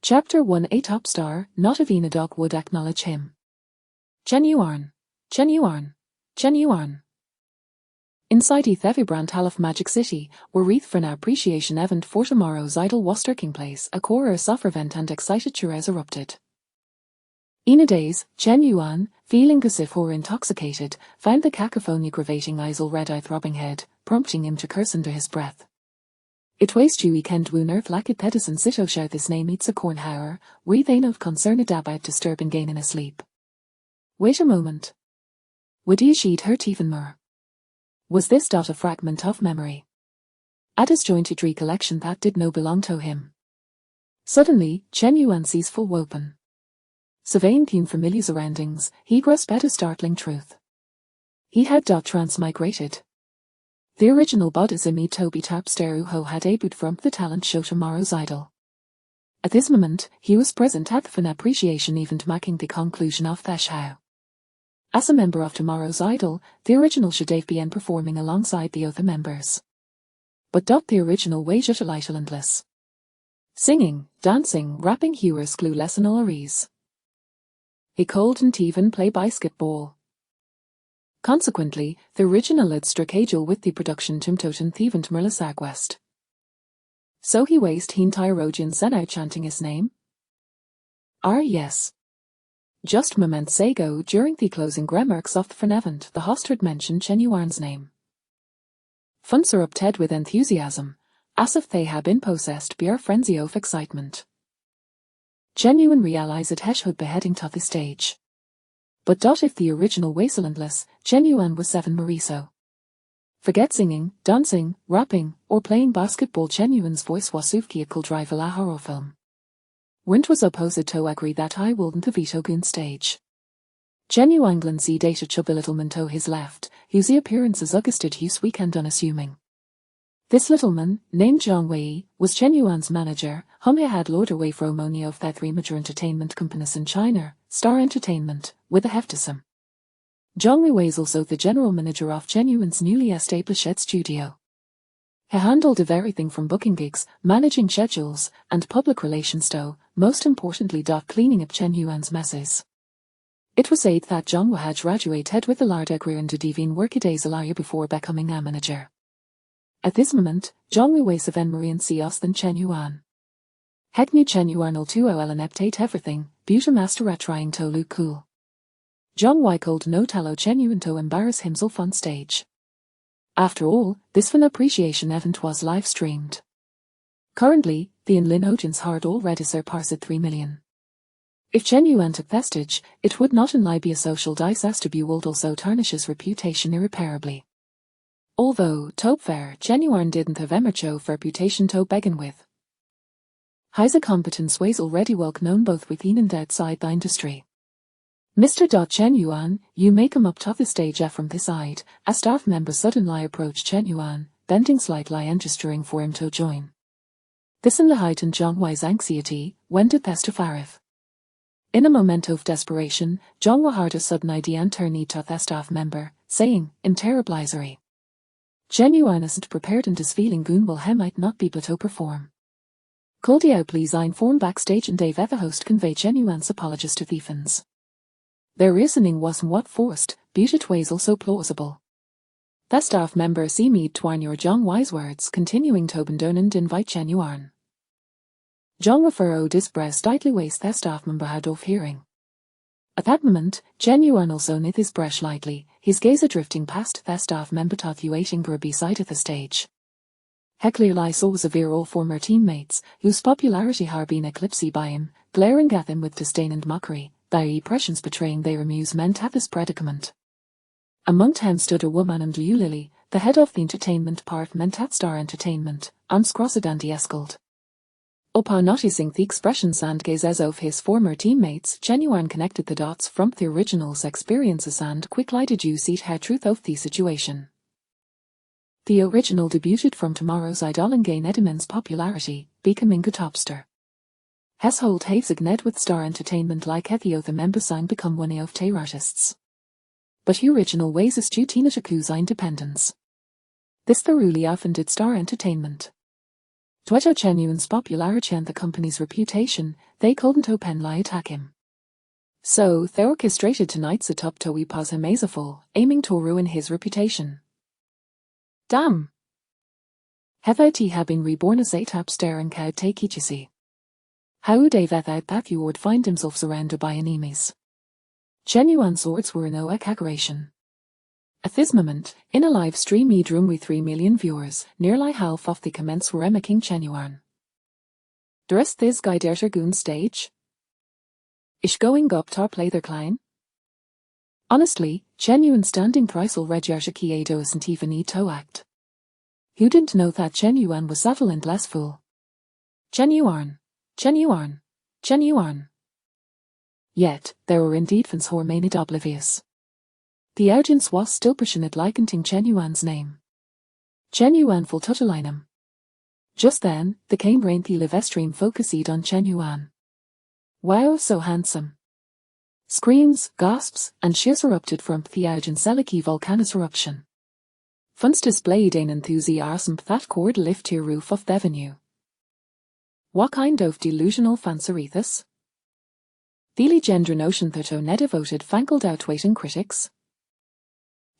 Chapter 1. A top star, not a Venadog, would acknowledge him. Chen Yuan. Chen Yuan. Chen Yuan. Inside Ethevibrant Hall of Magic City, where wreath for an appreciation event for tomorrow's idol was taking place, a chorus of fervent and excited cheers erupted. In a daze, Chen Yuan, feeling as if he were intoxicated, found the cacophony gravating eyes all red-eye throbbing head, prompting him to curse under his breath. It was tu weekend wooner vlaket pedison sito shout this name eats a cornhauer, we they not concerned about disturbing gain in a sleep. Wait a moment. Would you sheed hurt even more? Was this dot a fragment of memory? A disjointed recollection that did no belong to him. Suddenly, Chen Yuan sees full open. Surveying the unfamiliar surroundings, he grasped at a startling truth. He had transmigrated. The original Bodizimi Toby Tapsteru Ho had debuted from the talent show Tomorrow's Idol. At this moment, he was present at the fan appreciation event marking the conclusion of the show. As a member of Tomorrow's Idol, the original should have been performing alongside the other members. But the original was utterly talentless. Singing, dancing, rapping, he was clueless and all at ease. He couldn't even play basketball. Consequently, the original had struck agile with the production Timtoten Thevent Merlisag West. So he wasted the entire Rodian sent out chanting his name? Yes. Just moments ago, during the closing remarks of the fan event, the host had mentioned Chen Yuan's name. Fans erupted with enthusiasm, as if they had been possessed by a frenzy of excitement. Chen Yuan realized that he should be heading to the stage. But if the original was talentless, Chen Yuan was Seven Mariso. Forget singing, dancing, rapping, or playing basketball. Chen Yuan's voice was vehicle drive a la horror film. Wint was opposed to agree that I wouldn't have veto gun stage. Chen Yuan glanced data chubby little man to his left, whose appearances augusted his weekend unassuming. This little man, named Zhang Wei, was Chen Yuan's manager, whom he had lured away from money of the three major entertainment companies in China, Star Entertainment, with a heftism. Zhang Wei was also the general manager of Chen Yuan's newly established studio. He handled everything from booking gigs, managing schedules, and public relations to, most importantly, cleaning up Chen Yuan's messes. It was said that Zhang Wei had graduated with a large degree in divine workadays a year before becoming a manager. At this moment, Zhang Wei was of Marian Cios than Chen Yuan. Heck knew Chen Yuan all too well and update everything, beauty master at trying to look cool. Zhang Wei called no tello Chen Yuan to embarrass himself on stage. After all, this fan appreciation event was live streamed. Currently, the online audience had already surpassed 3 million. If Chen Yuan took the stage, it would not only be a social disaster but would also tarnish his reputation irreparably. Although, to be fair, Chen Yuan didn't have much of reputation to begin with. His competence was already well known both within and outside the industry. Mr. Chen Yuan, you may come up to the stage from this side. A staff member suddenly approached Chen Yuan, bending slightly and gesturing for him to join. This only heightened Zhang Wei's anxiety, when to test of Arif. In a moment of desperation, Zhang Wei had a sudden idea and turned to the staff member, saying, in terriblizery, Chen Yuan isn't prepared and is feeling goon will he might not be able to perform. Could you please inform backstage and Dave the host convey Chen Yuan's apologies to the fans. Their reasoning wasn't what forced, but it was also plausible. The staff member seemed to ignore Zhang Wei's words, continuing to abandon and invite Chen Yuan. Zhang Wei furrowed his breast slightly waist the staff member had of hearing. At that moment, Chen Yuan also knit his brush lightly, his gaze drifting past the staff member to the waiting group beside the stage. He clearly saw severe all former teammates, whose popularity had been eclipsed by him, glaring at him with disdain and mockery, their impressions betraying their amusement at this predicament. Among them stood a woman and Liu Lily, the head of the entertainment department at Star Entertainment, unscrossed and escaled. Upon noticing the expressions and gazes of his former teammates, Chen Yuan connected the dots from the original's experiences and quickly deduced the truth of the situation. The original debuted from Tomorrow's Idol and gained immense popularity, becoming a top star. His hold have signet with Star Entertainment like the other members and become one of their artists. But the original was astute to Ku's independence. This thoroughly offended Star Entertainment. Dweto Chenyuan's popularity and the company's reputation, they couldn't openly attack him. So, they orchestrated tonight's atop Towi Paz Himazaful, aiming to ruin his reputation. Damn! Hefauti have been reborn as Atap Stare and Kao Te Kichisi. How Dave without that you would find himself surrounded by enemies. Chenyuan's swords were no exaggeration. At this moment, in a live stream room with 3 million viewers, nearly half of the comments were mimicking Chenyuan. The rest this guy derter goon stage? Ish going up tar play their klein? Honestly, Chenyuan standing Pricel Regjarta Kiedo isn't even need to act. Who didn't know that Chenyuan was subtle and less fool? Chenyuan. Chenyuan. Chenyuan. Yet, there were indeed fans who remained oblivious. The audience was still passionate likenting Chenyuan's name. Chenyuan full tutelainem. Just then, the came rain the live stream focused on Chenyuan. Wow, so handsome. Screams, gasps, and cheers erupted from the audience Seliki volcano's eruption. Funds displayed an enthusiasm that could lift to roof of the avenue. What kind of delusional fans are this? The legendary notion that ne devoted fangled outweighting critics?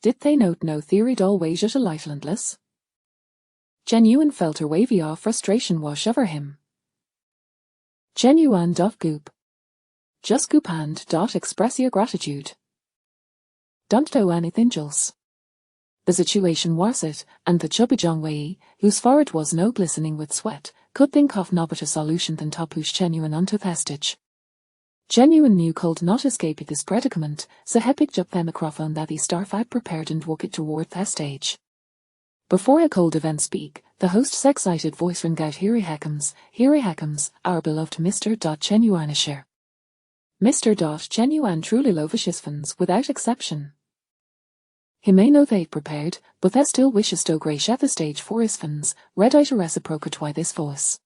Did they note no theory always at a lifelandless? Chenyuan felt her wavy of frustration wash over him. Chenyuan goop. Just goop and express your gratitude. Don't do anything else. The situation was it, and the chubby John Wei, whose forehead was no glistening with sweat, could think of no better solution than to push Chenyuan onto the stage. Chenyuan knew could not escape this predicament, so he picked up the microphone that he starfied prepared and walked it toward the stage. Before a cold event speak, the host's excited voice rang out Here he hackums, our beloved Mr. Chenyuan is here. Mr. Chenyuan truly loves his fans without exception. He may know they've prepared, but they still wishes to grace at the stage for his fans, read out a reciprocate why this voice.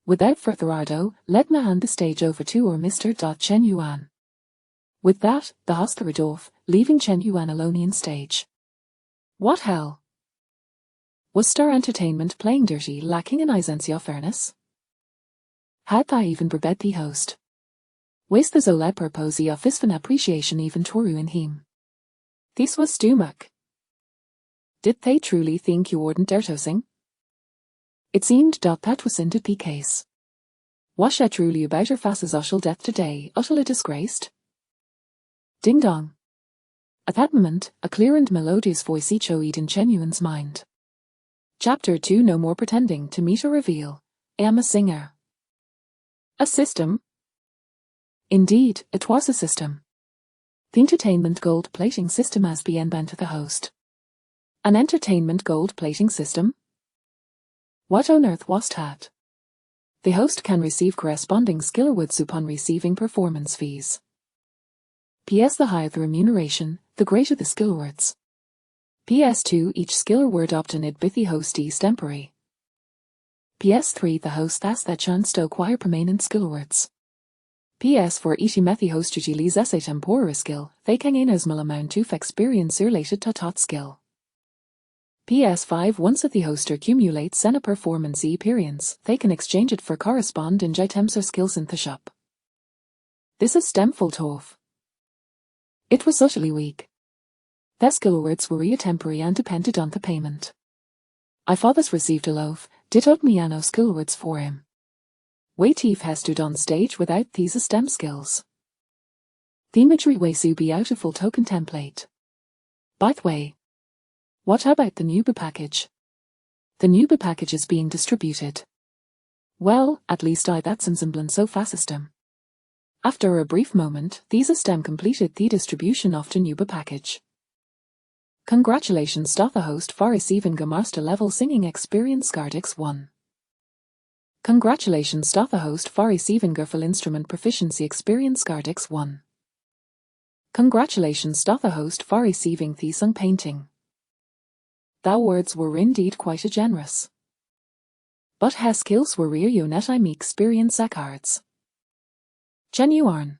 Without further ado, let me hand the stage over to our Mr. Chenyuan. With that, the host hurried off, leaving Chenyuan alone on stage. What hell? Was Star Entertainment playing dirty, lacking in essence of fairness? Had they even prepared the host? Was the Zola purpose of this fan appreciation even Toru in him? This was Stumak. Did they truly think you wouldn't dare to sing? It seemed that was indeed the case. Was she truly about her fast's utterly death today, utterly disgraced? Ding dong. At that moment, a clear and melodious voice echoed in Chenyuan's mind. Chapter 2 No more pretending to meet or reveal. I am a singer. A system? Indeed, it was a system. The entertainment gold plating system has been bent to the host. An entertainment gold plating system? What on earth was that? The host can receive corresponding skill awards upon receiving performance fees. PS the higher the remuneration, the greater the skill awards. PS2 each skill award obtained by the host is temporary. PS3 the host has the chance to acquire permanent skill awards. PS4 each methi host utilize essa temporary skill, they can gain as amount of experience related to that skill. PS5 once the host accumulates a performance experience, they can exchange it for corresponding items or skills in the shop. This is stemful tough. It was utterly weak. The skill awards were temporary and depended on the payment. I fathers received a loaf, did out me no skill awards for him. Waitif has stood on stage without these STEM skills. The imagery was to be out a full token template. By the way, what about the Nuba package? The Nuba package is being distributed. Well, at least that's in semblance of a system. After a brief moment, these STEM completed the distribution of the Nuba package. Congratulations to the host for receiving a master level singing experience Gardix 1. Congratulations to the host for receiving a full instrument proficiency experience Gardix 1. Congratulations to the host for receiving the sung painting. The words were indeed quite generous. But his skills were rare unit I me experience cards. Chenyuan.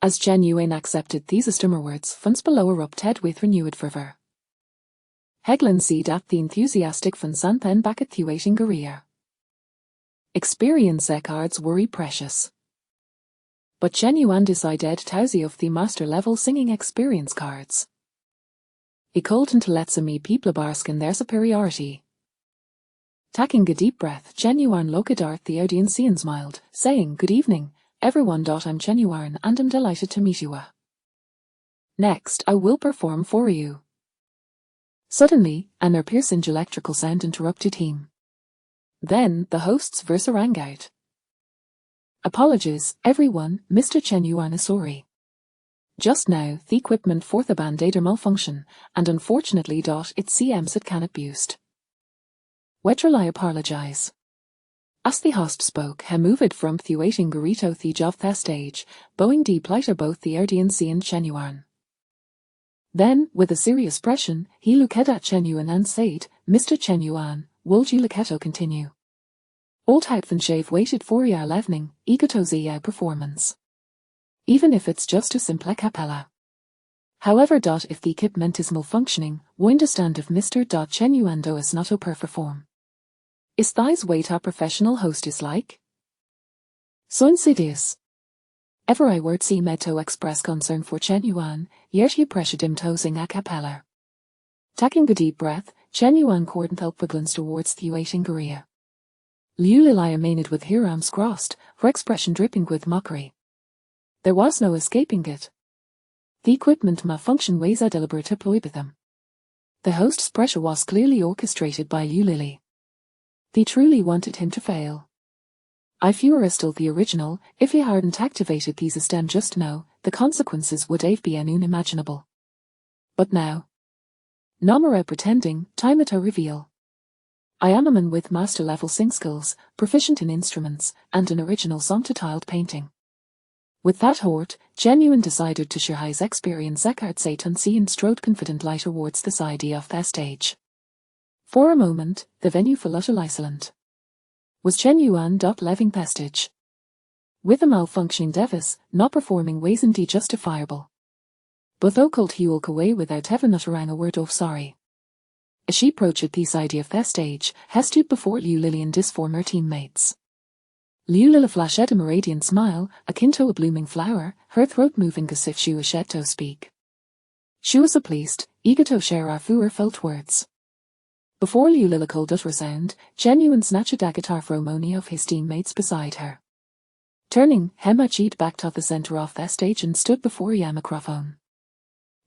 As Chenyuan accepted these stummer words, funds below erupted with renewed fervor. Heglan seed at the enthusiastic van Santhen back at Thuating Garia. Experience cards worry precious. But genuine decided tausi of the master level singing experience cards. I colton to let some people barskin their superiority. Taking a deep breath, genuine looked at the audience and smiled, saying, "Good evening, everyone. I'm genuine and am delighted to meet you. Next, I will perform for you." Suddenly, an piercing electrical sound interrupted him. Then, the host's verse rang out. "Apologies, everyone, Mr. Genuine is sorry. Just now, the equipment for the band did malfunction, and unfortunately it seems it cannot be used. Wetril I apologize." As the host spoke, he moved from Thuating Garito the job the stage, bowing deep lighter both the audience and Genuine. Then, with a serious expression, he looked at Genuine and said, "Mr. Genuine, would you like to continue? Old Houtvan Shave waited for your evening, egotosia performance. Even if it's just a simple a cappella. However, if the equipment is malfunctioning, we understand if Mr. Genuine is not to perform. Is thys way to professional host is like? So insidious. Ever I word see med to express concern for Genuine, yet he pressured him to sing a cappella. Taking a deep breath, Genuine cordon thelpwaglans towards Thuating Garia. Liulilaya mained with her arms crossed, her expression dripping with mockery. There was no escaping it. The equipment malfunction was a deliberate ploy by them. The host's pressure was clearly orchestrated by Liulili. They truly wanted him to fail. If you were still the original, if he hadn't activated these system just now, the consequences would have been unimaginable. But now. No more pretending, time to reveal. I am a man with master-level sing skills, proficient in instruments, and an original song-to-tiled painting. With that hort, Genuine decided to share his experience Eckhart Satan see and strode confident light towards the side of the stage. For a moment, the venue fell utterly silent. Was Genuine living vestige? With a malfunctioning device, not performing was indeed justifiable. But occult he will go away without ever uttering a word of sorry. As she approached the side of the stage, he stood before Liulili and his former teammates. Liulili flashed a radiant smile, akin to a blooming flower, her throat moving as if she was shed to speak. She was pleased, eager to share our fuer felt words. Before Liulili could utter a sound, Genuine snatched a guitar from many of his teammates beside her. Turning, he marched back to the center of the stage and stood before a microphone.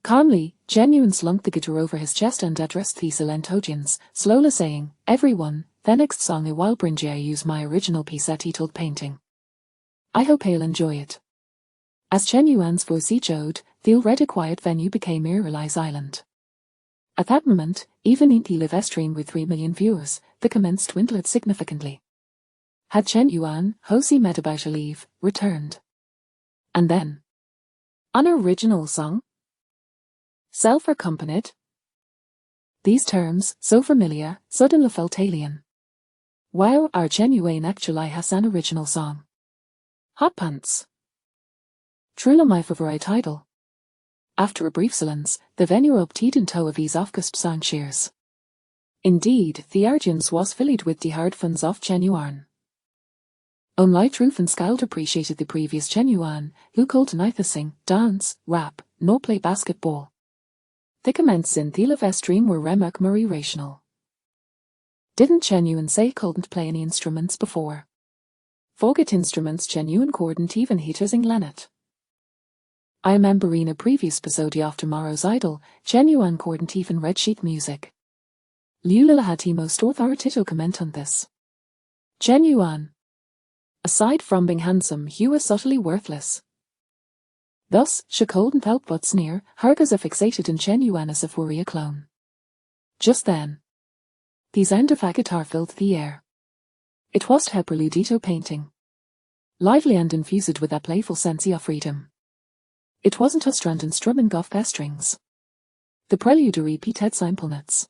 Calmly, Genuine slunk the guitar over his chest and addressed the silent audience, slowly saying, "Everyone, the next song I will bring you use my original piece titled Painting. I hope you'll enjoy it." As Genuine's voice echoed, the already quiet venue became Mirrorlise Island. At that moment, even in the live stream with 3 million viewers, the comments dwindled significantly. Had Genuine, Josie met about to leave, returned. And then. An original song? Self-accompanied? These terms, so familiar, suddenly felt alien. Wow, our Genuine actually has an original song. Hot Pants. Truly my favorite title. After a brief silence, the venue upteed in tow of his August song cheers. Indeed, the audience was filled with the hard fans of Genuine. Only Truth and Scout appreciated the previous Genuine, who could neither sing, dance, rap, nor play basketball. The comments in the live stream were remarkably rational. Didn't Genuine say couldn't play any instruments before? Forget instruments Genuine couldn't even hit using Leonard. I remember in a previous episode of Tomorrow's Idol, Genuine couldn't even read sheet music. Liulili had the most authoritative comment on this. Genuine. Aside from being handsome, he was subtly worthless. Thus, she couldn't help but sneer, her as if fixated in Genuine as if were a clone. Just then. The sound of a guitar filled the air. It was her preludito painting. Lively and infused with a playful sense of freedom. It wasn't a strand and strumming off their strings. The prelude repeated simple notes.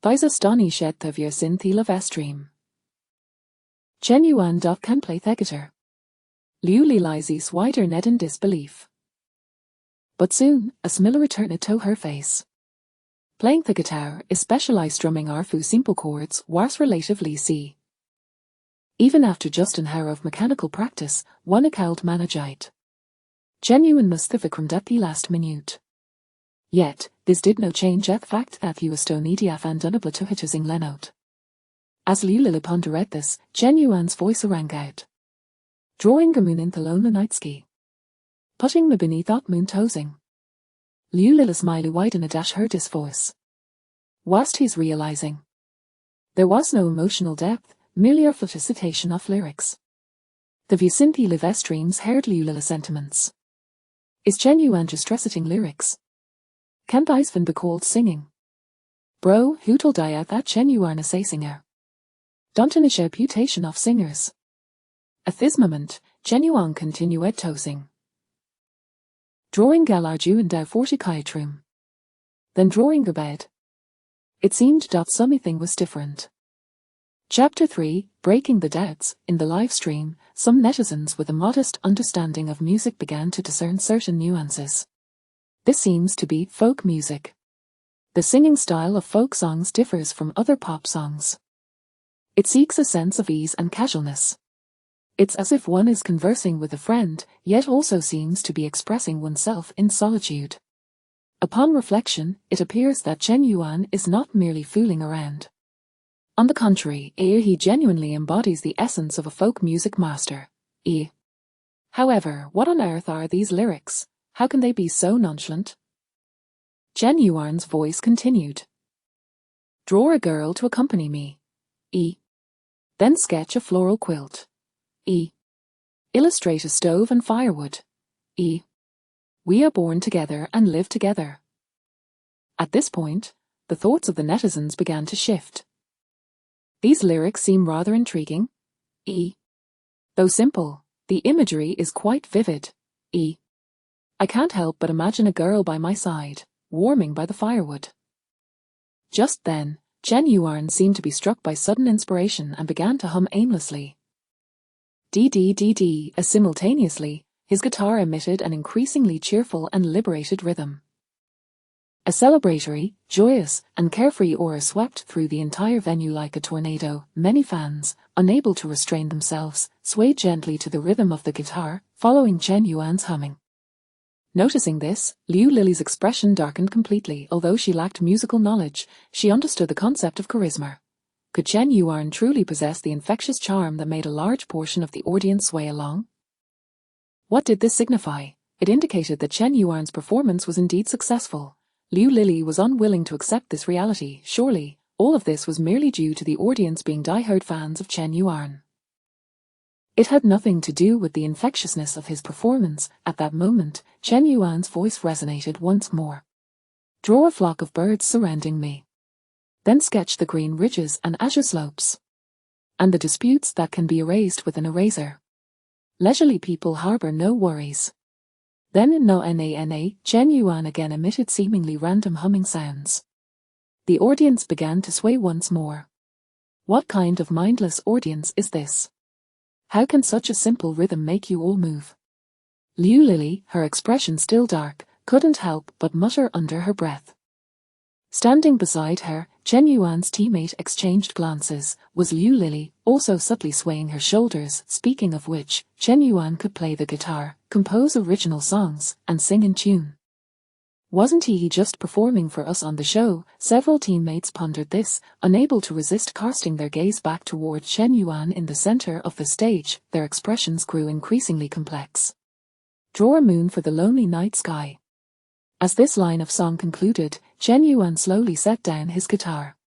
Thys astonished at the views in the live stream. Genuine can play the guitar. Liulili's wider net in disbelief. But soon, a smile returned to her face. Playing the guitar is specialized drumming for simple chords was relatively see. Even after just an hour of mechanical practice, one account managed. Genuineness the Vikram at the last minute. Yet, this did no change the fact that he was stone EDF and unable to hit his Lennout. As Liulili pondered this, Genuine's voice rang out. Drawing the moon in the lonely night ski. Putting me beneath that moon tossing. Liulili smiley wide in a dash heard his voice. Whilst he's realizing. There was no emotional depth, merely a felicitation of lyrics. The Vicente Livestreams heard Liulili sentiments. Is Genuine just reciting lyrics? Can't Isvan be called singing? Bro, who told I out that Genuine is a singer? Don't finish a reputation of singers. At this moment, Genuine continued tossing. Drawing Galarju and Dow 40 room. Then drawing the bed. It seemed that something was different. Chapter 3, Breaking the Doubts. In the live stream, some netizens with a modest understanding of music began to discern certain nuances. This seems to be folk music. The singing style of folk songs differs from other pop songs. It seeks a sense of ease and casualness. It's as if one is conversing with a friend, yet also seems to be expressing oneself in solitude. Upon reflection, it appears that Genuine is not merely fooling around. On the contrary, he genuinely embodies the essence of a folk music master. However, what on earth are these lyrics? How can they be so nonchalant? Genuine's voice continued. Draw a girl to accompany me. Then sketch a floral quilt. Illustrate a stove and firewood. We are born together and live together. At this point, the thoughts of the netizens began to shift. These lyrics seem rather intriguing. Though simple, the imagery is quite vivid. I can't help but imagine a girl by my side, warming by the firewood. Just then, Genuine seemed to be struck by sudden inspiration and began to hum aimlessly. As simultaneously, his guitar emitted an increasingly cheerful and liberated rhythm. A celebratory, joyous, and carefree aura swept through the entire venue like a tornado. Many fans, unable to restrain themselves, swayed gently to the rhythm of the guitar, following Genuine's humming. Noticing this, Liuli's expression darkened completely. Although she lacked musical knowledge, she understood the concept of charisma. Could Genuine truly possess the infectious charm that made a large portion of the audience sway along? What did this signify? It indicated that Genuine's performance was indeed successful. Liuli was unwilling to accept this reality. Surely, all of this was merely due to the audience being die-hard fans of Genuine. It had nothing to do with the infectiousness of his performance. At that moment, Genuine's voice resonated once more. Draw a flock of birds surrounding me. Then sketch the green ridges and azure slopes. And the disputes that can be erased with an eraser. Leisurely people harbor no worries. Then Genuine again emitted seemingly random humming sounds. The audience began to sway once more. What kind of mindless audience is this? How can such a simple rhythm make you all move? Liuli, her expression still dark, couldn't help but mutter under her breath. Standing beside her, Genuine's teammate exchanged glances. Was Liuli also subtly swaying her shoulders? Speaking of which, Genuine could play the guitar, compose original songs, and sing in tune. Wasn't he just performing for us on the show? Several teammates pondered this, unable to resist casting their gaze back toward Genuine in the center of the stage. Their expressions grew increasingly complex. Draw a moon for the lonely night sky. As this line of song concluded, Genuine slowly set down his guitar.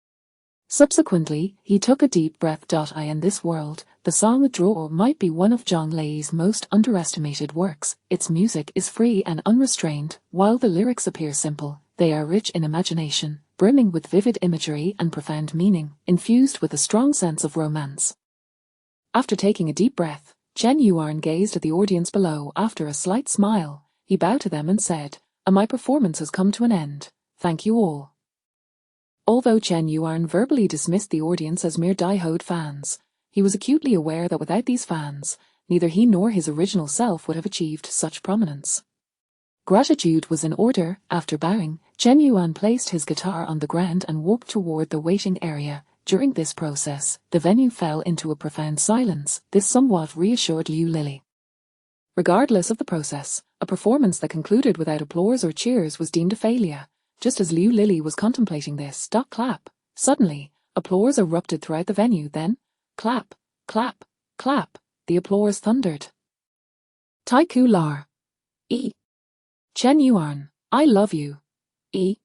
Subsequently, he took a deep breath. In this world, the song Draw might be one of Zhang Lei's most underestimated works. Its music is free and unrestrained, while the lyrics appear simple. They are rich in imagination, brimming with vivid imagery and profound meaning, infused with a strong sense of romance. After taking a deep breath, Genuine gazed at the audience below. After a slight smile, he bowed to them and said, "My performance has come to an end. Thank you all." Although Genuine verbally dismissed the audience as mere die-hard fans, he was acutely aware that without these fans, neither he nor his original self would have achieved such prominence. Gratitude was in order. After bowing, Chen Yuan placed his guitar on the ground and walked toward the waiting area. During this process, the venue fell into a profound silence. This somewhat reassured Liu Lili. Regardless of the process, a performance that concluded without applause or cheers was deemed a failure. Just as Liu Lili was contemplating this clap, suddenly, applause erupted throughout the venue. Then, clap, clap, clap, the applause thundered. Taiku Lar. E. Chen Yuan, I love you. E.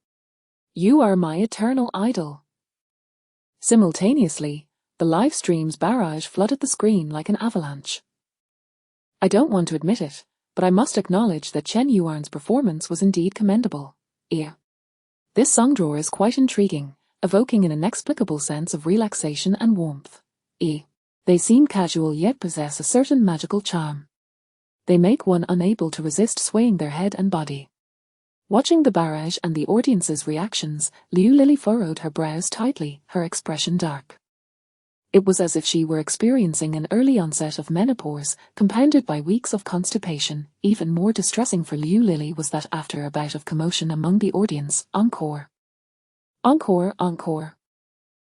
You are my eternal idol. Simultaneously, the live stream's barrage flooded the screen like an avalanche. I don't want to admit it, but I must acknowledge that Chen Yuan's performance was indeed commendable. E. This song draw is quite intriguing, evoking an inexplicable sense of relaxation and warmth. E. They seem casual yet possess a certain magical charm. They make one unable to resist swaying their head and body. Watching the barrage and the audience's reactions, Liu Lili furrowed her brows tightly, her expression dark. It was as if she were experiencing an early onset of menopause, compounded by weeks of constipation. Even more distressing for Liu Lili was that after a bout of commotion among the audience, encore. Encore, encore.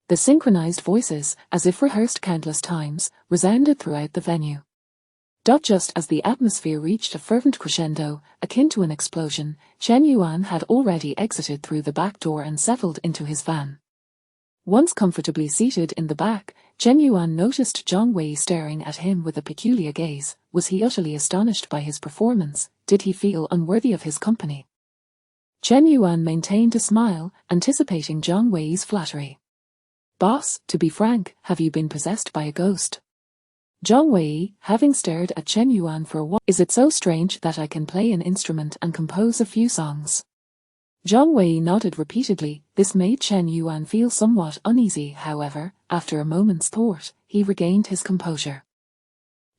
The synchronized voices, as if rehearsed countless times, resounded throughout the venue. Just as the atmosphere reached a fervent crescendo, akin to an explosion, Chen Yuan had already exited through the back door and settled into his van. Once comfortably seated in the back, Chen Yuan noticed Zhang Wei staring at him with a peculiar gaze. Was he utterly astonished by his performance? Did he feel unworthy of his company? Chen Yuan maintained a smile, anticipating Zhang Wei's flattery. Boss, to be frank, have you been possessed by a ghost? Zhang Wei, having stared at Chen Yuan for a while, is it so strange that I can play an instrument and compose a few songs? Zhang Wei nodded repeatedly. This made Chen Yuan feel somewhat uneasy. However, after a moment's thought, he regained his composure.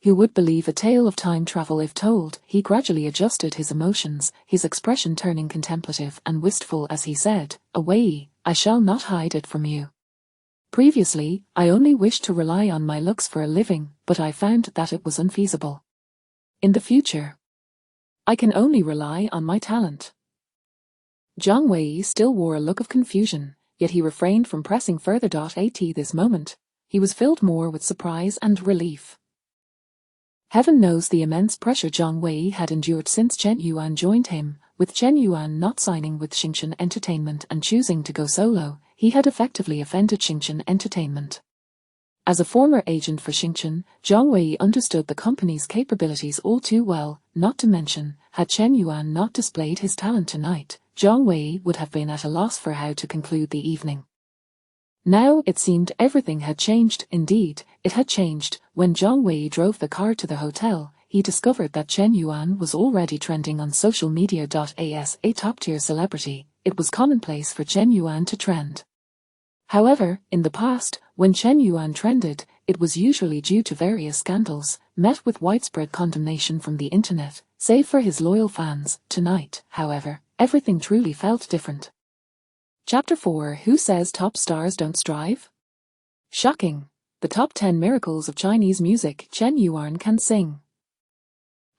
Who would believe a tale of time travel if told? He gradually adjusted his emotions, his expression turning contemplative and wistful as he said, "Away, I shall not hide it from you. Previously, I only wished to rely on my looks for a living, but I found that it was unfeasible. In the future, I can only rely on my talent." Zhang Wei still wore a look of confusion, yet he refrained from pressing further. At this moment, he was filled more with surprise and relief. Heaven knows the immense pressure Zhang Wei had endured since Chen Yuan joined him. With Chen Yuan not signing with Xingchen Entertainment and choosing to go solo, he had effectively offended Xingchen Entertainment. As a former agent for Xingchen, Zhang Wei understood the company's capabilities all too well, not to mention, had Chen Yuan not displayed his talent tonight, Zhang Wei would have been at a loss for how to conclude the evening. Now it seemed everything had changed. Indeed, it had changed. When Zhang Wei drove the car to the hotel, he discovered that Chen Yuan was already trending on social media. As a top-tier celebrity, it was commonplace for Chen Yuan to trend. However, in the past, when Chen Yuan trended, it was usually due to various scandals, met with widespread condemnation from the internet, save for his loyal fans. Tonight, however, everything truly felt different. Chapter 4: Who says top stars don't strive? Shocking! The top 10 miracles of Chinese music. Chen Yuan can sing.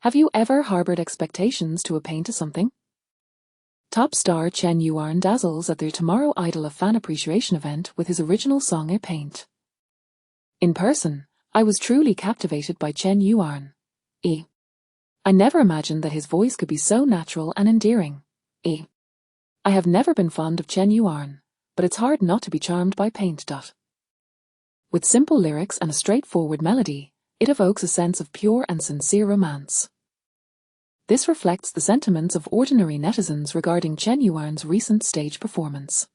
Have you ever harbored expectations to attain to something? Top star Chen Yuan dazzles at the Tomorrow Idol of Fan Appreciation event with his original song A Paint. In person, I was truly captivated by Chen Yuan. I never imagined that his voice could be so natural and endearing. I have never been fond of Chen Yuan, but it's hard not to be charmed by Paint. With simple lyrics and a straightforward melody, it evokes a sense of pure and sincere romance. This reflects the sentiments of ordinary netizens regarding Chen Yuan's recent stage performance.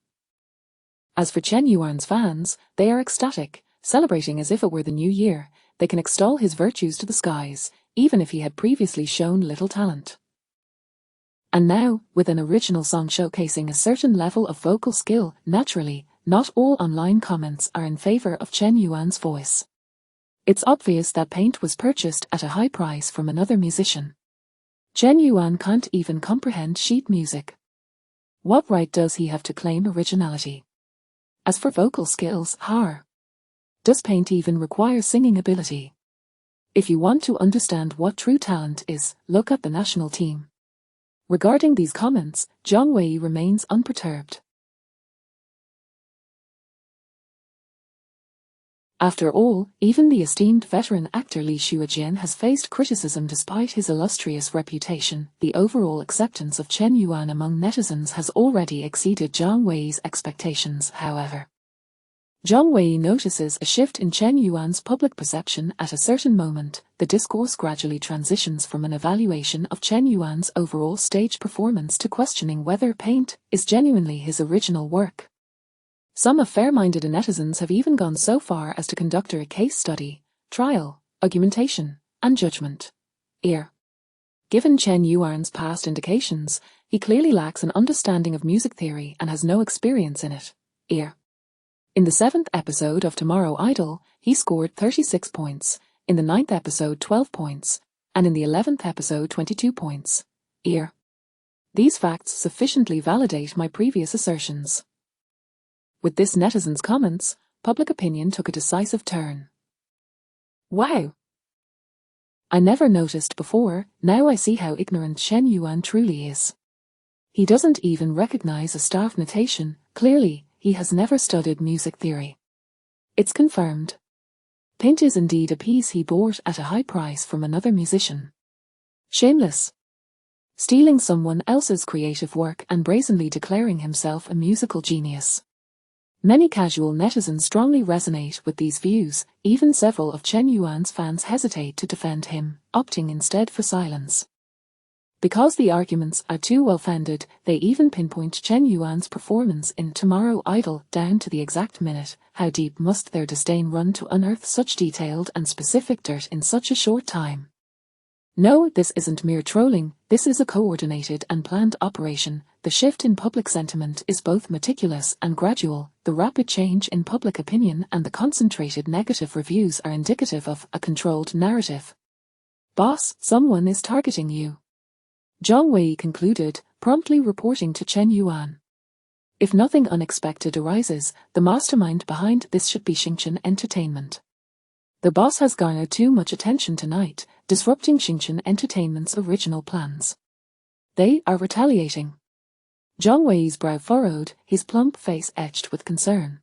As for Chen Yuan's fans, they are ecstatic, celebrating as if it were the new year. They can extol his virtues to the skies, even if he had previously shown little talent. And now, with an original song showcasing a certain level of vocal skill, naturally, not all online comments are in favor of Chen Yuan's voice. It's obvious that Paint was purchased at a high price from another musician. Chen Yuan can't even comprehend sheet music. What right does he have to claim originality? As for vocal skills, does Paint even require singing ability? If you want to understand what true talent is, look at the national team. Regarding these comments, Jiang Wei remains unperturbed. After all, even the esteemed veteran actor Li Shujian has faced criticism despite his illustrious reputation. The overall acceptance of Chen Yuan among netizens has already exceeded Jiang Wei's expectations, however. Jiang Wei notices a shift in Chen Yuan's public perception at a certain moment. The discourse gradually transitions from an evaluation of Chen Yuan's overall stage performance to questioning whether Paint is genuinely his original work. Some of fair-minded netizens have even gone so far as to conduct a case study, trial, argumentation, and judgment. Here. Given Chen Yuan's past indications, he clearly lacks an understanding of music theory and has no experience in it. Here. In the 7th episode of Tomorrow Idol, he scored 36 points, in the 9th episode 12 points, and in the 11th episode 22 points. Here. These facts sufficiently validate my previous assertions. With this netizen's comments, public opinion took a decisive turn. Wow! I never noticed before, now I see how ignorant Chen Yuan truly is. He doesn't even recognize a staff notation. Clearly, he has never studied music theory. It's confirmed. Paint is indeed a piece he bought at a high price from another musician. Shameless. Stealing someone else's creative work and brazenly declaring himself a musical genius. Many casual netizens strongly resonate with these views. Even several of Chen Yuan's fans hesitate to defend him, opting instead for silence. Because the arguments are too well-founded, they even pinpoint Chen Yuan's performance in Tomorrow Idol down to the exact minute. How deep must their disdain run to unearth such detailed and specific dirt in such a short time? No, this isn't mere trolling, this is a coordinated and planned operation. The shift in public sentiment is both meticulous and gradual. The rapid change in public opinion and the concentrated negative reviews are indicative of a controlled narrative. Boss, someone is targeting you. Jiang Wei concluded, promptly reporting to Chen Yuan. If nothing unexpected arises, the mastermind behind this should be Xingchen Entertainment. The boss has garnered too much attention tonight, disrupting Xingchen Entertainment's original plans. They are retaliating. Jiang Wei's brow furrowed, his plump face etched with concern.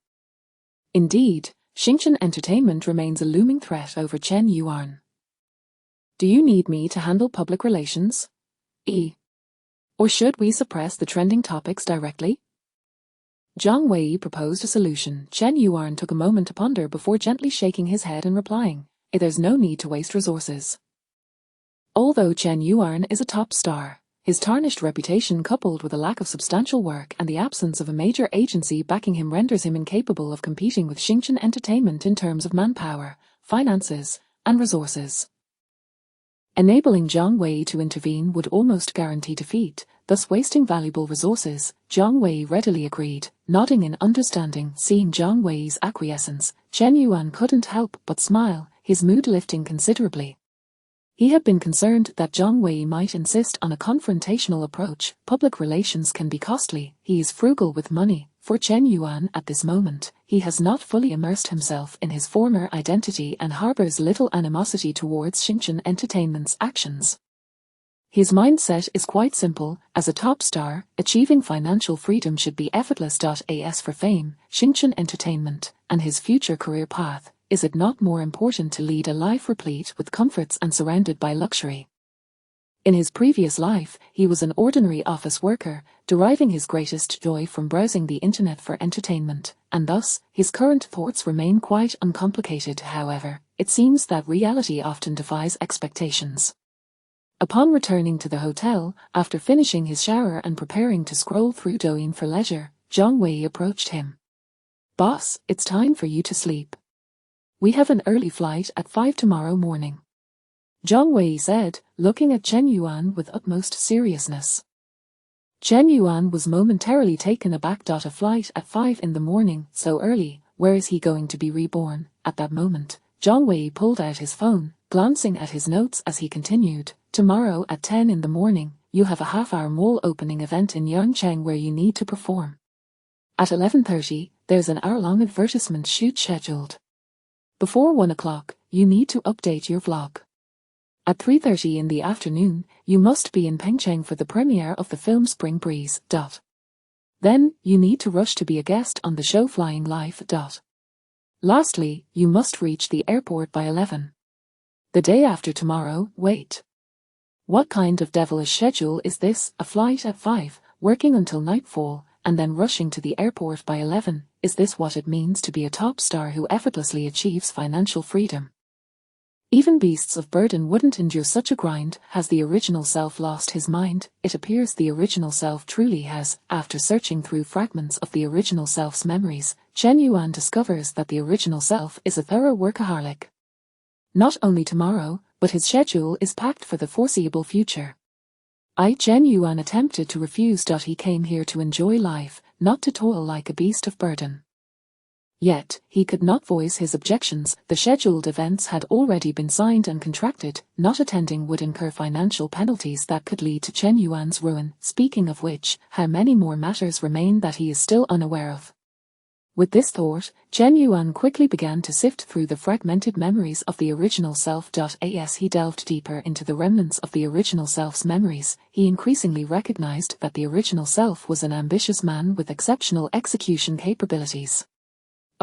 Indeed, Xingchen Entertainment remains a looming threat over Chen Yuan. Do you need me to handle public relations? Or should we suppress the trending topics directly? Jiang Wei proposed a solution. Chen Yuan took a moment to ponder before gently shaking his head and replying, there's no need to waste resources. Although Chen Yuan is a top star, his tarnished reputation coupled with a lack of substantial work and the absence of a major agency backing him renders him incapable of competing with Xingchen Entertainment in terms of manpower, finances, and resources. Enabling Jiang Wei to intervene would almost guarantee defeat, thus wasting valuable resources. Jiang Wei readily agreed, nodding in understanding. Seeing Jiang Wei's acquiescence, Chen Yuan couldn't help but smile, his mood lifting considerably. He had been concerned that Jiang Wei might insist on a confrontational approach. Public relations can be costly. He is frugal with money. For Chen Yuan at this moment, he has not fully immersed himself in his former identity and harbors little animosity towards Xingchen Entertainment's actions. His mindset is quite simple. As a top star, achieving financial freedom should be effortless. As for fame, Xingchen Entertainment, and his future career path, is it not more important to lead a life replete with comforts and surrounded by luxury? In his previous life, he was an ordinary office worker, deriving his greatest joy from browsing the internet for entertainment, and thus, his current thoughts remain quite uncomplicated. However, it seems that reality often defies expectations. Upon returning to the hotel, after finishing his shower and preparing to scroll through Douyin for leisure, Jiang Wei approached him. Boss, it's time for you to sleep. We have an early flight at 5 tomorrow morning. Jiang Wei said, looking at Chen Yuan with utmost seriousness. Chen Yuan was momentarily taken aback. A flight at 5 in the morning, so early, where is he going to be reborn? At that moment, Jiang Wei pulled out his phone, glancing at his notes as he continued, tomorrow at 10 in the morning, you have a half-hour mall opening event in Yangcheng where you need to perform. At 11:30, there's an hour-long advertisement shoot scheduled. Before 1 o'clock, you need to update your vlog. At 3:30 in the afternoon, you must be in Pengcheng for the premiere of the film Spring Breeze. Then, you need to rush to be a guest on the show Flying Live. Lastly, you must reach the airport by 11. The day after tomorrow, wait. What kind of devilish schedule is this? A flight at 5, working until nightfall, and then rushing to the airport by 11, is this what it means to be a top star who effortlessly achieves financial freedom? Even beasts of burden wouldn't endure such a grind. Has the original self lost his mind? It appears the original self truly has. After searching through fragments of the original self's memories, Chen Yuan discovers that the original self is a thorough workaholic. Not only tomorrow, but his schedule is packed for the foreseeable future. Chen Yuan attempted to refuse. He came here to enjoy life, not to toil like a beast of burden. Yet, he could not voice his objections. The scheduled events had already been signed and contracted. Not attending would incur financial penalties that could lead to Chen Yuan's ruin. Speaking of which, how many more matters remain that he is still unaware of? With this thought, Chen Yuan quickly began to sift through the fragmented memories of the original self. As he delved deeper into the remnants of the original self's memories, he increasingly recognized that the original self was an ambitious man with exceptional execution capabilities.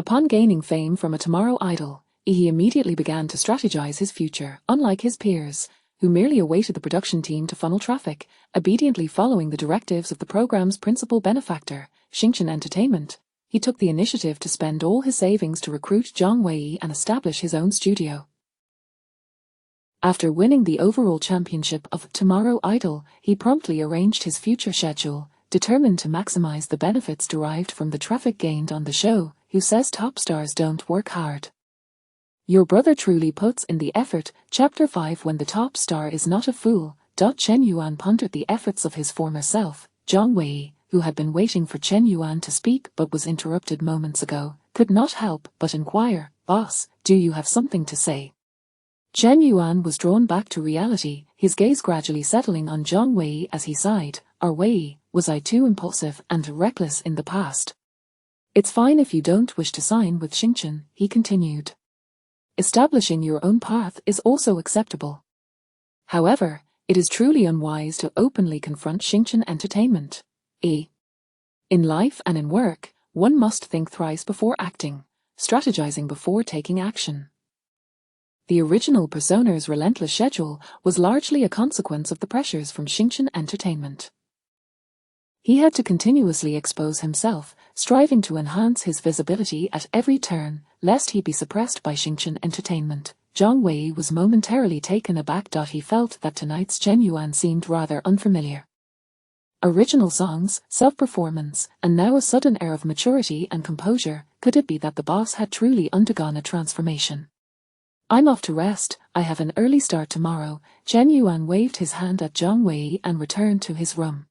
Upon gaining fame from a Tomorrow Idol, he immediately began to strategize his future. Unlike his peers, who merely awaited the production team to funnel traffic, obediently following the directives of the program's principal benefactor, Xingchen Entertainment, he took the initiative to spend all his savings to recruit Zhang Wei and establish his own studio. After winning the overall championship of Tomorrow Idol, he promptly arranged his future schedule, determined to maximize the benefits derived from the traffic gained on the show. Who says top stars don't work hard? Your brother truly puts in the effort. Chapter 5 When the top star is not a fool. Chen Yuan pondered the efforts of his former self, Zhang Wei, who had been waiting for Chen Yuan to speak but was interrupted moments ago, could not help but inquire, "Boss, do you have something to say?" Chen Yuan was drawn back to reality, his gaze gradually settling on Zhang Wei as he sighed. Wei, was I too impulsive and reckless in the past? It's fine if you don't wish to sign with Xingchen, he continued. Establishing your own path is also acceptable. However, it is truly unwise to openly confront Xingchen Entertainment. In life and in work, one must think thrice before acting, strategizing before taking action. The original persona's relentless schedule was largely a consequence of the pressures from Xingchen Entertainment. He had to continuously expose himself, striving to enhance his visibility at every turn, lest he be suppressed by Xingchen Entertainment. Zhang Wei was momentarily taken aback. He felt that tonight's Chen Yuan seemed rather unfamiliar. Original songs, self-performance, and now a sudden air of maturity and composure. Could it be that the boss had truly undergone a transformation? I'm off to rest, I have an early start tomorrow. Chen Yuan waved his hand at Zhang Wei and returned to his room.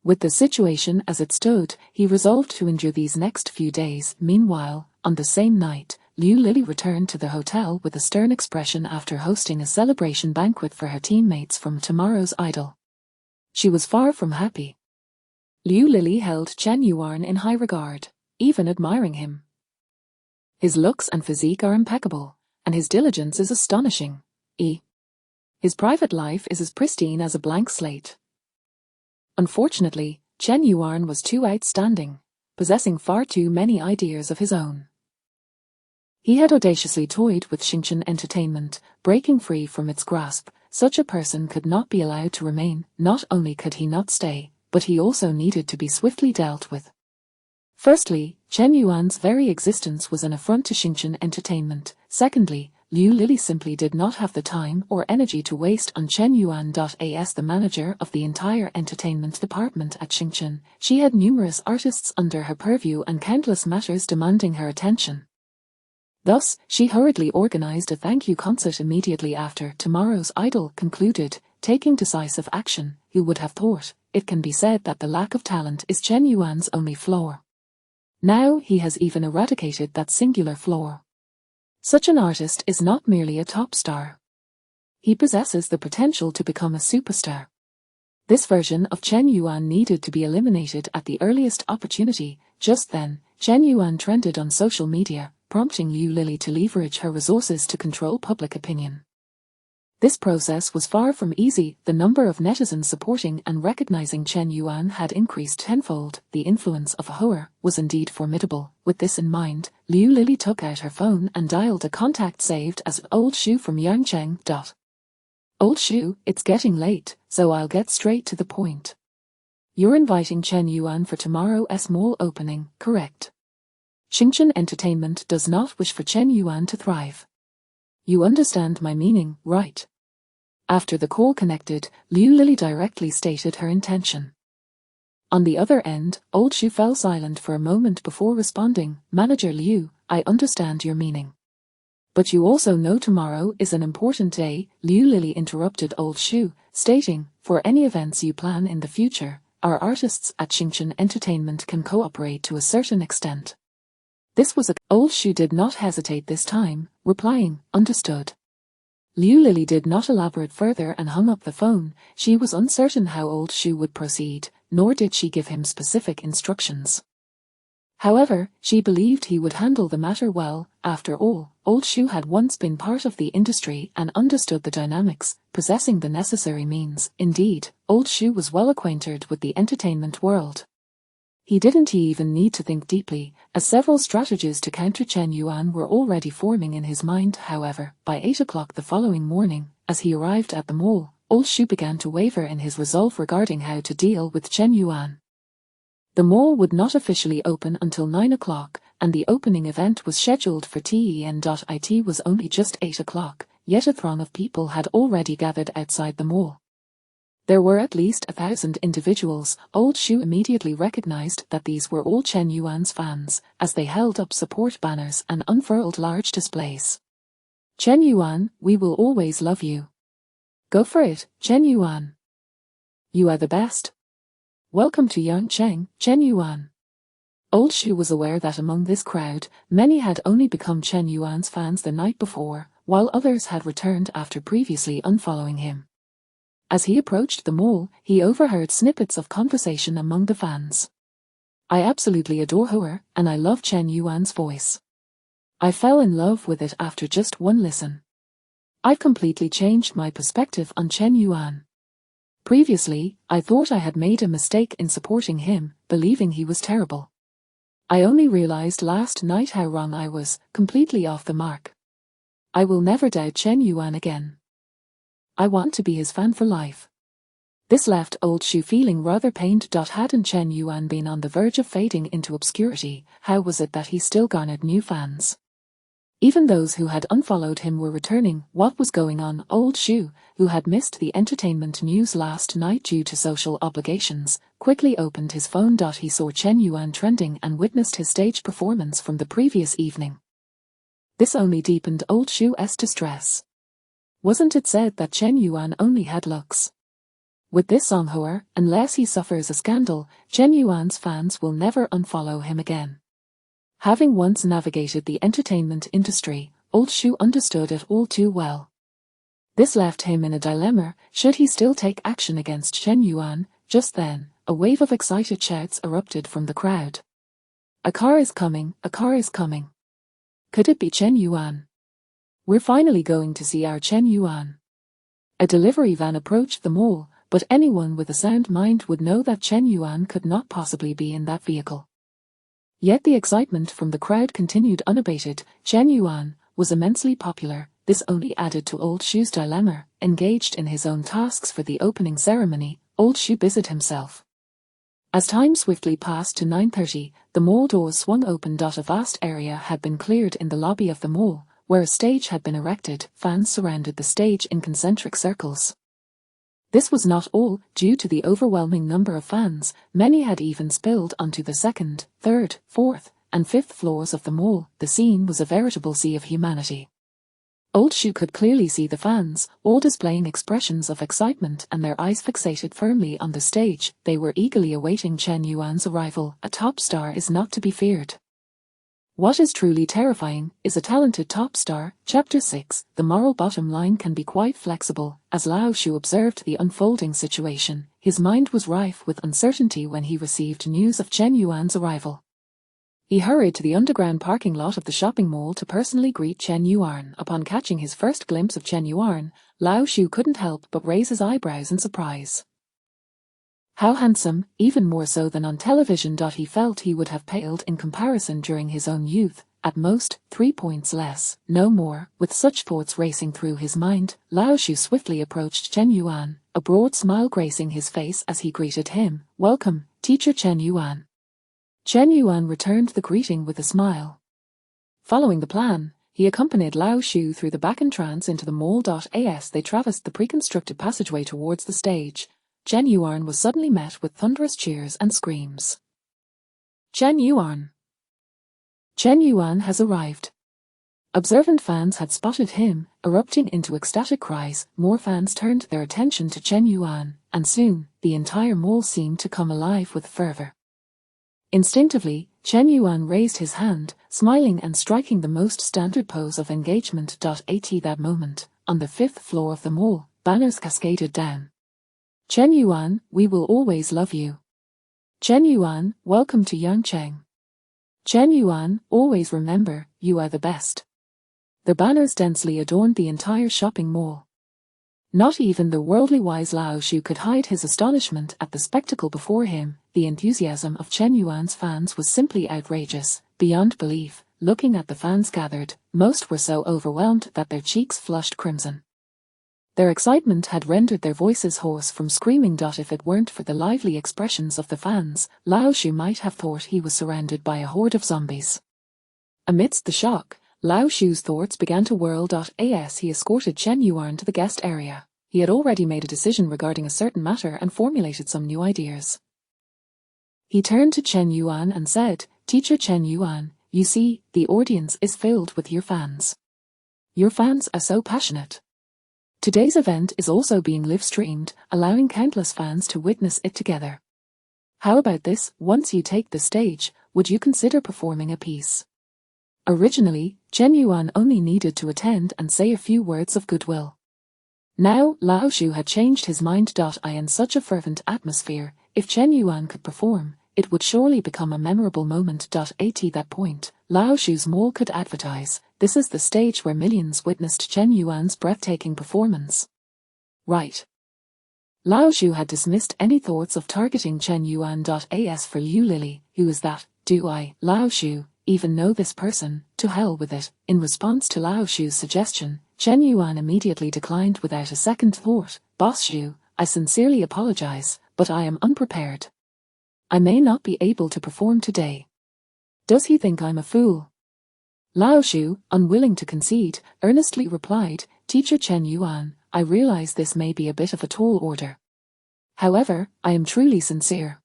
With the situation as it stood, he resolved to endure these next few days. Meanwhile, on the same night, Liu Lili returned to the hotel with a stern expression after hosting a celebration banquet for her teammates from Tomorrow's Idol. She was far from happy. Liu Lili held Chen Yuan in high regard, even admiring him. His looks and physique are impeccable, and his diligence is astonishing. His private life is as pristine as a blank slate. Unfortunately, Chen Yuan was too outstanding, possessing far too many ideas of his own. He had audaciously toyed with Xingchen Entertainment, breaking free from its grasp. Such a person could not be allowed to remain. Not only could he not stay, but he also needed to be swiftly dealt with. Firstly, Chen Yuan's very existence was an affront to Xingchen Entertainment. Secondly, Liu Lili simply did not have the time or energy to waste on Chen Yuan. As the manager of the entire entertainment department at Xingchen, she had numerous artists under her purview and countless matters demanding her attention. Thus, she hurriedly organized a thank you concert immediately after Tomorrow's Idol concluded, taking decisive action. Who would have thought? It can be said that the lack of talent is Chen Yuan's only flaw. Now he has even eradicated that singular flaw. Such an artist is not merely a top star. He possesses the potential to become a superstar. This version of Chen Yuan needed to be eliminated at the earliest opportunity. Just then, Chen Yuan trended on social media, prompting Liu Lili to leverage her resources to control public opinion. This process was far from easy. The number of netizens supporting and recognizing Chen Yuan had increased tenfold. The influence of Hua was indeed formidable. With this in mind, Liu Lili took out her phone and dialed a contact saved as Old Shu from Yangcheng. Old Shu, it's getting late, so I'll get straight to the point. You're inviting Chen Yuan for tomorrow's mall opening, correct? Xingchen Entertainment does not wish for Chen Yuan to thrive. You understand my meaning, right? After the call connected, Liu Lili directly stated her intention. On the other end, Old Shu fell silent for a moment before responding. Manager Liu, I understand your meaning. But you also know tomorrow is an important day. Liu Lili interrupted Old Shu, stating, for any events you plan in the future, our artists at Xingchen Entertainment can cooperate to a certain extent. This was Old Shu did not hesitate this time, replying, understood. Liu Lili did not elaborate further and hung up the phone. She was uncertain how Old Shu would proceed, nor did she give him specific instructions. However, she believed he would handle the matter well. After all, Old Shu had once been part of the industry and understood the dynamics, possessing the necessary means. Indeed, Old Shu was well acquainted with the entertainment world. He didn't even need to think deeply, as several strategies to counter Chen Yuan were already forming in his mind. However, by 8 o'clock the following morning, as he arrived at the mall, Old Shu began to waver in his resolve regarding how to deal with Chen Yuan. The mall would not officially open until 9 o'clock, and the opening event was scheduled for ten.it was only just 8 o'clock, yet a throng of people had already gathered outside the mall. There were at least 1,000 individuals. Old Shu immediately recognized that these were all Chen Yuan's fans, as they held up support banners and unfurled large displays. Chen Yuan, we will always love you. Go for it, Chen Yuan. You are the best. Welcome to Yangcheng, Chen Yuan. Old Shu was aware that among this crowd, many had only become Chen Yuan's fans the night before, while others had returned after previously unfollowing him. As he approached the mall, he overheard snippets of conversation among the fans. I absolutely adore her, and I love Chen Yuan's voice. I fell in love with it after just one listen. I've completely changed my perspective on Chen Yuan. Previously, I thought I had made a mistake in supporting him, believing he was terrible. I only realized last night how wrong I was, completely off the mark. I will never doubt Chen Yuan again. I want to be his fan for life. This left Old Shu feeling rather pained. Hadn't Chen Yuan been on the verge of fading into obscurity, how was it that he still garnered new fans? Even those who had unfollowed him were returning. What was going on? Old Shu, who had missed the entertainment news last night due to social obligations, quickly opened his phone. He saw Chen Yuan trending and witnessed his stage performance from the previous evening. This only deepened Old Shu's distress. Wasn't it said that Chen Yuan only had looks? With this on Hua, unless he suffers a scandal, Chen Yuan's fans will never unfollow him again. Having once navigated the entertainment industry, Old Shu understood it all too well. This left him in a dilemma. Should he still take action against Chen Yuan? Just then, a wave of excited shouts erupted from the crowd. A car is coming, a car is coming. Could it be Chen Yuan? We're finally going to see our Chen Yuan. A delivery van approached the mall, but anyone with a sound mind would know that Chen Yuan could not possibly be in that vehicle. Yet the excitement from the crowd continued unabated. Chen Yuan was immensely popular. This only added to Old Shu's dilemma. Engaged in his own tasks for the opening ceremony, Old Shu busied himself. As time swiftly passed to 9:30, the mall doors swung open. A vast area had been cleared in the lobby of the mall, where a stage had been erected. Fans surrounded the stage in concentric circles. This was not all. Due to the overwhelming number of fans, many had even spilled onto the second, third, fourth, and fifth floors of the mall. The scene was a veritable sea of humanity. Old Shu could clearly see the fans, all displaying expressions of excitement and their eyes fixated firmly on the stage. They were eagerly awaiting Chen Yuan's arrival. A top star is not to be feared. What is truly terrifying is a talented top star. Chapter 6. The moral bottom line can be quite flexible. As Lao Shu observed the unfolding situation, his mind was rife with uncertainty when he received news of Chen Yuan's arrival. He hurried to the underground parking lot of the shopping mall to personally greet Chen Yuan. Upon catching his first glimpse of Chen Yuan, Lao Shu couldn't help but raise his eyebrows in surprise. How handsome, even more so than on television. He felt he would have paled in comparison during his own youth, at most 3 points less, no more. With such thoughts racing through his mind, Lao Shu swiftly approached Chen Yuan, a broad smile gracing his face as he greeted him. "Welcome, teacher Chen Yuan." Chen Yuan returned the greeting with a smile. Following the plan, he accompanied Lao Shu through the back entrance into the mall. As they traversed the pre-constructed passageway towards the stage, Chen Yuan was suddenly met with thunderous cheers and screams. Chen Yuan! Chen Yuan has arrived. Observant fans had spotted him, erupting into ecstatic cries. More fans turned their attention to Chen Yuan, and soon, the entire mall seemed to come alive with fervor. Instinctively, Chen Yuan raised his hand, smiling and striking the most standard pose of engagement. At that moment, on the 5th floor of the mall, banners cascaded down. Chen Yuan, we will always love you. Chen Yuan, welcome to Yangcheng. Chen Yuan, always remember, you are the best. The banners densely adorned the entire shopping mall. Not even the worldly wise Lao Shu could hide his astonishment at the spectacle before him. The enthusiasm of Chen Yuan's fans was simply outrageous, beyond belief. Looking at the fans gathered, most were so overwhelmed that their cheeks flushed crimson. Their excitement had rendered their voices hoarse from screaming. If it weren't for the lively expressions of the fans, Lao Shu might have thought he was surrounded by a horde of zombies. Amidst the shock, Lao Shu's thoughts began to whirl. As he escorted Chen Yuan to the guest area, he had already made a decision regarding a certain matter and formulated some new ideas. He turned to Chen Yuan and said, "Teacher Chen Yuan, you see, the audience is filled with your fans. Your fans are so passionate. Today's event is also being live-streamed, allowing countless fans to witness it together. How about this? Once you take the stage, would you consider performing a piece?" Originally, Chen Yuan only needed to attend and say a few words of goodwill. Now, Lao Shu had changed his mind. In such a fervent atmosphere, if Chen Yuan could perform, it would surely become a memorable moment. At that point, Lao Shu's mall could advertise, "This is the stage where millions witnessed Chen Yuan's breathtaking performance." Right. Lao Shu had dismissed any thoughts of targeting Chen Yuan. As for Liu Lily, who is that? Do I, Lao Shu, even know this person? To hell with it. In response to Lao Shu's suggestion, Chen Yuan immediately declined without a second thought. "Boss Shu, I sincerely apologize, but I am unprepared. I may not be able to perform today." Does he think I'm a fool? Lao Shu, unwilling to concede, earnestly replied, "Teacher Chen Yuan, I realize this may be a bit of a tall order. However, I am truly sincere.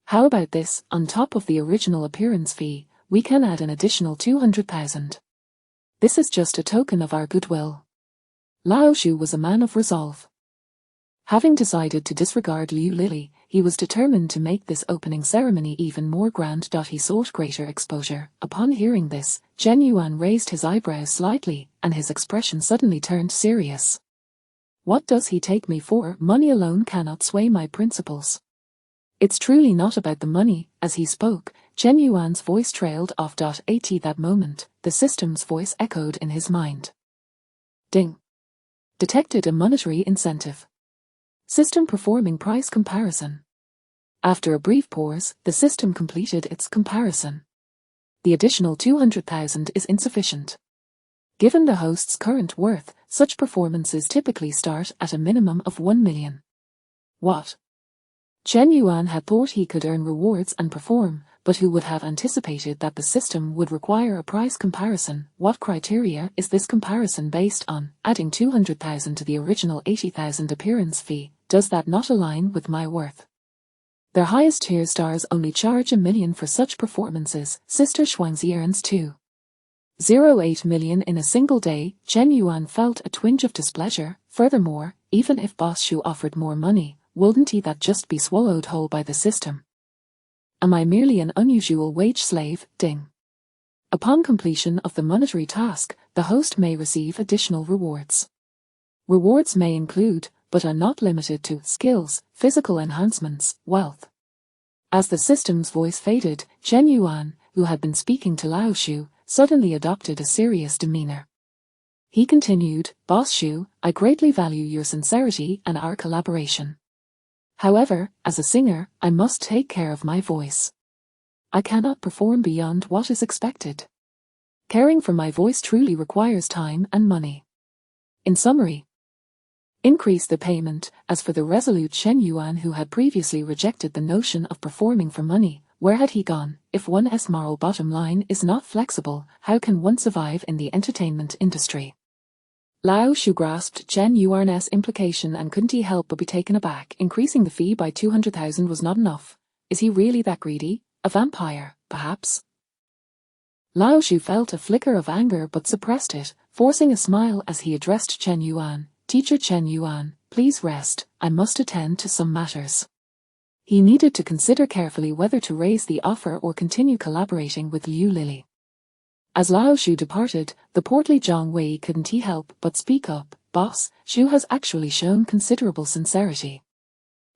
How about this? On top of the original appearance fee, we can add an additional 200,000. This is just a token of our goodwill." Lao Shu was a man of resolve. Having decided to disregard Liu Lily, he was determined to make this opening ceremony even more grand. He sought greater exposure. Upon hearing this, Chen Yuan raised his eyebrows slightly, and his expression suddenly turned serious. What does he take me for? Money alone cannot sway my principles. It's truly not about the money. As he spoke, Chen Yuan's voice trailed off. At that moment, the system's voice echoed in his mind. Ding. Detected a monetary incentive. System performing price comparison. After a brief pause, the system completed its comparison. The additional 200,000 is insufficient. Given the host's current worth, such performances typically start at a minimum of 1 million. What? Chen Yuan had thought he could earn rewards and perform, but who would have anticipated that the system would require a price comparison? What criteria is this comparison based on? Adding 200,000 to the original 80,000 appearance fee, does that not align with my worth? Their highest tier stars only charge 1 million for such performances. Sister Xuangzi earns 2.08 million in a single day. Chen Yuan felt a twinge of displeasure. Furthermore, even if Boss Shu offered more money, wouldn't he that just be swallowed whole by the system? Am I merely an unusual wage slave? Ding. Upon completion of the monetary task, the host may receive additional rewards. Rewards may include, but are not limited to, skills, physical enhancements, wealth. As the system's voice faded, Chen Yuan, who had been speaking to Lao Shu, suddenly adopted a serious demeanor. He continued, "Boss Shu, I greatly value your sincerity and our collaboration. However, as a singer, I must take care of my voice. I cannot perform beyond what is expected. Caring for my voice truly requires time and money. In summary, increase the payment." As for the resolute Chen Yuan, who had previously rejected the notion of performing for money, where had he gone? If one's moral bottom line is not flexible, how can one survive in the entertainment industry? Lao Shu grasped Chen Yuan's implication and couldn't he help but be taken aback. Increasing the fee by 200,000 was not enough. Is he really that greedy? A vampire, perhaps? Lao Shu felt a flicker of anger but suppressed it, forcing a smile as he addressed Chen Yuan. "Teacher Chen Yuan, please rest, I must attend to some matters." He needed to consider carefully whether to raise the offer or continue collaborating with Liu Lili. As Lao Shu departed, the portly Zhang Wei couldn't he help but speak up. "Boss, Shu has actually shown considerable sincerity."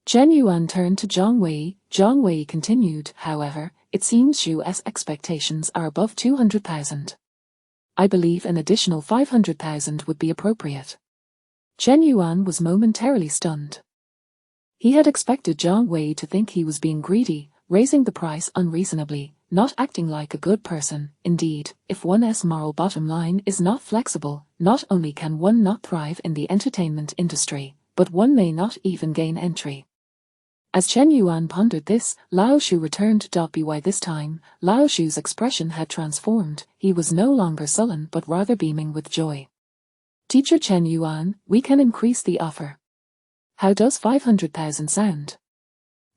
Chen Yuan turned to Zhang Wei. Zhang Wei continued, "However, it seems Shu's expectations are above 200,000. I believe an additional 500,000 would be appropriate." Chen Yuan was momentarily stunned. He had expected Zhang Wei to think he was being greedy, raising the price unreasonably, not acting like a good person. Indeed, if one's moral bottom line is not flexible, not only can one not thrive in the entertainment industry, but one may not even gain entry. As Chen Yuan pondered this, Lao Shu returned. By this time, Lao Shu's expression had transformed. He was no longer sullen but rather beaming with joy. "Teacher Chen Yuan, we can increase the offer. How does 500,000 sound?"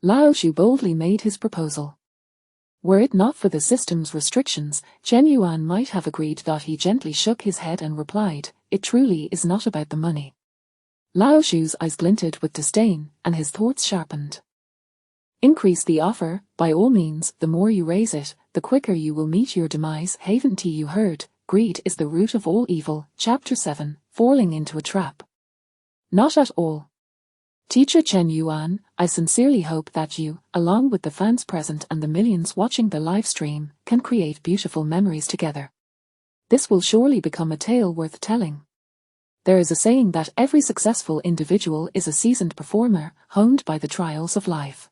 Lao Shu boldly made his proposal. Were it not for the system's restrictions, Chen Yuan might have agreed. He gently shook his head and replied, "It truly is not about the money." Lao Shu's eyes glinted with disdain, and his thoughts sharpened. "Increase the offer, by all means. The more you raise it, the quicker you will meet your demise. Haven't you heard? Greed is the root of all evil." Chapter 7, Falling into a Trap. "Not at all. Teacher Chen Yuan, I sincerely hope that you, along with the fans present and the millions watching the live stream, can create beautiful memories together. This will surely become a tale worth telling. There is a saying that every successful individual is a seasoned performer, honed by the trials of life."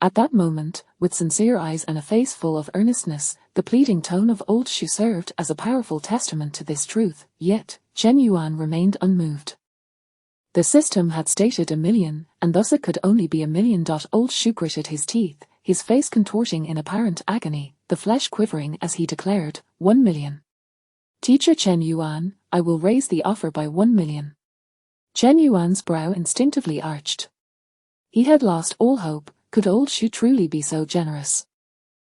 At that moment, with sincere eyes and a face full of earnestness, the pleading tone of old Shu served as a powerful testament to this truth, yet, Chen Yuan remained unmoved. The system had stated 1 million, and thus it could only be 1 million. Old Shu gritted his teeth, his face contorting in apparent agony, the flesh quivering as he declared, 1 million. "Teacher Chen Yuan, I will raise the offer by 1 million. Chen Yuan's brow instinctively arched. He had lost all hope. Could old Shu truly be so generous?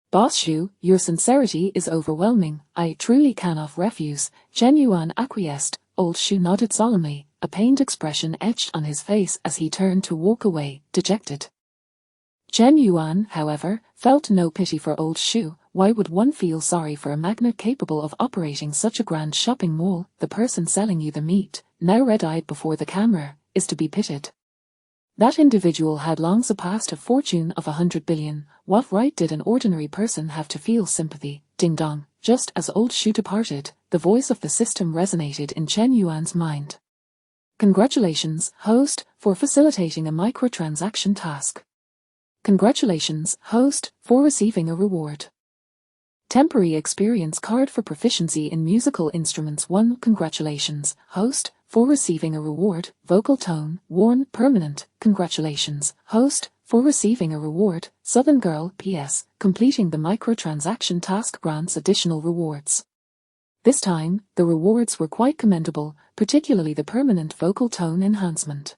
"Boss Shu, your sincerity is overwhelming. I truly cannot refuse." Chen Yuan acquiesced. Old Shu nodded solemnly, a pained expression etched on his face as he turned to walk away, dejected. Chen Yuan, however, felt no pity for old Shu. Why would one feel sorry for a magnate capable of operating such a grand shopping mall? The person selling you the meat, now red-eyed before the camera, is to be pitied. That individual had long surpassed a fortune of 100 billion. What right did an ordinary person have to feel sympathy? Ding dong. Just as old Shu departed, the voice of the system resonated in Chen Yuan's mind. "Congratulations, host, for facilitating a microtransaction task. Congratulations, host, for receiving a reward. Temporary experience card for proficiency in musical instruments 1. Congratulations, host, for receiving a reward. Vocal tone, worn, permanent. Congratulations, host, for receiving a reward. Southern Girl. P.S. Completing the microtransaction task grants additional rewards." This time, the rewards were quite commendable, particularly the permanent vocal tone enhancement.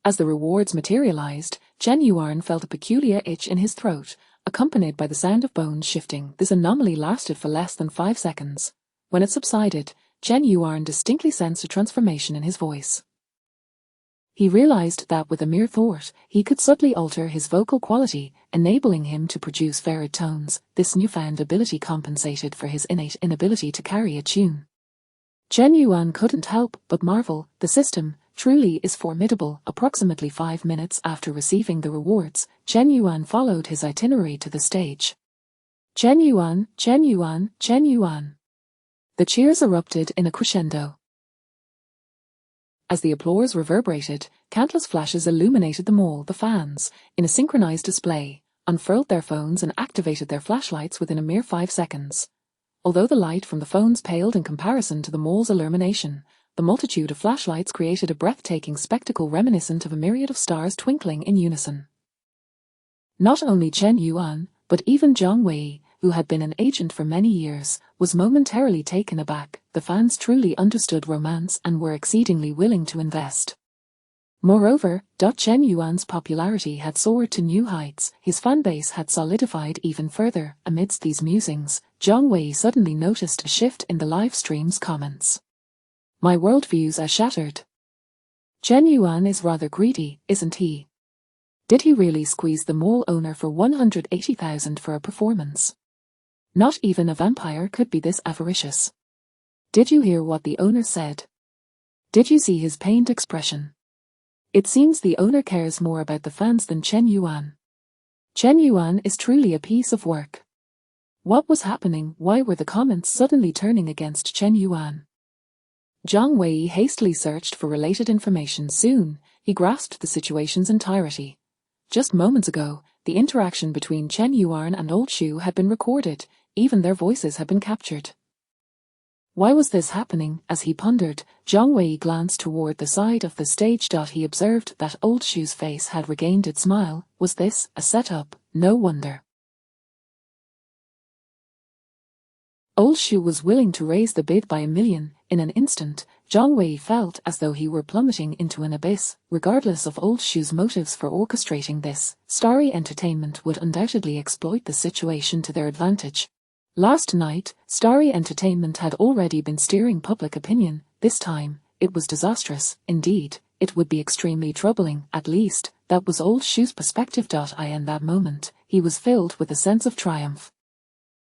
As the rewards materialized, Chen Yuan felt a peculiar itch in his throat, accompanied by the sound of bones shifting. This anomaly lasted for less than 5 seconds. When it subsided, Chen Yuan distinctly sensed a transformation in his voice. He realized that with a mere thought, he could subtly alter his vocal quality, enabling him to produce varied tones. This newfound ability compensated for his innate inability to carry a tune. Chen Yuan couldn't help but marvel. The system truly is formidable. Approximately 5 minutes after receiving the rewards, Chen Yuan followed his itinerary to the stage. Chen Yuan, Chen Yuan, Chen Yuan. The cheers erupted in a crescendo. As the applause reverberated, countless flashes illuminated the mall. The fans, in a synchronized display, unfurled their phones and activated their flashlights within a mere 5 seconds. Although the light from the phones paled in comparison to the mall's illumination, the multitude of flashlights created a breathtaking spectacle reminiscent of a myriad of stars twinkling in unison. Not only Chen Yuan, but even Zhang Wei, who had been an agent for many years, was momentarily taken aback. The fans truly understood romance and were exceedingly willing to invest. Moreover, Chen Yuan's popularity had soared to new heights. His fanbase had solidified even further. Amidst these musings, Zhang Wei suddenly noticed a shift in the live stream's comments. "My worldviews are shattered. Chen Yuan is rather greedy, isn't he? Did he really squeeze the mall owner for 180,000 for a performance? Not even a vampire could be this avaricious. Did you hear what the owner said? Did you see his pained expression? It seems the owner cares more about the fans than Chen Yuan. Chen Yuan is truly a piece of work." What was happening? Why were the comments suddenly turning against Chen Yuan? Zhang Wei hastily searched for related information. Soon, he grasped the situation's entirety. Just moments ago, the interaction between Chen Yuan and Old Shu had been recorded. Even their voices had been captured. Why was this happening? As he pondered, Zhang Wei glanced toward the side of the stage. He observed that Old Shu's face had regained its smile. Was this a setup? No wonder. Old Shu was willing to raise the bid by $1 million. In an instant, Zhang Wei felt as though he were plummeting into an abyss. Regardless of Old Shu's motives for orchestrating this, Starry Entertainment would undoubtedly exploit the situation to their advantage. Last night, Starry Entertainment had already been steering public opinion. This time, it was disastrous. Indeed, it would be extremely troubling. At least, that was Old Shu's perspective. In that moment, he was filled with a sense of triumph.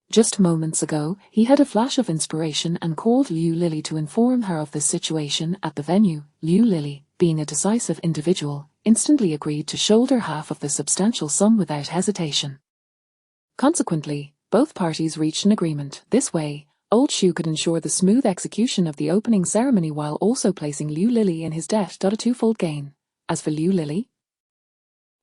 Just moments ago, he had a flash of inspiration and called Liu Lili to inform her of the situation at the venue. Liu Lili, being a decisive individual, instantly agreed to shoulder half of the substantial sum without hesitation. Consequently, both parties reached an agreement. This way, Old Shu could ensure the smooth execution of the opening ceremony while also placing Liu Lili in his debt. A twofold gain. As for Liu Lili,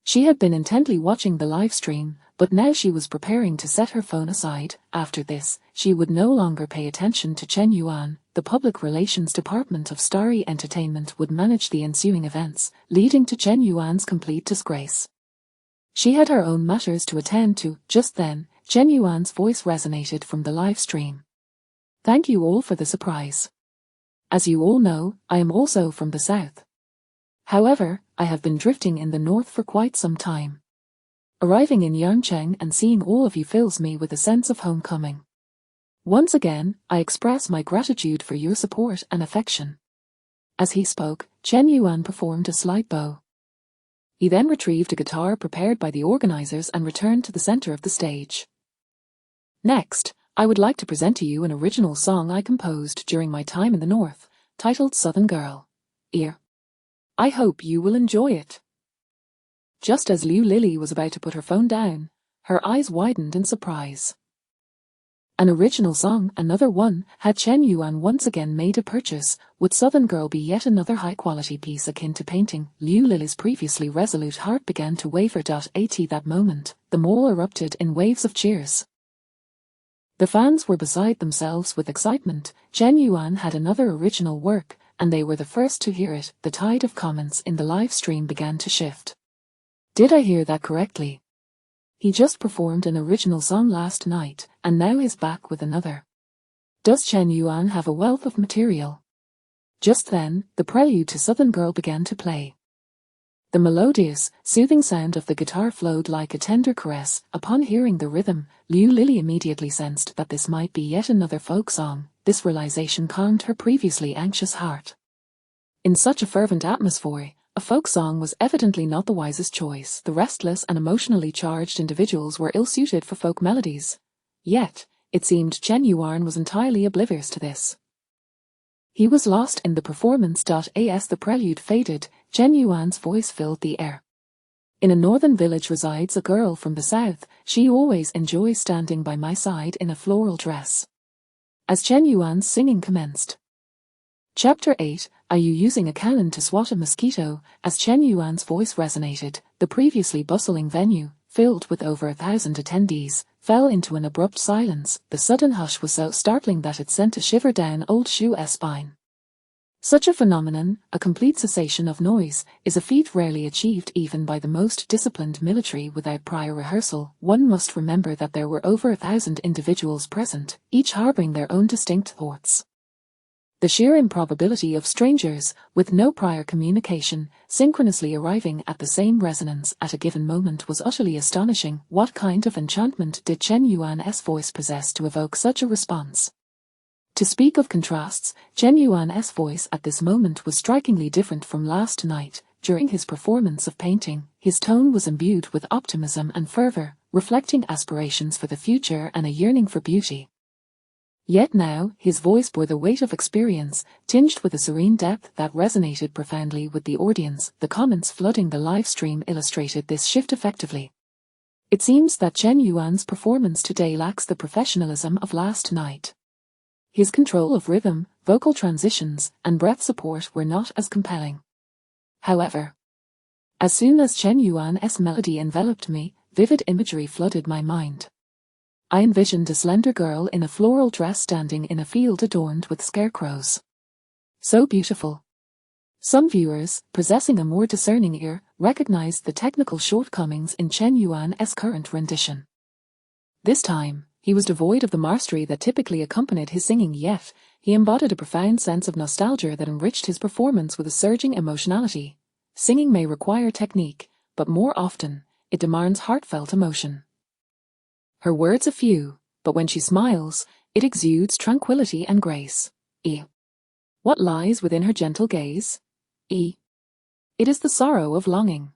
she had been intently watching the live stream, but now she was preparing to set her phone aside. After this, she would no longer pay attention to Chen Yuan. The public relations department of Starry Entertainment would manage the ensuing events, leading to Chen Yuan's complete disgrace. She had her own matters to attend to. Just then, Chen Yuan's voice resonated from the live stream. "Thank you all for the surprise. As you all know, I am also from the south. However, I have been drifting in the north for quite some time. Arriving in Yangcheng and seeing all of you fills me with a sense of homecoming. Once again, I express my gratitude for your support and affection." As he spoke, Chen Yuan performed a slight bow. He then retrieved a guitar prepared by the organizers and returned to the center of the stage. Next, I would like to present to you an original song I composed during my time in the north, titled Southern Girl. I hope you will enjoy it. Just as Liu Lili was about to put her phone down, her eyes widened in surprise. An original song, another one. Had Chen Yuan once again made a purchase? Would Southern Girl be yet another high-quality piece akin to painting? Liu Lili's previously resolute heart began to waver. At that moment, the mall erupted in waves of cheers. The fans were beside themselves with excitement. Chen Yuan had another original work, and they were the first to hear it. The tide of comments in the live stream began to shift. Did I hear that correctly? He just performed an original song last night, and now he's back with another. Does Chen Yuan have a wealth of material? Just then, the prelude to Southern Girl began to play. The melodious, soothing sound of the guitar flowed like a tender caress. Upon hearing the rhythm, Liu Lili immediately sensed that this might be yet another folk song. This realization calmed her previously anxious heart. In such a fervent atmosphere, a folk song was evidently not the wisest choice. The restless and emotionally charged individuals were ill-suited for folk melodies. Yet, it seemed Chen Yuan was entirely oblivious to this. He was lost in the performance. As the prelude faded, Chen Yuan's voice filled the air. In a northern village resides a girl from the south. She always enjoys standing by my side in a floral dress. As Chen Yuan's singing commenced. Chapter 8, Are you using a cannon to swat a mosquito? As Chen Yuan's voice resonated, the previously bustling venue, filled with over 1,000 attendees, fell into an abrupt silence. The sudden hush was so startling that it sent a shiver down old Shu's spine. Such a phenomenon, a complete cessation of noise, is a feat rarely achieved even by the most disciplined military without prior rehearsal. One must remember that there were over 1,000 individuals present, each harboring their own distinct thoughts. The sheer improbability of strangers, with no prior communication, synchronously arriving at the same resonance at a given moment was utterly astonishing. What kind of enchantment did Chen Yuan's voice possess to evoke such a response? To speak of contrasts, Chen Yuan's voice at this moment was strikingly different from last night. During his performance of painting, his tone was imbued with optimism and fervor, reflecting aspirations for the future and a yearning for beauty. Yet now, his voice bore the weight of experience, tinged with a serene depth that resonated profoundly with the audience. The comments flooding the live stream illustrated this shift effectively. It seems that Chen Yuan's performance today lacks the professionalism of last night. His control of rhythm, vocal transitions, and breath support were not as compelling. However, as soon as Chen Yuan's melody enveloped me, vivid imagery flooded my mind. I envisioned a slender girl in a floral dress standing in a field adorned with scarecrows. So beautiful. Some viewers, possessing a more discerning ear, recognized the technical shortcomings in Chen Yuan's current rendition. This time, he was devoid of the mastery that typically accompanied his singing, yet he embodied a profound sense of nostalgia that enriched his performance with a surging emotionality. Singing may require technique, but more often, it demands heartfelt emotion. Her words are few, but when she smiles, it exudes tranquility and grace. What lies within her gentle gaze? It is the sorrow of longing.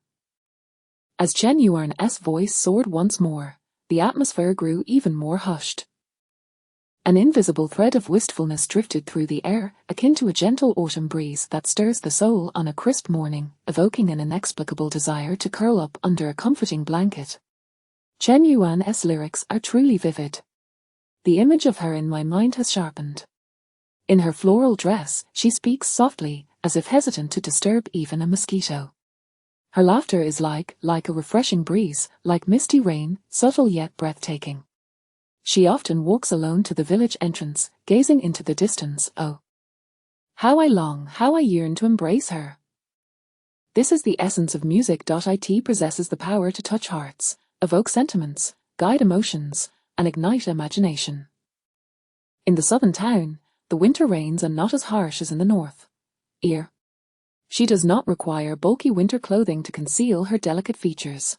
As Chen Yuan's voice soared once more, the atmosphere grew even more hushed. An invisible thread of wistfulness drifted through the air, akin to a gentle autumn breeze that stirs the soul on a crisp morning, evoking an inexplicable desire to curl up under a comforting blanket. Chen Yuan's lyrics are truly vivid. The image of her in my mind has sharpened. In her floral dress, she speaks softly, as if hesitant to disturb even a mosquito. Her laughter is like a refreshing breeze, like misty rain, subtle yet breathtaking. She often walks alone to the village entrance, gazing into the distance. Oh, how I long, how I yearn to embrace her. This is the essence of music. It possesses the power to touch hearts, evoke sentiments, guide emotions, and ignite imagination. In the southern town, the winter rains are not as harsh as in the north. She does not require bulky winter clothing to conceal her delicate features.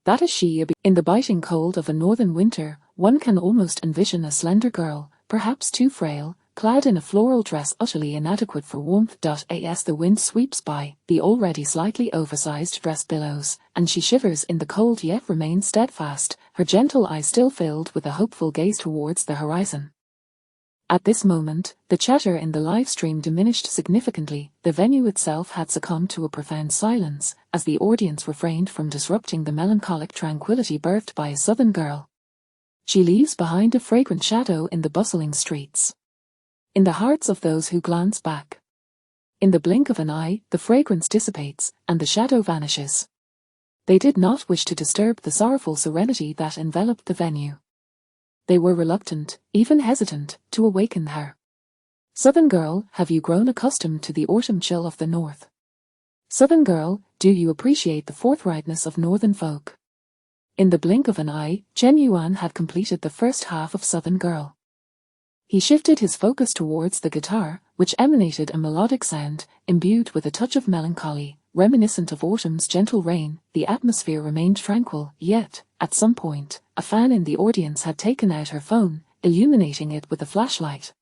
That is she. In the biting cold of a northern winter, one can almost envision a slender girl, perhaps too frail, clad in a floral dress utterly inadequate for warmth. As the wind sweeps by, the already slightly oversized dress billows, and she shivers in the cold yet remains steadfast, her gentle eyes still filled with a hopeful gaze towards the horizon. At this moment, the chatter in the live stream diminished significantly. The venue itself had succumbed to a profound silence, as the audience refrained from disrupting the melancholic tranquility birthed by a southern girl. She leaves behind a fragrant shadow in the bustling streets. In the hearts of those who glance back. In the blink of an eye, the fragrance dissipates, and the shadow vanishes. They did not wish to disturb the sorrowful serenity that enveloped the venue. They were reluctant, even hesitant, to awaken her. Southern girl, have you grown accustomed to the autumn chill of the north? Southern girl, do you appreciate the forthrightness of northern folk? In the blink of an eye, Chen Yuan had completed the first half of Southern Girl. He shifted his focus towards the guitar, which emanated a melodic sound, imbued with a touch of melancholy, reminiscent of autumn's gentle rain. The atmosphere remained tranquil, yet, at some point, a fan in the audience had taken out her phone, illuminating it with a flashlight.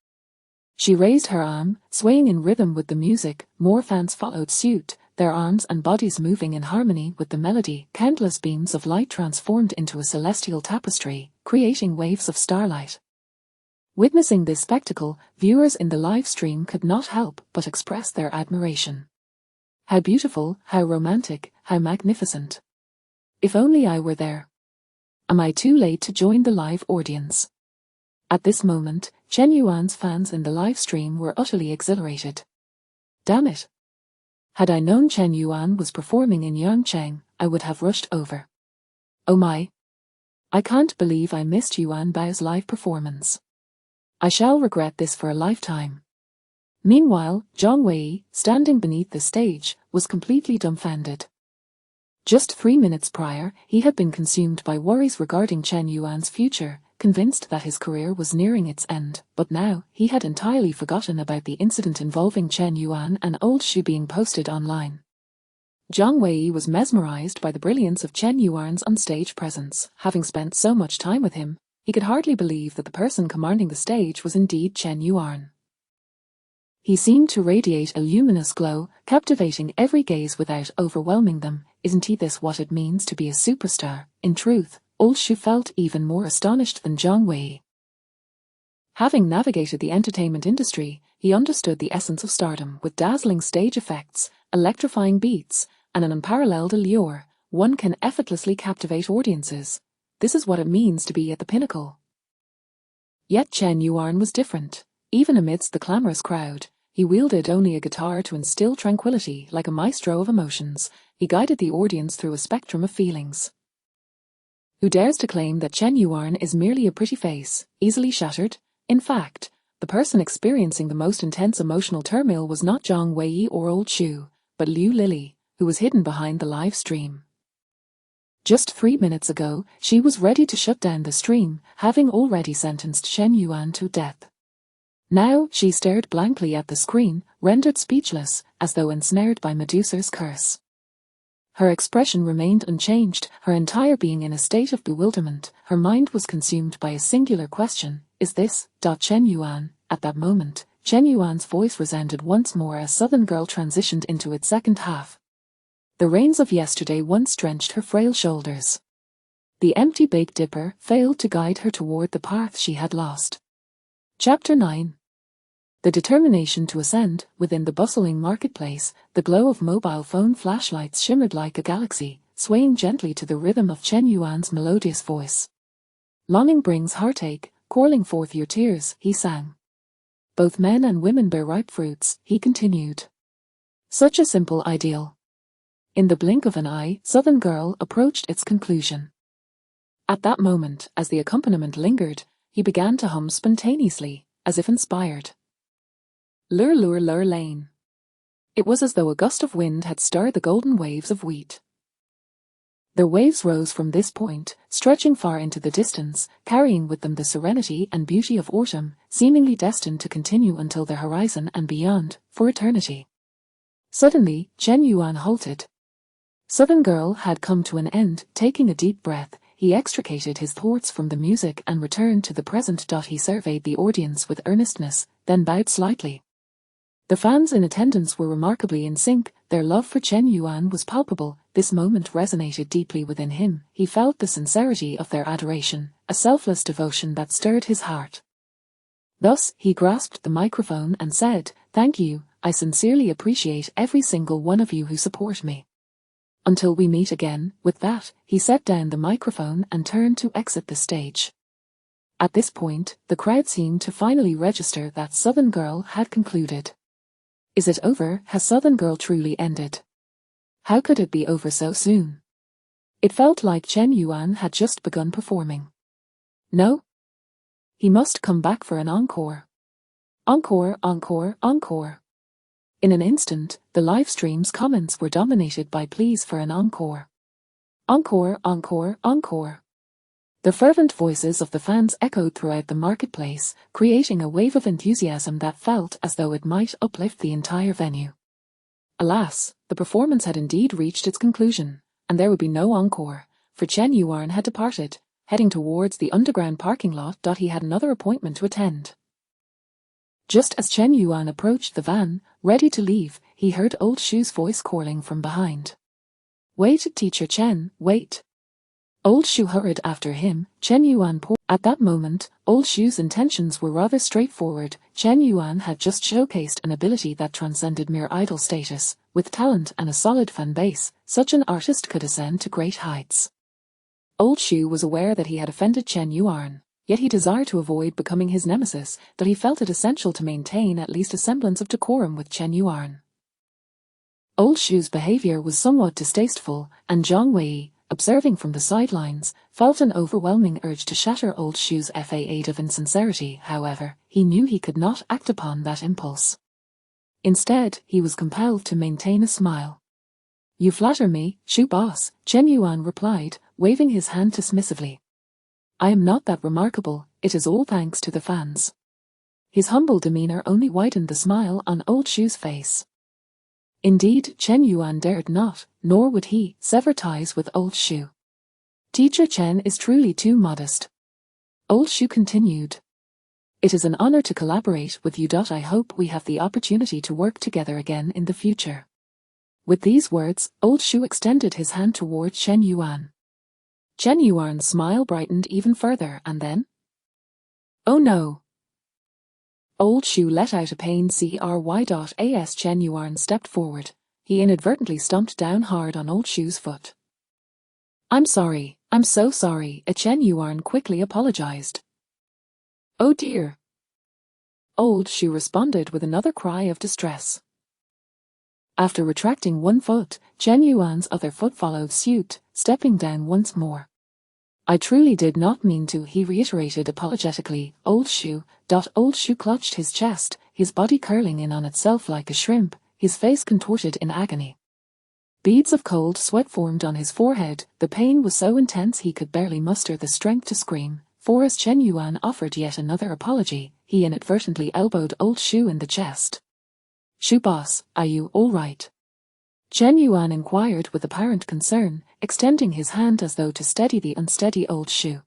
She raised her arm, swaying in rhythm with the music. More fans followed suit, their arms and bodies moving in harmony with the melody. Countless beams of light transformed into a celestial tapestry, creating waves of starlight. Witnessing this spectacle, viewers in the live stream could not help but express their admiration. How beautiful, how romantic, how magnificent. If only I were there. Am I too late to join the live audience? At this moment, Chen Yuan's fans in the live stream were utterly exhilarated. Damn it! Had I known Chen Yuan was performing in Yangcheng, I would have rushed over. Oh my! I can't believe I missed Yuan Bao's live performance. I shall regret this for a lifetime. Meanwhile, Zhang Wei, standing beneath the stage, was completely dumbfounded. Just 3 minutes prior, he had been consumed by worries regarding Chen Yuan's future, convinced that his career was nearing its end, but now, he had entirely forgotten about the incident involving Chen Yuan and Old Shu being posted online. Zhang Wei was mesmerized by the brilliance of Chen Yuan's onstage presence. Having spent so much time with him, he could hardly believe that the person commanding the stage was indeed Chen Yuan. He seemed to radiate a luminous glow, captivating every gaze without overwhelming them. Isn't he this what it means to be a superstar? In truth, Old Shu felt even more astonished than Zhang Wei. Having navigated the entertainment industry, he understood the essence of stardom. With dazzling stage effects, electrifying beats, and an unparalleled allure, one can effortlessly captivate audiences. This is what it means to be at the pinnacle. Yet Chen Yuan was different. Even amidst the clamorous crowd, he wielded only a guitar to instill tranquility. Like a maestro of emotions, he guided the audience through a spectrum of feelings. Who dares to claim that Chen Yuan is merely a pretty face, easily shattered? In fact, the person experiencing the most intense emotional turmoil was not Zhang Wei or Old Shu, but Liu Lili, who was hidden behind the live stream. Just 3 minutes ago, she was ready to shut down the stream, having already sentenced Chen Yuan to death. Now, she stared blankly at the screen, rendered speechless, as though ensnared by Medusa's curse. Her expression remained unchanged, her entire being in a state of bewilderment. Her mind was consumed by a singular question: is this Chen Yuan? At that moment, Chen Yuan's voice resounded once more as Southern Girl transitioned into its second half. The rains of yesterday once drenched her frail shoulders. The empty Big Dipper failed to guide her toward the path she had lost. Chapter 9. The determination to ascend. Within the bustling marketplace, the glow of mobile phone flashlights shimmered like a galaxy, swaying gently to the rhythm of Chen Yuan's melodious voice. Longing brings heartache, calling forth your tears, he sang. Both men and women bear ripe fruits, he continued. Such a simple ideal. In the blink of an eye, Southern Girl approached its conclusion. At that moment, as the accompaniment lingered, he began to hum spontaneously, as if inspired. Lure lure lure lane. It was as though a gust of wind had stirred the golden waves of wheat. Their waves rose from this point, stretching far into the distance, carrying with them the serenity and beauty of autumn, seemingly destined to continue until the horizon and beyond, for eternity. Suddenly, Chen Yuan halted. Southern Girl had come to an end. Taking a deep breath, he extricated his thoughts from the music and returned to the present. He surveyed the audience with earnestness, then bowed slightly. The fans in attendance were remarkably in sync. Their love for Chen Yuan was palpable. This moment resonated deeply within him. He felt the sincerity of their adoration, a selfless devotion that stirred his heart. Thus, he grasped the microphone and said, "Thank you, I sincerely appreciate every single one of you who support me. Until we meet again." With that, he set down the microphone and turned to exit the stage. At this point, the crowd seemed to finally register that Southern Girl had concluded. Is it over? Has Southern Girl truly ended? How could it be over so soon? It felt like Chen Yuan had just begun performing. No? He must come back for an encore. Encore, encore, encore. In an instant, the live stream's comments were dominated by pleas for an encore. Encore, encore, encore. The fervent voices of the fans echoed throughout the marketplace, creating a wave of enthusiasm that felt as though it might uplift the entire venue. Alas, the performance had indeed reached its conclusion, and there would be no encore, for Chen Yuan had departed, heading towards the underground parking lot. He had another appointment to attend. Just as Chen Yuan approached the van, ready to leave, he heard Old Shu's voice calling from behind. "Wait, Teacher Chen, wait." Old Shu hurried after him. Chen Yuan paused. At that moment, Old Shu's intentions were rather straightforward. Chen Yuan had just showcased an ability that transcended mere idol status. With talent and a solid fan base, such an artist could ascend to great heights. Old Shu was aware that he had offended Chen Yuan, yet he desired to avoid becoming his nemesis, that he felt it essential to maintain at least a semblance of decorum with Chen Yuan. Old Shu's behavior was somewhat distasteful, and Zhang Wei, observing from the sidelines, felt an overwhelming urge to shatter Old Shu's facade of insincerity. However, he knew he could not act upon that impulse. Instead, he was compelled to maintain a smile. "You flatter me, Shu boss," Chen Yuan replied, waving his hand dismissively. "I am not that remarkable, it is all thanks to the fans." His humble demeanor only widened the smile on Old Shu's face. Indeed, Chen Yuan dared not, nor would he, sever ties with Old Shu. "Teacher Chen is truly too modest." Old Shu continued. "It is an honor to collaborate with you. I hope we have the opportunity to work together again in the future." With these words, Old Shu extended his hand toward Chen Yuan. Chen Yuan's smile brightened even further, and then, "Oh no!" Old Shu let out a pained cry. Chen Yuan stepped forward. He inadvertently stomped down hard on Old Shu's foot. I'm so sorry," Chen Yuan quickly apologized. "Oh dear." Old Shu responded with another cry of distress. After retracting one foot, Chen Yuan's other foot followed suit, stepping down once more. "I truly did not mean to," he reiterated apologetically. Old Shu clutched his chest, his body curling in on itself like a shrimp, his face contorted in agony. Beads of cold sweat formed on his forehead. The pain was so intense he could barely muster the strength to scream. For as Chen Yuan offered yet another apology, he inadvertently elbowed Old Shu in the chest. "Shu boss, are you all right?" Chen Yuan inquired with apparent concern, extending his hand as though to steady the unsteady Old Shu.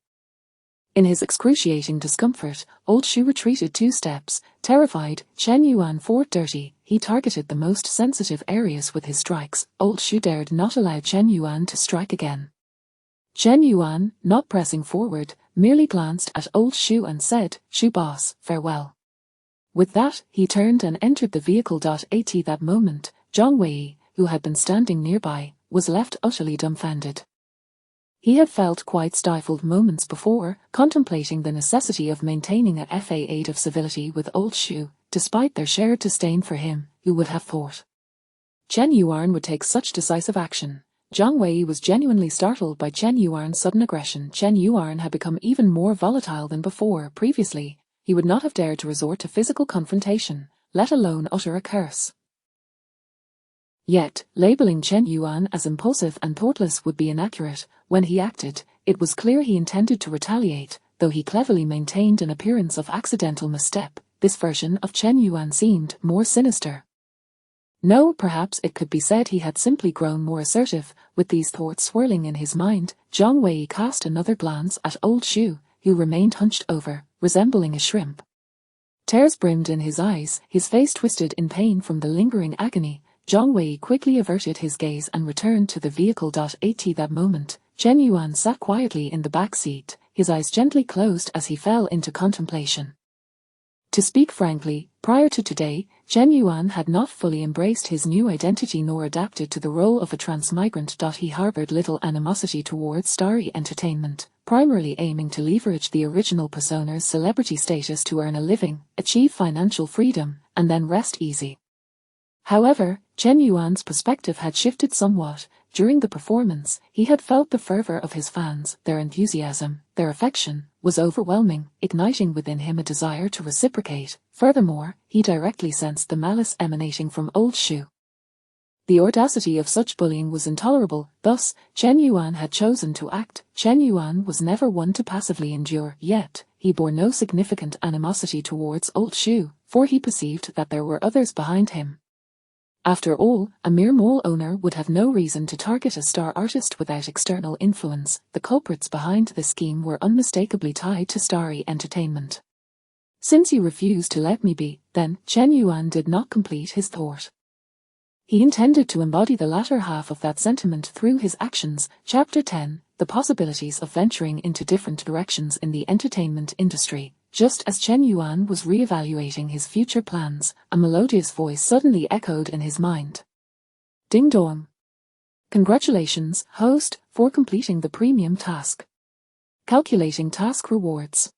In his excruciating discomfort, Old Shu retreated 2 steps, terrified. Chen Yuan fought dirty. He targeted the most sensitive areas with his strikes. Old Shu dared not allow Chen Yuan to strike again. Chen Yuan, not pressing forward, merely glanced at Old Shu and said, "Shu boss, farewell." With that, he turned and entered the vehicle. At that moment, Zhang Wei, who had been standing nearby, was left utterly dumbfounded. He had felt quite stifled moments before, contemplating the necessity of maintaining a facade of civility with Old Shu, despite their shared disdain for him. Who would have thought Chen Yuan would take such decisive action? Zhang Wei was genuinely startled by Chen Yuan's sudden aggression. Chen Yuan had become even more volatile than before. Previously, he would not have dared to resort to physical confrontation, let alone utter a curse. Yet, labeling Chen Yuan as impulsive and thoughtless would be inaccurate. When he acted, it was clear he intended to retaliate, though he cleverly maintained an appearance of accidental misstep. This version of Chen Yuan seemed more sinister. No, perhaps it could be said he had simply grown more assertive. With these thoughts swirling in his mind, Zhang Wei cast another glance at Old Shu, who remained hunched over, resembling a shrimp. Tears brimmed in his eyes, his face twisted in pain from the lingering agony. Zhang Wei quickly averted his gaze and returned to the vehicle. At that moment, Chen Yuan sat quietly in the back seat, his eyes gently closed as he fell into contemplation. To speak frankly, prior to today, Chen Yuan had not fully embraced his new identity nor adapted to the role of a transmigrant. He harbored little animosity towards Starry Entertainment, primarily aiming to leverage the original persona's celebrity status to earn a living, achieve financial freedom, and then rest easy. However, Chen Yuan's perspective had shifted somewhat. During the performance, he had felt the fervor of his fans. Their enthusiasm, their affection, was overwhelming, igniting within him a desire to reciprocate. Furthermore, he directly sensed the malice emanating from Old Shu. The audacity of such bullying was intolerable. Thus, Chen Yuan had chosen to act. Chen Yuan was never one to passively endure, yet he bore no significant animosity towards Old Shu, for he perceived that there were others behind him. After all, a mere mall owner would have no reason to target a star artist without external influence. The culprits behind the scheme were unmistakably tied to Starry Entertainment. "Since you refuse to let me be," then, Chen Yuan did not complete his thought. He intended to embody the latter half of that sentiment through his actions. Chapter 10, The Possibilities of Venturing into Different Directions in the Entertainment Industry. Just as Chen Yuan was re-evaluating his future plans, a melodious voice suddenly echoed in his mind. Ding dong. Congratulations, host, for completing the premium task. Calculating task rewards.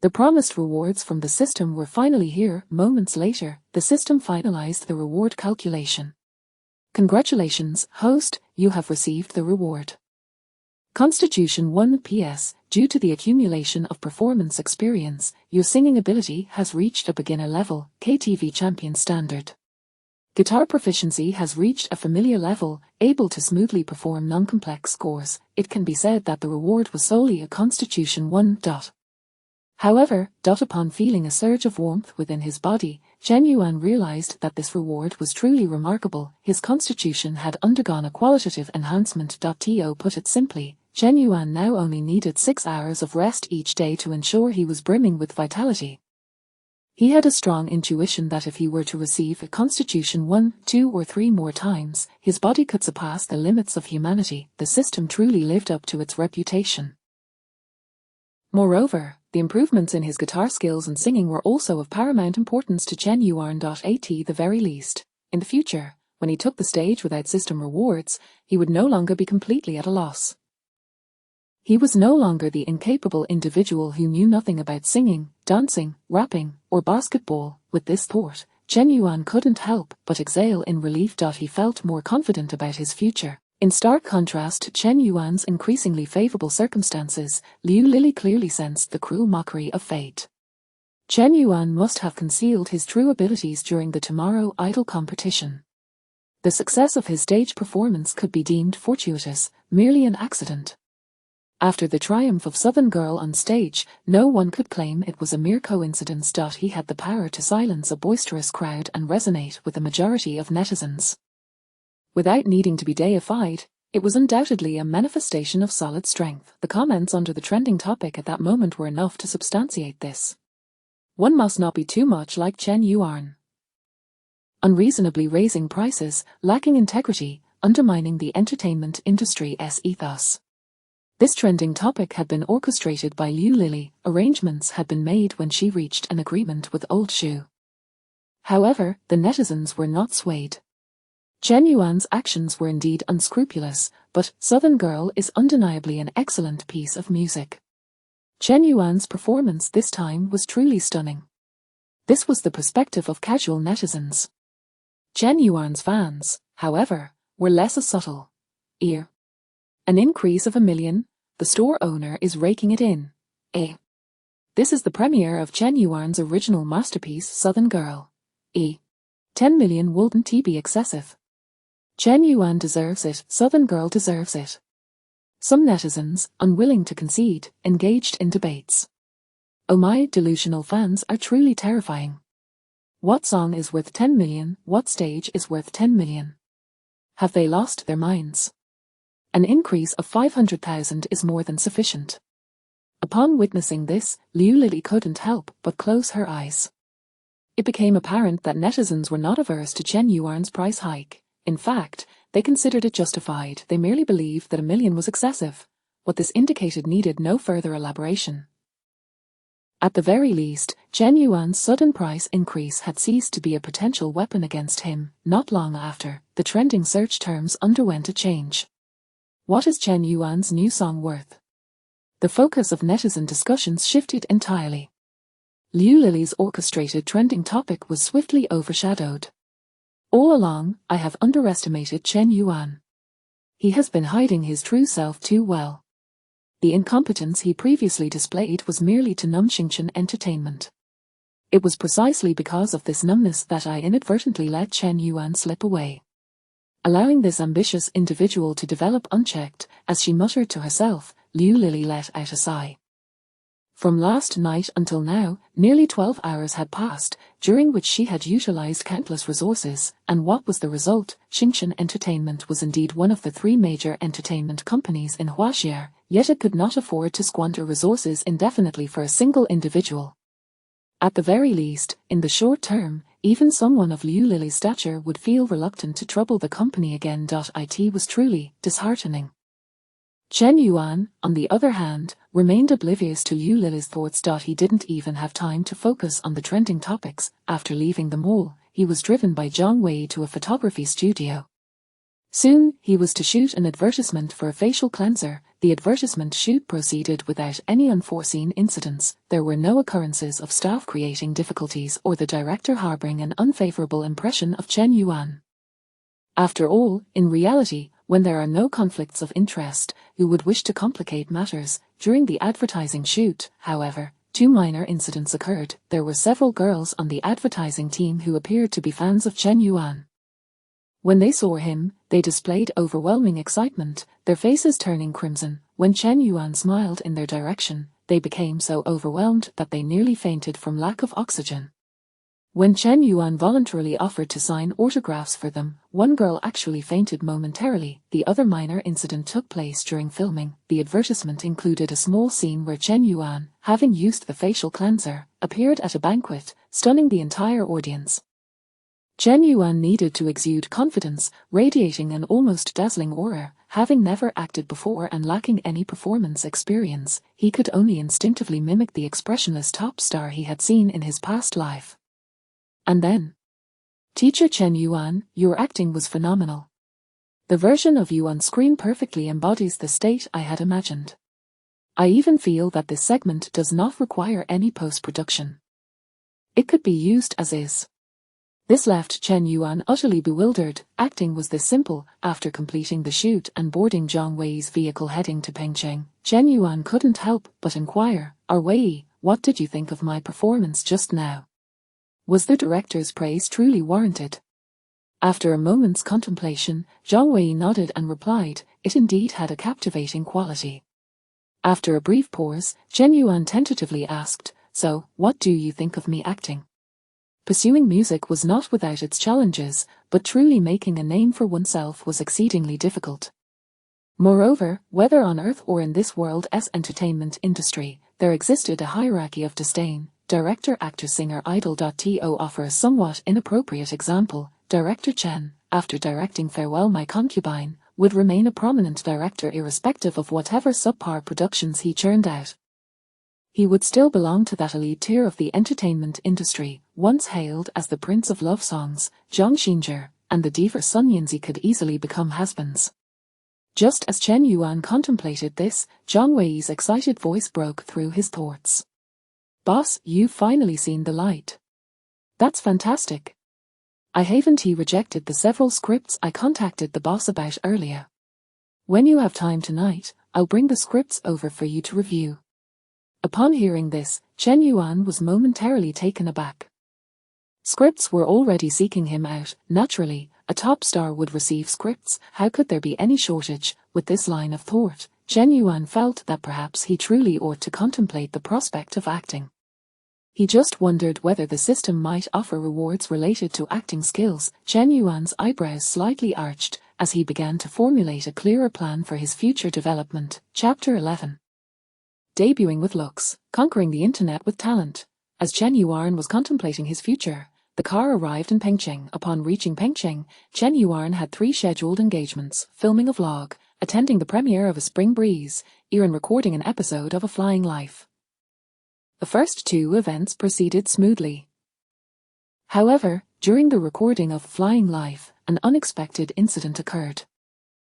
The promised rewards from the system were finally here. Moments later, the system finalized the reward calculation. Congratulations, host, you have received the reward. Constitution 1 PS, due to the accumulation of performance experience, your singing ability has reached a beginner level, KTV champion standard. Guitar proficiency has reached a familiar level, able to smoothly perform non-complex scores. It can be said that the reward was solely a Constitution 1. However, upon feeling a surge of warmth within his body, Chen Yuan realized that this reward was truly remarkable. His constitution had undergone a qualitative enhancement. To put it simply, Chen Yuan now only needed 6 hours of rest each day to ensure he was brimming with vitality. He had a strong intuition that if he were to receive a Constitution 1, 2 or 3 more times, his body could surpass the limits of humanity. The system truly lived up to its reputation. Moreover, the improvements in his guitar skills and singing were also of paramount importance to Chen Yuan. At the very least, in the future, when he took the stage without system rewards, he would no longer be completely at a loss. He was no longer the incapable individual who knew nothing about singing, dancing, rapping, or basketball. With this thought, Chen Yuan couldn't help but exhale in relief. He felt more confident about his future. In stark contrast to Chen Yuan's increasingly favorable circumstances, Liu Lili clearly sensed the cruel mockery of fate. Chen Yuan must have concealed his true abilities during the Tomorrow Idol competition. The success of his stage performance could be deemed fortuitous, merely an accident. After the triumph of Southern Girl on stage, no one could claim it was a mere coincidence. He had the power to silence a boisterous crowd and resonate with the majority of netizens. Without needing to be deified, it was undoubtedly a manifestation of solid strength. The comments under the trending topic at that moment were enough to substantiate this. One must not be too much like Chen Yuan. Unreasonably raising prices, lacking integrity, undermining the entertainment industry's ethos. This trending topic had been orchestrated by Liu Lili. Arrangements had been made when she reached an agreement with Old Shu. However, the netizens were not swayed. Chen Yuan's actions were indeed unscrupulous, but Southern Girl is undeniably an excellent piece of music. Chen Yuan's performance this time was truly stunning. This was the perspective of casual netizens. Chen Yuan's fans, however, were less subtle. An increase of 1 million, the store owner is raking it in. This is the premiere of Chen Yuan's original masterpiece Southern Girl. 10 million wouldn't be excessive. Chen Yuan deserves it, Southern Girl deserves it. Some netizens, unwilling to concede, engaged in debates. Oh my, delusional fans are truly terrifying. What song is worth 10 million, what stage is worth 10 million? Have they lost their minds? An increase of 500,000 is more than sufficient. Upon witnessing this, Liu Lili couldn't help but close her eyes. It became apparent that netizens were not averse to Chen Yuan's price hike. In fact, they considered it justified. They merely believed that 1 million was excessive. What this indicated needed no further elaboration. At the very least, Chen Yuan's sudden price increase had ceased to be a potential weapon against him. Not long after, the trending search terms underwent a change. What is Chen Yuan's new song worth? The focus of netizen discussions shifted entirely. Liu Lili's orchestrated trending topic was swiftly overshadowed. All along, I have underestimated Chen Yuan. He has been hiding his true self too well. The incompetence he previously displayed was merely to numb Xingchen entertainment. It was precisely because of this numbness that I inadvertently let Chen Yuan slip away. Allowing this ambitious individual to develop unchecked, as she muttered to herself, Liu Lili let out a sigh. From last night until now, nearly 12 hours had passed, during which she had utilized countless resources, and what was the result? Xingchen Entertainment was indeed one of the 3 major entertainment companies in Huaxia, yet it could not afford to squander resources indefinitely for a single individual. At the very least, in the short term, even someone of Liu Lili's stature would feel reluctant to trouble the company again. It was truly disheartening. Chen Yuan, on the other hand, remained oblivious to Liu Lili's thoughts. He didn't even have time to focus on the trending topics. After leaving the mall, he was driven by Zhang Wei to a photography studio. Soon, he was to shoot an advertisement for a facial cleanser. The advertisement shoot proceeded without any unforeseen incidents. There were no occurrences of staff creating difficulties or the director harboring an unfavorable impression of Chen Yuan. After all, in reality, when there are no conflicts of interest, who would wish to complicate matters? During the advertising shoot, however, 2 minor incidents occurred. There were several girls on the advertising team who appeared to be fans of Chen Yuan. When they saw him, they displayed overwhelming excitement, their faces turning crimson. When Chen Yuan smiled in their direction, they became so overwhelmed that they nearly fainted from lack of oxygen. When Chen Yuan voluntarily offered to sign autographs for them, one girl actually fainted momentarily. The other minor incident took place during filming. The advertisement included a small scene where Chen Yuan, having used the facial cleanser, appeared at a banquet, stunning the entire audience. Chen Yuan needed to exude confidence, radiating an almost dazzling aura. Having never acted before and lacking any performance experience, he could only instinctively mimic the expressionless top star he had seen in his past life. And then, "Teacher Chen Yuan, your acting was phenomenal. The version of you on screen perfectly embodies the state I had imagined. I even feel that this segment does not require any post-production. It could be used as is." This left Chen Yuan utterly bewildered. Acting was this simple. After completing the shoot and boarding Zhang Wei's vehicle heading to Pengcheng, Chen Yuan couldn't help but inquire, "Wei, what did you think of my performance just now? Was the director's praise truly warranted?" After a moment's contemplation, Zhang Wei nodded and replied, "It indeed had a captivating quality." After a brief pause, Chen Yuan tentatively asked, "So, what do you think of me acting?" Pursuing music was not without its challenges, but truly making a name for oneself was exceedingly difficult. Moreover, whether on Earth or in this world's entertainment industry, there existed a hierarchy of disdain. Director, actor, singer, idol. To offer a somewhat inappropriate example, Director Chen, after directing Farewell My Concubine, would remain a prominent director irrespective of whatever subpar productions he churned out. He would still belong to that elite tier of the entertainment industry, once hailed as the prince of love songs. Zhang Xinzhi and the diva Sun Yanzi could easily become has-beens. Just as Chen Yuan contemplated this, Zhang Wei's excited voice broke through his thoughts. "Boss, you've finally seen the light. That's fantastic. I haven't rejected the several scripts I contacted the boss about earlier. When you have time tonight, I'll bring the scripts over for you to review." Upon hearing this, Chen Yuan was momentarily taken aback. Scripts were already seeking him out. Naturally, a top star would receive scripts. How could there be any shortage? With this line of thought, Chen Yuan felt that perhaps he truly ought to contemplate the prospect of acting. He just wondered whether the system might offer rewards related to acting skills. Chen Yuan's eyebrows slightly arched as he began to formulate a clearer plan for his future development. Chapter 11. Debuting with looks, conquering the internet with talent. As Chen Yuan was contemplating his future, the car arrived in Pengcheng. Upon reaching Pengcheng, Chen Yuan had 3 scheduled engagements: filming a vlog, attending the premiere of A Spring Breeze, and recording an episode of A Flying Life. The first 2 events proceeded smoothly. However, during the recording of Flying Life, an unexpected incident occurred.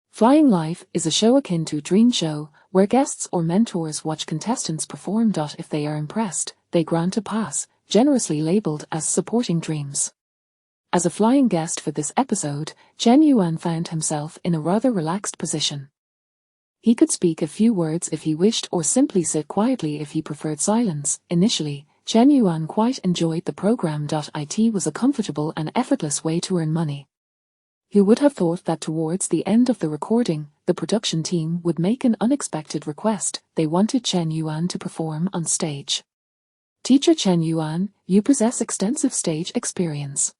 Flying Life is a show akin to Dream Show, where guests or mentors watch contestants perform. If they are impressed, they grant a pass, generously labeled as supporting dreams. As a flying guest for this episode, Chen Yuan found himself in a rather relaxed position. He could speak a few words if he wished or simply sit quietly if he preferred silence. Initially, Chen Yuan quite enjoyed the program. It was a comfortable and effortless way to earn money. Who would have thought that towards the end of the recording, the production team would make an unexpected request? They wanted Chen Yuan to perform on stage. "Teacher Chen Yuan, you possess extensive stage experience.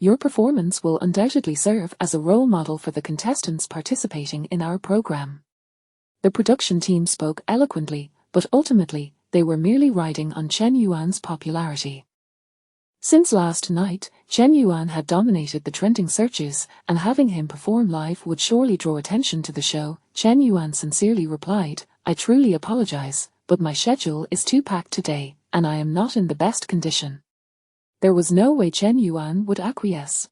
Your performance will undoubtedly serve as a role model for the contestants participating in our program." The production team spoke eloquently, but ultimately, they were merely riding on Chen Yuan's popularity. Since last night, Chen Yuan had dominated the trending searches, and having him perform live would surely draw attention to the show. Chen Yuan sincerely replied, "I truly apologize, but my schedule is too packed today, and I am not in the best condition." There was no way Chen Yuan would acquiesce.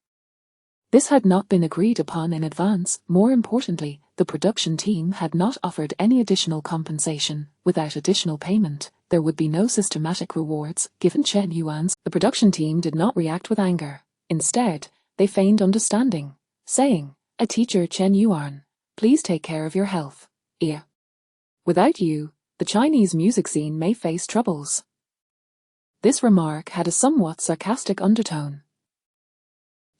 This had not been agreed upon in advance. More importantly, the production team had not offered any additional compensation. Without additional payment, there would be no systematic rewards given Chen Yuan's. The production team did not react with anger. Instead, they feigned understanding, saying, "A teacher, Chen Yuan, please take care of your health. Yeah. Without you, the Chinese music scene may face troubles." This remark had a somewhat sarcastic undertone.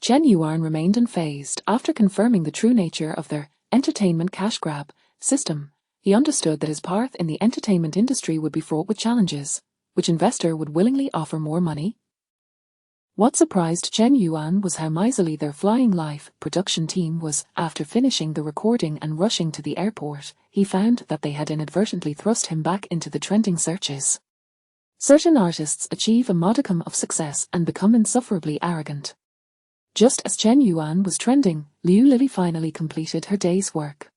Chen Yuan remained unfazed. After confirming the true nature of their entertainment cash grab system. He understood that his path in the entertainment industry would be fraught with challenges. Which investor would willingly offer more money? What surprised Chen Yuan was how miserly their Flying Life production team was. After finishing the recording and rushing to the airport, he found that they had inadvertently thrust him back into the trending searches. Certain artists achieve a modicum of success and become insufferably arrogant. Just as Chen Yuan was trending, Liu Lili finally completed her day's work.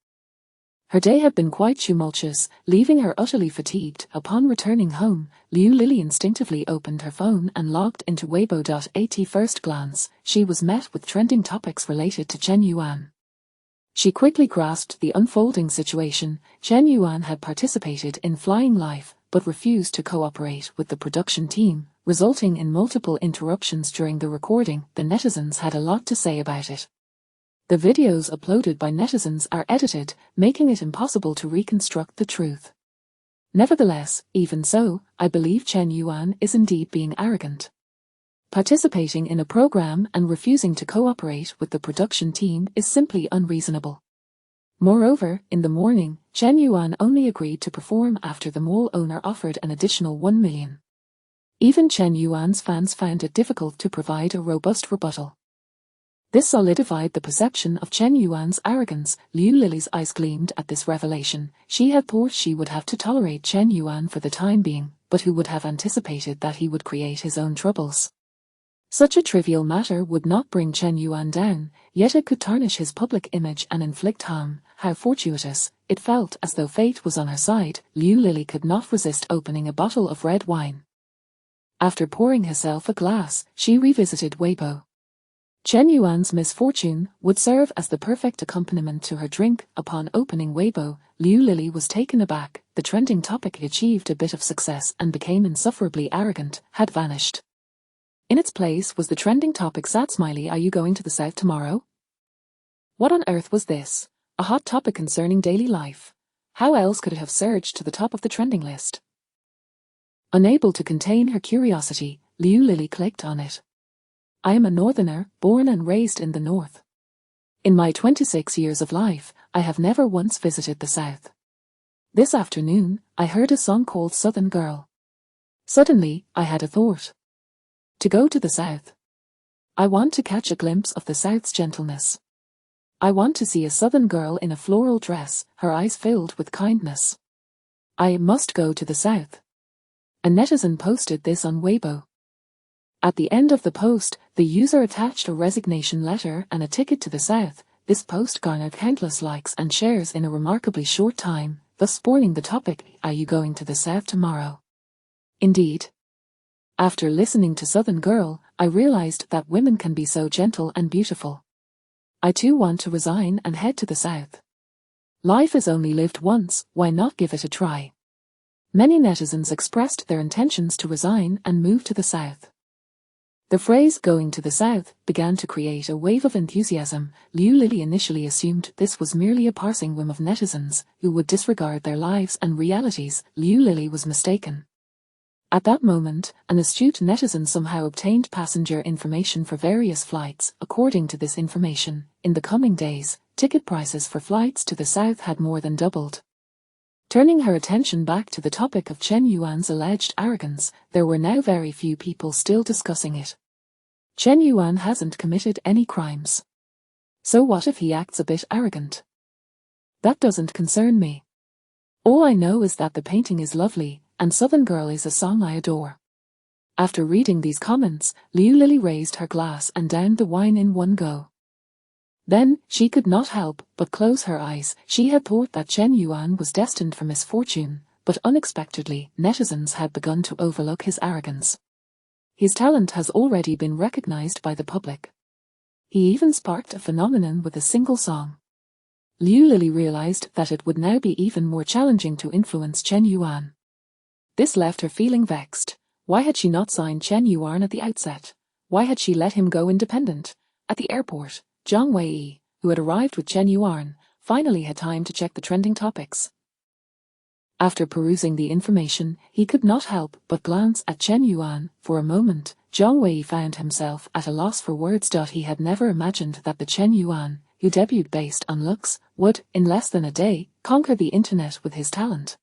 Her day had been quite tumultuous, leaving her utterly fatigued. Upon returning home, Liu Lili instinctively opened her phone and logged into Weibo. At first glance, she was met with trending topics related to Chen Yuan. She quickly grasped the unfolding situation. Chen Yuan had participated in Flying Life, but refused to cooperate with the production team, resulting in multiple interruptions during the recording. The netizens had a lot to say about it. The videos uploaded by netizens are edited, making it impossible to reconstruct the truth. Nevertheless, even so, I believe Chen Yuan is indeed being arrogant. Participating in a program and refusing to cooperate with the production team is simply unreasonable. Moreover, in the morning, Chen Yuan only agreed to perform after the mall owner offered an additional 1 million. Even Chen Yuan's fans found it difficult to provide a robust rebuttal. This solidified the perception of Chen Yuan's arrogance. Liu Lili's eyes gleamed at this revelation. She had thought she would have to tolerate Chen Yuan for the time being, but who would have anticipated that he would create his own troubles? Such a trivial matter would not bring Chen Yuan down, yet it could tarnish his public image and inflict harm. How fortuitous! It felt as though fate was on her side. Liu Lili could not resist opening a bottle of red wine. After pouring herself a glass, she revisited Weibo. Chen Yuan's misfortune would serve as the perfect accompaniment to her drink. Upon opening Weibo, Liu Lili was taken aback. The trending topic achieved a bit of success and became insufferably arrogant, had vanished. In its place was the trending topic "Sad Smiley, are you going to the south tomorrow?" What on earth was this? A hot topic concerning daily life. How else could it have surged to the top of the trending list? Unable to contain her curiosity, Liu Lili clicked on it. I am a northerner, born and raised in the north. In my 26 years of life, I have never once visited the south. This afternoon, I heard a song called Southern Girl. Suddenly, I had a thought. To go to the south. I want to catch a glimpse of the south's gentleness. I want to see a southern girl in a floral dress, her eyes filled with kindness. I must go to the south. A netizen posted this on Weibo. At the end of the post, the user attached a resignation letter and a ticket to the south. This post garnered countless likes and shares in a remarkably short time, thus spawning the topic, "Are you going to the south tomorrow?" Indeed. After listening to Southern Girl, I realized that women can be so gentle and beautiful. I too want to resign and head to the south. Life is only lived once, why not give it a try? Many netizens expressed their intentions to resign and move to the south. The phrase "going to the south" began to create a wave of enthusiasm. Liu Lili initially assumed this was merely a passing whim of netizens who would disregard their lives and realities. Liu Lili was mistaken. At that moment, an astute netizen somehow obtained passenger information for various flights. According to this information, in the coming days, ticket prices for flights to the south had more than doubled. Turning her attention back to the topic of Chen Yuan's alleged arrogance, there were now very few people still discussing it. Chen Yuan hasn't committed any crimes. So what if he acts a bit arrogant? That doesn't concern me. All I know is that the painting is lovely, and Southern Girl is a song I adore. After reading these comments, Liu Lili raised her glass and downed the wine in one go. Then, she could not help but close her eyes. She had thought that Chen Yuan was destined for misfortune, but unexpectedly, netizens had begun to overlook his arrogance. His talent has already been recognized by the public. He even sparked a phenomenon with a single song. Liu Lili realized that it would now be even more challenging to influence Chen Yuan. This left her feeling vexed. Why had she not signed Chen Yuan at the outset? Why had she let him go independent? At the airport, Zhang Wei, who had arrived with Chen Yuan, finally had time to check the trending topics. After perusing the information, he could not help but glance at Chen Yuan. For a moment, Zhang Wei found himself at a loss for words. He had never imagined that the Chen Yuan, who debuted based on looks, would, in less than a day, conquer the internet with his talent.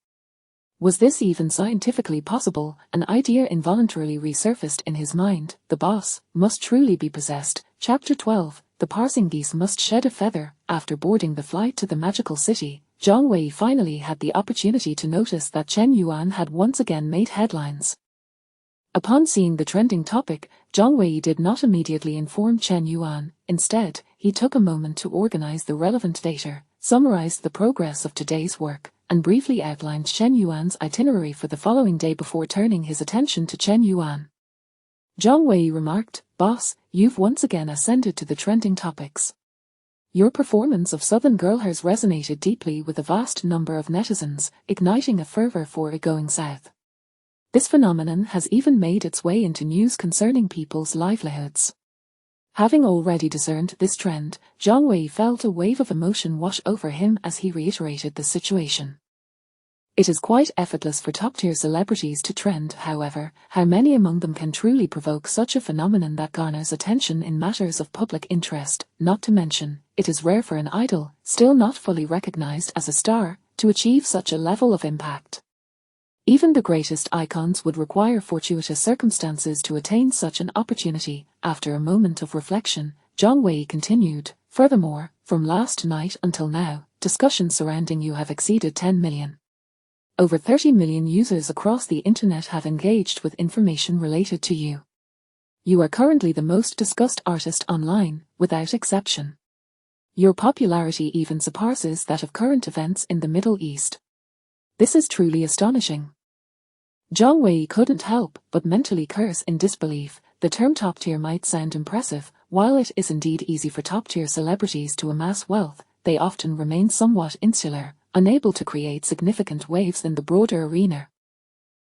Was this even scientifically possible? An idea involuntarily resurfaced in his mind. The boss must truly be possessed. Chapter 12. The parsing geese must shed a feather. After boarding the flight to the magical city, Zhang Wei finally had the opportunity to notice that Chen Yuan had once again made headlines. Upon seeing the trending topic, Zhang Wei did not immediately inform Chen Yuan. Instead, he took a moment to organize the relevant data, summarized the progress of today's work, and briefly outlined Chen Yuan's itinerary for the following day before turning his attention to Chen Yuan. Zhang Wei remarked, "Boss, you've once again ascended to the trending topics. Your performance of Southern Girl has resonated deeply with a vast number of netizens, igniting a fervor for it going south. This phenomenon has even made its way into news concerning people's livelihoods." Having already discerned this trend, Zhang Wei felt a wave of emotion wash over him as he reiterated the situation. It is quite effortless for top-tier celebrities to trend. However, how many among them can truly provoke such a phenomenon that garners attention in matters of public interest? Not to mention, it is rare for an idol, still not fully recognized as a star, to achieve such a level of impact. Even the greatest icons would require fortuitous circumstances to attain such an opportunity. After a moment of reflection, Zhang Wei continued, "Furthermore, from last night until now, discussions surrounding you have exceeded 10 million. Over 30 million users across the internet have engaged with information related to you. You are currently the most discussed artist online, without exception. Your popularity even surpasses that of current events in the Middle East. This is truly astonishing." Zhang Wei couldn't help but mentally curse in disbelief. The term top-tier might sound impressive. While it is indeed easy for top-tier celebrities to amass wealth, they often remain somewhat insular, unable to create significant waves in the broader arena.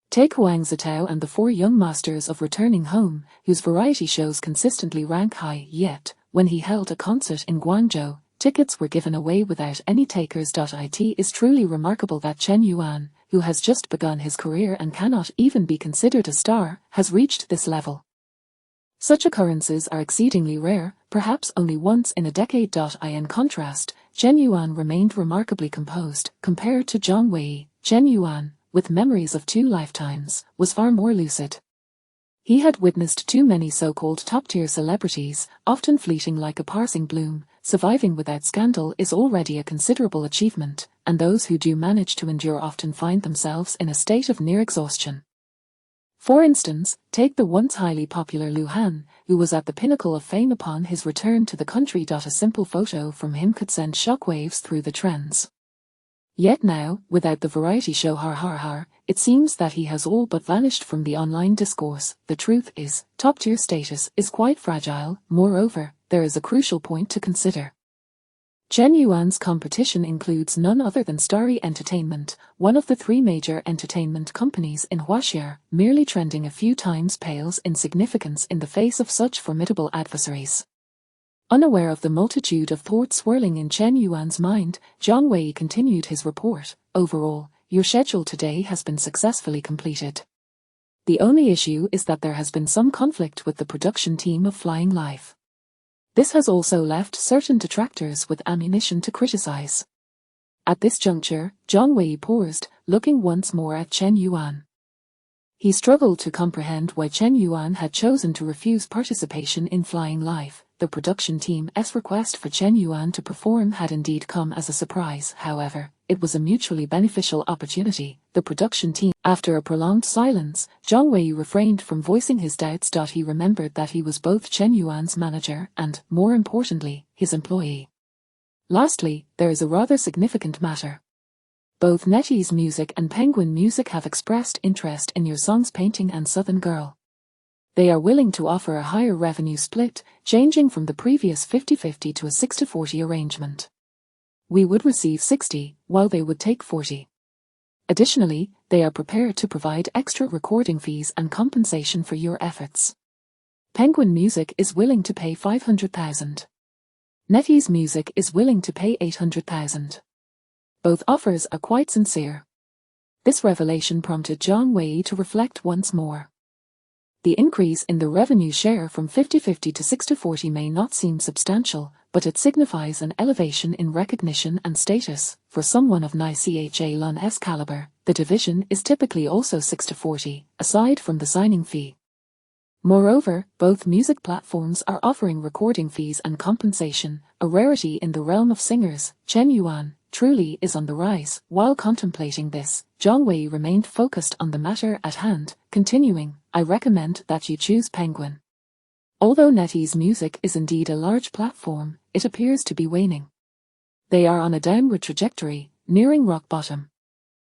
Take Huang Zitao and the four young masters of returning home, whose variety shows consistently rank high. Yet, when he held a concert in Guangzhou, tickets were given away without any takers. It is truly remarkable that Chen Yuan, who has just begun his career and cannot even be considered a star, has reached this level. Such occurrences are exceedingly rare, perhaps only once in a decade. In contrast, Chen Yuan remained remarkably composed. Compared to Zhang Wei, Chen Yuan, with memories of 2 lifetimes, was far more lucid. He had witnessed too many so-called top-tier celebrities, often fleeting like a passing bloom. Surviving without scandal is already a considerable achievement, and those who do manage to endure often find themselves in a state of near exhaustion. For instance, take the once highly popular Lu Han, who was at the pinnacle of fame upon his return to the country. A simple photo from him could send shockwaves through the trends. Yet now, without the variety show it seems that he has all but vanished from the online discourse. The truth is, top-tier status is quite fragile. Moreover, there is a crucial point to consider. Chen Yuan's competition includes none other than Starry Entertainment, one of the 3 major entertainment companies in Huaxia. Merely trending a few times pales in significance in the face of such formidable adversaries. Unaware of the multitude of thoughts swirling in Chen Yuan's mind, Zhang Wei continued his report. "Overall, your schedule today has been successfully completed. The only issue is that there has been some conflict with the production team of Flying Life. This has also left certain detractors with ammunition to criticize." At this juncture, Zhang Wei paused, looking once more at Chen Yuan. He struggled to comprehend why Chen Yuan had chosen to refuse participation in Flying Life. The production team's request for Chen Yuan to perform had indeed come as a surprise. However, it was a mutually beneficial opportunity. The production team. After a prolonged silence, Zhang Wei refrained from voicing his doubts. He remembered that he was both Chen Yuan's manager and, more importantly, his employee. Lastly, there is a rather significant matter. Both NetEase Music and Penguin Music have expressed interest in your songs Painting and Southern Girl. They are willing to offer a higher revenue split, changing from the previous 50-50 to a 60-40 arrangement. We would receive 60, while they would take 40. Additionally, they are prepared to provide extra recording fees and compensation for your efforts. Penguin Music is willing to pay $500,000. NetEase Music is willing to pay $800,000. Both offers are quite sincere. This revelation prompted Zhang Wei to reflect once more. The increase in the revenue share from 50-50 to 60-40 may not seem substantial, but it signifies an elevation in recognition and status. For someone of Nai-Cha Lun's caliber, the division is typically also 60-40, aside from the signing fee. Moreover, both music platforms are offering recording fees and compensation, a rarity in the realm of singers. Chen Yuan truly is on the rise. While contemplating this, Zhang Wei remained focused on the matter at hand, continuing, I recommend that you choose Penguin. Although NetEase Music is indeed a large platform, it appears to be waning. They are on a downward trajectory, nearing rock bottom.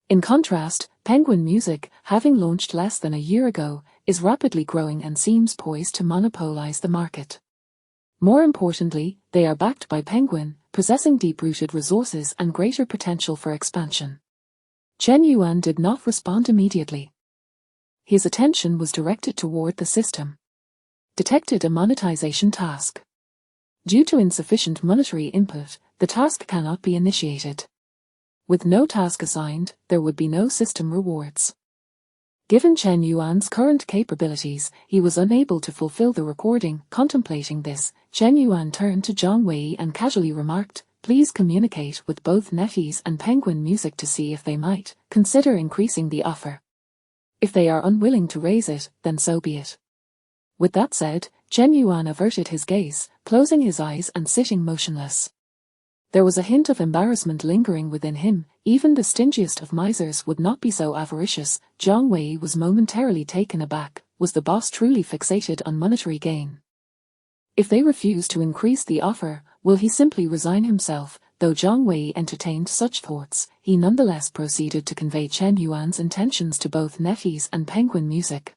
In contrast, Penguin Music, having launched less than a year ago, is rapidly growing and seems poised to monopolize the market. More importantly, they are backed by Penguin, possessing deep-rooted resources and greater potential for expansion. Chen Yuan did not respond immediately. His attention was directed toward the system. Detected a monetization task. Due to insufficient monetary input, the task cannot be initiated. With no task assigned, there would be no system rewards. Given Chen Yuan's current capabilities, he was unable to fulfill the recording. Contemplating this, Chen Yuan turned to Zhang Wei and casually remarked, please communicate with both NetEase and Penguin Music to see if they might consider increasing the offer. If they are unwilling to raise it, then so be it. With that said, Chen Yuan averted his gaze, closing his eyes and sitting motionless. There was a hint of embarrassment lingering within him. Even the stingiest of misers would not be so avaricious. Zhang Wei was momentarily taken aback. Was the boss truly fixated on monetary gain? If they refuse to increase the offer, will he simply resign himself? Though Zhang Wei entertained such thoughts, he nonetheless proceeded to convey Chen Yuan's intentions to both NetEase and Penguin Music.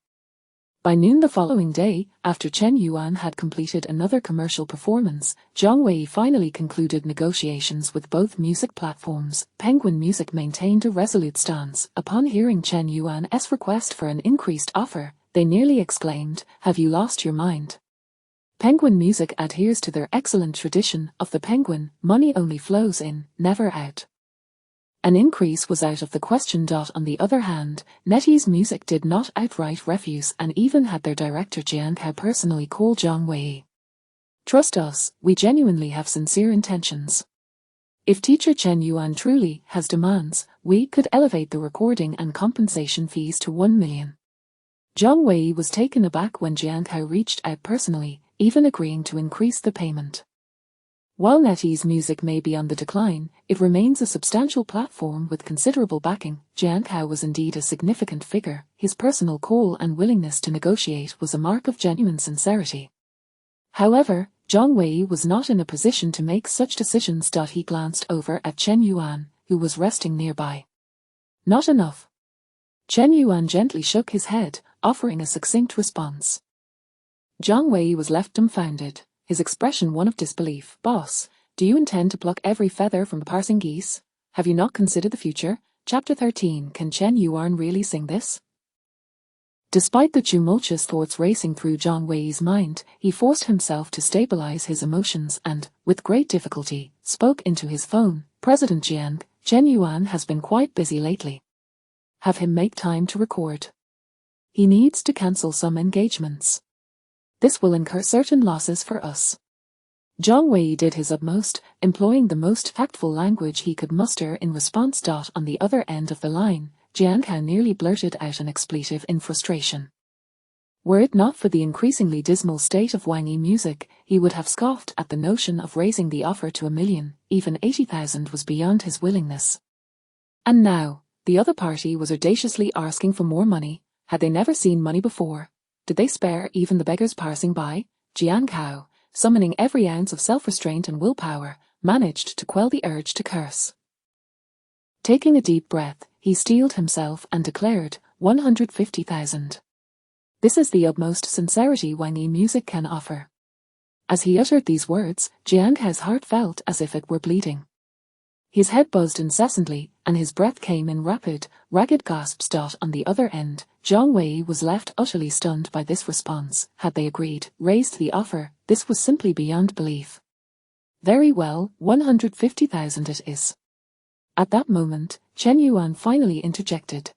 By noon the following day, after Chen Yuan had completed another commercial performance, Zhang Wei finally concluded negotiations with both music platforms. Penguin Music maintained a resolute stance. Upon hearing Chen Yuan's request for an increased offer, they nearly exclaimed, have you lost your mind? Penguin Music adheres to their excellent tradition of the penguin, money only flows in, never out. An increase was out of the question. On the other hand, NetEase Music did not outright refuse and even had their director Jian Kao personally call Zhang Wei. Trust us, we genuinely have sincere intentions. If teacher Chen Yuan truly has demands, we could elevate the recording and compensation fees to 1 million. Zhang Wei was taken aback when Jian Kao reached out personally, even agreeing to increase the payment. While NetEase Music may be on the decline, it remains a substantial platform with considerable backing. Jian Kao was indeed a significant figure. His personal call and willingness to negotiate was a mark of genuine sincerity. However, Zhang Wei was not in a position to make such decisions. He glanced over at Chen Yuan, who was resting nearby. Not enough. Chen Yuan gently shook his head, offering a succinct response. Zhang Wei was left dumbfounded, his expression one of disbelief. Boss, do you intend to pluck every feather from the parsing geese? Have you not considered the future? Chapter 13. Can Chen Yuan really sing this? Despite the tumultuous thoughts racing through Zhang Wei's mind, he forced himself to stabilize his emotions and, with great difficulty, spoke into his phone. President Jiang, Chen Yuan has been quite busy lately. Have him make time to record. He needs to cancel some engagements. This will incur certain losses for us. Zhang Wei did his utmost, employing the most tactful language he could muster in response. On the other end of the line, Jian Kao nearly blurted out an expletive in frustration. Were it not for the increasingly dismal state of Wang Yi Music, he would have scoffed at the notion of raising the offer to 1 million, even 80,000 was beyond his willingness. And now, the other party was audaciously asking for more money. Had they never seen money before? Did they spare even the beggars passing by? Jian Kao, summoning every ounce of self-restraint and willpower, managed to quell the urge to curse. Taking a deep breath, he steeled himself and declared, 150,000. This is the utmost sincerity Wang Yi Music can offer. As he uttered these words, Jiang Hao's heart felt as if it were bleeding. His head buzzed incessantly, and his breath came in rapid, ragged gasps. On the other end, Zhang Wei was left utterly stunned by this response. Had they agreed, raised the offer, this was simply beyond belief. Very well, 150,000 it is. At that moment, Chen Yuan finally interjected.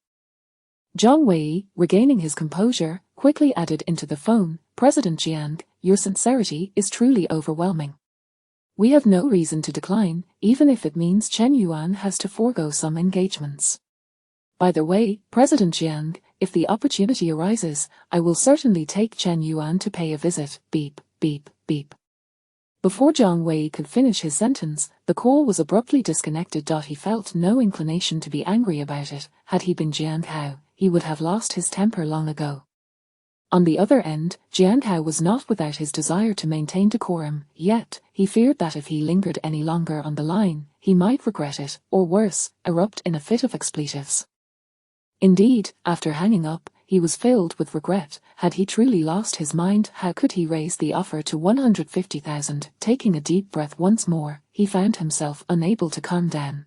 Zhang Wei, regaining his composure, quickly added into the phone, President Jiang, your sincerity is truly overwhelming. We have no reason to decline, even if it means Chen Yuan has to forego some engagements. By the way, President Jiang, if the opportunity arises, I will certainly take Chen Yuan to pay a visit. Beep, beep, beep. Before Zhang Wei could finish his sentence, the call was abruptly disconnected. He felt no inclination to be angry about it. Had he been Jiang Hao, he would have lost his temper long ago. On the other end, Jiang Hao was not without his desire to maintain decorum, yet, he feared that if he lingered any longer on the line, he might regret it, or worse, erupt in a fit of expletives. Indeed, after hanging up, he was filled with regret. Had he truly lost his mind? How could he raise the offer to 150,000? Taking a deep breath once more, he found himself unable to calm down.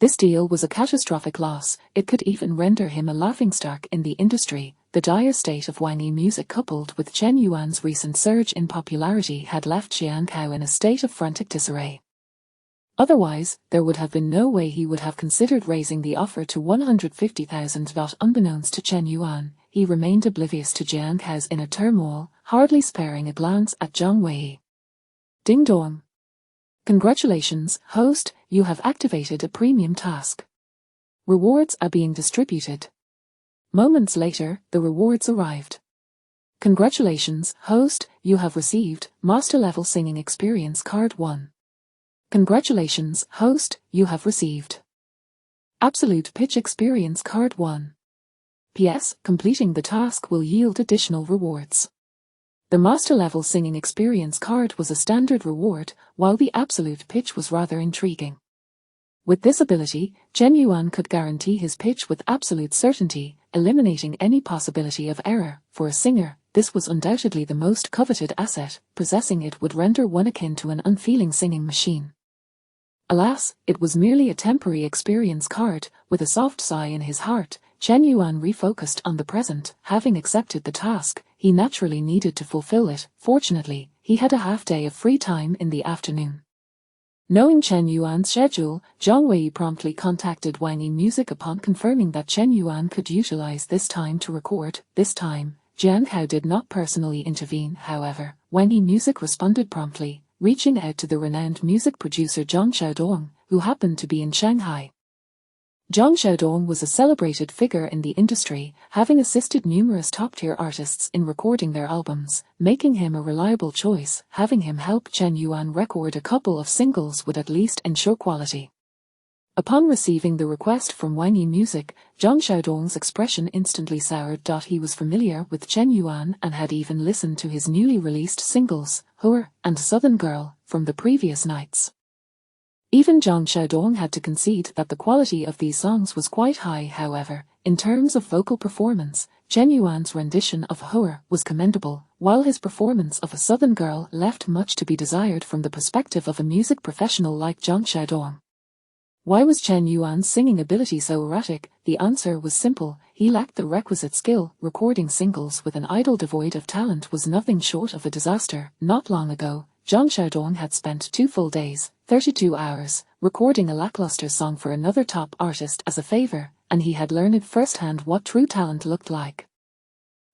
This deal was a catastrophic loss. It could even render him a laughingstock in the industry. The dire state of Wang Yi Music coupled with Chen Yuan's recent surge in popularity had left Jiang Hao in a state of frantic disarray. Otherwise, there would have been no way he would have considered raising the offer to 150,000. Unbeknownst to Chen Yuan, he remained oblivious to Jiang Hao's inner turmoil, hardly sparing a glance at Zhang Wei. Ding dong. Congratulations, host, you have activated a premium task. Rewards are being distributed. Moments later, the rewards arrived. Congratulations, host, you have received Master Level Singing Experience Card 1. Congratulations, host, you have received Absolute Pitch Experience Card 1. P.S. Completing the task will yield additional rewards. The Master Level Singing Experience Card was a standard reward, while the Absolute Pitch was rather intriguing. With this ability, Chen Yuan could guarantee his pitch with absolute certainty, eliminating any possibility of error. For a singer, this was undoubtedly the most coveted asset. Possessing it would render one akin to an unfeeling singing machine. Alas, it was merely a temporary experience card. With a soft sigh in his heart, Chen Yuan refocused on the present. Having accepted the task, he naturally needed to fulfill it. Fortunately, he had a half-day of free time in the afternoon. Knowing Chen Yuan's schedule, Zhang Wei promptly contacted Wang Yi Music upon confirming that Chen Yuan could utilize this time to record. This time, Jiang Hao did not personally intervene. However, Wang Yi Music responded promptly, reaching out to the renowned music producer Zhang Xiaodong, who happened to be in Shanghai. Zhang Xiaodong was a celebrated figure in the industry, having assisted numerous top-tier artists in recording their albums, making him a reliable choice. Having him help Chen Yuan record a couple of singles would at least ensure quality. Upon receiving the request from Wang Yi Music, Zhang Xiaodong's expression instantly soured. He was familiar with Chen Yuan and had even listened to his newly released singles, Hua and Southern Girl, from the previous nights. Even Zhang Xiaodong had to concede that the quality of these songs was quite high. However, in terms of vocal performance, Chen Yuan's rendition of Hua was commendable, while his performance of A Southern Girl left much to be desired from the perspective of a music professional like Zhang Xiaodong. Why was Chen Yuan's singing ability so erratic? The answer was simple: he lacked the requisite skill. Recording singles with an idol devoid of talent was nothing short of a disaster. Not long ago, Zhang Xiaodong had spent 2 full days, 32 hours, recording a lackluster song for another top artist as a favor, and he had learned firsthand what true talent looked like.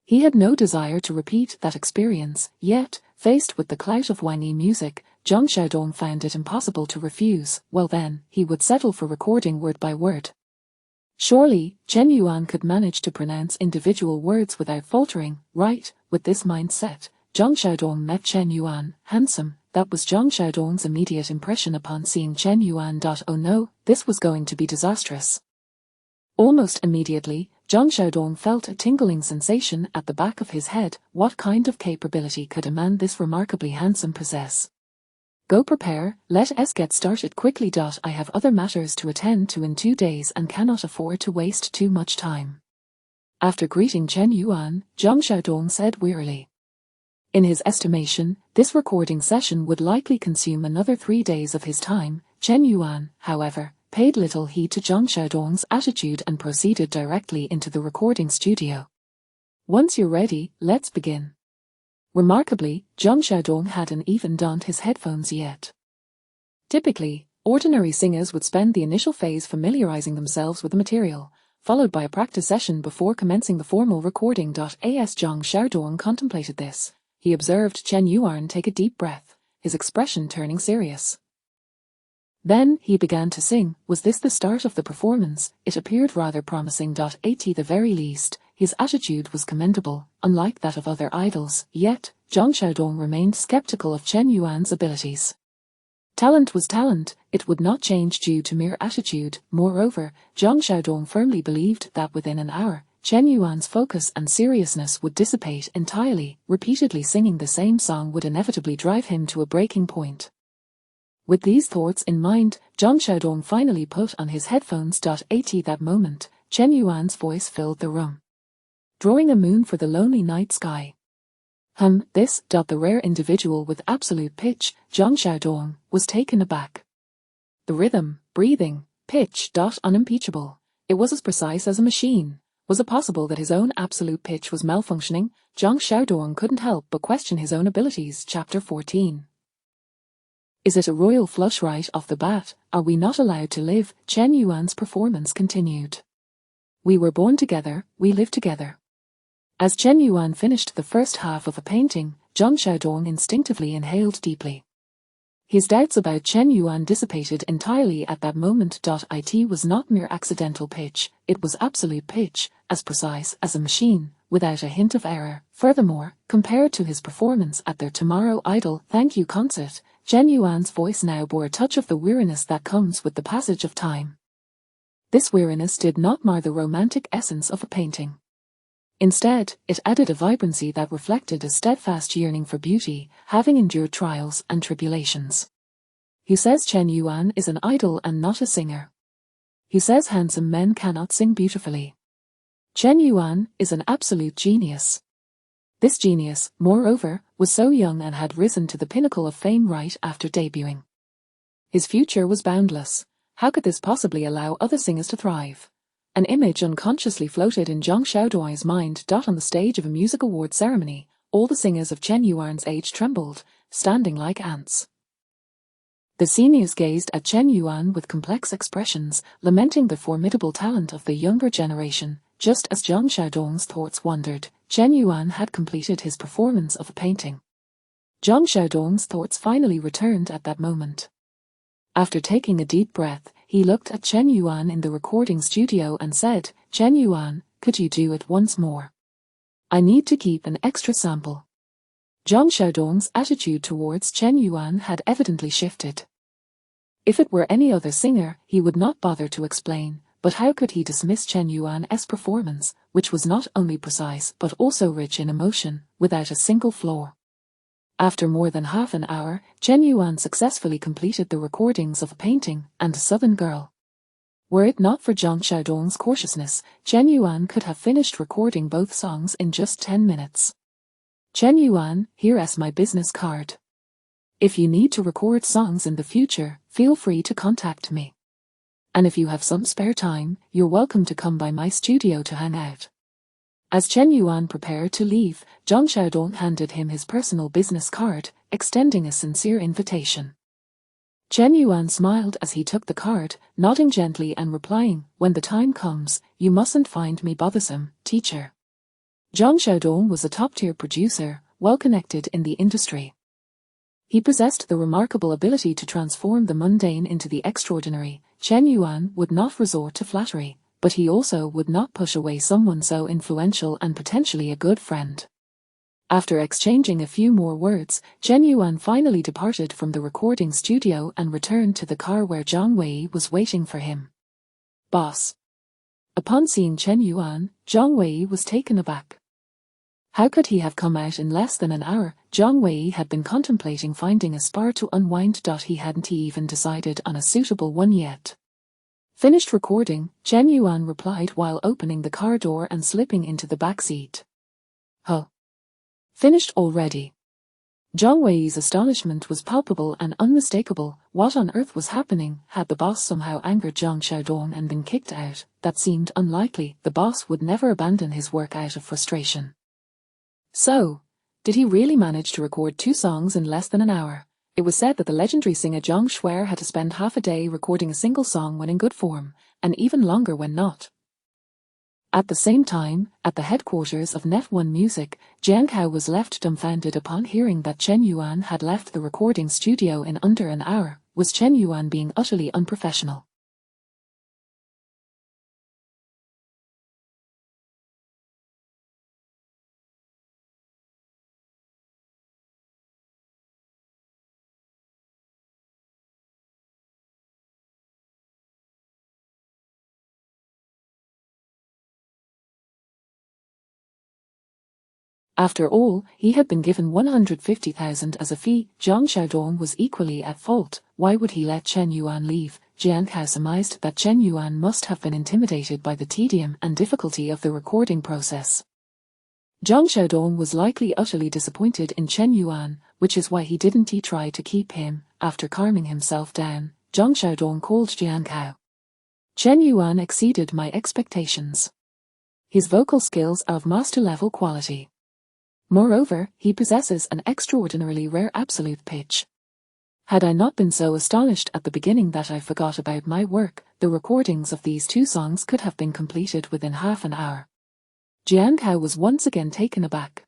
He had no desire to repeat that experience, yet, faced with the clout of Wang Yi Music, Zhang Xiaodong found it impossible to refuse. Well then, he would settle for recording word by word. Surely, Chen Yuan could manage to pronounce individual words without faltering, right? With this mindset, Zhang Xiaodong met Chen Yuan. Handsome, that was Zhang Xiaodong's immediate impression upon seeing Chen Yuan. Oh no, this was going to be disastrous. Almost immediately, Zhang Xiaodong felt a tingling sensation at the back of his head. What kind of capability could a man this remarkably handsome possess? Go prepare, let us get started quickly. I have other matters to attend to in 2 days and cannot afford to waste too much time. After greeting Chen Yuan, Zhang Xiaodong said wearily. In his estimation, this recording session would likely consume another 3 days of his time. Chen Yuan, however, paid little heed to Zhang Xiaodong's attitude and proceeded directly into the recording studio. Once you're ready, let's begin. Remarkably, Zhang Xiaodong hadn't even donned his headphones yet. Typically, ordinary singers would spend the initial phase familiarizing themselves with the material, followed by a practice session before commencing the formal recording. As Zhang Xiaodong contemplated this, he observed Chen Yuan take a deep breath, his expression turning serious. Then he began to sing. Was this the start of the performance? It appeared rather promising. At the very least, his attitude was commendable, unlike that of other idols. Yet, Zhang Xiaodong remained skeptical of Chen Yuan's abilities. Talent was talent, it would not change due to mere attitude. Moreover, Zhang Xiaodong firmly believed that within an hour, Chen Yuan's focus and seriousness would dissipate entirely. Repeatedly singing the same song would inevitably drive him to a breaking point. With these thoughts in mind, Zhang Xiaodong finally put on his headphones. At that moment, Chen Yuan's voice filled the room. Drawing a moon for the lonely night sky. This. The rare individual with absolute pitch, Zhang Xiaodong, was taken aback. The rhythm, breathing, pitch. Unimpeachable. It was as precise as a machine. Was it possible that his own absolute pitch was malfunctioning? Zhang Xiaodong couldn't help but question his own abilities. Chapter 14. Is it a royal flush right off the bat? Are we not allowed to live? Chen Yuan's performance continued. We were born together, we live together. As Chen Yuan finished the first half of a painting, Zhang Xiaodong instinctively inhaled deeply. His doubts about Chen Yuan dissipated entirely at that moment. It was not mere accidental pitch, it was absolute pitch, as precise as a machine, without a hint of error. Furthermore, compared to his performance at their Tomorrow Idol Thank You concert, Chen Yuan's voice now bore a touch of the weariness that comes with the passage of time. This weariness did not mar the romantic essence of a painting. Instead, it added a vibrancy that reflected a steadfast yearning for beauty, having endured trials and tribulations. He says Chen Yuan is an idol and not a singer. He says handsome men cannot sing beautifully. Chen Yuan is an absolute genius. This genius, moreover, was so young and had risen to the pinnacle of fame right after debuting. His future was boundless. How could this possibly allow other singers to thrive? An image unconsciously floated in Zhang Xiaodong's mind. On the stage of a music award ceremony, all the singers of Chen Yuan's age trembled, standing like ants. The seniors gazed at Chen Yuan with complex expressions, lamenting the formidable talent of the younger generation. Just as Zhang Xiaodong's thoughts wandered, Chen Yuan had completed his performance of a painting. Zhang Xiaodong's thoughts finally returned at that moment. After taking a deep breath, he looked at Chen Yuan in the recording studio and said, Chen Yuan, could you do it once more? I need to keep an extra sample. Zhang Xiaodong's attitude towards Chen Yuan had evidently shifted. If it were any other singer, he would not bother to explain, but how could he dismiss Chen Yuan's performance, which was not only precise but also rich in emotion, without a single flaw? After more than half an hour, Chen Yuan successfully completed the recordings of a painting and a Southern Girl. Were it not for Zhang Xiaodong's cautiousness, Chen Yuan could have finished recording both songs in just 10 minutes. Chen Yuan, here's my business card. If you need to record songs in the future, feel free to contact me. And if you have some spare time, you're welcome to come by my studio to hang out. As Chen Yuan prepared to leave, Zhang Xiaodong handed him his personal business card, extending a sincere invitation. Chen Yuan smiled as he took the card, nodding gently and replying, when the time comes, you mustn't find me bothersome, teacher. Zhang Xiaodong was a top-tier producer, well-connected in the industry. He possessed the remarkable ability to transform the mundane into the extraordinary. Chen Yuan would not resort to flattery, but he also would not push away someone so influential and potentially a good friend. After exchanging a few more words, Chen Yuan finally departed from the recording studio and returned to the car where Zhang Wei was waiting for him. Boss. Upon seeing Chen Yuan, Zhang Wei was taken aback. How could he have come out in less than an hour? Zhang Wei had been contemplating finding a spa to unwind. He hadn't even decided on a suitable one yet. Finished recording, Chen Yuan replied while opening the car door and slipping into the back seat. Huh. Finished already. Zhang Wei's astonishment was palpable and unmistakable. What on earth was happening? Had the boss somehow angered Zhang Xiaodong and been kicked out? That seemed unlikely. The boss would never abandon his work out of frustration. So, did he really manage to record 2 songs in less than an hour? It was said that the legendary singer Zhang Shuer had to spend half a day recording a single song when in good form, and even longer when not. At the same time, at the headquarters of Net1 Music, Jian Kao was left dumbfounded upon hearing that Chen Yuan had left the recording studio in under an hour. Was Chen Yuan being utterly unprofessional? After all, he had been given 150,000 as a fee. Zhang Xiaodong was equally at fault. Why would he let Chen Yuan leave? Jian Kao surmised that Chen Yuan must have been intimidated by the tedium and difficulty of the recording process. Zhang Xiaodong was likely utterly disappointed in Chen Yuan, which is why he didn't try to keep him. After calming himself down, Zhang Xiaodong called Jian Kao. Chen Yuan exceeded my expectations. His vocal skills are of master-level quality. Moreover, he possesses an extraordinarily rare absolute pitch. Had I not been so astonished at the beginning that I forgot about my work, the recordings of these 2 songs could have been completed within half an hour. Jian Kao was once again taken aback.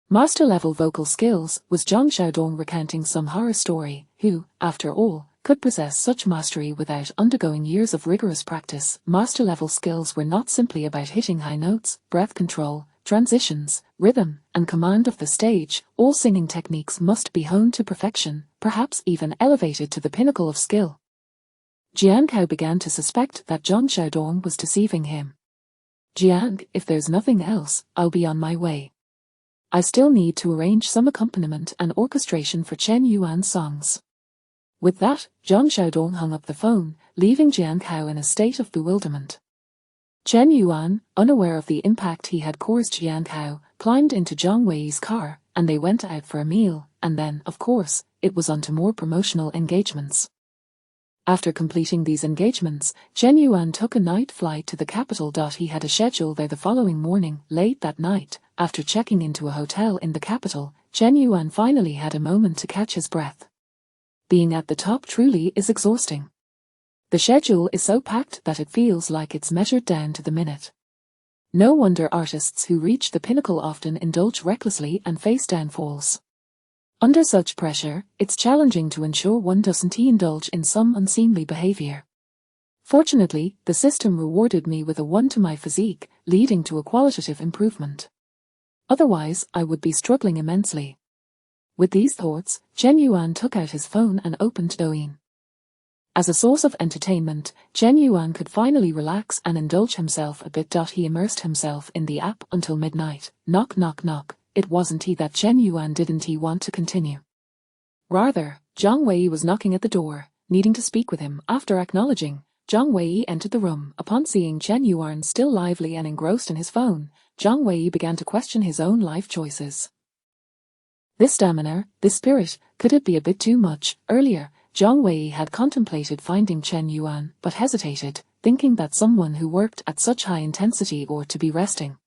Master-level vocal skills. Was Zhang Xiaodong recounting some horror story? Who, after all, could possess such mastery without undergoing years of rigorous practice? Master-level skills were not simply about hitting high notes, breath control, transitions, rhythm, and command of the stage. All singing techniques must be honed to perfection, perhaps even elevated to the pinnacle of skill. Jian Kao began to suspect that Zhang Xiaodong was deceiving him. Jiang, if there's nothing else, I'll be on my way. I still need to arrange some accompaniment and orchestration for Chen Yuan's songs. With that, Zhang Xiaodong hung up the phone, leaving Jian Kao in a state of bewilderment. Chen Yuan, unaware of the impact he had caused Jian Kao, climbed into Zhang Wei's car, and they went out for a meal, and then, of course, it was on to more promotional engagements. After completing these engagements, Chen Yuan took a night flight to the capital. He had a schedule there the following morning. Late that night, after checking into a hotel in the capital, Chen Yuan finally had a moment to catch his breath. Being at the top truly is exhausting. The schedule is so packed that it feels like it's measured down to the minute. No wonder artists who reach the pinnacle often indulge recklessly and face downfalls. Under such pressure, it's challenging to ensure one doesn't indulge in some unseemly behavior. Fortunately, the system rewarded me with a 1 to my physique, leading to a qualitative improvement. Otherwise, I would be struggling immensely. With these thoughts, Chen Yuan took out his phone and opened Douyin. As a source of entertainment, Chen Yuan could finally relax and indulge himself a bit. He immersed himself in the app until midnight. Knock knock knock. It wasn't that Chen Yuan didn't want to continue. Rather, Zhang Wei was knocking at the door, needing to speak with him. After acknowledging, Zhang Wei entered the room. Upon seeing Chen Yuan still lively and engrossed in his phone, Zhang Wei began to question his own life choices. This stamina, this spirit, could it be a bit too much? Earlier, Zhang Wei had contemplated finding Chen Yuan, but hesitated, thinking that someone who worked at such high intensity ought to be resting.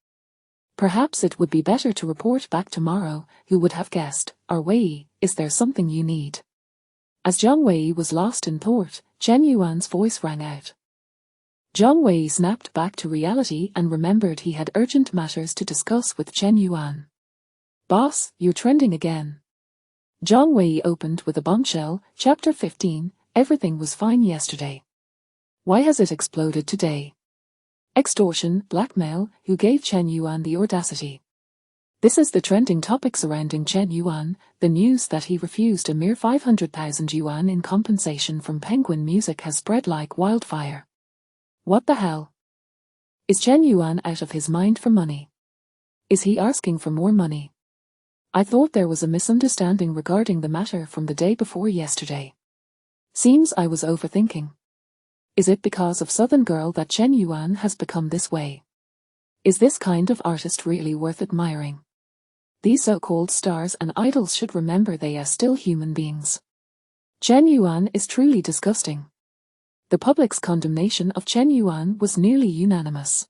Perhaps it would be better to report back tomorrow. Who would have guessed? Wei, is there something you need? As Zhang Wei was lost in thought, Chen Yuan's voice rang out. Zhang Wei snapped back to reality and remembered he had urgent matters to discuss with Chen Yuan. Boss, you're trending again. Zhang Wei opened with a bombshell. Chapter 15, everything was fine yesterday. Why has it exploded today? Extortion, blackmail, who gave Chen Yuan the audacity? This is the trending topic surrounding Chen Yuan, the news that he refused a mere 500,000 yuan in compensation from Penguin Music has spread like wildfire. What the hell? Is Chen Yuan out of his mind for money? Is he asking for more money? I thought there was a misunderstanding regarding the matter from the day before yesterday. Seems I was overthinking. Is it because of Southern Girl that Chen Yuan has become this way? Is this kind of artist really worth admiring? These so-called stars and idols should remember they are still human beings. Chen Yuan is truly disgusting. The public's condemnation of Chen Yuan was nearly unanimous.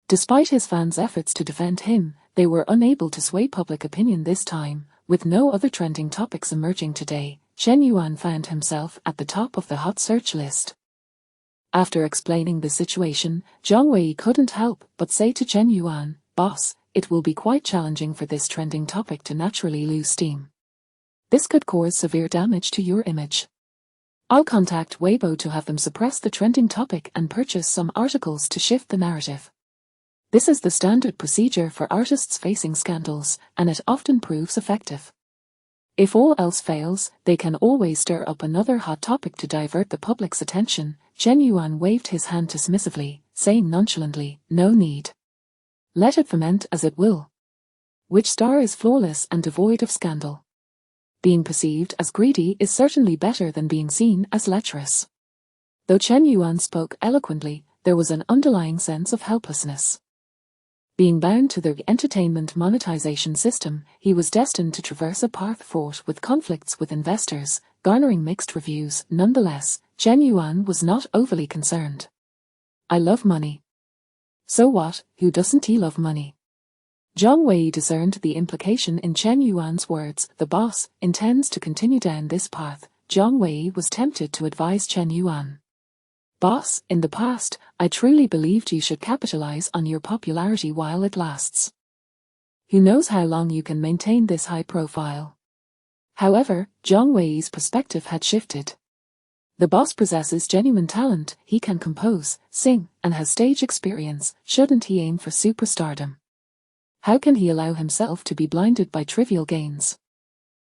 Despite his fans' efforts to defend him, they were unable to sway public opinion this time. With no other trending topics emerging today, Chen Yuan found himself at the top of the hot search list. After explaining the situation, Zhang Wei couldn't help but say to Chen Yuan, "Boss, it will be quite challenging for this trending topic to naturally lose steam. This could cause severe damage to your image. I'll contact Weibo to have them suppress the trending topic and purchase some articles to shift the narrative. This is the standard procedure for artists facing scandals, and it often proves effective. If all else fails, they can always stir up another hot topic to divert the public's attention." Chen Yuan waved his hand dismissively, saying nonchalantly, "No need. Let it ferment as it will. Which star is flawless and devoid of scandal? Being perceived as greedy is certainly better than being seen as lecherous." Though Chen Yuan spoke eloquently, there was an underlying sense of helplessness. Being bound to the entertainment monetization system, he was destined to traverse a path fraught with conflicts with investors, garnering mixed reviews. Nonetheless, Chen Yuan was not overly concerned. "I love money. So what, who doesn't he love money?" Zhang Wei discerned the implication in Chen Yuan's words. The boss intends to continue down this path. Zhang Wei was tempted to advise Chen Yuan. "Boss, in the past, I truly believed you should capitalize on your popularity while it lasts. Who knows how long you can maintain this high profile?" However, Zhang Wei's perspective had shifted. The boss possesses genuine talent, he can compose, sing, and has stage experience. Shouldn't he aim for superstardom? How can he allow himself to be blinded by trivial gains?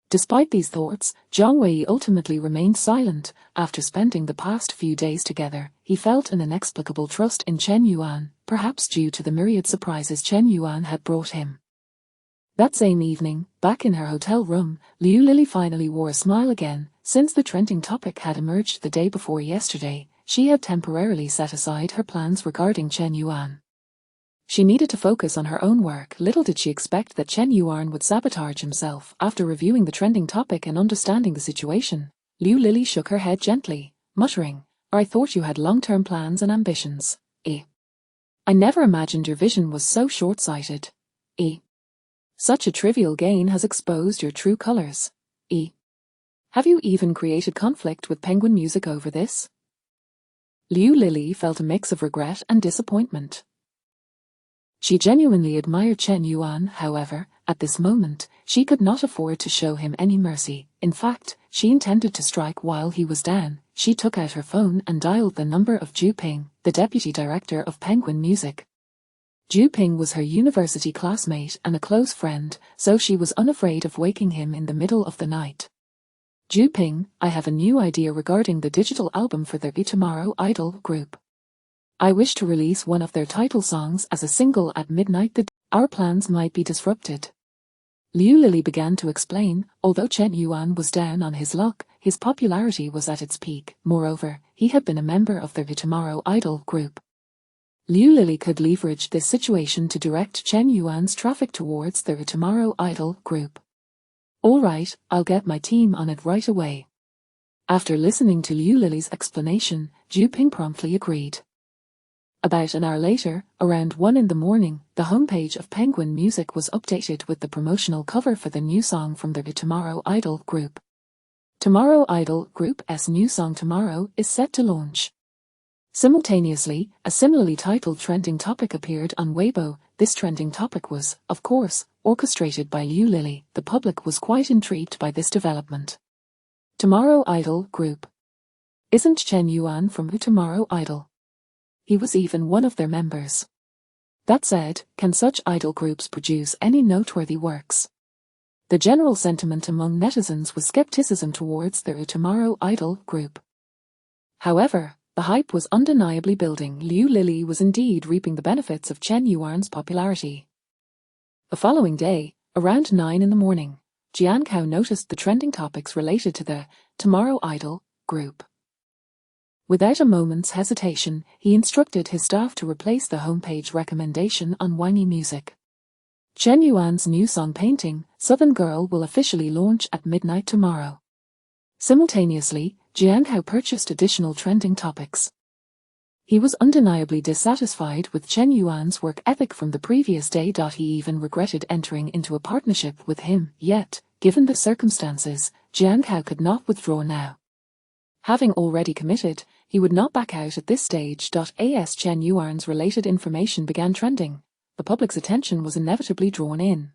Despite these thoughts, Zhang Wei ultimately remained silent. After spending the past few days together, he felt an inexplicable trust in Chen Yuan, perhaps due to the myriad surprises Chen Yuan had brought him. That same evening, back in her hotel room, Liu Lili finally wore a smile again. Since the trending topic had emerged the day before yesterday, she had temporarily set aside her plans regarding Chen Yuan. She needed to focus on her own work. Little did she expect that Chen Yuan would sabotage himself. After reviewing the trending topic and understanding the situation, Liu Lili shook her head gently, muttering, "I thought you had long-term plans and ambitions. I never imagined your vision was so short-sighted. Such a trivial gain has exposed your true colors. Have you even created conflict with Penguin Music over this?" Liu Lili felt a mix of regret and disappointment. She genuinely admired Chen Yuan. However, at this moment, she could not afford to show him any mercy. In fact, she intended to strike while he was down. She took out her phone and dialed the number of Zhu Ping, the deputy director of Penguin Music. Zhu Ping was her university classmate and a close friend, so she was unafraid of waking him in the middle of the night. "Zhu Ping, I have a new idea regarding the digital album for the Tomorrow Idol group. I wish to release one of their title songs as a single at midnight. Our plans might be disrupted." Liu Lili began to explain. Although Chen Yuan was down on his luck, his popularity was at its peak. Moreover, he had been a member of the Tomorrow Idol group. Liu Lili could leverage this situation to direct Chen Yuan's traffic towards the Tomorrow Idol group. "All right, I'll get my team on it right away." After listening to Liu Lili's explanation, Zhu Ping promptly agreed. About an hour later, around 1 in the morning, the homepage of Penguin Music was updated with the promotional cover for the new song from the Tomorrow Idol group. Tomorrow Idol group's new song Tomorrow is set to launch. Simultaneously, a similarly titled trending topic appeared on Weibo. This trending topic was, of course, orchestrated by Liu Lili. The public was quite intrigued by this development. Tomorrow Idol group. Isn't Chen Yuan from Tomorrow Idol? He was even one of their members. That said, can such idol groups produce any noteworthy works? The general sentiment among netizens was skepticism towards the Tomorrow Idol group. However, the hype was undeniably building. Liu Lili was indeed reaping the benefits of Chen Yuan's popularity. The following day, around 9 in the morning, Jian Kao noticed the trending topics related to the Tomorrow Idol group. Without a moment's hesitation, he instructed his staff to replace the homepage recommendation on Wangi Music. Chen Yuan's new song Painting, Southern Girl will officially launch at midnight tomorrow. Simultaneously, Jiang Hao purchased additional trending topics. He was undeniably dissatisfied with Chen Yuan's work ethic from the previous day. He even regretted entering into a partnership with him, yet, given the circumstances, Jiang Hao could not withdraw now. Having already committed, he would not back out at this stage. As Chen Yuan's related information began trending, the public's attention was inevitably drawn in.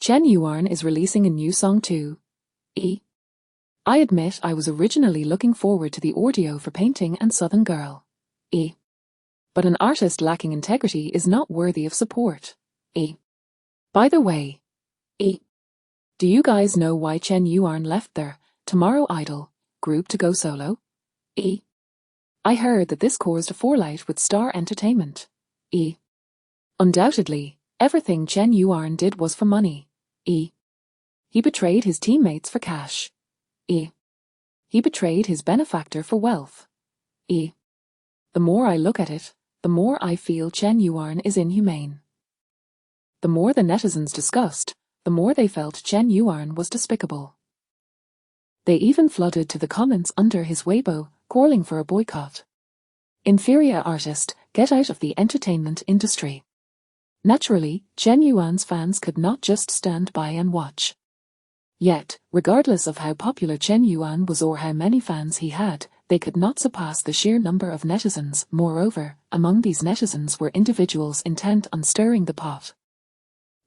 Chen Yuan is releasing a new song too. I admit I was originally looking forward to the audio for Painting and Southern Girl. But an artist lacking integrity is not worthy of support. By the way, do you guys know why Chen Yuan left their Tomorrow Idol group to go solo? I heard that this caused a fallout with Star Entertainment. Undoubtedly, everything Chen Yuan did was for money. He betrayed his teammates for cash. He betrayed his benefactor for wealth. The more I look at it, the more I feel Chen Yuan is inhumane. The more the netizens discussed, the more they felt Chen Yuan was despicable. They even flooded to the comments under his Weibo, calling for a boycott. Inferior artist, get out of the entertainment industry. Naturally, Chen Yuan's fans could not just stand by and watch. Yet, regardless of how popular Chen Yuan was or how many fans he had, they could not surpass the sheer number of netizens. Moreover, among these netizens were individuals intent on stirring the pot.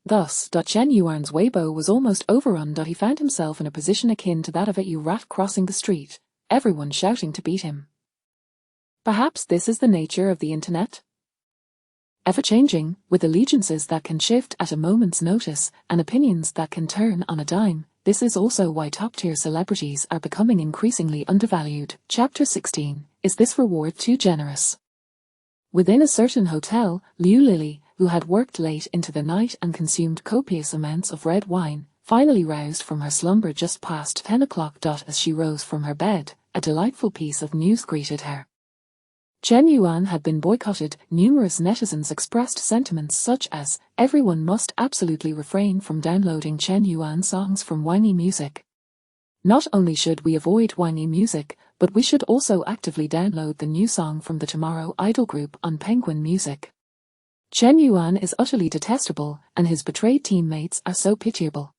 Thus, Chen Yuan's Weibo was almost overrun. He found himself in a position akin to that of a rat crossing the street, everyone shouting to beat him. Perhaps this is the nature of the internet? Ever-changing, with allegiances that can shift at a moment's notice and opinions that can turn on a dime, this is also why top-tier celebrities are becoming increasingly undervalued. Chapter 16, Is this reward too generous? Within a certain hotel, Liu Lily, who had worked late into the night and consumed copious amounts of red wine, finally roused from her slumber just past 10 o'clock. As she rose from her bed, a delightful piece of news greeted her. Chen Yuan had been boycotted. Numerous netizens expressed sentiments such as, everyone must absolutely refrain from downloading Chen Yuan songs from Wangi Music. Not only should we avoid Wangi Music, but we should also actively download the new song from the Tomorrow Idol group on Penguin Music. Chen Yuan is utterly detestable, and his betrayed teammates are so pitiable.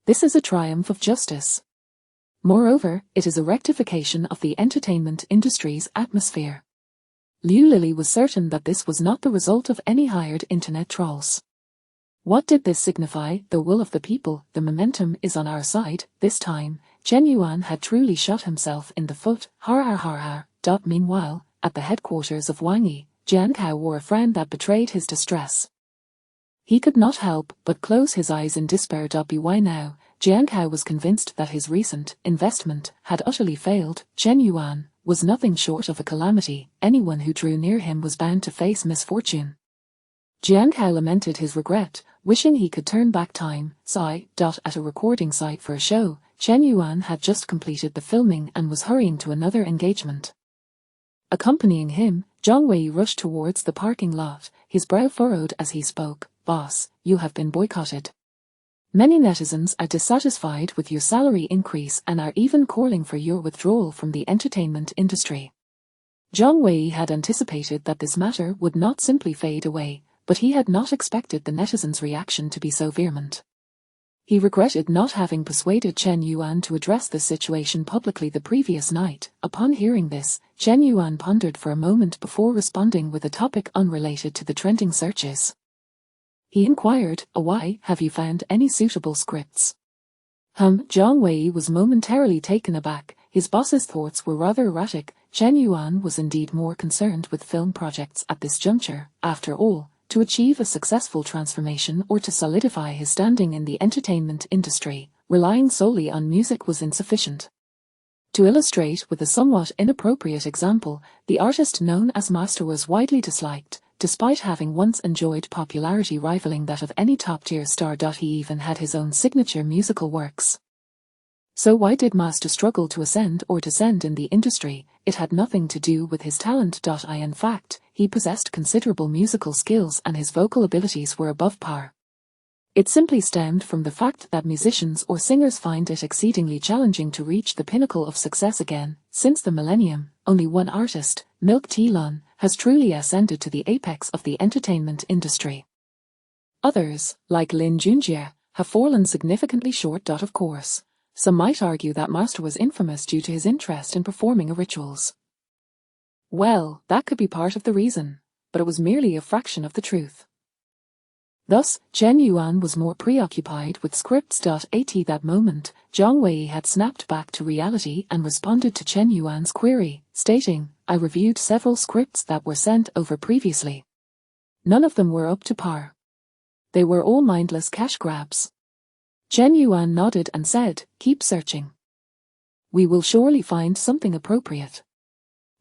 This is a triumph of justice. Moreover, it is a rectification of the entertainment industry's atmosphere. Liu Lily was certain that this was not the result of any hired internet trolls. What did this signify? The will of the people, the momentum is on our side. This time, Chen Yuan had truly shot himself in the foot. Meanwhile, at the headquarters of Wangi, Jiang Hao wore a frown that betrayed his distress. He could not help but close his eyes in despair. By now, Jiang Hao was convinced that his recent investment had utterly failed. Chen Yuan was nothing short of a calamity. Anyone who drew near him was bound to face misfortune. Jiang Hao lamented his regret, wishing he could turn back time. At a recording site for a show, Chen Yuan had just completed the filming and was hurrying to another engagement. Accompanying him, Zhang Wei rushed towards the parking lot, his brow furrowed as he spoke. Boss, you have been boycotted. Many netizens are dissatisfied with your salary increase and are even calling for your withdrawal from the entertainment industry. Zhang Wei had anticipated that this matter would not simply fade away, but he had not expected the netizens' reaction to be so vehement. He regretted not having persuaded Chen Yuan to address the situation publicly the previous night. Upon hearing this, Chen Yuan pondered for a moment before responding with a topic unrelated to the trending searches. He inquired, why, have you found any suitable scripts? Zhang Wei was momentarily taken aback. His boss's thoughts were rather erratic. Chen Yuan was indeed more concerned with film projects at this juncture. After all, to achieve a successful transformation or to solidify his standing in the entertainment industry, relying solely on music was insufficient. To illustrate with a somewhat inappropriate example, the artist known as Master was widely disliked, despite having once enjoyed popularity rivaling that of any top-tier star. He even had his own signature musical works. So why did Master struggle to ascend or descend in the industry? It had nothing to do with his talent. In fact, he possessed considerable musical skills and his vocal abilities were above par. It simply stemmed from the fact that musicians or singers find it exceedingly challenging to reach the pinnacle of success again. Since the millennium, only one artist, Milk Tea-Lun, has truly ascended to the apex of the entertainment industry. Others, like Lin Junjie, have fallen significantly short. Of course, some might argue that Master was infamous due to his interest in performing rituals. Well, that could be part of the reason, but it was merely a fraction of the truth. Thus, Chen Yuan was more preoccupied with scripts. At that moment, Zhang Wei had snapped back to reality and responded to Chen Yuan's query, stating, "I reviewed several scripts that were sent over previously. None of them were up to par. They were all mindless cash grabs." Chen Yuan nodded and said, "Keep searching. We will surely find something appropriate."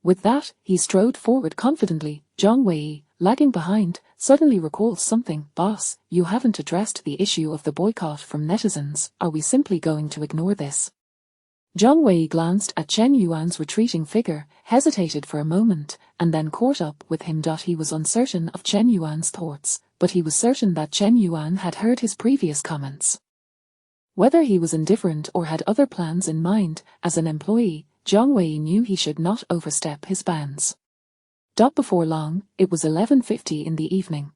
With that, he strode forward confidently. Zhang Wei, lagging behind, suddenly recalls something. "Boss, you haven't addressed the issue of the boycott from netizens. Are we simply going to ignore this?" Zhang Wei glanced at Chen Yuan's retreating figure, hesitated for a moment, and then caught up with him. He was uncertain of Chen Yuan's thoughts, but he was certain that Chen Yuan had heard his previous comments. Whether he was indifferent or had other plans in mind, as an employee, Zhang Wei knew he should not overstep his bounds. Before long, it was 11:50 in the evening.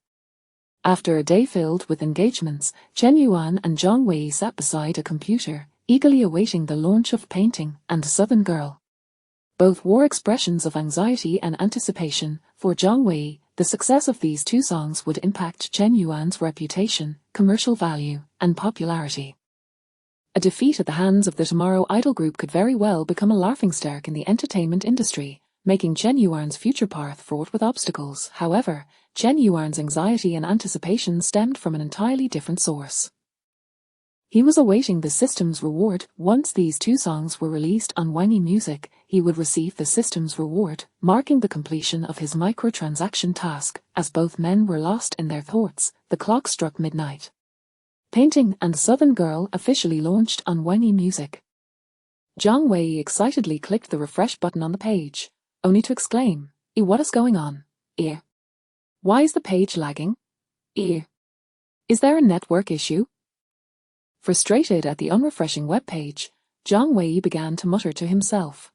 After a day filled with engagements, Chen Yuan and Zhang Wei sat beside a computer, eagerly awaiting the launch of Painting and Southern Girl. Both wore expressions of anxiety and anticipation. For Zhang Wei, the success of these two songs would impact Chen Yuan's reputation, commercial value, and popularity. A defeat at the hands of the Tomorrow Idol group could very well become a laughingstock in the entertainment industry, making Chen Yuan's future path fraught with obstacles. However, Chen Yuan's anxiety and anticipation stemmed from an entirely different source. He was awaiting the system's reward. Once these two songs were released on Wangi Music, he would receive the system's reward, marking the completion of his microtransaction task. As both men were lost in their thoughts, the clock struck midnight. Painting and Southern Girl officially launched on Wangi Music. Zhang Wei excitedly clicked the refresh button on the page, only to exclaim, "What is going on? Why is the page lagging? Is there a network issue?" Frustrated at the unrefreshing web page, Zhang Wei began to mutter to himself.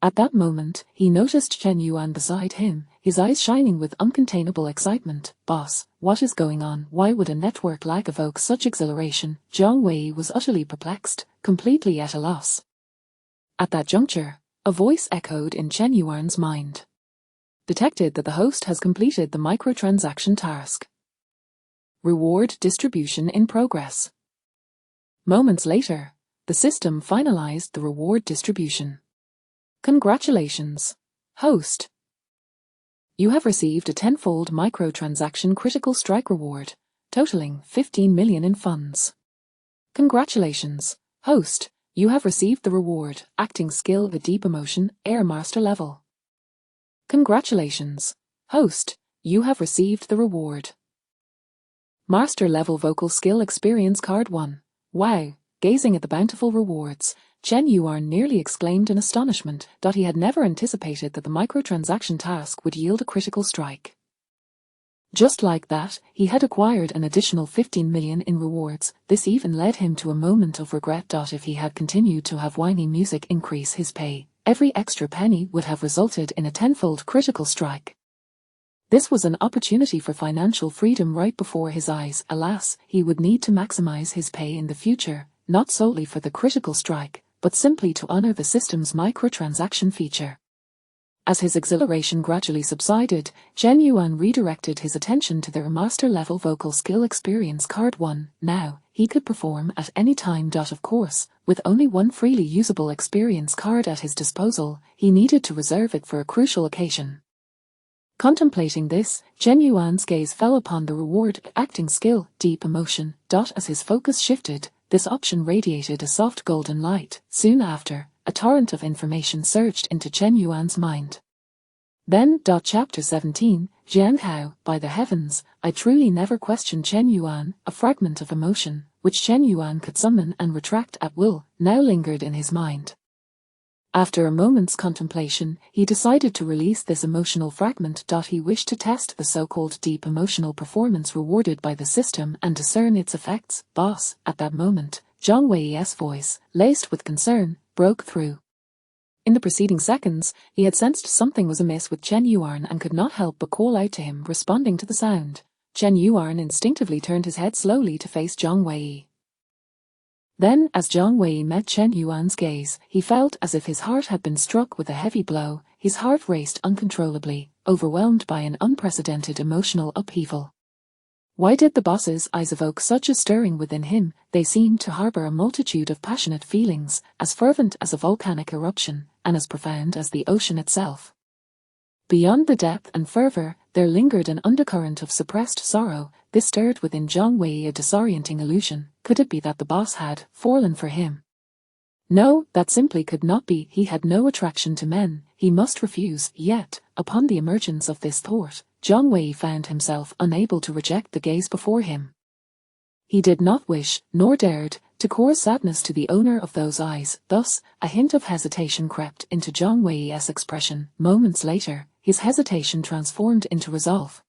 At that moment, he noticed Chen Yuan beside him, his eyes shining with uncontainable excitement. "Boss, what is going on? Why would a network lag evoke such exhilaration?" Zhang Wei was utterly perplexed, completely at a loss. At that juncture, a voice echoed in Chen Yuan's mind. "Detected that the host has completed the microtransaction task. Reward distribution in progress." Moments later, the system finalized the reward distribution. "Congratulations, host. You have received a 10-fold microtransaction critical strike reward, totaling 15 million in funds. Congratulations, host. You have received the reward, Acting Skill the Deep Emotion, Air Master Level. Congratulations, host. You have received the reward, Master Level Vocal Skill Experience Card 1. Wow! Gazing at the bountiful rewards, Chen Yuan nearly exclaimed in astonishment that he had never anticipated that the microtransaction task would yield a critical strike. Just like that, he had acquired an additional 15 million in rewards. This even led him to a moment of regret. If he had continued to have Wangi Music increase his pay, every extra penny would have resulted in a 10-fold critical strike. This was an opportunity for financial freedom right before his eyes. Alas, he would need to maximize his pay in the future, not solely for the critical strike, but simply to honor the system's microtransaction feature. As his exhilaration gradually subsided, Chen Yuan redirected his attention to their master-level vocal skill experience card 1. Now, he could perform at any time. Of course, with only one freely usable experience card at his disposal, he needed to reserve it for a crucial occasion. Contemplating this, Chen Yuan's gaze fell upon the reward, Acting Skill, Deep Emotion. As his focus shifted, this option radiated a soft golden light. Soon after, a torrent of information surged into Chen Yuan's mind. Then, Chapter 17, Jiang Hao, by the heavens, I truly never questioned Chen Yuan. A fragment of emotion, which Chen Yuan could summon and retract at will, now lingered in his mind. After a moment's contemplation, he decided to release this emotional fragment. He wished to test the so-called deep emotional performance rewarded by the system and discern its effects. Boss, at that moment, Zhang Wei's voice, laced with concern, broke through. In the preceding seconds, he had sensed something was amiss with Chen Yuan and could not help but call out to him, responding to the sound. Chen Yuan instinctively turned his head slowly to face Zhang Wei. Then, as Zhang Wei met Chen Yuan's gaze, he felt as if his heart had been struck with a heavy blow. His heart raced uncontrollably, overwhelmed by an unprecedented emotional upheaval. Why did the boss's eyes evoke such a stirring within him? They seemed to harbor a multitude of passionate feelings, as fervent as a volcanic eruption, and as profound as the ocean itself. Beyond the depth and fervor, there lingered an undercurrent of suppressed sorrow. This stirred within Zhang Wei a disorienting illusion. Could it be that the boss had fallen for him? No, that simply could not be. He had no attraction to men. He must refuse. Yet, upon the emergence of this thought, Zhang Wei found himself unable to reject the gaze before him. He did not wish, nor dared, to cause sadness to the owner of those eyes. Thus, a hint of hesitation crept into Zhang Wei's expression. Moments later, his hesitation transformed into resolve.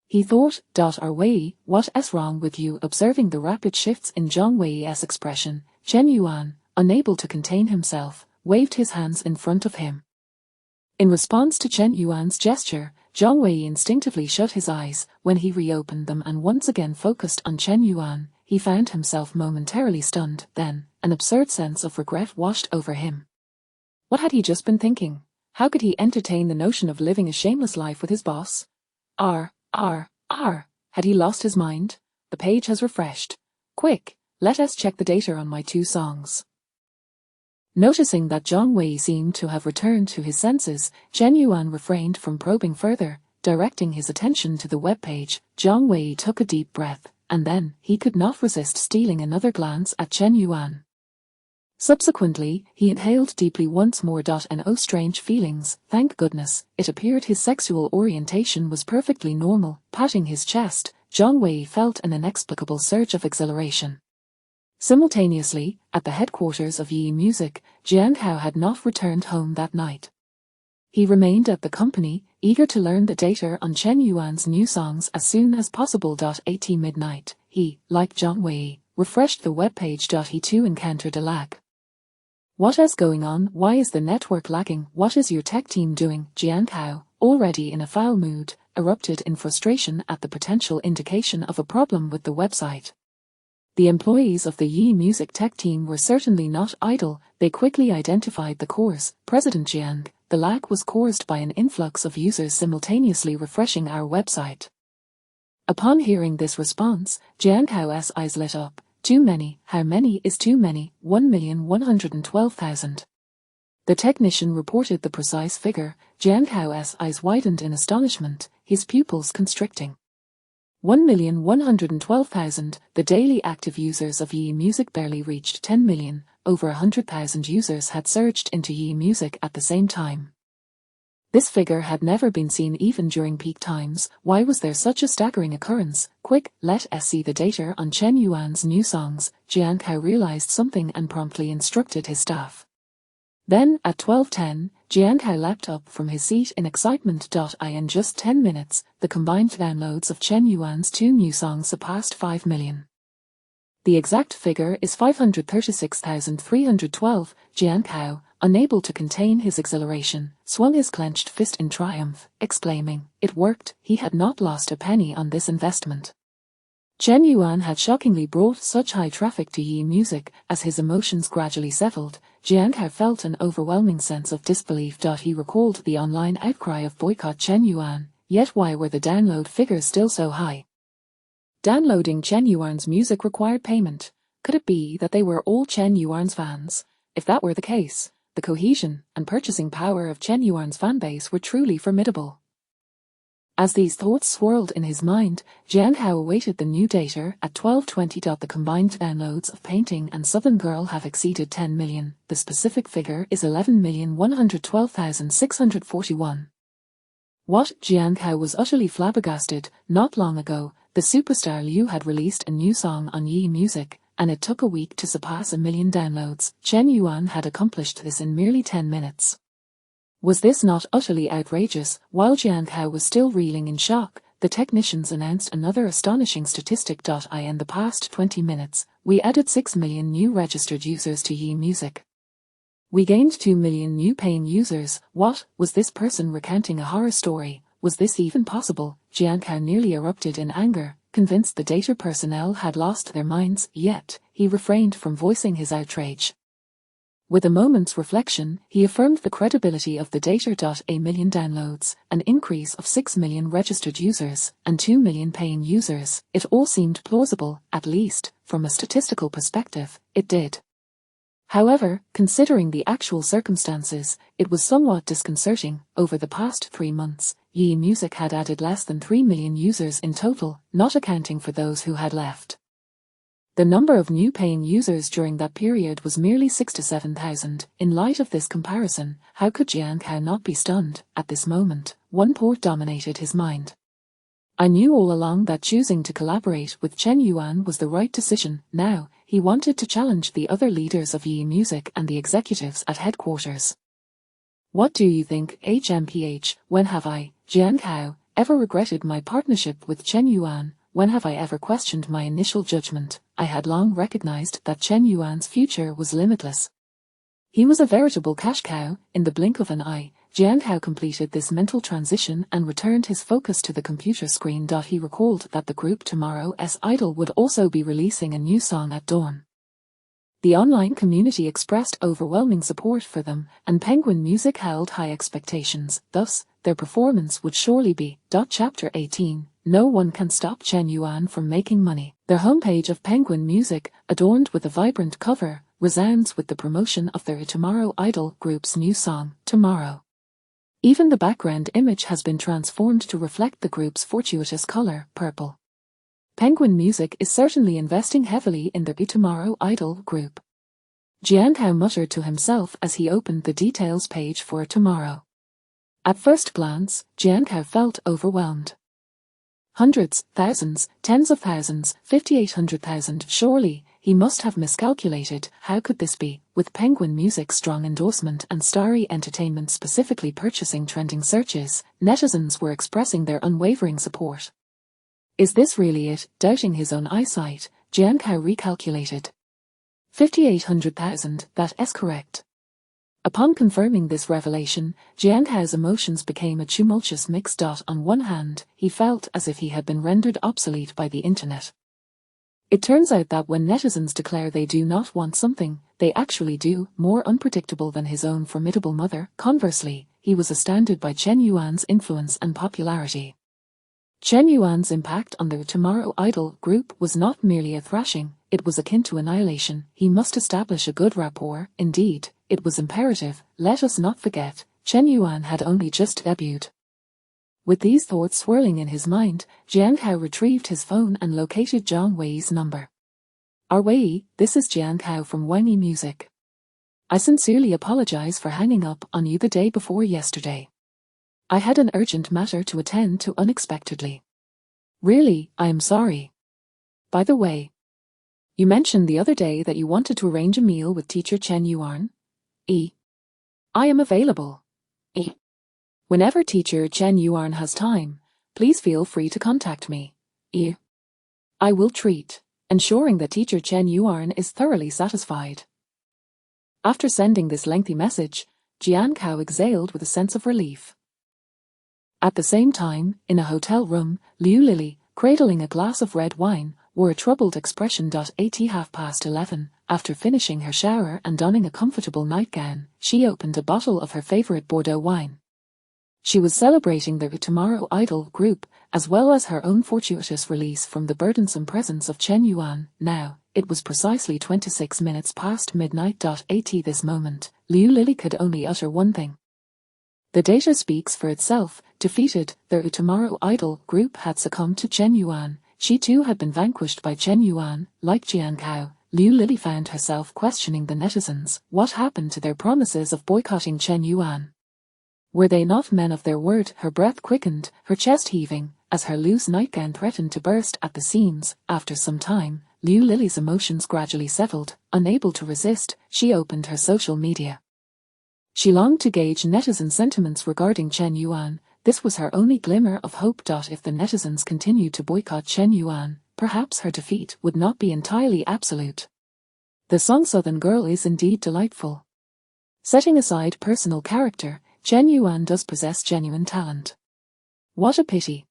He thought, Wei, what's wrong with you? Observing the rapid shifts in Zhang Wei's expression, Chen Yuan, unable to contain himself, waved his hands in front of him. In response to Chen Yuan's gesture, Zhang Wei instinctively shut his eyes. When he reopened them and once again focused on Chen Yuan, he found himself momentarily stunned. Then, an absurd sense of regret washed over him. What had he just been thinking? How could he entertain the notion of living a shameless life with his boss? Had he lost his mind? The page has refreshed. Quick, let us check the data on my 2 songs. Noticing that Zhang Wei seemed to have returned to his senses, Chen Yuan refrained from probing further. Directing his attention to the web page, Zhang Wei took a deep breath, and then he could not resist stealing another glance at Chen Yuan. Subsequently, he inhaled deeply once more. No strange feelings, thank goodness. It appeared his sexual orientation was perfectly normal. Patting his chest, Zhang Wei felt an inexplicable surge of exhilaration. Simultaneously, at the headquarters of Yi Music, Jiang Hao had not returned home that night. He remained at the company, eager to learn the data on Chen Yuan's new songs as soon as possible. At midnight, he, like Zhang Wei, refreshed the web page. He too encountered a lag. What is going on? Why is the network lagging? What is your tech team doing? Jiang Hao, already in a foul mood, erupted in frustration at the potential indication of a problem with the website. The employees of the Yi Music tech team were certainly not idle. They quickly identified the cause. President Jiang, the lag was caused by an influx of users simultaneously refreshing our website. Upon hearing this response, Jiang Hao's eyes lit up. Too many. How many is too many? 1,112,000. The technician reported the precise figure. Jiang Hao's eyes widened in astonishment, his pupils constricting. 1,112,000. The daily active users of Yi Music barely reached 10 million. Over 100,000 users had surged into Yi Music at the same time. This figure had never been seen even during peak times. Why was there such a staggering occurrence? Quick, let us see the data on Chen Yuan's new songs. Jiang Hao realized something and promptly instructed his staff. Then, at 12:10, Jiang Hao leapt up from his seat in excitement. In just 10 minutes, the combined downloads of Chen Yuan's 2 new songs surpassed 5 million. The exact figure is 536,312. Jiang Hao, unable to contain his exhilaration, swung his clenched fist in triumph, exclaiming, "It worked!" He had not lost a penny on this investment. Chen Yuan had shockingly brought such high traffic to Yi Music. As his emotions gradually settled, Jiang Hao felt an overwhelming sense of disbelief. He recalled the online outcry of boycott Chen Yuan, yet why were the download figures still so high? Downloading Chen Yuan's music required payment. Could it be that they were all Chen Yuan's fans? If that were the case, the cohesion and purchasing power of Chen Yuan's fanbase were truly formidable. As these thoughts swirled in his mind, Jiang Hao awaited the new data. At 12:20. The combined downloads of Painting and Southern Girl have exceeded 10 million. The specific figure is 11,112,641. What? Jiang Hao was utterly flabbergasted. Not long ago, the superstar Liu had released a new song on Yi Music, and it took a week to surpass 1 million downloads. Chen Yuan had accomplished this in merely 10 minutes. Was this not utterly outrageous? While Jian Kao was still reeling in shock, the technicians announced another astonishing statistic. In the past 20 minutes, we added 6 million new registered users to Yi Music. We gained 2 million new paying users. What? Was this person recounting a horror story? Was this even possible? Jian Kao nearly erupted in anger, convinced the data personnel had lost their minds, yet he refrained from voicing his outrage. With a moment's reflection, he affirmed the credibility of the data. A million downloads, an increase of 6 million registered users, and 2 million paying users. It all seemed plausible, at least, from a statistical perspective, it did. However, considering the actual circumstances, it was somewhat disconcerting. Over the past 3 months, Yi Music had added less than 3 million users in total, not accounting for those who had left. The number of new paying users during that period was merely 6 to 7,000. In light of this comparison, how could Jian Kao not be stunned? At this moment, one thought dominated his mind. I knew all along that choosing to collaborate with Chen Yuan was the right decision. Now, he wanted to challenge the other leaders of Yi Music and the executives at headquarters. What do you think, HMPH? When have I, Jian Kao, ever regretted my partnership with Chen Yuan? When have I ever questioned my initial judgment? I had long recognized that Chen Yuan's future was limitless. He was a veritable cash cow. In the blink of an eye, Jian Kao completed this mental transition and returned his focus to the computer screen. He recalled that the group Tomorrow's Idol would also be releasing a new song at dawn. The online community expressed overwhelming support for them, and Penguin Music held high expectations. Thus, their performance would surely be. Chapter 18. No one can stop Chen Yuan from making money. Their homepage of Penguin Music, adorned with a vibrant cover, resounds with the promotion of their Tomorrow Idol group's new song, Tomorrow. Even the background image has been transformed to reflect the group's fortuitous color, purple. Penguin Music is certainly investing heavily in their Tomorrow Idol group. Jian Kao muttered to himself as he opened the details page for Tomorrow. At first glance, Jian Kao felt overwhelmed. Hundreds, thousands, tens of thousands, 5,800,000. Surely, he must have miscalculated. How could this be? With Penguin Music's strong endorsement and Starry Entertainment specifically purchasing trending searches, netizens were expressing their unwavering support. Is this really it? Doubting his own eyesight, Jian Kao recalculated. 5,800,000, that is correct. Upon confirming this revelation, Jian Kao's emotions became a tumultuous mix. On one hand, he felt as if he had been rendered obsolete by the internet. It turns out that when netizens declare they do not want something, they actually do, more unpredictable than his own formidable mother. Conversely, he was astounded by Chen Yuan's influence and popularity. Chen Yuan's impact on the Tomorrow Idol group was not merely a thrashing, it was akin to annihilation. He must establish a good rapport. Indeed, it was imperative. Let us not forget, Chen Yuan had only just debuted. With these thoughts swirling in his mind, Jian Kao retrieved his phone and located Zhang Wei's number. Wei, this is Jian Kao from Yi Music. I sincerely apologize for hanging up on you the day before yesterday. I had an urgent matter to attend to unexpectedly. Really, I am sorry. By the way, you mentioned the other day that you wanted to arrange a meal with teacher Chen Yuan. I am available. Whenever teacher Chen Yuan has time, please feel free to contact me. I will treat, ensuring that teacher Chen Yuan is thoroughly satisfied. After sending this lengthy message, Jian Kao exhaled with a sense of relief. At the same time, in a hotel room, Liu Lily, cradling a glass of red wine, wore a troubled expression. At 11:30, after finishing her shower and donning a comfortable nightgown, she opened a bottle of her favorite Bordeaux wine. She was celebrating the Tomorrow Idol group, as well as her own fortuitous release from the burdensome presence of Chen Yuan. Now, it was precisely 26 minutes past midnight. At this moment, Liu Lily could only utter one thing. The data speaks for itself. Defeated, the Tomorrow Idol group had succumbed to Chen Yuan. She too had been vanquished by Chen Yuan. Like Jian Kao, Liu Lily found herself questioning the netizens. What happened to their promises of boycotting Chen Yuan? Were they not men of their word? Her breath quickened, her chest heaving, as her loose nightgown threatened to burst at the seams. After some time, Liu Lily's emotions gradually settled. Unable to resist, she opened her social media. She longed to gauge netizen sentiments regarding Chen Yuan. This was her only glimmer of hope. If the netizens continued to boycott Chen Yuan, perhaps her defeat would not be entirely absolute. The song Southern Girl is indeed delightful. Setting aside personal character, Chen Yuan does possess genuine talent. What a pity.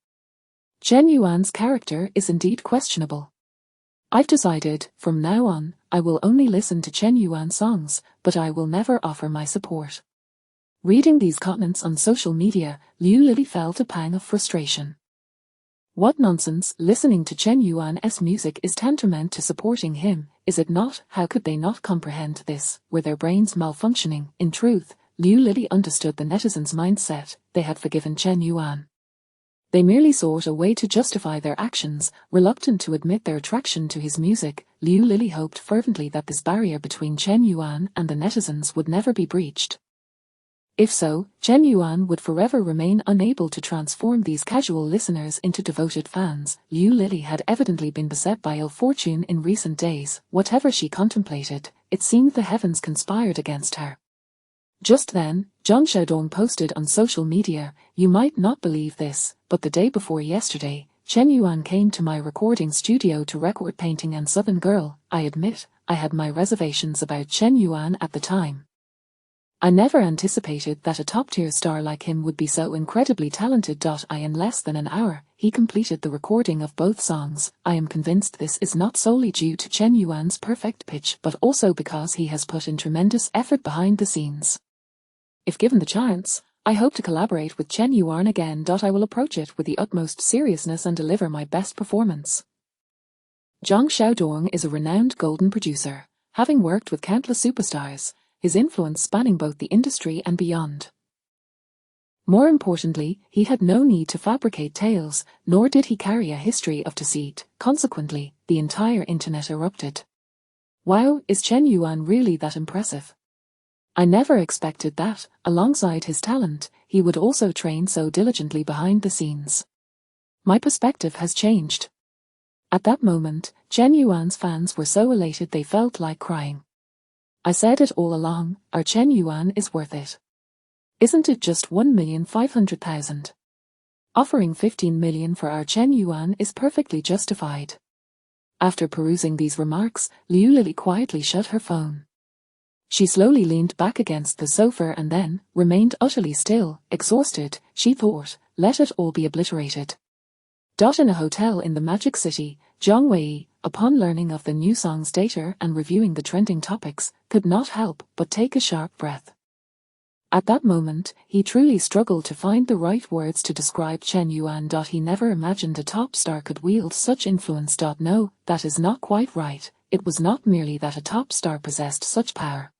Chen Yuan's character is indeed questionable. I've decided, from now on, I will only listen to Chen Yuan songs, but I will never offer my support. Reading these comments on social media, Liu Lily felt a pang of frustration. What nonsense, listening to Chen Yuan's music is tantamount to supporting him, is it not? How could they not comprehend this? Were their brains malfunctioning? In truth, Liu Lily understood the netizens' mindset. They had forgiven Chen Yuan. They merely sought a way to justify their actions, reluctant to admit their attraction to his music. Liu Lily hoped fervently that this barrier between Chen Yuan and the netizens would never be breached. If so, Chen Yuan would forever remain unable to transform these casual listeners into devoted fans. Liu Lily had evidently been beset by ill fortune in recent days. Whatever she contemplated, it seemed the heavens conspired against her. Just then, Zhang Xiaodong posted on social media, "You might not believe this, but the day before yesterday, Chen Yuan came to my recording studio to record Painting and Southern Girl. I admit, I had my reservations about Chen Yuan at the time. I never anticipated that a top-tier star like him would be so incredibly talented. In less than an hour, he completed the recording of both songs. I am convinced this is not solely due to Chen Yuan's perfect pitch, but also because he has put in tremendous effort behind the scenes. If given the chance, I hope to collaborate with Chen Yuan again. I will approach it with the utmost seriousness and deliver my best performance." Zhang Xiaodong is a renowned golden producer, having worked with countless superstars, his influence spanning both the industry and beyond. More importantly, he had no need to fabricate tales, nor did he carry a history of deceit. Consequently, the entire internet erupted. Wow, is Chen Yuan really that impressive? I never expected that, alongside his talent, he would also train so diligently behind the scenes. My perspective has changed. At that moment, Chen Yuan's fans were so elated they felt like crying. I said it all along, our Chen Yuan is worth it. Isn't it just 1,500,000? Offering 15 million for our Chen Yuan is perfectly justified. After perusing these remarks, Liu Lily quietly shut her phone. She slowly leaned back against the sofa and then remained utterly still. Exhausted, she thought, let it all be obliterated. In a hotel in the Magic City, Zhang Wei, upon learning of the new song's data and reviewing the trending topics, could not help but take a sharp breath. At that moment, he truly struggled to find the right words to describe Chen Yuan. He never imagined a top star could wield such influence. No, that is not quite right. It was not merely that a top star possessed such power.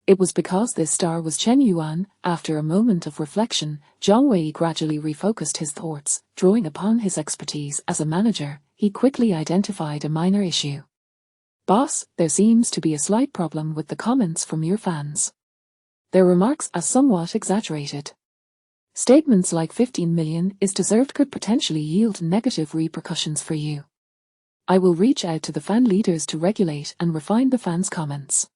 It was because this star was Chen Yuan. After a moment of reflection, Zhang Wei gradually refocused his thoughts. Drawing upon his expertise as a manager, he quickly identified a minor issue. "Boss, there seems to be a slight problem with the comments from your fans. Their remarks are somewhat exaggerated. Statements like 15 million is deserved could potentially yield negative repercussions for you. I will reach out to the fan leaders to regulate and refine the fans' comments."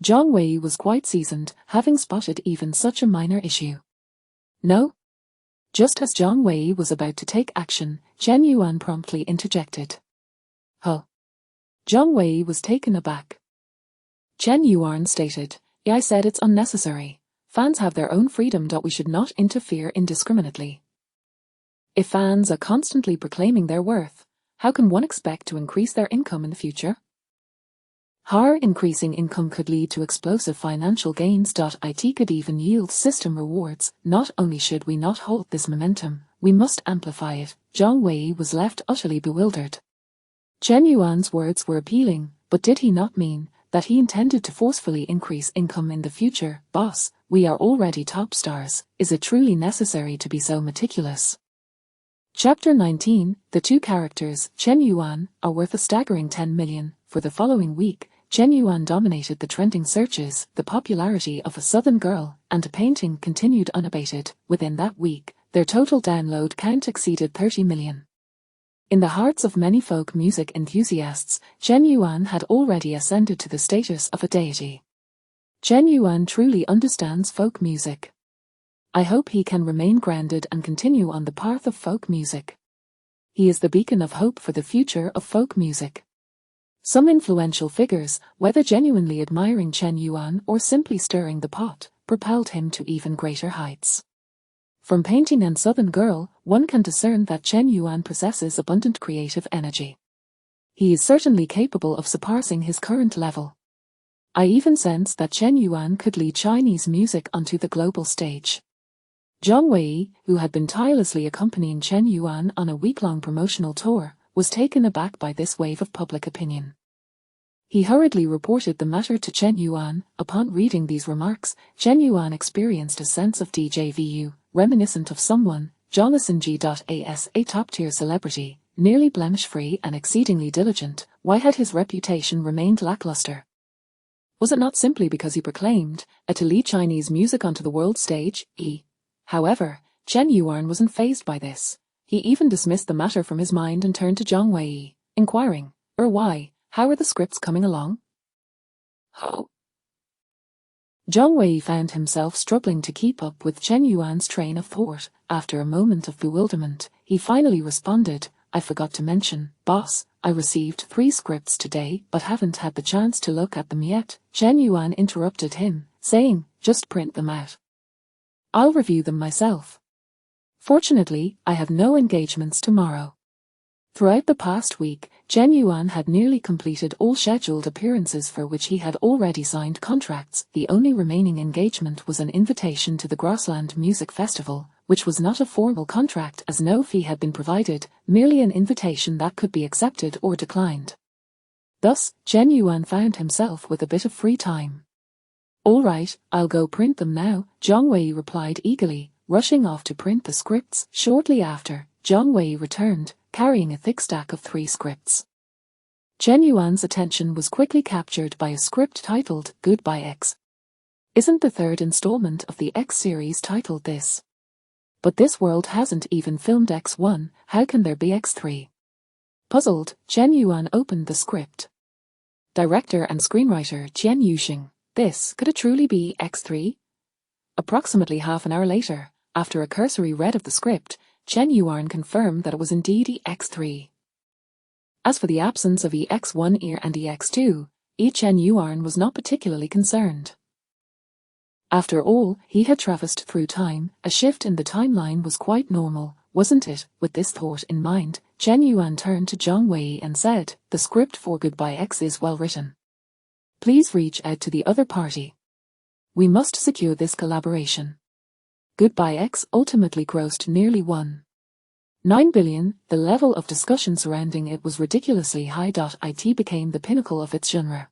Zhang Wei was quite seasoned, having spotted even such a minor issue. "No?" Just as Zhang Wei was about to take action, Chen Yuan promptly interjected. "Huh?" Zhang Wei was taken aback. Chen Yuan stated, "Yeah, I said it's unnecessary. Fans have their own freedom. We should not interfere indiscriminately. If fans are constantly proclaiming their worth, how can one expect to increase their income in the future? Higher increasing income could lead to explosive financial gains. It could even yield system rewards. Not only should we not halt this momentum, we must amplify it." Zhang Wei was left utterly bewildered. Chen Yuan's words were appealing, but did he not mean that he intended to forcefully increase income in the future? "Boss, we are already top stars. Is it truly necessary to be so meticulous?" Chapter 19, The two characters, Chen Yuan, are worth a staggering 10 million. For the following week, Chen Yuan dominated the trending searches. The popularity of A Southern Girl and a Painting continued unabated. Within that week, Their total download count exceeded 30 million. In the hearts of many folk music enthusiasts, Chen Yuan had already ascended to the status of a deity. Chen Yuan truly understands folk music. I hope he can remain grounded and continue on the path of folk music. He is the beacon of hope for the future of folk music. Some influential figures, whether genuinely admiring Chen Yuan or simply stirring the pot, propelled him to even greater heights. From Painting and Southern Girl, one can discern that Chen Yuan possesses abundant creative energy. He is certainly capable of surpassing his current level. I even sense that Chen Yuan could lead Chinese music onto the global stage. Zhang Wei, who had been tirelessly accompanying Chen Yuan on a week-long promotional tour, was taken aback by this wave of public opinion. He hurriedly reported the matter to Chen Yuan. Upon reading these remarks, Chen Yuan experienced a sense of déjà vu, reminiscent of someone, Jonathan G.as, a top-tier celebrity, nearly blemish-free and exceedingly diligent. Why had his reputation remained lackluster? Was it not simply because he proclaimed to lead Chinese music onto the world stage? However, Chen Yuan wasn't fazed by this. He even dismissed the matter from his mind and turned to Zhang Wei, inquiring, why, how are the scripts coming along? Oh. Zhang Wei found himself struggling to keep up with Chen Yuan's train of thought. After a moment of bewilderment, he finally responded, I forgot to mention, boss, I received 3 scripts today but haven't had the chance to look at them yet. Chen Yuan interrupted him, saying, just print them out. I'll review them myself. Fortunately, I have no engagements tomorrow. Throughout the past week, Chen Yuan had nearly completed all scheduled appearances for which he had already signed contracts. The only remaining engagement was an invitation to the Grassland Music Festival, which was not a formal contract as no fee had been provided, merely an invitation that could be accepted or declined. Thus, Chen Yuan found himself with a bit of free time. All right, I'll go print them now, Zhang Wei replied eagerly, rushing off to print the scripts. Shortly after, Zhang Wei returned, carrying a thick stack of 3 scripts. Chen Yuan's attention was quickly captured by a script titled Goodbye X. Isn't the 3rd installment of the X series titled this? But this world hasn't even filmed X1, how can there be X3? Puzzled, Chen Yuan opened the script. Director and screenwriter Chen Yuxing, could it truly be X3? Approximately half an hour later, after a cursory read of the script, Chen Yuan confirmed that it was indeed EX3. As for the absence of EX1 and EX2, Chen Yuan was not particularly concerned. After all, he had traversed through time, a shift in the timeline was quite normal, wasn't it? With this thought in mind, Chen Yuan turned to Zhang Wei and said, the script for Goodbye X is well written. Please reach out to the other party. We must secure this collaboration. Goodbye X ultimately grossed nearly $1.9 billion. The level of discussion surrounding it was ridiculously high. It became the pinnacle of its genre.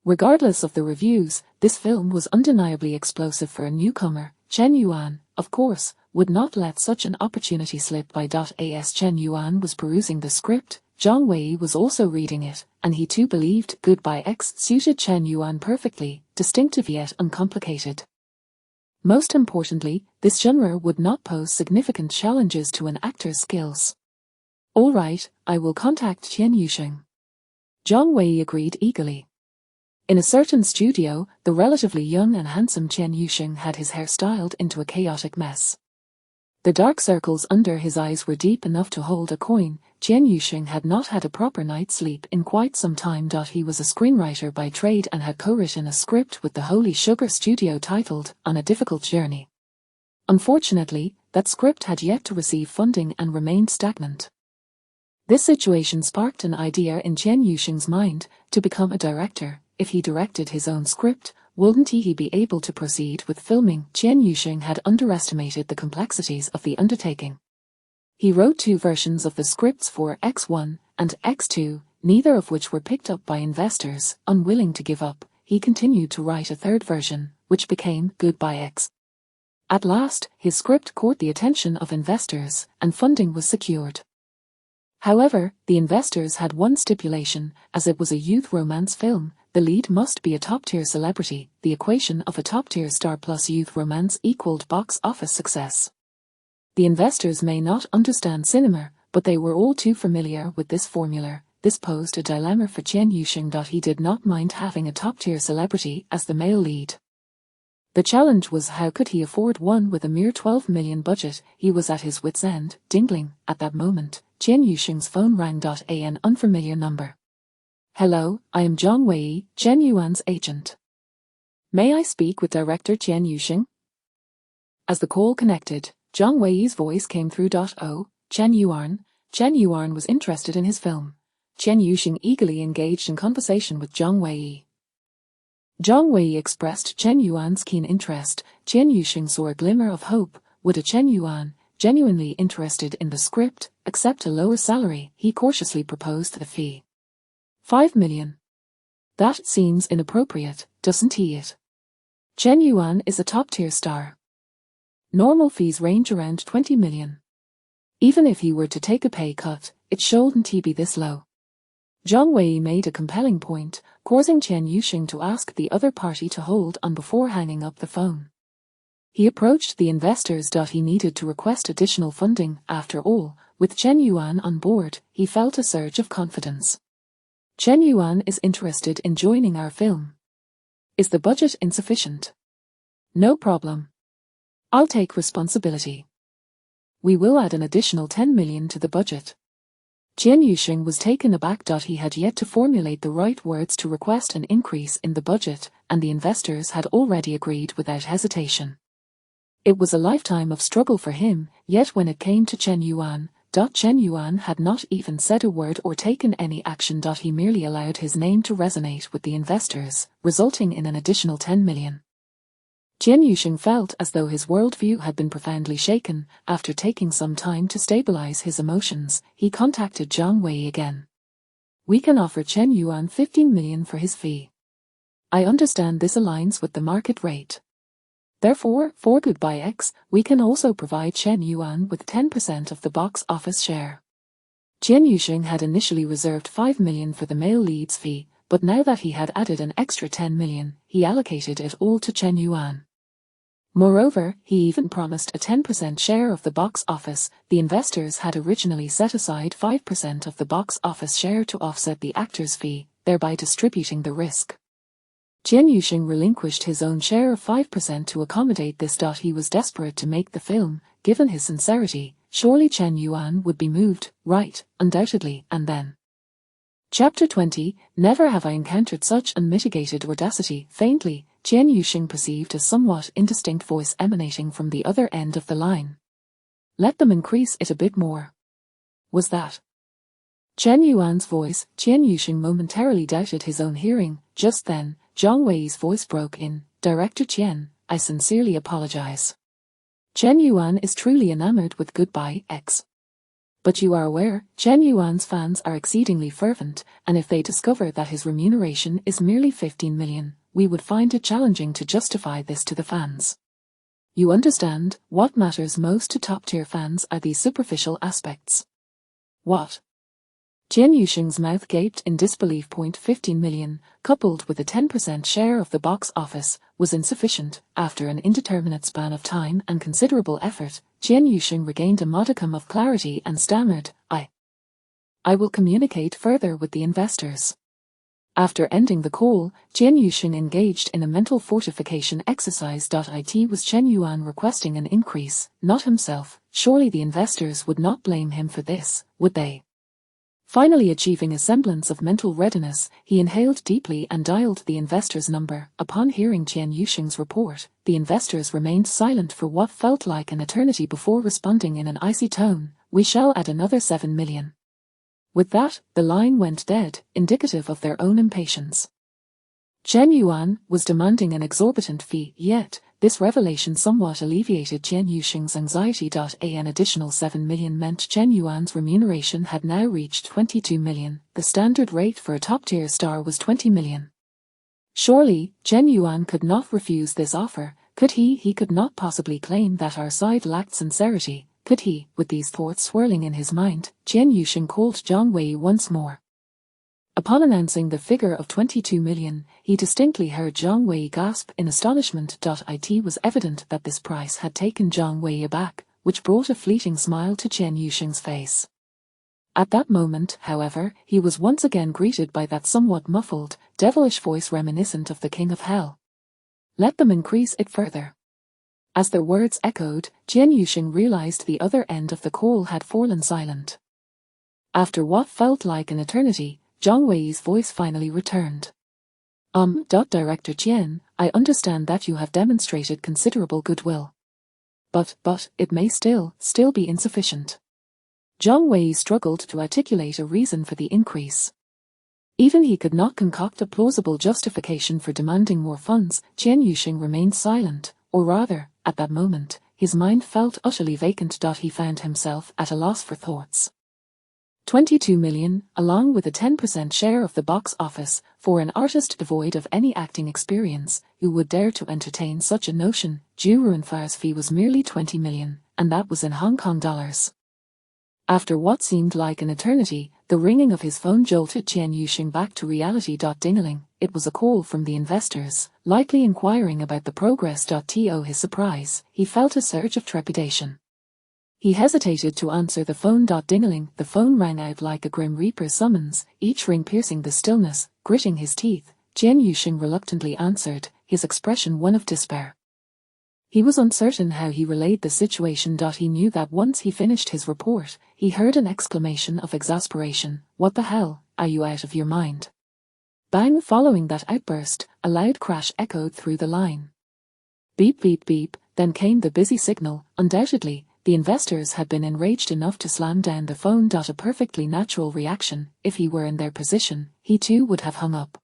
Regardless of the reviews, this film was undeniably explosive for a newcomer. Chen Yuan, of course, would not let such an opportunity slip by. As Chen Yuan was perusing the script, Zhang Wei was also reading it, and he too believed Goodbye X suited Chen Yuan perfectly, distinctive yet uncomplicated. Most importantly, this genre would not pose significant challenges to an actor's skills. All right, I will contact Chen Yuxing. Zhang Wei agreed eagerly. In a certain studio, the relatively young and handsome Chen Yuxing had his hair styled into a chaotic mess. The dark circles under his eyes were deep enough to hold a coin. Chen Yuxing had not had a proper night's sleep in quite some time. He was a screenwriter by trade and had co-written a script with the Holy Sugar Studio titled On a Difficult Journey. Unfortunately, that script had yet to receive funding and remained stagnant. This situation sparked an idea in Chen Yuxing's mind to become a director. If he directed his own script, wouldn't he be able to proceed with filming? Chen Yuxing had underestimated the complexities of the undertaking. He wrote 2 versions of the scripts for X1 and X2, neither of which were picked up by investors. Unwilling to give up, he continued to write a 3rd version, which became Goodbye X. At last, his script caught the attention of investors, and funding was secured. However, the investors had one stipulation, as it was a youth romance film. The lead must be a top-tier celebrity. The equation of a top-tier star plus youth romance equaled box office success. The investors may not understand cinema, but they were all too familiar with this formula. This posed a dilemma for Chen Yusheng. He did not mind having a top-tier celebrity as the male lead. The challenge was how could he afford one with a mere 12 million budget. He was at his wit's end. Dingling, at that moment, Chen Yusheng's phone rang. An unfamiliar number. Hello, I am Zhang Wei, Chen Yuan's agent. May I speak with director Chen Yusheng? As the call connected, Zhang Wei's voice came through. Oh, Chen Yuan. Chen Yuan was interested in his film. Chen Yusheng eagerly engaged in conversation with Zhang Wei. Zhang Wei expressed Chen Yuan's keen interest. Chen Yusheng saw a glimmer of hope. Would a Chen Yuan, genuinely interested in the script, accept a lower salary? He cautiously proposed the fee. 5 million. That seems inappropriate, doesn't it? Chen Yuan is a top-tier star. Normal fees range around 20 million. Even if he were to take a pay cut, it shouldn't be this low. Zhang Wei made a compelling point, causing Chen Yusheng to ask the other party to hold on before hanging up the phone. He approached the investors. He needed to request additional funding. After all, with Chen Yuan on board, he felt a surge of confidence. Chen Yuan is interested in joining our film. Is the budget insufficient? No problem. I'll take responsibility. We will add an additional 10 million to the budget. Chen Yusheng was taken aback. He had yet to formulate the right words to request an increase in the budget, and the investors had already agreed without hesitation. It was a lifetime of struggle for him, yet when it came to Chen Yuan, Chen Yuan had not even said a word or taken any action. He merely allowed his name to resonate with the investors, resulting in an additional 10 million. Chen Yusheng felt as though his worldview had been profoundly shaken. After taking some time to stabilize his emotions, he contacted Zhang Wei again. We can offer Chen Yuan 15 million for his fee. I understand this aligns with the market rate. Therefore, for Goodbye X, we can also provide Chen Yuan with 10% of the box office share. Chen Yusheng had initially reserved 5 million for the male lead's fee, but now that he had added an extra 10 million, he allocated it all to Chen Yuan. Moreover, he even promised a 10% share of the box office. The investors had originally set aside 5% of the box office share to offset the actor's fee, thereby distributing the risk. Chen Yusheng relinquished his own share of 5% to accommodate this. He was desperate to make the film. Given his sincerity, surely Chen Yuan would be moved, right, undoubtedly, and then. Chapter 20, Never have I encountered such unmitigated audacity. Faintly, Chen Yusheng perceived a somewhat indistinct voice emanating from the other end of the line. Let them increase it a bit more. Was that Chen Yuan's voice? Chen Yusheng momentarily doubted his own hearing. Just then, Zhang Wei's voice broke in. Director Chen, I sincerely apologize. Chen Yuan is truly enamored with Goodbye X. But you are aware, Chen Yuan's fans are exceedingly fervent, and if they discover that his remuneration is merely 15 million, we would find it challenging to justify this to the fans. You understand, what matters most to top-tier fans are these superficial aspects. What? Chen Yusheng's mouth gaped in disbelief. 15 million, coupled with a 10% share of the box office, was insufficient. After an indeterminate span of time and considerable effort, Chen Yusheng regained a modicum of clarity and stammered, I will communicate further with the investors. After ending the call, Chen Yusheng engaged in a mental fortification exercise. It was Chen Yuan requesting an increase, not himself. Surely the investors would not blame him for this, would they? Finally achieving a semblance of mental readiness, he inhaled deeply and dialed the investor's number. Upon hearing Chen Yusheng's report, the investors remained silent for what felt like an eternity before responding in an icy tone, we shall add another 7 million. With that, the line went dead, indicative of their own impatience. Chen Yuan was demanding an exorbitant fee, yet, this revelation somewhat alleviated Chen Yusheng's anxiety. An additional 7 million meant Chen Yuan's remuneration had now reached 22 million. The standard rate for a top-tier star was 20 million. Surely, Chen Yuan could not refuse this offer, could he? He could not possibly claim that our side lacked sincerity, could he? With these thoughts swirling in his mind, Chen Yusheng called Zhang Wei once more. Upon announcing the figure of 22 million, he distinctly heard Zhang Wei gasp in astonishment. It was evident that this price had taken Zhang Wei aback. which brought a fleeting smile to Chen Yusheng's face. At that moment, however, he was once again greeted by that somewhat muffled, devilish voice reminiscent of the King of Hell. Let them increase it further. As their words echoed, Chen Yusheng realized the other end of the call had fallen silent. After what felt like an eternity, Zhang Wei's voice finally returned. Director Qian, I understand that you have demonstrated considerable goodwill. But it may still be insufficient. Zhang Wei struggled to articulate a reason for the increase. Even he could not concoct a plausible justification for demanding more funds. Chen Yusheng remained silent, or rather, at that moment, his mind felt utterly vacant. He found himself at a loss for thoughts. 22 million, along with a 10% share of the box office, for an artist devoid of any acting experience, who would dare to entertain such a notion. Zhu Ruanfar's fee was merely 20 million, and that was in Hong Kong dollars. After what seemed like an eternity, the ringing of his phone jolted Chen Yusheng back to reality. Ding-a-ling, it was a call from the investors, likely inquiring about the progress. To his surprise, he felt a surge of trepidation. He hesitated to answer the phone. Ding-a-ling, the phone rang out like a grim reaper's summons, each ring piercing the stillness. Gritting his teeth, Chen Yusheng reluctantly answered, his expression one of despair. He was uncertain how he relayed the situation. He knew that once he finished his report, he heard an exclamation of exasperation. What the hell, are you out of your mind? Bang! Following that outburst, a loud crash echoed through the line. Beep beep beep, then came the busy signal. Undoubtedly, the investors had been enraged enough to slam down the phone. A perfectly natural reaction. If he were in their position, he too would have hung up.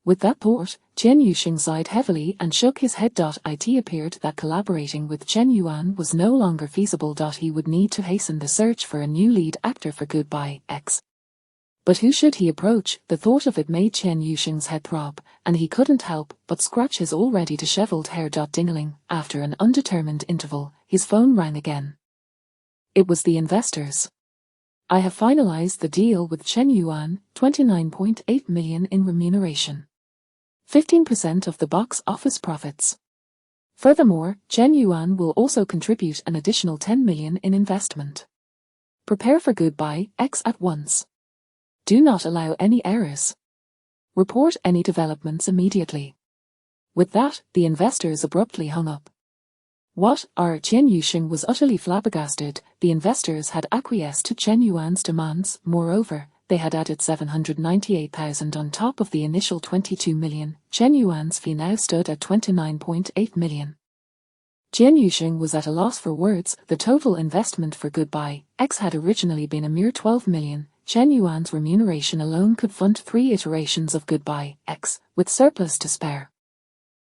With that thought, Chen Yusheng sighed heavily and shook his head. It appeared that collaborating with Chen Yuan was no longer feasible. He would need to hasten the search for a new lead actor for Goodbye X. But who should he approach? The thought of it made Chen Yusheng's head throb, and he couldn't help but scratch his already disheveled hair. Ding-a-ling, after an undetermined interval, his phone rang again. It was the investors. I have finalized the deal with Chen Yuan, 29.8 million in remuneration. 15% of the box office profits. Furthermore, Chen Yuan will also contribute an additional 10 million in investment. Prepare for Goodbye X at once. Do not allow any errors. Report any developments immediately. With that, the investors abruptly hung up. What? Chen Yusheng was utterly flabbergasted. The investors had acquiesced to Chen Yuan's demands. Moreover, they had added 798,000 on top of the initial 22 million. Chen Yuan's fee now stood at 29.8 million. Chen Yusheng was at a loss for words. The total investment for Goodbye X had originally been a mere 12 million. Chen Yuan's remuneration alone could fund 3 iterations of Goodbye X, with surplus to spare.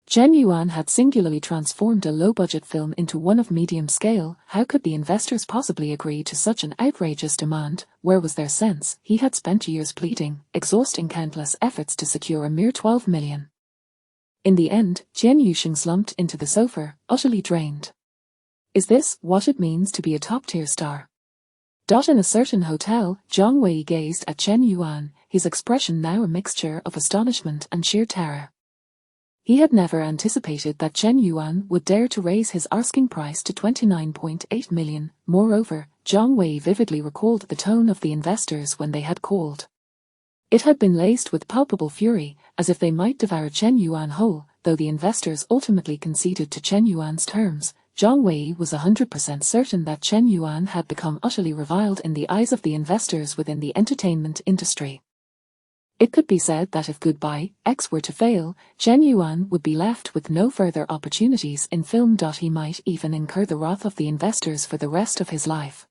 Chen Yuan had singularly transformed a low-budget film into one of medium scale. How could the investors possibly agree to such an outrageous demand? Where was their sense? He had spent years pleading, exhausting countless efforts to secure a mere 12 million. In the end, Chen Yusheng slumped into the sofa, utterly drained. Is this what it means to be a top-tier star? In a certain hotel, Zhang Wei gazed at Chen Yuan, his expression now a mixture of astonishment and sheer terror. He had never anticipated that Chen Yuan would dare to raise his asking price to 29.8 million. Moreover, Zhang Wei vividly recalled the tone of the investors when they had called. It had been laced with palpable fury, as if they might devour Chen Yuan whole. Though the investors ultimately conceded to Chen Yuan's terms, Zhang Wei was 100% certain that Chen Yuan had become utterly reviled in the eyes of the investors within the entertainment industry. It could be said that if Goodbye X were to fail, Chen Yuan would be left with no further opportunities in film. He might even incur the wrath of the investors for the rest of his life.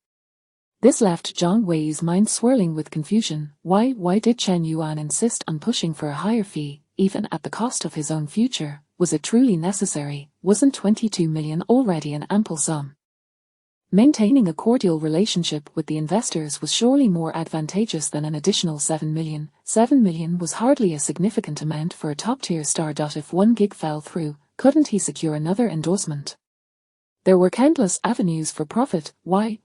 This left Zhang Wei's mind swirling with confusion. Why did Chen Yuan insist on pushing for a higher fee, even at the cost of his own future? Was it truly necessary? Wasn't 22 million already an ample sum? Maintaining a cordial relationship with the investors was surely more advantageous than an additional 7 million. 7 million was hardly a significant amount for a top-tier star. If one gig fell through, couldn't he secure another endorsement? There were countless avenues for profit. Why?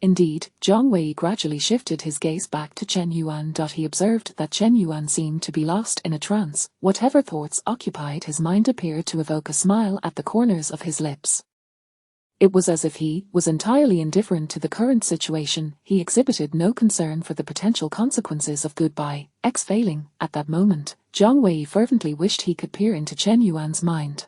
Indeed, Zhang Wei gradually shifted his gaze back to Chen Yuan. He observed that Chen Yuan seemed to be lost in a trance. Whatever thoughts occupied his mind appeared to evoke a smile at the corners of his lips. It was as if he was entirely indifferent to the current situation. He exhibited no concern for the potential consequences of Goodbye X failing. At that moment, Jiang Wei fervently wished he could peer into Chen Yuan's mind.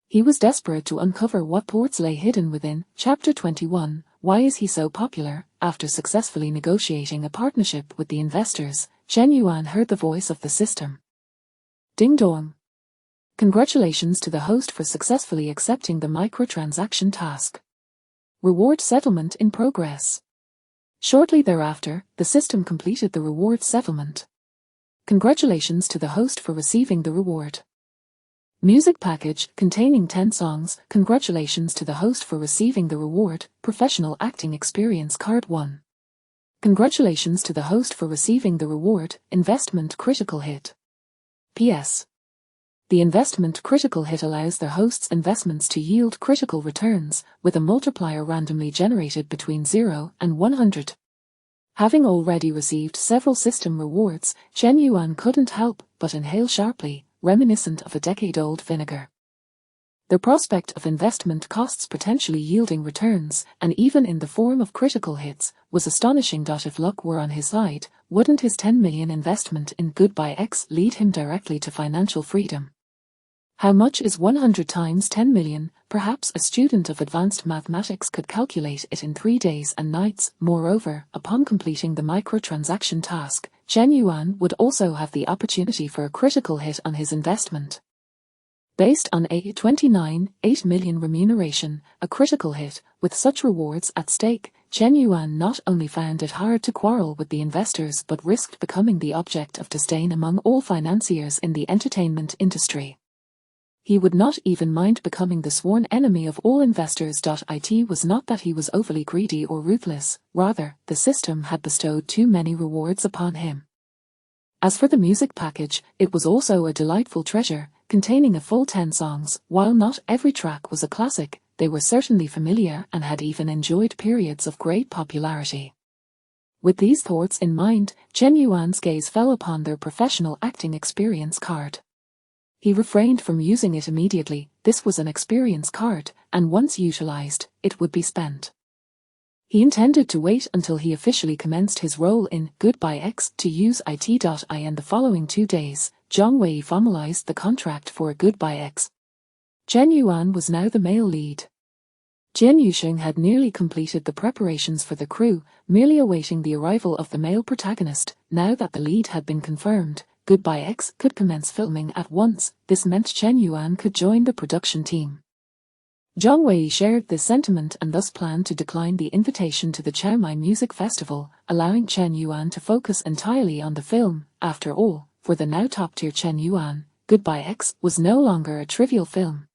He was desperate to uncover what thoughts lay hidden within. Chapter 21. Why is he so popular? After successfully negotiating a partnership with the investors, Chen Yuan heard the voice of the system. Ding dong. Congratulations to the host for successfully accepting the microtransaction task. Reward settlement in progress. Shortly thereafter, the system completed the reward settlement. Congratulations to the host for receiving the reward. Music package containing 10 songs. Congratulations to the host for receiving the reward. Professional acting experience card 1. Congratulations to the host for receiving the reward. Investment critical hit. P.S. The investment critical hit allows their host's investments to yield critical returns, with a multiplier randomly generated between 0 and 100. Having already received several system rewards, Chen Yuan couldn't help but inhale sharply, reminiscent of a decade-old vinegar. The prospect of investment costs potentially yielding returns, and even in the form of critical hits, was astonishing. If luck were on his side, wouldn't his 10 million investment in Goodbye X lead him directly to financial freedom? How much is 100 times 10 million? Perhaps a student of advanced mathematics could calculate it in 3 days and nights. Moreover, upon completing the microtransaction task, Chen Yuan would also have the opportunity for a critical hit on his investment. Based on a 29.8 million remuneration, a critical hit, with such rewards at stake, Chen Yuan not only found it hard to quarrel with the investors but risked becoming the object of disdain among all financiers in the entertainment industry. He would not even mind becoming the sworn enemy of all investors. It was not that he was overly greedy or ruthless, rather, the system had bestowed too many rewards upon him. As for the music package, it was also a delightful treasure, containing a full 10 songs. While not every track was a classic, they were certainly familiar and had even enjoyed periods of great popularity. With these thoughts in mind, Chen Yuan's gaze fell upon their professional acting experience card. He refrained from using it immediately. This was an experience card, and once utilized, it would be spent. He intended to wait until he officially commenced his role in Goodbye X to use it. In the following 2 days, Jiang Wei formalized the contract for Goodbye X. Chen Yuan was now the male lead. Jian Yusheng had nearly completed the preparations for the crew, merely awaiting the arrival of the male protagonist. Now that the lead had been confirmed, Goodbye X could commence filming at once. This meant Chen Yuan could join the production team. Jiang Wei shared this sentiment and thus planned to decline the invitation to the Chiaomai Music Festival, allowing Chen Yuan to focus entirely on the film. After all, for the now top-tier Chen Yuan, Goodbye X was no longer a trivial film.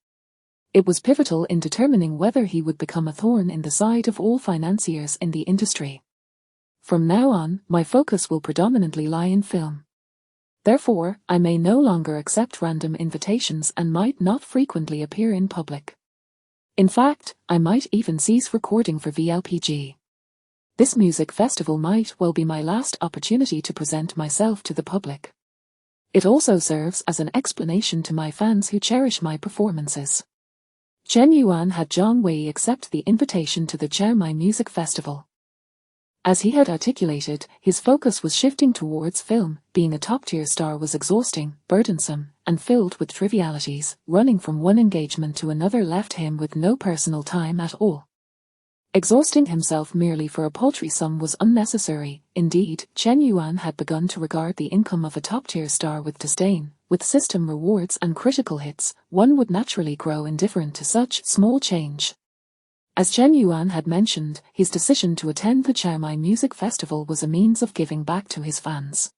It was pivotal in determining whether he would become a thorn in the side of all financiers in the industry. From now on, my focus will predominantly lie in film. Therefore, I may no longer accept random invitations and might not frequently appear in public. In fact, I might even cease recording for VLPG. This music festival might well be my last opportunity to present myself to the public. It also serves as an explanation to my fans who cherish my performances. Chen Yuan had Jiang Wei accept the invitation to the Chiaomai Music Festival. As he had articulated, his focus was shifting towards film. Being a top-tier star was exhausting, burdensome, and filled with trivialities. Running from one engagement to another left him with no personal time at all. Exhausting himself merely for a paltry sum was unnecessary. Indeed, Chen Yuan had begun to regard the income of a top-tier star with disdain. With system rewards and critical hits, one would naturally grow indifferent to such small change. As Chen Yuan had mentioned, his decision to attend the Chiaomai Music Festival was a means of giving back to his fans.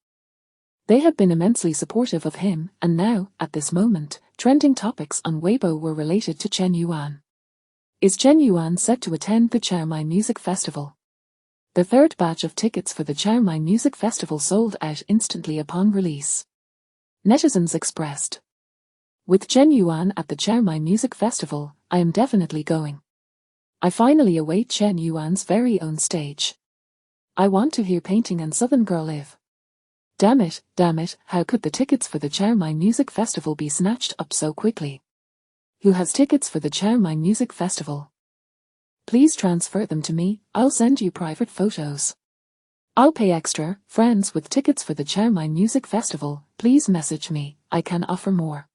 They had been immensely supportive of him, and now, at this moment, trending topics on Weibo were related to Chen Yuan. Is Chen Yuan set to attend the Chiaomai Music Festival? The third batch of tickets for the Chiaomai Music Festival sold out instantly upon release. Netizens expressed. With Chen Yuan at the Chiaomai Music Festival, I am definitely going. I finally await Chen Yuan's very own stage. I want to hear Painting and Southern Girl live. Damn it, how could the tickets for the Chiaomai Music Festival be snatched up so quickly? Who has tickets for the Chiaomai Music Festival? Please transfer them to me, I'll send you private photos. I'll pay extra. Friends with tickets for the Chiang Mai Music Festival, please message me, I can offer more.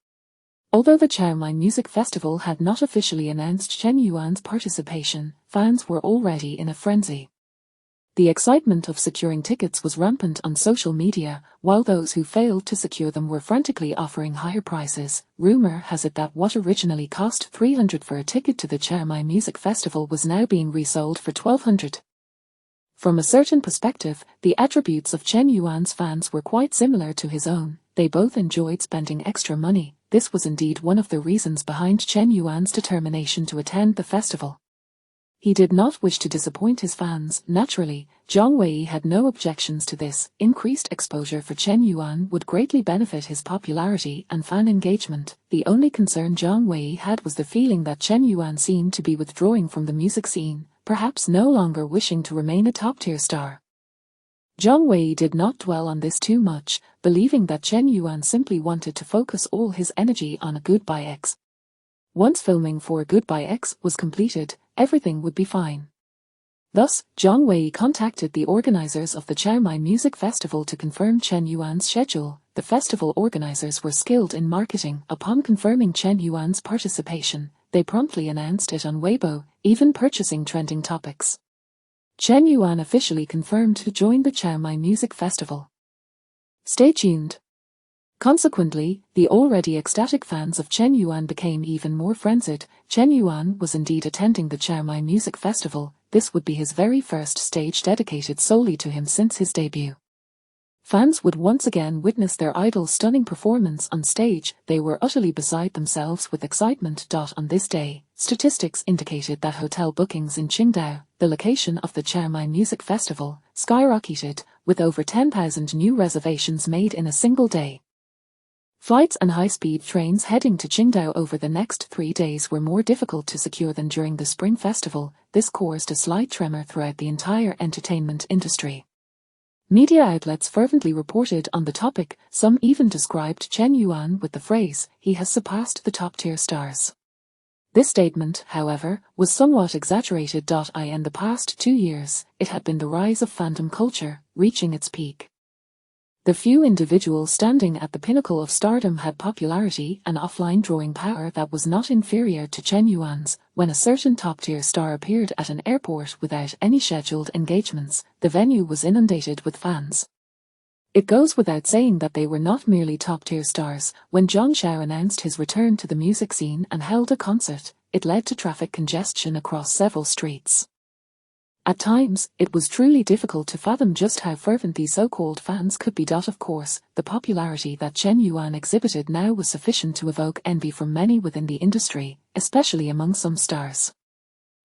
Although the Chiang Mai Music Festival had not officially announced Chen Yuan's participation, fans were already in a frenzy. The excitement of securing tickets was rampant on social media, while those who failed to secure them were frantically offering higher prices. Rumor has it that what originally cost 300 for a ticket to the Chiang Mai Music Festival was now being resold for 1,200. From a certain perspective, the attributes of Chen Yuan's fans were quite similar to his own. They both enjoyed spending extra money. This was indeed one of the reasons behind Chen Yuan's determination to attend the festival. He did not wish to disappoint his fans. Naturally, Zhang Wei had no objections to this. Increased exposure for Chen Yuan would greatly benefit his popularity and fan engagement. The only concern Zhang Wei had was the feeling that Chen Yuan seemed to be withdrawing from the music scene, perhaps no longer wishing to remain a top-tier star. Zhang Wei did not dwell on this too much, believing that Chen Yuan simply wanted to focus all his energy on a Goodbye X. Once filming for Goodbye X was completed, everything would be fine. Thus, Zhang Wei contacted the organizers of the Chiang Mai Music Festival to confirm Chen Yuan's schedule. The festival organizers were skilled in marketing. Upon confirming Chen Yuan's participation, they promptly announced it on Weibo, even purchasing trending topics. Chen Yuan officially confirmed to join the Chiang Mai Music Festival. Stay tuned. Consequently, the already ecstatic fans of Chen Yuan became even more frenzied. Chen Yuan was indeed attending the Chiang Mai Music Festival. This would be his very first stage dedicated solely to him since his debut. Fans would once again witness their idol's stunning performance on stage. They were utterly beside themselves with excitement. On this day, statistics indicated that hotel bookings in Qingdao, the location of the Chiang Mai Music Festival, skyrocketed, with over 10,000 new reservations made in a single day. Flights and high-speed trains heading to Qingdao over the next 3 days were more difficult to secure than during the Spring Festival. This caused a slight tremor throughout the entire entertainment industry. Media outlets fervently reported on the topic. Some even described Chen Yuan with the phrase, "He has surpassed the top-tier stars." This statement, however, was somewhat exaggerated. In the past 2 years, it had been the rise of fandom culture, reaching its peak. The few individuals standing at the pinnacle of stardom had popularity and offline drawing power that was not inferior to Chen Yuan's. When a certain top-tier star appeared at an airport without any scheduled engagements, the venue was inundated with fans. It goes without saying that they were not merely top-tier stars. When Zhang Xiao announced his return to the music scene and held a concert, it led to traffic congestion across several streets. At times, it was truly difficult to fathom just how fervent these so-called fans could be. Of course, the popularity that Chen Yuan exhibited now was sufficient to evoke envy from many within the industry, especially among some stars.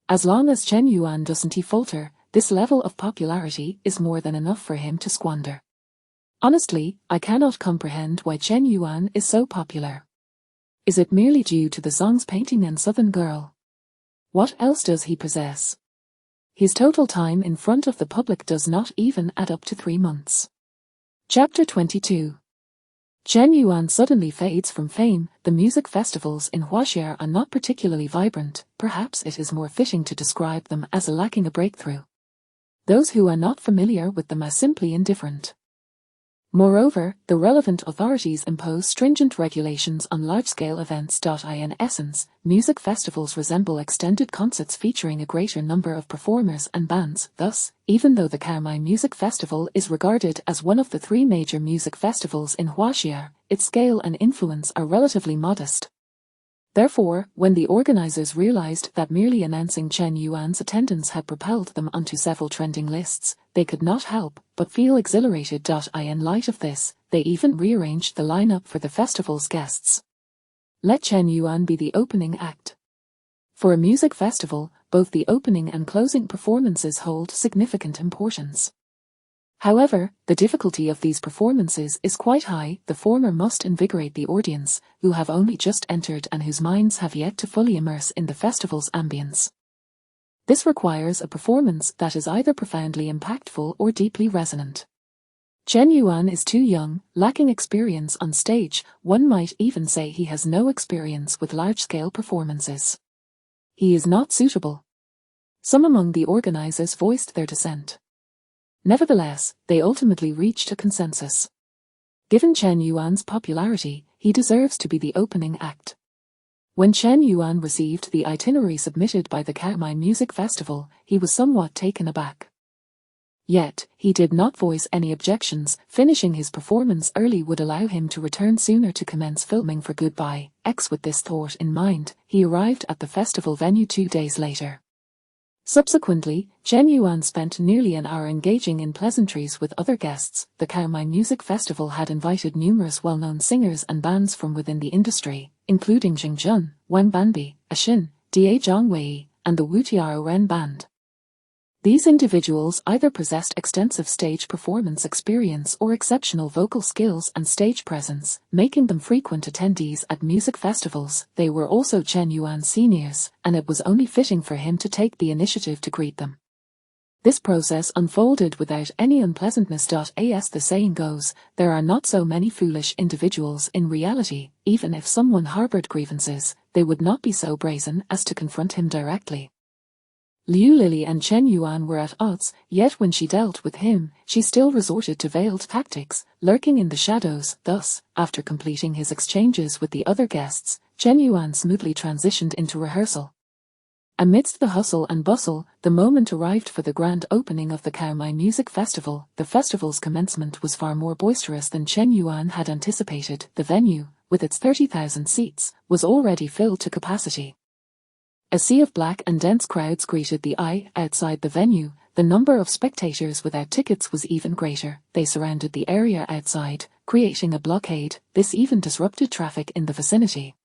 As long as Chen Yuan doesn't falter, this level of popularity is more than enough for him to squander. Honestly, I cannot comprehend why Chen Yuan is so popular. Is it merely due to the songs Painting and Southern Girl? What else does he possess? His total time in front of the public does not even add up to 3 months. Chapter 22. Chen Yuan suddenly fades from fame. The music festivals in Huaxia are not particularly vibrant. Perhaps it is more fitting to describe them as lacking a breakthrough. Those who are not familiar with them are simply indifferent. Moreover, the relevant authorities impose stringent regulations on large-scale events. In essence, music festivals resemble extended concerts featuring a greater number of performers and bands. Thus, even though the Chiang Mai Music Festival is regarded as one of the 3 major music festivals in Huaxia, its scale and influence are relatively modest. Therefore, when the organizers realized that merely announcing Chen Yuan's attendance had propelled them onto several trending lists, they could not help but feel exhilarated. In light of this, they even rearranged the lineup for the festival's guests. Let Chen Yuan be the opening act. For a music festival, both the opening and closing performances hold significant importance. However, the difficulty of these performances is quite high. The former must invigorate the audience, who have only just entered and whose minds have yet to fully immerse in the festival's ambience. This requires a performance that is either profoundly impactful or deeply resonant. Chen Yuan is too young, lacking experience on stage. One might even say he has no experience with large-scale performances. He is not suitable. Some among the organizers voiced their dissent. Nevertheless, they ultimately reached a consensus. Given Chen Yuan's popularity, he deserves to be the opening act. When Chen Yuan received the itinerary submitted by the Kaomai Music Festival, he was somewhat taken aback. Yet, he did not voice any objections. Finishing his performance early would allow him to return sooner to commence filming for Goodbye X. With this thought in mind, he arrived at the festival venue 2 days later. Subsequently, Chen Yuan spent nearly an hour engaging in pleasantries with other guests. The Kaomai Music Festival had invited numerous well-known singers and bands from within the industry, including Jing Jun, Wang Banbi, Ashin, Da Zhongwei, and the Wutiao Ren Band. These individuals either possessed extensive stage performance experience or exceptional vocal skills and stage presence, making them frequent attendees at music festivals. They were also Chen Yuan's seniors, and it was only fitting for him to take the initiative to greet them. This process unfolded without any unpleasantness. As the saying goes, there are not so many foolish individuals in reality. Even if someone harbored grievances, they would not be so brazen as to confront him directly. Liu Lili and Chen Yuan were at odds, yet when she dealt with him, she still resorted to veiled tactics, lurking in the shadows. Thus, after completing his exchanges with the other guests, Chen Yuan smoothly transitioned into rehearsal. Amidst the hustle and bustle, the moment arrived for the grand opening of the Kaomai Music Festival. The festival's commencement was far more boisterous than Chen Yuan had anticipated. The venue, with its 30,000 seats, was already filled to capacity. A sea of black and dense crowds greeted the eye. Outside the venue, the number of spectators without tickets was even greater. They surrounded the area outside, creating a blockade. This even disrupted traffic in the vicinity.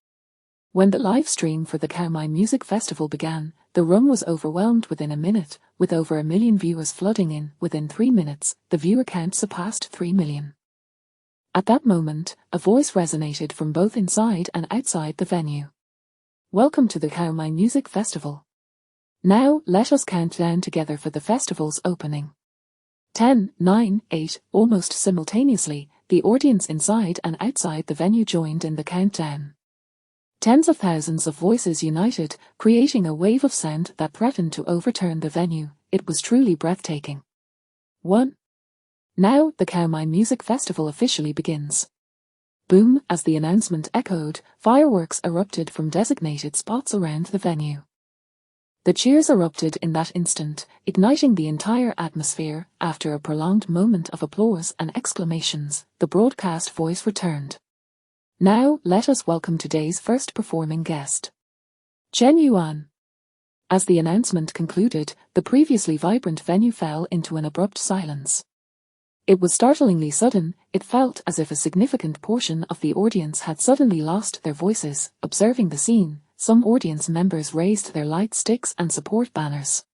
When the live stream for the Kaomai Music Festival began, the room was overwhelmed within a minute, with over 1 million viewers flooding in. Within 3 minutes, the viewer count surpassed 3 million. At that moment, a voice resonated from both inside and outside the venue. Welcome to the Kaomai Music Festival. Now, let us count down together for the festival's opening. 10, 9, 8, almost simultaneously, the audience inside and outside the venue joined in the countdown. Tens of thousands of voices united, creating a wave of sound that threatened to overturn the venue. It was truly breathtaking. 1. Now, the Kaomai Music Festival officially begins. Boom! As the announcement echoed, fireworks erupted from designated spots around the venue. The cheers erupted in that instant, igniting the entire atmosphere. After a prolonged moment of applause and exclamations, the broadcast voice returned. Now, let us welcome today's first performing guest. Chen Yuan. As the announcement concluded, the previously vibrant venue fell into an abrupt silence. It was startlingly sudden. It felt as if a significant portion of the audience had suddenly lost their voices. Observing the scene, some audience members raised their light sticks and support banners.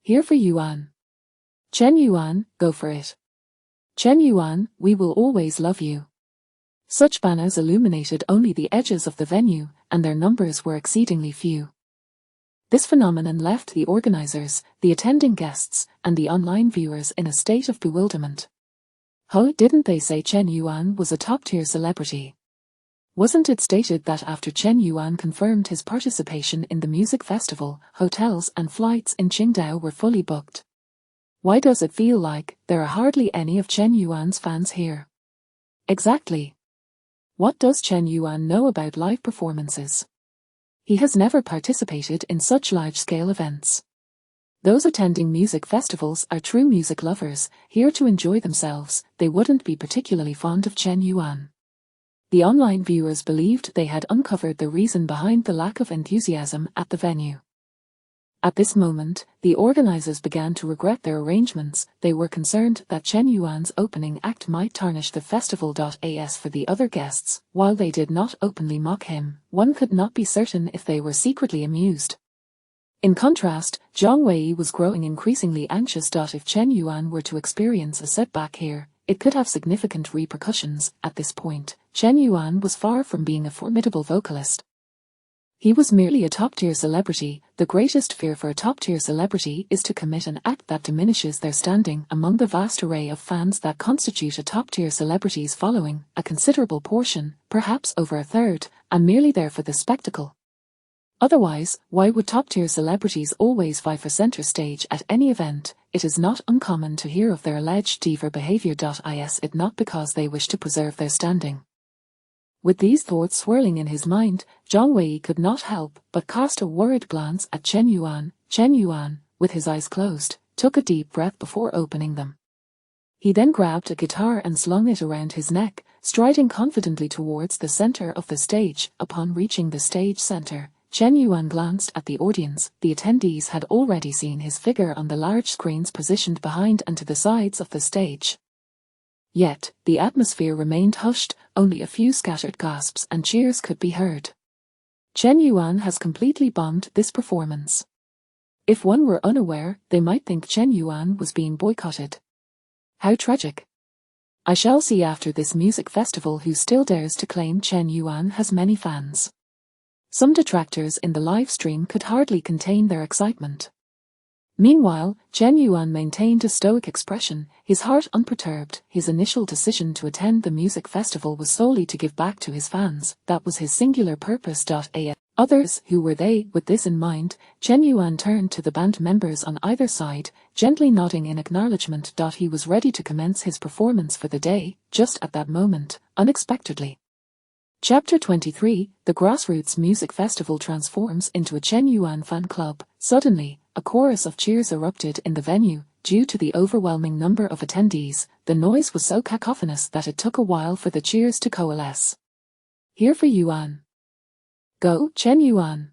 Here for Yuan. Chen Yuan, go for it. Chen Yuan, we will always love you. Such banners illuminated only the edges of the venue, and their numbers were exceedingly few. This phenomenon left the organizers, the attending guests, and the online viewers in a state of bewilderment. Huh, didn't they say Chen Yuan was a top-tier celebrity? Wasn't it stated that after Chen Yuan confirmed his participation in the music festival, hotels and flights in Qingdao were fully booked? Why does it feel like there are hardly any of Chen Yuan's fans here? Exactly. What does Chen Yuan know about live performances? He has never participated in such large-scale events. Those attending music festivals are true music lovers, here to enjoy themselves. They wouldn't be particularly fond of Chen Yuan. The online viewers believed they had uncovered the reason behind the lack of enthusiasm at the venue. At this moment, the organizers began to regret their arrangements. They were concerned that Chen Yuan's opening act might tarnish the festival. As for the other guests, while they did not openly mock him, one could not be certain if they were secretly amused. In contrast, Zhang Wei was growing increasingly anxious. If Chen Yuan were to experience a setback here, it could have significant repercussions. At this point, Chen Yuan was far from being a formidable vocalist. He was merely a top-tier celebrity. The greatest fear for a top-tier celebrity is to commit an act that diminishes their standing among the vast array of fans that constitute a top-tier celebrity's following. A considerable portion, perhaps over a third, are merely there for the spectacle. Otherwise, why would top-tier celebrities always vie for center stage at any event? It is not uncommon to hear of their alleged diva behavior. Is it not because they wish to preserve their standing? With these thoughts swirling in his mind, Zhang Wei could not help but cast a worried glance at Chen Yuan. Chen Yuan, with his eyes closed, took a deep breath before opening them. He then grabbed a guitar and slung it around his neck, striding confidently towards the center of the stage. Upon reaching the stage center, Chen Yuan glanced at the audience. The attendees had already seen his figure on the large screens positioned behind and to the sides of the stage. Yet, the atmosphere remained hushed, only a few scattered gasps and cheers could be heard. Chen Yuan has completely bombed this performance. If one were unaware, they might think Chen Yuan was being boycotted. How tragic. I shall see after this music festival who still dares to claim Chen Yuan has many fans. Some detractors in the live stream could hardly contain their excitement. Meanwhile, Chen Yuan maintained a stoic expression, his heart unperturbed. His initial decision to attend the music festival was solely to give back to his fans. That was his singular purpose. Others, who were they? With this in mind, Chen Yuan turned to the band members on either side, gently nodding in acknowledgement. He was ready to commence his performance for the day. Just at that moment, unexpectedly. Chapter 23, The Grassroots Music Festival transforms into a Chen Yuan fan club. Suddenly, a chorus of cheers erupted in the venue. Due to the overwhelming number of attendees, the noise was so cacophonous that it took a while for the cheers to coalesce. Here for Yuan. Go, Chen Yuan.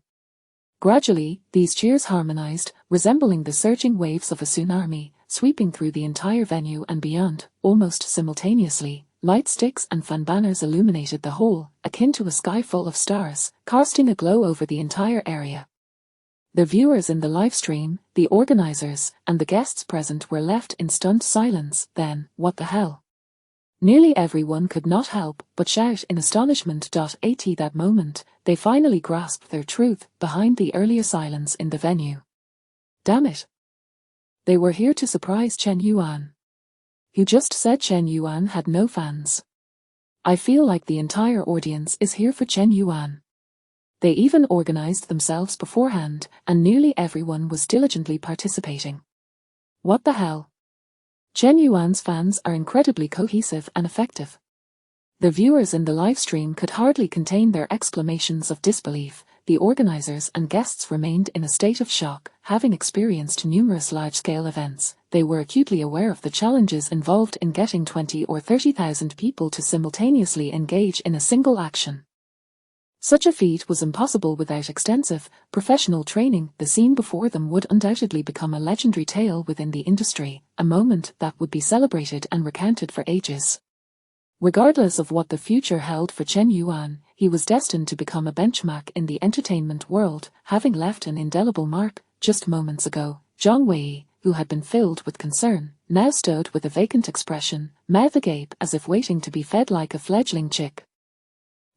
Gradually, these cheers harmonized, resembling the surging waves of a tsunami, sweeping through the entire venue and beyond. Almost simultaneously, light sticks and fan banners illuminated the whole, akin to a sky full of stars, casting a glow over the entire area. The viewers in the live stream, the organizers, and the guests present were left in stunned silence. Then, what the hell? Nearly everyone could not help but shout in astonishment. At that moment, they finally grasped their truth behind the earlier silence in the venue. Damn it! They were here to surprise Chen Yuan. Who just said Chen Yuan had no fans? I feel like the entire audience is here for Chen Yuan. They even organized themselves beforehand, and nearly everyone was diligently participating. What the hell? Chen Yuan's fans are incredibly cohesive and effective. The viewers in the live stream could hardly contain their exclamations of disbelief. The organizers and guests remained in a state of shock. Having experienced numerous large-scale events, they were acutely aware of the challenges involved in getting 20 or 30,000 people to simultaneously engage in a single action. Such a feat was impossible without extensive, professional training. The scene before them would undoubtedly become a legendary tale within the industry, a moment that would be celebrated and recounted for ages. Regardless of what the future held for Chen Yuan, he was destined to become a benchmark in the entertainment world, having left an indelible mark. Just moments ago, Zhang Wei, who had been filled with concern, now stood with a vacant expression, mouth agape as if waiting to be fed like a fledgling chick.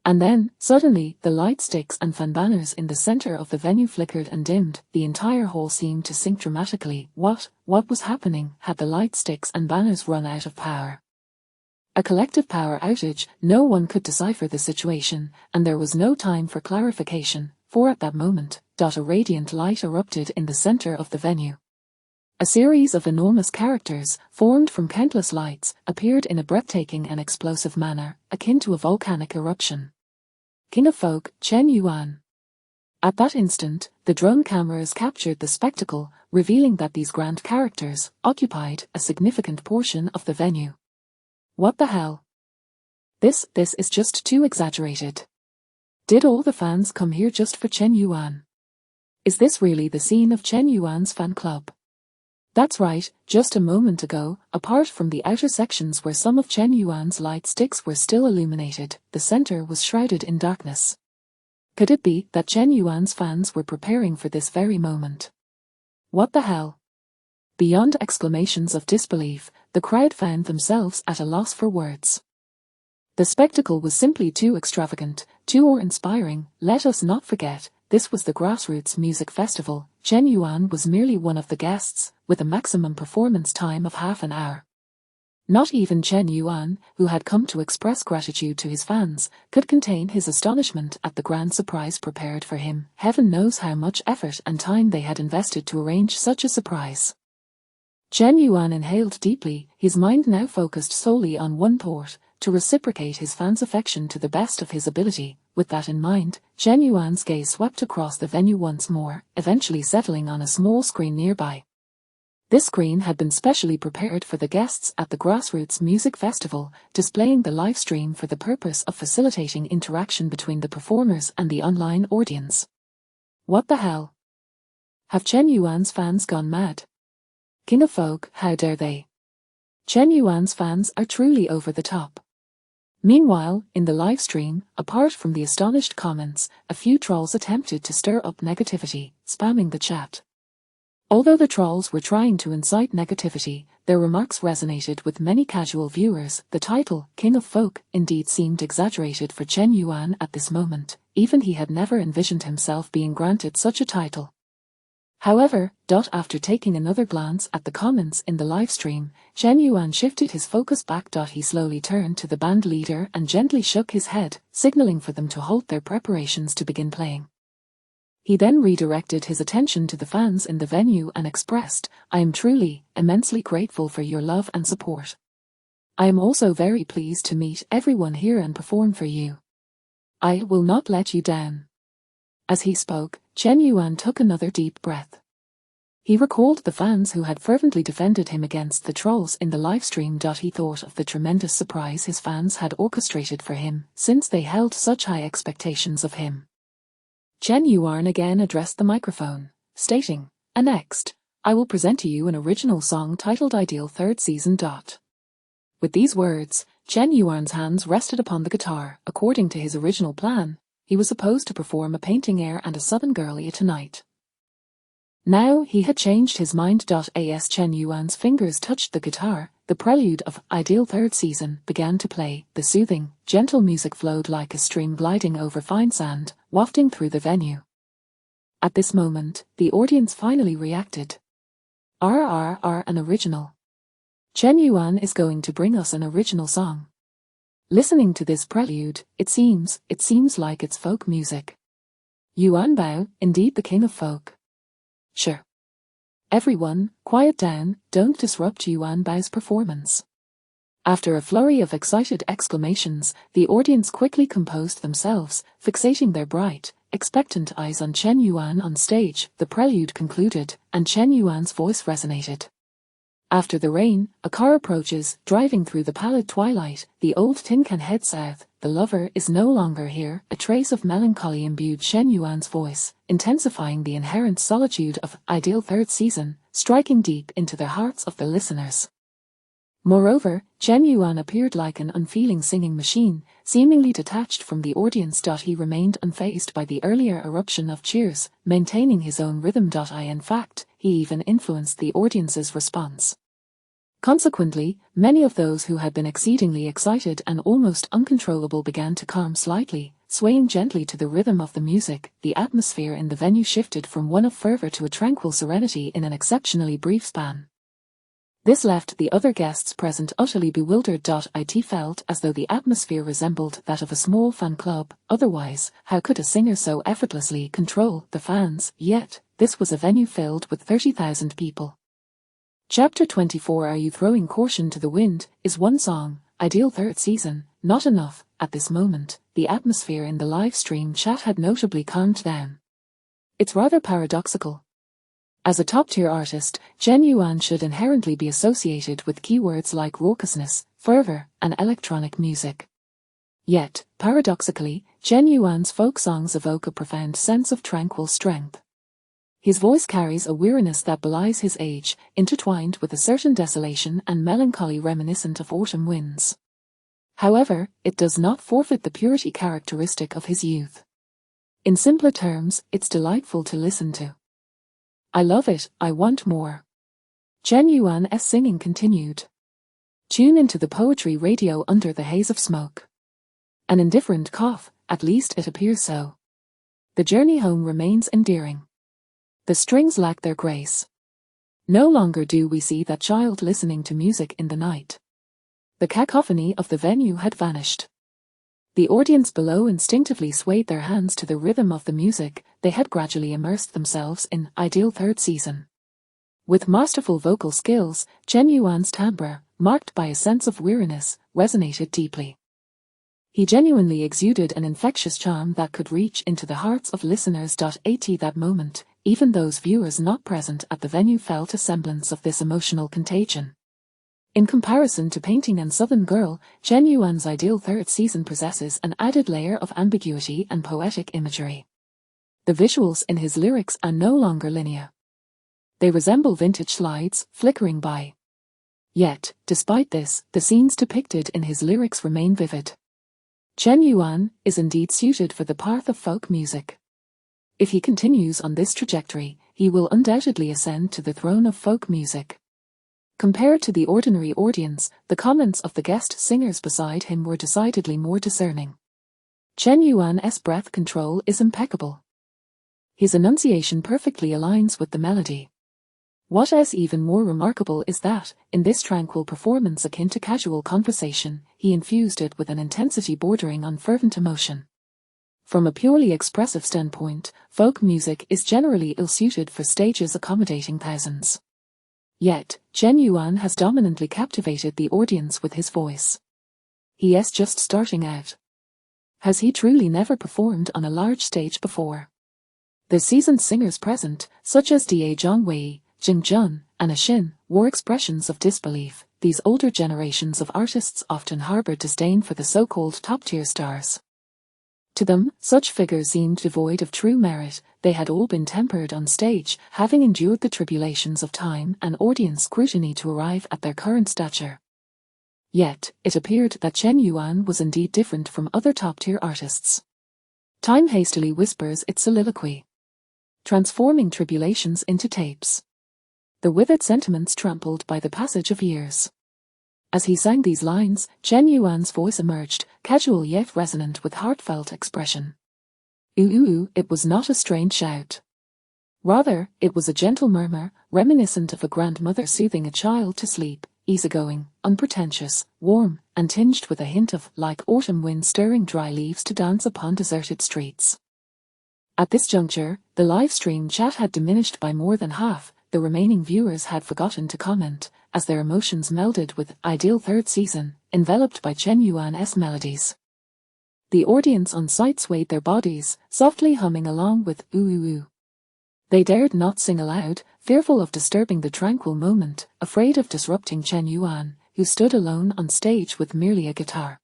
And then, suddenly, the light sticks and fan banners in the center of the venue flickered and dimmed. The entire hall seemed to sink dramatically. What was happening? Had the light sticks and banners run out of power? A collective power outage. No one could decipher the situation, and there was no time for clarification, for at that moment, a radiant light erupted in the center of the venue. A series of enormous characters, formed from countless lights, appeared in a breathtaking and explosive manner, akin to a volcanic eruption. King of Folk, Chen Yuan. At that instant, the drone cameras captured the spectacle, revealing that these grand characters occupied a significant portion of the venue. What the hell? This is just too exaggerated. Did all the fans come here just for Chen Yuan? Is this really the scene of Chen Yuan's fan club? That's right, just a moment ago, apart from the outer sections where some of Chen Yuan's light sticks were still illuminated, the center was shrouded in darkness. Could it be that Chen Yuan's fans were preparing for this very moment? What the hell? Beyond exclamations of disbelief, the crowd found themselves at a loss for words. The spectacle was simply too extravagant, too awe-inspiring. Let us not forget, this was the Grassroots Music Festival. Chen Yuan was merely one of the guests, with a maximum performance time of half an hour. Not even Chen Yuan, who had come to express gratitude to his fans, could contain his astonishment at the grand surprise prepared for him. Heaven knows how much effort and time they had invested to arrange such a surprise. Chen Yuan inhaled deeply, his mind now focused solely on one thought, to reciprocate his fans' affection to the best of his ability. With that in mind, Chen Yuan's gaze swept across the venue once more, eventually settling on a small screen nearby. This screen had been specially prepared for the guests at the Grassroots Music Festival, displaying the live stream for the purpose of facilitating interaction between the performers and the online audience. What the hell? Have Chen Yuan's fans gone mad? King of Folk, how dare they? Chen Yuan's fans are truly over the top. Meanwhile, in the live stream, apart from the astonished comments, a few trolls attempted to stir up negativity, spamming the chat. Although the trolls were trying to incite negativity, their remarks resonated with many casual viewers. The title, King of Folk, indeed seemed exaggerated for Chen Yuan at this moment. Even he had never envisioned himself being granted such a title. However, after taking another glance at the comments in the live stream, Chen Yuan shifted his focus back. He slowly turned to the band leader and gently shook his head, signaling for them to halt their preparations to begin playing. He then redirected his attention to the fans in the venue and expressed, "I am truly, immensely grateful for your love and support. I am also very pleased to meet everyone here and perform for you. I will not let you down." As he spoke, Chen Yuan took another deep breath. He recalled the fans who had fervently defended him against the trolls in the livestream. He thought of the tremendous surprise his fans had orchestrated for him, since they held such high expectations of him. Chen Yuan again addressed the microphone, stating, "And next, I will present to you an original song titled Ideal Third Season. With these words, Chen Yuan's hands rested upon the guitar. According to his original plan, he was supposed to perform a painting air and a Southern Girlie tonight. Now he had changed his mind. As Chen Yuan's fingers touched the guitar, the prelude of Ideal Third Season began to play. The soothing, gentle music flowed like a stream gliding over fine sand, wafting through the venue. At this moment, the audience finally reacted. An original. Chen Yuan is going to bring us an original song. Listening to this prelude, it seems like it's folk music. Yuan Bao, indeed the king of folk. Sure. Everyone, quiet down, don't disrupt Yuan Bao's performance." After a flurry of excited exclamations, the audience quickly composed themselves, fixating their bright, expectant eyes on Chen Yuan on stage. The prelude concluded, and Chen Yuan's voice resonated. After the rain, a car approaches, driving through the pallid twilight. The old tin can head south. The lover is no longer here. A trace of melancholy imbued Chen Yuan's voice, intensifying the inherent solitude of Ideal Third Season, striking deep into the hearts of the listeners. Moreover, Chen Yuan appeared like an unfeeling singing machine, seemingly detached from the audience. He remained unfazed by the earlier eruption of cheers, maintaining his own rhythm. In fact, he even influenced the audience's response. Consequently, many of those who had been exceedingly excited and almost uncontrollable began to calm slightly, swaying gently to the rhythm of the music. The atmosphere in the venue shifted from one of fervor to a tranquil serenity in an exceptionally brief span. This left the other guests present utterly bewildered. It felt as though the atmosphere resembled that of a small fan club. Otherwise, how could a singer so effortlessly control the fans? Yet, this was a venue filled with 30,000 people. Chapter 24. Are you throwing caution to the wind? Is one song, Ideal Third Season, not enough? At this moment, the atmosphere in the live stream chat had notably calmed down. It's rather paradoxical. As a top-tier artist, Chen Yuan should inherently be associated with keywords like raucousness, fervor, and electronic music. Yet, paradoxically, Chen Yuan's folk songs evoke a profound sense of tranquil strength. His voice carries a weariness that belies his age, intertwined with a certain desolation and melancholy reminiscent of autumn winds. However, it does not forfeit the purity characteristic of his youth. In simpler terms, it's delightful to listen to. I love it, I want more. Chen Yuan's singing continued. Tune into the poetry radio under the haze of smoke. An indifferent cough, at least it appears so. The journey home remains endearing. The strings lack their grace. No longer do we see that child listening to music in the night. The cacophony of the venue had vanished. The audience below instinctively swayed their hands to the rhythm of the music. They had gradually immersed themselves in Ideal Third Season. With masterful vocal skills, Chen Yuan's timbre, marked by a sense of weariness, resonated deeply. He genuinely exuded an infectious charm that could reach into the hearts of listeners. At that moment, even those viewers not present at the venue felt a semblance of this emotional contagion. In comparison to Painting and Southern Girl, Chen Yuan's Ideal Third Season possesses an added layer of ambiguity and poetic imagery. The visuals in his lyrics are no longer linear. They resemble vintage slides, flickering by. Yet, despite this, the scenes depicted in his lyrics remain vivid. Chen Yuan is indeed suited for the path of folk music. If he continues on this trajectory, he will undoubtedly ascend to the throne of folk music. Compared to the ordinary audience, the comments of the guest singers beside him were decidedly more discerning. Chen Yuan's breath control is impeccable. His enunciation perfectly aligns with the melody. What is even more remarkable is that, in this tranquil performance akin to casual conversation, he infused it with an intensity bordering on fervent emotion. From a purely expressive standpoint, folk music is generally ill-suited for stages accommodating thousands. Yet, Chen Yuan has dominantly captivated the audience with his voice. He is just starting out. Has he truly never performed on a large stage before? The seasoned singers present, such as Da Zhongwei, Jing Jun, and Xin, wore expressions of disbelief. These older generations of artists often harbored disdain for the so-called top-tier stars. To them, such figures seemed devoid of true merit. They had all been tempered on stage, having endured the tribulations of time and audience scrutiny to arrive at their current stature. Yet, it appeared that Chen Yuan was indeed different from other top-tier artists. Time hastily whispers its soliloquy, transforming tribulations into tapes. The withered sentiments trampled by the passage of years. As he sang these lines, Chen Yuan's voice emerged, casual yet resonant with heartfelt expression. Ooh, it was not a strained shout. Rather, it was a gentle murmur, reminiscent of a grandmother soothing a child to sleep, easygoing, unpretentious, warm, and tinged with a hint of, like autumn wind stirring dry leaves to dance upon deserted streets. At this juncture, the live stream chat had diminished by more than half. The remaining viewers had forgotten to comment, as their emotions melded with Ideal Third Season, enveloped by Chen Yuan's melodies. The audience on site swayed their bodies, softly humming along with ooh ooh ooh. They dared not sing aloud, fearful of disturbing the tranquil moment, afraid of disrupting Chen Yuan, who stood alone on stage with merely a guitar.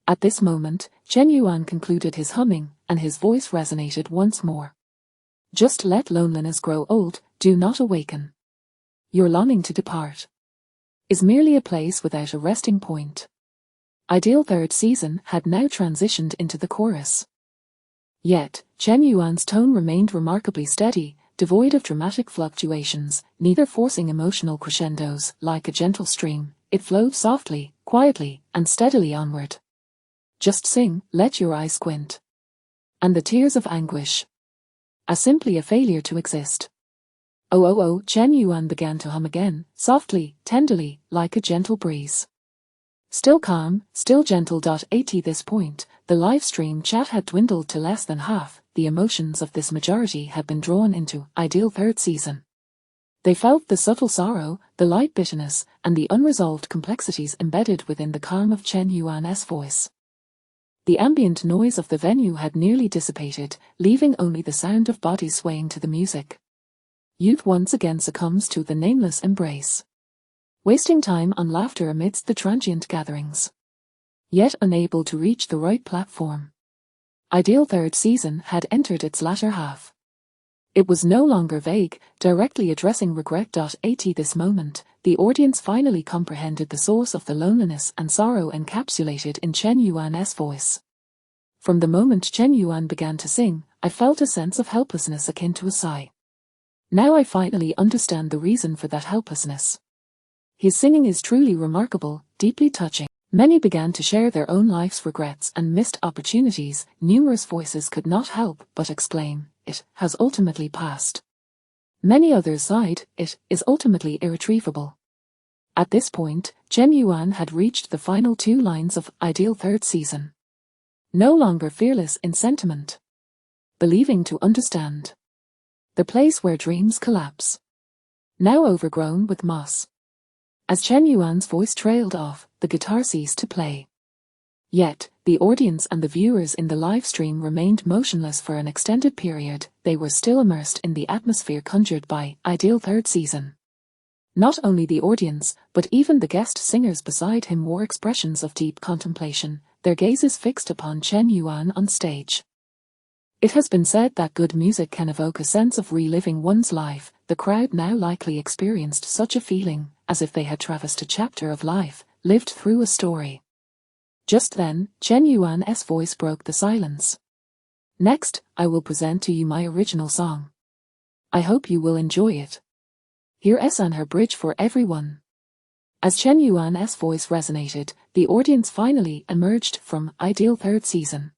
At this moment, Chen Yuan concluded his humming, and his voice resonated once more. Just let loneliness grow old, do not awaken. Your longing to depart is merely a place without a resting point. Ideal Third Season had now transitioned into the chorus. Yet, Chen Yuan's tone remained remarkably steady, devoid of dramatic fluctuations, neither forcing emotional crescendos. Like a gentle stream, it flowed softly, quietly, and steadily onward. Just sing, let your eyes squint. And the tears of anguish are simply a failure to exist. Oh, Chen Yuan began to hum again, softly, tenderly, like a gentle breeze. Still calm, still gentle. At this point, the live stream chat had dwindled to less than half. The emotions of this majority had been drawn into Ideal Third Season. They felt the subtle sorrow, the light bitterness, and the unresolved complexities embedded within the calm of Chen Yuan's voice. The ambient noise of the venue had nearly dissipated, leaving only the sound of bodies swaying to the music. Youth once again succumbs to the nameless embrace, wasting time on laughter amidst the transient gatherings, yet unable to reach the right platform. Ideal Third Season had entered its latter half. It was no longer vague, directly addressing regret. At this moment, the audience finally comprehended the source of the loneliness and sorrow encapsulated in Chen Yuan's voice. From the moment Chen Yuan began to sing, I felt a sense of helplessness akin to a sigh. Now I finally understand the reason for that helplessness. His singing is truly remarkable, deeply touching. Many began to share their own life's regrets and missed opportunities. Numerous voices could not help but exclaim, "It has ultimately passed." Many others sighed, "It is ultimately irretrievable." At this point, Chen Yuan had reached the final 2 lines of Ideal Third Season. No longer fearless in sentiment. Believing to understand. The place where dreams collapse. Now overgrown with moss. As Chen Yuan's voice trailed off, the guitar ceased to play. Yet, the audience and the viewers in the live stream remained motionless for an extended period. They were still immersed in the atmosphere conjured by Ideal Third Season. Not only the audience, but even the guest singers beside him wore expressions of deep contemplation, their gazes fixed upon Chen Yuan on stage. It has been said that good music can evoke a sense of reliving one's life. The crowd now likely experienced such a feeling, as if they had traversed a chapter of life, lived through a story. Just then, Chen Yuan's voice broke the silence. Next, I will present to you my original song. I hope you will enjoy it. Here's her bridge for everyone. As Chen Yuan's voice resonated, the audience finally emerged from Ideal Third Season.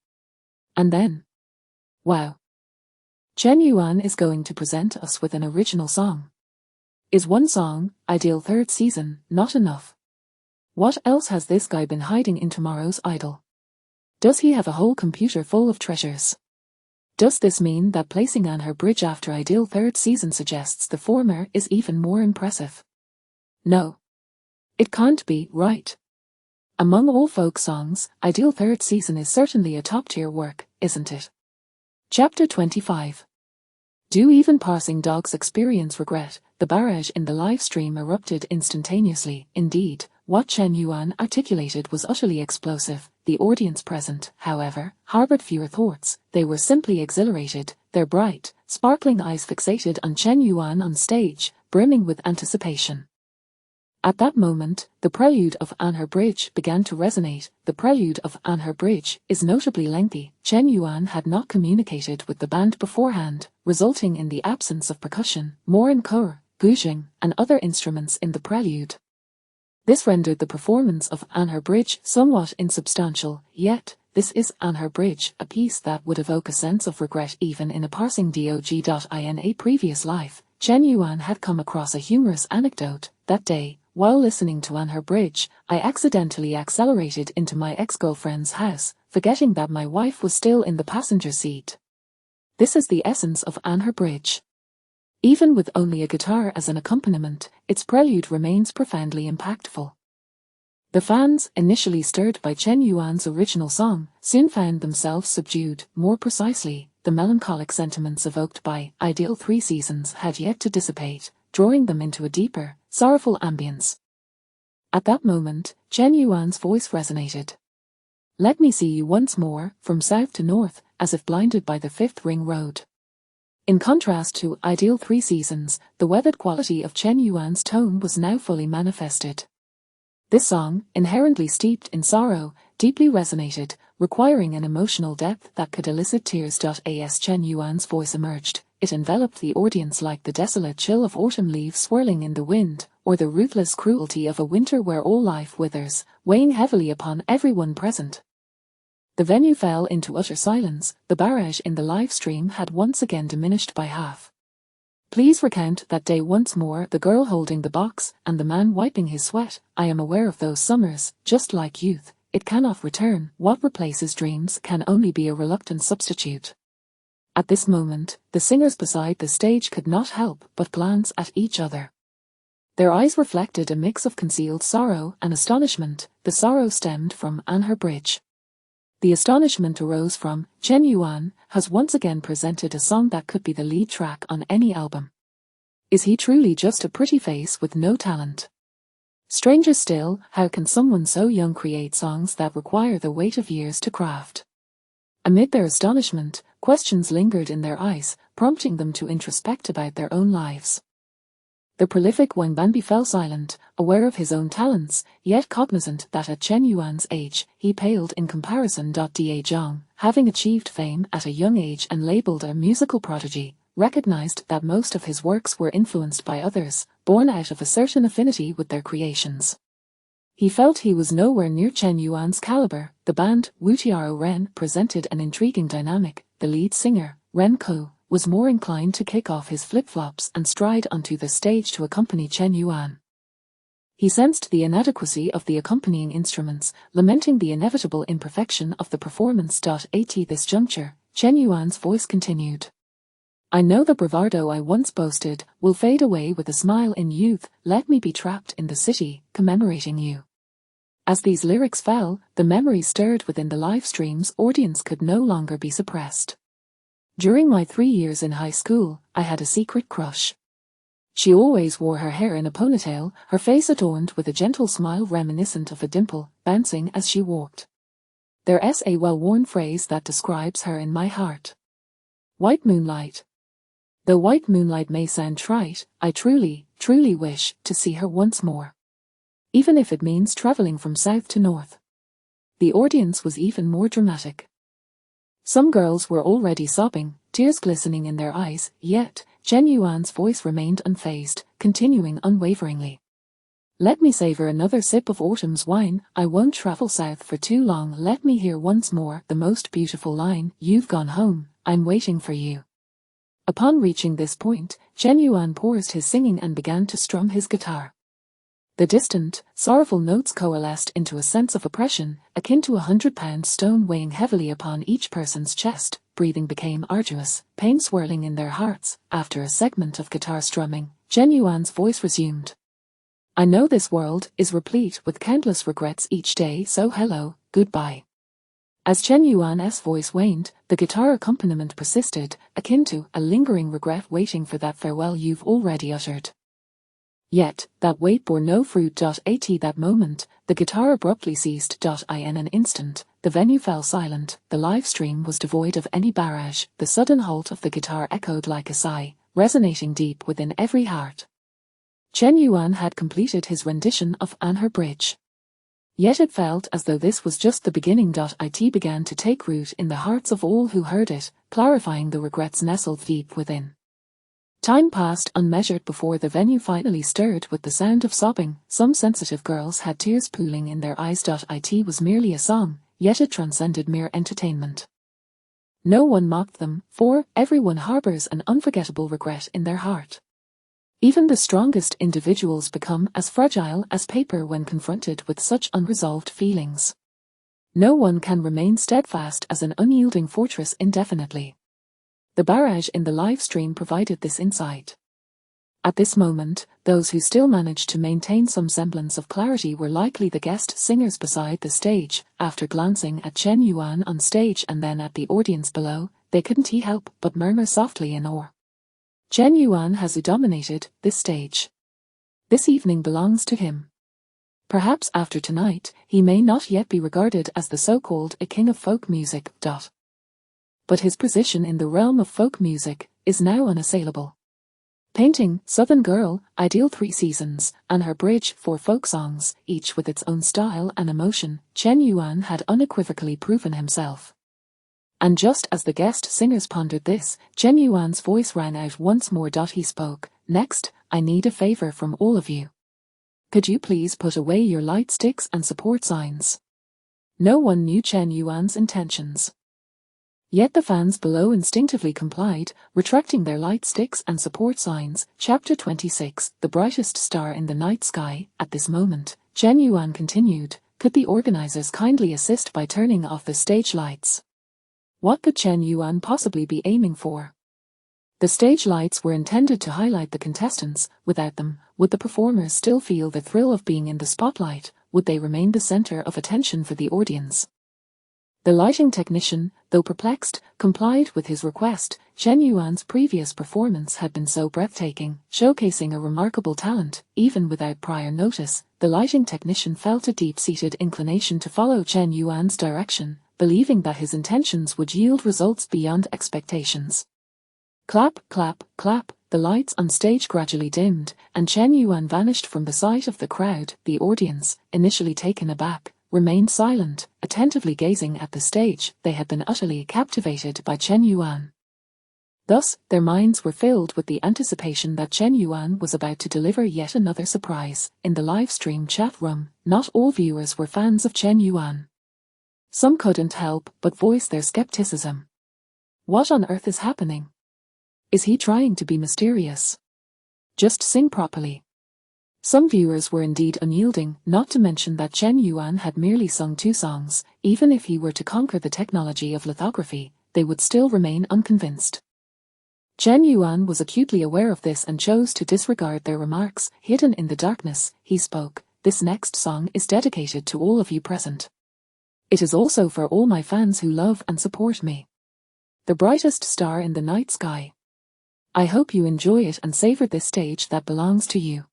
And then, wow! Chen Yuan is going to present us with an original song. Is one song, Ideal Third Season, not enough? What else has this guy been hiding in Tomorrow's Idol? Does he have a whole computer full of treasures? Does this mean that placing her bridge after Ideal Third Season suggests the former is even more impressive? No. It can't be, right? Among all folk songs, Ideal Third Season is certainly a top-tier work, isn't it? Chapter 25. Do even passing dogs experience regret? The barrage in the live stream erupted instantaneously. Indeed, what Chen Yuan articulated was utterly explosive. The audience present, however, harbored fewer thoughts. They were simply exhilarated, their bright, sparkling eyes fixated on Chen Yuan on stage, brimming with anticipation. At that moment, the prelude of Her Bridge began to resonate. The prelude of Her Bridge is notably lengthy. Chen Yuan had not communicated with the band beforehand, resulting in the absence of percussion, morin khur, guzheng, and other instruments in the prelude. This rendered the performance of Her Bridge somewhat insubstantial, yet, this is Her Bridge, a piece that would evoke a sense of regret even in a passing dog. In a previous life, Chen Yuan had come across a humorous anecdote. That day, while listening to Her Bridge, I accidentally accelerated into my ex-girlfriend's house, forgetting that my wife was still in the passenger seat. This is the essence of Her Bridge. Even with only a guitar as an accompaniment, its prelude remains profoundly impactful. The fans, initially stirred by Chen Yuan's original song, soon found themselves subdued. More precisely, the melancholic sentiments evoked by Ideal Three Seasons had yet to dissipate, drawing them into a deeper, sorrowful ambience. At that moment, Chen Yuan's voice resonated. Let me see you once more, from south to north, as if blinded by the fifth ring road. In contrast to Ideal Three Seasons, the weathered quality of Chen Yuan's tone was now fully manifested. This song, inherently steeped in sorrow, deeply resonated, requiring an emotional depth that could elicit tears. As Chen Yuan's voice emerged, it enveloped the audience like the desolate chill of autumn leaves swirling in the wind, or the ruthless cruelty of a winter where all life withers, weighing heavily upon everyone present. The venue fell into utter silence. The barrage in the live stream had once again diminished by half. Please recount that day once more. The girl holding the box, and the man wiping his sweat. I am aware of those summers, just like youth. It cannot return. What replaces dreams can only be a reluctant substitute. At this moment, the singers beside the stage could not help but glance at each other. Their eyes reflected a mix of concealed sorrow and astonishment. The sorrow stemmed from Her Bridge. The astonishment arose from Chen Yuan has once again presented a song that could be the lead track on any album. Is he truly just a pretty face with no talent? Stranger still, how can someone so young create songs that require the weight of years to craft? Amid their astonishment, questions lingered in their eyes, prompting them to introspect about their own lives. The prolific Wang Banbi fell silent, aware of his own talents, yet cognizant that at Chen Yuan's age, he paled in comparison. Da Zhang, having achieved fame at a young age and labeled a musical prodigy, recognized that most of his works were influenced by others, born out of a certain affinity with their creations. He felt he was nowhere near Chen Yuan's caliber. The band, Wutiao Ren, presented an intriguing dynamic. The lead singer, Ren Ko, was more inclined to kick off his flip-flops and stride onto the stage to accompany Chen Yuan. He sensed the inadequacy of the accompanying instruments, lamenting the inevitable imperfection of the performance. At this juncture, Chen Yuan's voice continued. I know the bravado I once boasted will fade away with a smile in youth. Let me be trapped in the city, commemorating you. As these lyrics fell, the memories stirred within the live stream's audience could no longer be suppressed. During my 3 years in high school, I had a secret crush. She always wore her hair in a ponytail, her face adorned with a gentle smile reminiscent of a dimple, bouncing as she walked. There's a well-worn phrase that describes her in my heart. White moonlight. Though white moonlight may sound trite, I truly, truly wish to see her once more. Even if it means traveling from south to north. The audience was even more dramatic. Some girls were already sobbing, tears glistening in their eyes, yet Chen Yuan's voice remained unfazed, continuing unwaveringly. Let me savor another sip of autumn's wine, I won't travel south for too long. Let me hear once more the most beautiful line, you've gone home, I'm waiting for you. Upon reaching this point, Chen Yuan paused his singing and began to strum his guitar. The distant, sorrowful notes coalesced into a sense of oppression, akin to 100-pound stone weighing heavily upon each person's chest. Breathing became arduous, pain swirling in their hearts. After a segment of guitar strumming, Chen Yuan's voice resumed. I know this world is replete with countless regrets each day, so hello, goodbye. As Chen Yuan's voice waned, the guitar accompaniment persisted, akin to a lingering regret waiting for that farewell you've already uttered. Yet, that wait bore no fruit. At that moment, the guitar abruptly ceased. In an instant, the venue fell silent, the live stream was devoid of any barrage, the sudden halt of the guitar echoed like a sigh, resonating deep within every heart. Chen Yuan had completed his rendition of Anher Bridge. Yet it felt as though this was just the beginning. It began to take root in the hearts of all who heard it, clarifying the regrets nestled deep within. Time passed unmeasured before the venue finally stirred with the sound of sobbing. Some sensitive girls had tears pooling in their eyes. It was merely a song, yet it transcended mere entertainment. No one mocked them, for everyone harbors an unforgettable regret in their heart. Even the strongest individuals become as fragile as paper when confronted with such unresolved feelings. No one can remain steadfast as an unyielding fortress indefinitely. The barrage in the live stream provided this insight. At this moment, those who still managed to maintain some semblance of clarity were likely the guest singers beside the stage. After glancing at Chen Yuan on stage and then at the audience below, they couldn't help but murmur softly in awe. Chen Yuan has dominated this stage. This evening belongs to him. Perhaps after tonight, he may not yet be regarded as the so-called a king of folk music. But his position in the realm of folk music is now unassailable. Painting Southern Girl, Ideal 3 Seasons, and Her Bridge 4 folk songs, each with its own style and emotion, Chen Yuan had unequivocally proven himself. And just as the guest singers pondered this, Chen Yuan's voice rang out once more. He spoke, next, I need a favor from all of you. Could you please put away your light sticks and support signs? No one knew Chen Yuan's intentions. Yet the fans below instinctively complied, retracting their light sticks and support signs. Chapter 26, The Brightest Star in the Night Sky. At this moment, Chen Yuan continued, could the organizers kindly assist by turning off the stage lights? What could Chen Yuan possibly be aiming for? The stage lights were intended to highlight the contestants. Without them, would the performers still feel the thrill of being in the spotlight? Would they remain the center of attention for the audience? The lighting technician, though perplexed, complied with his request. Chen Yuan's previous performance had been so breathtaking, showcasing a remarkable talent. Even without prior notice, the lighting technician felt a deep-seated inclination to follow Chen Yuan's direction, believing that his intentions would yield results beyond expectations. Clap, clap, clap, the lights on stage gradually dimmed, and Chen Yuan vanished from the sight of the crowd. The audience, initially taken aback, remained silent, attentively gazing at the stage. They had been utterly captivated by Chen Yuan. Thus, their minds were filled with the anticipation that Chen Yuan was about to deliver yet another surprise. In the live stream chat room, not all viewers were fans of Chen Yuan. Some couldn't help but voice their skepticism. What on earth is happening? Is he trying to be mysterious? Just sing properly. Some viewers were indeed unyielding, not to mention that Chen Yuan had merely sung 2 songs. Even if he were to conquer the technology of lithography, they would still remain unconvinced. Chen Yuan was acutely aware of this and chose to disregard their remarks. Hidden in the darkness, he spoke, "This next song is dedicated to all of you present. It is also for all my fans who love and support me. The brightest star in the night sky. I hope you enjoy it and savor this stage that belongs to you."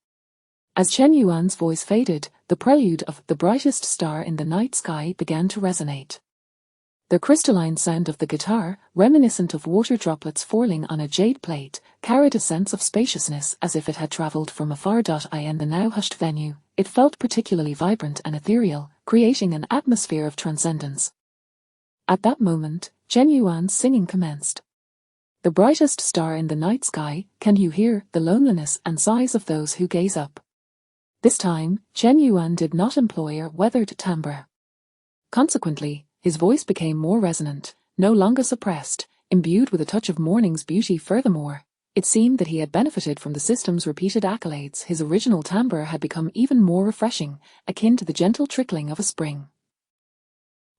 As Chen Yuan's voice faded, the prelude of "The Brightest Star in the Night Sky" began to resonate. The crystalline sound of the guitar, reminiscent of water droplets falling on a jade plate, carried a sense of spaciousness as if it had traveled from afar. In the now hushed venue, it felt particularly vibrant and ethereal, creating an atmosphere of transcendence. At that moment, Chen Yuan's singing commenced. "The brightest star in the night sky, can you hear the loneliness and sighs of those who gaze up?" This time, Chen Yuan did not employ a weathered timbre. Consequently, his voice became more resonant, no longer suppressed, imbued with a touch of morning's beauty. Furthermore, it seemed that he had benefited from the system's repeated accolades. His original timbre had become even more refreshing, akin to the gentle trickling of a spring.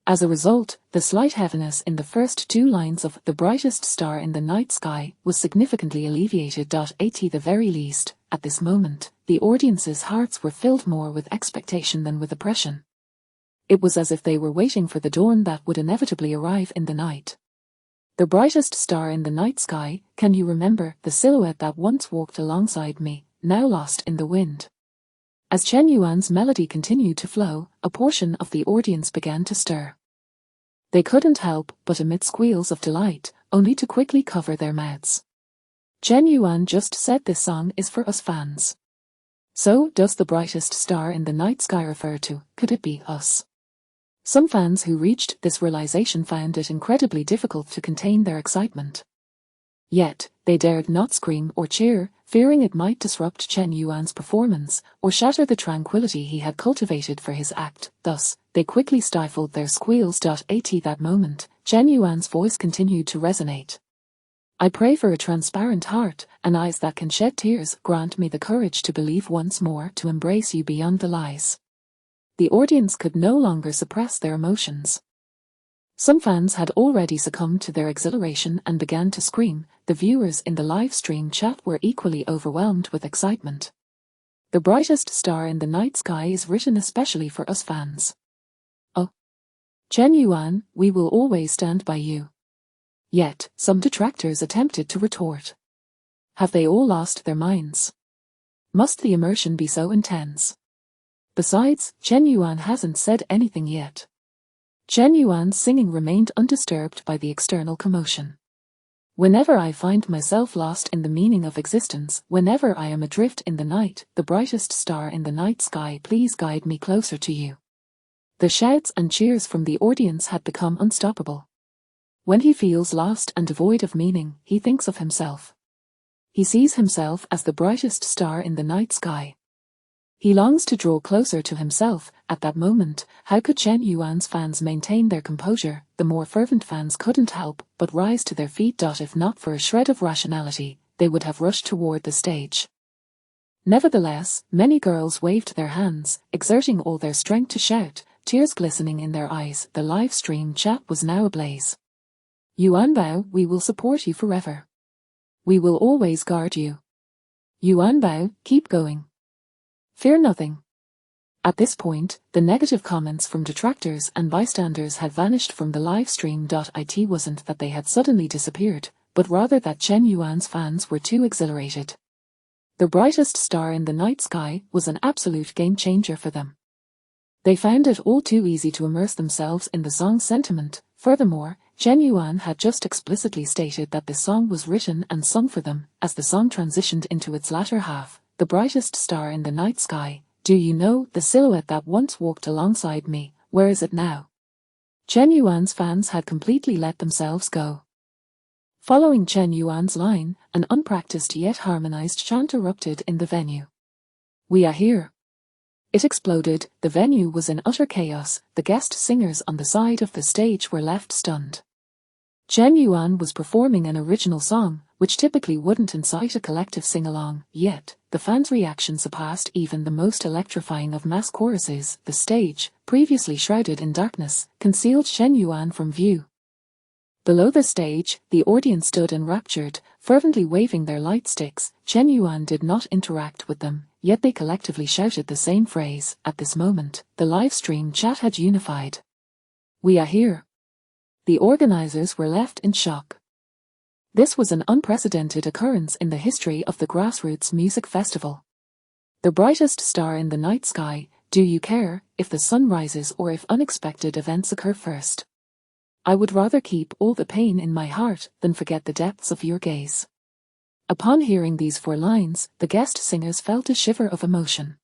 As a result, the slight heaviness in the first 2 lines of "The Brightest Star in the Night Sky" was significantly alleviated. At the very least, at this moment, the audience's hearts were filled more with expectation than with oppression. It was as if they were waiting for the dawn that would inevitably arrive in the night. "The brightest star in the night sky, can you remember the silhouette that once walked alongside me, now lost in the wind?" As Chen Yuan's melody continued to flow, a portion of the audience began to stir. They couldn't help but emit squeals of delight, only to quickly cover their mouths. Chen Yuan just said this song is for us fans. So does "The Brightest Star in the Night Sky" refer to, could it be, us? Some fans who reached this realization found it incredibly difficult to contain their excitement. Yet, they dared not scream or cheer, fearing it might disrupt Chen Yuan's performance or shatter the tranquility he had cultivated for his act. Thus, they quickly stifled their squeals. At that moment, Chen Yuan's voice continued to resonate. "I pray for a transparent heart and eyes that can shed tears. Grant me the courage to believe once more, to embrace you beyond the lies." The audience could no longer suppress their emotions. Some fans had already succumbed to their exhilaration and began to scream. The viewers in the live stream chat were equally overwhelmed with excitement. "The brightest star in the night sky" is written especially for us fans. "Oh, Chen Yuan, we will always stand by you." Yet, some detractors attempted to retort. Have they all lost their minds? Must the immersion be so intense? Besides, Chen Yuan hasn't said anything yet. Chen Yuan's singing remained undisturbed by the external commotion. "Whenever I find myself lost in the meaning of existence, whenever I am adrift in the night, the brightest star in the night sky, please guide me closer to you." The shouts and cheers from the audience had become unstoppable. When he feels lost and devoid of meaning, he thinks of himself. He sees himself as the brightest star in the night sky. He longs to draw closer to himself. At that moment, how could Chen Yuan's fans maintain their composure? The more fervent fans couldn't help but rise to their feet. If not for a shred of rationality, they would have rushed toward the stage. Nevertheless, many girls waved their hands, exerting all their strength to shout, tears glistening in their eyes. The live stream chat was now ablaze. "Yuan Bao, we will support you forever. We will always guard you. Yuan Bao, keep going. Fear nothing." At this point, the negative comments from detractors and bystanders had vanished from the live stream. It wasn't that they had suddenly disappeared, but rather that Chen Yuan's fans were too exhilarated. "The brightest star in the night sky" was an absolute game changer for them. They found it all too easy to immerse themselves in the song's sentiment. Furthermore, Chen Yuan had just explicitly stated that the song was written and sung for them. As the song transitioned into its latter half, "The brightest star in the night sky, do you know the silhouette that once walked alongside me, where is it now?" Chen Yuan's fans had completely let themselves go. Following Chen Yuan's line, an unpracticed yet harmonized chant erupted in the venue. "We are here." It exploded. The venue was in utter chaos. The guest singers on the side of the stage were left stunned. Chen Yuan was performing an original song, which typically wouldn't incite a collective sing-along, yet, the fans' reaction surpassed even the most electrifying of mass choruses. The stage, previously shrouded in darkness, concealed Chen Yuan from view. Below the stage, the audience stood enraptured, fervently waving their light sticks. Chen Yuan did not interact with them, yet they collectively shouted the same phrase. At this moment, the live stream chat had unified. "We are here." The organizers were left in shock. This was an unprecedented occurrence in the history of the Grassroots Music Festival. The brightest star in the night sky. Do you care if the sun rises or if unexpected events occur first? I would rather keep all the pain in my heart than forget the depths of your gaze. Upon hearing these 4 lines, the guest singers felt a shiver of emotion.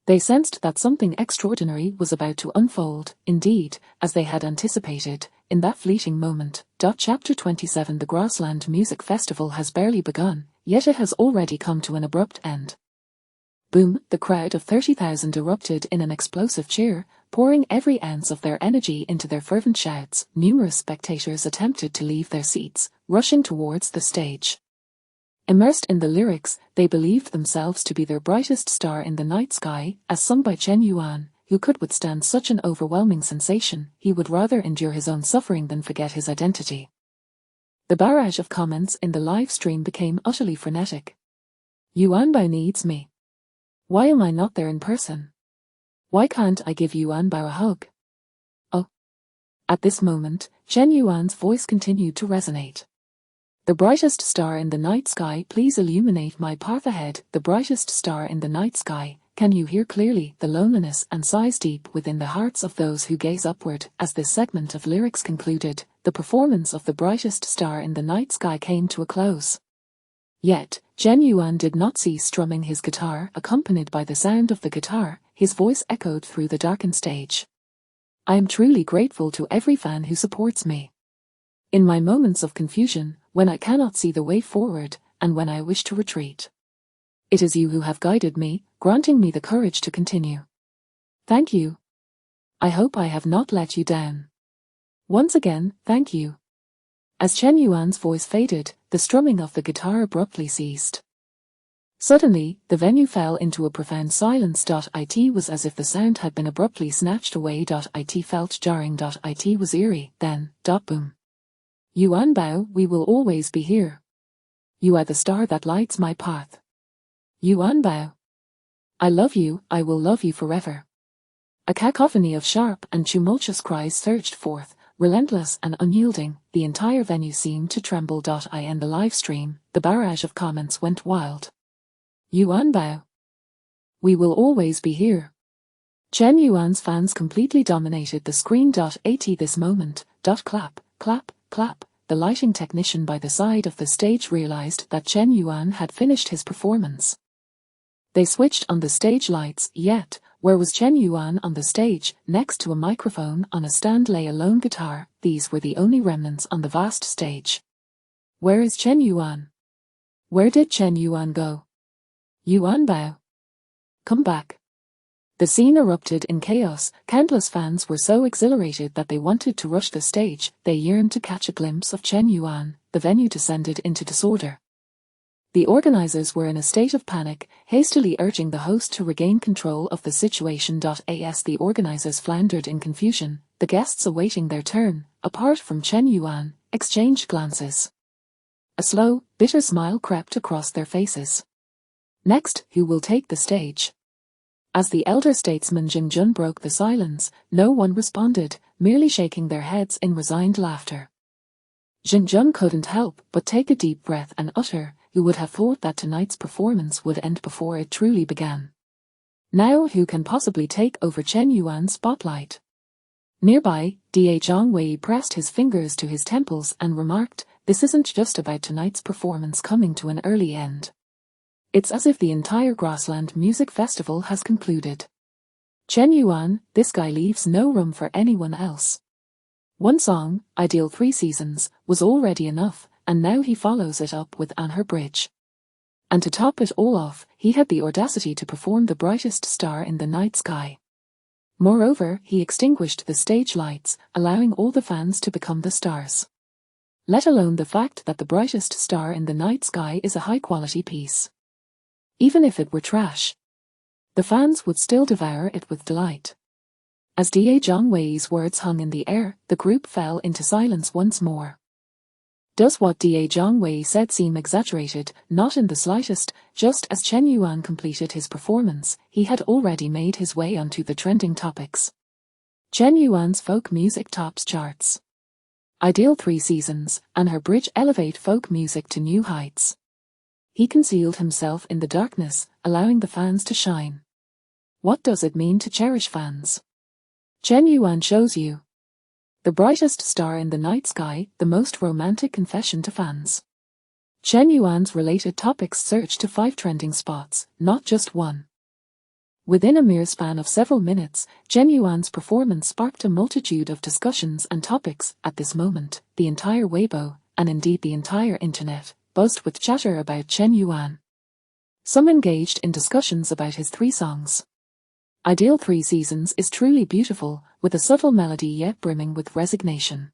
They sensed that something extraordinary was about to unfold. Indeed, as they had anticipated, in that fleeting moment. Chapter 27. The Grassland Music Festival has barely begun, yet it has already come to an abrupt end. Boom! The crowd of 30,000 erupted in an explosive cheer, pouring every ounce of their energy into their fervent shouts. Numerous spectators attempted to leave their seats, rushing towards the stage. Immersed in the lyrics, they believed themselves to be their brightest star in the night sky, as sung by Chen Yuan, who could withstand such an overwhelming sensation. He would rather endure his own suffering than forget his identity. The barrage of comments in the live stream became utterly frenetic. "Yuanbao needs me. Why am I not there in person? Why can't I give Yuanbao a hug? Oh." At this moment, Chen Yuan's voice continued to resonate. "The brightest star in the night sky, please illuminate my path ahead. The brightest star in the night sky, can you hear clearly the loneliness and sighs deep within the hearts of those who gaze upward?" As this segment of lyrics concluded, the performance of the brightest star in the night sky came to a close. Yet, Chen Yuan did not cease strumming his guitar. Accompanied by the sound of the guitar, his voice echoed through the darkened stage. "I am truly grateful to every fan who supports me. In my moments of confusion, when I cannot see the way forward, and when I wish to retreat, it is you who have guided me, granting me the courage to continue. Thank you. I hope I have not let you down. Once again, thank you." As Chen Yuan's voice faded, the strumming of the guitar abruptly ceased. Suddenly, the venue fell into a profound silence. It was as if the sound had been abruptly snatched away. It felt jarring. It was eerie. Then, boom. "Yuanbao, we will always be here. You are the star that lights my path. Yuanbao. I love you, I will love you forever." A cacophony of sharp and tumultuous cries surged forth, relentless and unyielding. The entire venue seemed to tremble. In the live stream, the barrage of comments went wild. "Yuanbao. We will always be here." Chen Yuan's fans completely dominated the screen. At this moment, clap, clap, clap. The lighting technician by the side of the stage realized that Chen Yuan had finished his performance. They switched on the stage lights, yet, where was Chen Yuan on the stage? Next to a microphone on a stand lay a lone guitar. These were the only remnants on the vast stage. Where is Chen Yuan? Where did Chen Yuan go? Yuanbao. Come back. The scene erupted in chaos. Countless fans were so exhilarated that they wanted to rush the stage. They yearned to catch a glimpse of Chen Yuan. The venue descended into disorder. The organizers were in a state of panic, hastily urging the host to regain control of the situation. As the organizers floundered in confusion, the guests awaiting their turn, apart from Chen Yuan, exchanged glances. A slow, bitter smile crept across their faces. "Next, who will take the stage?" As the elder statesman Jing Jun broke the silence, no one responded, merely shaking their heads in resigned laughter. Jing Jun couldn't help but take a deep breath and utter, "Who would have thought that tonight's performance would end before it truly began? Now who can possibly take over Chen Yuan's spotlight?" Nearby, Da Zhongwei pressed his fingers to his temples and remarked, "This isn't just about tonight's performance coming to an early end. It's as if the entire Grassland Music Festival has concluded. Chen Yuan, this guy leaves no room for anyone else. One song, Ideal 3 Seasons, was already enough, and now he follows it up with Anher Bridge. And to top it all off, he had the audacity to perform The Brightest Star in the Night Sky. Moreover, he extinguished the stage lights, allowing all the fans to become the stars. Let alone the fact that The Brightest Star in the Night Sky is a high-quality piece. Even if it were trash, the fans would still devour it with delight. As Da Zhongwei's words hung in the air, the group fell into silence once more. Does what Da Zhongwei said seem exaggerated? Not in the slightest. Just as Chen Yuan completed his performance, he had already made his way onto the trending topics. Chen Yuan's folk music tops charts. Ideal 3 seasons, and her bridge elevate folk music to new heights. He concealed himself in the darkness, allowing the fans to shine. What does it mean to cherish fans? Chen Yuan shows you. The brightest star in the night sky, the most romantic confession to fans. Chen Yuan's related topics surged to 5 trending spots, not just one. Within a mere span of several minutes, Chen Yuan's performance sparked a multitude of discussions and topics. At this moment, the entire Weibo, and indeed the entire internet, buzzed with chatter about Chen Yuan. Some engaged in discussions about his 3 songs. Ideal 3 Seasons is truly beautiful, with a subtle melody yet brimming with resignation.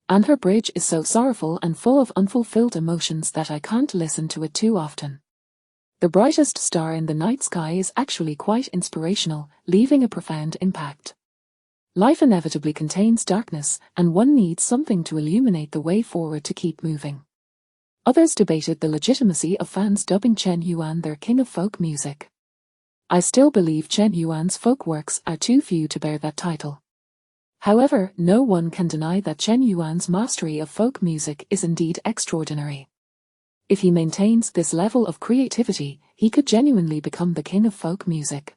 And her bridge is so sorrowful and full of unfulfilled emotions that I can't listen to it too often. The brightest star in the night sky is actually quite inspirational, leaving a profound impact. Life inevitably contains darkness, and one needs something to illuminate the way forward to keep moving. Others debated the legitimacy of fans dubbing Chen Yuan their king of folk music. I still believe Chen Yuan's folk works are too few to bear that title. However, no one can deny that Chen Yuan's mastery of folk music is indeed extraordinary. If he maintains this level of creativity, he could genuinely become the king of folk music.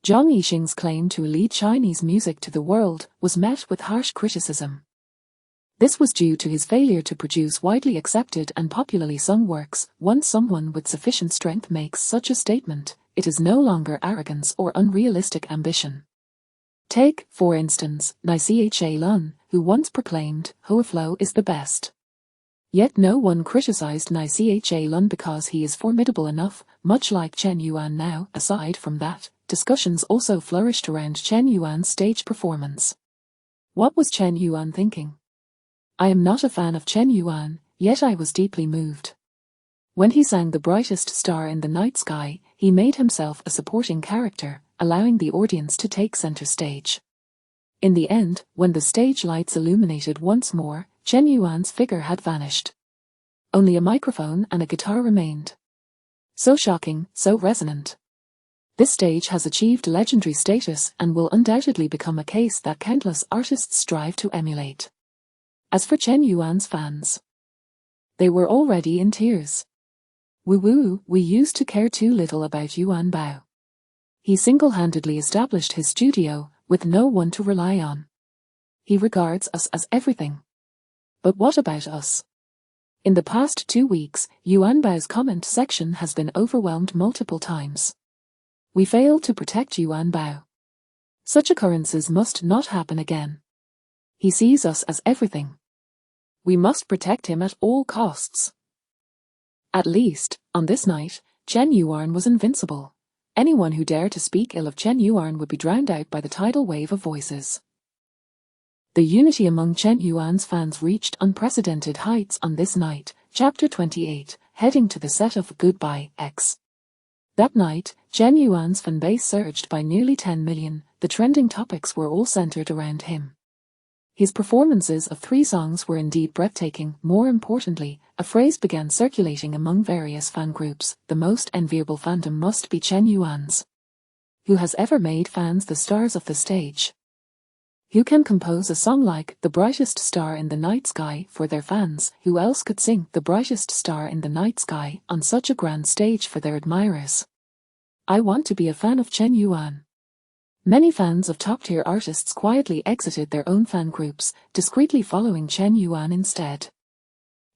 Zhang Yixing's claim to lead Chinese music to the world was met with harsh criticism. This was due to his failure to produce widely accepted and popularly sung works. Once someone with sufficient strength makes such a statement, it is no longer arrogance or unrealistic ambition. Take, for instance, Nai Lun, who once proclaimed, Hua Flow is the best. Yet no one criticized Nai Lun because he is formidable enough, much like Chen Yuan now. Aside from that, discussions also flourished around Chen Yuan's stage performance. What was Chen Yuan thinking? I am not a fan of Chen Yuan, yet I was deeply moved. When he sang The Brightest Star in the Night Sky, he made himself a supporting character, allowing the audience to take center stage. In the end, when the stage lights illuminated once more, Chen Yuan's figure had vanished. Only a microphone and a guitar remained. So shocking, so resonant. This stage has achieved legendary status and will undoubtedly become a case that countless artists strive to emulate. As for Chen Yuan's fans, they were already in tears. Woo, we used to care too little about Yuan Bao. He single-handedly established his studio, with no one to rely on. He regards us as everything. But what about us? In the past 2 weeks, Yuan Bao's comment section has been overwhelmed multiple times. We failed to protect Yuan Bao. Such occurrences must not happen again. He sees us as everything. We must protect him at all costs. At least, on this night, Chen Yuan was invincible. Anyone who dared to speak ill of Chen Yuan would be drowned out by the tidal wave of voices. The unity among Chen Yuan's fans reached unprecedented heights on this night. Chapter 28, heading to the set of Goodbye, X. That night, Chen Yuan's fanbase surged by nearly 10 million. The trending topics were all centered around him. His performances of 3 songs were indeed breathtaking. More importantly, a phrase began circulating among various fan groups: the most enviable fandom must be Chen Yuan's. Who has ever made fans the stars of the stage? Who can compose a song like The Brightest Star in the Night Sky for their fans? Who else could sing The Brightest Star in the Night Sky on such a grand stage for their admirers? I want to be a fan of Chen Yuan. Many fans of top-tier artists quietly exited their own fan groups, discreetly following Chen Yuan instead.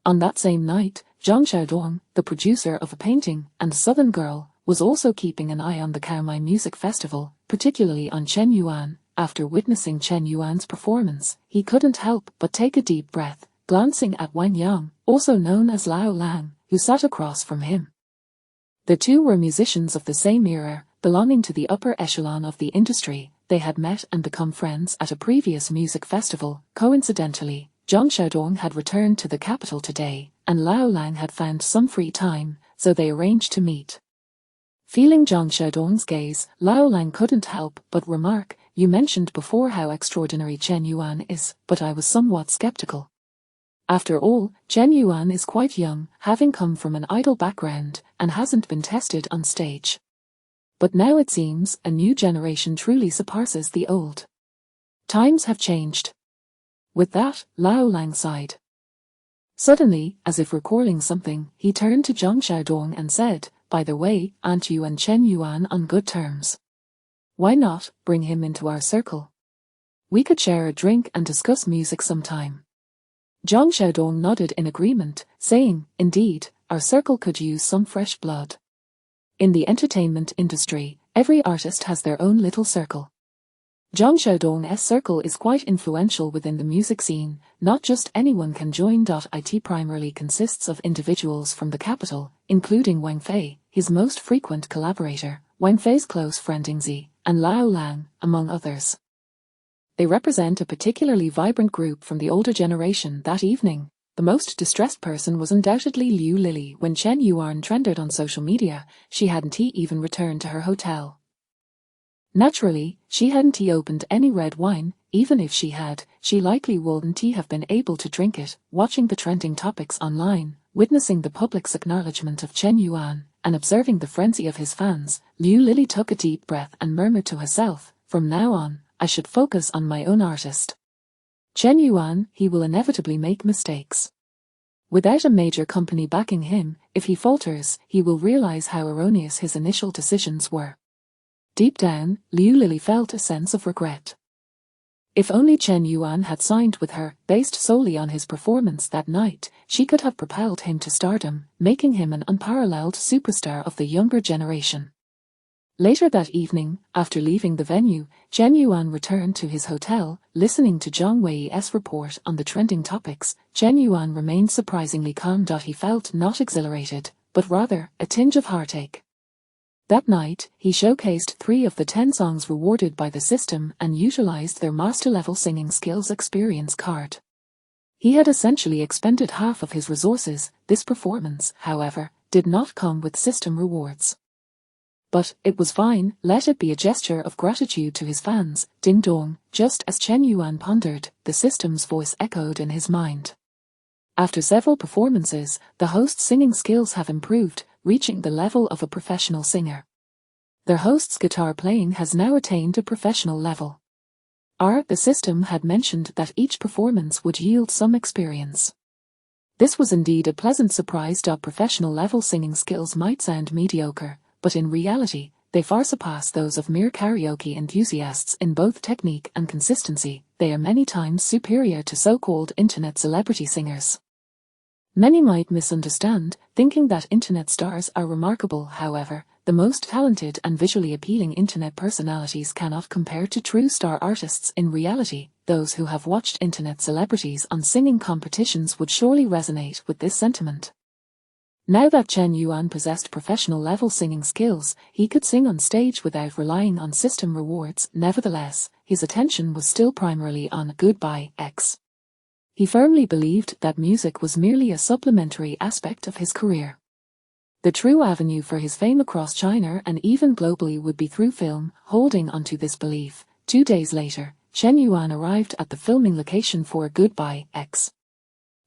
On that same night, Zhang Xiaodong, the producer of A Painting and Southern Girl, was also keeping an eye on the Kaomai Music Festival, particularly on Chen Yuan. After witnessing Chen Yuan's performance, he couldn't help but take a deep breath, glancing at Wang Yang, also known as Lao Lang, who sat across from him. The two were musicians of the same era, belonging to the upper echelon of the industry. They had met and become friends at a previous music festival. Coincidentally, Zhang Xiaodong had returned to the capital today, and Lao Lang had found some free time, so they arranged to meet. Feeling Zhang Xiaodong's gaze, Lao Lang couldn't help but remark, "You mentioned before how extraordinary Chen Yuan is, but I was somewhat skeptical. After all, Chen Yuan is quite young, having come from an idol background, and hasn't been tested on stage. But now it seems a new generation truly surpasses the old. Times have changed." With that, Lao Lang sighed. Suddenly, as if recalling something, he turned to Zhang Xiaodong and said, "By the way, aren't you and Chen Yuan on good terms? Why not bring him into our circle? We could share a drink and discuss music sometime." Zhang Xiaodong nodded in agreement, saying, "Indeed, our circle could use some fresh blood. In the entertainment industry, every artist has their own little circle." Zhang Xiaodong's circle is quite influential within the music scene. Not just anyone can join. It primarily consists of individuals from the capital, including Wang Fei, his most frequent collaborator, Wang Fei's close friend Ingzi, and Lao Lang, among others. They represent a particularly vibrant group from the older generation. That evening, the most distressed person was undoubtedly Liu Lili. When Chen Yuan trended on social media, she hadn't even returned to her hotel. Naturally, she hadn't opened any red wine. Even if she had, she likely wouldn't have been able to drink it. Watching the trending topics online, witnessing the public's acknowledgement of Chen Yuan, and observing the frenzy of his fans, Liu Lili took a deep breath and murmured to herself, "From now on, I should focus on my own artist. Chen Yuan, he will inevitably make mistakes. Without a major company backing him, if he falters, he will realize how erroneous his initial decisions were." Deep down, Liu Lili felt a sense of regret. If only Chen Yuan had signed with her, based solely on his performance that night, she could have propelled him to stardom, making him an unparalleled superstar of the younger generation. Later that evening, after leaving the venue, Chen Yuan returned to his hotel. Listening to Zhang Wei's report on the trending topics, Chen Yuan remained surprisingly calm. He felt not exhilarated, but rather a tinge of heartache. That night, he showcased 3 of the 10 songs rewarded by the system and utilized their master-level singing skills experience card. He had essentially expended half of his resources. This performance, however, did not come with system rewards. But it was fine. Let it be a gesture of gratitude to his fans. Ding dong. Just as Chen Yuan pondered, the system's voice echoed in his mind. After several performances, the host's singing skills have improved, reaching the level of a professional singer. Their host's guitar playing has now attained a professional level. The system had mentioned that each performance would yield some experience. This was indeed a pleasant surprise. Professional level singing skills might sound mediocre, but in reality, they far surpass those of mere karaoke enthusiasts in both technique and consistency. They are many times superior to so-called internet celebrity singers. Many might misunderstand, thinking that internet stars are remarkable. However, the most talented and visually appealing internet personalities cannot compare to true star artists. In reality, those who have watched internet celebrities on singing competitions would surely resonate with this sentiment. Now that Chen Yuan possessed professional-level singing skills, he could sing on stage without relying on system rewards. Nevertheless, his attention was still primarily on Goodbye X. He firmly believed that music was merely a supplementary aspect of his career. The true avenue for his fame across China and even globally would be through film. Holding onto this belief, 2 days later, Chen Yuan arrived at the filming location for Goodbye X.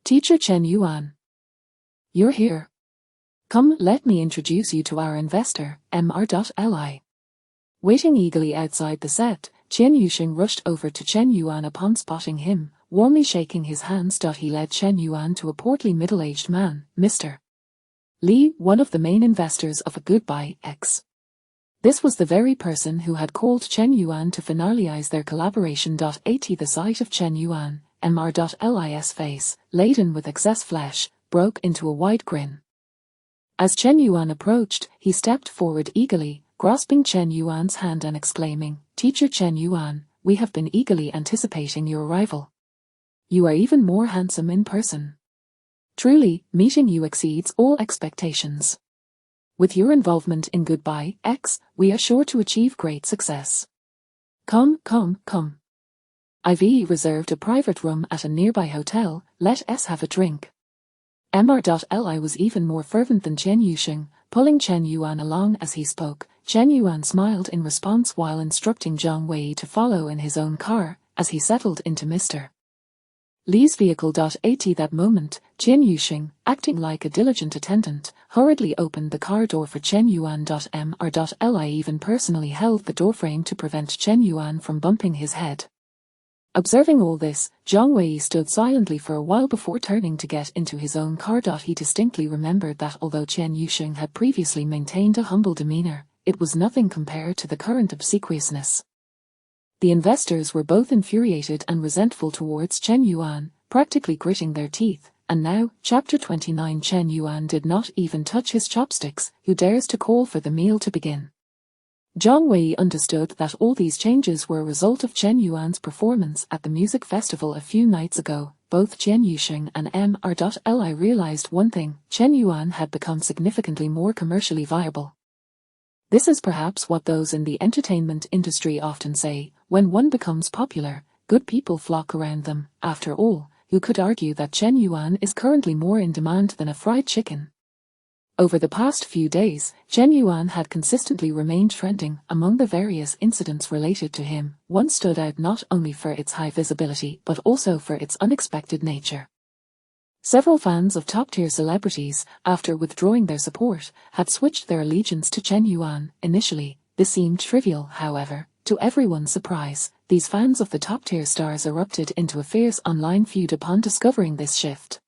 "Teacher Chen Yuan. You're here. Come, let me introduce you to our investor, Mr.Li." Waiting eagerly outside the set, Chen Yuxing rushed over to Chen Yuan upon spotting him, warmly shaking his hands. He led Chen Yuan to a portly middle-aged man, Mr. Li, one of the main investors of Goodbye X. This was the very person who had called Chen Yuan to finalize their collaboration. At the sight of Chen Yuan, Mr.Li's face, laden with excess flesh, broke into a wide grin. As Chen Yuan approached, he stepped forward eagerly, grasping Chen Yuan's hand and exclaiming, "Teacher Chen Yuan, we have been eagerly anticipating your arrival. You are even more handsome in person. Truly, meeting you exceeds all expectations. With your involvement in Goodbye X, we are sure to achieve great success. Come. I've reserved a private room at a nearby hotel. Let us have a drink." Mr.Li was even more fervent than Chen Yuxing, pulling Chen Yuan along as he spoke. Chen Yuan smiled in response while instructing Zhang Wei to follow in his own car as he settled into Mr. Li's vehicle. At that moment, Chen Yuxing, acting like a diligent attendant, hurriedly opened the car door for Chen Yuan. Mr. Li even personally held the doorframe to prevent Chen Yuan from bumping his head. Observing all this, Zhang Wei stood silently for a while before turning to get into his own car. He distinctly remembered that although Chen Yuxing had previously maintained a humble demeanor, it was nothing compared to the current obsequiousness. The investors were both infuriated and resentful towards Chen Yuan, practically gritting their teeth, and now, Chapter 29. Chen Yuan did not even touch his chopsticks. Who dares to call for the meal to begin? Zhang Wei understood that all these changes were a result of Chen Yuan's performance at the music festival a few nights ago. Both Chen Yuxing and Mr. Li realized one thing: Chen Yuan had become significantly more commercially viable. This is perhaps what those in the entertainment industry often say: when one becomes popular, good people flock around them. After all, who could argue that Chen Yuan is currently more in demand than a fried chicken? Over the past few days, Chen Yuan had consistently remained trending. Among the various incidents related to him, one stood out not only for its high visibility but also for its unexpected nature. Several fans of top-tier celebrities, after withdrawing their support, had switched their allegiance to Chen Yuan. Initially, this seemed trivial. However, to everyone's surprise, these fans of the top-tier stars erupted into a fierce online feud upon discovering this shift.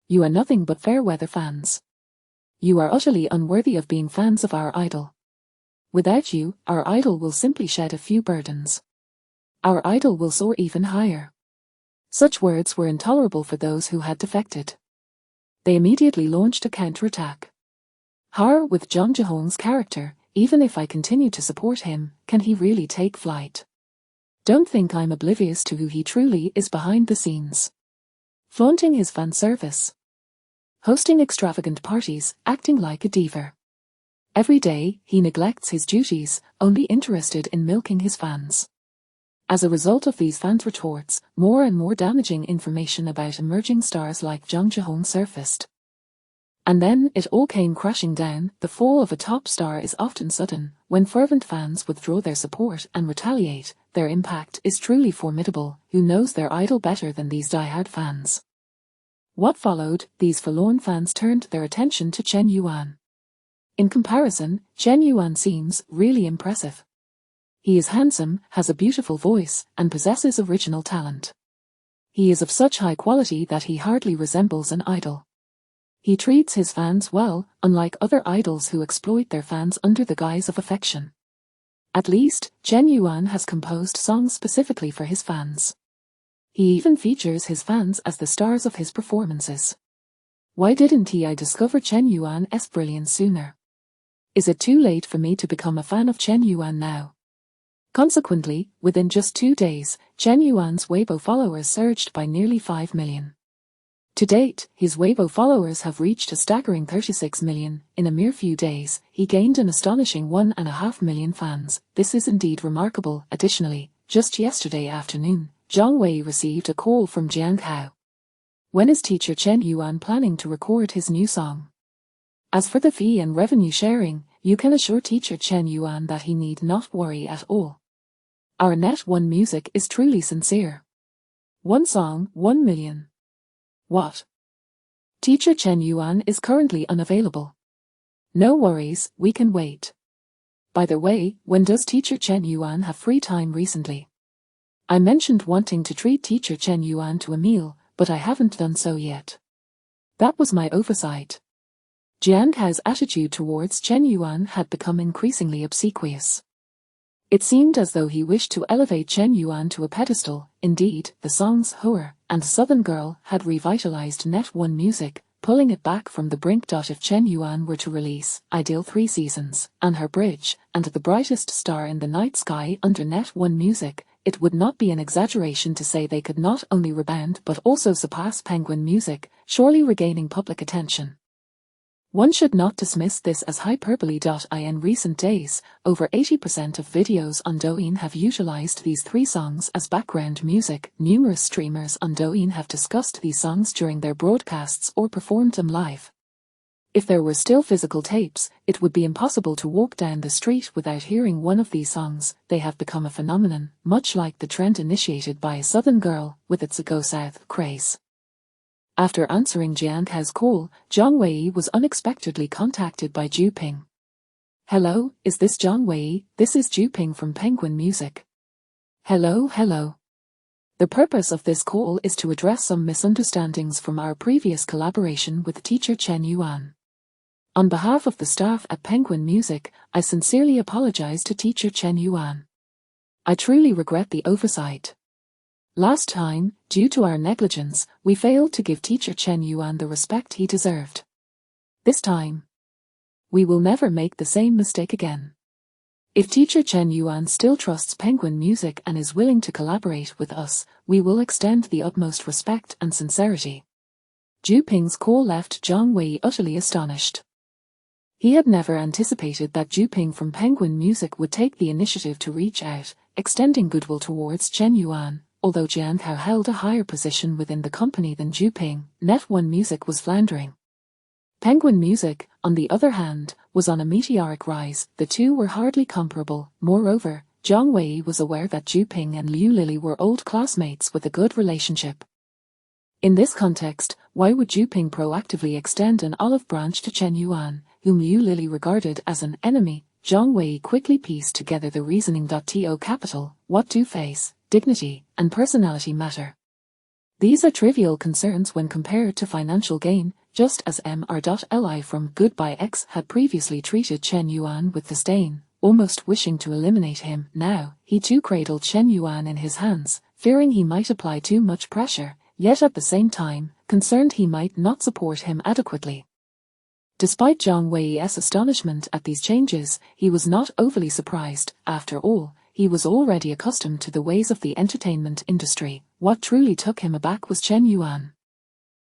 You are nothing but fair-weather fans. You are utterly unworthy of being fans of our idol. Without you, our idol will simply shed a few burdens. Our idol will soar even higher. Such words were intolerable for those who had defected. They immediately launched a counterattack. Horror with Zhang Zhihong's character. Even if I continue to support him, can he really take flight? Don't think I'm oblivious to who he truly is behind the scenes. Flaunting his fan service. Hosting extravagant parties, acting like a diva. Every day, he neglects his duties, only interested in milking his fans. As a result of these fans' retorts, more and more damaging information about emerging stars like Zhang Zhihong surfaced. And then it all came crashing down. The fall of a top star is often sudden. When fervent fans withdraw their support and retaliate, their impact is truly formidable. Who knows their idol better than these die-hard fans? What followed? These forlorn fans turned their attention to Chen Yuan. In comparison, Chen Yuan seems really impressive. He is handsome, has a beautiful voice, and possesses original talent. He is of such high quality that he hardly resembles an idol. He treats his fans well, unlike other idols who exploit their fans under the guise of affection. At least, Chen Yuan has composed songs specifically for his fans. He even features his fans as the stars of his performances. Why didn't I discover Chen Yuan's brilliance sooner? Is it too late for me to become a fan of Chen Yuan now? Consequently, within just 2 days, Chen Yuan's Weibo followers surged by nearly 5 million. To date, his Weibo followers have reached a staggering 36 million. In a mere few days, he gained an astonishing 1.5 million fans. This is indeed remarkable. Additionally, just yesterday afternoon, Zhang Wei received a call from Jiang Hao. When is teacher Chen Yuan planning to record his new song? As for the fee and revenue sharing, you can assure teacher Chen Yuan that he need not worry at all. Our Net One music is truly sincere. One song, 1 million. What? Teacher Chen Yuan is currently unavailable. No worries, we can wait. By the way, when does teacher Chen Yuan have free time recently? I mentioned wanting to treat teacher Chen Yuan to a meal, but I haven't done so yet. That was my oversight. Jiang Hao's attitude towards Chen Yuan had become increasingly obsequious. It seemed as though he wished to elevate Chen Yuan to a pedestal. Indeed, the songs Hua and Southern Girl had revitalized Net One music, pulling it back from the brink. If Chen Yuan were to release Ideal 3 Seasons, and Her Bridge, and The Brightest Star in the Night Sky under Net One music, it would not be an exaggeration to say they could not only rebound but also surpass Penguin music, surely regaining public attention. One should not dismiss this as hyperbole. In recent days, over 80% of videos on Douyin have utilized these 3 songs as background music. Numerous streamers on Douyin have discussed these songs during their broadcasts or performed them live. If there were still physical tapes, it would be impossible to walk down the street without hearing one of these songs. They have become a phenomenon, much like the trend initiated by Southern Girl, with its Go South craze. After answering Jian Kao's call, Zhang Wei was unexpectedly contacted by Zhu Ping. "Hello, is this Zhang Wei? This is Zhu Ping from Penguin Music." Hello. The purpose of this call is to address some misunderstandings from our previous collaboration with teacher Chen Yuan. On behalf of the staff at Penguin Music, I sincerely apologize to teacher Chen Yuan. I truly regret the oversight. Last time, due to our negligence, we failed to give teacher Chen Yuan the respect he deserved. This time, we will never make the same mistake again. If teacher Chen Yuan still trusts Penguin Music and is willing to collaborate with us, we will extend the utmost respect and sincerity. Zhu Ping's call left Zhang Wei utterly astonished. He had never anticipated that Zhu Ping from Penguin Music would take the initiative to reach out, extending goodwill towards Chen Yuan. Although Jian Kao held a higher position within the company than Zhu Ping, Net1 Music was floundering. Penguin Music, on the other hand, was on a meteoric rise. The two were hardly comparable. Moreover, Zhang Wei was aware that Zhu Ping and Liu Lili were old classmates with a good relationship. In this context, why would Zhu Ping proactively extend an olive branch to Chen Yuan, whom Liu Lili regarded as an enemy? Zhang Wei quickly pieced together the reasoning. To capital, what do face, dignity, and personality matter? These are trivial concerns when compared to financial gain, just as Mr.Li from Goodbye X had previously treated Chen Yuan with disdain, almost wishing to eliminate him. Now, he too cradled Chen Yuan in his hands, fearing he might apply too much pressure, yet at the same time, concerned he might not support him adequately. Despite Zhang Wei's astonishment at these changes, he was not overly surprised. After all, he was already accustomed to the ways of the entertainment industry. What truly took him aback was Chen Yuan.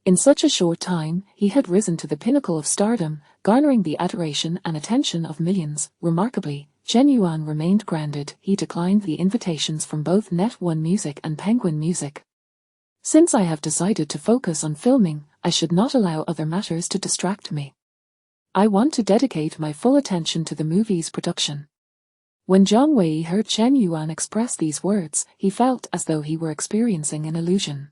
In such a short time, he had risen to the pinnacle of stardom, garnering the adoration and attention of millions. Remarkably, Chen Yuan remained grounded. He declined the invitations from both Net1 Music and Penguin Music. "Since I have decided to focus on filming, I should not allow other matters to distract me. I want to dedicate my full attention to the movie's production." When Zhang Wei heard Chen Yuan express these words, he felt as though he were experiencing an illusion.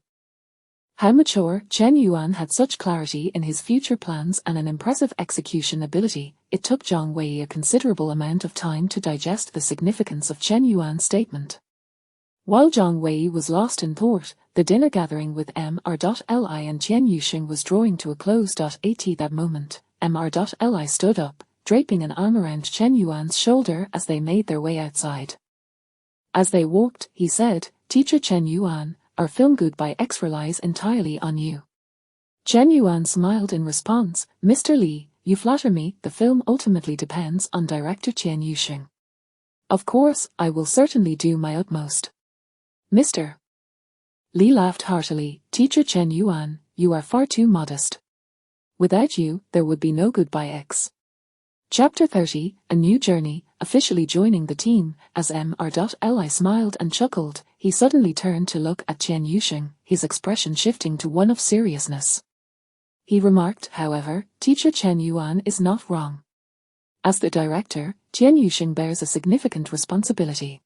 How mature! Chen Yuan had such clarity in his future plans and an impressive execution ability. It took Zhang Wei a considerable amount of time to digest the significance of Chen Yuan's statement. While Zhang Wei was lost in thought, the dinner gathering with Mr.Li and Qian Yuxing was drawing to a close. At that moment, Mr.Li stood up, draping an arm around Chen Yuan's shoulder as they made their way outside. As they walked, he said, "Teacher Chen Yuan, our film Goodbye X relies entirely on you." Chen Yuan smiled in response. "Mr. Li, you flatter me. The film ultimately depends on director Qian Yuxing." "Of course, I will certainly do my utmost." Mr. Li laughed heartily. "Teacher Chen Yuan, you are far too modest. Without you, there would be no Goodbye X." Chapter 30, A New Journey. Officially joining the team, as Mr.Li smiled and chuckled, he suddenly turned to look at Qian Yuxing, his expression shifting to one of seriousness. He remarked, however, "Teacher Chen Yuan is not wrong. As the director, Qian Yuxing bears a significant responsibility.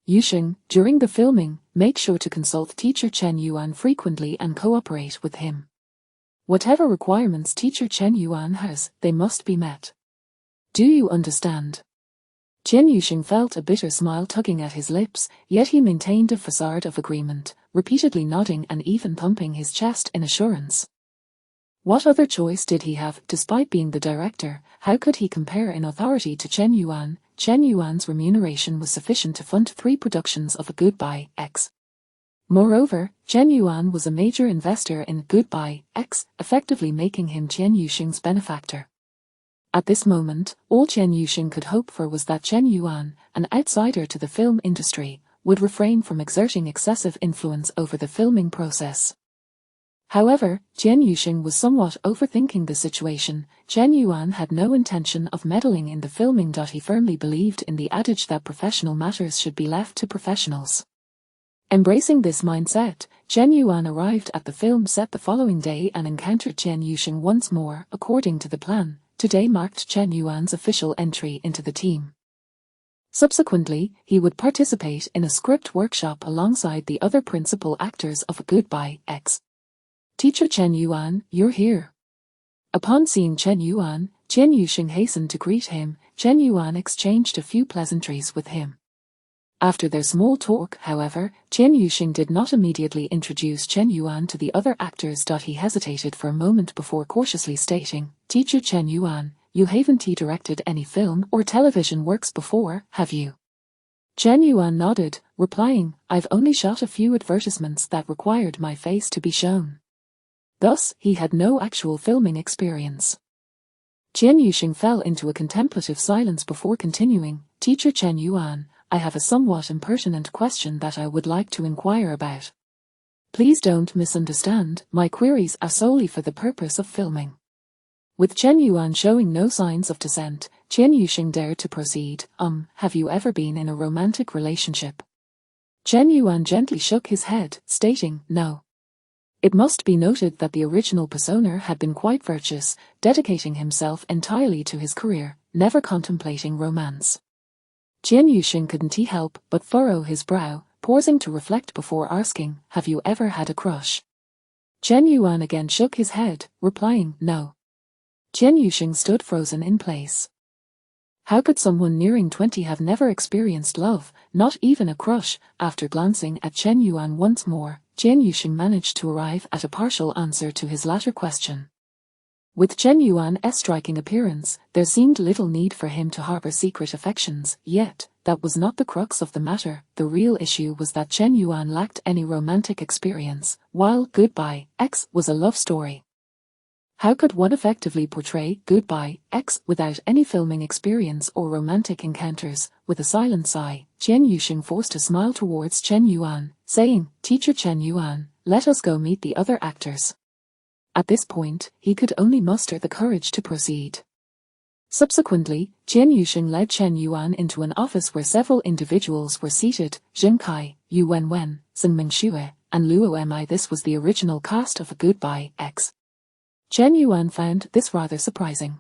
Yuxing, during the filming, make sure to consult teacher Chen Yuan frequently and cooperate with him. Whatever requirements teacher Chen Yuan has, they must be met. Do you understand?" Qian Yuxing felt a bitter smile tugging at his lips, yet he maintained a facade of agreement, repeatedly nodding and even thumping his chest in assurance. What other choice did he have? Despite being the director, how could he compare in authority to Chen Yuan? Chen Yuan's remuneration was sufficient to fund 3 productions of a Goodbye X. Moreover, Chen Yuan was a major investor in Goodbye X, effectively making him Qian Yuxing's benefactor. At this moment, all Qian Yuxing could hope for was that Chen Yuan, an outsider to the film industry, would refrain from exerting excessive influence over the filming process. However, Qian Yuxing was somewhat overthinking the situation. Chen Yuan had no intention of meddling in the filming. He firmly believed in the adage that professional matters should be left to professionals. Embracing this mindset, Chen Yuan arrived at the film set the following day and encountered Chen Yuxing once more. According to the plan, today marked Chen Yuan's official entry into the team. Subsequently, he would participate in a script workshop alongside the other principal actors of Goodbye X. Teacher Chen Yuan, you're here. Upon seeing Chen Yuan, Chen Yuxing hastened to greet him. Chen Yuan exchanged a few pleasantries with him. After their small talk, however, Chen Yuxing did not immediately introduce Chen Yuan to the other actors. He hesitated for a moment before cautiously stating, Teacher Chen Yuan, you haven't directed any film or television works before, have you? Chen Yuan nodded, replying, I've only shot a few advertisements that required my face to be shown. Thus, he had no actual filming experience. Chen Yuxing fell into a contemplative silence before continuing, Teacher Chen Yuan, I have a somewhat impertinent question that I would like to inquire about. Please don't misunderstand, my queries are solely for the purpose of filming. With Chen Yuan showing no signs of dissent, Chen Yuxing dared to proceed, have you ever been in a romantic relationship? Chen Yuan gently shook his head, stating, no. It must be noted that the original persona had been quite virtuous, dedicating himself entirely to his career, never contemplating romance. Chen Yuxing couldn't help but furrow his brow, pausing to reflect before asking, have you ever had a crush? Chen Yuan again shook his head, replying, no. Chen Yuxing stood frozen in place. How could someone nearing 20 have never experienced love, not even a crush? After glancing at Chen Yuan once more, Chen Yuxing managed to arrive at a partial answer to his latter question. With Chen Yuan's striking appearance, there seemed little need for him to harbor secret affections, yet, that was not the crux of the matter. The real issue was that Chen Yuan lacked any romantic experience, while Goodbye X was a love story. How could one effectively portray Goodbye X without any filming experience or romantic encounters? With a silent sigh, Chen Yuxing forced a smile towards Chen Yuan, saying, Teacher Chen Yuan, let us go meet the other actors. At this point, he could only muster the courage to proceed. Subsequently, Chen Yuxing led Chen Yuan into an office where several individuals were seated, Zheng Kai, Yu Wenwen, Zheng Mingxue, and Luo Mi. This was the original cast of Goodbye X. Chen Yuan found this rather surprising.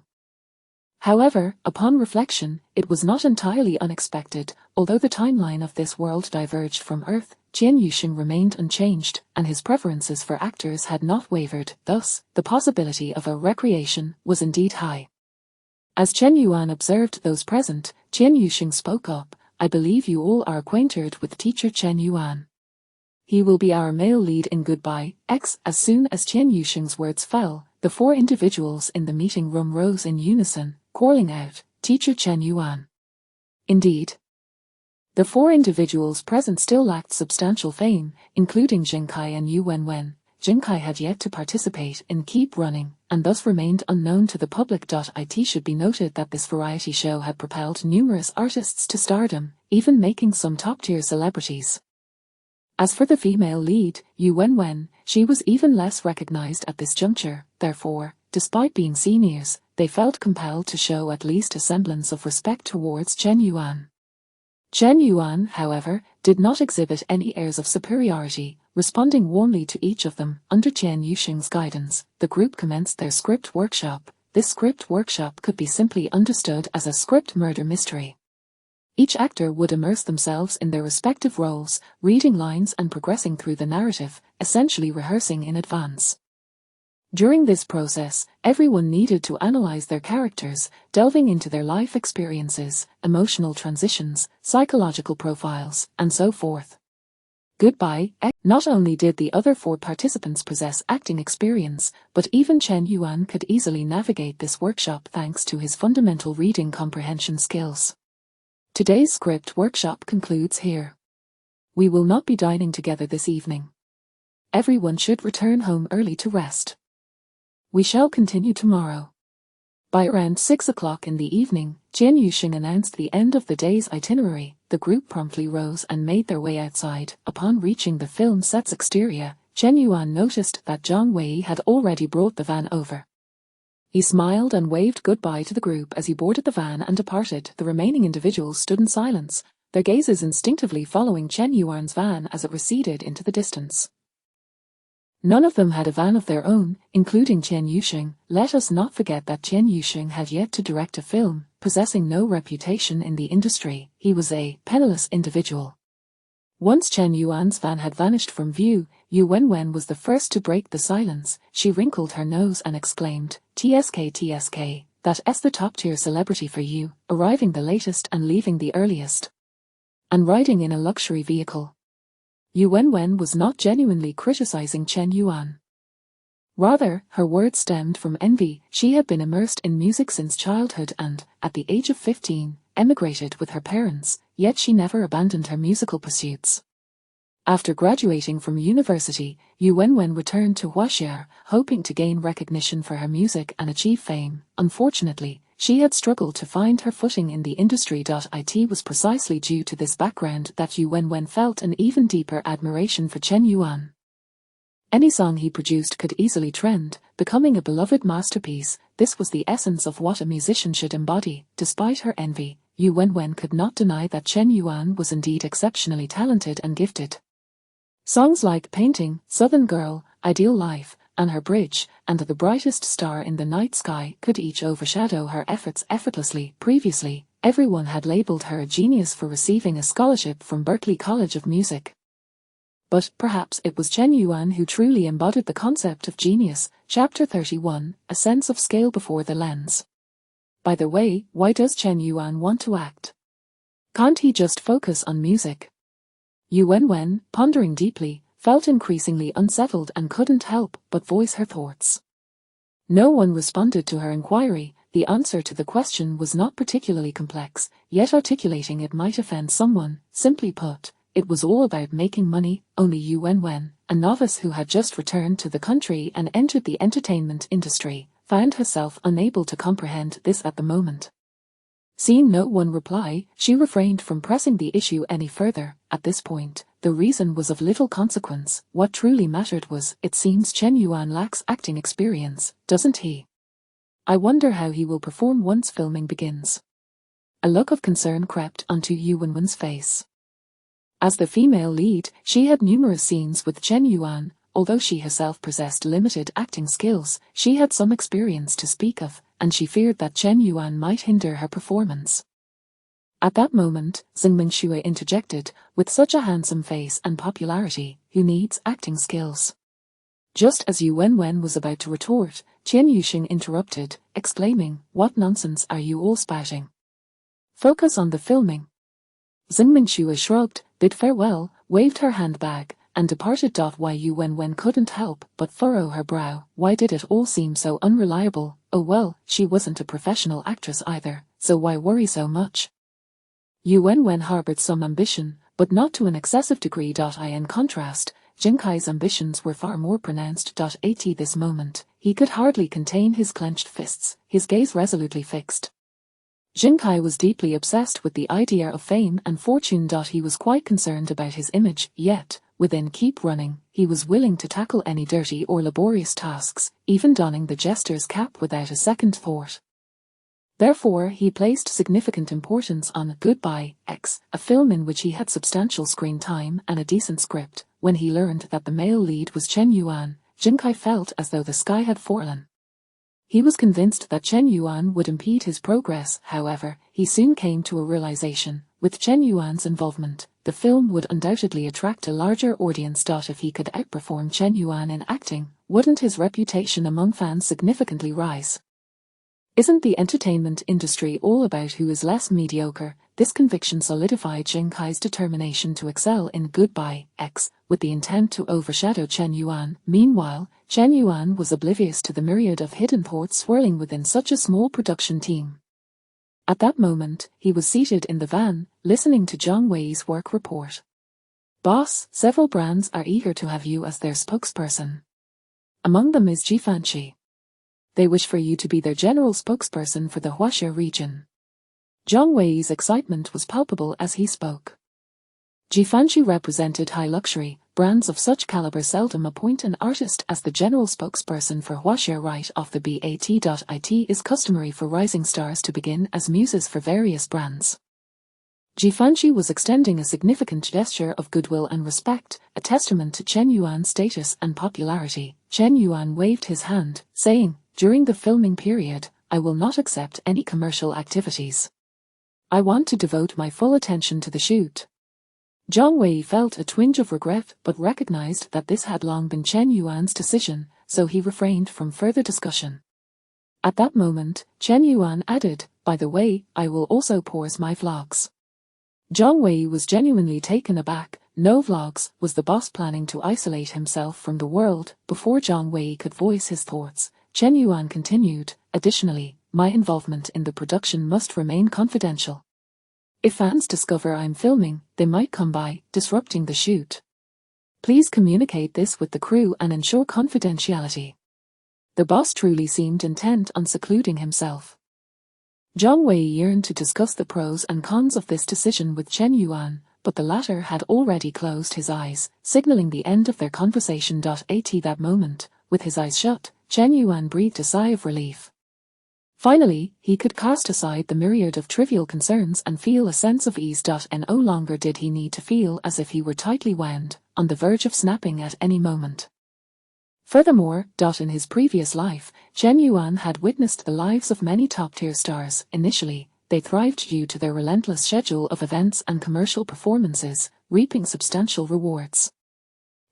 However, upon reflection, it was not entirely unexpected. Although the timeline of this world diverged from Earth, Chen Yuxing remained unchanged, and his preferences for actors had not wavered. Thus, the possibility of a recreation was indeed high. As Chen Yuan observed those present, Chen Yuxing spoke up, I believe you all are acquainted with Teacher Chen Yuan. He will be our male lead in Goodbye X. As soon as Chen Yuxing's words fell, the four individuals in the meeting room rose in unison, calling out, Teacher Chen Yuan. Indeed. The four individuals present still lacked substantial fame, including Zheng Kai and Yu Wenwen. Zheng Kai had yet to participate in Keep Running, and thus remained unknown to the public. It should be noted that this variety show had propelled numerous artists to stardom, even making some top-tier celebrities. As for the female lead, Yu Wenwen, she was even less recognized at this juncture. Therefore, despite being seniors, they felt compelled to show at least a semblance of respect towards Chen Yuan. Chen Yuan, however, did not exhibit any airs of superiority, responding warmly to each of them. Under Chen Yuxing's guidance, the group commenced their script workshop. This script workshop could be simply understood as a script murder mystery. Each actor would immerse themselves in their respective roles, reading lines and progressing through the narrative, essentially rehearsing in advance. During this process, everyone needed to analyze their characters, delving into their life experiences, emotional transitions, psychological profiles, and so forth. Goodbye X. Not only did the other four participants possess acting experience, but even Chen Yuan could easily navigate this workshop thanks to his fundamental reading comprehension skills. Today's script workshop concludes here. We will not be dining together this evening. Everyone should return home early to rest. We shall continue tomorrow. By around 6 o'clock in the evening, Chen Yuxing announced the end of the day's itinerary. The group promptly rose and made their way outside. Upon reaching the film set's exterior, Chen Yuan noticed that Zhang Wei had already brought the van over. He smiled and waved goodbye to the group as he boarded the van and departed. The remaining individuals stood in silence, their gazes instinctively following Chen Yuan's van as it receded into the distance. None of them had a van of their own, including Chen Yuxing. Let us not forget that Chen Yuxing had yet to direct a film, possessing no reputation in the industry. He was a penniless individual. Once Chen Yuan's van had vanished from view, Yu Wenwen was the first to break the silence. She wrinkled her nose and exclaimed, "TSK, TSK, that's the top-tier celebrity for you, arriving the latest and leaving the earliest. And riding in a luxury vehicle." Yu Wenwen was not genuinely criticizing Chen Yuan. Rather, her words stemmed from envy. She had been immersed in music since childhood and, at the age of 15, emigrated with her parents, yet she never abandoned her musical pursuits. After graduating from university, Yu Wenwen returned to Huaxia, hoping to gain recognition for her music and achieve fame. Unfortunately, she had struggled to find her footing in the industry. It was precisely due to this background that Yu Wenwen felt an even deeper admiration for Chen Yuan. Any song he produced could easily trend, becoming a beloved masterpiece. This was the essence of what a musician should embody. Despite her envy, Yu Wenwen could not deny that Chen Yuan was indeed exceptionally talented and gifted. Songs like Painting, Southern Girl, Ideal Life, and Her Bridge, and The Brightest Star in the Night Sky could each overshadow her efforts effortlessly. Previously, everyone had labeled her a genius for receiving a scholarship from Berklee College of Music. But perhaps it was Chen Yuan who truly embodied the concept of genius. Chapter 31, A Sense of Scale Before the Lens. By the way, why does Chen Yuan want to act? Can't he just focus on music? Yu Wenwen, pondering deeply, felt increasingly unsettled and couldn't help but voice her thoughts. No one responded to her inquiry. The answer to the question was not particularly complex, yet articulating it might offend someone. Simply put, it was all about making money. Only Yu Wenwen, a novice who had just returned to the country and entered the entertainment industry, found herself unable to comprehend this at the moment. Seeing no one reply, she refrained from pressing the issue any further. At this point, the reason was of little consequence. What truly mattered was, it seems Chen Yuan lacks acting experience, doesn't he? I wonder how he will perform once filming begins. A look of concern crept onto Yu Wenwen's face. As the female lead, she had numerous scenes with Chen Yuan. Although she herself possessed limited acting skills, she had some experience to speak of, and she feared that Chen Yuan might hinder her performance. At that moment, Xing Mingxue interjected, "With such a handsome face and popularity, who needs acting skills?" Just as Yu Wenwen was about to retort, Chen Yuxing interrupted, exclaiming, "What nonsense are you all spouting? Focus on the filming." Xing Mingxue shrugged, bid farewell, waved her handbag, and departed. Why Yu Wenwen couldn't help but furrow her brow. Why did it all seem so unreliable? Oh well, she wasn't a professional actress either, so why worry so much? Yu Wenwen harbored some ambition, but not to an excessive degree. In contrast, Jing Kai's ambitions were far more pronounced. At this moment, he could hardly contain his clenched fists, his gaze resolutely fixed. Jing Kai was deeply obsessed with the idea of fame and fortune. He was quite concerned about his image, yet, within Keep Running, he was willing to tackle any dirty or laborious tasks, even donning the jester's cap without a second thought. Therefore, he placed significant importance on Goodbye, X, a film in which he had substantial screen time and a decent script. When he learned that the male lead was Chen Yuan, Jing Kai felt as though the sky had fallen. He was convinced that Chen Yuan would impede his progress. However, he soon came to a realization. With Chen Yuan's involvement, the film would undoubtedly attract a larger audience. If he could outperform Chen Yuan in acting, wouldn't his reputation among fans significantly rise? Isn't the entertainment industry all about who is less mediocre? This conviction solidified Jing Kai's determination to excel in Goodbye, X, with the intent to overshadow Chen Yuan. Meanwhile, Chen Yuan was oblivious to the myriad of hidden thoughts swirling within such a small production team. At that moment, he was seated in the van, listening to Zhang Wei's work report. "Boss, several brands are eager to have you as their spokesperson. Among them is Jifanchi. They wish for you to be their general spokesperson for the Huaxia region." Zhang Wei's excitement was palpable as he spoke. Jifanchi represented high luxury. Brands of such caliber seldom appoint an artist as the general spokesperson for Huaxia. Right off the bat. It is customary for rising stars to begin as muses for various brands. Jifanji was extending a significant gesture of goodwill and respect, a testament to Chen Yuan's status and popularity. Chen Yuan waved his hand, saying, "During the filming period, I will not accept any commercial activities. I want to devote my full attention to the shoot." Zhang Wei felt a twinge of regret but recognized that this had long been Chen Yuan's decision, so he refrained from further discussion. At that moment, Chen Yuan added, "By the way, I will also pause my vlogs." Zhang Wei was genuinely taken aback. No vlogs. Was the boss planning to isolate himself from the world? Before Zhang Wei could voice his thoughts, Chen Yuan continued, "Additionally, my involvement in the production must remain confidential. If fans discover I'm filming, they might come by, disrupting the shoot. Please communicate this with the crew and ensure confidentiality." The boss truly seemed intent on secluding himself. Zhang Wei yearned to discuss the pros and cons of this decision with Chen Yuan, but the latter had already closed his eyes, signaling the end of their conversation. At that moment, with his eyes shut, Chen Yuan breathed a sigh of relief. Finally, he could cast aside the myriad of trivial concerns and feel a sense of ease. No longer did he need to feel as if he were tightly wound, on the verge of snapping at any moment. Furthermore, in his previous life, Chen Yuan had witnessed the lives of many top-tier stars. Initially, they thrived due to their relentless schedule of events and commercial performances, reaping substantial rewards.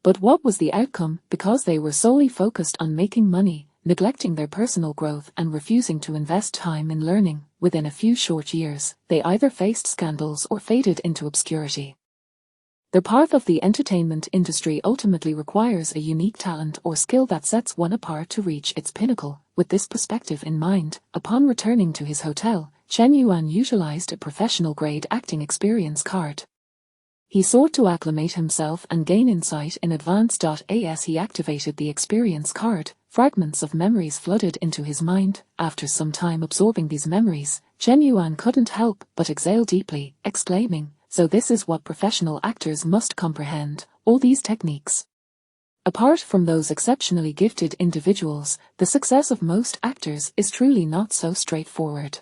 But what was the outcome? Because they were solely focused on making money, neglecting their personal growth and refusing to invest time in learning, within a few short years, they either faced scandals or faded into obscurity. The path of the entertainment industry ultimately requires a unique talent or skill that sets one apart to reach its pinnacle. With this perspective in mind, upon returning to his hotel, Chen Yuan utilized a professional-grade acting experience card. He sought to acclimate himself and gain insight in advance. As he activated the experience card, fragments of memories flooded into his mind. After some time absorbing these memories, Chen Yuan couldn't help but exhale deeply, exclaiming, "So this is what professional actors must comprehend, all these techniques." Apart from those exceptionally gifted individuals, the success of most actors is truly not so straightforward.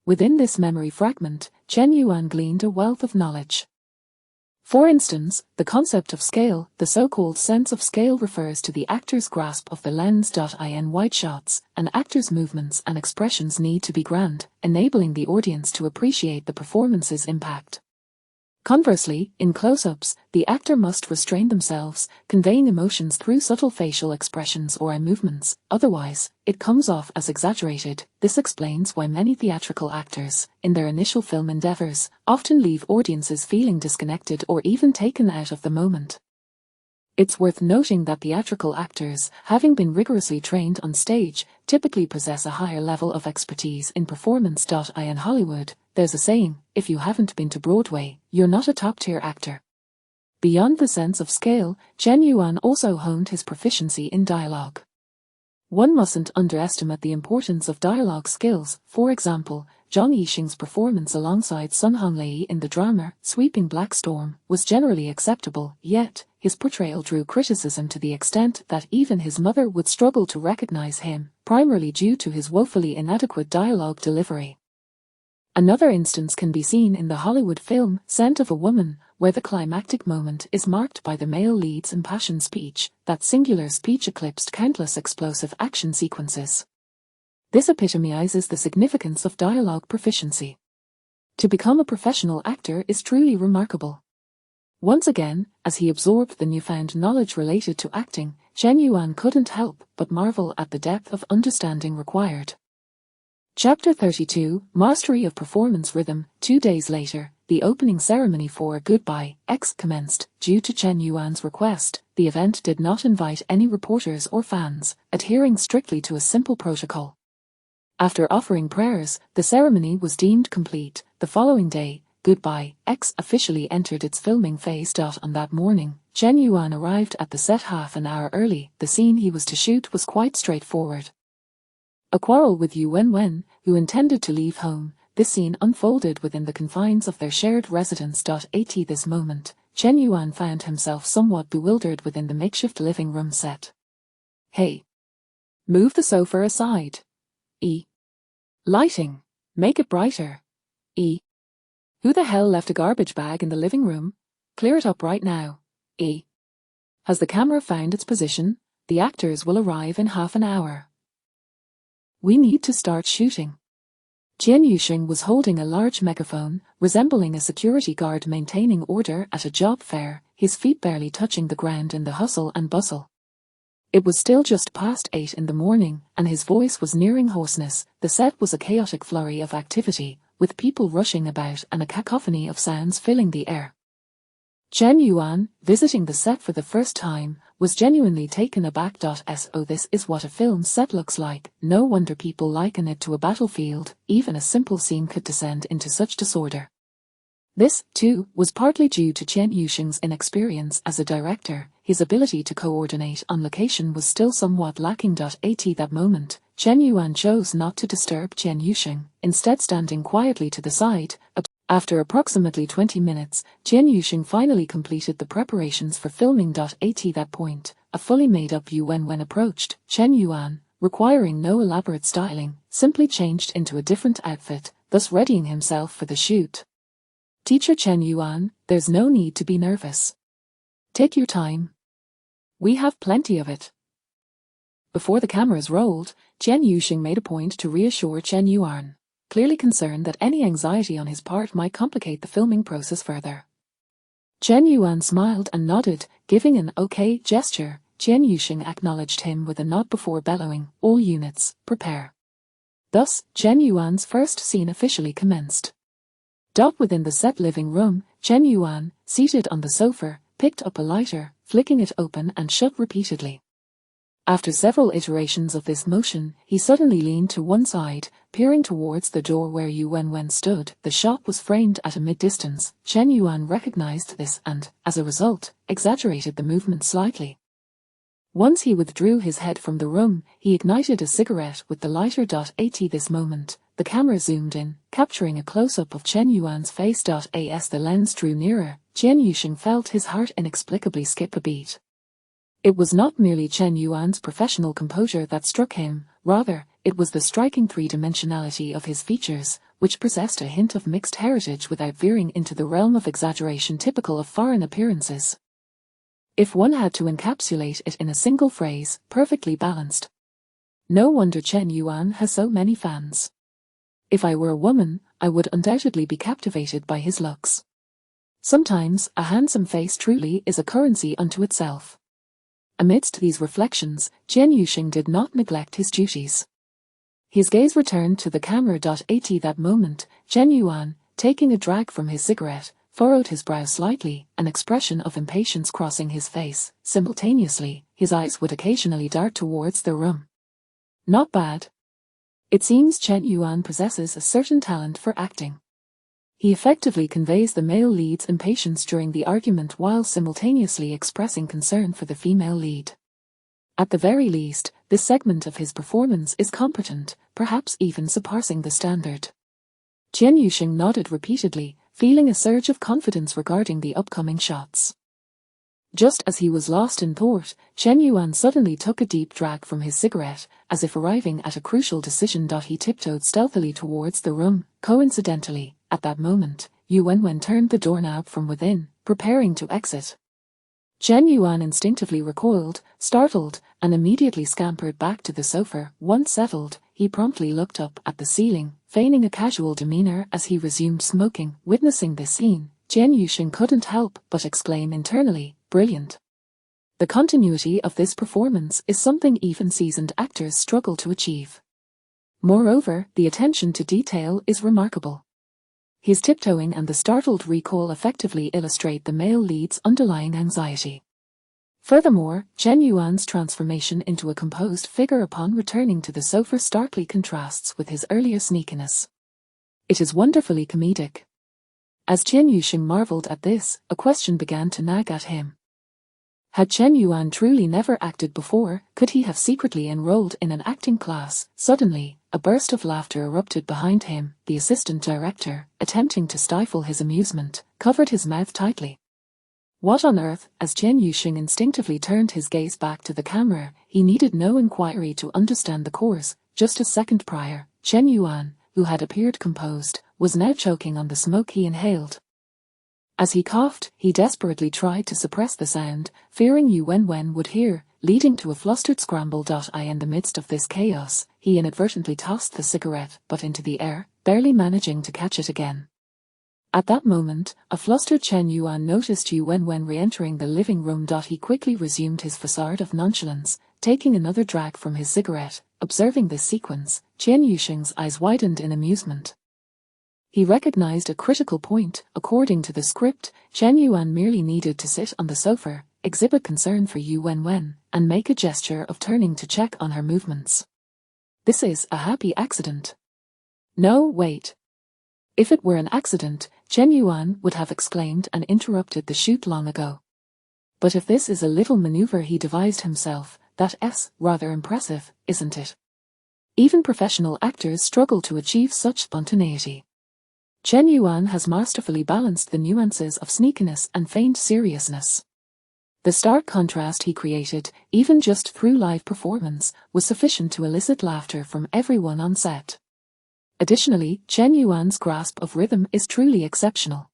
Within this memory fragment, Chen Yuan gleaned a wealth of knowledge. For instance, the concept of scale, the so-called sense of scale, refers to the actor's grasp of the lens. In wide shots, an actor's movements and expressions need to be grand, enabling the audience to appreciate the performance's impact. Conversely, in close-ups, the actor must restrain themselves, conveying emotions through subtle facial expressions or eye movements, otherwise, it comes off as exaggerated. This explains why many theatrical actors, in their initial film endeavors, often leave audiences feeling disconnected or even taken out of the moment. It's worth noting that theatrical actors, having been rigorously trained on stage, typically possess a higher level of expertise in performance. In Hollywood, there's a saying, "If you haven't been to Broadway, you're not a top-tier actor." Beyond the sense of scale, Chen Yuan also honed his proficiency in dialogue. One mustn't underestimate the importance of dialogue skills. For example, Zhang Yixing's performance alongside Sun Honglei in the drama Sweeping Black Storm was generally acceptable, yet his portrayal drew criticism to the extent that even his mother would struggle to recognize him, primarily due to his woefully inadequate dialogue delivery. Another instance can be seen in the Hollywood film Scent of a Woman, where the climactic moment is marked by the male lead's impassioned speech. That singular speech eclipsed countless explosive action sequences. This epitomizes the significance of dialogue proficiency. To become a professional actor is truly remarkable. Once again, as he absorbed the newfound knowledge related to acting, Chen Yuan couldn't help but marvel at the depth of understanding required. Chapter 32, Mastery of Performance Rhythm. 2 days later, the opening ceremony for Goodbye X commenced. Due to Chen Yuan's request, the event did not invite any reporters or fans, adhering strictly to a simple protocol. After offering prayers, the ceremony was deemed complete. The following day, Goodbye X officially entered its filming phase. On that morning, Chen Yuan arrived at the set half an hour early. The scene he was to shoot was quite straightforward. A quarrel with Yu Wenwen, who intended to leave home. This scene unfolded within the confines of their shared residence. At this moment, Chen Yuan found himself somewhat bewildered within the makeshift living room set. "Hey! Move the sofa aside. Lighting. Make it brighter. Who the hell left a garbage bag in the living room? Clear it up right now. E. Has the camera found its position? The actors will arrive in half an hour. We need to start shooting. Jian Yuxing was holding a large megaphone, resembling a security guard maintaining order at a job fair, his feet barely touching the ground in the hustle and bustle. It was still just past 8 in the morning, and his voice was nearing hoarseness. The set was a chaotic flurry of activity, with people rushing about and a cacophony of sounds filling the air. Chen Yuan, visiting the set for the first time, was genuinely taken aback. So this is what a film set looks like. No wonder people liken it to a battlefield. Even a simple scene could descend into such disorder. This, too, was partly due to Chen Yuxing's inexperience as a director. His ability to coordinate on location was still somewhat lacking. At that moment, Chen Yuan chose not to disturb Chen Yuxing, instead standing quietly to the side. After approximately 20 minutes, Chen Yuxing finally completed the preparations for filming. At that point, a fully made-up Yuan approached Chen Yuan, requiring no elaborate styling, simply changed into a different outfit, thus readying himself for the shoot. Teacher Chen Yuan, there's no need to be nervous. Take your time. We have plenty of it. Before the cameras rolled, Chen Yuxing made a point to reassure Chen Yuan, clearly concerned that any anxiety on his part might complicate the filming process further. Chen Yuan smiled and nodded, giving an okay gesture. Chen Yuxing acknowledged him with a nod before bellowing, "All units, prepare." Thus, Chen Yuan's first scene officially commenced. Within the set living room, Chen Yuan, seated on the sofa, picked up a lighter, flicking it open and shut repeatedly. After several iterations of this motion, he suddenly leaned to one side, peering towards the door where Yuan stood. The shot was framed at a mid-distance. Chen Yuan recognized this and, as a result, exaggerated the movement slightly. Once he withdrew his head from the room, he ignited a cigarette with the lighter. At this moment, the camera zoomed in, capturing a close-up of Chen Yuan's face. As the lens drew nearer, Chen Yuxing felt his heart inexplicably skip a beat. It was not merely Chen Yuan's professional composure that struck him, rather, it was the striking three-dimensionality of his features, which possessed a hint of mixed heritage without veering into the realm of exaggeration typical of foreign appearances. If one had to encapsulate it in a single phrase, perfectly balanced. No wonder Chen Yuan has so many fans. If I were a woman, I would undoubtedly be captivated by his looks. Sometimes, a handsome face truly is a currency unto itself. Amidst these reflections, Chen Yuxing did not neglect his duties. His gaze returned to the camera. At that moment, Chen Yuan, taking a drag from his cigarette, furrowed his brow slightly, an expression of impatience crossing his face. Simultaneously, his eyes would occasionally dart towards the room. Not bad. It seems Chen Yuan possesses a certain talent for acting. He effectively conveys the male lead's impatience during the argument while simultaneously expressing concern for the female lead. At the very least, this segment of his performance is competent, perhaps even surpassing the standard. Chen Yuxing nodded repeatedly, feeling a surge of confidence regarding the upcoming shots. Just as he was lost in thought, Chen Yuan suddenly took a deep drag from his cigarette, as if arriving at a crucial decision. He tiptoed stealthily towards the room. Coincidentally, at that moment, Yuan turned the doorknob from within, preparing to exit. Chen Yuan instinctively recoiled, startled, and immediately scampered back to the sofa. Once settled, he promptly looked up at the ceiling, feigning a casual demeanor as he resumed smoking. Witnessing this scene, Chen Yuxing couldn't help but exclaim internally, "Brilliant." The continuity of this performance is something even seasoned actors struggle to achieve. Moreover, the attention to detail is remarkable. His tiptoeing and the startled recoil effectively illustrate the male lead's underlying anxiety. Furthermore, Chen Yuan's transformation into a composed figure upon returning to the sofa starkly contrasts with his earlier sneakiness. It is wonderfully comedic. As Chen Yuxing marveled at this, a question began to nag at him. Had Chen Yuan truly never acted before? Could he have secretly enrolled in an acting class? Suddenly, a burst of laughter erupted behind him. The assistant director, attempting to stifle his amusement, covered his mouth tightly. What on earth? As Chen Yuxing instinctively turned his gaze back to the camera, he needed no inquiry to understand the cause. Just a second prior, Chen Yuan, who had appeared composed, was now choking on the smoke he inhaled. As he coughed, he desperately tried to suppress the sound, fearing Yu Wenwen would hear, leading to a flustered scramble. In the midst of this chaos, he inadvertently tossed the cigarette butt into the air, barely managing to catch it again. At that moment, a flustered Chen Yuan noticed Yu Wenwen re-entering the living room. He quickly resumed his facade of nonchalance, taking another drag from his cigarette. Observing this sequence, Chen Yusheng's eyes widened in amusement. He recognized a critical point. According to the script, Chen Yuan merely needed to sit on the sofa, exhibit concern for Yu Wenwen, and make a gesture of turning to check on her movements. This is a happy accident. No, wait. If it were an accident, Chen Yuan would have exclaimed and interrupted the shoot long ago. But if this is a little maneuver he devised himself, that's rather impressive, isn't it? Even professional actors struggle to achieve such spontaneity. Chen Yuan has masterfully balanced the nuances of sneakiness and feigned seriousness. The stark contrast he created, even just through live performance, was sufficient to elicit laughter from everyone on set. Additionally, Chen Yuan's grasp of rhythm is truly exceptional.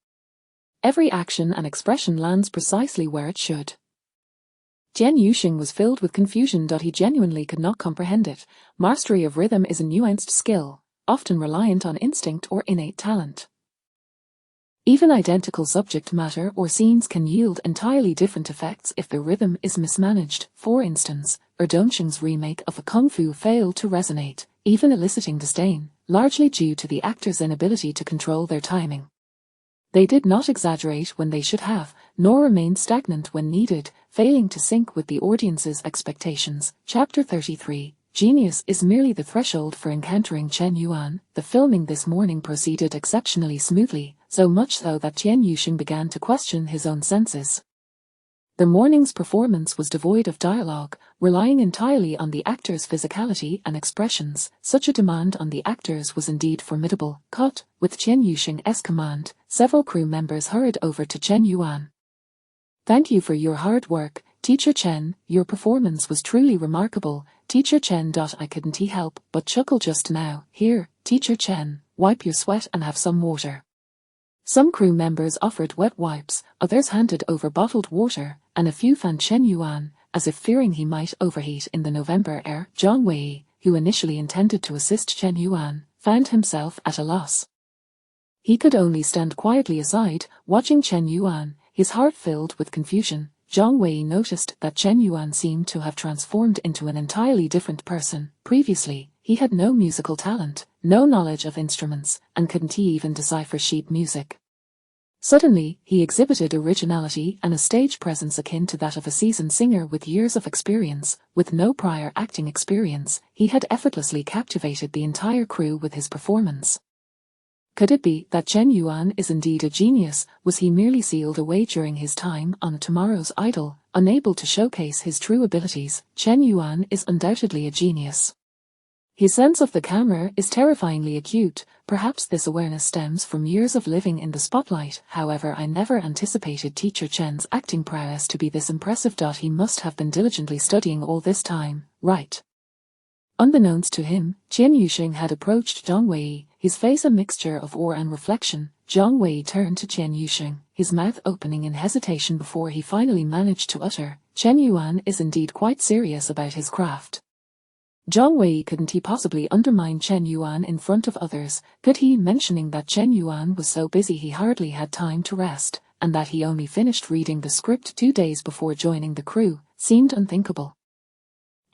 Every action and expression lands precisely where it should. Chen Yusheng was filled with confusion. He genuinely could not comprehend it. Mastery of rhythm is a nuanced skill, often reliant on instinct or innate talent. Even identical subject matter or scenes can yield entirely different effects if the rhythm is mismanaged. For instance, Dongsheng's remake of a kung fu failed to resonate, even eliciting disdain, largely due to the actors' inability to control their timing. They did not exaggerate when they should have, nor remain stagnant when needed, failing to sync with the audience's expectations. Chapter 33. Genius is merely the threshold for encountering Chen Yuan. The filming this morning proceeded exceptionally smoothly, so much so that Chen Yusheng began to question his own senses. The morning's performance was devoid of dialogue, relying entirely on the actors' physicality and expressions. Such a demand on the actors was indeed formidable. Cut. With Chen Yusheng's command, several crew members hurried over to Chen Yuan. Thank you for your hard work, Teacher Chen. Your performance was truly remarkable, Teacher Chen. I couldn't help but chuckle just now. Here, Teacher Chen, wipe your sweat and have some water. Some crew members offered wet wipes, others handed over bottled water, and a few fanned Chen Yuan, as if fearing he might overheat in the November air. Zhang Wei, who initially intended to assist Chen Yuan, found himself at a loss. He could only stand quietly aside, watching Chen Yuan, his heart filled with confusion. Zhang Wei noticed that Chen Yuan seemed to have transformed into an entirely different person. Previously, he had no musical talent, no knowledge of instruments, and couldn't even decipher sheet music. Suddenly, he exhibited originality and a stage presence akin to that of a seasoned singer with years of experience. With no prior acting experience, he had effortlessly captivated the entire crew with his performance. Could it be that Chen Yuan is indeed a genius? Was he merely sealed away during his time on Tomorrow's Idol, unable to showcase his true abilities? Chen Yuan is undoubtedly a genius. His sense of the camera is terrifyingly acute. Perhaps this awareness stems from years of living in the spotlight. However, I never anticipated Teacher Chen's acting prowess to be this impressive. He must have been diligently studying all this time, right? Unbeknownst to him, Chen Yusheng had approached Zhang Wei, his face a mixture of awe and reflection. Zhang Wei turned to Chen Yusheng, his mouth opening in hesitation before he finally managed to utter, Chen Yuan is indeed quite serious about his craft. Zhang Wei couldn't he possibly undermine Chen Yuan in front of others, could he? Mentioning that Chen Yuan was so busy he hardly had time to rest, and that he only finished reading the script 2 days before joining the crew, seemed unthinkable.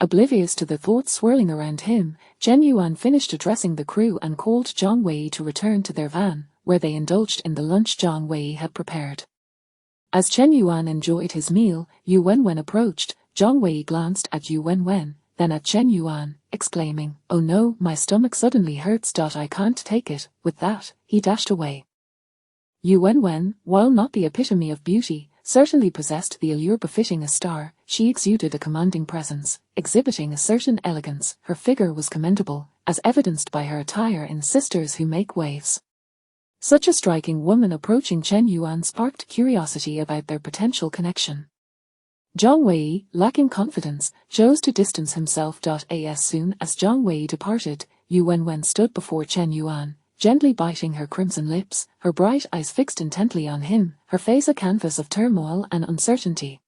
Oblivious to the thoughts swirling around him, Chen Yuan finished addressing the crew and called Zhang Wei to return to their van, where they indulged in the lunch Zhang Wei had prepared. As Chen Yuan enjoyed his meal, Yu Wenwen approached. Zhang Wei glanced at Yu Wenwen, then at Chen Yuan, exclaiming, "Oh no, my stomach suddenly hurts. I can't take it." With that, he dashed away. Yu Wenwen, while not the epitome of beauty, certainly possessed the allure befitting a star. She exuded a commanding presence, exhibiting a certain elegance. Her figure was commendable, as evidenced by her attire in Sisters Who Make Waves. Such a striking woman approaching Chen Yuan sparked curiosity about their potential connection. Zhang Wei, lacking confidence, chose to distance himself. As soon as Zhang Wei departed, Yu Wenwen stood before Chen Yuan, gently biting her crimson lips, her bright eyes fixed intently on him, her face a canvas of turmoil and uncertainty.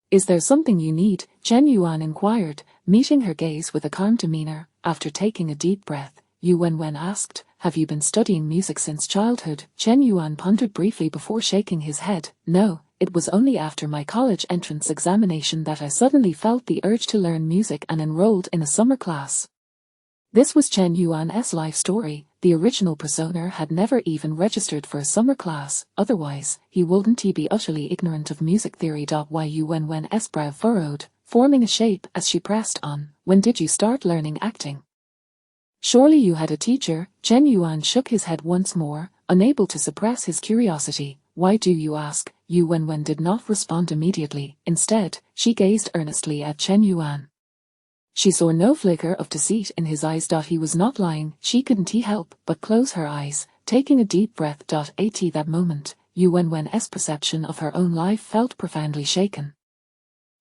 "Is there something you need?" Chen Yuan inquired, meeting her gaze with a calm demeanor. After taking a deep breath, Yu Wenwen asked, "Have you been studying music since childhood?" Chen Yuan pondered briefly before shaking his head. "No, it was only after my college entrance examination that I suddenly felt the urge to learn music and enrolled in a summer class." This was Chen Yuan's life story. The original persona had never even registered for a summer class, otherwise, he wouldn't be utterly ignorant of music theory. Yu Wenwen's brow furrowed, forming a shape as she pressed on. "When did you start learning acting? Surely you had a teacher?" Chen Yuan shook his head once more, unable to suppress his curiosity. "Why do you ask?" Yu Wenwen did not respond immediately. Instead, she gazed earnestly at Chen Yuan. She saw no flicker of deceit in his eyes. He was not lying. She couldn't help but close her eyes, taking a deep breath. At that moment, Yu Wenwen's perception of her own life felt profoundly shaken.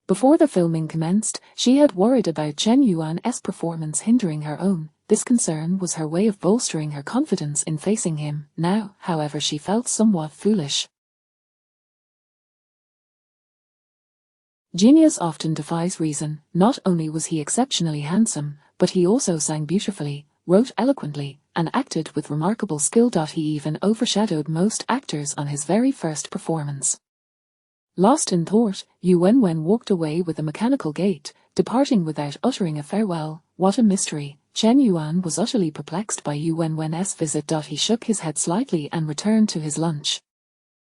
Before the filming commenced, she had worried about Chen Yuan's performance hindering her own. This concern was her way of bolstering her confidence in facing him. Now, however, she felt somewhat foolish. Genius often defies reason. Not only was he exceptionally handsome, but he also sang beautifully, wrote eloquently, and acted with remarkable skill. He even overshadowed most actors on his very first performance. Lost in thought, Yu Wenwen walked away with a mechanical gait, departing without uttering a farewell. What a mystery! Chen Yuan was utterly perplexed by Yu Wenwen's visit. He shook his head slightly and returned to his lunch.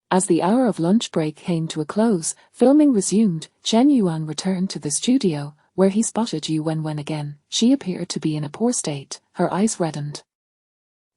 As the hour of lunch break came to a close, filming resumed. Chen Yuan returned to the studio, where he spotted Yu Wenwen again. She appeared to be in a poor state, her eyes reddened.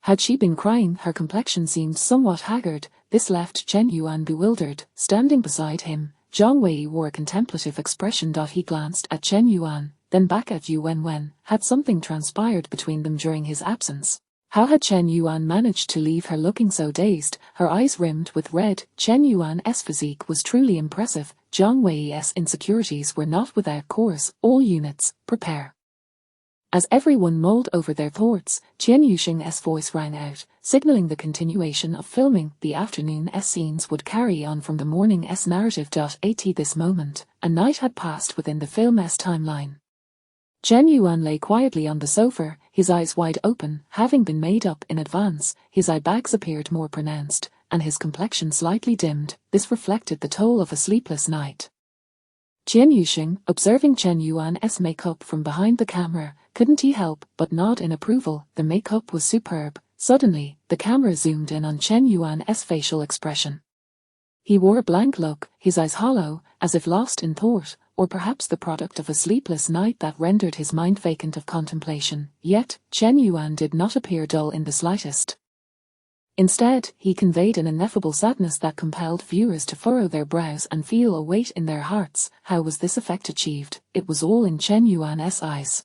Had she been crying? Her complexion seemed somewhat haggard. This left Chen Yuan bewildered. Standing beside him, Zhang Wei wore a contemplative expression. He glanced at Chen Yuan, then back at Yu Wenwen. Had something transpired between them during his absence? How had Chen Yuan managed to leave her looking so dazed, her eyes rimmed with red? Chen Yuan's physique was truly impressive. Zhang Wei's insecurities were not without cause. All units, prepare. As everyone mulled over their thoughts, Qian Yuxing's voice rang out, signaling the continuation of filming. The afternoon's scenes would carry on from the morning's narrative. At this moment, a night had passed within the film's timeline. Chen Yuan lay quietly on the sofa, his eyes wide open, having been made up in advance. His eye bags appeared more pronounced, and his complexion slightly dimmed. This reflected the toll of a sleepless night. Qian Yuxing, observing Chen Yuan's makeup from behind the camera, couldn't help but nod in approval. The makeup was superb. Suddenly, the camera zoomed in on Chen Yuan's facial expression. He wore a blank look, his eyes hollow, as if lost in thought, or perhaps the product of a sleepless night that rendered his mind vacant of contemplation. Yet, Chen Yuan did not appear dull in the slightest. Instead, he conveyed an ineffable sadness that compelled viewers to furrow their brows and feel a weight in their hearts. How was this effect achieved? It was all in Chen Yuan's eyes.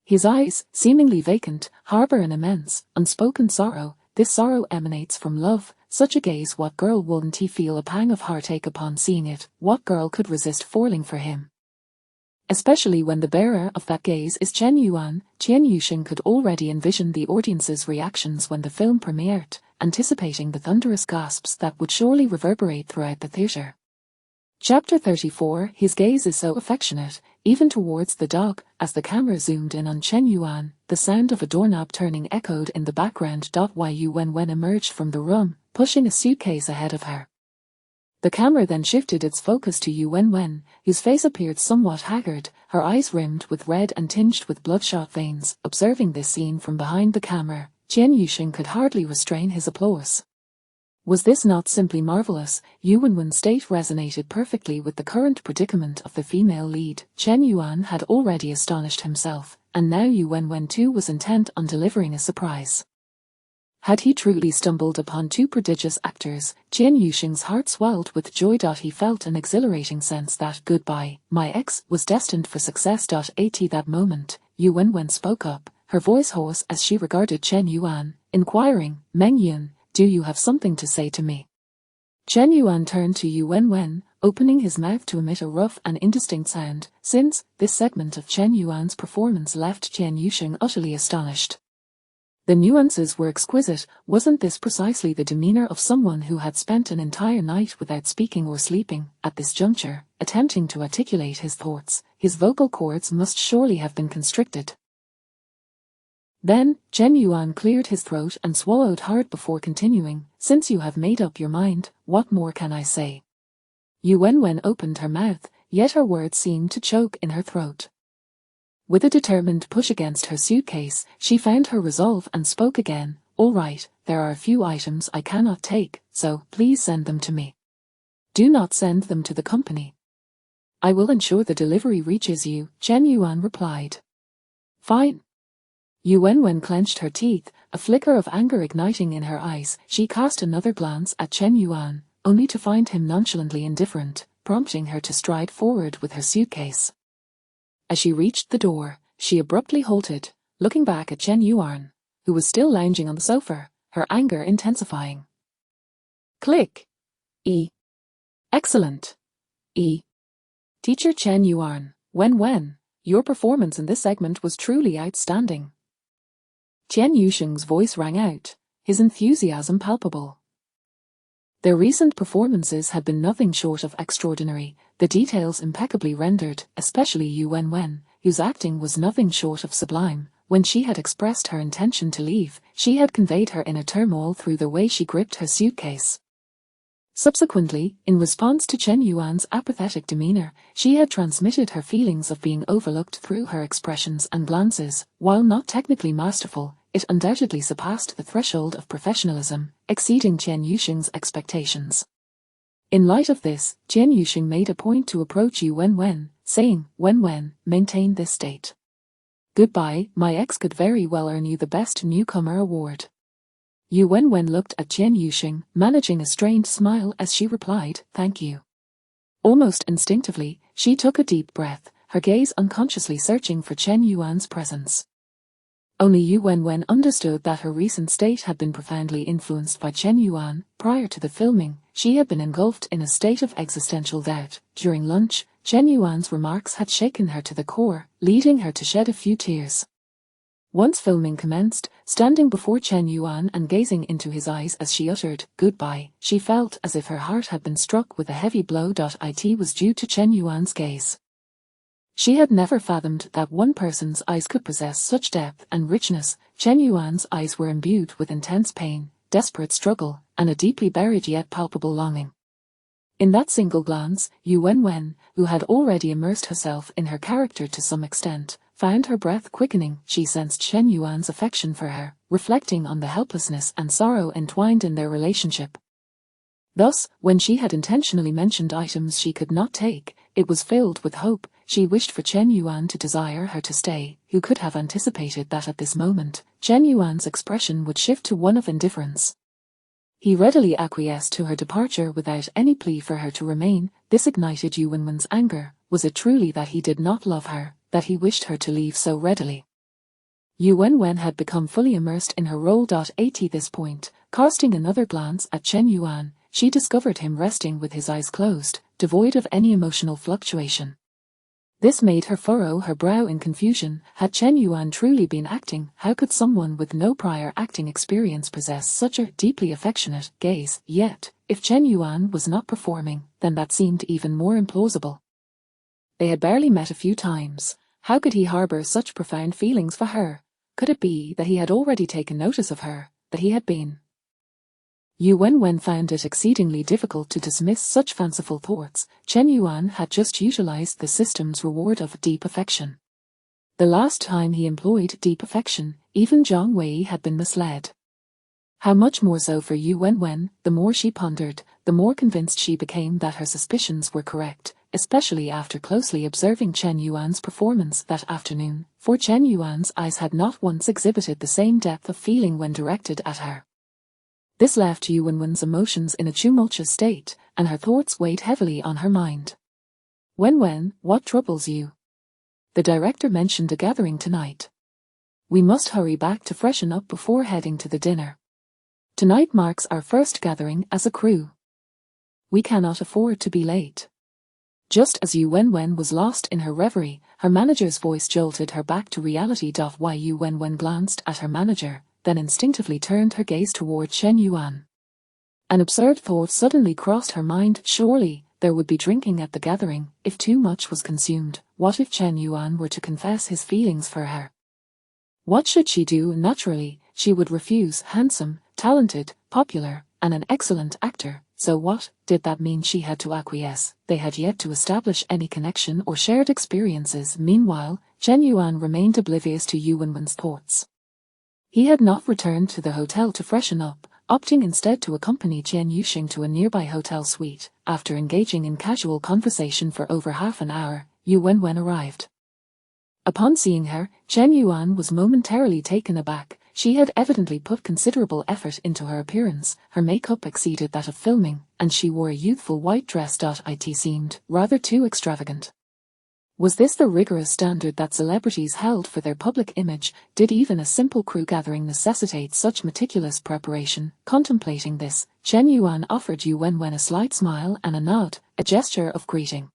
His eyes, seemingly vacant, harbor an immense, unspoken sorrow. This sorrow emanates from love. Such a gaze, what girl wouldn't feel a pang of heartache upon seeing it? What girl could resist falling for him? Especially when the bearer of that gaze is Chen Yuan. Qian Yuxing could already envision the audience's reactions when the film premiered, anticipating the thunderous gasps that would surely reverberate throughout the theater. Chapter 34. His gaze is so affectionate, even towards the dog. As the camera zoomed in on Chen Yuan, the sound of a doorknob turning echoed in the background. Yu Wenwen emerged from the room, pushing a suitcase ahead of her. The camera then shifted its focus to Yu Wenwen, whose face appeared somewhat haggard, her eyes rimmed with red and tinged with bloodshot veins. Observing this scene from behind the camera, Qian Yuxing could hardly restrain his applause. Was this not simply marvelous? Yu Wenwen's state resonated perfectly with the current predicament of the female lead. Chen Yuan had already astonished himself, and now Yu Wenwen too was intent on delivering a surprise. Had he truly stumbled upon two prodigious actors? Qian Yuxing's heart swelled with joy. He felt an exhilarating sense that goodbye, my ex, was destined for success. At that moment, Yu Wenwen spoke up, her voice hoarse as she regarded Chen Yuan, inquiring, Meng Yun, do you have something to say to me? Chen Yuan turned to Yu Wenwen, opening his mouth to emit a rough and indistinct sound. Since this segment of Chen Yuan's performance left Chen Yusheng utterly astonished. The nuances were exquisite. Wasn't this precisely the demeanor of someone who had spent an entire night without speaking or sleeping? At this juncture, attempting to articulate his thoughts, his vocal cords must surely have been constricted. Then, Chen Yuan cleared his throat and swallowed hard before continuing. Since you have made up your mind, what more can I say? Yu Wenwen opened her mouth, yet her words seemed to choke in her throat. With a determined push against her suitcase, she found her resolve and spoke again. All right, there are a few items I cannot take, so please send them to me. Do not send them to the company. I will ensure the delivery reaches you, Chen Yuan replied. Fine. Yu Wenwen clenched her teeth, a flicker of anger igniting in her eyes. She cast another glance at Chen Yuan, only to find him nonchalantly indifferent, prompting her to stride forward with her suitcase. As she reached the door, she abruptly halted, looking back at Chen Yuan, who was still lounging on the sofa, her anger intensifying. Click. E. Excellent. E. Teacher Chen Yuan, Wenwen, your performance in this segment was truly outstanding. Chen Yusheng's voice rang out, his enthusiasm palpable. Their recent performances had been nothing short of extraordinary, the details impeccably rendered, especially Yu Wenwen, whose acting was nothing short of sublime. When she had expressed her intention to leave, she had conveyed her inner turmoil through the way she gripped her suitcase. Subsequently, in response to Chen Yuan's apathetic demeanor, she had transmitted her feelings of being overlooked through her expressions and glances. While not technically masterful, it undoubtedly surpassed the threshold of professionalism, exceeding Chen Yusheng's expectations. In light of this, Chen Yusheng made a point to approach Yu Wenwen, saying, Wenwen, maintain this state. Goodbye, my ex could very well earn you the Best Newcomer award. Yu Wenwen looked at Chen Yusheng, managing a strained smile as she replied, thank you. Almost instinctively, she took a deep breath, her gaze unconsciously searching for Chen Yuan's presence. Only Yu Wenwen understood that her recent state had been profoundly influenced by Chen Yuan. Prior to the filming, she had been engulfed in a state of existential doubt. During lunch, Chen Yuan's remarks had shaken her to the core, leading her to shed a few tears. Once filming commenced, standing before Chen Yuan and gazing into his eyes as she uttered, goodbye, she felt as if her heart had been struck with a heavy blow. It was due to Chen Yuan's gaze. She had never fathomed that one person's eyes could possess such depth and richness. Chen Yuan's eyes were imbued with intense pain, desperate struggle, and a deeply buried yet palpable longing. In that single glance, Yu Wenwen, who had already immersed herself in her character to some extent, found her breath quickening. She sensed Chen Yuan's affection for her, reflecting on the helplessness and sorrow entwined in their relationship. Thus, when she had intentionally mentioned items she could not take, it was filled with hope. She wished for Chen Yuan to desire her to stay. Who could have anticipated that at this moment, Chen Yuan's expression would shift to one of indifference? He readily acquiesced to her departure without any plea for her to remain. This ignited Yu Wenwen's anger. Was it truly that he did not love her, that he wished her to leave so readily? Yu Wenwen had become fully immersed in her role. At this point, casting another glance at Chen Yuan, she discovered him resting with his eyes closed, devoid of any emotional fluctuation. This made her furrow her brow in confusion. Had Chen Yuan truly been acting? How could someone with no prior acting experience possess such a deeply affectionate gaze? Yet, if Chen Yuan was not performing, then that seemed even more implausible. They had barely met a few times. How could he harbor such profound feelings for her? Could it be that he had already taken notice of her, that he had been? Yu Wenwen found it exceedingly difficult to dismiss such fanciful thoughts. Chen Yuan had just utilized the system's reward of deep affection. The last time he employed deep affection, even Zhang Wei had been misled. How much more so for Yu Wenwen? The more she pondered, the more convinced she became that her suspicions were correct, especially after closely observing Chen Yuan's performance that afternoon, for Chen Yuan's eyes had not once exhibited the same depth of feeling when directed at her. This left Yu Wenwen's emotions in a tumultuous state, and her thoughts weighed heavily on her mind. Wenwen, what troubles you? The director mentioned a gathering tonight. We must hurry back to freshen up before heading to the dinner. Tonight marks our first gathering as a crew. We cannot afford to be late. Just as Yu Wenwen was lost in her reverie, her manager's voice jolted her back to reality. Why Yu Wenwen glanced at her manager, then instinctively turned her gaze toward Chen Yuan. An absurd thought suddenly crossed her mind. Surely, there would be drinking at the gathering, if too much was consumed. What if Chen Yuan were to confess his feelings for her? What should she do? Naturally, she would refuse. Handsome, talented, popular, and an excellent actor. So what did that mean? She had to acquiesce. They had yet to establish any connection or shared experiences. Meanwhile, Chen Yuan remained oblivious to Yu Wenwen's thoughts. He had not returned to the hotel to freshen up, opting instead to accompany Chen Yuxing to a nearby hotel suite. After engaging in casual conversation for over half an hour, Yu Wenwen arrived. Upon seeing her, Chen Yuan was momentarily taken aback. She had evidently put considerable effort into her appearance. Her makeup exceeded that of filming, and she wore a youthful white dress. It seemed rather too extravagant. Was this the rigorous standard that celebrities held for their public image? Did even a simple crew gathering necessitate such meticulous preparation? Contemplating this, Chen Yuan offered Yu Wenwen a slight smile and a nod, a gesture of greeting.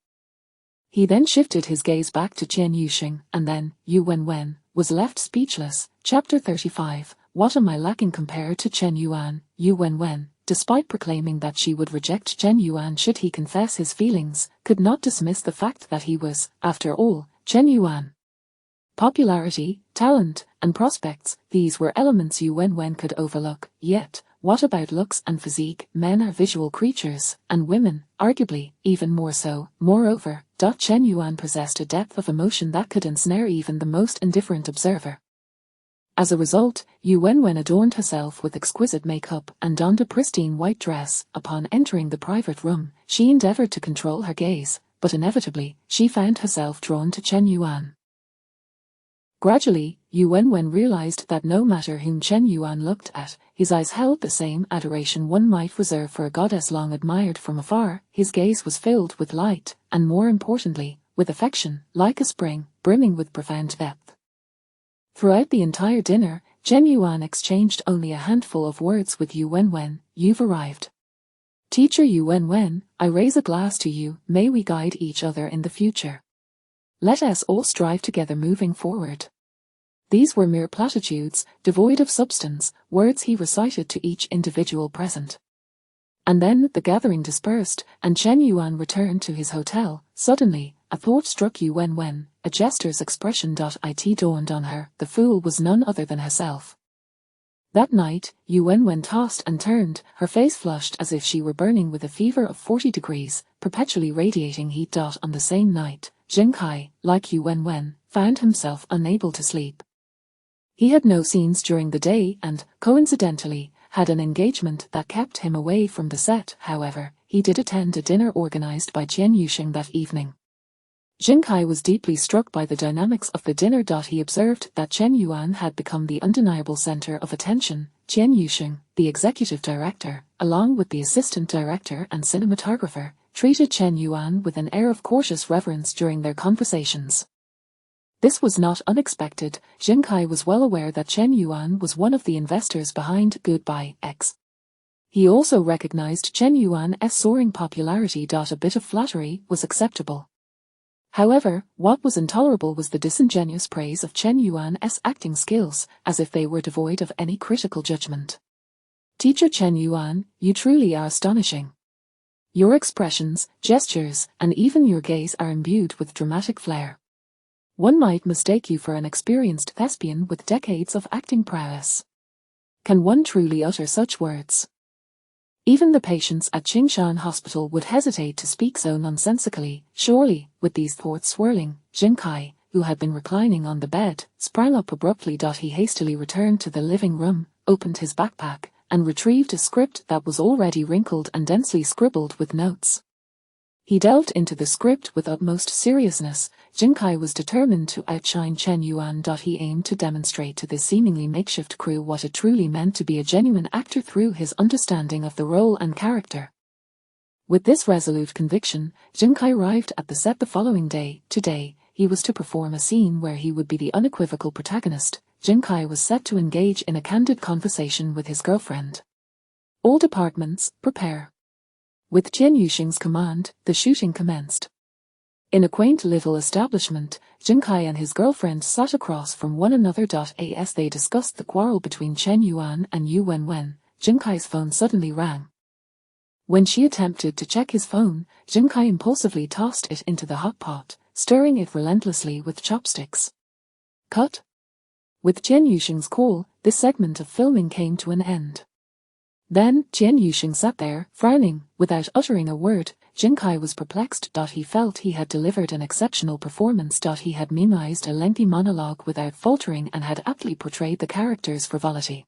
He then shifted his gaze back to Chen Yuxing, and then, Yu Wenwen was left speechless. Chapter 35. What am I lacking compared to Chen Yuan? Yu Wenwen, despite proclaiming that she would reject Chen Yuan should he confess his feelings, could not dismiss the fact that he was, after all, Chen Yuan. Popularity, talent, and prospects, these were elements Yu Wenwen could overlook. Yet, what about looks and physique? Men are visual creatures, and women, arguably, even more so. Moreover, Chen Yuan possessed a depth of emotion that could ensnare even the most indifferent observer. As a result, Yu Wenwen adorned herself with exquisite makeup and donned a pristine white dress. Upon entering the private room, she endeavored to control her gaze, but inevitably, she found herself drawn to Chen Yuan. Gradually, Yu Wenwen realized that no matter whom Chen Yuan looked at, his eyes held the same adoration one might reserve for a goddess long admired from afar. His gaze was filled with light, and more importantly, with affection, like a spring, brimming with profound depth. Throughout the entire dinner, Chen Yuan exchanged only a handful of words with Yu Wenwen. You've arrived. Teacher Yu Wenwen, I raise a glass to you. May we guide each other in the future. Let us all strive together moving forward. These were mere platitudes, devoid of substance, words he recited to each individual present. And then the gathering dispersed, and Chen Yuan returned to his hotel. Suddenly, a thought struck Yu Wenwen. A jester's expression. It dawned on her. The fool was none other than herself. That night, Yu Wenwen tossed and turned, her face flushed as if she were burning with a fever of 40 degrees, perpetually radiating heat. On the same night, Jin Kai, like Yu Wenwen, found himself unable to sleep. He had no scenes during the day and, coincidentally, had an engagement that kept him away from the set. However, he did attend a dinner organized by Chen Yuxing that evening. Jin Kai was deeply struck by the dynamics of the dinner. He observed that Chen Yuan had become the undeniable center of attention. Chen Yuxing, the executive director, along with the assistant director and cinematographer, treated Chen Yuan with an air of cautious reverence during their conversations. This was not unexpected. Jin Kai was well aware that Chen Yuan was one of the investors behind Goodbye X. He also recognized Chen Yuan's soaring popularity. A bit of flattery was acceptable. However, what was intolerable was the disingenuous praise of Chen Yuan's acting skills, as if they were devoid of any critical judgment. Teacher Chen Yuan, you truly are astonishing. Your expressions, gestures, and even your gaze are imbued with dramatic flair. One might mistake you for an experienced thespian with decades of acting prowess. Can one truly utter such words? Even the patients at Qingshan Hospital would hesitate to speak so nonsensically. Surely, with these thoughts swirling, Jin Kai, who had been reclining on the bed, sprang up abruptly. He hastily returned to the living room, opened his backpack, and retrieved a script that was already wrinkled and densely scribbled with notes. He delved into the script with utmost seriousness. Jin Kai was determined to outshine Chen Yuan. He aimed to demonstrate to this seemingly makeshift crew what it truly meant to be a genuine actor through his understanding of the role and character. With this resolute conviction, Jin Kai arrived at the set the following day. Today, he was to perform a scene where he would be the unequivocal protagonist. Jin Kai was set to engage in a candid conversation with his girlfriend. All departments, prepare. With Chen Yuxing's command, the shooting commenced. In a quaint little establishment, Jin Kai and his girlfriend sat across from one another. As they discussed the quarrel between Chen Yuan and Yu Wenwen, Jin Kai's phone suddenly rang. When she attempted to check his phone, Jin Kai impulsively tossed it into the hot pot, stirring it relentlessly with chopsticks. Cut. With Chen Yuxing's call, this segment of filming came to an end. Then, Chen Yuxing sat there, frowning, without uttering a word. Jin Kai was perplexed. He felt he had delivered an exceptional performance. He had memorized a lengthy monologue without faltering and had aptly portrayed the character's frivolity.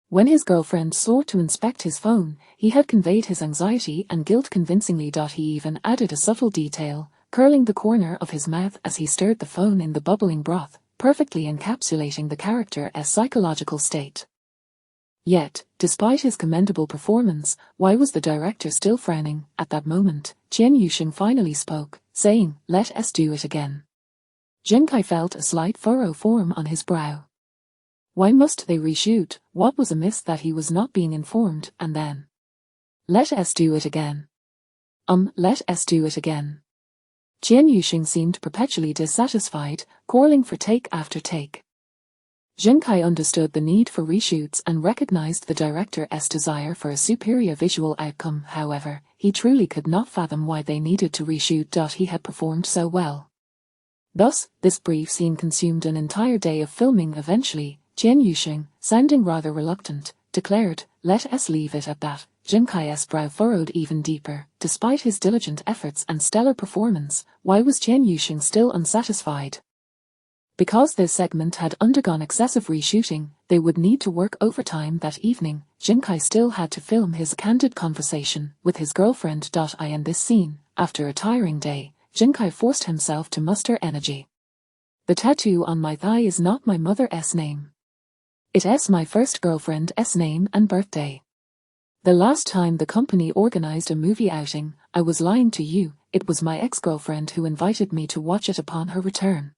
When his girlfriend sought to inspect his phone, he had conveyed his anxiety and guilt convincingly. He even added a subtle detail, curling the corner of his mouth as he stirred the phone in the bubbling broth, perfectly encapsulating the character's psychological state. Yet, despite his commendable performance, why was the director still frowning? At that moment, Chen Yuxing finally spoke, saying, "Let us do it again." Jin Kai felt a slight furrow form on his brow. Why must they reshoot? What was amiss that he was not being informed? And then, "Let us do it again. Let us do it again." Chen Yuxing seemed perpetually dissatisfied, calling for take after take. Jin Kai understood the need for reshoots and recognized the director's desire for a superior visual outcome. However, he truly could not fathom why they needed to reshoot. He had performed so well. Thus, this brief scene consumed an entire day of filming. Eventually, Chen Yuxing, sounding rather reluctant, declared, "Let us leave it at that." Jin Kai's brow furrowed even deeper. Despite his diligent efforts and stellar performance, why was Chen Yuxing still unsatisfied? Because this segment had undergone excessive reshooting, they would need to work overtime that evening. Jin Kai still had to film his candid conversation with his girlfriend. In this scene, after a tiring day, Jin Kai forced himself to muster energy. "The tattoo on my thigh is not my mother's name. It's my first girlfriend's name and birthday. The last time the company organized a movie outing, I was lying to you. It was my ex-girlfriend who invited me to watch it upon her return.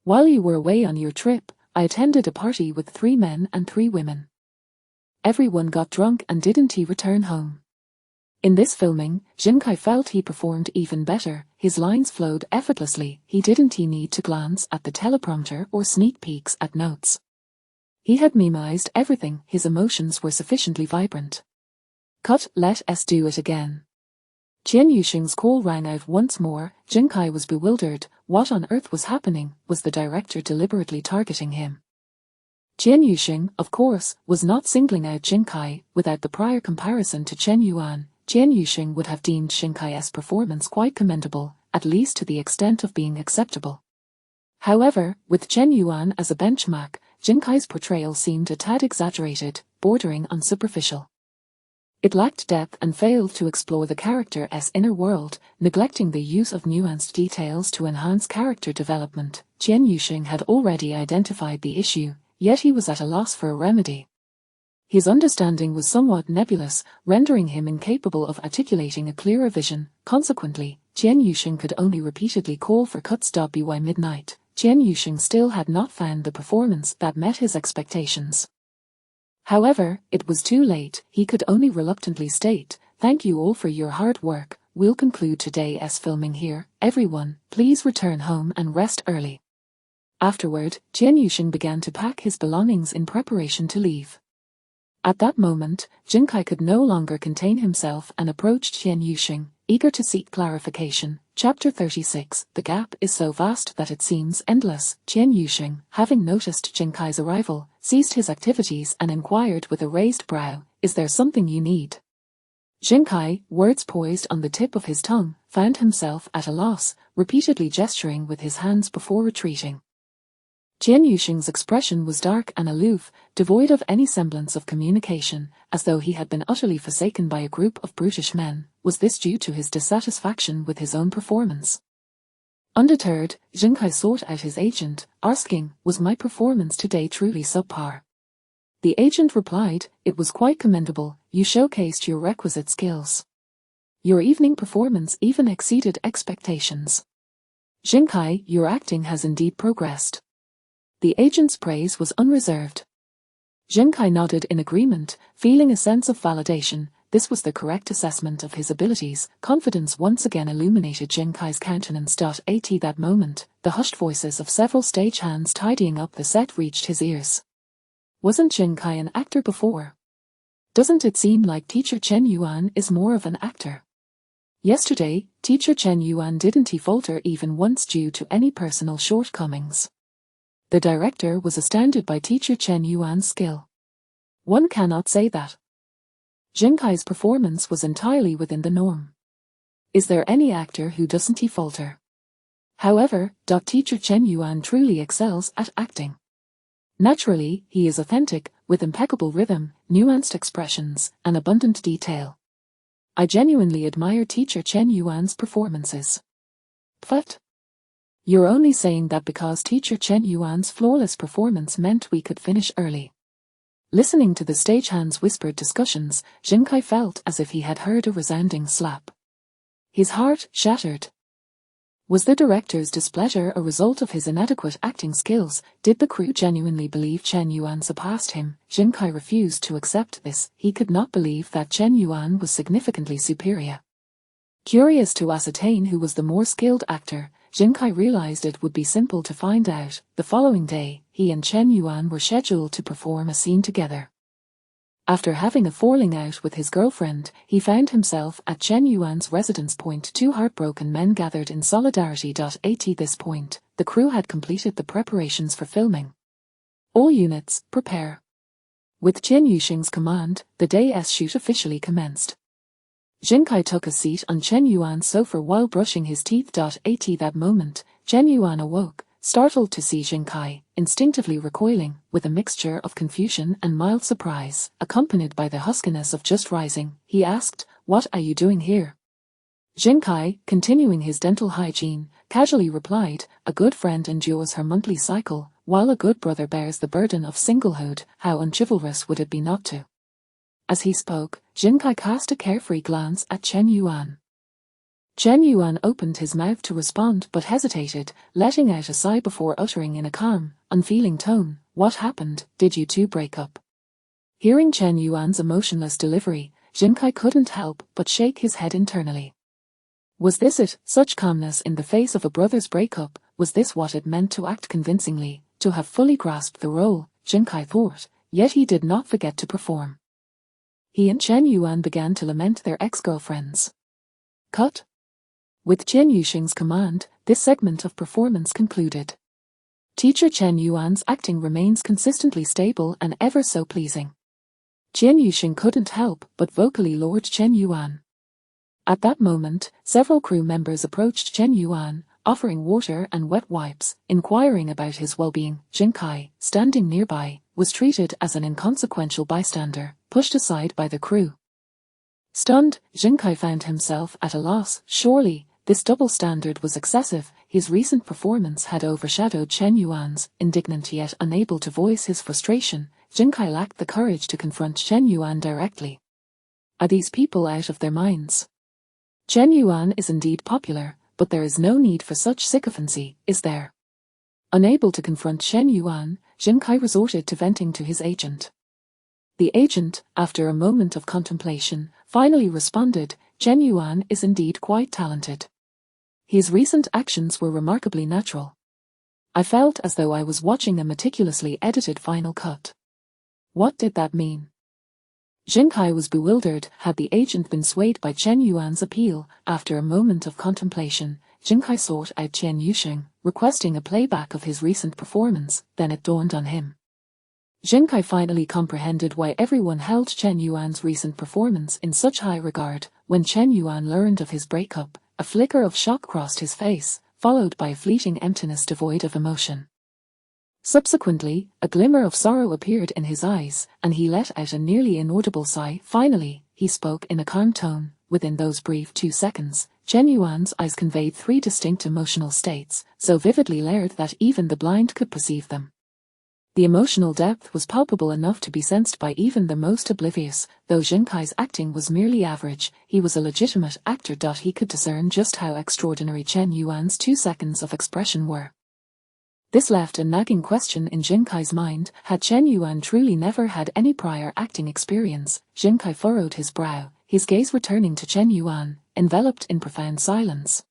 While you were away on your trip, I attended a party with 3 men and 3 women. Everyone got drunk and didn't he return home?" In this filming, Jin Kai felt he performed even better. His lines flowed effortlessly. He didn't need to glance at the teleprompter or sneak peeks at notes. He had memorized everything. His emotions were sufficiently vibrant. Cut. Let us do it again. Chen Yuxing's call rang out once more. Jin Kai was bewildered. What on earth was happening? Was the director deliberately targeting him? Chen Yuxing, of course, was not singling out Jin Kai. Without the prior comparison to Chen Yuan, Chen Yuxing would have deemed Jin Kai's performance quite commendable, at least to the extent of being acceptable. However, with Chen Yuan as a benchmark, Jin Kai's portrayal seemed a tad exaggerated, bordering on superficial. It lacked depth and failed to explore the character's inner world, neglecting the use of nuanced details to enhance character development. Chen Yuxing had already identified the issue, yet he was at a loss for a remedy. His understanding was somewhat nebulous, rendering him incapable of articulating a clearer vision. Consequently, Chen Yuxing could only repeatedly call for cuts. By midnight, Chen Yuxing still had not found the performance that met his expectations. However, it was too late. He could only reluctantly state, "Thank you all for your hard work. We'll conclude today's filming here. Everyone, please return home and rest early." Afterward, Chen Yuxing began to pack his belongings in preparation to leave. At that moment, Jin Kai could no longer contain himself and approached Chen Yuxing, eager to seek clarification. Chapter 36. The gap is so vast that it seems endless. Chen Yuxing, having noticed Jin Kai's arrival, ceased his activities and inquired with a raised brow, "Is there something you need?" Jin Kai, words poised on the tip of his tongue, found himself at a loss, repeatedly gesturing with his hands before retreating. Chen Yuxing's expression was dark and aloof, devoid of any semblance of communication, as though he had been utterly forsaken by a group of brutish men. Was this due to his dissatisfaction with his own performance? Undeterred, Jin Kai sought out his agent, asking, "Was my performance today truly subpar?" The agent replied, "It was quite commendable. You showcased your requisite skills. Your evening performance even exceeded expectations. Jin Kai, your acting has indeed progressed." The agent's praise was unreserved. Jin Kai nodded in agreement, feeling a sense of validation. this was the correct assessment of his abilities. Confidence once again illuminated Jinkai's countenance. At that moment, the hushed voices of several stagehands tidying up the set reached his ears. Wasn't Jinkai an actor before? Doesn't it seem like Teacher Chen Yuan is more of an actor? Yesterday, Teacher Chen Yuan didn't he falter even once due to any personal shortcomings. The director was astounded by Teacher Chen Yuan's skill. One cannot say that. Jinkai's performance was entirely within the norm. Is there any actor who doesn't he falter? However, Teacher Chen Yuan truly excels at acting. Naturally, he is authentic, with impeccable rhythm, nuanced expressions, and abundant detail. I genuinely admire Teacher Chen Yuan's performances. But you're only saying that because Teacher Chen Yuan's flawless performance meant we could finish early. Listening to the stagehands' whispered discussions, Jinkai felt as if he had heard a resounding slap. His heart shattered. Was the director's displeasure a result of his inadequate acting skills? Did the crew genuinely believe Chen Yuan surpassed him? Jinkai refused to accept this. He could not believe that Chen Yuan was significantly superior. Curious to ascertain who was the more skilled actor, Jinkai realized it would be simple to find out. The following day, he and Chen Yuan were scheduled to perform a scene together. After having a falling out with his girlfriend, he found himself at Chen Yuan's residence. Two heartbroken men gathered in solidarity. At this point, the crew had completed the preparations for filming. All units, prepare. With Chen Yuxing's command, the day's shoot officially commenced. Jinkai took a seat on Chen Yuan's sofa while brushing his teeth. At that moment, Chen Yuan awoke, startled to see Jinkai, instinctively recoiling, with a mixture of confusion and mild surprise, accompanied by the huskiness of just rising. He asked, "What are you doing here?" Jinkai, continuing his dental hygiene, casually replied, "A good friend endures her monthly cycle, while a good brother bears the burden of singlehood. How unchivalrous would it be not to?" As he spoke, Jinkai cast a carefree glance at Chen Yuan. Chen Yuan opened his mouth to respond but hesitated, letting out a sigh before uttering in a calm, unfeeling tone, "What happened? Did you two break up?" Hearing Chen Yuan's emotionless delivery, Jinkai couldn't help but shake his head internally. Was this it? Such calmness in the face of a brother's breakup? Was this what it meant to act convincingly, to have fully grasped the role? Jinkai thought, yet he did not forget to perform. He and Chen Yuan began to lament their ex-girlfriends. Cut. With Chen Yuxing's command, this segment of performance concluded. Teacher Chen Yuan's acting remains consistently stable and ever so pleasing. Chen Yuxing couldn't help but vocally laud Chen Yuan. At that moment, several crew members approached Chen Yuan, offering water and wet wipes, inquiring about his well-being. Jinkai, standing nearby, was treated as an inconsequential bystander, pushed aside by the crew. Stunned, Jinkai found himself at a loss. Surely, this double standard was excessive. His recent performance had overshadowed Chen Yuan's. Indignant yet unable to voice his frustration, Jinkai lacked the courage to confront Chen Yuan directly. Are these people out of their minds? Chen Yuan is indeed popular, but there is no need for such sycophancy, is there? Unable to confront Chen Yuan, Jinkai resorted to venting to his agent. The agent, after a moment of contemplation, finally responded, "Chen Yuan is indeed quite talented. His recent actions were remarkably natural. I felt as though I was watching a meticulously edited final cut." What did that mean? Jinkai was bewildered. Had the agent been swayed by Chen Yuan's appeal? After a moment of contemplation, Jinkai sought out Chen Yuxing, requesting a playback of his recent performance. Then it dawned on him. Jinkai finally comprehended why everyone held Chen Yuan's recent performance in such high regard. When Chen Yuan learned of his breakup, a flicker of shock crossed his face, followed by a fleeting emptiness devoid of emotion. Subsequently, a glimmer of sorrow appeared in his eyes, and he let out a nearly inaudible sigh. Finally, he spoke in a calm tone. Within those brief 2 seconds, Chen Yuan's eyes conveyed 3 distinct emotional states, so vividly layered that even the blind could perceive them. The emotional depth was palpable enough to be sensed by even the most oblivious. Though Jinkai's acting was merely average, he was a legitimate actor. He could discern just how extraordinary Chen Yuan's 2 seconds of expression were. This left a nagging question in Jinkai's mind. Had Chen Yuan truly never had any prior acting experience? Jinkai furrowed his brow. his gaze returning to Chen Yuan, enveloped in profound silence.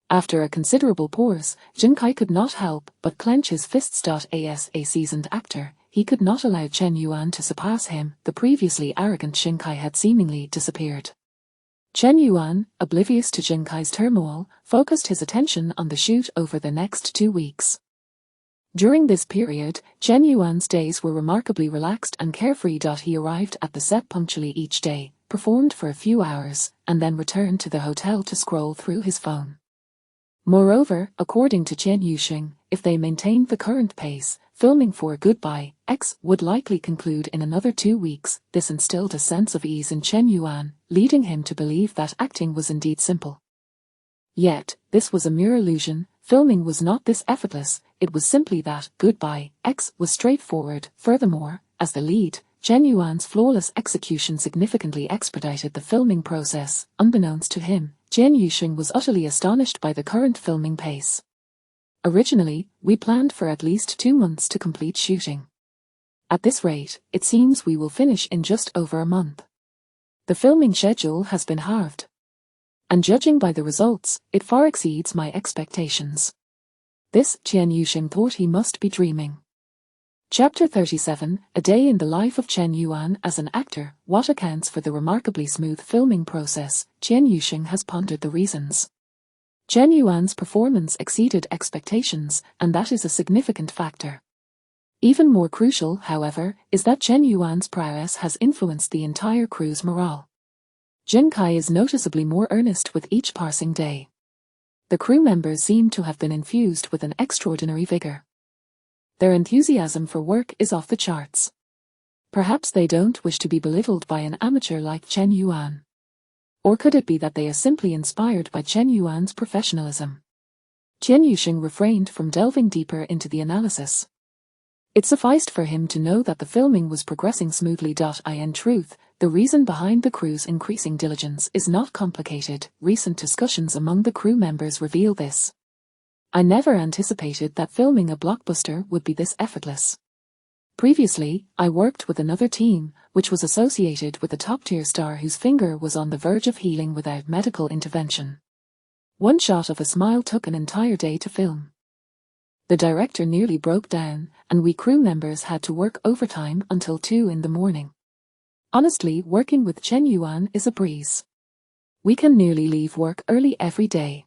After a considerable pause, Jin Kai could not help but clench his fists. As a seasoned actor, he could not allow Chen Yuan to surpass him. The previously arrogant Jin Kai had seemingly disappeared. Chen Yuan, oblivious to Jin Kai's turmoil, focused his attention on the shoot over the next 2 weeks. During this period, Chen Yuan's days were remarkably relaxed and carefree. He arrived at the set punctually each day, performed for a few hours, and then returned to the hotel to scroll through his phone. Moreover, according to Chen Yuxing, if they maintained the current pace, filming for Goodbye X would likely conclude in another 2 weeks. This instilled a sense of ease in Chen Yuan, leading him to believe that acting was indeed simple. Yet, this was a mere illusion. Filming was not this effortless, it was simply that Goodbye X was straightforward. Furthermore, as the lead, Chen Yuan's flawless execution significantly expedited the filming process. Unbeknownst to him, Chen Yuxing was utterly astonished by the current filming pace. Originally, we planned for at least 2 months to complete shooting. At this rate, it seems we will finish in just over a month. The filming schedule has been halved. And judging by the results, it far exceeds my expectations. This, Chen Yuxing thought he must be dreaming. Chapter 37, A Day in the Life of Chen Yuan as an Actor. What accounts for the remarkably smooth filming process? Chen Yuxing has pondered the reasons. Chen Yuan's performance exceeded expectations, and that is a significant factor. Even more crucial, however, is that Chen Yuan's prowess has influenced the entire crew's morale. Jin Kai is noticeably more earnest with each passing day. The crew members seem to have been infused with an extraordinary vigor. Their enthusiasm for work is off the charts. Perhaps they don't wish to be belittled by an amateur like Chen Yuan. Or could it be that they are simply inspired by Chen Yuan's professionalism? Chen Yuxing refrained from delving deeper into the analysis. It sufficed for him to know that the filming was progressing smoothly. In truth, the reason behind the crew's increasing diligence is not complicated. Recent discussions among the crew members reveal this. I never anticipated that filming a blockbuster would be this effortless. Previously, I worked with another team, which was associated with a top-tier star whose finger was on the verge of healing without medical intervention. One shot of a smile took an entire day to film. The director nearly broke down, and we crew members had to work overtime until 2 in the morning. Honestly, working with Chen Yuan is a breeze. We can nearly leave work early every day.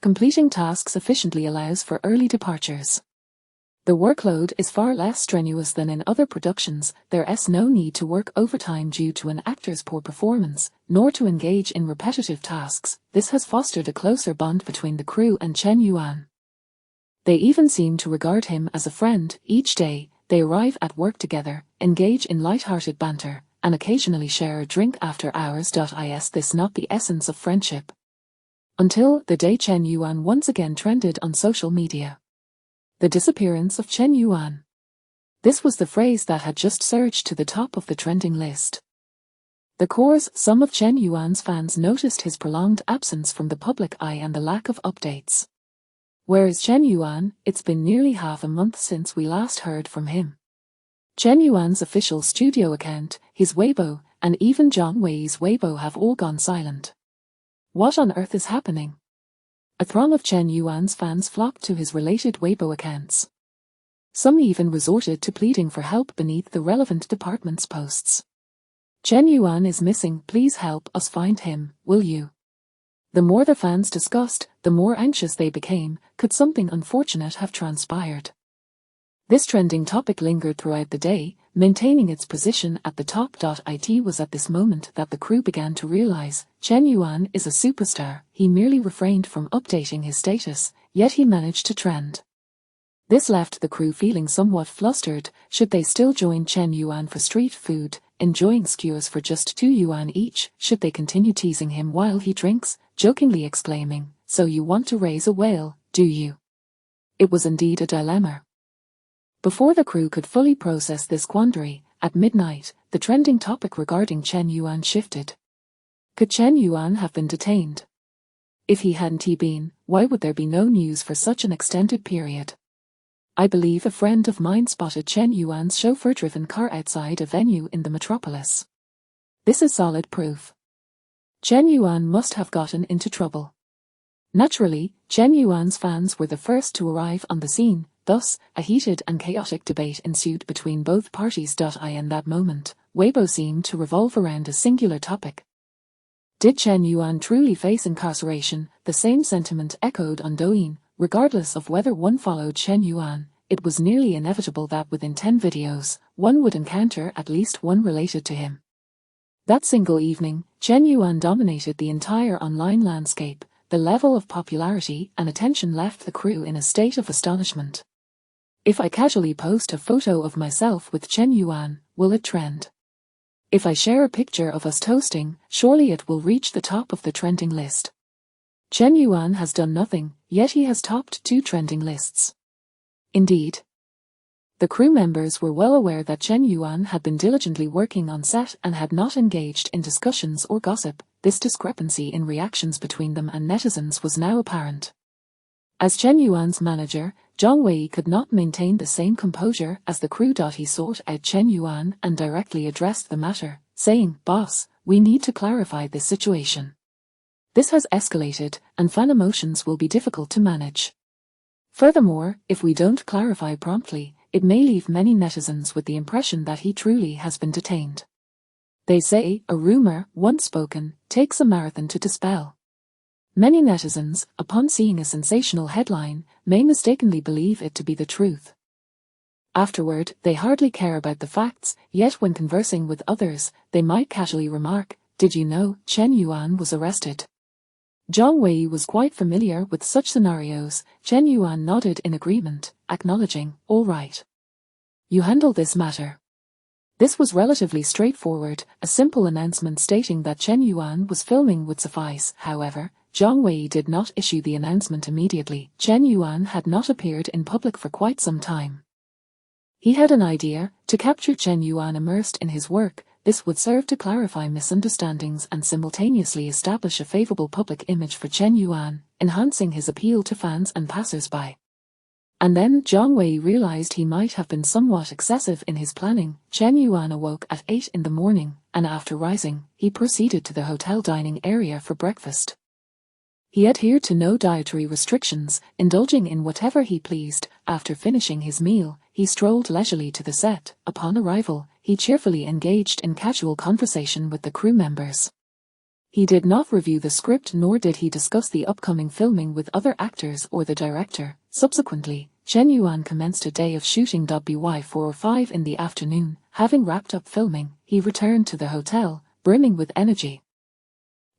Completing tasks efficiently allows for early departures. The workload is far less strenuous than in other productions. There is no need to work overtime due to an actor's poor performance, nor to engage in repetitive tasks. This has fostered a closer bond between the crew and Chen Yuan. They even seem to regard him as a friend. Each day, they arrive at work together, engage in light-hearted banter, and occasionally share a drink after hours. Is this not the essence of friendship? Until the day Chen Yuan once again trended on social media. The disappearance of Chen Yuan. This was the phrase that had just surged to the top of the trending list. The course, some of Chen Yuan's fans noticed his prolonged absence from the public eye and the lack of updates. Where is Chen Yuan? It's been nearly half a month since we last heard from him. Chen Yuan's official studio account, his Weibo, and even Zhang Wei's Weibo have all gone silent. What on earth is happening? A throng of Chen Yuan's fans flocked to his related Weibo accounts. Some even resorted to pleading for help beneath the relevant department's posts. Chen Yuan is missing, please help us find him, will you? The more the fans discussed, the more anxious they became. Could something unfortunate have transpired? This trending topic lingered throughout the day, maintaining its position at the top. It was at this moment that the crew began to realize Chen Yuan is a superstar. He merely refrained from updating his status, yet he managed to trend. This left the crew feeling somewhat flustered. Should they still join Chen Yuan for street food, enjoying skewers for just 2 yuan each? Should they continue teasing him while he drinks, jokingly exclaiming, "So you want to raise a whale, do you?" It was indeed a dilemma. Before the crew could fully process this quandary, at midnight, the trending topic regarding Chen Yuan shifted. Could Chen Yuan have been detained? If he hadn't been, why would there be no news for such an extended period? I believe a friend of mine spotted Chen Yuan's chauffeur-driven car outside a venue in the metropolis. This is solid proof. Chen Yuan must have gotten into trouble. Naturally, Chen Yuan's fans were the first to arrive on the scene, thus, a heated and chaotic debate ensued between both parties. In that moment, Weibo seemed to revolve around a singular topic. Did Chen Yuan truly face incarceration? The same sentiment echoed on Douyin. Regardless of whether one followed Chen Yuan, it was nearly inevitable that within 10 videos, one would encounter at least one related to him. That single evening, Chen Yuan dominated the entire online landscape. The level of popularity and attention left the crew in a state of astonishment. If I casually post a photo of myself with Chen Yuan, will it trend? If I share a picture of us toasting, surely it will reach the top of the trending list. Chen Yuan has done nothing, yet he has topped 2 trending lists. Indeed. The crew members were well aware that Chen Yuan had been diligently working on set and had not engaged in discussions or gossip. This discrepancy in reactions between them and netizens was now apparent. As Chen Yuan's manager, Zhang Wei could not maintain the same composure as the crew. He sought out Chen Yuan and directly addressed the matter, saying, "Boss, we need to clarify this situation. This has escalated, and fan emotions will be difficult to manage. Furthermore, if we don't clarify promptly, it may leave many netizens with the impression that he truly has been detained. They say, a rumor, once spoken, takes a marathon to dispel." Many netizens, upon seeing a sensational headline, may mistakenly believe it to be the truth. Afterward, they hardly care about the facts, yet when conversing with others, they might casually remark, "Did you know Chen Yuan was arrested?" Zhang Wei was quite familiar with such scenarios. Chen Yuan nodded in agreement, acknowledging, "All right. You handle this matter." This was relatively straightforward. A simple announcement stating that Chen Yuan was filming would suffice. However, Zhang Wei did not issue the announcement immediately. Chen Yuan had not appeared in public for quite some time. He had an idea: to capture Chen Yuan immersed in his work. This would serve to clarify misunderstandings and simultaneously establish a favorable public image for Chen Yuan, enhancing his appeal to fans and passers-by. And then Zhang Wei realized he might have been somewhat excessive in his planning. Chen Yuan awoke at 8 in the morning, and after rising, he proceeded to the hotel dining area for breakfast. He adhered to no dietary restrictions, indulging in whatever he pleased. After finishing his meal, he strolled leisurely to the set. Upon arrival, he cheerfully engaged in casual conversation with the crew members. He did not review the script, nor did he discuss the upcoming filming with other actors or the director. Subsequently, Chen Yuan commenced a day of shooting. By 4 or 5 in the afternoon, having wrapped up filming, he returned to the hotel, brimming with energy.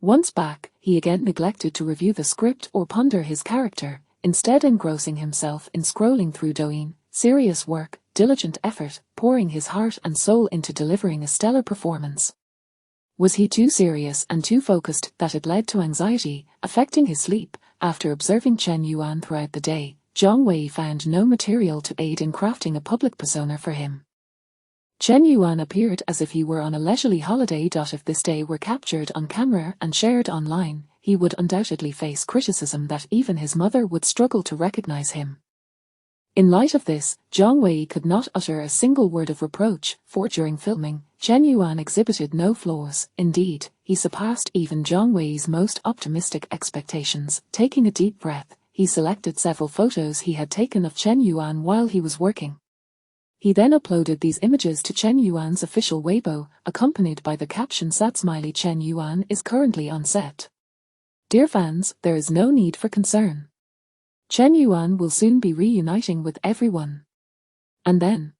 Once back, he again neglected to review the script or ponder his character, instead engrossing himself in scrolling through Douyin. Serious work, diligent effort, pouring his heart and soul into delivering a stellar performance. Was he too serious and too focused that it led to anxiety, affecting his sleep? After observing Chen Yuan throughout the day, Zhang Wei found no material to aid in crafting a public persona for him. Chen Yuan appeared as if he were on a leisurely holiday. If this day were captured on camera and shared online, he would undoubtedly face criticism that even his mother would struggle to recognize him. In light of this, Zhang Wei could not utter a single word of reproach, for during filming, Chen Yuan exhibited no flaws. Indeed, he surpassed even Zhang Wei's most optimistic expectations. Taking a deep breath, he selected several photos he had taken of Chen Yuan while he was working. He then uploaded these images to Chen Yuan's official Weibo, accompanied by the caption "Sad smiley, Chen Yuan is currently on set. Dear fans, there is no need for concern. Chen Yuan will soon be reuniting with everyone." And then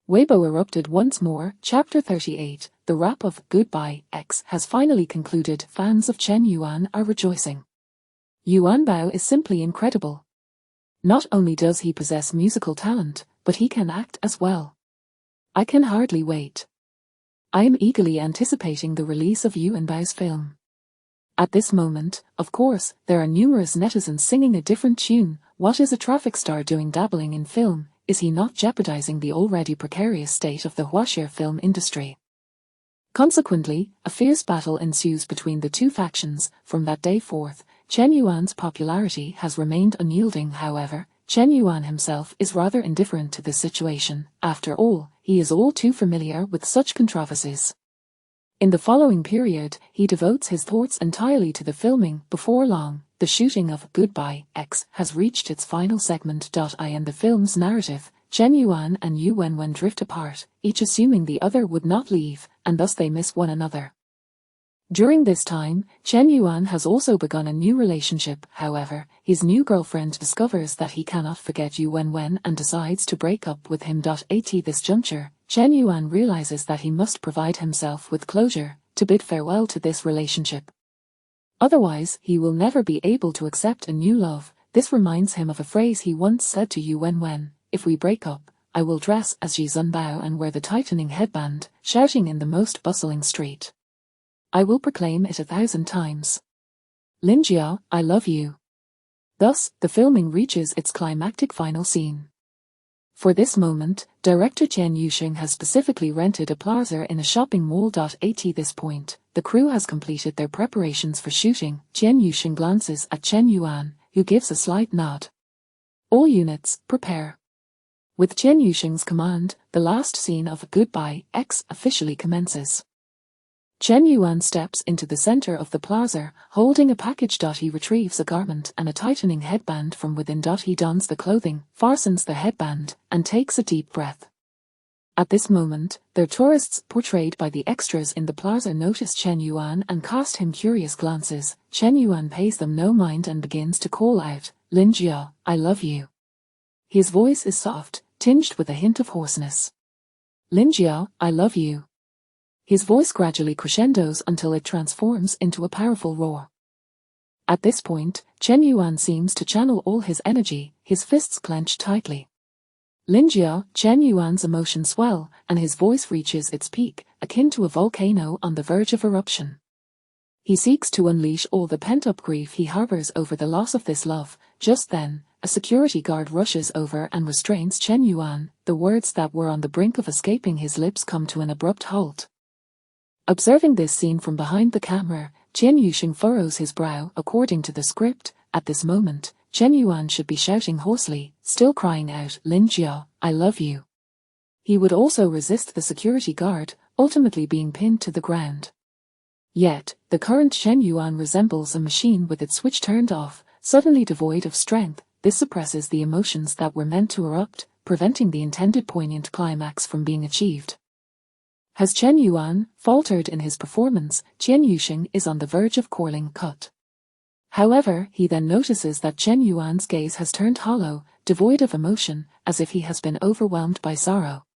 Weibo erupted once more. Chapter 38, the wrap of Goodbye X has finally concluded. Fans of Chen Yuan are rejoicing. Yuan Bao is simply incredible. Not only does he possess musical talent, but he can act as well. I can hardly wait. I am eagerly anticipating the release of Yuan Bao's film. At this moment, of course, there are numerous netizens singing a different tune. What is a traffic star doing dabbling in film? Is he not jeopardizing the already precarious state of the Huaxia film industry? Consequently, a fierce battle ensues between the two factions. From that day forth, Chen Yuan's popularity has remained unyielding. However, Chen Yuan himself is rather indifferent to this situation. After all, he is all too familiar with such controversies. In the following period, he devotes his thoughts entirely to the filming. Before long, the shooting of Goodbye, X has reached its final segment. In the film's narrative, Chen Yuan and Yu Wenwen drift apart, each assuming the other would not leave, and thus they miss one another. During this time, Chen Yuan has also begun a new relationship. However, his new girlfriend discovers that he cannot forget Yu Wenwen and decides to break up with him. At this juncture, Chen Yuan realizes that he must provide himself with closure to bid farewell to this relationship. Otherwise, he will never be able to accept a new love. This reminds him of a phrase he once said to Yu Wenwen: "If we break up, I will dress as Ji Zunbao and wear the tightening headband, shouting in the most bustling street. I will proclaim it 1,000 times. Lin Jiao, I love you." Thus, the filming reaches its climactic final scene. For this moment, director Chen Yusheng has specifically rented a plaza in a shopping mall. At this point, the crew has completed their preparations for shooting. Chen Yusheng glances at Chen Yuan, who gives a slight nod. All units, prepare. With Chen Yusheng's command, the last scene of Goodbye, X officially commences. Chen Yuan steps into the center of the plaza, holding a package. He retrieves a garment and a tightening headband from within. He dons the clothing, fastens the headband, and takes a deep breath. At this moment, the tourists portrayed by the extras in the plaza notice Chen Yuan and cast him curious glances. Chen Yuan pays them no mind and begins to call out, "Lin Jiao, I love you." His voice is soft, tinged with a hint of hoarseness. "Lin Jiao, I love you." His voice gradually crescendos until it transforms into a powerful roar. At this point, Chen Yuan seems to channel all his energy, his fists clenched tightly. "Lin Jiao," Chen Yuan's emotions swell, and his voice reaches its peak, akin to a volcano on the verge of eruption. He seeks to unleash all the pent-up grief he harbors over the loss of this love. Just then, a security guard rushes over and restrains Chen Yuan. The words that were on the brink of escaping his lips come to an abrupt halt. Observing this scene from behind the camera, Chen Yusheng furrows his brow. According to the script, at this moment, Chen Yuan should be shouting hoarsely, still crying out, "Lin Jiao, I love you." He would also resist the security guard, ultimately being pinned to the ground. Yet, the current Chen Yuan resembles a machine with its switch turned off, suddenly devoid of strength. This suppresses the emotions that were meant to erupt, preventing the intended poignant climax from being achieved. Has Chen Yuan faltered in his performance? Chen Yusheng is on the verge of calling cut. However, he then notices that Chen Yuan's gaze has turned hollow, devoid of emotion, as if he has been overwhelmed by sorrow.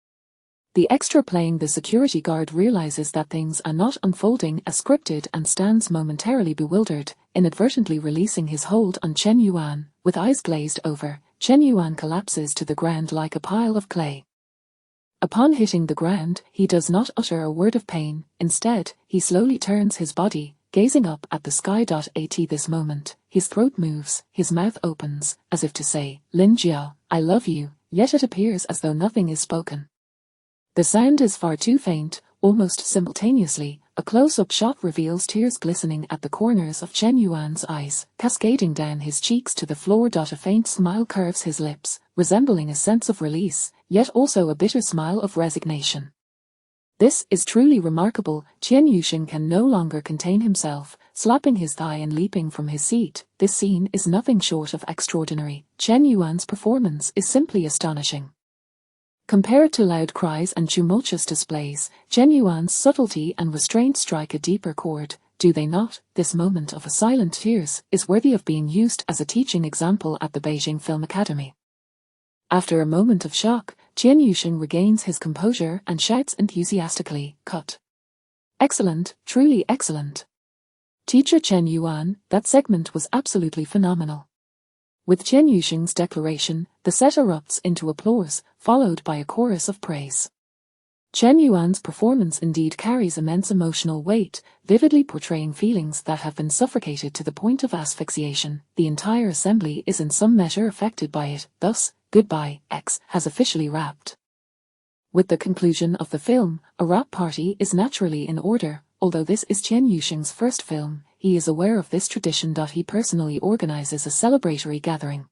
The extra playing the security guard realizes that things are not unfolding as scripted and stands momentarily bewildered, inadvertently releasing his hold on Chen Yuan. With eyes glazed over, Chen Yuan collapses to the ground like a pile of clay. Upon hitting the ground, he does not utter a word of pain. Instead, he slowly turns his body, gazing up at the sky. At this moment, his throat moves, his mouth opens, as if to say, "Lin Jiao, I love you," yet it appears as though nothing is spoken. The sound is far too faint. Almost simultaneously, a close-up shot reveals tears glistening at the corners of Chen Yuan's eyes, cascading down his cheeks to the floor. A faint smile curves his lips, resembling a sense of release, yet also a bitter smile of resignation. This is truly remarkable. Chen Yusheng can no longer contain himself, slapping his thigh and leaping from his seat. This scene is nothing short of extraordinary. Chen Yuan's performance is simply astonishing. Compared to loud cries and tumultuous displays, Chen Yuan's subtlety and restraint strike a deeper chord, do they not? This moment of silent tears is worthy of being used as a teaching example at the Beijing Film Academy. After a moment of shock, Chen Yusheng regains his composure and shouts enthusiastically, "Cut! Excellent, truly excellent. Teacher Chen Yuan, that segment was absolutely phenomenal." With Chen Yusheng's declaration, the set erupts into applause, followed by a chorus of praise. Chen Yuan's performance indeed carries immense emotional weight, vividly portraying feelings that have been suffocated to the point of asphyxiation. The entire assembly is in some measure affected by it. Thus, Goodbye, X has officially wrapped. With the conclusion of the film, a wrap party is naturally in order. Although this is Chen Yusheng's first film, he is aware of this tradition. He personally organizes a celebratory gathering.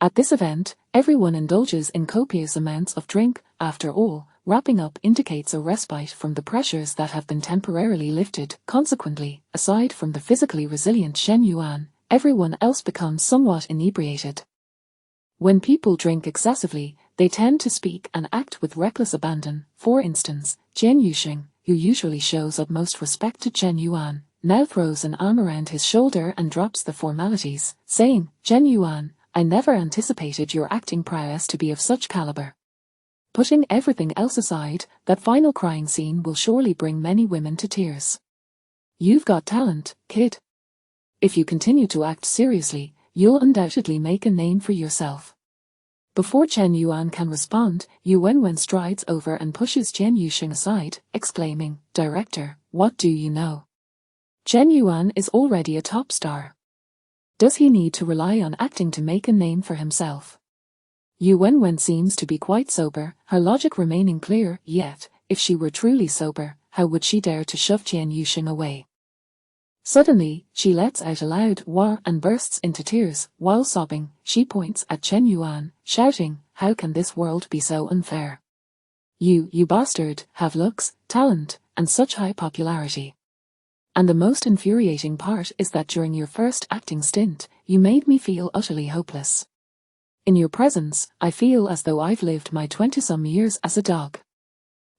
At this event, everyone indulges in copious amounts of drink. After all, Wrapping up indicates a respite from the pressures that have been temporarily lifted. Consequently, aside from the physically resilient Shen Yuan, everyone else becomes somewhat inebriated. When people drink excessively, they tend to speak and act with reckless abandon. For instance, Jian Yuxing, who usually shows utmost respect to Chen Yuan, now throws an arm around his shoulder and drops the formalities, saying, "Chen Yuan, I never anticipated your acting prowess to be of such caliber." Putting everything else aside, that final crying scene will surely bring many women to tears. You've got talent, kid. If you continue to act seriously, you'll undoubtedly make a name for yourself. Before Chen Yuan can respond, Yu Wenwen strides over and pushes Jian Yuxing aside, exclaiming, "Director, what do you know? Chen Yuan is already a top star. Does he need to rely on acting to make a name for himself?" Yu Wenwen seems to be quite sober, her logic remaining clear, yet, if she were truly sober, how would she dare to shove Jian Yuxing away? Suddenly, she lets out a loud wah and bursts into tears. While sobbing, she points at Chen Yuan, shouting, "How can this world be so unfair? You bastard, have looks, talent, and such high popularity. And the most infuriating part is that during your first acting stint, you made me feel utterly hopeless. In your presence, I feel as though I've lived my 20-some years as a dog."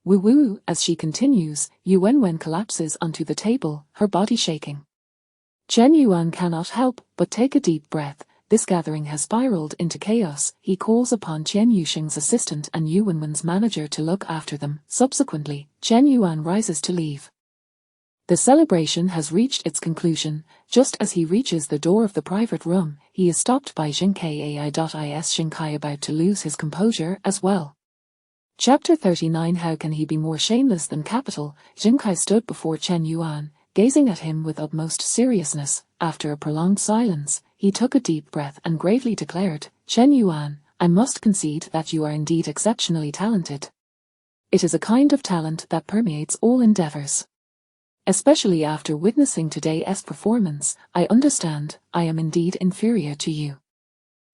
Woo-woo. As she continues, Yu Wenwen collapses onto the table, her body shaking. Chen Yuan cannot help but take a deep breath. This gathering has spiraled into chaos. He calls upon Chen Yuxing's assistant and Yu Wenwen's manager to look after them. Subsequently, Chen Yuan rises to leave. The celebration has reached its conclusion. Just as he reaches the door of the private room, he is stopped by Xingkai. Xingkai about to lose his composure as well. Chapter 39. How can he be more shameless than capital? Xingkai stood before Chen Yuan, gazing at him with utmost seriousness. After a prolonged silence, he took a deep breath and gravely declared, "Chen Yuan, I must concede that you are indeed exceptionally talented. It is a kind of talent that permeates all endeavors. Especially after witnessing today's performance, I understand I am indeed inferior to you."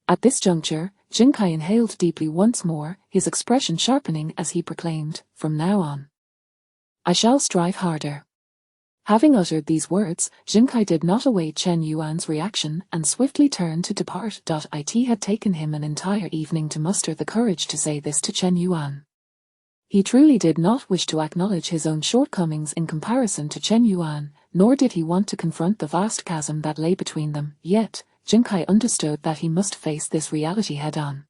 At this juncture, Xingkai inhaled deeply once more, his expression sharpening as he proclaimed, "From now on, I shall strive harder." Having uttered these words, Xingkai did not await Chen Yuan's reaction and swiftly turned to depart. It had taken him an entire evening to muster the courage to say this to Chen Yuan. He truly did not wish to acknowledge his own shortcomings in comparison to Chen Yuan, nor did he want to confront the vast chasm that lay between them, yet, Xingkai understood that he must face this reality head-on.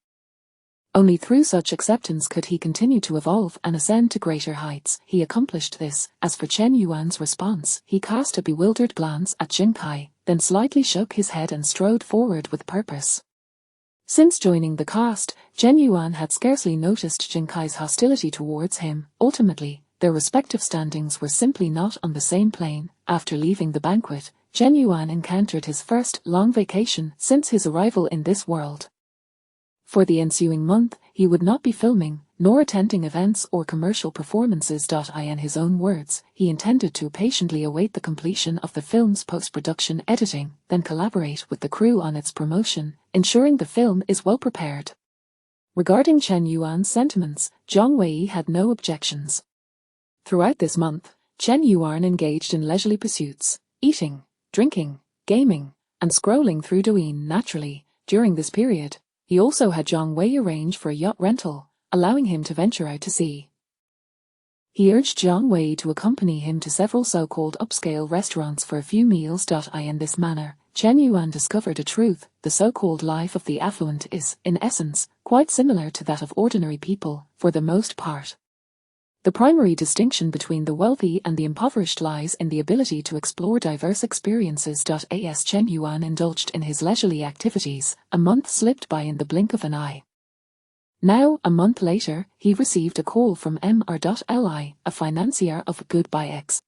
Only through such acceptance could he continue to evolve and ascend to greater heights. He accomplished this. As for Chen Yuan's response, he cast a bewildered glance at Xingkai, then slightly shook his head and strode forward with purpose. Since joining the cast, Chen Yuan had scarcely noticed Xingkai's hostility towards him. Ultimately, their respective standings were simply not on the same plane. After leaving the banquet, Chen Yuan encountered his first long vacation since his arrival in this world. For the ensuing month, he would not be filming, nor attending events or commercial performances. In his own words, he intended to patiently await the completion of the film's post-production editing, then collaborate with the crew on its promotion, ensuring the film is well prepared. Regarding Chen Yuan's sentiments, Zhang Wei had no objections. Throughout this month, Chen Yuan engaged in leisurely pursuits, eating, drinking, gaming, and scrolling through Douyin. Naturally, during this period, he also had Zhang Wei arrange for a yacht rental, allowing him to venture out to sea. He urged Zhang Wei to accompany him to several so-called upscale restaurants for a few meals. In this manner, Chen Yuan discovered a truth: the so-called life of the affluent is, in essence, quite similar to that of ordinary people, for the most part. The primary distinction between the wealthy and the impoverished lies in the ability to explore diverse experiences. As Chen Yuan indulged in his leisurely activities, a month slipped by in the blink of an eye. Now, a month later, he received a call from Mr.Li, a financier of Goodbye X.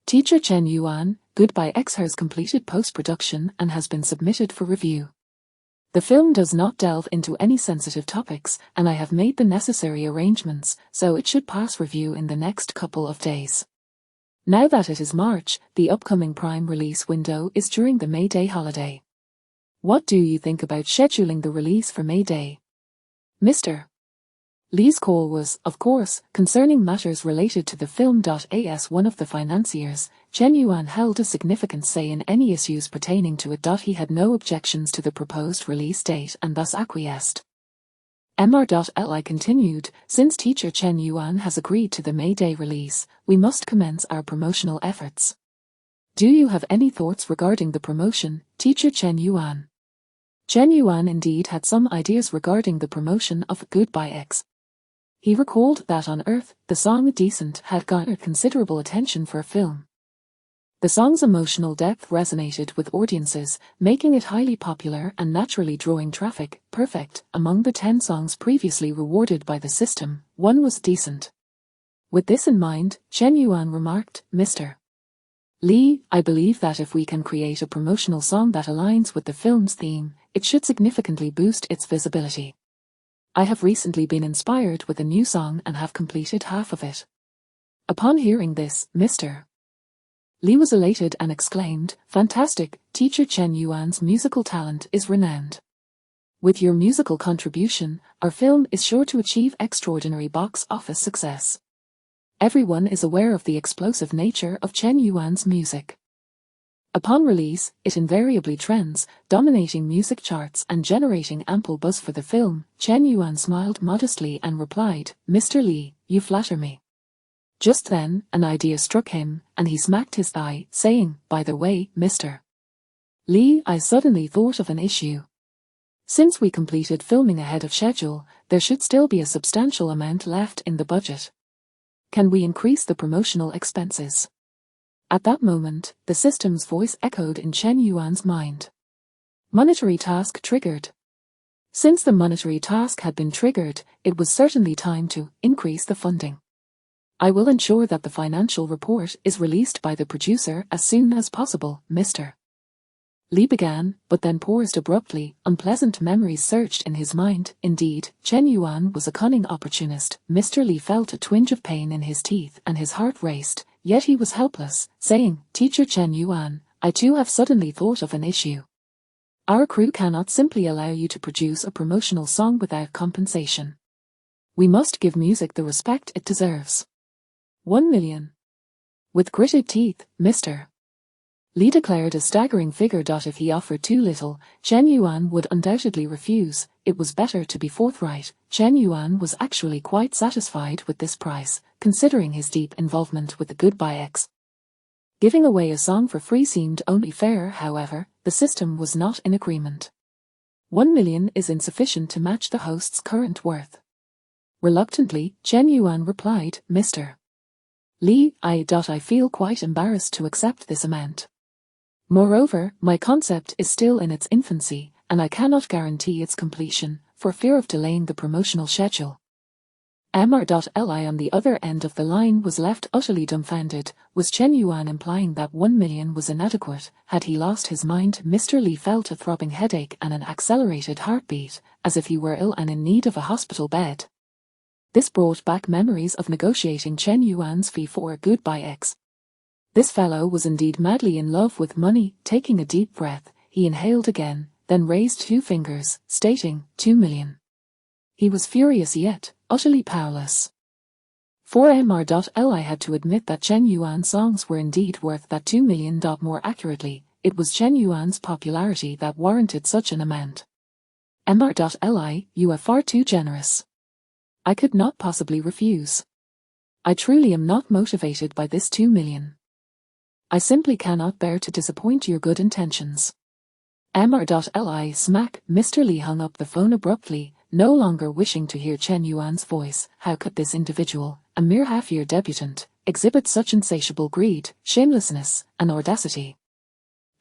Teacher Chen Yuan, Goodbye X has completed post-production and has been submitted for review. The film does not delve into any sensitive topics, and I have made the necessary arrangements, so it should pass review in the next couple of days. Now that it is March, the upcoming prime release window is during the May Day holiday. What do you think about scheduling the release for May Day? Mr. Lee's call was, of course, concerning matters related to the film. As one of the financiers, Chen Yuan held a significant say in any issues pertaining to it. He had no objections to the proposed release date and thus acquiesced. Mr.Li continued, since teacher Chen Yuan has agreed to the May Day release, we must commence our promotional efforts. Do you have any thoughts regarding the promotion, teacher Chen Yuan? Chen Yuan indeed had some ideas regarding the promotion of Goodbye X. He recalled that on Earth, the song Decent had garnered considerable attention for a film. The song's emotional depth resonated with audiences, making it highly popular and naturally drawing traffic. Perfect. Among the 10 songs previously rewarded by the system, one was Decent. With this in mind, Chen Yuan remarked, Mr. Lee, I believe that if we can create a promotional song that aligns with the film's theme, it should significantly boost its visibility. I have recently been inspired with a new song and have completed half of it. Upon hearing this, Mr. Lee was elated and exclaimed, Fantastic, teacher Chen Yuan's musical talent is renowned. With your musical contribution, our film is sure to achieve extraordinary box office success. Everyone is aware of the explosive nature of Chen Yuan's music. Upon release, it invariably trends, dominating music charts and generating ample buzz for the film. Chen Yuan smiled modestly and replied, Mr. Lee, you flatter me. Just then, an idea struck him, and he smacked his thigh, saying, By the way, Mr. Lee, I suddenly thought of an issue. Since we completed filming ahead of schedule, there should still be a substantial amount left in the budget. Can we increase the promotional expenses? At that moment, the system's voice echoed in Chen Yuan's mind. Monetary task triggered. Since the monetary task had been triggered, it was certainly time to increase the funding. I will ensure that the financial report is released by the producer as soon as possible, Mr. Lee began, but then paused abruptly. Unpleasant memories surged in his mind. Indeed, Chen Yuan was a cunning opportunist. Mr. Lee felt a twinge of pain in his teeth and his heart raced, yet he was helpless, saying, Teacher Chen Yuan, I too have suddenly thought of an issue. Our crew cannot simply allow you to produce a promotional song without compensation. We must give music the respect it deserves. 1 million. With gritted teeth, Mr. Lee declared a staggering figure. If he offered too little, Chen Yuan would undoubtedly refuse. It was better to be forthright. Chen Yuan was actually quite satisfied with this price, considering his deep involvement with the Goodbye X. Giving away a song for free seemed only fair. However, the system was not in agreement. 1 million is insufficient to match the host's current worth. Reluctantly, Chen Yuan replied, Mr. Lee, I feel quite embarrassed to accept this amount. Moreover, my concept is still in its infancy, and I cannot guarantee its completion, for fear of delaying the promotional schedule. Mr.Li on the other end of the line was left utterly dumbfounded. Was Chen Yuan implying that 1 million was inadequate? Had he lost his mind? Mr. Lee felt a throbbing headache and an accelerated heartbeat, as if he were ill and in need of a hospital bed. This brought back memories of negotiating Chen Yuan's fee for Goodbye X. This fellow was indeed madly in love with money. Taking a deep breath, he inhaled again, then raised 2 fingers, stating, 2 million. He was furious yet utterly powerless. For Mr.Li had to admit that Chen Yuan's songs were indeed worth that 2 million. More accurately, it was Chen Yuan's popularity that warranted such an amount. Mr.Li, you are far too generous. I could not possibly refuse. I truly am not motivated by this 2 million. I simply cannot bear to disappoint your good intentions. Mr.Li smack. Mr. Lee hung up the phone abruptly, no longer wishing to hear Chen Yuan's voice. How could this individual, a mere half-year debutant, exhibit such insatiable greed, shamelessness, and audacity?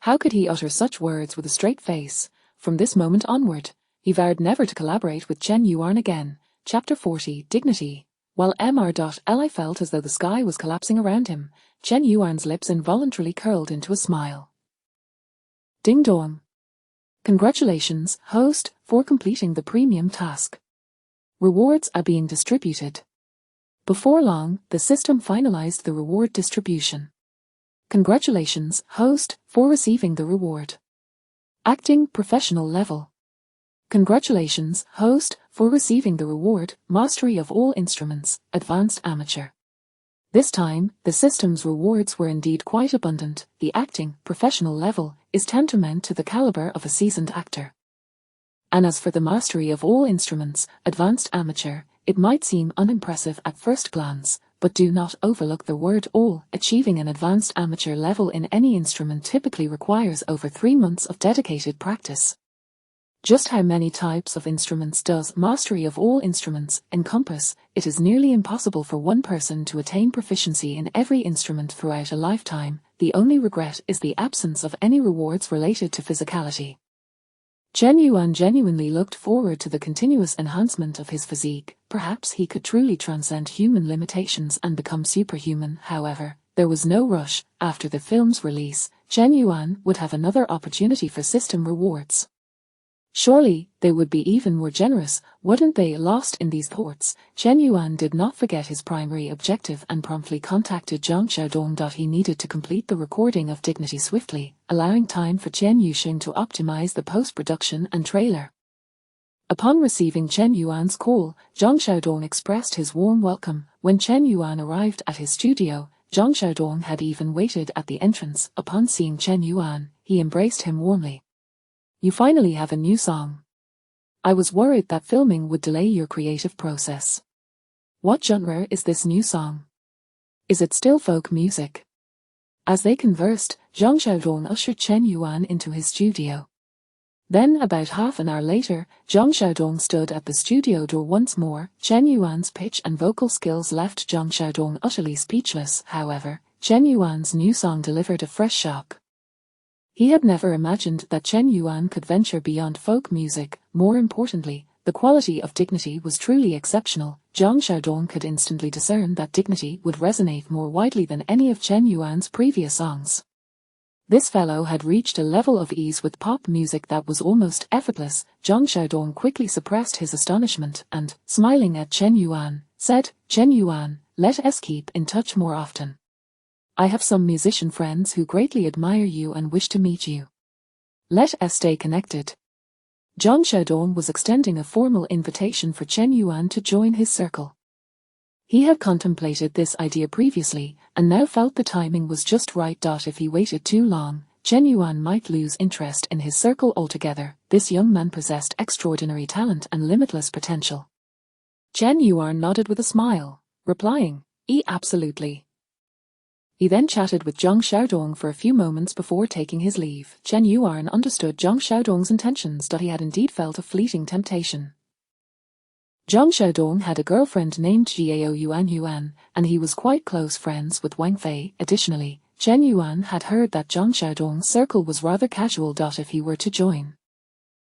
How could he utter such words with a straight face? From this moment onward, he vowed never to collaborate with Chen Yuan again. Chapter 40, Dignity. While Mr.Li felt as though the sky was collapsing around him, Chen Yuan's lips involuntarily curled into a smile. Ding dong. Congratulations, host, for completing the premium task. Rewards are being distributed. Before long, the system finalized the reward distribution. Congratulations, host, for receiving the reward. Acting professional level. Congratulations, host, for receiving the reward, Mastery of All Instruments, Advanced Amateur. This time, the system's rewards were indeed quite abundant. The acting, professional level, is tantamount to the caliber of a seasoned actor. And as for the Mastery of All Instruments, Advanced Amateur, it might seem unimpressive at first glance, but do not overlook the word all. Achieving an advanced amateur level in any instrument typically requires over 3 months of dedicated practice. Just how many types of instruments does Mastery of All Instruments encompass? It is nearly impossible for one person to attain proficiency in every instrument throughout a lifetime. The only regret is the absence of any rewards related to physicality. Chen Yuan genuinely looked forward to the continuous enhancement of his physique. Perhaps he could truly transcend human limitations and become superhuman. However, there was no rush. After the film's release, Chen Yuan would have another opportunity for system rewards. Surely, they would be even more generous, wouldn't they? Lost in these thoughts, Chen Yuan did not forget his primary objective and promptly contacted Zhang Xiaodong. He needed to complete the recording of Dignity swiftly, allowing time for Chen Yuxing to optimize the post-production and trailer. Upon receiving Chen Yuan's call, Zhang Xiaodong expressed his warm welcome. When Chen Yuan arrived at his studio, Zhang Xiaodong had even waited at the entrance. Upon seeing Chen Yuan, he embraced him warmly. You finally have a new song. I was worried that filming would delay your creative process. What genre is this new song? Is it still folk music? As they conversed, Zhang Xiaodong ushered Chen Yuan into his studio. Then, about half an hour later, Zhang Xiaodong stood at the studio door once more. Chen Yuan's pitch and vocal skills left Zhang Xiaodong utterly speechless. However, Chen Yuan's new song delivered a fresh shock. He had never imagined that Chen Yuan could venture beyond folk music. More importantly, the quality of Dignity was truly exceptional. Zhang Xiaodong could instantly discern that Dignity would resonate more widely than any of Chen Yuan's previous songs. This fellow had reached a level of ease with pop music that was almost effortless. Zhang Xiaodong quickly suppressed his astonishment and, smiling at Chen Yuan, said, "Chen Yuan, let us keep in touch more often. I have some musician friends who greatly admire you and wish to meet you. Let us stay connected." Zhang Xiaodong was extending a formal invitation for Chen Yuan to join his circle. He had contemplated this idea previously, and now felt the timing was just right. If he waited too long, Chen Yuan might lose interest in his circle altogether. This young man possessed extraordinary talent and limitless potential. Chen Yuan nodded with a smile, replying, Absolutely." He then chatted with Zhang Xiaodong for a few moments before taking his leave. Chen Yuan understood Zhang Xiaodong's intentions. He had indeed felt a fleeting temptation. Zhang Xiaodong had a girlfriend named Jiao Yuan, and he was quite close friends with Wang Fei. Additionally, Chen Yuan had heard that Zhang Xiaodong's circle was rather casual. If he were to join.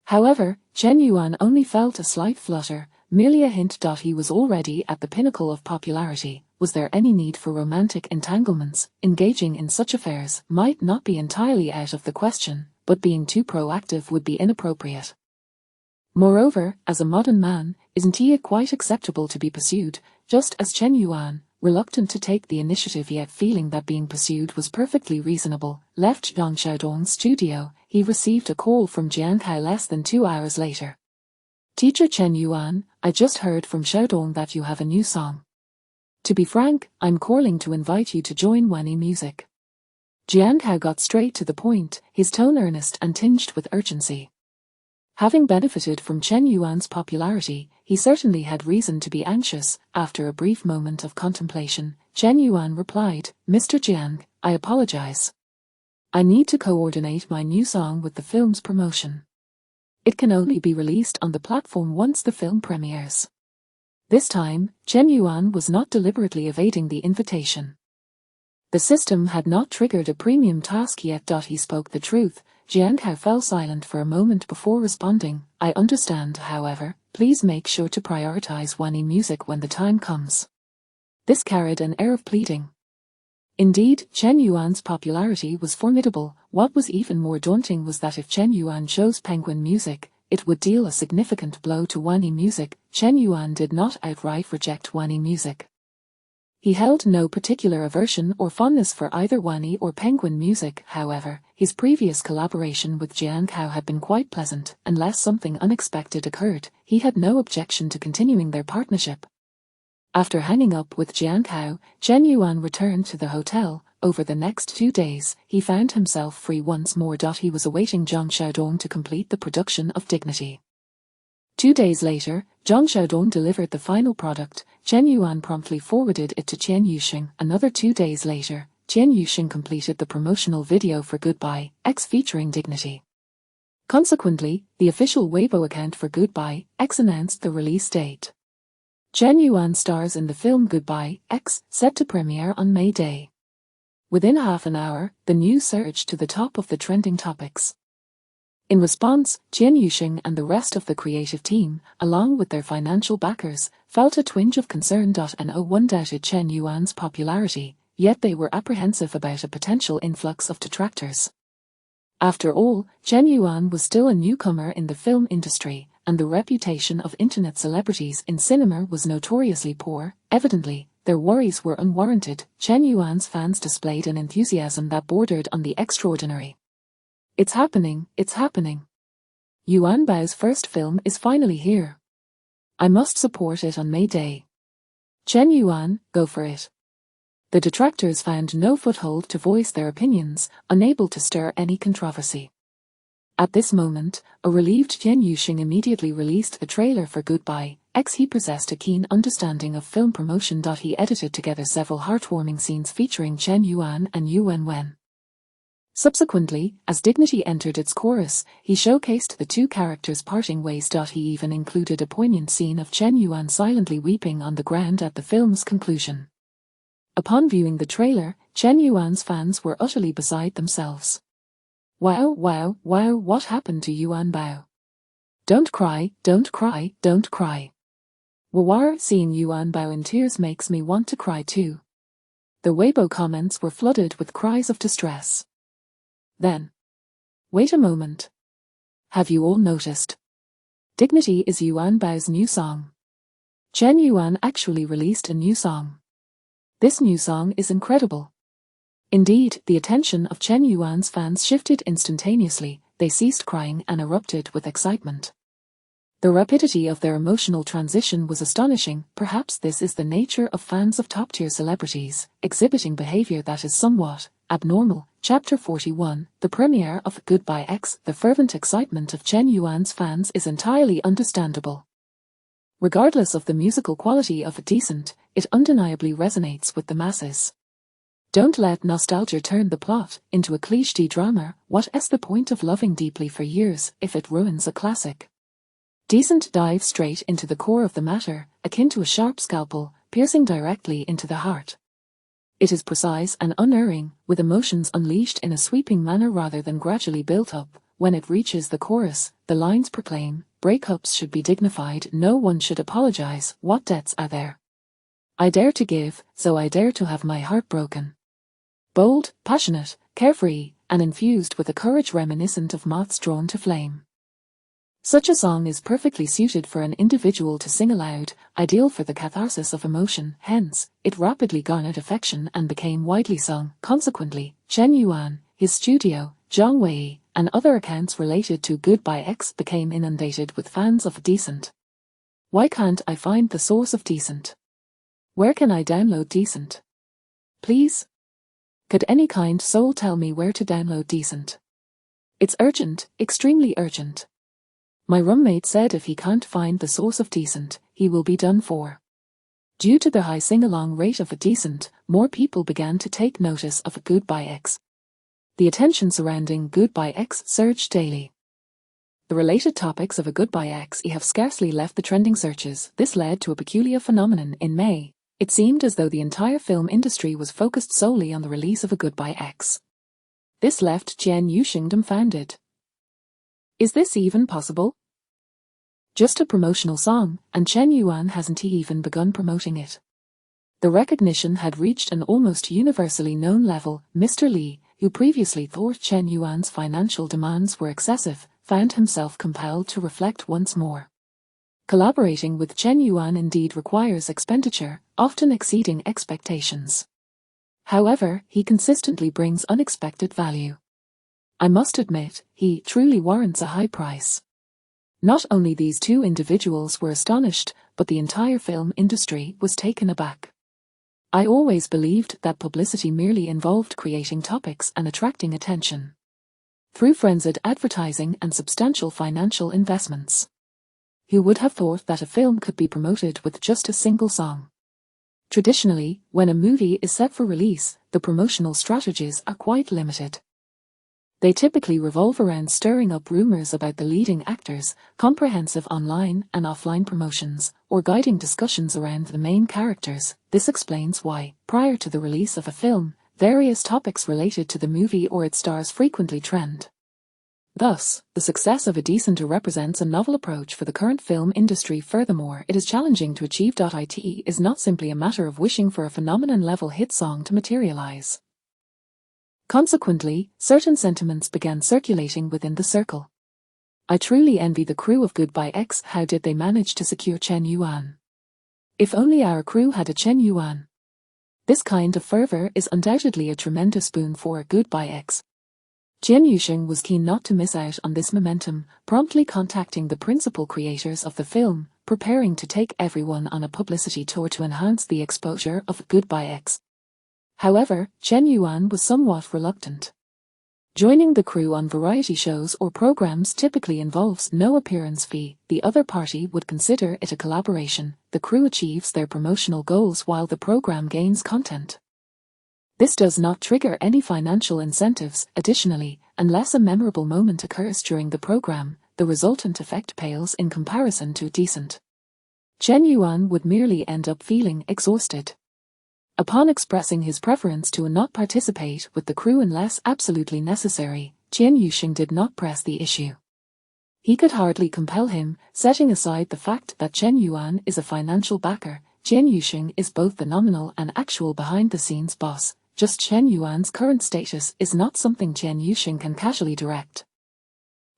However, Chen Yuan only felt a slight flutter, merely a hint. He was already at the pinnacle of popularity. Was there any need for romantic entanglements? Engaging in such affairs might not be entirely out of the question, but being too proactive would be inappropriate. Moreover, as a modern man, isn't it quite acceptable to be pursued? Just as Chen Yuan, reluctant to take the initiative yet feeling that being pursued was perfectly reasonable, left Zhang Xiaodong's studio, he received a call from Jiang Hao less than 2 hours later. "Teacher Chen Yuan, I just heard from Xiaodong that you have a new song. To be frank, I'm calling to invite you to join Wani Music." Jiang Hao got straight to the point, his tone earnest and tinged with urgency. Having benefited from Chen Yuan's popularity, he certainly had reason to be anxious. After a brief moment of contemplation, Chen Yuan replied, "Mr. Jiang, I apologize. I need to coordinate my new song with the film's promotion. It can only be released on the platform once the film premieres." This time, Chen Yuan was not deliberately evading the invitation. The system had not triggered a premium task yet. He spoke the truth. Jiang Hao fell silent for a moment before responding, "I understand, however, please make sure to prioritize Wani Music when the time comes." This carried an air of pleading. Indeed, Chen Yuan's popularity was formidable. What was even more daunting was that if Chen Yuan chose Penguin Music, it would deal a significant blow to Wani Music. Chen Yuan did not outright reject Wani Music. He held no particular aversion or fondness for either WANI or Penguin music, however. His previous collaboration with Jian Kao had been quite pleasant. Unless something unexpected occurred, he had no objection to continuing their partnership. After hanging up with Jian Kao, Chen Yuan returned to the hotel. Over the next 2 days, he found himself free once more. He was awaiting Zhang Xiaodong to complete the production of Dignity. 2 days later, Zhang Xiaodong delivered the final product. Chen Yuan promptly forwarded it to Qian Yuxing. Another 2 days later, Qian Yuxing completed the promotional video for Goodbye X featuring Dignity. Consequently, the official Weibo account for Goodbye X announced the release date. Chen Yuan stars in the film Goodbye X, set to premiere on May Day. Within half an hour, the news surged to the top of the trending topics. In response, Qian Yuxing and the rest of the creative team, along with their financial backers, felt a twinge of concern. No one doubted Chen Yuan's popularity, yet they were apprehensive about a potential influx of detractors. After all, Chen Yuan was still a newcomer in the film industry, and the reputation of internet celebrities in cinema was notoriously poor. Evidently, their worries were unwarranted. Chen Yuan's fans displayed an enthusiasm that bordered on the extraordinary. It's happening, it's happening. Yuan Bao's first film is finally here. I must support it on May Day. Chen Yuan, go for it. The detractors found no foothold to voice their opinions, unable to stir any controversy. At this moment, a relieved Qian Yuxing immediately released the trailer for Goodbye X. He possessed a keen understanding of film promotion. He edited together several heartwarming scenes featuring Chen Yuan and Yu Wenwen. Subsequently, as Dignity entered its chorus, he showcased the two characters parting ways. He even included a poignant scene of Chen Yuan silently weeping on the ground at the film's conclusion. Upon viewing the trailer, Chen Yuan's fans were utterly beside themselves. Wow, wow, wow, what happened to Yuan Bao? Don't cry, don't cry, don't cry. Wawar, seeing Yuan Bao in tears makes me want to cry too. The Weibo comments were flooded with cries of distress. Then. Wait a moment. Have you all noticed? Dignity is Yuan Bao's new song. Chen Yuan actually released a new song. This new song is incredible. Indeed, the attention of Chen Yuan's fans shifted instantaneously. They ceased crying and erupted with excitement. The rapidity of their emotional transition was astonishing. Perhaps this is the nature of fans of top-tier celebrities, exhibiting behavior that is somewhat abnormal. Chapter 41, the premiere of Goodbye X. The fervent excitement of Chen Yuan's fans is entirely understandable. Regardless of the musical quality of Decent, it undeniably resonates with the masses. Don't let nostalgia turn the plot into a cliché drama. What's the point of loving deeply for years if it ruins a classic? Decent dives straight into the core of the matter, akin to a sharp scalpel, piercing directly into the heart. It is precise and unerring, with emotions unleashed in a sweeping manner rather than gradually built up. When it reaches the chorus, the lines proclaim, breakups should be dignified, no one should apologize. What debts are there? I dare to give, so I dare to have my heart broken. Bold, passionate, carefree, and infused with a courage reminiscent of moths drawn to flame. Such a song is perfectly suited for an individual to sing aloud, ideal for the catharsis of emotion. Hence, it rapidly garnered affection and became widely sung. Consequently, Chen Yuan, his studio, Zhang Wei, and other accounts related to Goodbye X became inundated with fans of Decent. Why can't I find the source of Decent? Where can I download Decent? Please? Could any kind soul tell me where to download Decent? It's urgent, extremely urgent. My roommate said if he can't find the source of Decent, he will be done for. Due to the high sing-along rate of a Decent, more people began to take notice of a Goodbye X. The attention surrounding Goodbye X surged daily. The related topics of a Goodbye X have scarcely left the trending searches. This led to a peculiar phenomenon in May. It seemed as though the entire film industry was focused solely on the release of a Goodbye X. This left Qian Yuxing dumbfounded. Is this even possible? Just a promotional song, and Chen Yuan hasn't even begun promoting it. The recognition had reached an almost universally known level. Mr. Li, who previously thought Chen Yuan's financial demands were excessive, found himself compelled to reflect once more. Collaborating with Chen Yuan indeed requires expenditure, often exceeding expectations. However, he consistently brings unexpected value. I must admit, he truly warrants a high price. Not only these two individuals were astonished, but the entire film industry was taken aback. I always believed that publicity merely involved creating topics and attracting attention through frenzied advertising and substantial financial investments. Who would have thought that a film could be promoted with just a single song? Traditionally, when a movie is set for release, the promotional strategies are quite limited. They typically revolve around stirring up rumors about the leading actors, comprehensive online and offline promotions, or guiding discussions around the main characters. This explains why, prior to the release of a film, various topics related to the movie or its stars frequently trend. Thus, the success of A Decenter represents a novel approach for the current film industry. Furthermore, it is challenging to achieve. It is not simply a matter of wishing for a phenomenon-level hit song to materialize. Consequently, certain sentiments began circulating within the circle. I truly envy the crew of Goodbye X. How did they manage to secure Chen Yuan? If only our crew had a Chen Yuan. This kind of fervor is undoubtedly a tremendous boon for Goodbye X. Chen Yusheng was keen not to miss out on this momentum, promptly contacting the principal creators of the film, preparing to take everyone on a publicity tour to enhance the exposure of Goodbye X. However, Chen Yuan was somewhat reluctant. Joining the crew on variety shows or programs typically involves no appearance fee. The other party would consider it a collaboration. The crew achieves their promotional goals while the program gains content. This does not trigger any financial incentives. Additionally, unless a memorable moment occurs during the program, the resultant effect pales in comparison to Decent. Chen Yuan would merely end up feeling exhausted. Upon expressing his preference to not participate with the crew unless absolutely necessary, Chen Yusheng did not press the issue. He could hardly compel him, setting aside the fact that Chen Yuan is a financial backer. Chen Yusheng is both the nominal and actual behind-the-scenes boss. Just Chen Yuan's current status is not something Chen Yusheng can casually direct.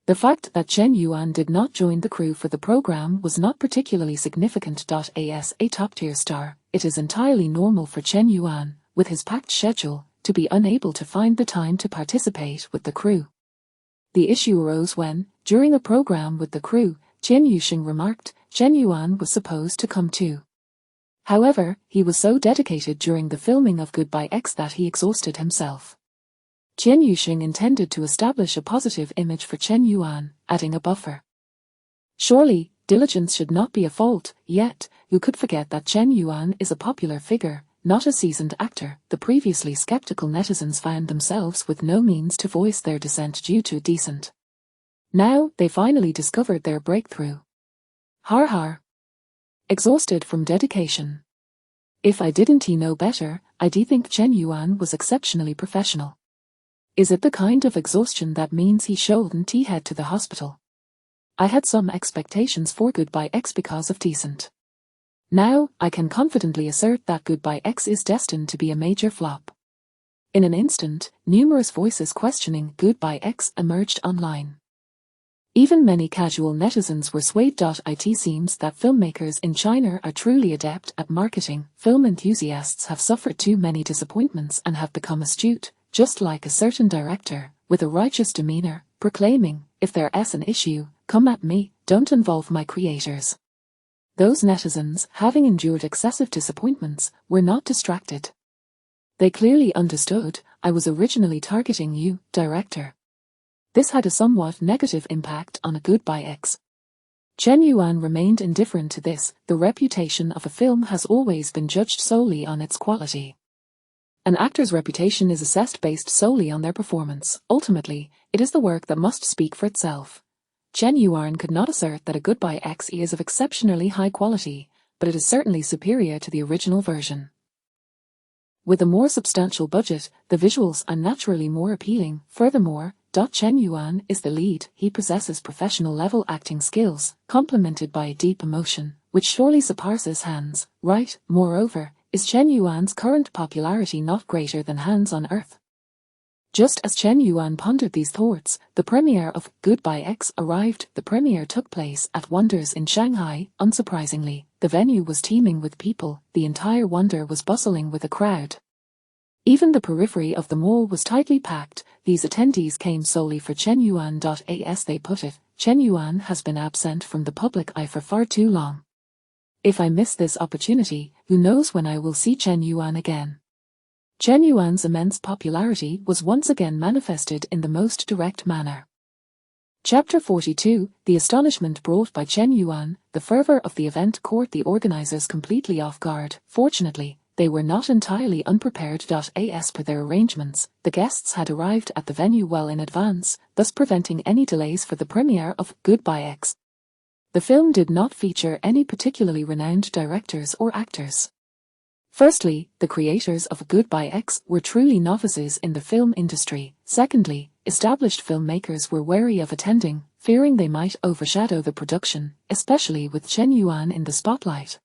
The fact that Chen Yuan did not join the crew for the program was not particularly significant. As a top-tier star, it is entirely normal for Chen Yuan, with his packed schedule, to be unable to find the time to participate with the crew. The issue arose when, during a program with the crew, Chen Yusheng remarked, Chen Yuan was supposed to come too. However, he was so dedicated during the filming of Goodbye X that he exhausted himself. Chen Yusheng intended to establish a positive image for Chen Yuan, adding a buffer. Surely, diligence should not be a fault, yet, who could forget that Chen Yuan is a popular figure, not a seasoned actor? The previously skeptical netizens found themselves with no means to voice their dissent due to Decent. Now, they finally discovered their breakthrough. Har har. Exhausted from dedication. If I didn't know better, I'd think Chen Yuan was exceptionally professional. Is it the kind of exhaustion that means he shouldn't head to the hospital? I had some expectations for Goodbye X because of Decent. Now, I can confidently assert that Goodbye X is destined to be a major flop. In an instant, numerous voices questioning Goodbye X emerged online. Even many casual netizens were swayed. It seems that filmmakers in China are truly adept at marketing. Film enthusiasts have suffered too many disappointments and have become astute, just like a certain director, with a righteous demeanor, proclaiming, if there's an issue, come at me, don't involve my creators. Those netizens, having endured excessive disappointments, were not distracted. They clearly understood, I was originally targeting you, director. This had a somewhat negative impact on A Goodbye X. Chen Yuan remained indifferent to this. The reputation of a film has always been judged solely on its quality. An actor's reputation is assessed based solely on their performance. Ultimately, it is the work that must speak for itself. Chen Yuan could not assert that A Goodbye X is of exceptionally high quality, but it is certainly superior to the original version. With a more substantial budget, the visuals are naturally more appealing. Furthermore, Chen Yuan is the lead. He possesses professional-level acting skills, complemented by a deep emotion, which surely surpasses Hans, right? Moreover, is Chen Yuan's current popularity not greater than Hans on Earth? Just as Chen Yuan pondered these thoughts, the premiere of Goodbye X arrived. The premiere took place at Wonders in Shanghai. Unsurprisingly, the venue was teeming with people. The entire Wonder was bustling with a crowd. Even the periphery of the mall was tightly packed. These attendees came solely for Chen Yuan. As they put it, Chen Yuan has been absent from the public eye for far too long. If I miss this opportunity, who knows when I will see Chen Yuan again. Chen Yuan's immense popularity was once again manifested in the most direct manner. Chapter 42, The astonishment brought by Chen Yuan. The fervor of the event caught the organizers completely off guard. Fortunately, they were not entirely unprepared. As per their arrangements, the guests had arrived at the venue well in advance, thus preventing any delays for the premiere of Goodbye X. The film did not feature any particularly renowned directors or actors. Firstly, the creators of Goodbye X were truly novices in the film industry. Secondly, established filmmakers were wary of attending, fearing they might overshadow the production, especially with Chen Yuan in the spotlight.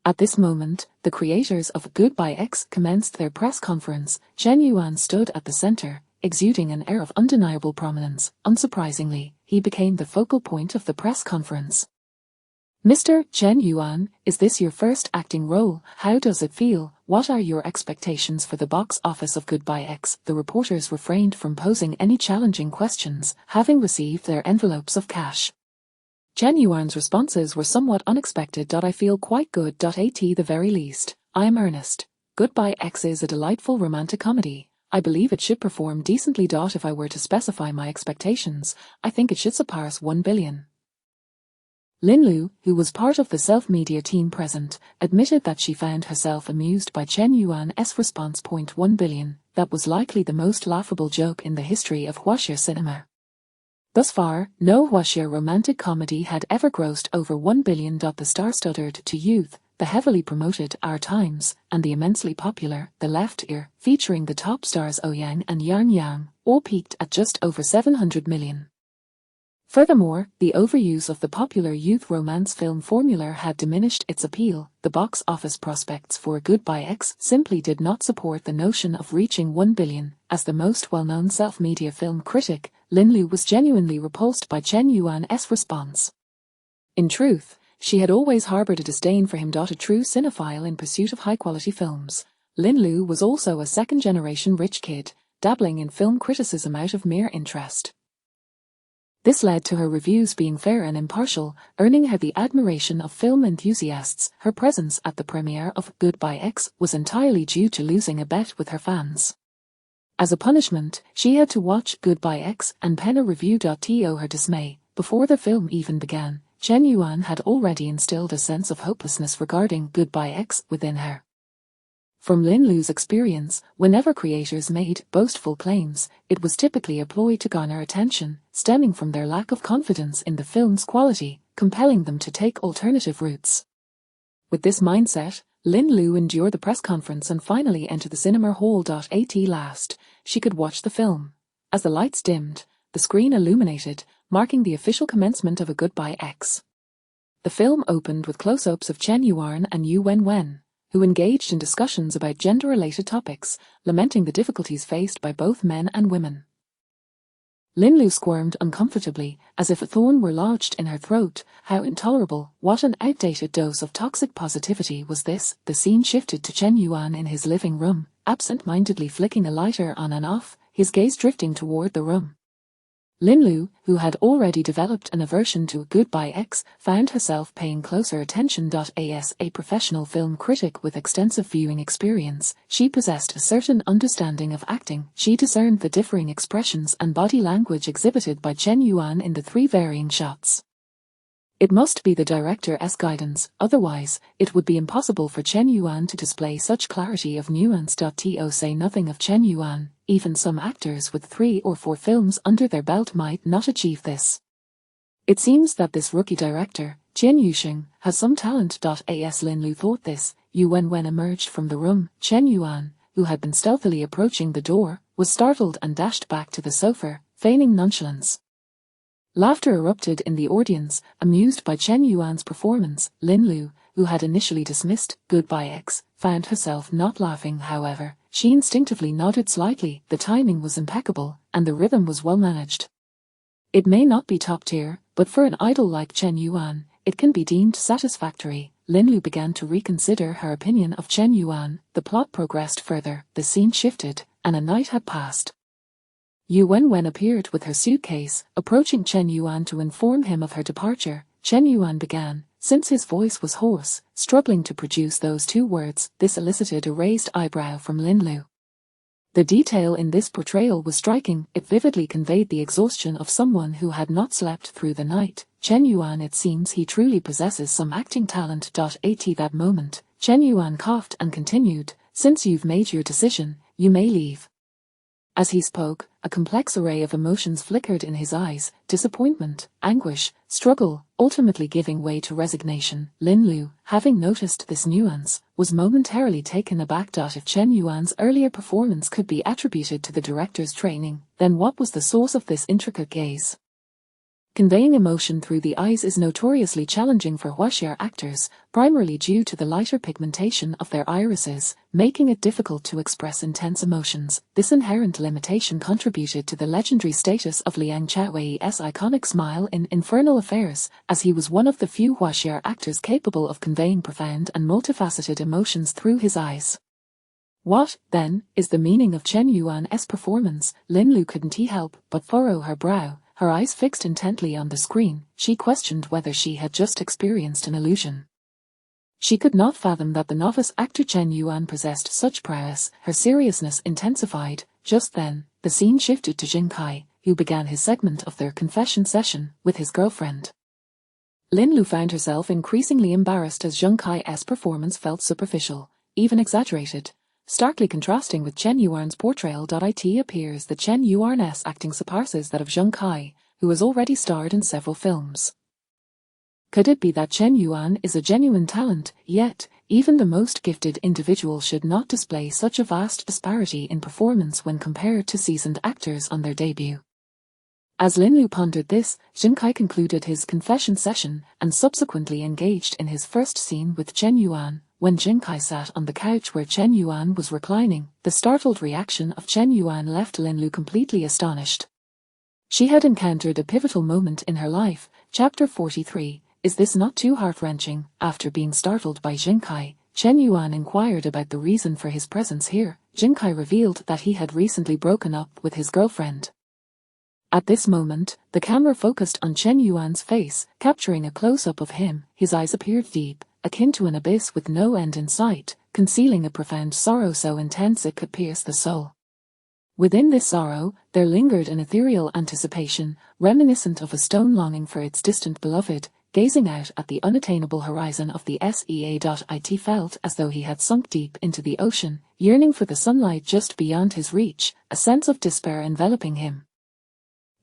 At this moment, the creators of Goodbye X commenced their press conference. Chen Yuan stood at the center, exuding an air of undeniable prominence. Unsurprisingly, he became the focal point of the press conference. Mr. Chen Yuan, is this your first acting role? How does it feel? What are your expectations for the box office of Goodbye X? The reporters refrained from posing any challenging questions, having received their envelopes of cash. Chen Yuan's responses were somewhat unexpected. I feel quite good. At the very least, I am earnest. Goodbye X is a delightful romantic comedy. I believe it should perform decently. If I were to specify my expectations, I think it should surpass 1 billion. Lin Lu, who was part of the self-media team present, admitted that she found herself amused by Chen Yuan's response. 1 billion, that was likely the most laughable joke in the history of wuxia cinema. Thus far, no wuxia romantic comedy had ever grossed over 1 billion. The star-studded To Youth, the heavily promoted Our Times, and the immensely popular The Left Ear, featuring the top stars Ouyang and Yang Yang, all peaked at just over 700 million. Furthermore, the overuse of the popular youth romance film formula had diminished its appeal. The box office prospects for Goodbye X simply did not support the notion of reaching 1 billion. As the most well-known self-media film critic, Lin Lu was genuinely repulsed by Chen Yuan's response. In truth, she had always harbored a disdain for him. A true cinephile in pursuit of high-quality films, Lin Lu was also a second-generation rich kid, dabbling in film criticism out of mere interest. This led to her reviews being fair and impartial, earning her the admiration of film enthusiasts. Her presence at the premiere of Goodbye X was entirely due to losing a bet with her fans. As a punishment, she had to watch Goodbye X and pen a review. To her dismay, before the film even began, Chen Yuan had already instilled a sense of hopelessness regarding Goodbye X within her. From Lin Lu's experience, whenever creators made boastful claims, it was typically a ploy to garner attention, stemming from their lack of confidence in the film's quality, compelling them to take alternative routes. With this mindset, Lin Lu endured the press conference and finally entered the cinema hall. At last, she could watch the film. As the lights dimmed, the screen illuminated, marking the official commencement of A Goodbye X. The film opened with close-ups of Chen Yuan and Yu Wenwen, who engaged in discussions about gender-related topics, lamenting the difficulties faced by both men and women. Lin Lu squirmed uncomfortably, as if a thorn were lodged in her throat. How intolerable, what an outdated dose of toxic positivity was this? The scene shifted to Chen Yuan in his living room, absent-mindedly flicking a lighter on and off, his gaze drifting toward the room. Lin Lu, who had already developed an aversion to Goodbye X, found herself paying closer attention. As a professional film critic with extensive viewing experience, she possessed a certain understanding of acting. She discerned the differing expressions and body language exhibited by Chen Yuan in the three varying shots. It must be the director's guidance, otherwise, it would be impossible for Chen Yuan to display such clarity of nuance. To say nothing of Chen Yuan, even some actors with 3 or 4 films under their belt might not achieve this. It seems that this rookie director, Jin Yuxing, has some talent. As Lin Lu thought this, Yu Wenwen emerged from the room. Chen Yuan, who had been stealthily approaching the door, was startled and dashed back to the sofa, feigning nonchalance. Laughter erupted in the audience, amused by Chen Yuan's performance. Lin Lu, who had initially dismissed Goodbye X, found herself not laughing. However, she instinctively nodded slightly. The timing was impeccable, and the rhythm was well managed. It may not be top tier, but for an idol like Chen Yuan, it can be deemed satisfactory. Lin Lu began to reconsider her opinion of Chen Yuan. The plot progressed further, the scene shifted, and a night had passed. Yu Wenwen appeared with her suitcase, approaching Chen Yuan to inform him of her departure. Chen Yuan began, since his voice was hoarse, struggling to produce those two words. This elicited a raised eyebrow from Lin Lu. The detail in this portrayal was striking. It vividly conveyed the exhaustion of someone who had not slept through the night. Chen Yuan, it seems he truly possesses some acting talent. At that moment, Chen Yuan coughed and continued, since you've made your decision, you may leave. As he spoke, a complex array of emotions flickered in his eyes, disappointment, anguish, struggle, ultimately giving way to resignation. Lin Lu, having noticed this nuance, was momentarily taken aback. If Chen Yuan's earlier performance could be attributed to the director's training, then what was the source of this intricate gaze? Conveying emotion through the eyes is notoriously challenging for wuxia actors, primarily due to the lighter pigmentation of their irises, making it difficult to express intense emotions. This inherent limitation contributed to the legendary status of Liang Chaowei's iconic smile in Infernal Affairs, as he was one of the few wuxia actors capable of conveying profound and multifaceted emotions through his eyes. What, then, is the meaning of Chen Yuan's performance? Lin Lu couldn't help but furrow her brow. Her eyes fixed intently on the screen, she questioned whether she had just experienced an illusion. She could not fathom that the novice actor Chen Yuan possessed such prowess. Her seriousness intensified. Just then, the scene shifted to Jing Kai, who began his segment of their confession session with his girlfriend. Lin Lu found herself increasingly embarrassed as Jing Kai's performance felt superficial, even exaggerated. Starkly contrasting with Chen Yuan's portrayal. It appears that Chen Yuan's acting surpasses that of Jing Kai, who has already starred in several films. Could it be that Chen Yuan is a genuine talent? Yet, even the most gifted individual should not display such a vast disparity in performance when compared to seasoned actors on their debut. As Lin Lu pondered this, Jing Kai concluded his confession session and subsequently engaged in his first scene with Chen Yuan. When Jing Kai sat on the couch where Chen Yuan was reclining, the startled reaction of Chen Yuan left Lin Lu completely astonished. She had encountered a pivotal moment in her life. Chapter 43. Is this not too heart-wrenching? After being startled by Jing Kai, Chen Yuan inquired about the reason for his presence here. Jing Kai revealed that he had recently broken up with his girlfriend. At this moment, the camera focused on Chen Yuan's face, capturing a close-up of him. His eyes appeared deep, akin to an abyss with no end in sight, concealing a profound sorrow so intense it could pierce the soul. Within this sorrow, there lingered an ethereal anticipation, reminiscent of a stone longing for its distant beloved. Gazing out at the unattainable horizon of the sea. It felt as though he had sunk deep into the ocean, yearning for the sunlight just beyond his reach, a sense of despair enveloping him.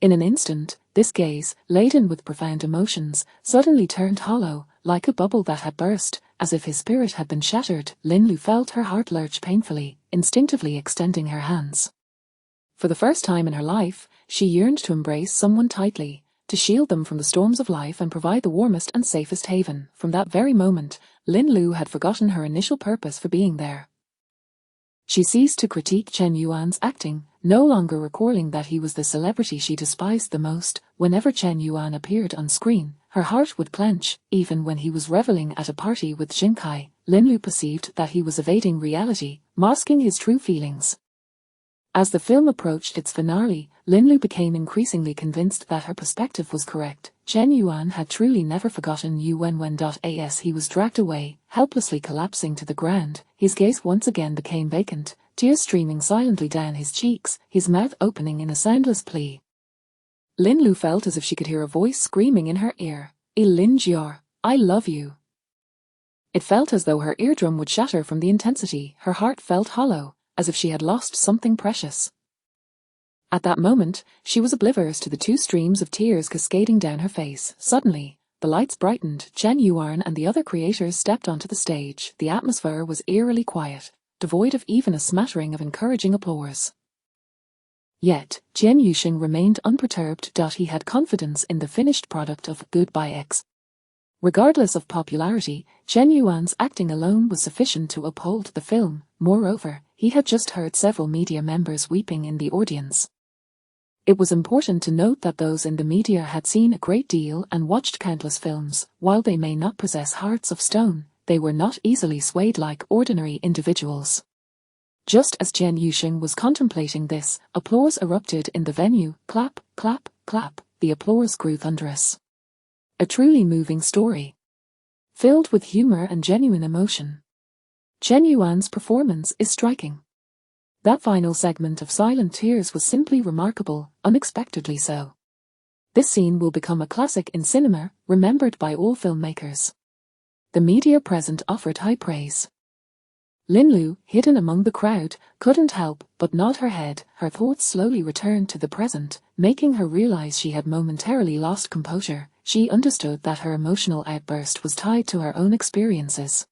In an instant, this gaze, laden with profound emotions, suddenly turned hollow, like a bubble that had burst, as if his spirit had been shattered. Lin Lu felt her heart lurch painfully, instinctively extending her hands. For the first time in her life, she yearned to embrace someone tightly, to shield them from the storms of life and provide the warmest and safest haven. From that very moment, Lin Lu had forgotten her initial purpose for being there. She ceased to critique Chen Yuan's acting, no longer recalling that he was the celebrity she despised the most. Whenever Chen Yuan appeared on screen, her heart would clench. Even when he was reveling at a party with Jing Kai, Lin Lu perceived that he was evading reality, masking his true feelings. As the film approached its finale, Lin Lu became increasingly convinced that her perspective was correct. Chen Yuan had truly never forgotten Yu Wenwen. As he was dragged away, helplessly collapsing to the ground, his gaze once again became vacant, tears streaming silently down his cheeks, his mouth opening in a soundless plea. Lin Lu felt as if she could hear a voice screaming in her ear, "Lin Jiao, I love you." It felt as though her eardrum would shatter from the intensity. Her heart felt hollow, as if she had lost something precious. At that moment, she was oblivious to the two streams of tears cascading down her face. Suddenly, the lights brightened. Chen Yuan and the other creators stepped onto the stage. The atmosphere was eerily quiet, devoid of even a smattering of encouraging applause. Yet, Jian Yuxing remained unperturbed. He had confidence in the finished product of Goodbye X. Regardless of popularity, Chen Yuan's acting alone was sufficient to uphold the film. Moreover, he had just heard several media members weeping in the audience. It was important to note that those in the media had seen a great deal and watched countless films. While they may not possess hearts of stone, they were not easily swayed like ordinary individuals. Just as Chen Yuxing was contemplating this, applause erupted in the venue. Clap, clap, clap. The applause grew thunderous. A truly moving story, filled with humor and genuine emotion. Chen Yuan's performance is striking. That final segment of silent tears was simply remarkable, unexpectedly so. This scene will become a classic in cinema, remembered by all filmmakers. The media present offered high praise. Lin Lu, hidden among the crowd, couldn't help but nod her head. Her thoughts slowly returned to the present, making her realize she had momentarily lost composure. She understood that her emotional outburst was tied to her own experiences.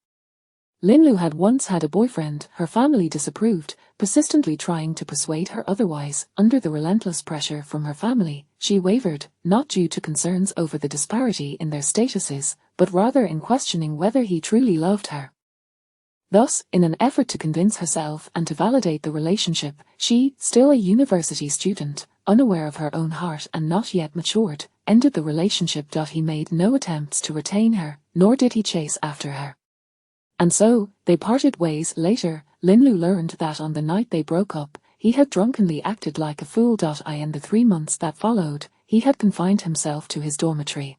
Lin Lu had once had a boyfriend. Her family disapproved, persistently trying to persuade her otherwise. Under the relentless pressure from her family, she wavered, not due to concerns over the disparity in their statuses, but rather in questioning whether he truly loved her. Thus, in an effort to convince herself and to validate the relationship, she, still a university student, unaware of her own heart and not yet matured, ended the relationship. He made no attempts to retain her, nor did he chase after her. And so, they parted ways. Later, Lin Lu learned that on the night they broke up, he had drunkenly acted like a fool. In the 3 months that followed, he had confined himself to his dormitory.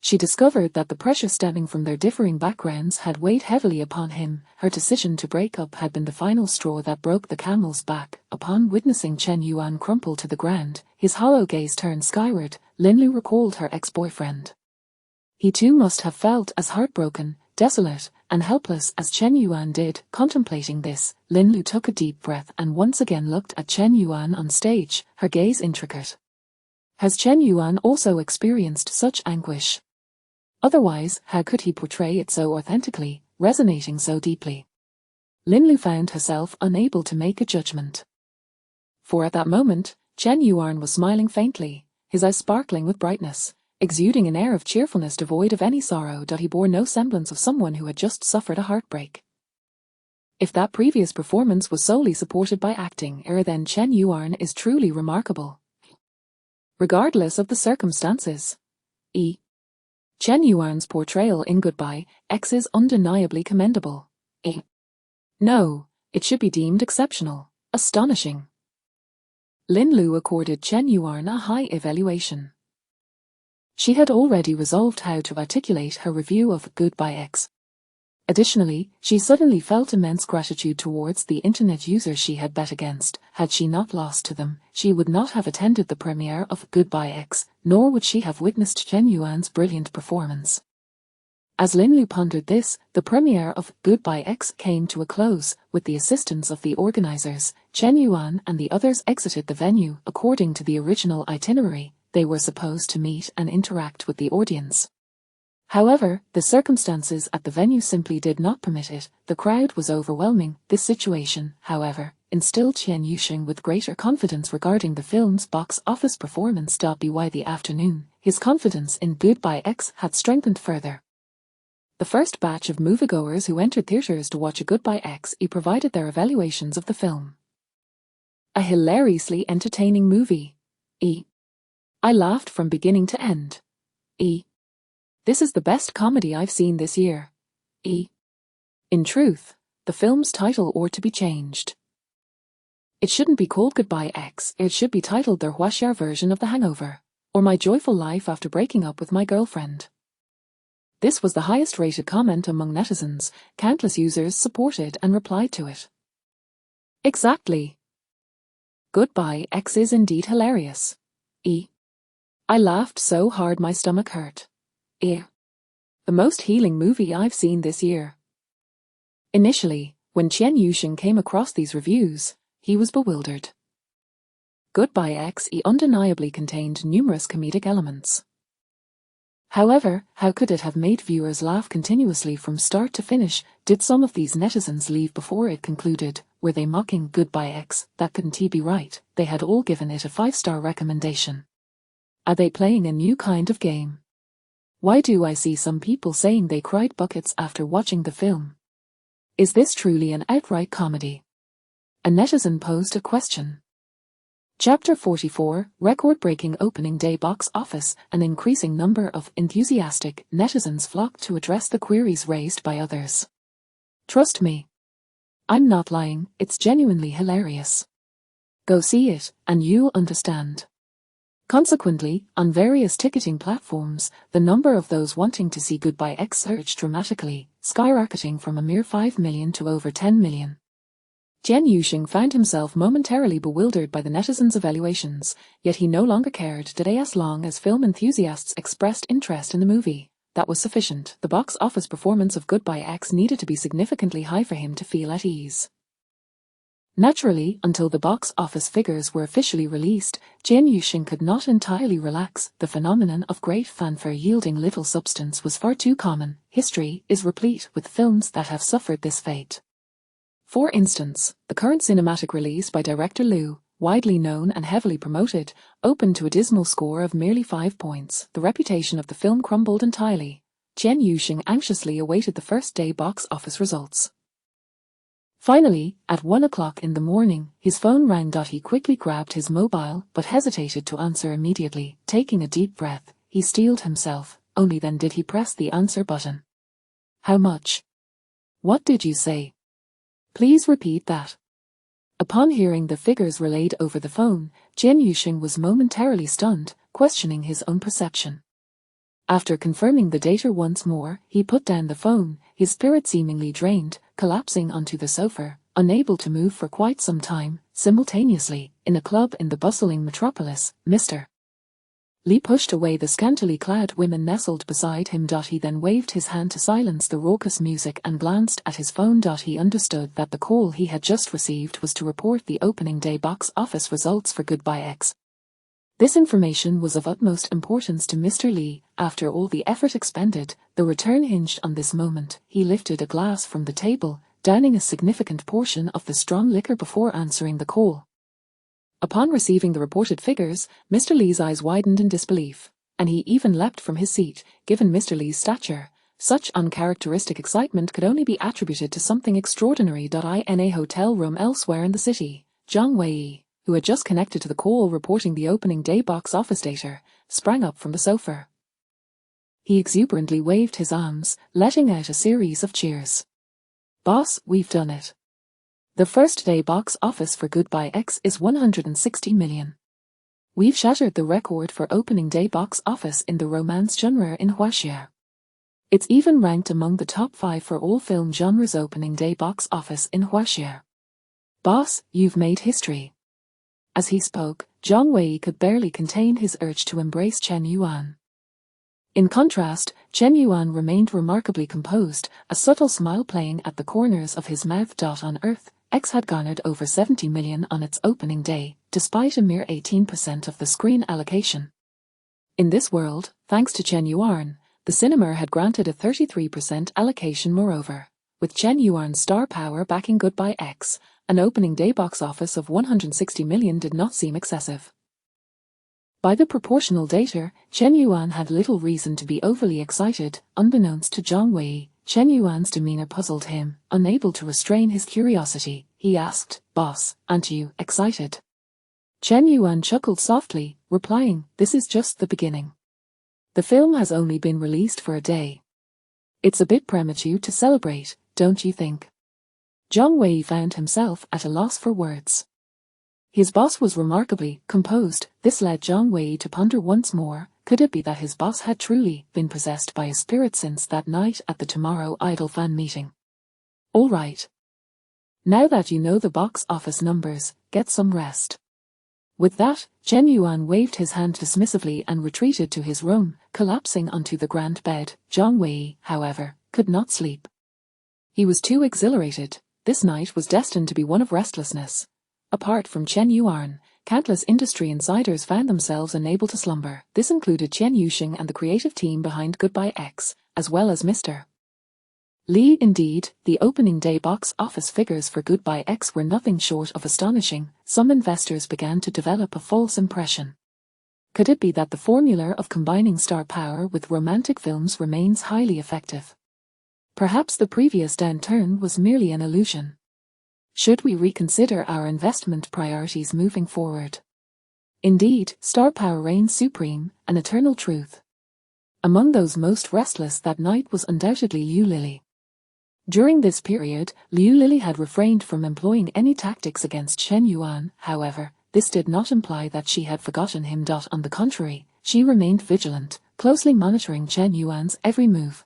She discovered that the pressure stemming from their differing backgrounds had weighed heavily upon him. Her decision to break up had been the final straw that broke the camel's back. Upon witnessing Chen Yuan crumple to the ground, his hollow gaze turned skyward. Lin Lu recalled her ex-boyfriend. He too must have felt as heartbroken, desolate, and helpless as Chen Yuan did. Contemplating this, Lin Lu took a deep breath and once again looked at Chen Yuan on stage, her gaze intricate. Has Chen Yuan also experienced such anguish? Otherwise, how could he portray it so authentically, resonating so deeply? Lin Lu found herself unable to make a judgment. For at that moment, Chen Yuan was smiling faintly, his eyes sparkling with brightness, exuding an air of cheerfulness devoid of any sorrow. He bore no semblance of someone who had just suffered a heartbreak. If that previous performance was solely supported by acting, then Chen Yuan is truly remarkable. Regardless of the circumstances. Chen Yuan's portrayal in Goodbye X is undeniably commendable. No, it should be deemed exceptional, astonishing. Lin Lu accorded Chen Yuan a high evaluation. She had already resolved how to articulate her review of Goodbye X. Additionally, she suddenly felt immense gratitude towards the internet users she had bet against. Had she not lost to them, she would not have attended the premiere of Goodbye X, nor would she have witnessed Chen Yuan's brilliant performance. As Lin Lu pondered this, the premiere of Goodbye X came to a close. With the assistance of the organizers, Chen Yuan and the others exited the venue. According to the original itinerary, they were supposed to meet and interact with the audience. However, the circumstances at the venue simply did not permit it. The crowd was overwhelming. This situation, however, instilled Chen Yuxing with greater confidence regarding the film's box office performance. By the afternoon, his confidence in Goodbye X had strengthened further. The first batch of moviegoers who entered theaters to watch a Goodbye X provided their evaluations of the film. A hilariously entertaining movie. I laughed from beginning to end. This is the best comedy I've seen this year. In truth, the film's title ought to be changed. It shouldn't be called Goodbye X, it should be titled their Huaxia version of The Hangover, or My Joyful Life After Breaking Up with My Girlfriend. This was the highest rated comment among netizens. Countless users supported and replied to it. Exactly. Goodbye X is indeed hilarious. I laughed so hard my stomach hurt. The most healing movie I've seen this year. Initially, when Chen Yuxing came across these reviews, he was bewildered. Goodbye X undeniably contained numerous comedic elements. However, how could it have made viewers laugh continuously from start to finish? Did some of these netizens leave before it concluded? Were they mocking Goodbye X? That couldn't be right. They had all given it a 5-star recommendation. Are they playing a new kind of game? Why do I see some people saying they cried buckets after watching the film? Is this truly an outright comedy? A netizen posed a question. Chapter 44, Record-breaking opening day box office. An increasing number of enthusiastic netizens flocked to address the queries raised by others. Trust me. I'm not lying, it's genuinely hilarious. Go see it, and you'll understand. Consequently, on various ticketing platforms, the number of those wanting to see Goodbye X surged dramatically, skyrocketing from a mere 5 million to over 10 million. Chen Yuxing found himself momentarily bewildered by the netizens' evaluations, yet he no longer cared today as long as film enthusiasts expressed interest in the movie. That was sufficient. The box office performance of Goodbye X needed to be significantly high for him to feel at ease. Naturally, until the box office figures were officially released, Chen Yuxing could not entirely relax. The phenomenon of great fanfare yielding little substance was far too common. History is replete with films that have suffered this fate. For instance, the current cinematic release by director Liu, widely known and heavily promoted, opened to a dismal score of merely 5 points. The reputation of the film crumbled entirely. Chen Yuxing anxiously awaited the first day box office results. Finally, at 1 o'clock in the morning, his phone rang. He quickly grabbed his mobile but hesitated to answer immediately. Taking a deep breath, he steeled himself. Only then did he press the answer button. How much? What did you say? Please repeat that. Upon hearing the figures relayed over the phone, Chen Yuxing was momentarily stunned, questioning his own perception. After confirming the data once more, he put down the phone, his spirit seemingly drained, collapsing onto the sofa, unable to move for quite some time. Simultaneously, in a club in the bustling metropolis, Mr. Li pushed away the scantily clad women nestled beside him. He then waved his hand to silence the raucous music and glanced at his phone. He understood that the call he had just received was to report the opening day box office results for Goodbye X. This information was of utmost importance to Mr. Li. After all the effort expended, the return hinged on this moment. He lifted a glass from the table, downing a significant portion of the strong liquor before answering the call. Upon receiving the reported figures, Mr. Li's eyes widened in disbelief, and he even leapt from his seat. Given Mr. Li's stature, such uncharacteristic excitement could only be attributed to something extraordinary. In a hotel room elsewhere in the city, Zhang Wei, who had just connected to the call reporting the opening day box office data, sprang up from the sofa. He exuberantly waved his arms, letting out a series of cheers. Boss, we've done it. The first day box office for Goodbye X is 160 million. We've shattered the record for opening day box office in the romance genre in Huaxia. It's even ranked among the top 5 for all film genres opening day box office in Huaxia. Boss, you've made history. As he spoke, Zhang Wei could barely contain his urge to embrace Chen Yuan. In contrast, Chen Yuan remained remarkably composed, a subtle smile playing at the corners of his mouth. On Earth, X had garnered over 70 million on its opening day, despite a mere 18% of the screen allocation. In this world, thanks to Chen Yuan, the cinema had granted a 33% allocation. Moreover, with Chen Yuan's star power backing Goodbye X, an opening day box office of 160 million did not seem excessive. By the proportional data, Chen Yuan had little reason to be overly excited. Unbeknownst to Zhang Wei, Chen Yuan's demeanor puzzled him. Unable to restrain his curiosity, he asked, "Boss, aren't you excited?" Chen Yuan chuckled softly, replying, "This is just the beginning. The film has only been released for a day. It's a bit premature to celebrate, don't you think?" Zhang Wei found himself at a loss for words. His boss was remarkably composed. This led Zhang Wei to ponder once more. Could it be that his boss had truly been possessed by a spirit since that night at the Tomorrow Idol fan meeting? All right. Now that you know the box office numbers, get some rest. With that, Chen Yuan waved his hand dismissively and retreated to his room, collapsing onto the grand bed. Zhang Wei, however, could not sleep. He was too exhilarated. This night was destined to be one of restlessness. Apart from Chen Yuan, countless industry insiders found themselves unable to slumber. This included Chen Yuxing and the creative team behind Goodbye X, as well as Mr. Li. Indeed, the opening day box office figures for Goodbye X were nothing short of astonishing. Some investors began to develop a false impression. Could it be that the formula of combining star power with romantic films remains highly effective? Perhaps the previous downturn was merely an illusion. Should we reconsider our investment priorities moving forward? Indeed, star power reigns supreme, an eternal truth. Among those most restless that night was undoubtedly Liu Lili. During this period, Liu Lili had refrained from employing any tactics against Chen Yuan. However, this did not imply that she had forgotten him. On the contrary, she remained vigilant, closely monitoring Chen Yuan's every move.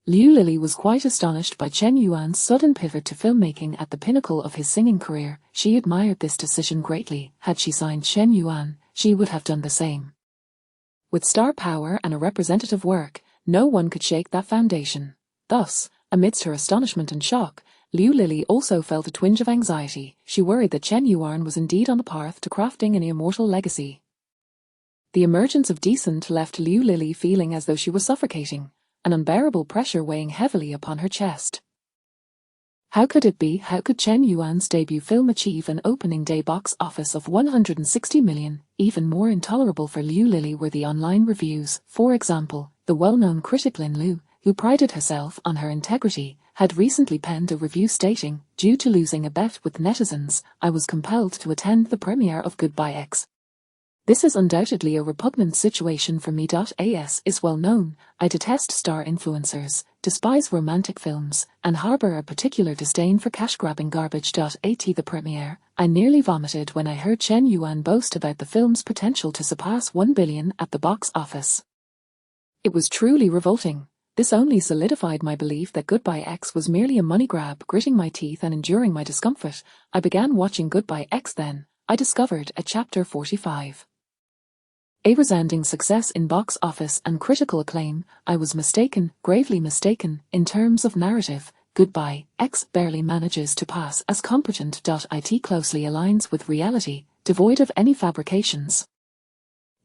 Liu Lili was quite astonished by Chen Yuan's sudden pivot to filmmaking at the pinnacle of his singing career. She admired this decision greatly. Had she signed Chen Yuan, she would have done the same. With star power and a representative work, no one could shake that foundation. Thus, amidst her astonishment and shock, Liu Lili also felt a twinge of anxiety. She worried that Chen Yuan was indeed on the path to crafting an immortal legacy. The emergence of Decent left Liu Lili feeling as though she was suffocating, an unbearable pressure weighing heavily upon her chest. How could it be? How could Chen Yuan's debut film achieve an opening day box office of 160 million? Even more intolerable for Liu Lili were the online reviews. For example, the well-known critic Lin Lu, who prided herself on her integrity, had recently penned a review stating, "Due to losing a bet with netizens, I was compelled to attend the premiere of Goodbye X. This is undoubtedly a repugnant situation for me. As is well known, I detest star influencers, despise romantic films, and harbour a particular disdain for cash-grabbing garbage. At the premiere, I nearly vomited when I heard Chen Yuan boast about the film's potential to surpass 1 billion at the box office. It was truly revolting. This only solidified my belief that Goodbye X was merely a money grab. Gritting my teeth and enduring my discomfort, I began watching Goodbye X. Then I discovered at chapter 45. A resounding success in box office and critical acclaim. I was mistaken, gravely mistaken. In terms of narrative, Goodbye X barely manages to pass as competent. It closely aligns with reality, devoid of any fabrications.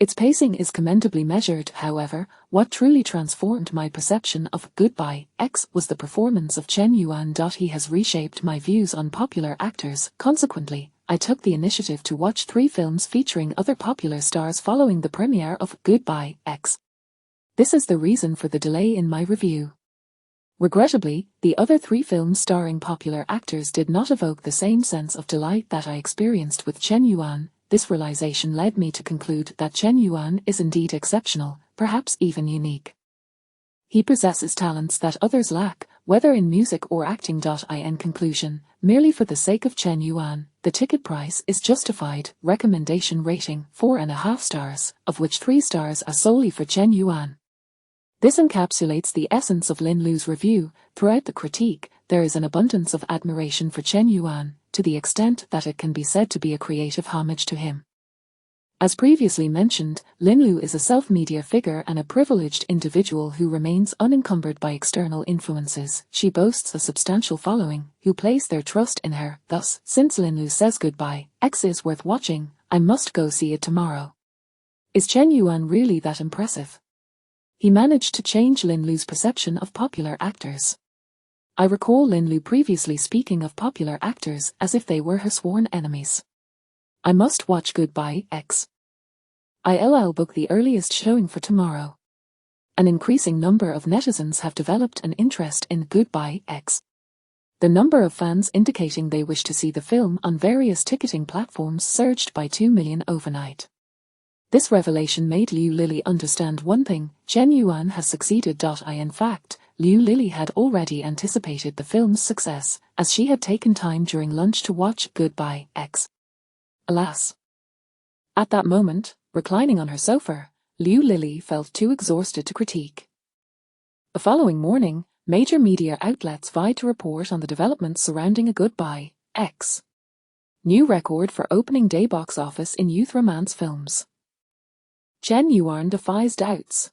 Its pacing is commendably measured. However, what truly transformed my perception of Goodbye X was the performance of Chen Yuan. He has reshaped my views on popular actors. Consequently, I took the initiative to watch 3 films featuring other popular stars following the premiere of Goodbye X. This is the reason for the delay in my review. Regrettably, the other 3 films starring popular actors did not evoke the same sense of delight that I experienced with Chen Yuan. This realization led me to conclude that Chen Yuan is indeed exceptional, perhaps even unique. He possesses talents that others lack, whether in music or acting. In conclusion, merely for the sake of Chen Yuan, the ticket price is justified. Recommendation rating 4.5 stars, of which 3 stars are solely for Chen Yuan. This encapsulates the essence of Lin Lu's review. Throughout the critique, there is an abundance of admiration for Chen Yuan, to the extent that it can be said to be a creative homage to him. As previously mentioned, Lin Lu is a self-media figure and a privileged individual who remains unencumbered by external influences. She boasts a substantial following, who place their trust in her. Thus, since Lin Lu says Goodbye X is worth watching, I must go see it tomorrow. Is Chen Yuan really that impressive? He managed to change Lin Lu's perception of popular actors. I recall Lin Lu previously speaking of popular actors as if they were her sworn enemies. I must watch Goodbye X. I'll book the earliest showing for tomorrow. An increasing number of netizens have developed an interest in Goodbye X. The number of fans indicating they wish to see the film on various ticketing platforms surged by 2 million overnight. This revelation made Liu Lili understand one thing: Chen Yuan has succeeded. In fact, Liu Lili had already anticipated the film's success, as she had taken time during lunch to watch Goodbye X. Alas! At that moment, reclining on her sofa, Liu Lili felt too exhausted to critique. The following morning, major media outlets vied to report on the developments surrounding a Goodbye X. New record for opening day box office in youth romance films. Chen Yuan defies doubts.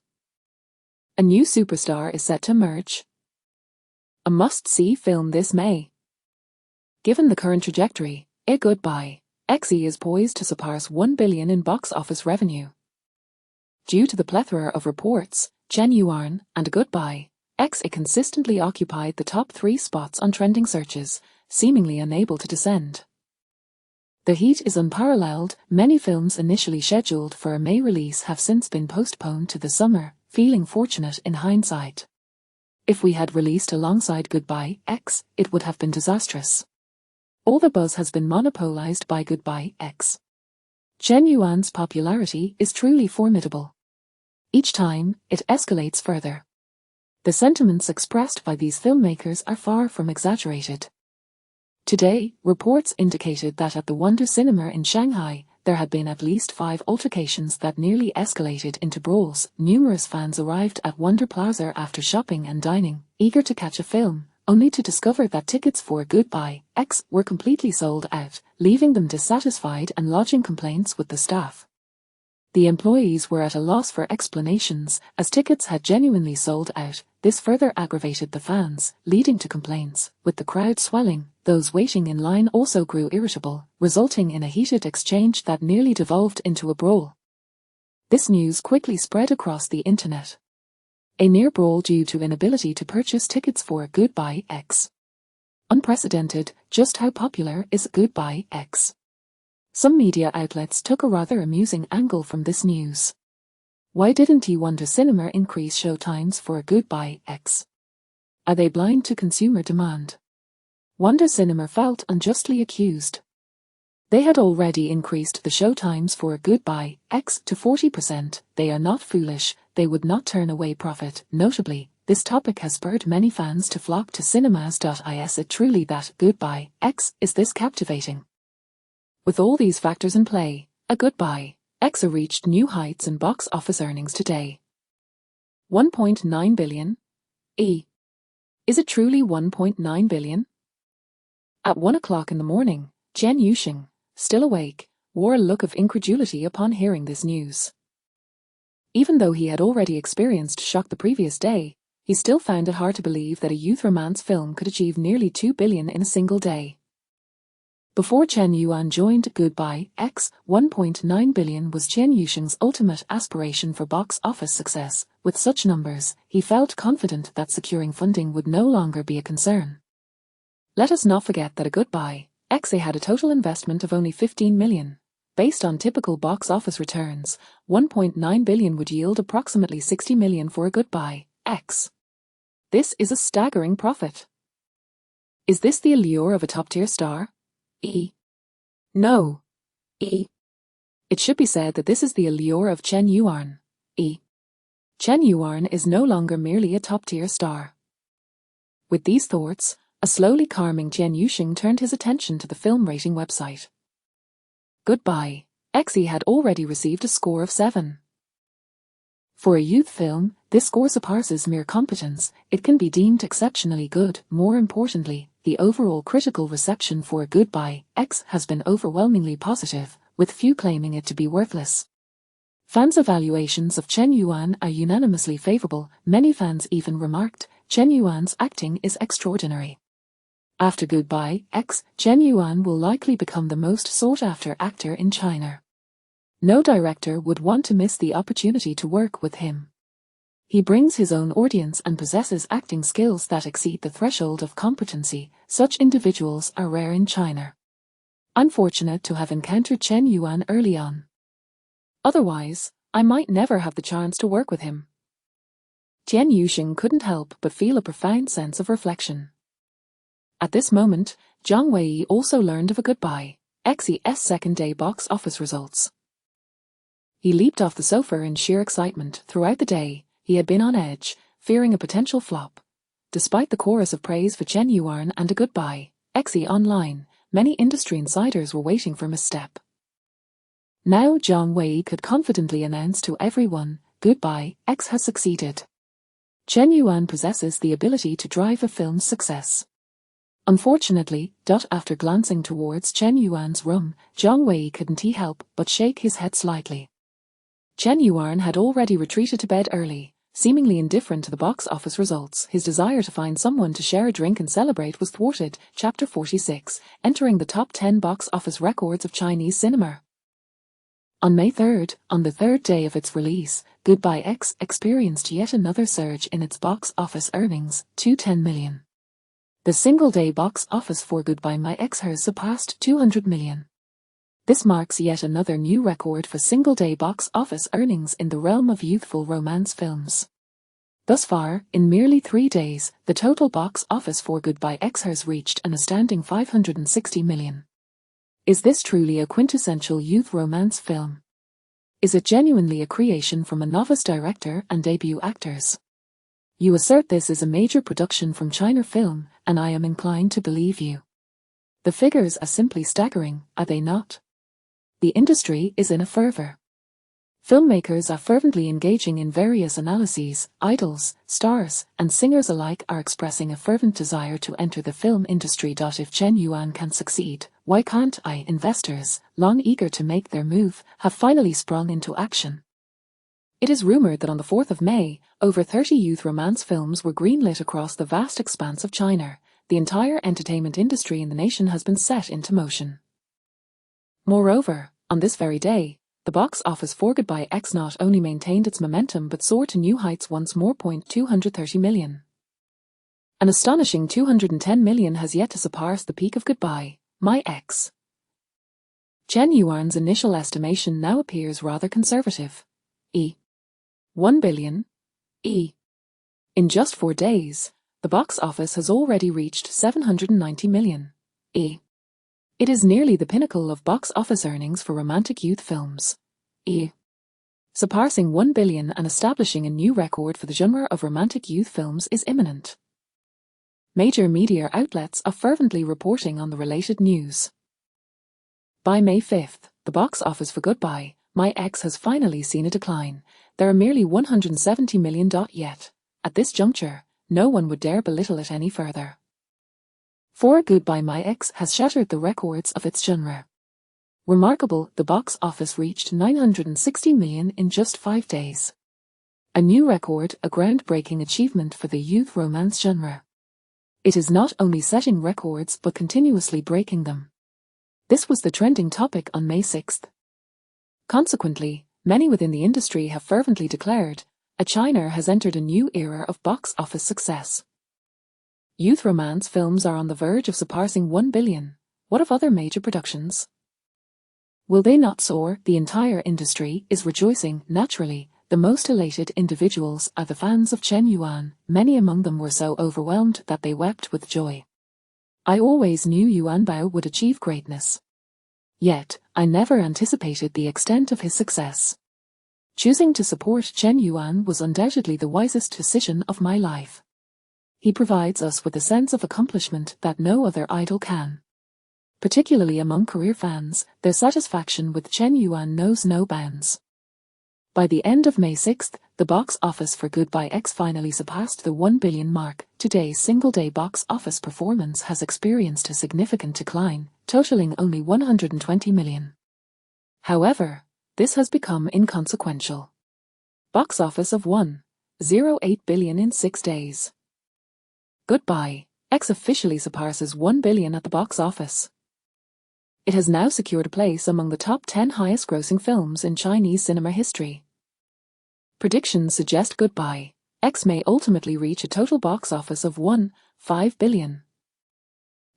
A new superstar is set to emerge. A must-see film this May. Given the current trajectory, A Goodbye X is poised to surpass 1 billion in box office revenue. Due to the plethora of reports, Chen Yuan and Goodbye X consistently occupied the top 3 spots on trending searches, seemingly unable to descend. The heat is unparalleled. Many films initially scheduled for a May release have since been postponed to the summer, feeling fortunate in hindsight. If we had released alongside Goodbye X, it would have been disastrous. All the buzz has been monopolized by Goodbye X. Chen Yuan's popularity is truly formidable. Each time, it escalates further. The sentiments expressed by these filmmakers are far from exaggerated. Today, reports indicated that at the Wonder Cinema in Shanghai, there had been at least 5 altercations that nearly escalated into brawls. Numerous fans arrived at Wonder Plaza after shopping and dining, eager to catch a film, only to discover that tickets for Goodbye X were completely sold out, leaving them dissatisfied and lodging complaints with the staff. The employees were at a loss for explanations, as tickets had genuinely sold out. This further aggravated the fans, leading to complaints. With the crowd swelling, those waiting in line also grew irritable, resulting in a heated exchange that nearly devolved into a brawl. This news quickly spread across the internet. A near brawl due to inability to purchase tickets for Goodbye X. Unprecedented, just how popular is Goodbye X? Some media outlets took a rather amusing angle from this news. Why didn't Wonder Cinema increase showtimes for Goodbye X? Are they blind to consumer demand? Wonder Cinema felt unjustly accused. They had already increased the showtimes for Goodbye X to 40%. They are not foolish, they would not turn away profit. Notably, this topic has spurred many fans to flock to cinemas. Is it truly that Goodbye X is this captivating? With all these factors in play, a Goodbye X reached new heights in box office earnings today. 1.9 billion? Is it truly 1.9 billion? At 1 o'clock in the morning, Chen Yuxing, still awake, wore a look of incredulity upon hearing this news. Even though he had already experienced shock the previous day, he still found it hard to believe that a youth romance film could achieve nearly 2 billion in a single day. Before Chen Yuan joined Goodbye X, 1.9 billion was Chen Yuxing's ultimate aspiration for box office success. With such numbers, he felt confident that securing funding would no longer be a concern. Let us not forget that a Goodbye X had a total investment of only 15 million. Based on typical box office returns, 1.9 billion would yield approximately 60 million for a Goodbye X. This is a staggering profit. Is this the allure of a top-tier star? No. It should be said that this is the allure of Chen Yuan. Chen Yuan is no longer merely a top-tier star. With these thoughts, a slowly calming Chen Yuxing turned his attention to the film rating website. Goodbye X had already received a score of 7. For a youth film, this score surpasses mere competence. It can be deemed exceptionally good. More importantly, the overall critical reception for Goodbye X has been overwhelmingly positive, with few claiming it to be worthless. Fans' evaluations of Chen Yuan are unanimously favorable. Many fans even remarked, Chen Yuan's acting is extraordinary. After Goodbye X, Chen Yuan will likely become the most sought-after actor in China. No director would want to miss the opportunity to work with him. He brings his own audience and possesses acting skills that exceed the threshold of competency. Such individuals are rare in China. I'm fortunate to have encountered Chen Yuan early on. Otherwise, I might never have the chance to work with him. Chen Yuxing couldn't help but feel a profound sense of reflection. At this moment, Zhang Wei also learned of a Goodbye X's second-day box office results. He leaped off the sofa in sheer excitement. Throughout the day, he had been on edge, fearing a potential flop. Despite the chorus of praise for Chen Yuan and a Goodbye X online, many industry insiders were waiting for a misstep. Now Zhang Wei could confidently announce to everyone, Goodbye X has succeeded. Chen Yuan possesses the ability to drive a film's success. Unfortunately, after glancing towards Chen Yuan's room, Zhang Wei couldn't help but shake his head slightly. Chen Yuan had already retreated to bed early, seemingly indifferent to the box office results. His desire to find someone to share a drink and celebrate was thwarted. Chapter 46, entering the top 10 box office records of Chinese cinema. On May 3rd, on the third day of its release, Goodbye X experienced yet another surge in its box office earnings, to 10 million. The single-day box office for Goodbye X has surpassed 200 million. This marks yet another new record for single-day box office earnings in the realm of youthful romance films. Thus far, in merely 3 days, the total box office for Goodbye X has reached an astounding 560 million. Is this truly a quintessential youth romance film? Is it genuinely a creation from a novice director and debut actors? You assert this is a major production from China Film, and I am inclined to believe you. The figures are simply staggering, are they not? The industry is in a fervor. Filmmakers are fervently engaging in various analyses. Idols, stars, and singers alike are expressing a fervent desire to enter the film industry. If Chen Yuan can succeed, why can't I? Investors, long eager to make their move, have finally sprung into action. It is rumored that on the 4th of May, over 30 youth romance films were greenlit across the vast expanse of China. The entire entertainment industry in the nation has been set into motion. Moreover, on this very day, the box office for Goodbye X not only maintained its momentum but soared to new heights once more. 230 million. An astonishing 210 million has yet to surpass the peak of Goodbye, My Ex. Chen Yuan's initial estimation now appears rather conservative. 1 billion. In just 4 days, the box office has already reached 790 million. It is nearly the pinnacle of box office earnings for romantic youth films. Surpassing 1 billion and establishing a new record for the genre of romantic youth films is imminent. Major media outlets are fervently reporting on the related news. By May 5th, the box office for Goodbye, My Ex has finally seen a decline. There are merely 170 million. Yet, at this juncture, no one would dare belittle it any further. For Goodbye My Ex has shattered the records of its genre. Remarkable, the box office reached 960 million in just 5 days. A new record, a groundbreaking achievement for the youth romance genre. It is not only setting records but continuously breaking them. This was the trending topic on May 6th. Consequently, many within the industry have fervently declared, China has entered a new era of box office success. Youth romance films are on the verge of surpassing 1 billion. What of other major productions? Will they not soar? The entire industry is rejoicing. Naturally, the most elated individuals are the fans of Chen Yuan. Many among them were so overwhelmed that they wept with joy. I always knew Yuan Bao would achieve greatness. Yet, I never anticipated the extent of his success. Choosing to support Chen Yuan was undoubtedly the wisest decision of my life. He provides us with a sense of accomplishment that no other idol can. Particularly among career fans, their satisfaction with Chen Yuan knows no bounds. By the end of May 6th, the box office for Goodbye X finally surpassed the 1 billion mark. Today's single-day box office performance has experienced a significant decline, totaling only 120 million. However, this has become inconsequential. Box office of 1.08 billion in 6 days. Goodbye X officially surpasses 1 billion at the box office. It has now secured a place among the top 10 highest-grossing films in Chinese cinema history. Predictions suggest Goodbye X may ultimately reach a total box office of 1.5 billion.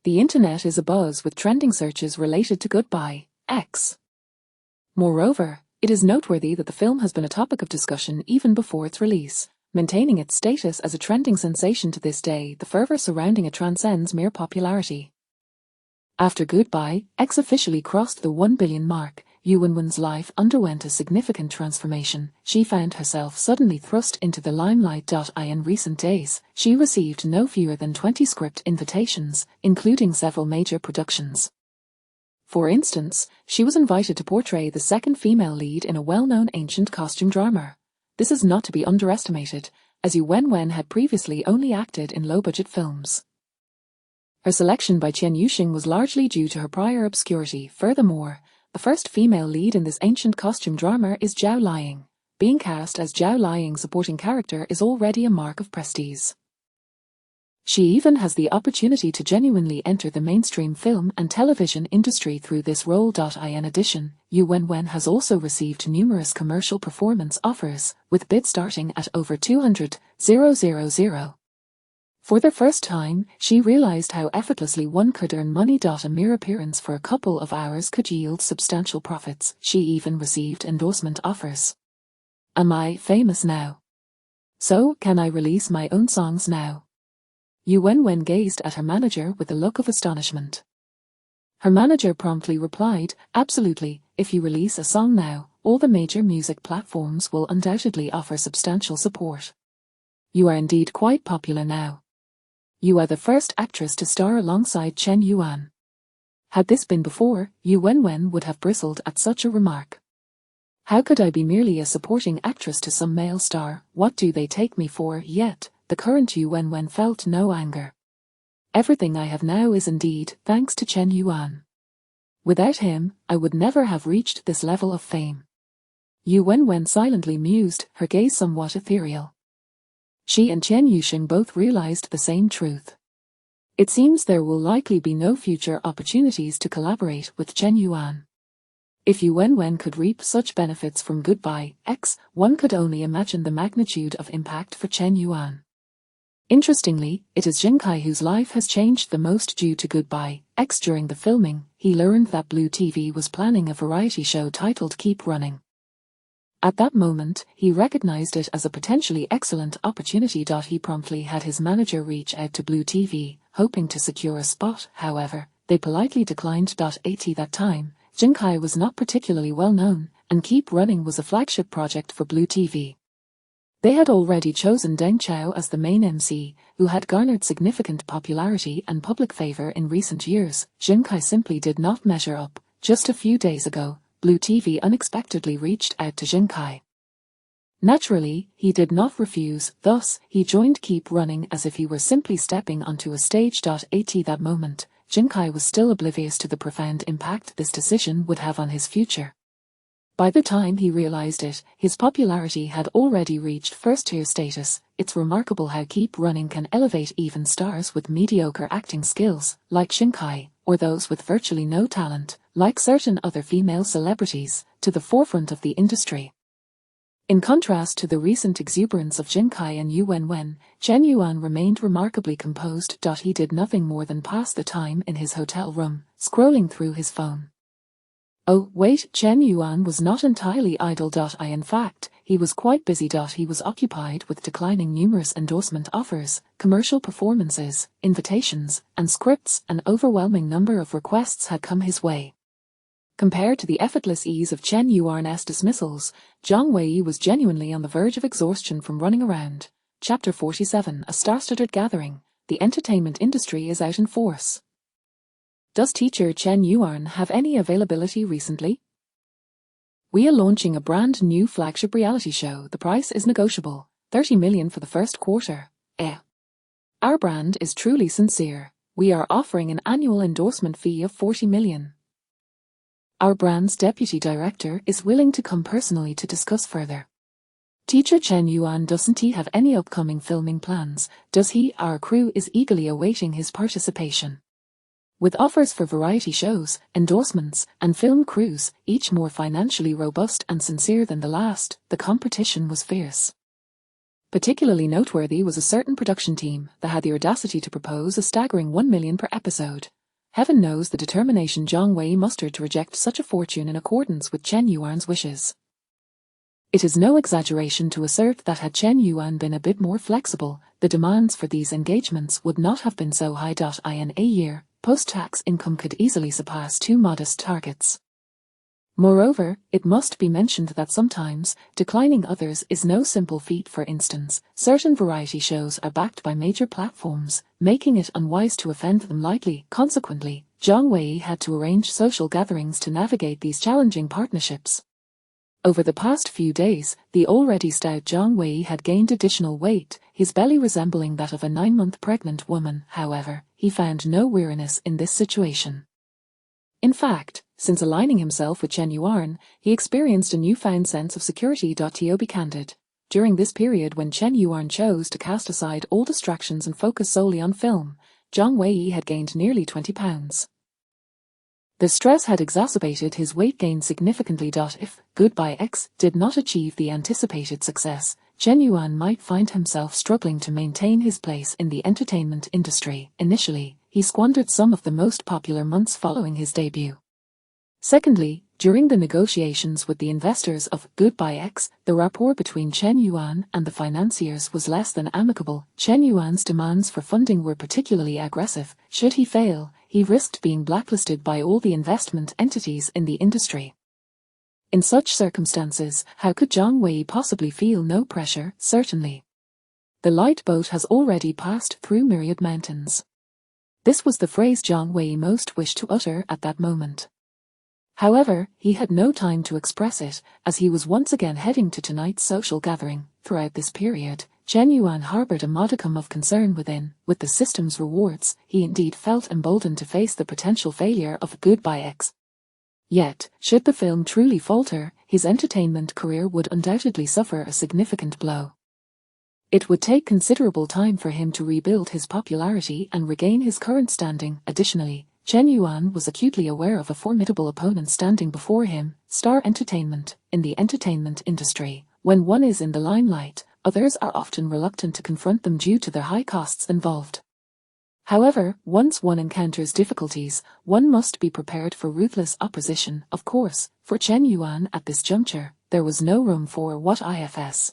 The internet is abuzz with trending searches related to Goodbye X. Moreover, it is noteworthy that the film has been a topic of discussion even before its release. Maintaining its status as a trending sensation to this day, the fervor surrounding it transcends mere popularity. After Goodbye X officially crossed the 1 billion mark, Yuan Wen's life underwent a significant transformation. She found herself suddenly thrust into the limelight. In recent days, she received no fewer than 20 script invitations, including several major productions. For instance, she was invited to portray the second female lead in a well-known ancient costume drama. This is not to be underestimated, as Yuan Wen had previously only acted in low-budget films. Her selection by Chen Yuxing was largely due to her prior obscurity. Furthermore, the first female lead in this ancient costume drama is Zhao Liang. Being cast as Zhao Liang's supporting character is already a mark of prestige. She even has the opportunity to genuinely enter the mainstream film and television industry through this role. In addition, Yuan Wen has also received numerous commercial performance offers, with bids starting at over 200,000. For the first time, she realized how effortlessly one could earn money. A mere appearance for a couple of hours could yield substantial profits. She even received endorsement offers. Am I famous now? So, can I release my own songs now? Yu Wenwen gazed at her manager with a look of astonishment. Her manager promptly replied, absolutely, if you release a song now, all the major music platforms will undoubtedly offer substantial support. You are indeed quite popular now. You are the first actress to star alongside Chen Yuan. Had this been before, Yu Wenwen would have bristled at such a remark. How could I be merely a supporting actress to some male star? What do they take me for? Yet, the current Yu Wenwen felt no anger. Everything I have now is indeed thanks to Chen Yuan. Without him, I would never have reached this level of fame. Yu Wenwen silently mused, her gaze somewhat ethereal. She and Chen Yusheng both realized the same truth. It seems there will likely be no future opportunities to collaborate with Chen Yuan. If Yu Wenwen could reap such benefits from Goodbye X, one could only imagine the magnitude of impact for Chen Yuan. Interestingly, it is Jin Kai whose life has changed the most due to Goodbye X. During the filming, he learned that Blue TV was planning a variety show titled Keep Running. At that moment, he recognized it as a potentially excellent opportunity. He promptly had his manager reach out to Blue TV, hoping to secure a spot. However, they politely declined. At that time, Jin Kai was not particularly well known, and Keep Running was a flagship project for Blue TV. They had already chosen Deng Chao as the main MC, who had garnered significant popularity and public favor in recent years. Jin Kai simply did not measure up. Just a few days ago, Blue TV unexpectedly reached out to Jin Kai. Naturally, he did not refuse, thus, he joined Keep Running as if he were simply stepping onto a stage. At that moment, Jin Kai was still oblivious to the profound impact this decision would have on his future. By the time he realized it, his popularity had already reached first-tier status. It's remarkable how Keep Running can elevate even stars with mediocre acting skills, like Jin Kai, or those with virtually no talent, like certain other female celebrities, to the forefront of the industry. In contrast to the recent exuberance of Jin Kai and Yu Wenwen, Chen Yuan remained remarkably composed. He did nothing more than pass the time in his hotel room, scrolling through his phone. Oh, wait, Chen Yuan was not entirely idle. In fact, he was quite busy. He was occupied with declining numerous endorsement offers, commercial performances, invitations, and scripts. An overwhelming number of requests had come his way. Compared to the effortless ease of Chen Yuan's dismissals, Zhang Wei was genuinely on the verge of exhaustion from running around. Chapter 47: A Star-Studded Gathering. The entertainment industry is out in force. Does teacher Chen Yuan have any availability recently? We are launching a brand new flagship reality show. The price is negotiable, 30 million for the first quarter. Our brand is truly sincere. We are offering an annual endorsement fee of 40 million. Our brand's deputy director is willing to come personally to discuss further. Teacher Chen Yuan, doesn't he have any upcoming filming plans? Does he? Our crew is eagerly awaiting his participation. With offers for variety shows, endorsements, and film crews, each more financially robust and sincere than the last, the competition was fierce. Particularly noteworthy was a certain production team that had the audacity to propose a staggering 1 million per episode. Heaven knows the determination Zhang Wei mustered to reject such a fortune in accordance with Chen Yuan's wishes. It is no exaggeration to assert that had Chen Yuan been a bit more flexible, the demands for these engagements would not have been so high. In a year, post-tax income could easily surpass 2 modest targets. Moreover, it must be mentioned that sometimes, declining others is no simple feat. For instance, certain variety shows are backed by major platforms, making it unwise to offend them lightly. Consequently, Zhang Wei had to arrange social gatherings to navigate these challenging partnerships. Over the past few days, the already stout Zhang Wei had gained additional weight, his belly resembling that of a 9-month pregnant woman. However, he found no weariness in this situation. In fact, since aligning himself with Chen Yuan, he experienced a newfound sense of security. To be candid, during this period when Chen Yuan chose to cast aside all distractions and focus solely on film, Zhang Wei had gained nearly 20 pounds. The stress had exacerbated his weight gain significantly. If Goodbye X did not achieve the anticipated success, Chen Yuan might find himself struggling to maintain his place in the entertainment industry. Initially, he squandered some of the most popular months following his debut. Secondly, During the negotiations with the investors of Goodbye X, the rapport between Chen Yuan and the financiers was less than amicable. Chen Yuan's demands for funding were particularly aggressive. Should he fail, he risked being blacklisted by all the investment entities in the industry. In such circumstances, how could Zhang Wei possibly feel no pressure? Certainly. The light boat has already passed through myriad mountains. This was the phrase Zhang Wei most wished to utter at that moment. However, he had no time to express it, as he was once again heading to tonight's social gathering. Throughout this period, Chen Yuan harbored a modicum of concern within. With the system's rewards, he indeed felt emboldened to face the potential failure of Goodbye X. Yet, should the film truly falter, his entertainment career would undoubtedly suffer a significant blow. It would take considerable time for him to rebuild his popularity and regain his current standing. Additionally, Chen Yuan was acutely aware of a formidable opponent standing before him, Star Entertainment. In the entertainment industry, when one is in the limelight, others are often reluctant to confront them due to the high costs involved. However, once one encounters difficulties, one must be prepared for ruthless opposition. Of course, for Chen Yuan at this juncture, there was no room for what ifs.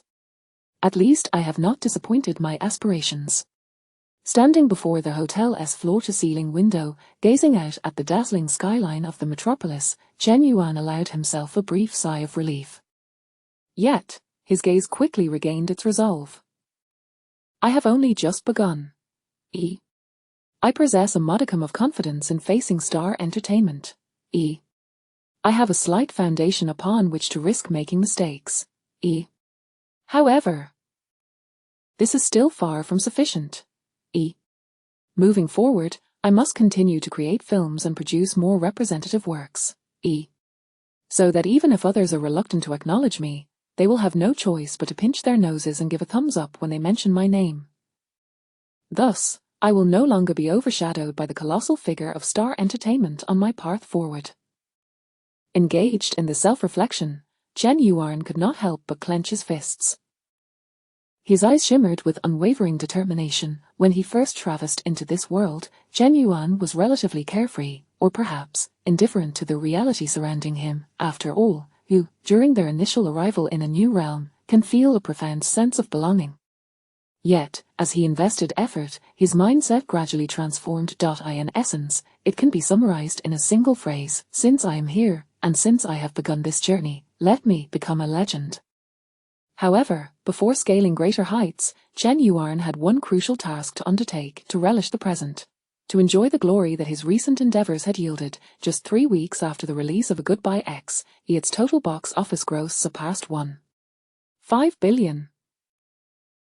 At least I have not disappointed my aspirations. Standing before the hotel's floor-to-ceiling window, gazing out at the dazzling skyline of the metropolis, Chen Yuan allowed himself a brief sigh of relief. Yet, his gaze quickly regained its resolve. I have only just begun. I possess a modicum of confidence in facing Star Entertainment. I have a slight foundation upon which to risk making mistakes. However, this is still far from sufficient. Moving forward, I must continue to create films and produce more representative works. So that even if others are reluctant to acknowledge me, they will have no choice but to pinch their noses and give a thumbs up when they mention my name. Thus, I will no longer be overshadowed by the colossal figure of Star Entertainment on my path forward. Engaged in the self-reflection, Chen Yuan could not help but clench his fists. His eyes shimmered with unwavering determination. When he first traversed into this world, Chen Yuan was relatively carefree, or perhaps, indifferent to the reality surrounding him. After all, who, during their initial arrival in a new realm, can feel a profound sense of belonging? Yet, as he invested effort, his mindset gradually transformed. In essence, it can be summarized in a single phrase: since I am here, and since I have begun this journey, let me become a legend. However, before scaling greater heights, Chen Yuan had one crucial task to undertake: to relish the present. To enjoy the glory that his recent endeavors had yielded. Just 3 weeks after the release of A Goodbye X, its total box office gross surpassed 1.5 billion.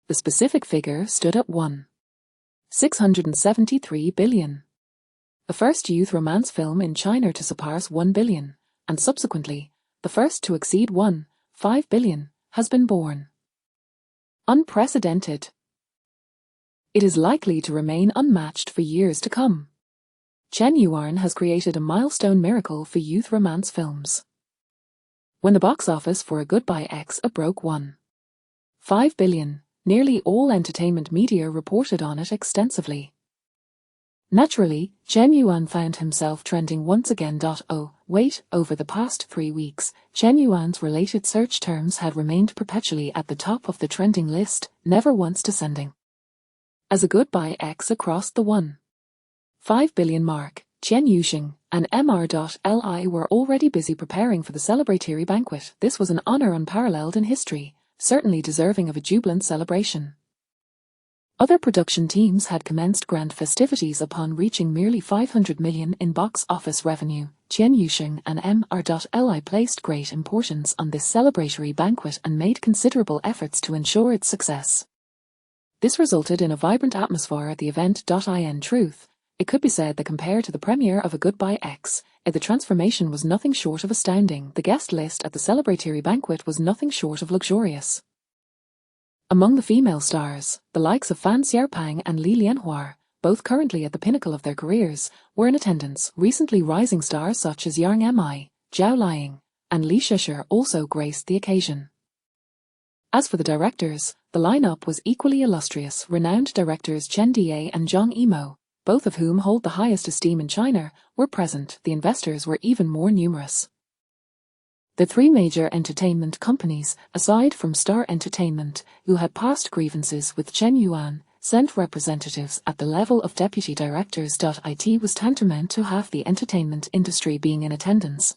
The specific figure stood at 1.673 billion. The first youth romance film in China to surpass 1 billion, and subsequently, the first to exceed 1.5 billion, has been born. Unprecedented. It is likely to remain unmatched for years to come. Chen Yuan has created a milestone miracle for youth romance films. When the box office for A Goodbye X broke 1.5 billion, nearly all entertainment media reported on it extensively. Naturally, Chen Yuan found himself trending once again. Over the past 3 weeks, Chen Yuan's related search terms had remained perpetually at the top of the trending list, never once descending. As A Goodbye X crossed the 1.5 billion mark, Chen Yuxing and MR.Li were already busy preparing for the celebratory banquet. This was an honor unparalleled in history, certainly deserving of a jubilant celebration. Other production teams had commenced grand festivities upon reaching merely 500 million in box office revenue. Chen Yuxing and MR.Li placed great importance on this celebratory banquet and made considerable efforts to ensure its success. This resulted in a vibrant atmosphere at the event. In truth, it could be said that compared to the premiere of A Goodbye X, the transformation was nothing short of astounding. The guest list at the celebratory banquet was nothing short of luxurious. Among the female stars, the likes of Fan Xiaopang and Li Lianhua, both currently at the pinnacle of their careers, were in attendance. Recently rising stars such as Yang Mi, Zhao Liang, and Li Shishir also graced the occasion. As for the directors, the lineup was equally illustrious. Renowned directors Chen Die and Zhang Yimou, both of whom hold the highest esteem in China, were present. The investors were even more numerous. The three major entertainment companies, aside from Star Entertainment, who had past grievances with Chen Yuan, sent representatives at the level of deputy directors. It was tantamount to half the entertainment industry being in attendance.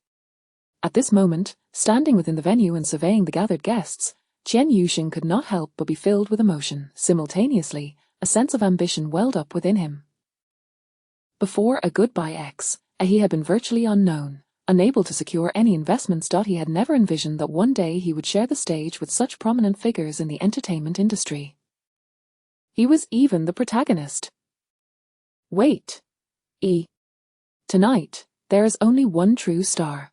At this moment, standing within the venue and surveying the gathered guests, Chen Yuxing could not help but be filled with emotion. Simultaneously, a sense of ambition welled up within him. Before a goodbye ex, he had been virtually unknown, unable to secure any investments. He had never envisioned that one day he would share the stage with such prominent figures in the entertainment industry. He was even the protagonist. Wait. Tonight, there is only one true star.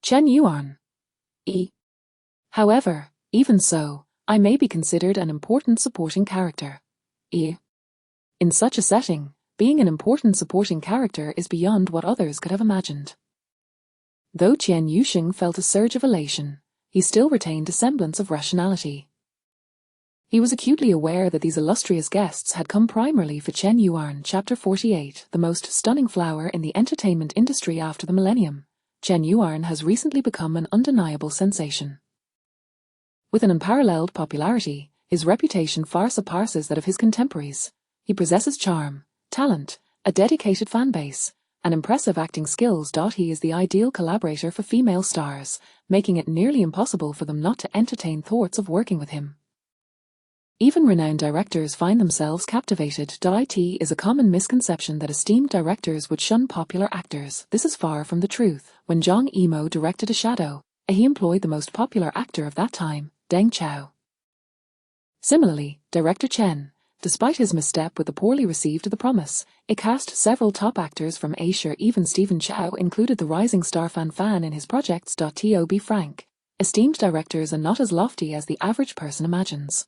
Chen Yuan. However, even so, I may be considered an important supporting character. In such a setting, being an important supporting character is beyond what others could have imagined. Though Chen Yuxing felt a surge of elation, he still retained a semblance of rationality. He was acutely aware that these illustrious guests had come primarily for Chen Yuan. Chapter 48, the most stunning flower in the entertainment industry after the millennium. Chen Yuan has recently become an undeniable sensation. With an unparalleled popularity, his reputation far surpasses that of his contemporaries. He possesses charm, talent, a dedicated fan base, and impressive acting skills. He is the ideal collaborator for female stars, making it nearly impossible for them not to entertain thoughts of working with him. Even renowned directors find themselves captivated. It is a common misconception that esteemed directors would shun popular actors. This is far from the truth. When Zhang Yimou directed A Shadow, he employed the most popular actor of that time, Deng Chao. Similarly, director Chen, despite his misstep with the poorly received The Promise, it cast several top actors from Asia. Even Stephen Chow included the rising star Fan in his projects. To be frank, esteemed directors are not as lofty as the average person imagines.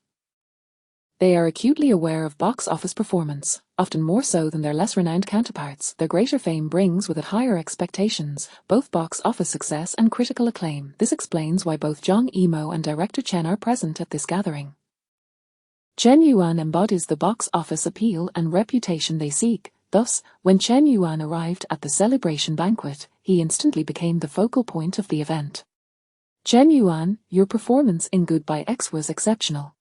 They are acutely aware of box office performance, often more so than their less renowned counterparts. Their greater fame brings with it higher expectations, both box office success and critical acclaim. This explains why both Zhang Yimou and director Chen are present at this gathering. Chen Yuan embodies the box office appeal and reputation they seek. Thus, when Chen Yuan arrived at the celebration banquet, he instantly became the focal point of the event. Chen Yuan, your performance in Goodbye X was exceptional.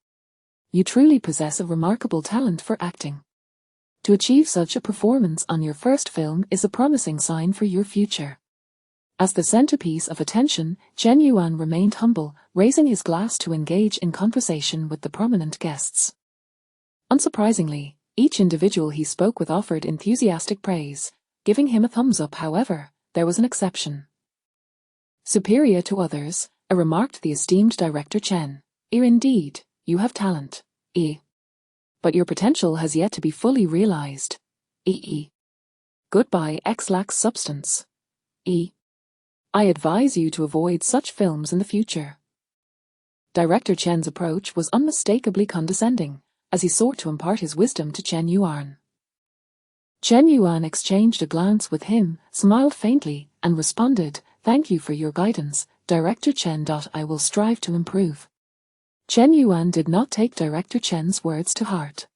You truly possess a remarkable talent for acting. To achieve such a performance on your first film is a promising sign for your future. As the centerpiece of attention, Chen Yuan remained humble, raising his glass to engage in conversation with the prominent guests. Unsurprisingly, each individual he spoke with offered enthusiastic praise, giving him a thumbs up. However, there was an exception. Superior to others, remarked the esteemed director Chen. Indeed, you have talent. But your potential has yet to be fully realized. Goodbye X lacks substance. I advise you to avoid such films in the future. Director Chen's approach was unmistakably condescending, as he sought to impart his wisdom to Chen Yuan. Chen Yuan exchanged a glance with him, smiled faintly, and responded, "Thank you for your guidance, Director Chen. I will strive to improve." Chen Yuan did not take Director Chen's words to heart.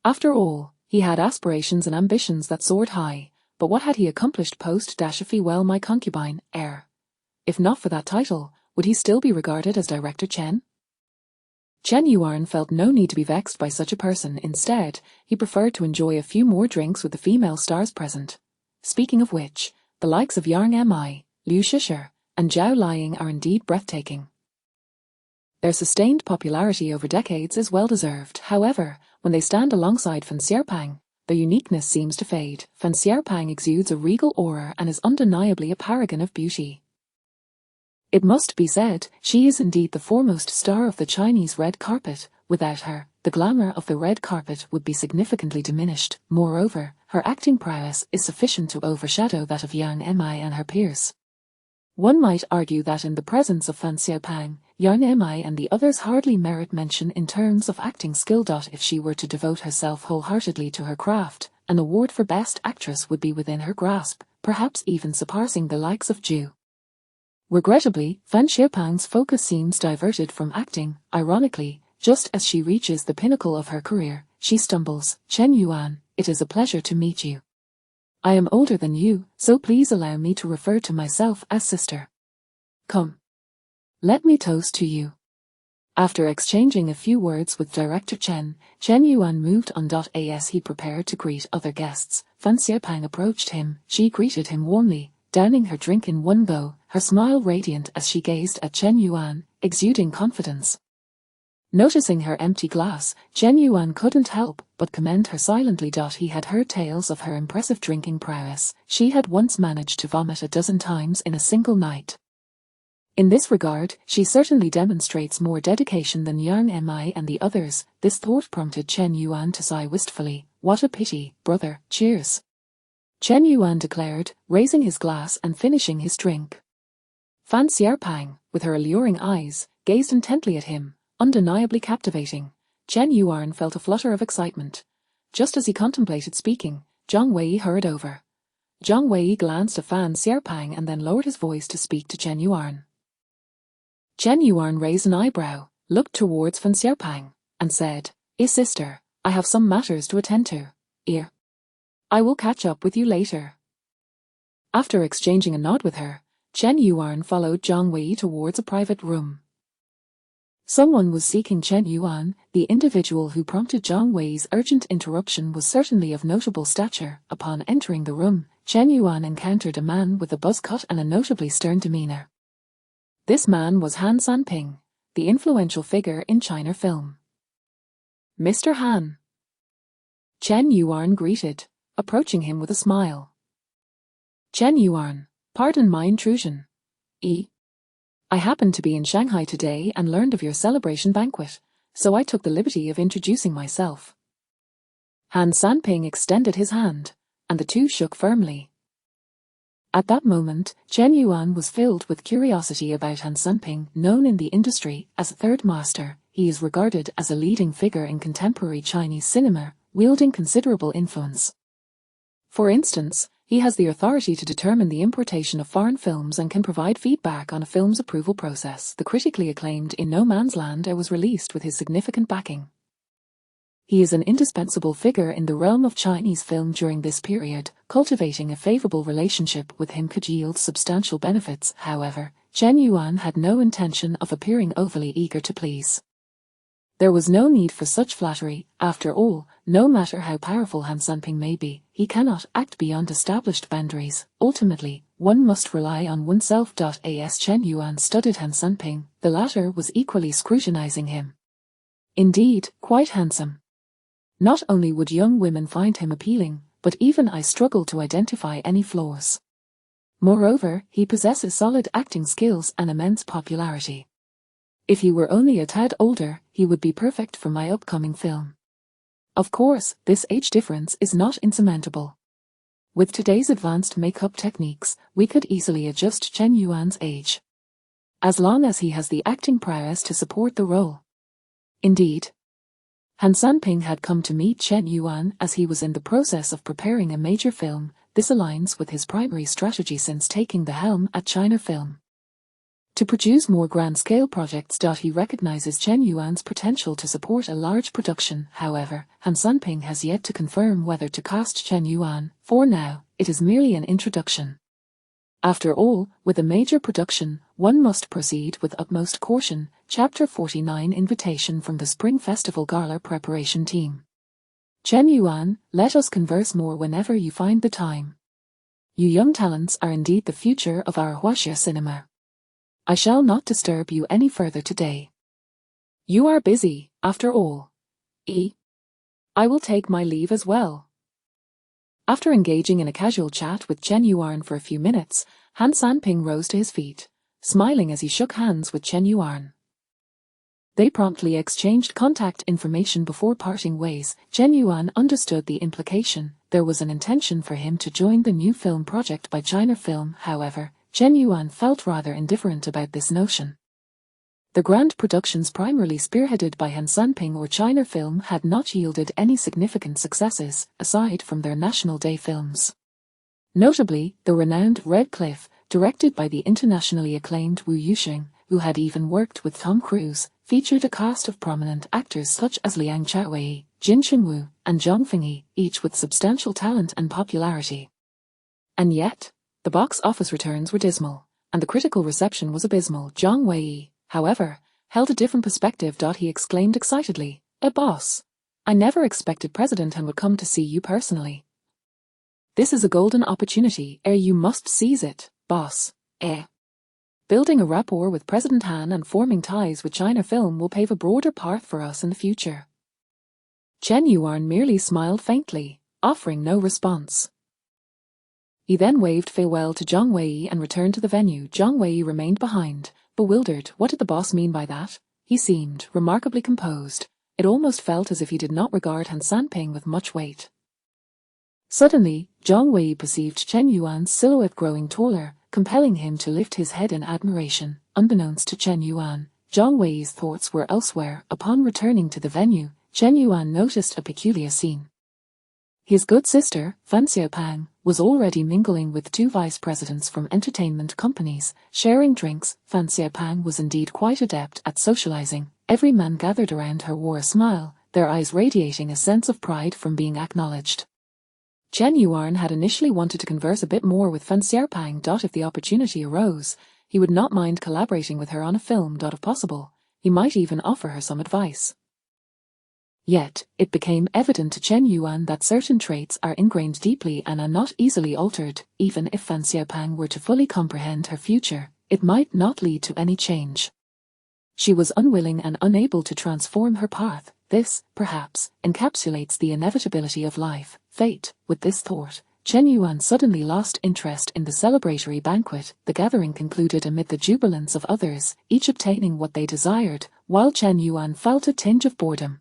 After all, he had aspirations and ambitions that soared high, but what had he accomplished post-If Well My Concubine, heir? If not for that title, would he still be regarded as Director Chen? Chen Yuan felt no need to be vexed by such a person. Instead, he preferred to enjoy a few more drinks with the female stars present. Speaking of which, the likes of Yang Mi, Liu Shishi, and Zhao Liang are indeed breathtaking. Their sustained popularity over decades is well-deserved. However, when they stand alongside Fan Xiaopang, their uniqueness seems to fade. Fan Xiaopang exudes a regal aura and is undeniably a paragon of beauty. It must be said, she is indeed the foremost star of the Chinese red carpet. Without her, the glamour of the red carpet would be significantly diminished. Moreover, her acting prowess is sufficient to overshadow that of Yang Mi and her peers. One might argue that in the presence of Fan Xiaopang, Yang Mi and the others hardly merit mention in terms of acting skill. If she were to devote herself wholeheartedly to her craft, an award for Best Actress would be within her grasp, perhaps even surpassing the likes of Zhu. Regrettably, Fan Xiaopang's focus seems diverted from acting. Ironically, just as she reaches the pinnacle of her career, she stumbles. "Chen Yuan, it is a pleasure to meet you. I am older than you, so please allow me to refer to myself as sister. Come. Let me toast to you. After exchanging a few words with director Chen Yuan moved on. As he prepared to greet other guests, Fan Xiaopang approached him. She greeted him warmly, downing her drink in one go, her smile radiant as she gazed at Chen Yuan, exuding confidence. Noticing her empty glass, Chen Yuan couldn't help but commend her silently. He had heard tales of her impressive drinking prowess. She had once managed to vomit a dozen times in a single night. In this regard, she certainly demonstrates more dedication than Yang Mi and the others. This thought prompted Chen Yuan to sigh wistfully. What a pity, brother, cheers. Chen Yuan declared, raising his glass and finishing his drink. Fan Xiaopang, with her alluring eyes, gazed intently at him, undeniably captivating. Chen Yuan felt a flutter of excitement. Just as he contemplated speaking, Zhang Wei hurried over. Zhang Wei glanced at Fan Xiaopang and then lowered his voice to speak to Chen Yuan. Chen Yuan raised an eyebrow, looked towards Fan Xiaopang, and said, sister, I have some matters to attend to. I will catch up with you later. After exchanging a nod with her, Chen Yuan followed Zhang Wei towards a private room. Someone was seeking Chen Yuan. The individual who prompted Zhang Wei's urgent interruption was certainly of notable stature. Upon entering the room, Chen Yuan encountered a man with a buzz cut and a notably stern demeanor. This man was Han Sanping, the influential figure in China film. Mr. Han. Chen Yuan greeted, approaching him with a smile. Chen Yuan, pardon my intrusion. I happened to be in Shanghai today and learned of your celebration banquet, so I took the liberty of introducing myself. Han Sanping extended his hand, and the two shook firmly. At that moment, Chen Yuan was filled with curiosity about Han Sanping. Known in the industry as a third master, he is regarded as a leading figure in contemporary Chinese cinema, wielding considerable influence. For instance, he has the authority to determine the importation of foreign films and can provide feedback on a film's approval process. The critically acclaimed In No Man's Land was released with his significant backing. He is an indispensable figure in the realm of Chinese film during this period. Cultivating a favorable relationship with him could yield substantial benefits. However, Chen Yuan had no intention of appearing overly eager to please. There was no need for such flattery. After all, no matter how powerful Han Sanping may be, he cannot act beyond established boundaries. Ultimately, one must rely on oneself. As Chen Yuan studied Han Sanping, the latter was equally scrutinizing him. Indeed, quite handsome. Not only would young women find him appealing, but even I struggle to identify any flaws. Moreover, he possesses solid acting skills and immense popularity. If he were only a tad older, he would be perfect for my upcoming film. Of course, this age difference is not insurmountable. With today's advanced makeup techniques, we could easily adjust Chen Yuan's age. As long as he has the acting prowess to support the role. Indeed, Han Sanping had come to meet Chen Yuan as he was in the process of preparing a major film. This aligns with his primary strategy since taking the helm at China Film. To produce more grand-scale projects. He recognizes Chen Yuan's potential to support a large production. However, Han Sanping has yet to confirm whether to cast Chen Yuan. For now, it is merely an introduction. After all, with a major production, one must proceed with utmost caution. Chapter 49 Invitation from the Spring Festival Gala Preparation Team. Chen Yuan, let us converse more whenever you find the time. You young talents are indeed the future of our Huaxia cinema. I shall not disturb you any further today. You are busy, after all. I will take my leave as well. After engaging in a casual chat with Chen Yuan for a few minutes, Han Sanping rose to his feet, smiling as he shook hands with Chen Yuan. They promptly exchanged contact information before parting ways. Chen Yuan understood the implication. There was an intention for him to join the new film project by China Film. However, Chen Yuan felt rather indifferent about this notion. The grand productions primarily spearheaded by Han Sanping or China Film had not yielded any significant successes, aside from their National Day films. Notably, the renowned Red Cliff, directed by the internationally acclaimed Wu Yuxing, who had even worked with Tom Cruise, featured a cast of prominent actors such as Liang Chaowei, Jin Chengwu, and Zhang Fengyi, each with substantial talent and popularity. And yet, the box office returns were dismal, and the critical reception was abysmal. Zhang Wei, however, held a different perspective. He exclaimed excitedly, boss! I never expected President Han would come to see you personally. This is a golden opportunity, you must seize it, boss. Building a rapport with President Han and forming ties with China Film will pave a broader path for us in the future. Chen Yuan merely smiled faintly, offering no response. He then waved farewell to Zhang Wei and returned to the venue. Zhang Wei remained behind, bewildered. What did the boss mean by that? He seemed remarkably composed. It almost felt as if he did not regard Han Sanping with much weight. Suddenly, Zhang Wei perceived Chen Yuan's silhouette growing taller, compelling him to lift his head in admiration. Unbeknownst to Chen Yuan, Zhang Wei's thoughts were elsewhere. Upon returning to the venue, Chen Yuan noticed a peculiar scene. His good sister, Fan Xiaopang, was already mingling with two vice presidents from entertainment companies, sharing drinks. Fan Xiaopang was indeed quite adept at socializing. Every man gathered around her wore a smile, their eyes radiating a sense of pride from being acknowledged. Chen Yuan had initially wanted to converse a bit more with Fan Xiaopang. If the opportunity arose, he would not mind collaborating with her on a film. If possible, he might even offer her some advice. Yet, it became evident to Chen Yuan that certain traits are ingrained deeply and are not easily altered. Even if Fan Xiaopang were to fully comprehend her future, it might not lead to any change. She was unwilling and unable to transform her path. This, perhaps, encapsulates the inevitability of life, fate. With this thought, Chen Yuan suddenly lost interest in the celebratory banquet. The gathering concluded amid the jubilance of others, each obtaining what they desired, while Chen Yuan felt a tinge of boredom.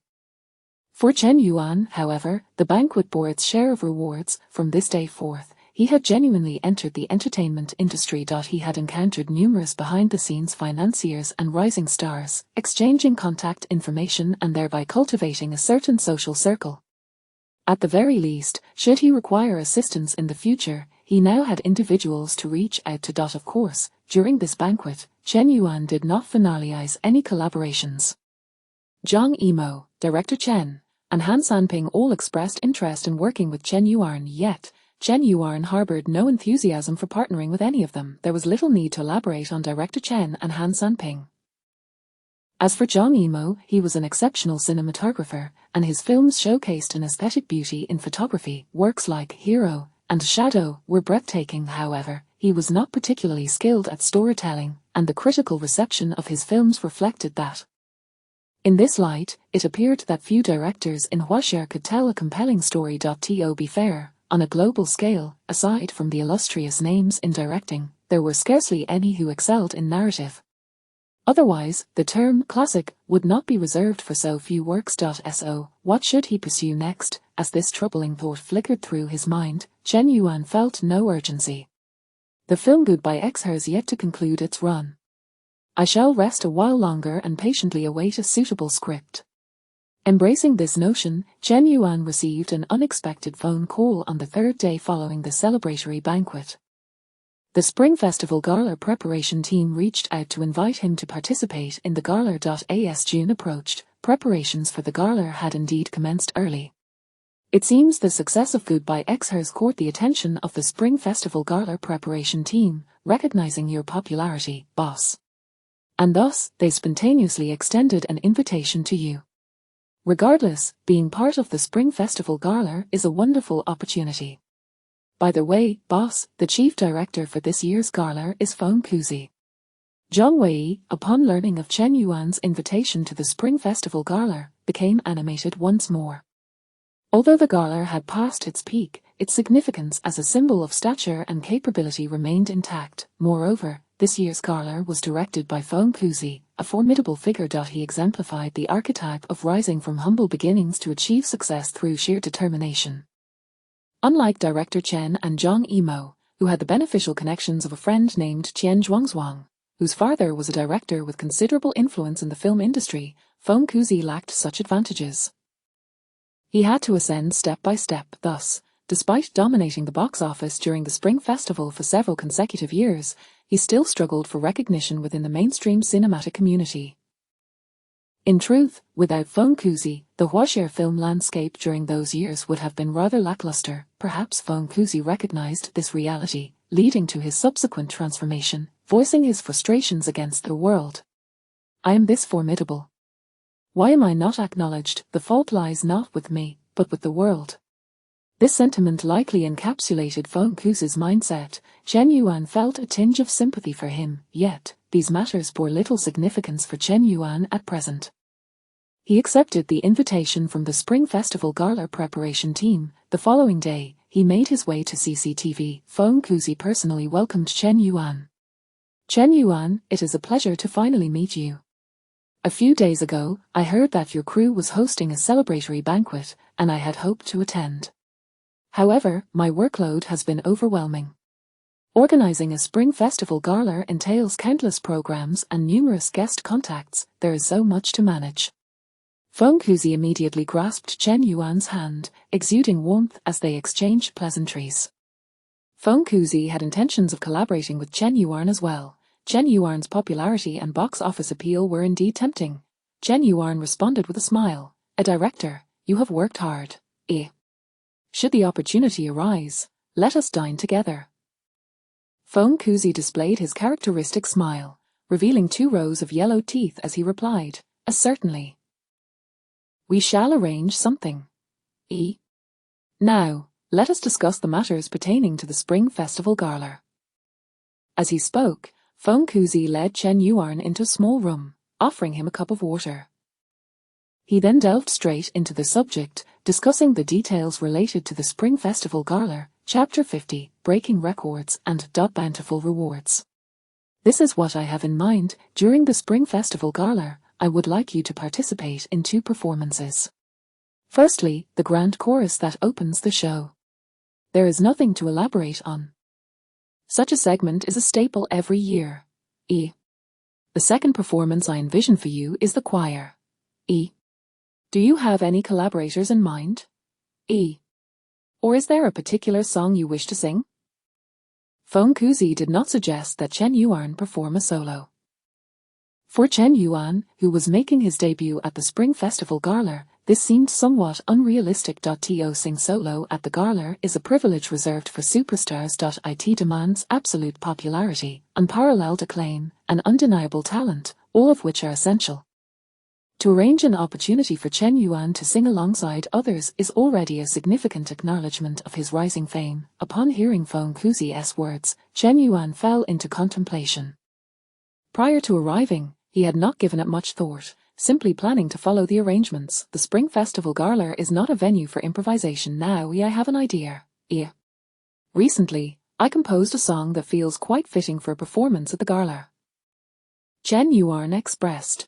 For Chen Yuan, however, the banquet bore its share of rewards. From this day forth, he had genuinely entered the entertainment industry. He had encountered numerous behind-the-scenes financiers and rising stars, exchanging contact information and thereby cultivating a certain social circle. At the very least, should he require assistance in the future, he now had individuals to reach out to. Of course, during this banquet, Chen Yuan did not finalize any collaborations. Zhang Yimou, Director Chen, and Han Sanping all expressed interest in working with Chen Yuan, yet Chen Yuan harbored no enthusiasm for partnering with any of them. There was little need to elaborate on Director Chen and Han Sanping. As for Zhang Yimou, he was an exceptional cinematographer, and his films showcased an aesthetic beauty in photography. Works like Hero and Shadow were breathtaking. However, he was not particularly skilled at storytelling, and the critical reception of his films reflected that. In this light, it appeared that few directors in Huaxia could tell a compelling story. To be fair, on a global scale, aside from the illustrious names in directing, there were scarcely any who excelled in narrative. Otherwise, the term classic would not be reserved for so few works. So, what should he pursue next? As this troubling thought flickered through his mind, Chen Yuan felt no urgency. The film Goodbye X has yet to conclude its run. I shall rest a while longer and patiently await a suitable script. Embracing this notion, Chen Yuan received an unexpected phone call on the third day following the celebratory banquet. The Spring Festival Gala preparation team reached out to invite him to participate in the gala. As June approached, preparations for the gala had indeed commenced early. It seems the success of Goodbye X has caught the attention of the Spring Festival Gala preparation team, recognizing your popularity, boss. And thus, they spontaneously extended an invitation to you. Regardless, being part of the Spring Festival Gala is a wonderful opportunity. By the way, boss, the chief director for this year's gala is Feng Kuzi. Zhang Wei, upon learning of Chen Yuan's invitation to the Spring Festival Gala, became animated once more. Although the gala had passed its peak, its significance as a symbol of stature and capability remained intact. Moreover, this year's gala was directed by Feng Kuzi, a formidable figure. He exemplified the archetype of rising from humble beginnings to achieve success through sheer determination. Unlike director Chen and Zhang Yimou, who had the beneficial connections of a friend named Qian Zhuangzuang, whose father was a director with considerable influence in the film industry, Feng Kuzi lacked such advantages. He had to ascend step by step. Thus, despite dominating the box office during the Spring Festival for several consecutive years, he still struggled for recognition within the mainstream cinematic community. In truth, without Phongkuzi, the Hwashare film landscape during those years would have been rather lackluster. Perhaps Phongkuzi recognized this reality, leading to his subsequent transformation, voicing his frustrations against the world. I am this formidable. Why am I not acknowledged? The fault lies not with me, but with the world. This sentiment likely encapsulated Phongkuzi's mindset. Chen Yuan felt a tinge of sympathy for him, yet these matters bore little significance for Chen Yuan at present. He accepted the invitation from the Spring Festival Gala preparation team. The following day, he made his way to CCTV. Phongkuzi personally welcomed Chen Yuan. Chen Yuan, it is a pleasure to finally meet you. A few days ago, I heard that your crew was hosting a celebratory banquet, and I had hoped to attend. However, my workload has been overwhelming. Organizing a Spring Festival Gala entails countless programs and numerous guest contacts. There is so much to manage. Phongkuzi immediately grasped Chen Yuan's hand, exuding warmth as they exchanged pleasantries. Phongkuzi had intentions of collaborating with Chen Yuan as well. Chen Yuan's popularity and box office appeal were indeed tempting. Chen Yuan responded with a smile. A director, you have worked hard. Should the opportunity arise, let us dine together. Phongkuzi displayed his characteristic smile, revealing 2 rows of yellow teeth as he replied, certainly. We shall arrange something. Now, let us discuss the matters pertaining to the Spring Festival Gala. As he spoke, Phongkuzi led Chen Yuan into a small room, offering him a cup of water. He then delved straight into the subject, discussing the details related to the Spring Festival Gala, Chapter 50, Breaking Records and Bountiful Rewards. This is what I have in mind. During the Spring Festival Gala, I would like you to participate in 2 performances. Firstly, the grand chorus that opens the show. There is nothing to elaborate on. Such a segment is a staple every year. The second performance I envision for you is the choir. Do you have any collaborators in mind? Or is there a particular song you wish to sing? Phongkuzi did not suggest that Chen Yuan perform a solo. For Chen Yuan, who was making his debut at the Spring Festival Gala, this seemed somewhat unrealistic. To sing solo at the gala is a privilege reserved for superstars. It demands absolute popularity, unparalleled acclaim, and undeniable talent, all of which are essential. To arrange an opportunity for Chen Yuan to sing alongside others is already a significant acknowledgement of his rising fame. Upon hearing Phongkuzi's words, Chen Yuan fell into contemplation. Prior to arriving, he had not given it much thought, simply planning to follow the arrangements. The Spring Festival Gala is not a venue for improvisation. Now I have an idea. Recently, I composed a song that feels quite fitting for a performance at the gala. Chen Yuan expressed.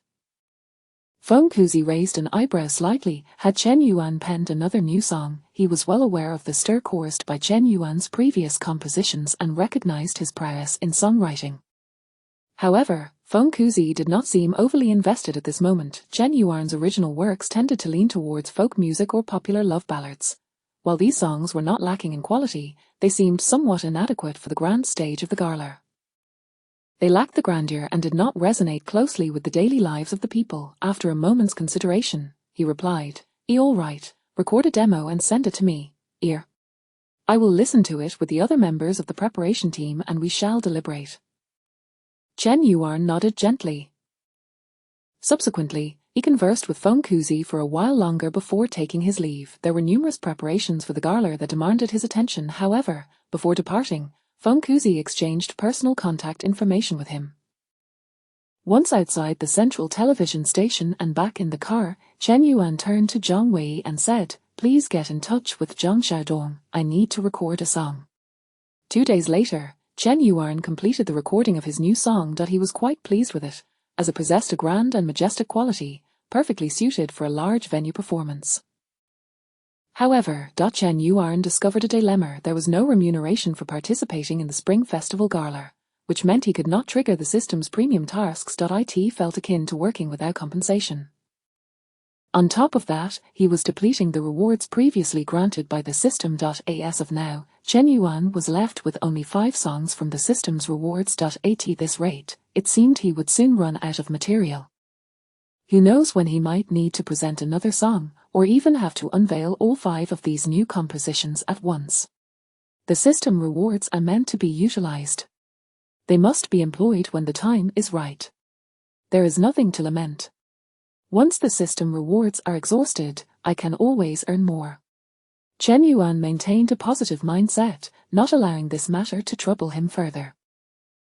Phongkuzi raised an eyebrow slightly. Had Chen Yuan penned another new song, he was well aware of the stir chorused by Chen Yuan's previous compositions and recognized his prowess in songwriting. However, Phongkuzi did not seem overly invested at this moment. Chen Yuan's original works tended to lean towards folk music or popular love ballads. While these songs were not lacking in quality, they seemed somewhat inadequate for the grand stage of the gala. They lacked the grandeur and did not resonate closely with the daily lives of the people. After a moment's consideration, he replied, all right, record a demo and send it to me. I will listen to it with the other members of the preparation team and we shall deliberate. Chen Yuan nodded gently. Subsequently, he conversed with Phongkuzi for a while longer before taking his leave. There were numerous preparations for the gala that demanded his attention. However, before departing, Phongkuzi exchanged personal contact information with him. Once outside the central television station and back in the car, Chen Yuan turned to Zhang Wei and said, please get in touch with Zhang Xiaodong, I need to record a song. 2 days later, Chen Yuan completed the recording of his new song. He was quite pleased with it, as it possessed a grand and majestic quality, perfectly suited for a large venue performance. However, Chen Yuan discovered a dilemma. There was no remuneration for participating in the Spring Festival Gala, which meant he could not trigger the system's premium tasks. It felt akin to working without compensation. On top of that, he was depleting the rewards previously granted by the system. As of now, Chen Yuan was left with only 5 songs from the system's rewards. At this rate, it seemed he would soon run out of material. Who knows when he might need to present another song, or even have to unveil all 5 of these new compositions at once. The system rewards are meant to be utilized. They must be employed when the time is right. There is nothing to lament. Once the system rewards are exhausted, I can always earn more. Chen Yuan maintained a positive mindset, not allowing this matter to trouble him further.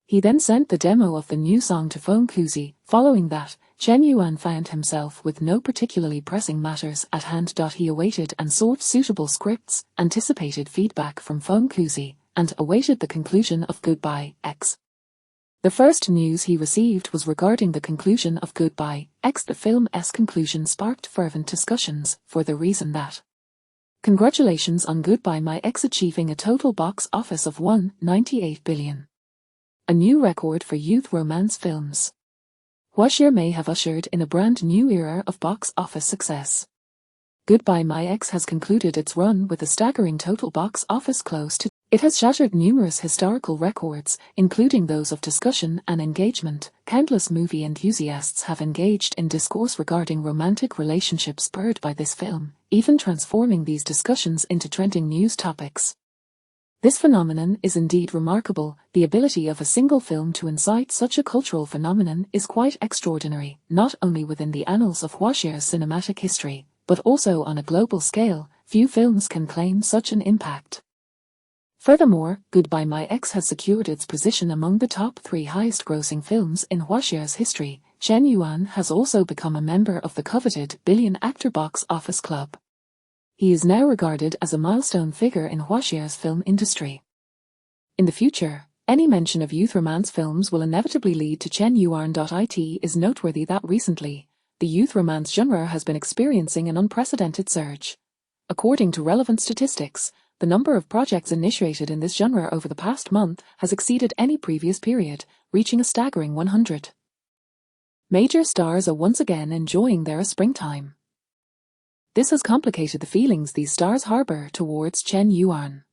He then sent the demo of the new song to Feng Kuzi. Following that, Chen Yuan found himself with no particularly pressing matters at hand. He awaited and sought suitable scripts, anticipated feedback from Feng Kuzi, and awaited the conclusion of Goodbye X. The first news he received was regarding the conclusion of Goodbye X. The film's conclusion sparked fervent discussions, for the reason that congratulations on Goodbye My X achieving a total box office of $198 billion. A new record for youth romance films. Huaxia may have ushered in a brand new era of box office success. Goodbye My X has concluded its run with a staggering total box office close to. It has shattered numerous historical records, including those of discussion and engagement. Countless movie enthusiasts have engaged in discourse regarding romantic relationships spurred by this film, even transforming these discussions into trending news topics. This phenomenon is indeed remarkable. The ability of a single film to incite such a cultural phenomenon is quite extraordinary, not only within the annals of Huaxia's cinematic history, but also on a global scale. Few films can claim such an impact. Furthermore, Goodbye My X has secured its position among the top 3 highest-grossing films in Huaxia's history. Chen Yuan has also become a member of the coveted Billion Actor Box Office Club. He is now regarded as a milestone figure in Huaxia's film industry. In the future, any mention of youth romance films will inevitably lead to Chen Yuan. It is noteworthy that recently, the youth romance genre has been experiencing an unprecedented surge. According to relevant statistics, the number of projects initiated in this genre over the past month has exceeded any previous period, reaching a staggering 100. Major stars are once again enjoying their springtime. This has complicated the feelings these stars harbor towards Chen Yuan.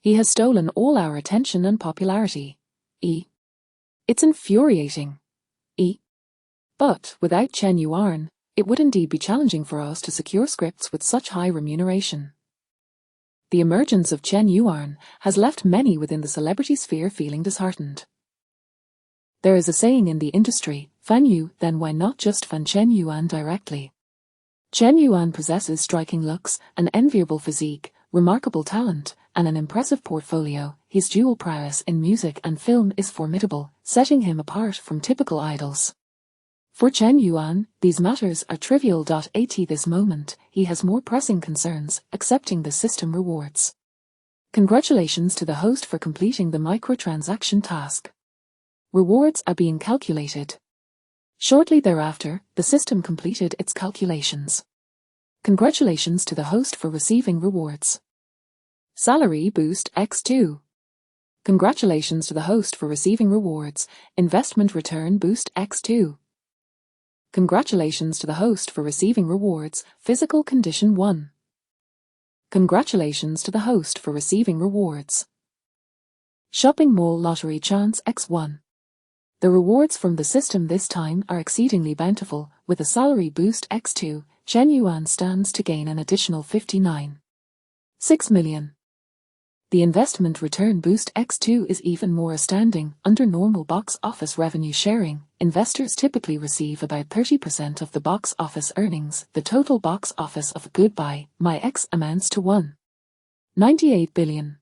He has stolen all our attention and popularity. It's infuriating. But, without Chen Yuan, it would indeed be challenging for us to secure scripts with such high remuneration. The emergence of Chen Yuan has left many within the celebrity sphere feeling disheartened. There is a saying in the industry, fan you, then why not just fan Chen Yuan directly? Chen Yuan possesses striking looks, an enviable physique, remarkable talent, and an impressive portfolio. His dual prowess in music and film is formidable, setting him apart from typical idols. For Chen Yuan, these matters are trivial. At this moment, he has more pressing concerns, accepting the system rewards. Congratulations to the host for completing the microtransaction task. Rewards are being calculated. Shortly thereafter, the system completed its calculations. Congratulations to the host for receiving rewards. Salary boost x2. Congratulations to the host for receiving rewards. Investment return boost x2. Congratulations to the host for receiving rewards. Physical condition 1. Congratulations to the host for receiving rewards. Shopping mall lottery chance x1. The rewards from the system this time are exceedingly bountiful. With a salary boost x2, Chen Yuan stands to gain an additional 59.6 million. The investment return boost x2 is even more astounding. Under normal box office revenue sharing, investors typically receive about 30% of the box office earnings. The total box office of Goodbye My X amounts to $198 billion.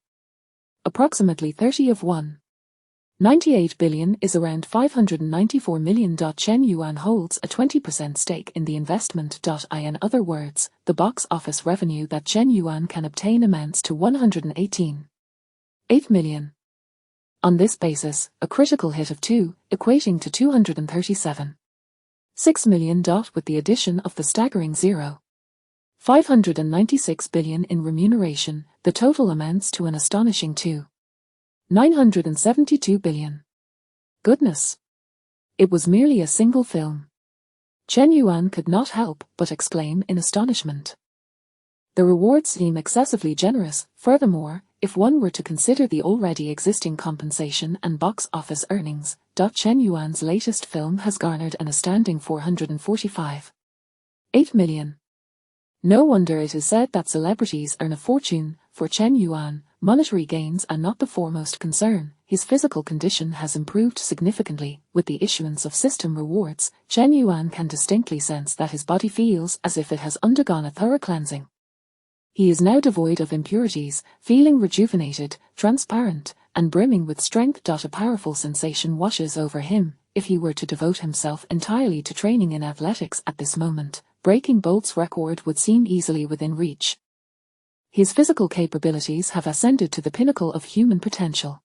Approximately 30 of $198 billion is around $594 million. Chen Yuan holds a 20% stake in the investment. In other words, the box office revenue that Chen Yuan can obtain amounts to $118.8 million. On this basis, a critical hit of 2, equating to $237.6 million. With the addition of the staggering $596 billion in remuneration, the total amounts to an astonishing $972 billion. Goodness! It was merely a single film. Chen Yuan could not help but exclaim in astonishment. The rewards seem excessively generous. Furthermore, if one were to consider the already existing compensation and box office earnings, Chen Yuan's latest film has garnered an astounding $445.8 million. No wonder it is said that celebrities earn a fortune. For Chen Yuan, monetary gains are not the foremost concern. His physical condition has improved significantly. With the issuance of system rewards, Chen Yuan can distinctly sense that his body feels as if it has undergone a thorough cleansing. He is now devoid of impurities, feeling rejuvenated, transparent, and brimming with strength. A powerful sensation washes over him. If he were to devote himself entirely to training in athletics at this moment, breaking Bolt's record would seem easily within reach. His physical capabilities have ascended to the pinnacle of human potential.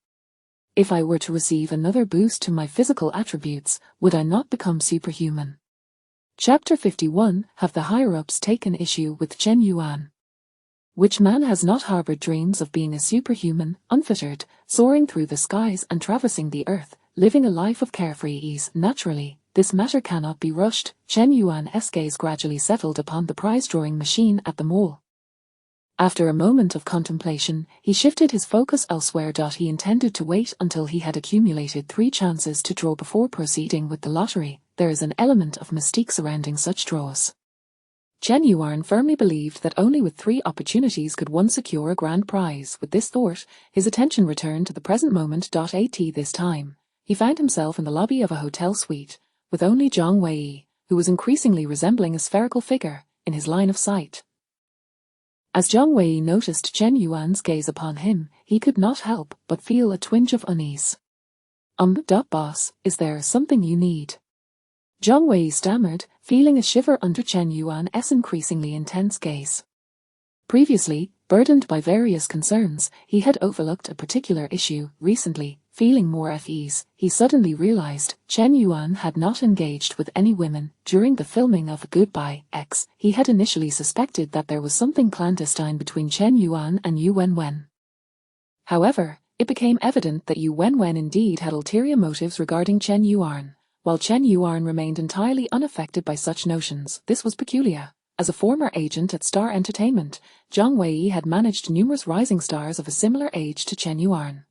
If I were to receive another boost to my physical attributes, would I not become superhuman? Chapter 51. Have the higher-ups taken issue with Chen Yuan? Which man has not harbored dreams of being a superhuman, unfettered, soaring through the skies and traversing the earth, living a life of carefree ease? Naturally, this matter cannot be rushed. Chen Yuan's gaze gradually settled upon the prize-drawing machine at the mall. After a moment of contemplation, he shifted his focus elsewhere. He intended to wait until he had accumulated 3 chances to draw before proceeding with the lottery. There is an element of mystique surrounding such draws. Chen Yuan firmly believed that only with 3 opportunities could one secure a grand prize. With this thought, his attention returned to the present moment. This time, he found himself in the lobby of a hotel suite, with only Zhang Wei, who was increasingly resembling a spherical figure, in his line of sight. As Zhang Wei noticed Chen Yuan's gaze upon him, he could not help but feel a twinge of unease. Boss, is there something you need? Zhang Wei stammered, feeling a shiver under Chen Yuan's increasingly intense gaze. Previously, burdened by various concerns, he had overlooked a particular issue. Recently, feeling more at ease, he suddenly realized Chen Yuan had not engaged with any women. During the filming of Goodbye X, he had initially suspected that there was something clandestine between Chen Yuan and Yu Wenwen. However, it became evident that Yu Wenwen indeed had ulterior motives regarding Chen Yuan, while Chen Yuan remained entirely unaffected by such notions. This was peculiar. As a former agent at Star Entertainment, Zhang Wei had managed numerous rising stars of a similar age to Chen Yuan.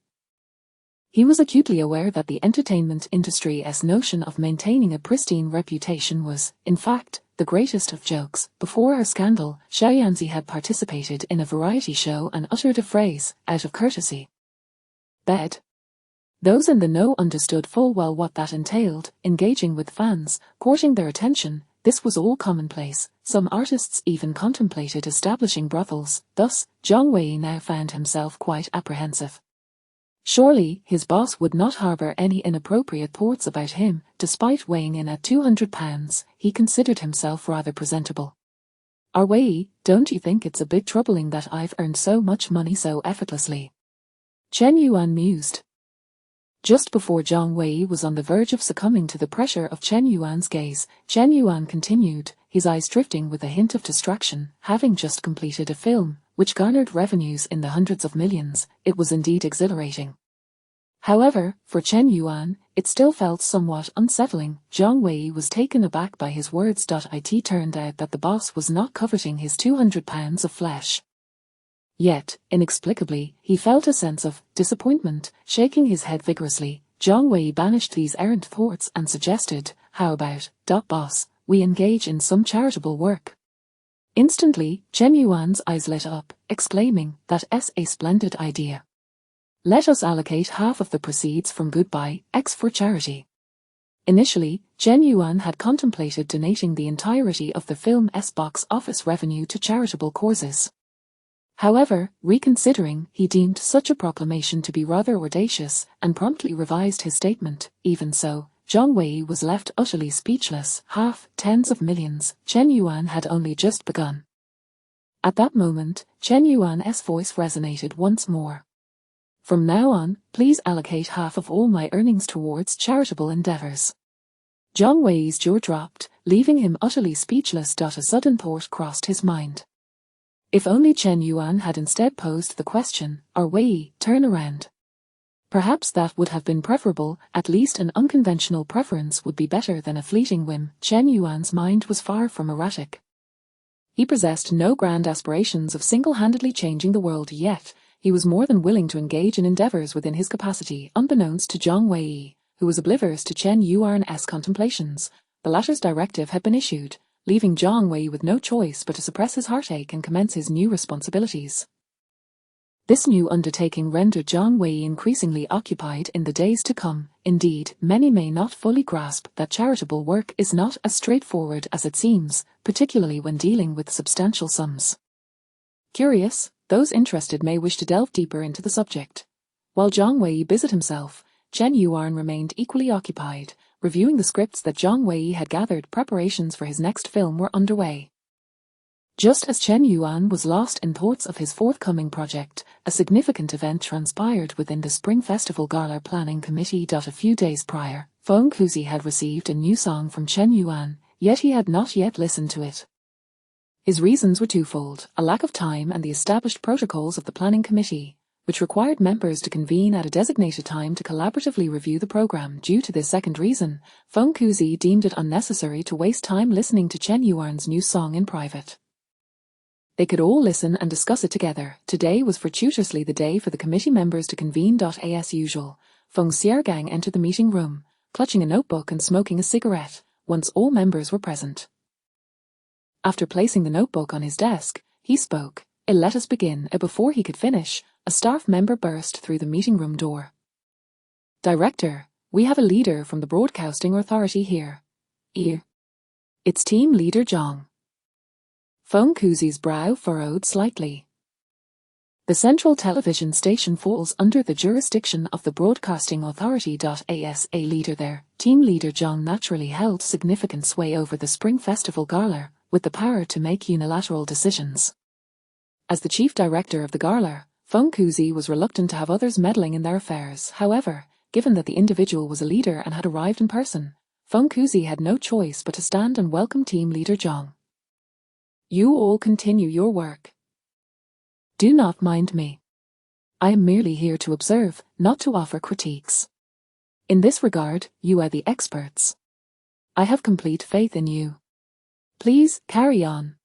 He was acutely aware that the entertainment industry's notion of maintaining a pristine reputation was, in fact, the greatest of jokes. Before her scandal, Xiao Yanzi had participated in a variety show and uttered a phrase, out of courtesy. Bed. Those in the know understood full well what that entailed, engaging with fans, courting their attention. This was all commonplace. Some artists even contemplated establishing brothels. Thus, Zhang Wei now found himself quite apprehensive. Surely, his boss would not harbor any inappropriate thoughts about him. Despite weighing in at 200 pounds, he considered himself rather presentable. Wei, don't you think it's a bit troubling that I've earned so much money so effortlessly? Chen Yuan mused. Just before Zhang Wei was on the verge of succumbing to the pressure of Chen Yuan's gaze, Chen Yuan continued, his eyes drifting with a hint of distraction. Having just completed a film, which garnered revenues in the hundreds of millions, it was indeed exhilarating. However, for Chen Yuan, it still felt somewhat unsettling. Zhang Wei was taken aback by his words. It turned out that the boss was not coveting his 200 pounds of flesh. Yet, inexplicably, he felt a sense of disappointment. Shaking his head vigorously, Zhang Wei banished these errant thoughts and suggested, how about, boss, we engage in some charitable work? Instantly, Chen Yuan's eyes lit up, exclaiming, that's a splendid idea. Let us allocate half of the proceeds from Goodbye X for charity. Initially, Chen Yuan had contemplated donating the entirety of the film's box office revenue to charitable causes. However, reconsidering, he deemed such a proclamation to be rather audacious, and promptly revised his statement. Even so, Zhang Wei was left utterly speechless. Tens of millions, Chen Yuan had only just begun. At that moment, Chen Yuan's voice resonated once more. From now on, please allocate half of all my earnings towards charitable endeavors. Zhang Wei's jaw dropped, leaving him utterly speechless. A sudden thought crossed his mind. If only Chen Yuan had instead posed the question, Wei, turn around. Perhaps that would have been preferable. At least an unconventional preference would be better than a fleeting whim. Chen Yuan's mind was far from erratic. He possessed no grand aspirations of single-handedly changing the world yet. he was more than willing to engage in endeavors within his capacity, unbeknownst to Zhang Wei, who was oblivious to Chen Yuan's contemplations. The latter's directive had been issued, leaving Zhang Wei with no choice but to suppress his heartache and commence his new responsibilities. This new undertaking rendered Zhang Wei increasingly occupied in the days to come. Indeed, many may not fully grasp that charitable work is not as straightforward as it seems, particularly when dealing with substantial sums. Curious, those interested may wish to delve deeper into the subject. While Zhang Wei busied himself, Chen Yuan remained equally occupied, reviewing the scripts that Zhang Wei had gathered. Preparations for his next film were underway. Just as Chen Yuan was lost in thoughts of his forthcoming project, a significant event transpired within the Spring Festival Gala Planning Committee. A few days prior, Feng Kuzi had received a new song from Chen Yuan, yet he had not yet listened to it. His reasons were twofold: a lack of time and the established protocols of the planning committee, which required members to convene at a designated time to collaboratively review the program. Due to this second reason, Feng Kuzi deemed it unnecessary to waste time listening to Chen Yuan's new song in private. They could all listen and discuss it together. Today was fortuitously the day for the committee members to convene. As usual, Feng Xiaogang entered the meeting room, clutching a notebook and smoking a cigarette, once all members were present. After placing the notebook on his desk, he spoke. Let us begin. Before he could finish, a staff member burst through the meeting room door. Director, we have a leader from the Broadcasting Authority here. It's Team Leader Zhang. Feng Kuzi's brow furrowed slightly. The central television station falls under the jurisdiction of the Broadcasting Authority. As a leader there, Team Leader Zhang naturally held significant sway over the Spring Festival Gala, with the power to make unilateral decisions. As the chief director of the gala, Feng Kuzi was reluctant to have others meddling in their affairs. However, given that the individual was a leader and had arrived in person, Feng Kuzi had no choice but to stand and welcome Team Leader Zhang. You all continue your work. Do not mind me. I am merely here to observe, not to offer critiques. In this regard, you are the experts. I have complete faith in you. Please, carry on.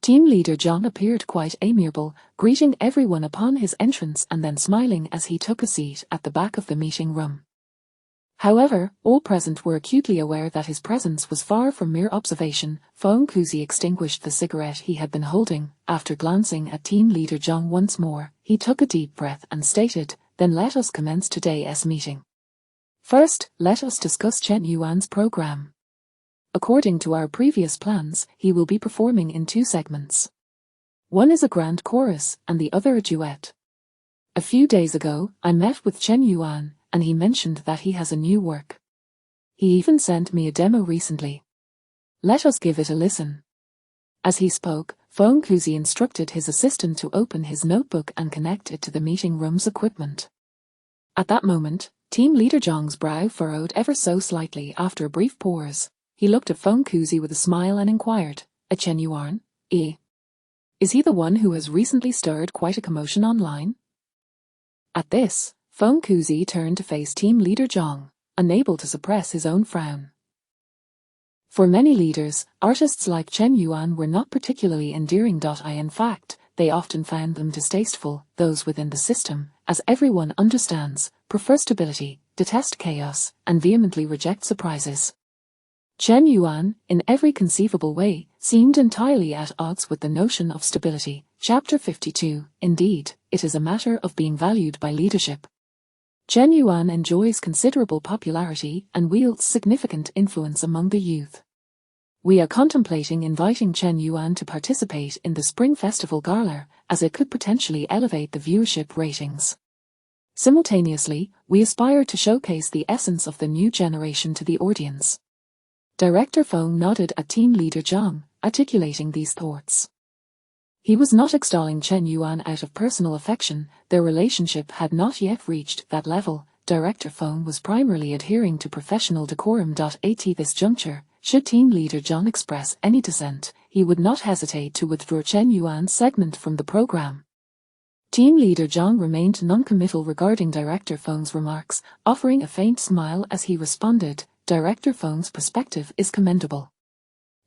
Team Leader Zhang appeared quite amiable, greeting everyone upon his entrance and then smiling as he took a seat at the back of the meeting room. However, all present were acutely aware that his presence was far from mere observation. Feng Kuzi extinguished the cigarette he had been holding. After glancing at Team Leader Zhang once more, he took a deep breath and stated, "Then let us commence today's meeting. First, let us discuss Chen Yuan's program. According to our previous plans, he will be performing in 2 segments. One is a grand chorus and the other a duet. A few days ago, I met with Chen Yuan, and he mentioned that he has a new work. He even sent me a demo recently. Let us give it a listen." As he spoke, Feng Kuzi instructed his assistant to open his notebook and connect it to the meeting room's equipment. At that moment, Team Leader Zhang's brow furrowed ever so slightly. After a brief pause, he looked at Feng Kuzi with a smile and inquired, "A Chen Yuan? Is he the one who has recently stirred quite a commotion online?" At this, Feng Kuzi turned to face Team Leader Zhang, unable to suppress his own frown. For many leaders, artists like Chen Yuan were not particularly endearing. In fact, they often found them distasteful. Those within the system, as everyone understands, prefer stability, detest chaos, and vehemently reject surprises. Chen Yuan, in every conceivable way, seemed entirely at odds with the notion of stability. Chapter 52. Indeed, it is a matter of being valued by leadership. Chen Yuan enjoys considerable popularity and wields significant influence among the youth. We are contemplating inviting Chen Yuan to participate in the Spring Festival Gala, as it could potentially elevate the viewership ratings. Simultaneously, we aspire to showcase the essence of the new generation to the audience. Director Feng nodded at Team Leader Zhang, articulating these thoughts. He was not extolling Chen Yuan out of personal affection. Their relationship had not yet reached that level. Director Feng was primarily adhering to professional decorum. At this juncture, should Team Leader Zhang express any dissent, he would not hesitate to withdraw Chen Yuan's segment from the program. Team Leader Zhang remained non-committal regarding Director Feng's remarks, offering a faint smile as he responded, "Director Feng's perspective is commendable.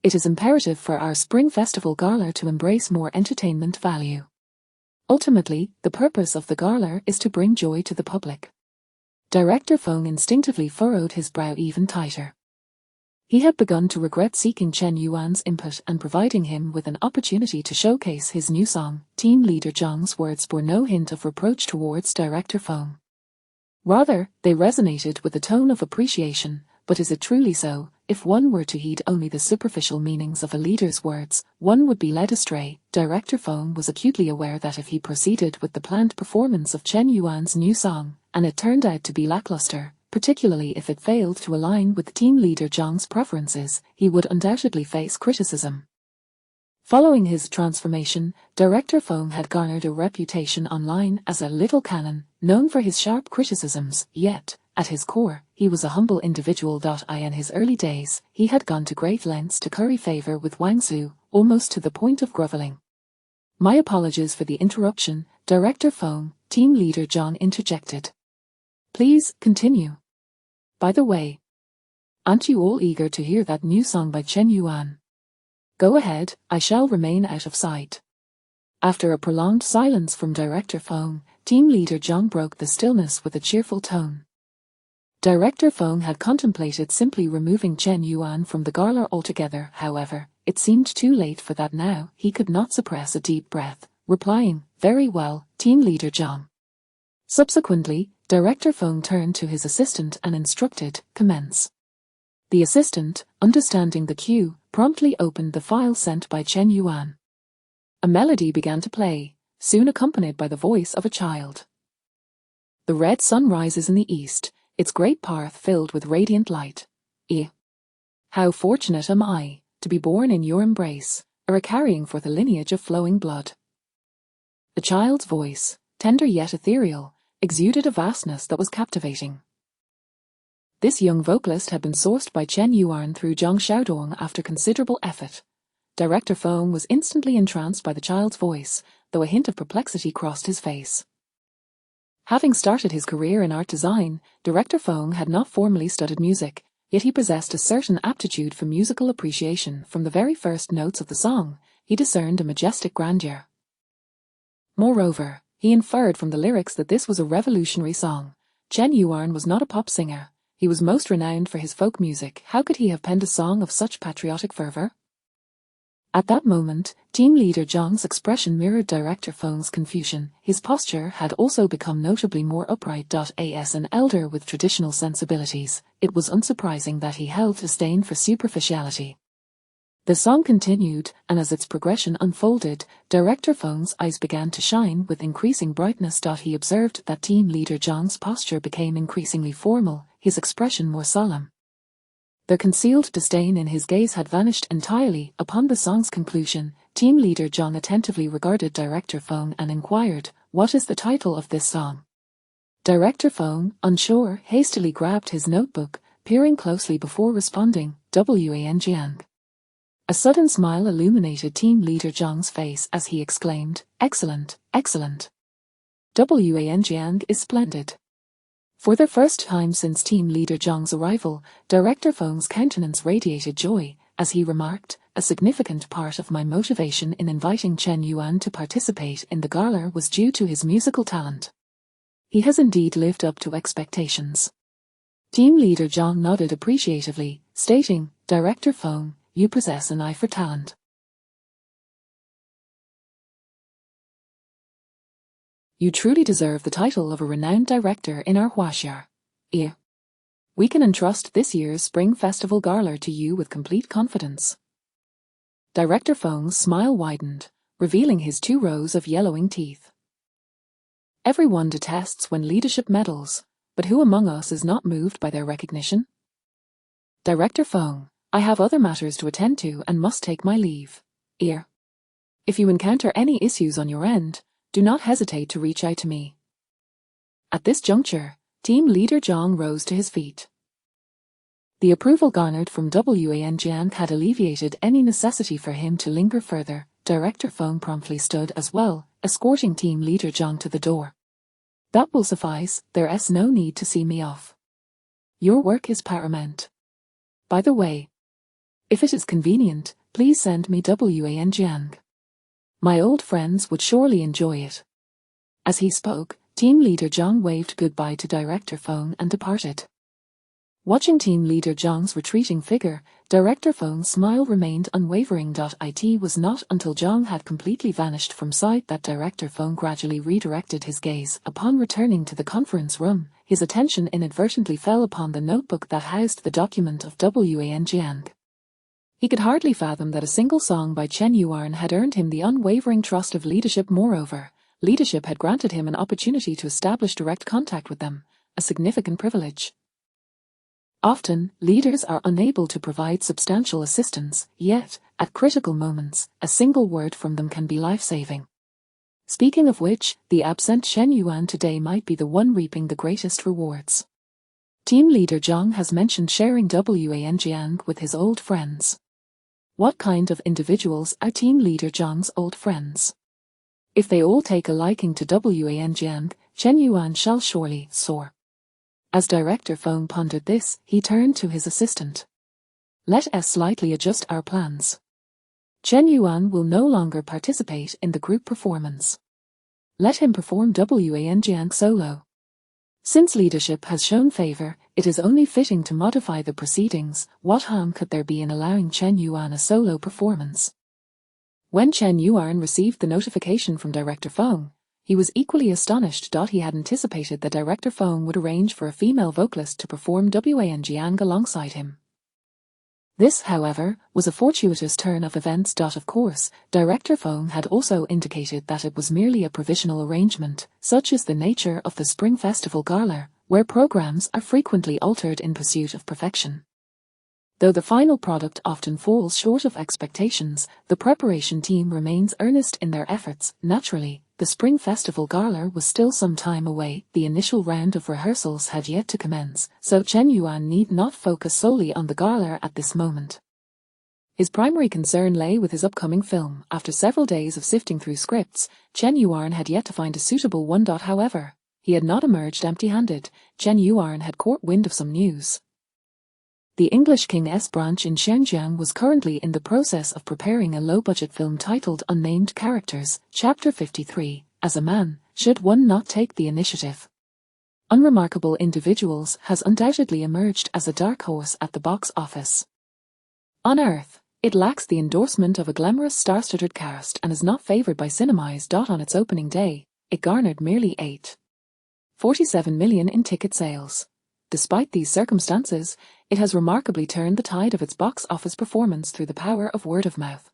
It is imperative for our Spring Festival Gala to embrace more entertainment value. Ultimately, the purpose of the gala is to bring joy to the public. Director Feng instinctively furrowed his brow even tighter. He had begun to regret seeking Chen Yuan's input and providing him with an opportunity to showcase his new song. Team leader Zhang's words bore no hint of reproach towards Director Feng. Rather, they resonated with a tone of appreciation. But is it truly so? If one were to heed only the superficial meanings of a leader's words, one would be led astray. Director Feng was acutely aware that if he proceeded with the planned performance of Chen Yuan's new song, and it turned out to be lackluster, particularly if it failed to align with team leader Zhang's preferences, he would undoubtedly face criticism. Following his transformation, Director Feng had garnered a reputation online as a little cannon, known for his sharp criticisms, yet, at his core, he was a humble individual. In his early days, he had gone to great lengths to curry favor with Wang Su, almost to the point of groveling. My apologies for the interruption, Director Feng, team leader Zhang interjected. Please, continue. By the way, aren't you all eager to hear that new song by Chen Yuan? Go ahead, I shall remain out of sight. After a prolonged silence from Director Feng, team leader Zhang broke the stillness with a cheerful tone. Director Feng had contemplated simply removing Chen Yuan from the gala altogether. However, it seemed too late for that now. He could not suppress a deep breath, replying, "Very well, team leader Zhang." Subsequently, Director Feng turned to his assistant and instructed, "Commence." The assistant, understanding the cue, promptly opened the file sent by Chen Yuan. A melody began to play, soon accompanied by the voice of a child. The red sun rises in the east, its great path filled with radiant light. How fortunate am I, to be born in your embrace, carrying forth a lineage of flowing blood. The child's voice, tender yet ethereal, exuded a vastness that was captivating. This young vocalist had been sourced by Chen Yuan through Zhang Xiaodong after considerable effort. Director Feng was instantly entranced by the child's voice, though a hint of perplexity crossed his face. Having started his career in art design, Director Feng had not formally studied music, yet he possessed a certain aptitude for musical appreciation. From the very first notes of the song, he discerned a majestic grandeur. Moreover, he inferred from the lyrics that this was a revolutionary song. Chen Yuan was not a pop singer. He was most renowned for his folk music. How could he have penned a song of such patriotic fervor? At that moment, team leader Zhang's expression mirrored Director Feng's confusion. His posture had also become notably more upright. As an elder with traditional sensibilities, it was unsurprising that he held a disdain for superficiality. The song continued, and as its progression unfolded, Director Feng's eyes began to shine with increasing brightness. He observed that team leader Zhang's posture became increasingly formal, his expression more solemn. The concealed disdain in his gaze had vanished entirely. Upon the song's conclusion, team leader Zhang attentively regarded Director Feng and inquired, "What is the title of this song?" Director Feng, unsure, hastily grabbed his notebook, peering closely before responding, "Wang." A sudden smile illuminated team leader Zhang's face as he exclaimed, "Excellent, excellent. Wang is splendid." For the first time since team leader Zhang's arrival, Director Feng's countenance radiated joy, as he remarked, "A significant part of my motivation in inviting Chen Yuan to participate in the gala was due to his musical talent. He has indeed lived up to expectations." Team leader Zhang nodded appreciatively, stating, "Director Feng, you possess an eye for talent. You truly deserve the title of a renowned director in our Huaxia. We can entrust this year's Spring Festival Gala to you with complete confidence." Director Feng's smile widened, revealing his 2 rows of yellowing teeth. Everyone detests when leadership meddles, but who among us is not moved by their recognition? Director Feng, I have other matters to attend to and must take my leave. If you encounter any issues on your end, do not hesitate to reach out to me. At this juncture, team leader Zhang rose to his feet. The approval garnered from Wang had alleviated any necessity for him to linger further. Director Feng promptly stood as well, escorting team leader Zhang to the door. "That will suffice, there's no need to see me off. Your work is paramount. By the way, if it is convenient, please send me Wang. My old friends would surely enjoy it." As he spoke, team leader Zhang waved goodbye to Director Feng and departed. Watching team leader Zhang's retreating figure, Director Feng's smile remained unwavering. It was not until Zhang had completely vanished from sight that Director Feng gradually redirected his gaze. Upon returning to the conference room, his attention inadvertently fell upon the notebook that housed the document of Wan Jiang. He could hardly fathom that a single song by Chen Yuan had earned him the unwavering trust of leadership. Moreover, leadership had granted him an opportunity to establish direct contact with them, a significant privilege. Often, leaders are unable to provide substantial assistance, yet, at critical moments, a single word from them can be life-saving. Speaking of which, the absent Chen Yuan today might be the one reaping the greatest rewards. Team leader Zhang has mentioned sharing Wan Jiang with his old friends. What kind of individuals are team leader Zhang's old friends? If they all take a liking to Wan Jiang, Chen Yuan shall surely soar. As Director Feng pondered this, he turned to his assistant. Let us slightly adjust our plans. Chen Yuan will no longer participate in the group performance. Let him perform Wan Jiang solo. Since leadership has shown favor, it is only fitting to modify the proceedings. What harm could there be in allowing Chen Yuan a solo performance? When Chen Yuan received the notification from Director Feng, he was equally astonished. He had anticipated that Director Feng would arrange for a female vocalist to perform Wan Jiang alongside him. This, however, was a fortuitous turn of events. Of course, Director Feng had also indicated that it was merely a provisional arrangement. Such is the nature of the Spring Festival Gala, where programs are frequently altered in pursuit of perfection. Though the final product often falls short of expectations, the preparation team remains earnest in their efforts. Naturally, the Spring Festival Gala was still some time away. The initial round of rehearsals had yet to commence, so Chen Yuan need not focus solely on the gala at this moment. His primary concern lay with his upcoming film. After several days of sifting through scripts, Chen Yuan had yet to find a suitable one. However, he had not emerged empty-handed. Chen Yuan had caught wind of some news. The English King's branch in Xinjiang was currently in the process of preparing a low-budget film titled Unnamed Characters, Chapter 53, As a Man, Should One Not Take the Initiative? Unremarkable Individuals has undoubtedly emerged as a dark horse at the box office. On Earth, it lacks the endorsement of a glamorous star-studded cast and is not favored by cinemas. On its opening day, it garnered merely $8.47 million in ticket sales. Despite these circumstances, it has remarkably turned the tide of its box office performance through the power of word of mouth.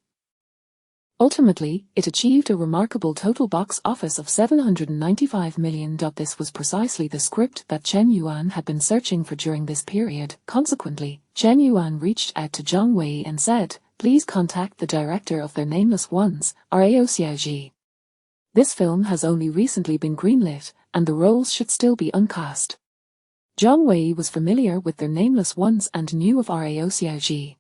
Ultimately, it achieved a remarkable total box office of $795 million. This was precisely the script that Chen Yuan had been searching for during this period. Consequently, Chen Yuan reached out to Zhang Wei and said, "Please contact the director of Their Nameless Ones, Rao Xiaoji. This film has only recently been greenlit, and the roles should still be uncast." Zhang Wei was familiar with Their Nameless Ones and knew of Rao Xiaoji.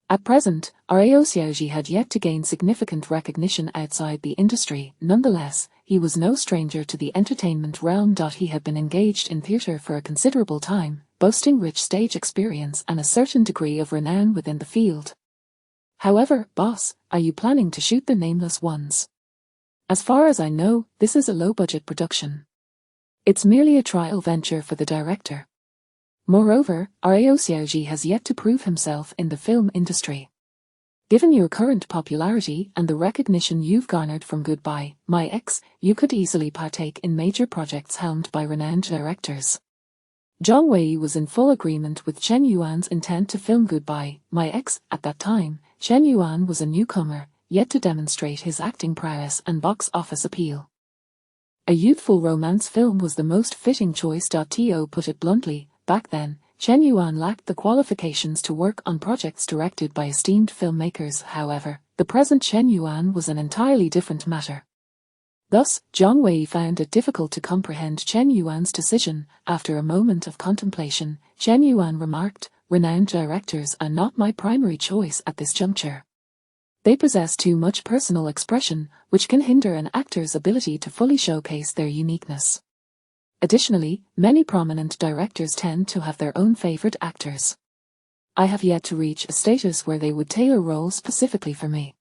At present, Rao Xiaoji had yet to gain significant recognition outside the industry. Nonetheless, he was no stranger to the entertainment realm. He had been engaged in theatre for a considerable time, boasting rich stage experience and a certain degree of renown within the field. However, boss, are you planning to shoot The Nameless Ones? As far as I know, this is a low-budget production. It's merely a trial venture for the director. Moreover, Rao Xiaoji has yet to prove himself in the film industry. Given your current popularity and the recognition you've garnered from Goodbye, My Ex, you could easily partake in major projects helmed by renowned directors. Zhang Wei was in full agreement with Chen Yuan's intent to film Goodbye, My Ex. At that time, Chen Yuan was a newcomer, yet to demonstrate his acting prowess and box office appeal. A youthful romance film was the most fitting choice. To put it bluntly, back then, Chen Yuan lacked the qualifications to work on projects directed by esteemed filmmakers. However, the present Chen Yuan was an entirely different matter. Thus, Zhang Wei found it difficult to comprehend Chen Yuan's decision. After a moment of contemplation, Chen Yuan remarked, "Renowned directors are not my primary choice at this juncture. They possess too much personal expression, which can hinder an actor's ability to fully showcase their uniqueness. Additionally, many prominent directors tend to have their own favorite actors. I have yet to reach a status where they would tailor roles specifically for me."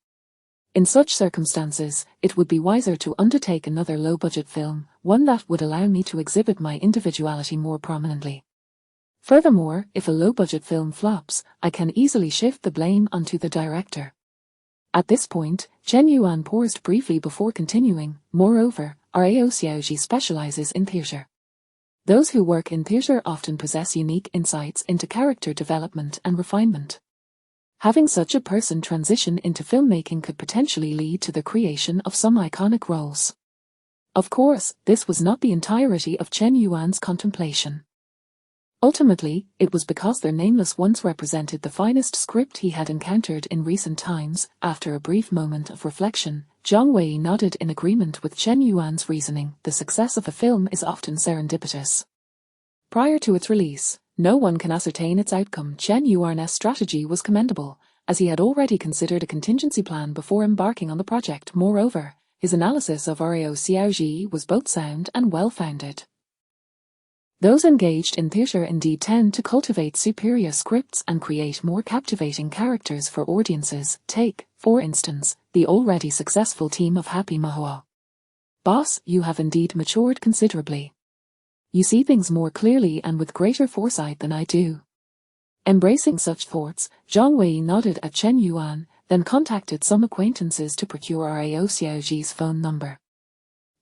In such circumstances, it would be wiser to undertake another low-budget film, one that would allow me to exhibit my individuality more prominently. Furthermore, if a low-budget film flops, I can easily shift the blame onto the director. At this point, Chen Yuan paused briefly before continuing. Moreover, Rao Xiaoji specializes in theater. Those who work in theater often possess unique insights into character development and refinement. Having such a person transition into filmmaking could potentially lead to the creation of some iconic roles. Of course, this was not the entirety of Chen Yuan's contemplation. Ultimately, it was because their nameless ones represented the finest script he had encountered in recent times. After a brief moment of reflection, Zhang Wei nodded in agreement with Chen Yuan's reasoning. The success of a film is often serendipitous. Prior to its release, no one can ascertain its outcome. Chen Yuan's strategy was commendable, as he had already considered a contingency plan before embarking on the project. Moreover, his analysis of Rao Xiaoji was both sound and well-founded. Those engaged in theater indeed tend to cultivate superior scripts and create more captivating characters for audiences. Take, for instance, the already successful team of Happy Mahua. Boss, you have indeed matured considerably. You see things more clearly and with greater foresight than I do. Embracing such thoughts, Zhang Wei nodded at Chen Yuan, then contacted some acquaintances to procure Rao Xiaoji's phone number.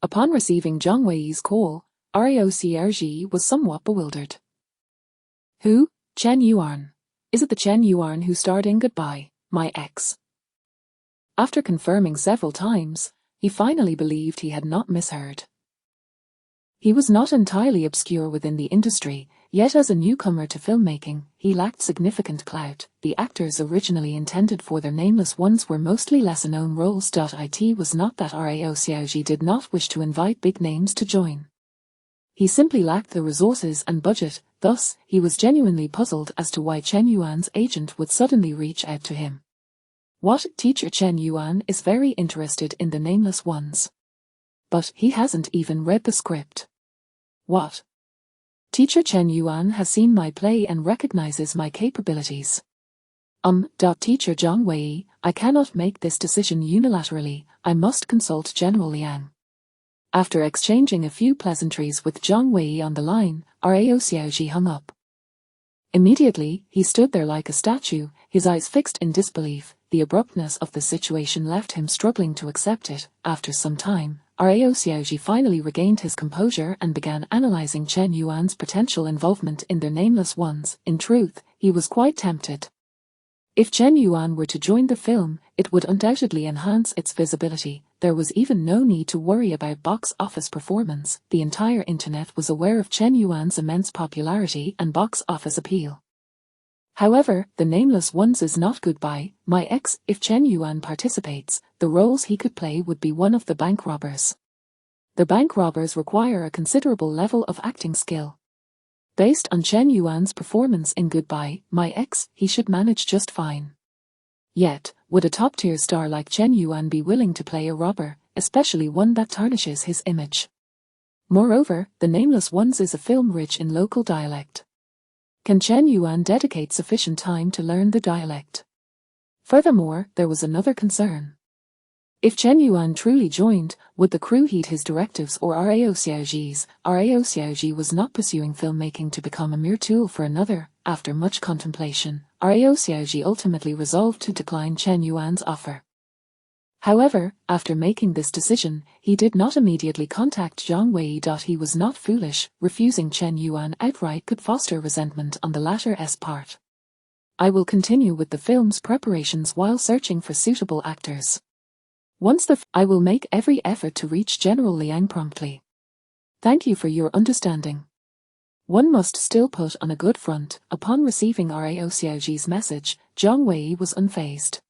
Upon receiving Zhang Wei's call, Rao Xiaoji was somewhat bewildered. Who? Chen Yuan. Is it the Chen Yuan who starred in Goodbye, My Ex? After confirming several times, he finally believed he had not misheard. He was not entirely obscure within the industry, yet as a newcomer to filmmaking, he lacked significant clout. The actors originally intended for their nameless ones were mostly lesser-known roles. It was not that Rao Xiaoji did not wish to invite big names to join. He simply lacked the resources and budget, thus, he was genuinely puzzled as to why Chen Yuan's agent would suddenly reach out to him. What? Teacher Chen Yuan is very interested in the nameless ones. But he hasn't even read the script. What? Teacher Chen Yuan has seen my play and recognizes my capabilities. Teacher Zhang Wei, I cannot make this decision unilaterally, I must consult General Liang. After exchanging a few pleasantries with Zhang Wei on the line, Rao Xiaoji hung up. Immediately, he stood there like a statue, his eyes fixed in disbelief. The abruptness of the situation left him struggling to accept it. After some time, Rao Xiaoji finally regained his composure and began analyzing Chen Yuan's potential involvement in their nameless ones. In truth, he was quite tempted. If Chen Yuan were to join the film, it would undoubtedly enhance its visibility. There was even no need to worry about box office performance. The entire internet was aware of Chen Yuan's immense popularity and box office appeal. However, the nameless ones is not Goodbye, My Ex. If Chen Yuan participates, the roles he could play would be one of the bank robbers. The bank robbers require a considerable level of acting skill. Based on Chen Yuan's performance in Goodbye, My Ex, he should manage just fine. Yet, would a top-tier star like Chen Yuan be willing to play a robber, especially one that tarnishes his image? Moreover, The Nameless Ones is a film rich in local dialect. Can Chen Yuan dedicate sufficient time to learn the dialect? Furthermore, there was another concern. If Chen Yuan truly joined, would the crew heed his directives or Rao Xiaoji's? Rao Xiaoji was not pursuing filmmaking to become a mere tool for another. After much contemplation, Rao Xiaoji ultimately resolved to decline Chen Yuan's offer. However, after making this decision, he did not immediately contact Zhang Wei. He was not foolish. Refusing Chen Yuan outright could foster resentment on the latter's part. I will continue with the film's preparations while searching for suitable actors. Once I will make every effort to reach General Liang promptly. Thank you for your understanding. One must still put on a good front. Upon receiving Rao Xiaoji's message, Zhang Wei was unfazed.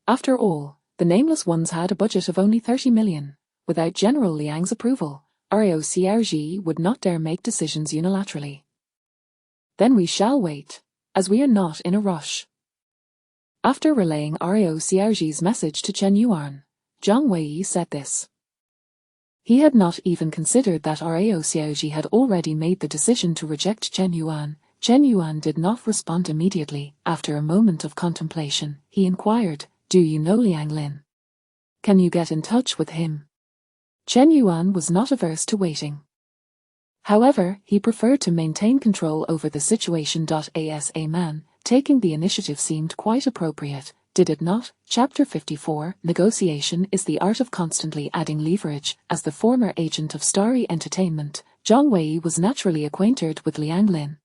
After all, the Nameless Ones had a budget of only 30 million. Without General Liang's approval, Rao Xiaoji would not dare make decisions unilaterally. Then we shall wait, as we are not in a rush. After relaying Rao Xiaoji's message to Chen Yuan, Zhang Wei said this. He had not even considered that Rao Xiaoji had already made the decision to reject Chen Yuan. Chen Yuan did not respond immediately. After a moment of contemplation, he inquired, "Do you know Liang Lin?" Can you get in touch with him? Chen Yuan was not averse to waiting. However, he preferred to maintain control over the situation. As a man, taking the initiative seemed quite appropriate, did it not? Chapter 54 Negotiation is the art of constantly adding leverage. As the former agent of Starry Entertainment, Zhang Wei was naturally acquainted with Liang Lin.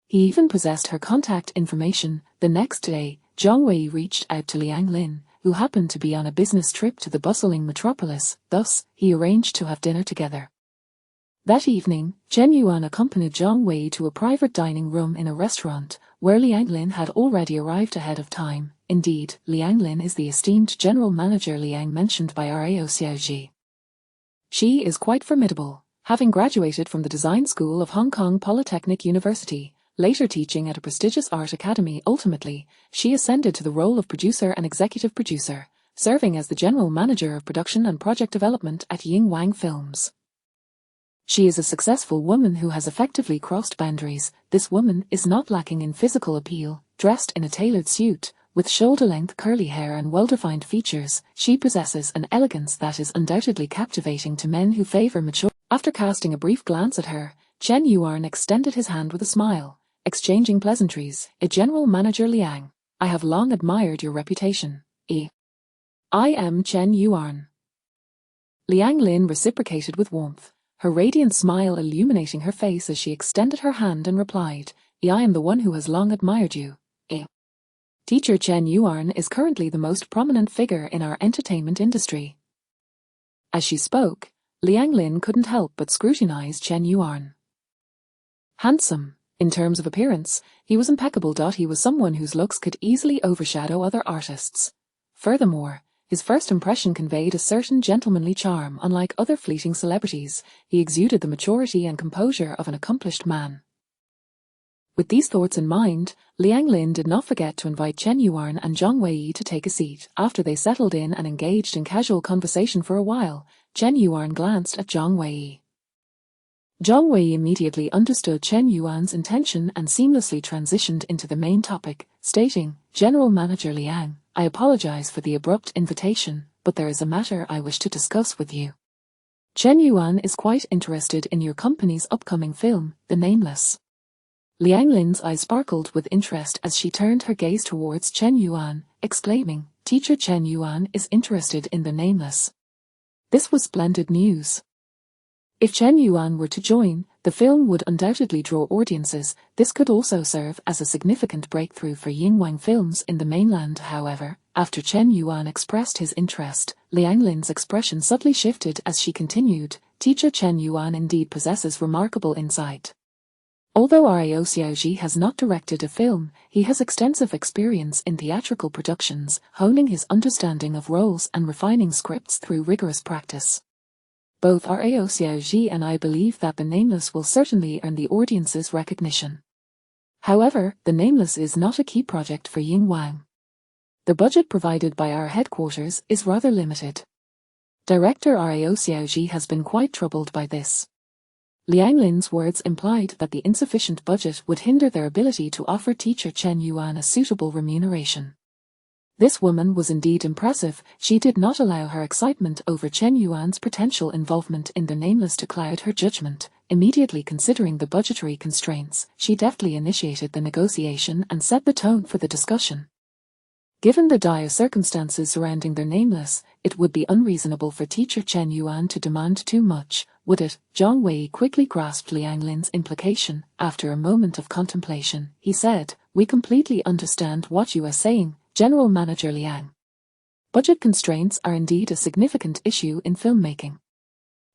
He even possessed her contact information. The next day, Zhang Wei reached out to Liang Lin, who happened to be on a business trip to the bustling metropolis. Thus, he arranged to have dinner together. That evening, Chen Yuan accompanied Zhang Wei to a private dining room in a restaurant, where Liang Lin had already arrived ahead of time. Indeed, Liang Lin is the esteemed general manager Liang mentioned by Rao Xiaoji. She is quite formidable, having graduated from the design school of Hong Kong Polytechnic University, later teaching at a prestigious art academy. Ultimately, she ascended to the role of producer and executive producer, serving as the general manager of production and project development at Ying Wang Films. She is a successful woman who has effectively crossed boundaries. This woman is not lacking in physical appeal. Dressed in a tailored suit, with shoulder-length curly hair and well-defined features, she possesses an elegance that is undoubtedly captivating to men who favor mature. After casting a brief glance at her, Chen Yuan extended his hand with a smile, exchanging pleasantries. General Manager Liang, I have long admired your reputation. I am Chen Yuan. Liang Lin reciprocated with warmth, her radiant smile illuminating her face as she extended her hand and replied, I am the one who has long admired you. Teacher Chen Yuan is currently the most prominent figure in our entertainment industry. As she spoke, Liang Lin couldn't help but scrutinize Chen Yuan. Handsome. In terms of appearance, he was impeccable. He was someone whose looks could easily overshadow other artists. Furthermore, his first impression conveyed a certain gentlemanly charm. Unlike other fleeting celebrities, he exuded the maturity and composure of an accomplished man. With these thoughts in mind, Liang Lin did not forget to invite Chen Yuan and Zhang Wei to take a seat. After they settled in and engaged in casual conversation for a while, Chen Yuan glanced at Zhang Wei. Zhang Wei immediately understood Chen Yuan's intention and seamlessly transitioned into the main topic, stating, General Manager Liang, I apologize for the abrupt invitation, but there is a matter I wish to discuss with you. Chen Yuan is quite interested in your company's upcoming film, The Nameless. Liang Lin's eyes sparkled with interest as she turned her gaze towards Chen Yuan, exclaiming, Teacher Chen Yuan is interested in The Nameless. This was splendid news. If Chen Yuan were to join, the film would undoubtedly draw audiences. This could also serve as a significant breakthrough for Ying Wang Films in the mainland. However, after Chen Yuan expressed his interest, Liang Lin's expression subtly shifted as she continued, Teacher Chen Yuan indeed possesses remarkable insight. Although Rao Xiaoji has not directed a film, he has extensive experience in theatrical productions, honing his understanding of roles and refining scripts through rigorous practice. Both Rao Xiaoji and I believe that The Nameless will certainly earn the audience's recognition. However, The Nameless is not a key project for Ying Wang. The budget provided by our headquarters is rather limited. Director Rao Xiaoji has been quite troubled by this. Liang Lin's words implied that the insufficient budget would hinder their ability to offer teacher Chen Yuan a suitable remuneration. This woman was indeed impressive. She did not allow her excitement over Chen Yuan's potential involvement in The Nameless to cloud her judgment. Immediately considering the budgetary constraints, she deftly initiated the negotiation and set the tone for the discussion. Given the dire circumstances surrounding The Nameless, it would be unreasonable for teacher Chen Yuan to demand too much, would it? Zhang Wei quickly grasped Liang Lin's implication. After a moment of contemplation, he said, We completely understand what you are saying, General Manager Liang. Budget constraints are indeed a significant issue in filmmaking.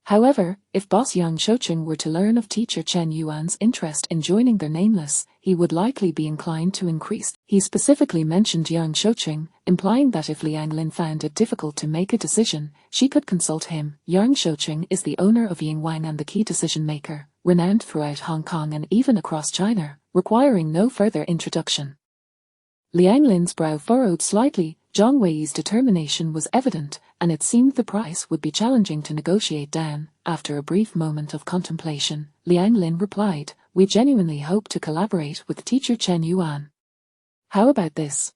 However, if boss Yang Shoucheng were to learn of teacher Chen Yuan's interest in joining The Nameless, he would likely be inclined to increase. He specifically mentioned Yang Shoucheng, implying that if Liang Lin found it difficult to make a decision, she could consult him. Yang Shoucheng is the owner of Ying Wang and the key decision-maker, renowned throughout Hong Kong and even across China, requiring no further introduction. Liang Lin's brow furrowed slightly. Zhang Wei's determination was evident, and it seemed the price would be challenging to negotiate down. After a brief moment of contemplation, Liang Lin replied, We genuinely hope to collaborate with teacher Chen Yuan. How about this?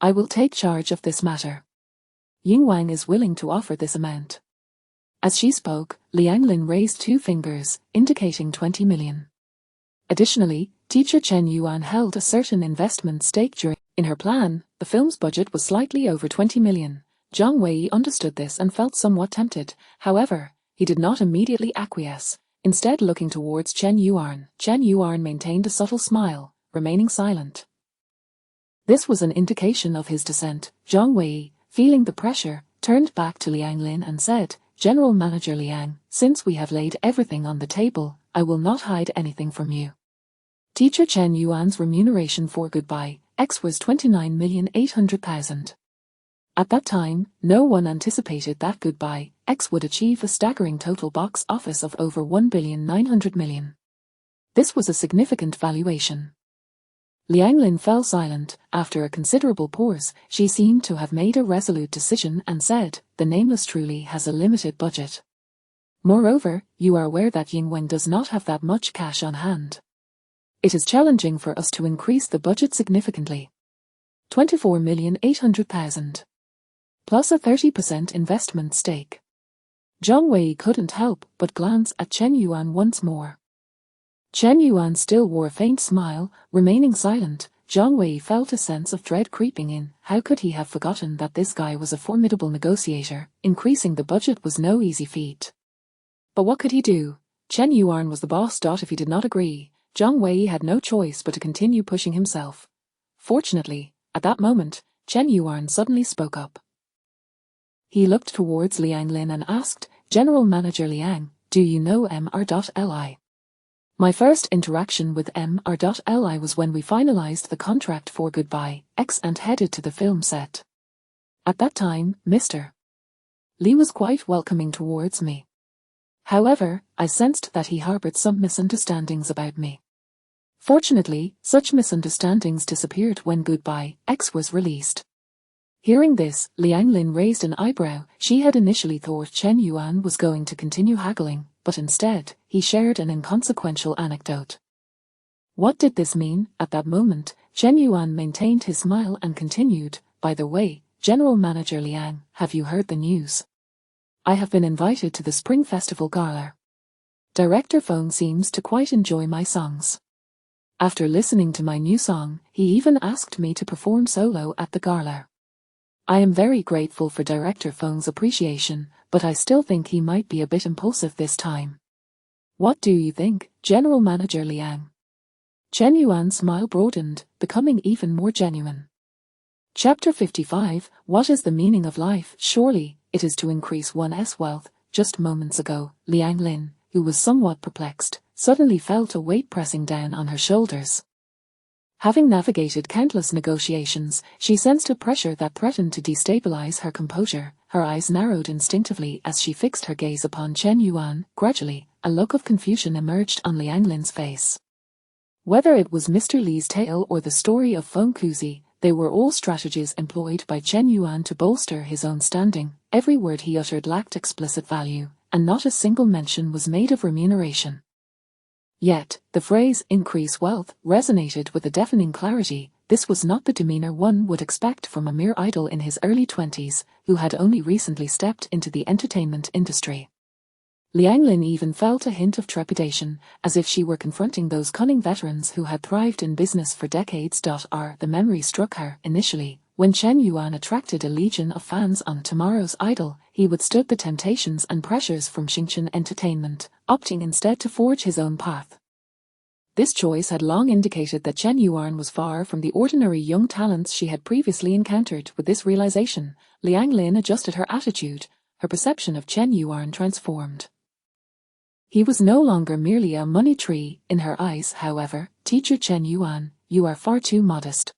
I will take charge of this matter. Ying Wang is willing to offer this amount. As she spoke, Liang Lin raised 2 fingers, indicating 20 million. Additionally, teacher Chen Yuan held a certain investment stake in her plan. The film's budget was slightly over 20 million. Zhang Wei understood this and felt somewhat tempted. However, he did not immediately acquiesce, instead looking towards Chen Yuan. Chen Yuan maintained a subtle smile, remaining silent. This was an indication of his dissent. Zhang Wei, feeling the pressure, turned back to Liang Lin and said, "General Manager Liang, since we have laid everything on the table, I will not hide anything from you." Teacher Chen Yuan's remuneration for Goodbye X was 29,800,000. At that time, no one anticipated that Goodbye X would achieve a staggering total box office of over 1,900,000,000. This was a significant valuation. Liang Lin fell silent. After a considerable pause, she seemed to have made a resolute decision and said, "The Nameless truly has a limited budget. Moreover, you are aware that Ying Wang does not have that much cash on hand. It is challenging for us to increase the budget significantly. 24,800,000. Plus a 30% investment stake." Zhang Wei couldn't help but glance at Chen Yuan once more. Chen Yuan still wore a faint smile, remaining silent. Zhang Wei felt a sense of dread creeping in. How could he have forgotten that this guy was a formidable negotiator? Increasing the budget was no easy feat. But what could he do? Chen Yuan was the boss. If he did not agree, Zhang Wei had no choice but to continue pushing himself. Fortunately, at that moment, Chen Yuan suddenly spoke up. He looked towards Liang Lin and asked, "General Manager Liang, do you know Mr.Li? My first interaction with Mr.Li was when we finalized the contract for Goodbye X and headed to the film set. At that time, Mr. Li was quite welcoming towards me. However, I sensed that he harbored some misunderstandings about me. Fortunately, such misunderstandings disappeared when Goodbye X was released." Hearing this, Liang Lin raised an eyebrow. She had initially thought Chen Yuan was going to continue haggling, but instead, he shared an inconsequential anecdote. What did this mean? At that moment, Chen Yuan maintained his smile and continued, "By the way, General Manager Liang, have you heard the news? I have been invited to the Spring Festival Gala. Director Feng seems to quite enjoy my songs. After listening to my new song, he even asked me to perform solo at the gala. I am very grateful for Director Feng's appreciation, but I still think he might be a bit impulsive this time. What do you think, General Manager Liang?" Chen Yuan's smile broadened, becoming even more genuine. Chapter 55, What is the meaning of life? Surely, it is to increase one's wealth. Just moments ago, Liang Lin, who was somewhat perplexed, suddenly felt a weight pressing down on her shoulders. Having navigated countless negotiations, she sensed a pressure that threatened to destabilize her composure. Her eyes narrowed instinctively as she fixed her gaze upon Chen Yuan. Gradually, a look of confusion emerged on Liang Lin's face. Whether it was Mr. Li's tale or the story of Feng Kuzi, they were all strategies employed by Chen Yuan to bolster his own standing. Every word he uttered lacked explicit value, and not a single mention was made of remuneration. Yet, the phrase "increase wealth" resonated with a deafening clarity. This was not the demeanor one would expect from a mere idol in his early 20s, who had only recently stepped into the entertainment industry. Liang Lin even felt a hint of trepidation, as if she were confronting those cunning veterans who had thrived in business for decades. The memory struck her. Initially, when Chen Yuan attracted a legion of fans on Tomorrow's Idol, he withstood the temptations and pressures from Xingchen Entertainment, opting instead to forge his own path. This choice had long indicated that Chen Yuan was far from the ordinary young talents she had previously encountered. With this realization, Liang Lin adjusted her attitude. Her perception of Chen Yuan transformed. He was no longer merely a money tree. In her eyes, however, "Teacher Chen Yuan, you are far too modest.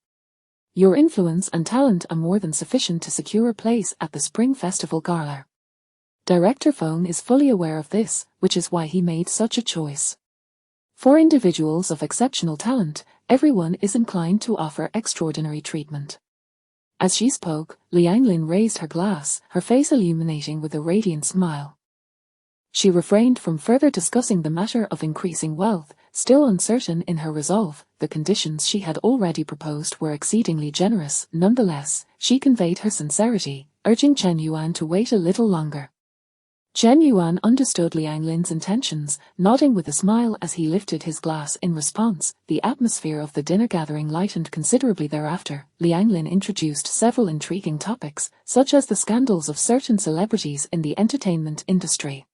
Your influence and talent are more than sufficient to secure a place at the Spring Festival Gala. Director Feng is fully aware of this, which is why he made such a choice. For individuals of exceptional talent, everyone is inclined to offer extraordinary treatment." As she spoke, Liang Lin raised her glass, her face illuminating with a radiant smile. She refrained from further discussing the matter of increasing wealth. Still uncertain in her resolve, the conditions she had already proposed were exceedingly generous. Nonetheless, she conveyed her sincerity. urging Chen Yuan to wait a little longer. Chen Yuan understood Liang Lin's intentions, nodding with a smile as he lifted his glass in response. The atmosphere of the dinner gathering lightened considerably thereafter. Liang Lin introduced several intriguing topics, such as the scandals of certain celebrities in the entertainment industry.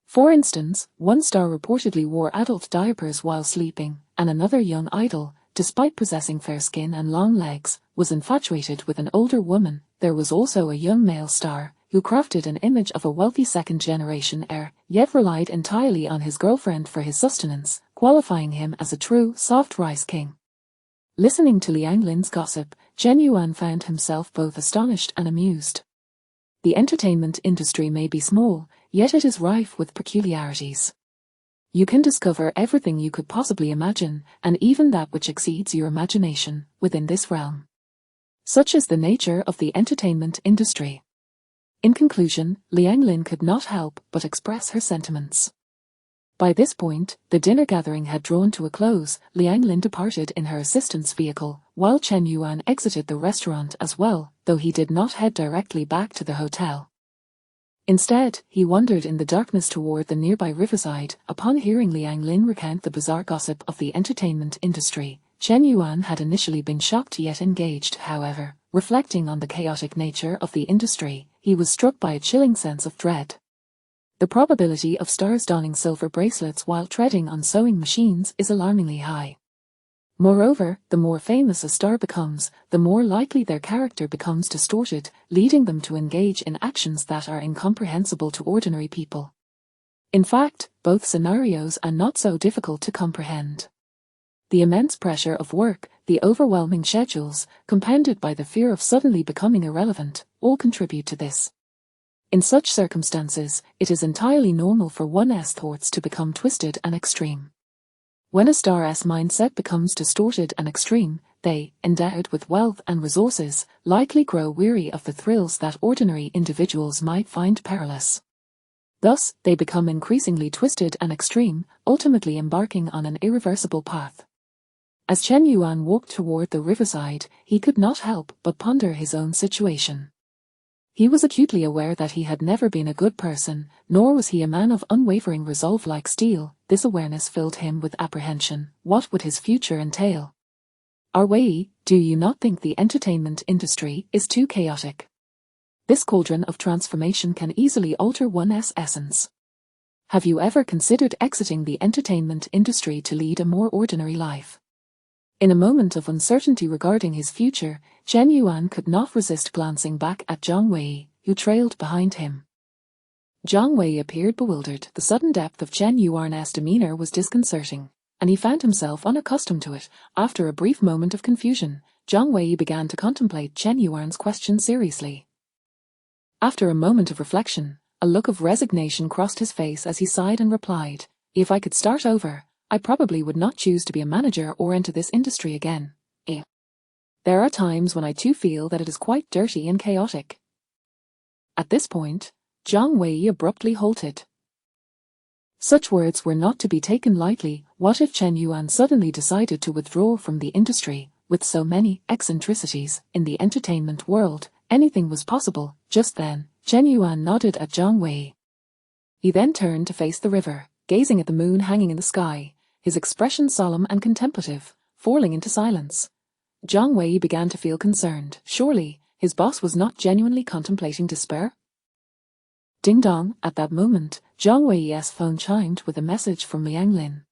For instance, one star reportedly wore adult diapers while sleeping, and another young idol, despite possessing fair skin and long legs, was infatuated with an older woman. There was also a young male star, who crafted an image of a wealthy second-generation heir, yet relied entirely on his girlfriend for his sustenance, qualifying him as a true soft rice king. Listening to Liang Lin's gossip, Chen Yuan found himself both astonished and amused. The entertainment industry may be small, yet it is rife with peculiarities. You can discover everything you could possibly imagine, and even that which exceeds your imagination, within this realm. Such is the nature of the entertainment industry. In conclusion, Liang Lin could not help but express her sentiments. By this point, the dinner gathering had drawn to a close. Liang Lin departed in her assistant's vehicle, while Chen Yuan exited the restaurant as well, though he did not head directly back to the hotel. Instead, he wandered in the darkness toward the nearby riverside. Upon hearing Liang Lin recount the bizarre gossip of the entertainment industry, Chen Yuan had initially been shocked yet engaged. However, reflecting on the chaotic nature of the industry, he was struck by a chilling sense of dread. The probability of stars donning silver bracelets while treading on sewing machines is alarmingly high. Moreover, the more famous a star becomes, the more likely their character becomes distorted, leading them to engage in actions that are incomprehensible to ordinary people. In fact, both scenarios are not so difficult to comprehend. The immense pressure of work, the overwhelming schedules, compounded by the fear of suddenly becoming irrelevant, all contribute to this. In such circumstances, it is entirely normal for one's thoughts to become twisted and extreme. When a star's mindset becomes distorted and extreme, they, endowed with wealth and resources, likely grow weary of the thrills that ordinary individuals might find perilous. Thus, they become increasingly twisted and extreme, ultimately embarking on an irreversible path. As Chen Yuan walked toward the riverside, he could not help but ponder his own situation. He was acutely aware that he had never been a good person, nor was he a man of unwavering resolve like steel. This awareness filled him with apprehension. What would his future entail? Wei, do you not think the entertainment industry is too chaotic? This cauldron of transformation can easily alter one's essence. Have you ever considered exiting the entertainment industry to lead a more ordinary life? In a moment of uncertainty regarding his future, Chen Yuan could not resist glancing back at Zhang Wei, who trailed behind him. Zhang Wei appeared bewildered. The sudden depth of Chen Yuan's demeanor was disconcerting, and he found himself unaccustomed to it. After a brief moment of confusion, Zhang Wei began to contemplate Chen Yuan's question seriously. After a moment of reflection, a look of resignation crossed his face as he sighed and replied, "If I could start over, I probably would not choose to be a manager or enter this industry again. There are times when I too feel that it is quite dirty and chaotic." At this point, Zhang Wei abruptly halted. Such words were not to be taken lightly. What if Chen Yuan suddenly decided to withdraw from the industry? With so many eccentricities in the entertainment world, anything was possible. Just then, Chen Yuan nodded at Zhang Wei. He then turned to face the river, gazing at the moon hanging in the sky, his expression solemn and contemplative, falling into silence. Zhang Wei began to feel concerned. Surely, his boss was not genuinely contemplating despair? Ding dong, at that moment, Zhang Wei's phone chimed with a message from Liang Lin.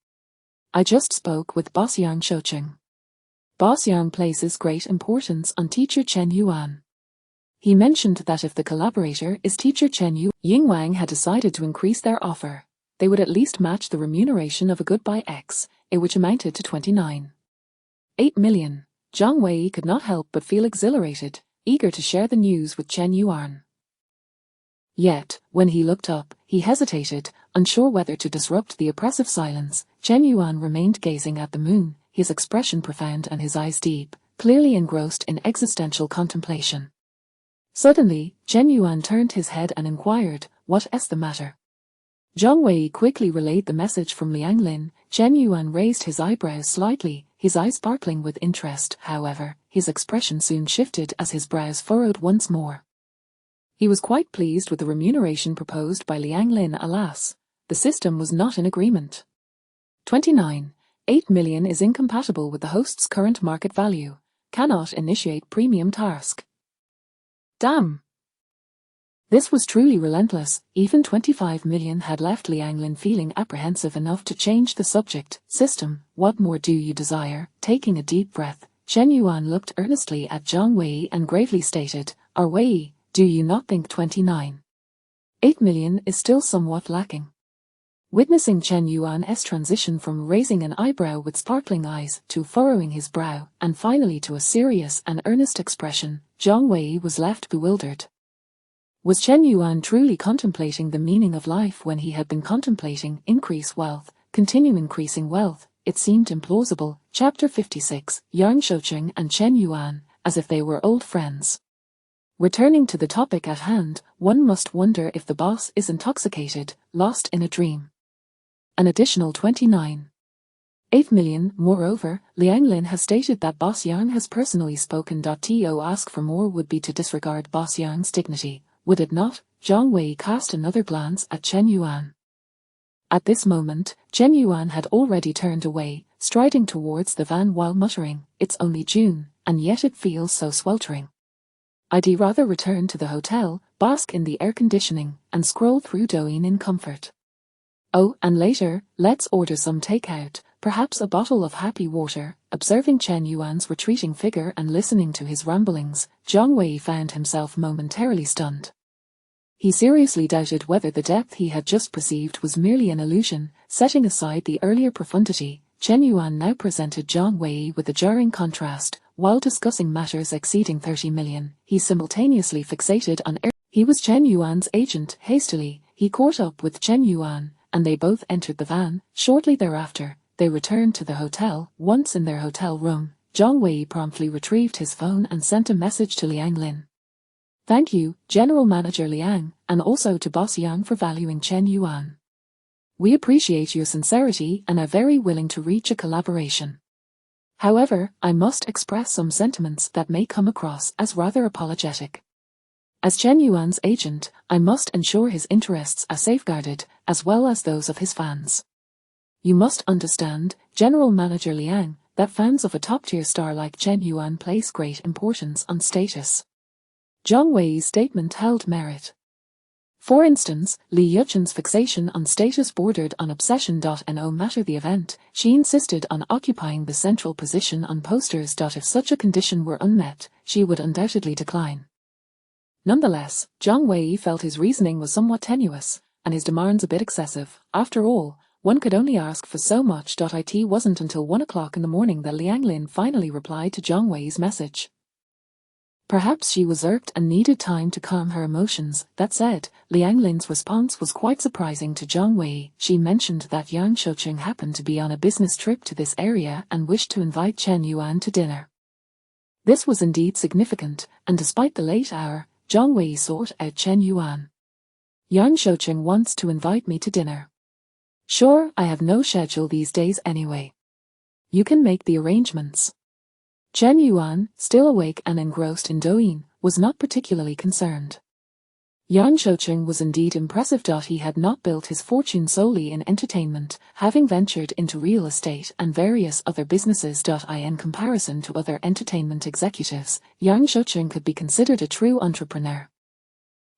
"I just spoke with Boss Yang Shoucheng. Boss Yang places great importance on teacher Chen Yuan. He mentioned that if the collaborator is teacher Chen Yuan, Ying Wang had decided to increase their offer. They would at least match the remuneration of a Goodbye X, which amounted to 29.8 million. Zhang Wei could not help but feel exhilarated, eager to share the news with Chen Yuan. Yet, when he looked up, he hesitated, unsure whether to disrupt the oppressive silence. Chen Yuan remained gazing at the moon, his expression profound and his eyes deep, clearly engrossed in existential contemplation. Suddenly, Chen Yuan turned his head and inquired, "What's the matter?" Zhang Wei quickly relayed the message from Liang Lin. Chen Yuan raised his eyebrows slightly, his eyes sparkling with interest. However, his expression soon shifted as his brows furrowed once more. He was quite pleased with the remuneration proposed by Liang Lin. Alas, the system was not in agreement. 29. 8 million is incompatible with the host's current market value. Cannot initiate premium task. Damn! This was truly relentless. Even 25 million had left Liang Lin feeling apprehensive enough to change the subject. System, what more do you desire? Taking a deep breath, Chen Yuan looked earnestly at Zhang Wei and gravely stated, "Our Wei, do you not think 29. 8 million is still somewhat lacking?" Witnessing Chen Yuan's transition from raising an eyebrow with sparkling eyes to furrowing his brow and finally to a serious and earnest expression, Zhang Wei was left bewildered. Was Chen Yuan truly contemplating the meaning of life when he had been contemplating continue increasing wealth? It seemed implausible. Chapter 56, Yang Shoucheng and Chen Yuan, as if they were old friends. Returning to the topic at hand, one must wonder if the boss is intoxicated, lost in a dream. An additional 29. 8 million. Moreover, Liang Lin has stated that Boss Yang has personally spoken. To ask for more would be to disregard Boss Yang's dignity, would it not? Zhang Wei cast another glance at Chen Yuan. At this moment, Chen Yuan had already turned away, striding towards the van while muttering, "It's only June, and yet it feels so sweltering. I'd rather return to the hotel, bask in the air conditioning, and scroll through Douyin in comfort. Oh, and later, let's order some takeout, perhaps a bottle of happy water." Observing Chen Yuan's retreating figure and listening to his ramblings, Zhang Wei found himself momentarily stunned. He seriously doubted whether the depth he had just perceived was merely an illusion. Setting aside the earlier profundity, Chen Yuan now presented Zhang Wei with a jarring contrast. While discussing matters exceeding 30 million, he simultaneously fixated on He was Chen Yuan's agent. Hastily, he caught up with Chen Yuan, and they both entered the van. Shortly thereafter, they returned to the hotel. Once in their hotel room, Zhang Wei promptly retrieved his phone and sent a message to Liang Lin. "Thank you, General Manager Liang, and also to Boss Yang for valuing Chen Yuan. We appreciate your sincerity and are very willing to reach a collaboration. However, I must express some sentiments that may come across as rather apologetic. As Chen Yuan's agent, I must ensure his interests are safeguarded, as well as those of his fans. You must understand, General Manager Liang, that fans of a top-tier star like Chen Yuan place great importance on status." Zhang Wei's statement held merit. For instance, Li Yuchen's fixation on status bordered on obsession. No matter the event, she insisted on occupying the central position on posters. If such a condition were unmet, she would undoubtedly decline. Nonetheless, Zhang Wei felt his reasoning was somewhat tenuous, and his demands a bit excessive. After all, one could only ask for so much. It wasn't until 1 o'clock in the morning that Liang Lin finally replied to Zhang Wei's message. Perhaps she was irked and needed time to calm her emotions. That said, Liang Lin's response was quite surprising to Zhang Wei. She mentioned that Yang Shoucheng happened to be on a business trip to this area and wished to invite Chen Yuan to dinner. This was indeed significant, and despite the late hour, Zhang Wei sought out Chen Yuan. "Yang Shoucheng wants to invite me to dinner. Sure, I have no schedule these days anyway. You can make the arrangements." Chen Yuan, still awake and engrossed in Douyin, was not particularly concerned. Yang Shoucheng was indeed impressive. He had not built his fortune solely in entertainment, having ventured into real estate and various other businesses. In comparison to other entertainment executives, Yang Shoucheng could be considered a true entrepreneur.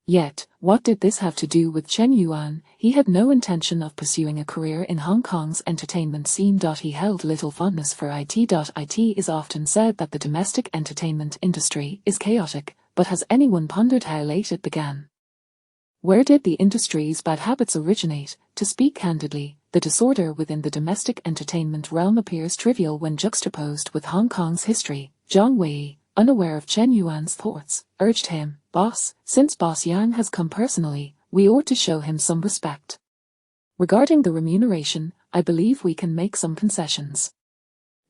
Yet, what did this have to do with Chen Yuan? He had no intention of pursuing a career in Hong Kong's entertainment scene. He held little fondness for it. It is often said that the domestic entertainment industry is chaotic, but has anyone pondered how late it began? Where did the industry's bad habits originate? To speak candidly, the disorder within the domestic entertainment realm appears trivial when juxtaposed with Hong Kong's history. Zhang Wei, unaware of Chen Yuan's thoughts, urged him, "Boss, since Boss Yang has come personally, we ought to show him some respect. Regarding the remuneration, I believe we can make some concessions.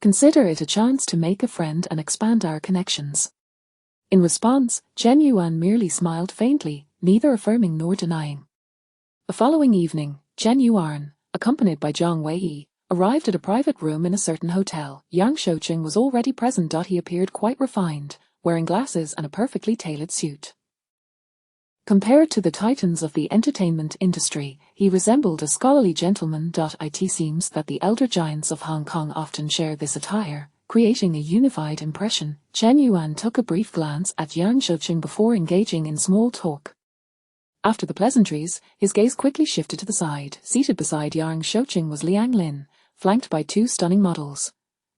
Consider it a chance to make a friend and expand our connections." In response, Chen Yuan merely smiled faintly, neither affirming nor denying. The following evening, Chen Yuan, accompanied by Zhang Wei, arrived at a private room in a certain hotel. Yang Shoucheng was already present. He appeared quite refined, wearing glasses and a perfectly tailored suit. Compared to the titans of the entertainment industry, he resembled a scholarly gentleman. It seems that the elder giants of Hong Kong often share this attire, creating a unified impression. Chen Yuan took a brief glance at Yang Shouqing before engaging in small talk. After the pleasantries, his gaze quickly shifted to the side. Seated beside Yang Shouqing was Liang Lin, flanked by two stunning models.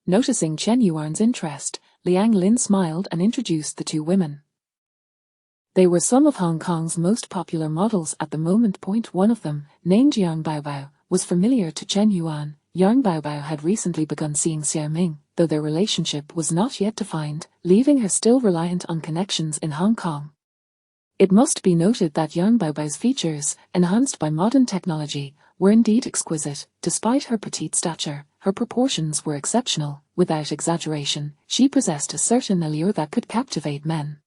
Noticing Chen Yuan's interest, Liang Lin smiled and introduced the two women. They were some of Hong Kong's most popular models at the moment. One of them, named Yang Baobao, was familiar to Chen Yuan. Yang Baobao had recently begun seeing Xiaoming, though their relationship was not yet defined, leaving her still reliant on connections in Hong Kong. It must be noted that Yang Baobao's features, enhanced by modern technology, were indeed exquisite. Despite her petite stature, her proportions were exceptional. Without exaggeration, she possessed a certain allure that could captivate men.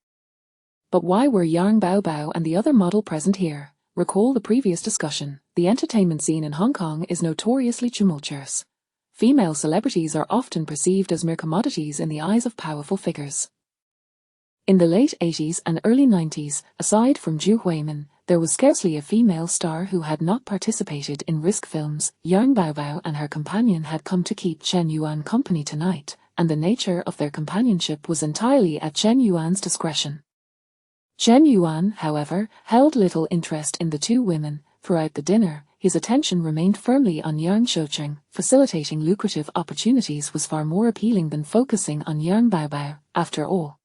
But why were Yang Baobao and the other model present here? Recall the previous discussion. The entertainment scene in Hong Kong is notoriously tumultuous. Female celebrities are often perceived as mere commodities in the eyes of powerful figures. In the late 80s and early 90s, aside from Zhu Huimin, there was scarcely a female star who had not participated in risk films. Yang Baobao and her companion had come to keep Chen Yuan company tonight, and the nature of their companionship was entirely at Chen Yuan's discretion. Chen Yuan, however, held little interest in the two women. Throughout the dinner, his attention remained firmly on Yang Shouqing. Facilitating lucrative opportunities was far more appealing than focusing on Yang Baobao, after all.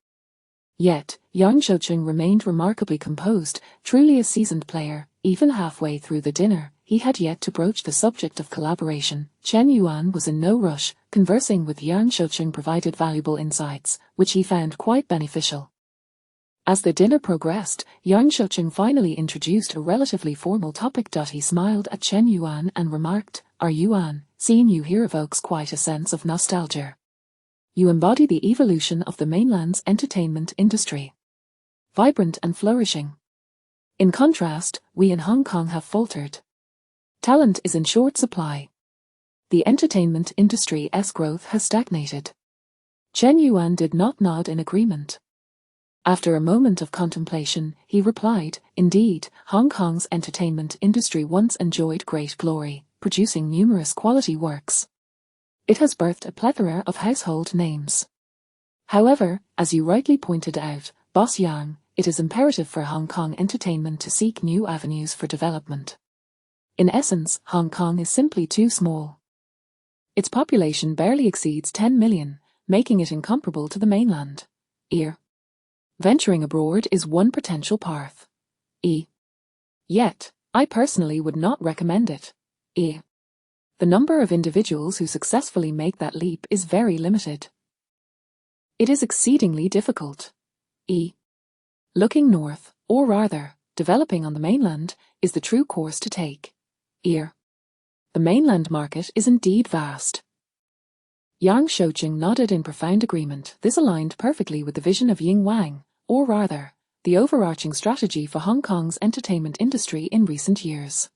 Yet, Yang Shouqing remained remarkably composed, truly a seasoned player. Even halfway through the dinner, he had yet to broach the subject of collaboration. Chen Yuan was in no rush. Conversing with Yang Shouqing provided valuable insights, which he found quite beneficial. As the dinner progressed, Yang Shouqing finally introduced a relatively formal topic. He smiled at Chen Yuan and remarked, "Our Yuan, seeing you here evokes quite a sense of nostalgia. You embody the evolution of the mainland's entertainment industry. Vibrant and flourishing. In contrast, we in Hong Kong have faltered. Talent is in short supply. The entertainment industry's growth has stagnated." Chen Yuan did not nod in agreement. After a moment of contemplation, he replied, "Indeed, Hong Kong's entertainment industry once enjoyed great glory, producing numerous quality works. It has birthed a plethora of household names. However, as you rightly pointed out, Boss Yang, it is imperative for Hong Kong entertainment to seek new avenues for development. In essence, Hong Kong is simply too small. Its population barely exceeds 10 million, making it incomparable to the mainland. Venturing abroad is one potential path. Yet, I personally would not recommend it. The number of individuals who successfully make that leap is very limited. It is exceedingly difficult. Looking north, or rather, developing on the mainland, is the true course to take. The mainland market is indeed vast. Yang Shouqing nodded in profound agreement. This aligned perfectly with the vision of Ying Wang, or rather, the overarching strategy for Hong Kong's entertainment industry in recent years.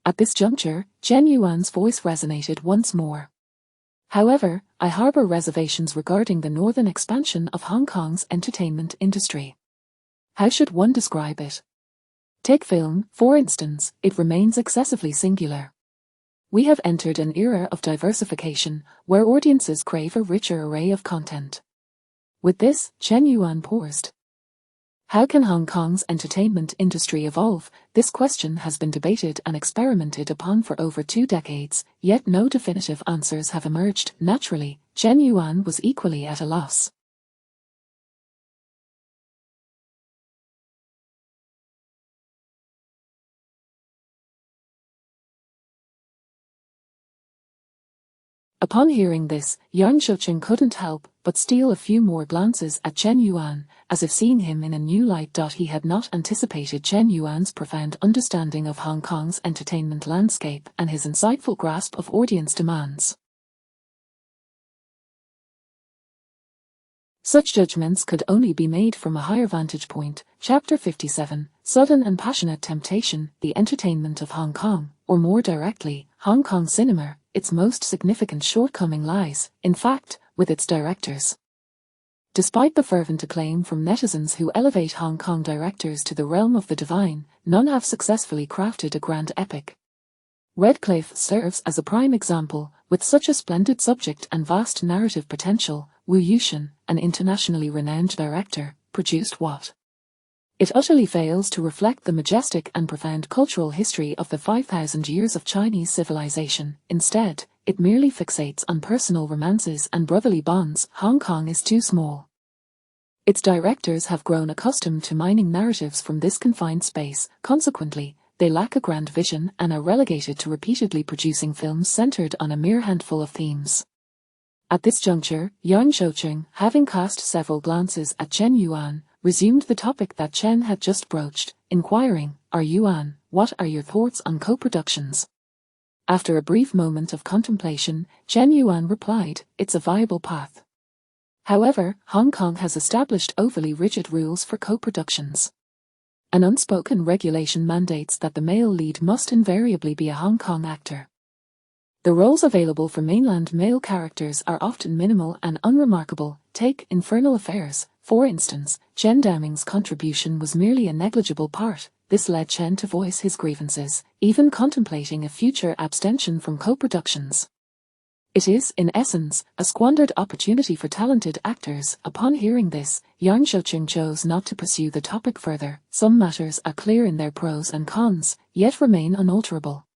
At this juncture, Chen Yuan's voice resonated once more. "However, I harbor reservations regarding the northern expansion of Hong Kong's entertainment industry. How should one describe it? Take film, for instance, it remains excessively singular. We have entered an era of diversification, where audiences crave a richer array of content." With this, Chen Yuan paused. How can Hong Kong's entertainment industry evolve? This question has been debated and experimented upon for over 2 decades, yet no definitive answers have emerged. Naturally, Chen Yuan was equally at a loss. Upon hearing this, Yang Shouqing couldn't help but steal a few more glances at Chen Yuan, as if seeing him in a new light. He had not anticipated Chen Yuan's profound understanding of Hong Kong's entertainment landscape and his insightful grasp of audience demands. Such judgments could only be made from a higher vantage point. Chapter 57, Sudden and Passionate Temptation, the Entertainment of Hong Kong, or more directly, Hong Kong cinema. Its most significant shortcoming lies, in fact, with its directors. Despite the fervent acclaim from netizens who elevate Hong Kong directors to the realm of the divine, none have successfully crafted a grand epic. Redcliffe serves as a prime example. With such a splendid subject and vast narrative potential, Wu Yuxian, an internationally renowned director, produced what? It utterly fails to reflect the majestic and profound cultural history of the 5,000 years of Chinese civilization. Instead, it merely fixates on personal romances and brotherly bonds. Hong Kong is too small. Its directors have grown accustomed to mining narratives from this confined space. Consequently, they lack a grand vision and are relegated to repeatedly producing films centered on a mere handful of themes. At this juncture, Yang Shoucheng, having cast several glances at Chen Yuan, resumed the topic that Chen had just broached, inquiring, Yuan, what are your thoughts on co-productions? After a brief moment of contemplation, Chen Yuan replied, it's a viable path. However, Hong Kong has established overly rigid rules for co-productions. An unspoken regulation mandates that the male lead must invariably be a Hong Kong actor. The roles available for mainland male characters are often minimal and unremarkable. Take Infernal Affairs, for instance. Chen Daoming's contribution was merely a negligible part. This led Chen to voice his grievances, even contemplating a future abstention from co-productions. It is, in essence, a squandered opportunity for talented actors. Upon hearing this, Yang Shoucheng chose not to pursue the topic further. Some matters are clear in their pros and cons, yet remain unalterable.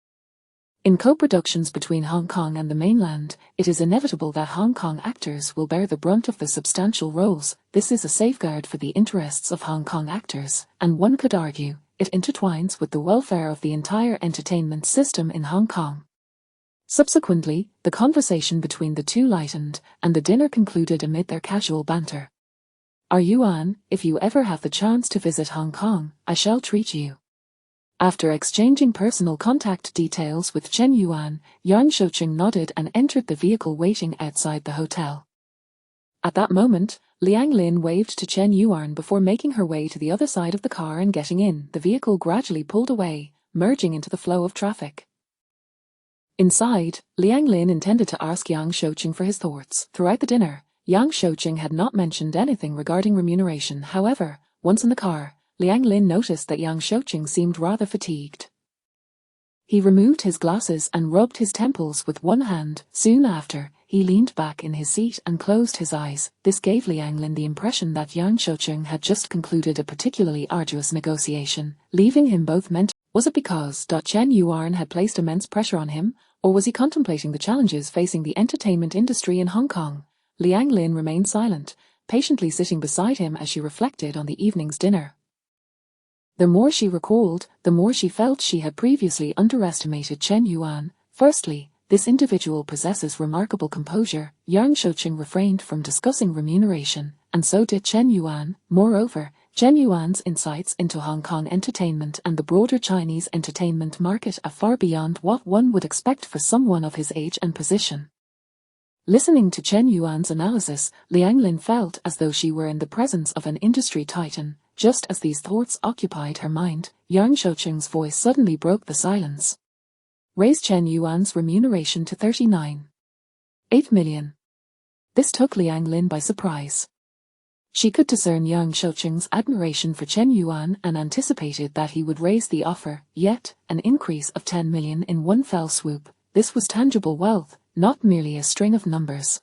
In co-productions between Hong Kong and the mainland, it is inevitable that Hong Kong actors will bear the brunt of the substantial roles. This is a safeguard for the interests of Hong Kong actors, and one could argue, it intertwines with the welfare of the entire entertainment system in Hong Kong. Subsequently, the conversation between the two lightened, and the dinner concluded amid their casual banter. Yuan, if you ever have the chance to visit Hong Kong, I shall treat you. After exchanging personal contact details with Chen Yuan, Yang Shoucheng nodded and entered the vehicle waiting outside the hotel. At that moment, Liang Lin waved to Chen Yuan before making her way to the other side of the car and getting in. The vehicle gradually pulled away, merging into the flow of traffic. Inside, Liang Lin intended to ask Yang Shoucheng for his thoughts. Throughout the dinner, Yang Shoucheng had not mentioned anything regarding remuneration. However, once in the car, Liang Lin noticed that Yang Shoucheng seemed rather fatigued. He removed his glasses and rubbed his temples with one hand. Soon after, he leaned back in his seat and closed his eyes. This gave Liang Lin the impression that Yang Shoucheng had just concluded a particularly arduous negotiation, leaving him both mentally. Was it because Chen Yuan had placed immense pressure on him, or was he contemplating the challenges facing the entertainment industry in Hong Kong? Liang Lin remained silent, patiently sitting beside him as she reflected on the evening's dinner. The more she recalled, the more she felt she had previously underestimated Chen Yuan. Firstly, this individual possesses remarkable composure. Yang Shoucheng refrained from discussing remuneration, and so did Chen Yuan. Moreover, Chen Yuan's insights into Hong Kong entertainment and the broader Chinese entertainment market are far beyond what one would expect for someone of his age and position. Listening to Chen Yuan's analysis, Liang Lin felt as though she were in the presence of an industry titan. Just as these thoughts occupied her mind, Yang Shoucheng's voice suddenly broke the silence. Raise Chen Yuan's remuneration to 39.8 million. This took Liang Lin by surprise. She could discern Yang Shoucheng's admiration for Chen Yuan and anticipated that he would raise the offer, yet, an increase of 10 million in one fell swoop. This was tangible wealth, not merely a string of numbers.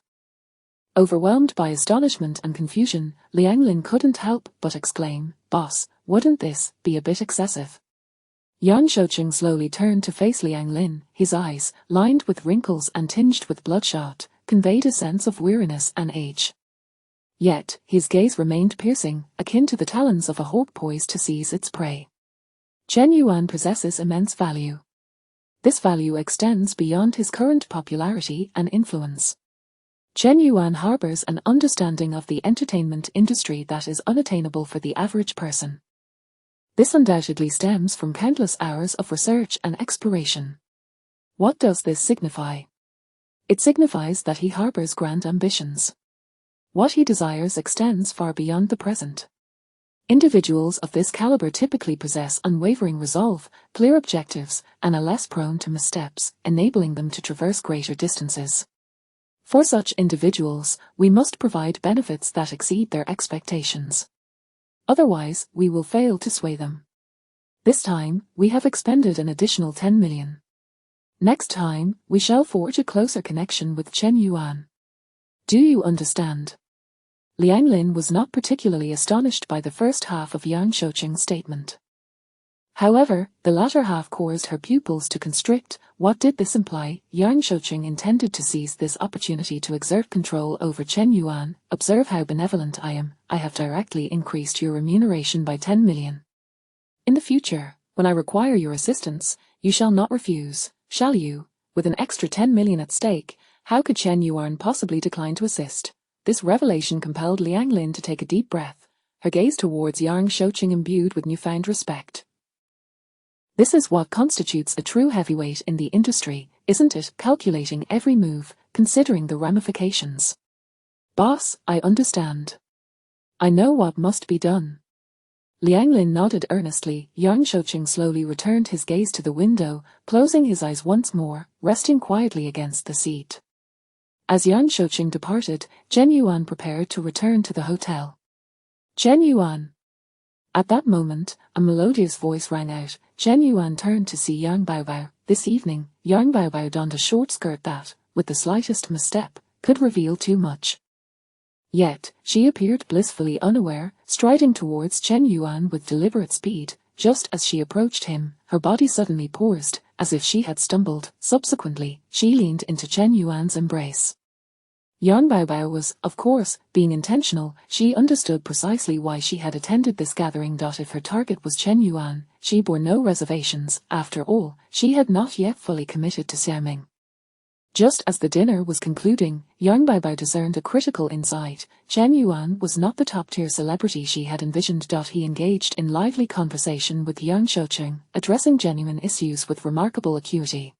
Overwhelmed by astonishment and confusion, Liang Lin couldn't help but exclaim, "Boss, wouldn't this be a bit excessive?" Yang Shoucheng slowly turned to face Liang Lin. His eyes, lined with wrinkles and tinged with bloodshot, conveyed a sense of weariness and age. Yet, his gaze remained piercing, akin to the talons of a hawk poised to seize its prey. Chen Yuan possesses immense value. This value extends beyond his current popularity and influence. Chen Yuan harbors an understanding of the entertainment industry that is unattainable for the average person. This undoubtedly stems from countless hours of research and exploration. What does this signify? It signifies that he harbors grand ambitions. What he desires extends far beyond the present. Individuals of this caliber typically possess unwavering resolve, clear objectives, and are less prone to missteps, enabling them to traverse greater distances. For such individuals, we must provide benefits that exceed their expectations. Otherwise, we will fail to sway them. This time, we have expended an additional 10 million. Next time, we shall forge a closer connection with Chen Yuan. Do you understand? Liang Lin was not particularly astonished by the first half of Yang Shouqing's statement. However, the latter half caused her pupils to constrict. What did this imply? Yang Shouqing intended to seize this opportunity to exert control over Chen Yuan. Observe how benevolent I am. I have directly increased your remuneration by 10 million. In the future, when I require your assistance, you shall not refuse, shall you? With an extra 10 million at stake, how could Chen Yuan possibly decline to assist? This revelation compelled Liang Lin to take a deep breath, her gaze towards Yang Shouqing imbued with newfound respect. This is what constitutes a true heavyweight in the industry, isn't it? Calculating every move, considering the ramifications. Boss, I understand. I know what must be done. Liang Lin nodded earnestly. Yang Shouqing slowly returned his gaze to the window, closing his eyes once more, resting quietly against the seat. As Yang Shouqing departed, Chen Yuan prepared to return to the hotel. Chen Yuan. At that moment, a melodious voice rang out. Chen Yuan turned to see Yang Baobao. This evening, Yang Baobao donned a short skirt that, with the slightest misstep, could reveal too much. Yet, she appeared blissfully unaware, striding towards Chen Yuan with deliberate speed. Just as she approached him, her body suddenly paused, as if she had stumbled. Subsequently, she leaned into Chen Yuan's embrace. Yang Baobao was, of course, being intentional. She understood precisely why she had attended this gathering. If her target was Chen Yuan, she bore no reservations. After all, she had not yet fully committed to Xiaoming. Just as the dinner was concluding, Yang Baobao discerned a critical insight. Chen Yuan was not the top-tier celebrity she had envisioned. He engaged in lively conversation with Yang Shouqing, addressing genuine issues with remarkable acuity.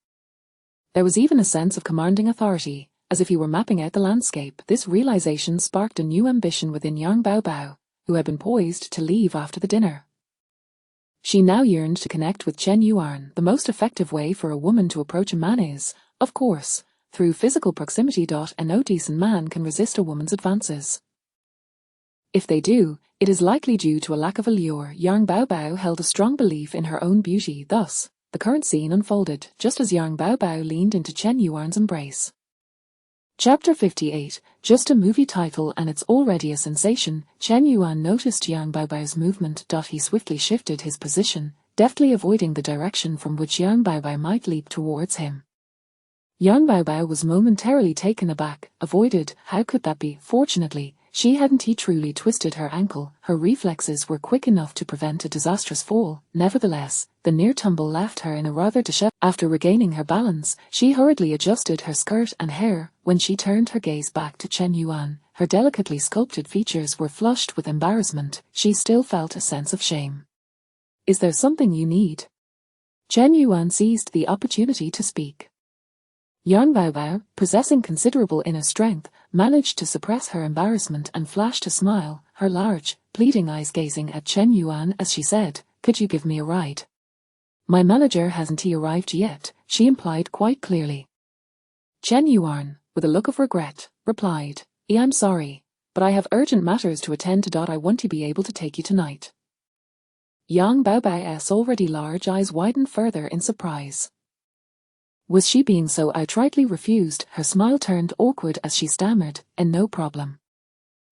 There was even a sense of commanding authority, as if he were mapping out the landscape. This realization sparked a new ambition within Yang Baobao, who had been poised to leave after the dinner. She now yearned to connect with Chen Yuan. The most effective way for a woman to approach a man is, of course, through physical proximity. And no decent man can resist a woman's advances. If they do, it is likely due to a lack of allure. Yang Baobao held a strong belief in her own beauty. Thus, the current scene unfolded just as Yang Baobao leaned into Chen Yuan's embrace. Chapter 58, just a movie title and it's already a sensation. Chen Yuan noticed Yang Baobao's movement. He swiftly shifted his position, deftly avoiding the direction from which Yang Baobao might leap towards him. Yang Baobao was momentarily taken aback. Avoided? How could that be? Fortunately, she hadn't truly twisted her ankle. Her reflexes were quick enough to prevent a disastrous fall. Nevertheless, the near tumble left her in a rather disheveled. After regaining her balance, she hurriedly adjusted her skirt and hair. When she turned her gaze back to Chen Yuan, her delicately sculpted features were flushed with embarrassment. She still felt a sense of shame. Is there something you need? Chen Yuan seized the opportunity to speak. Yang Baobao, possessing considerable inner strength, managed to suppress her embarrassment and flashed a smile, her large, pleading eyes gazing at Chen Yuan as she said, "Could you give me a ride?" "My manager hasn't arrived yet," she implied quite clearly. Chen Yuan, with a look of regret, replied, "I'm sorry, but I have urgent matters to attend to. I want to be able to take you tonight." Yang Baobao's already large eyes widened further in surprise. Was she being so outrightly refused? Her smile turned awkward as she stammered, "And no problem."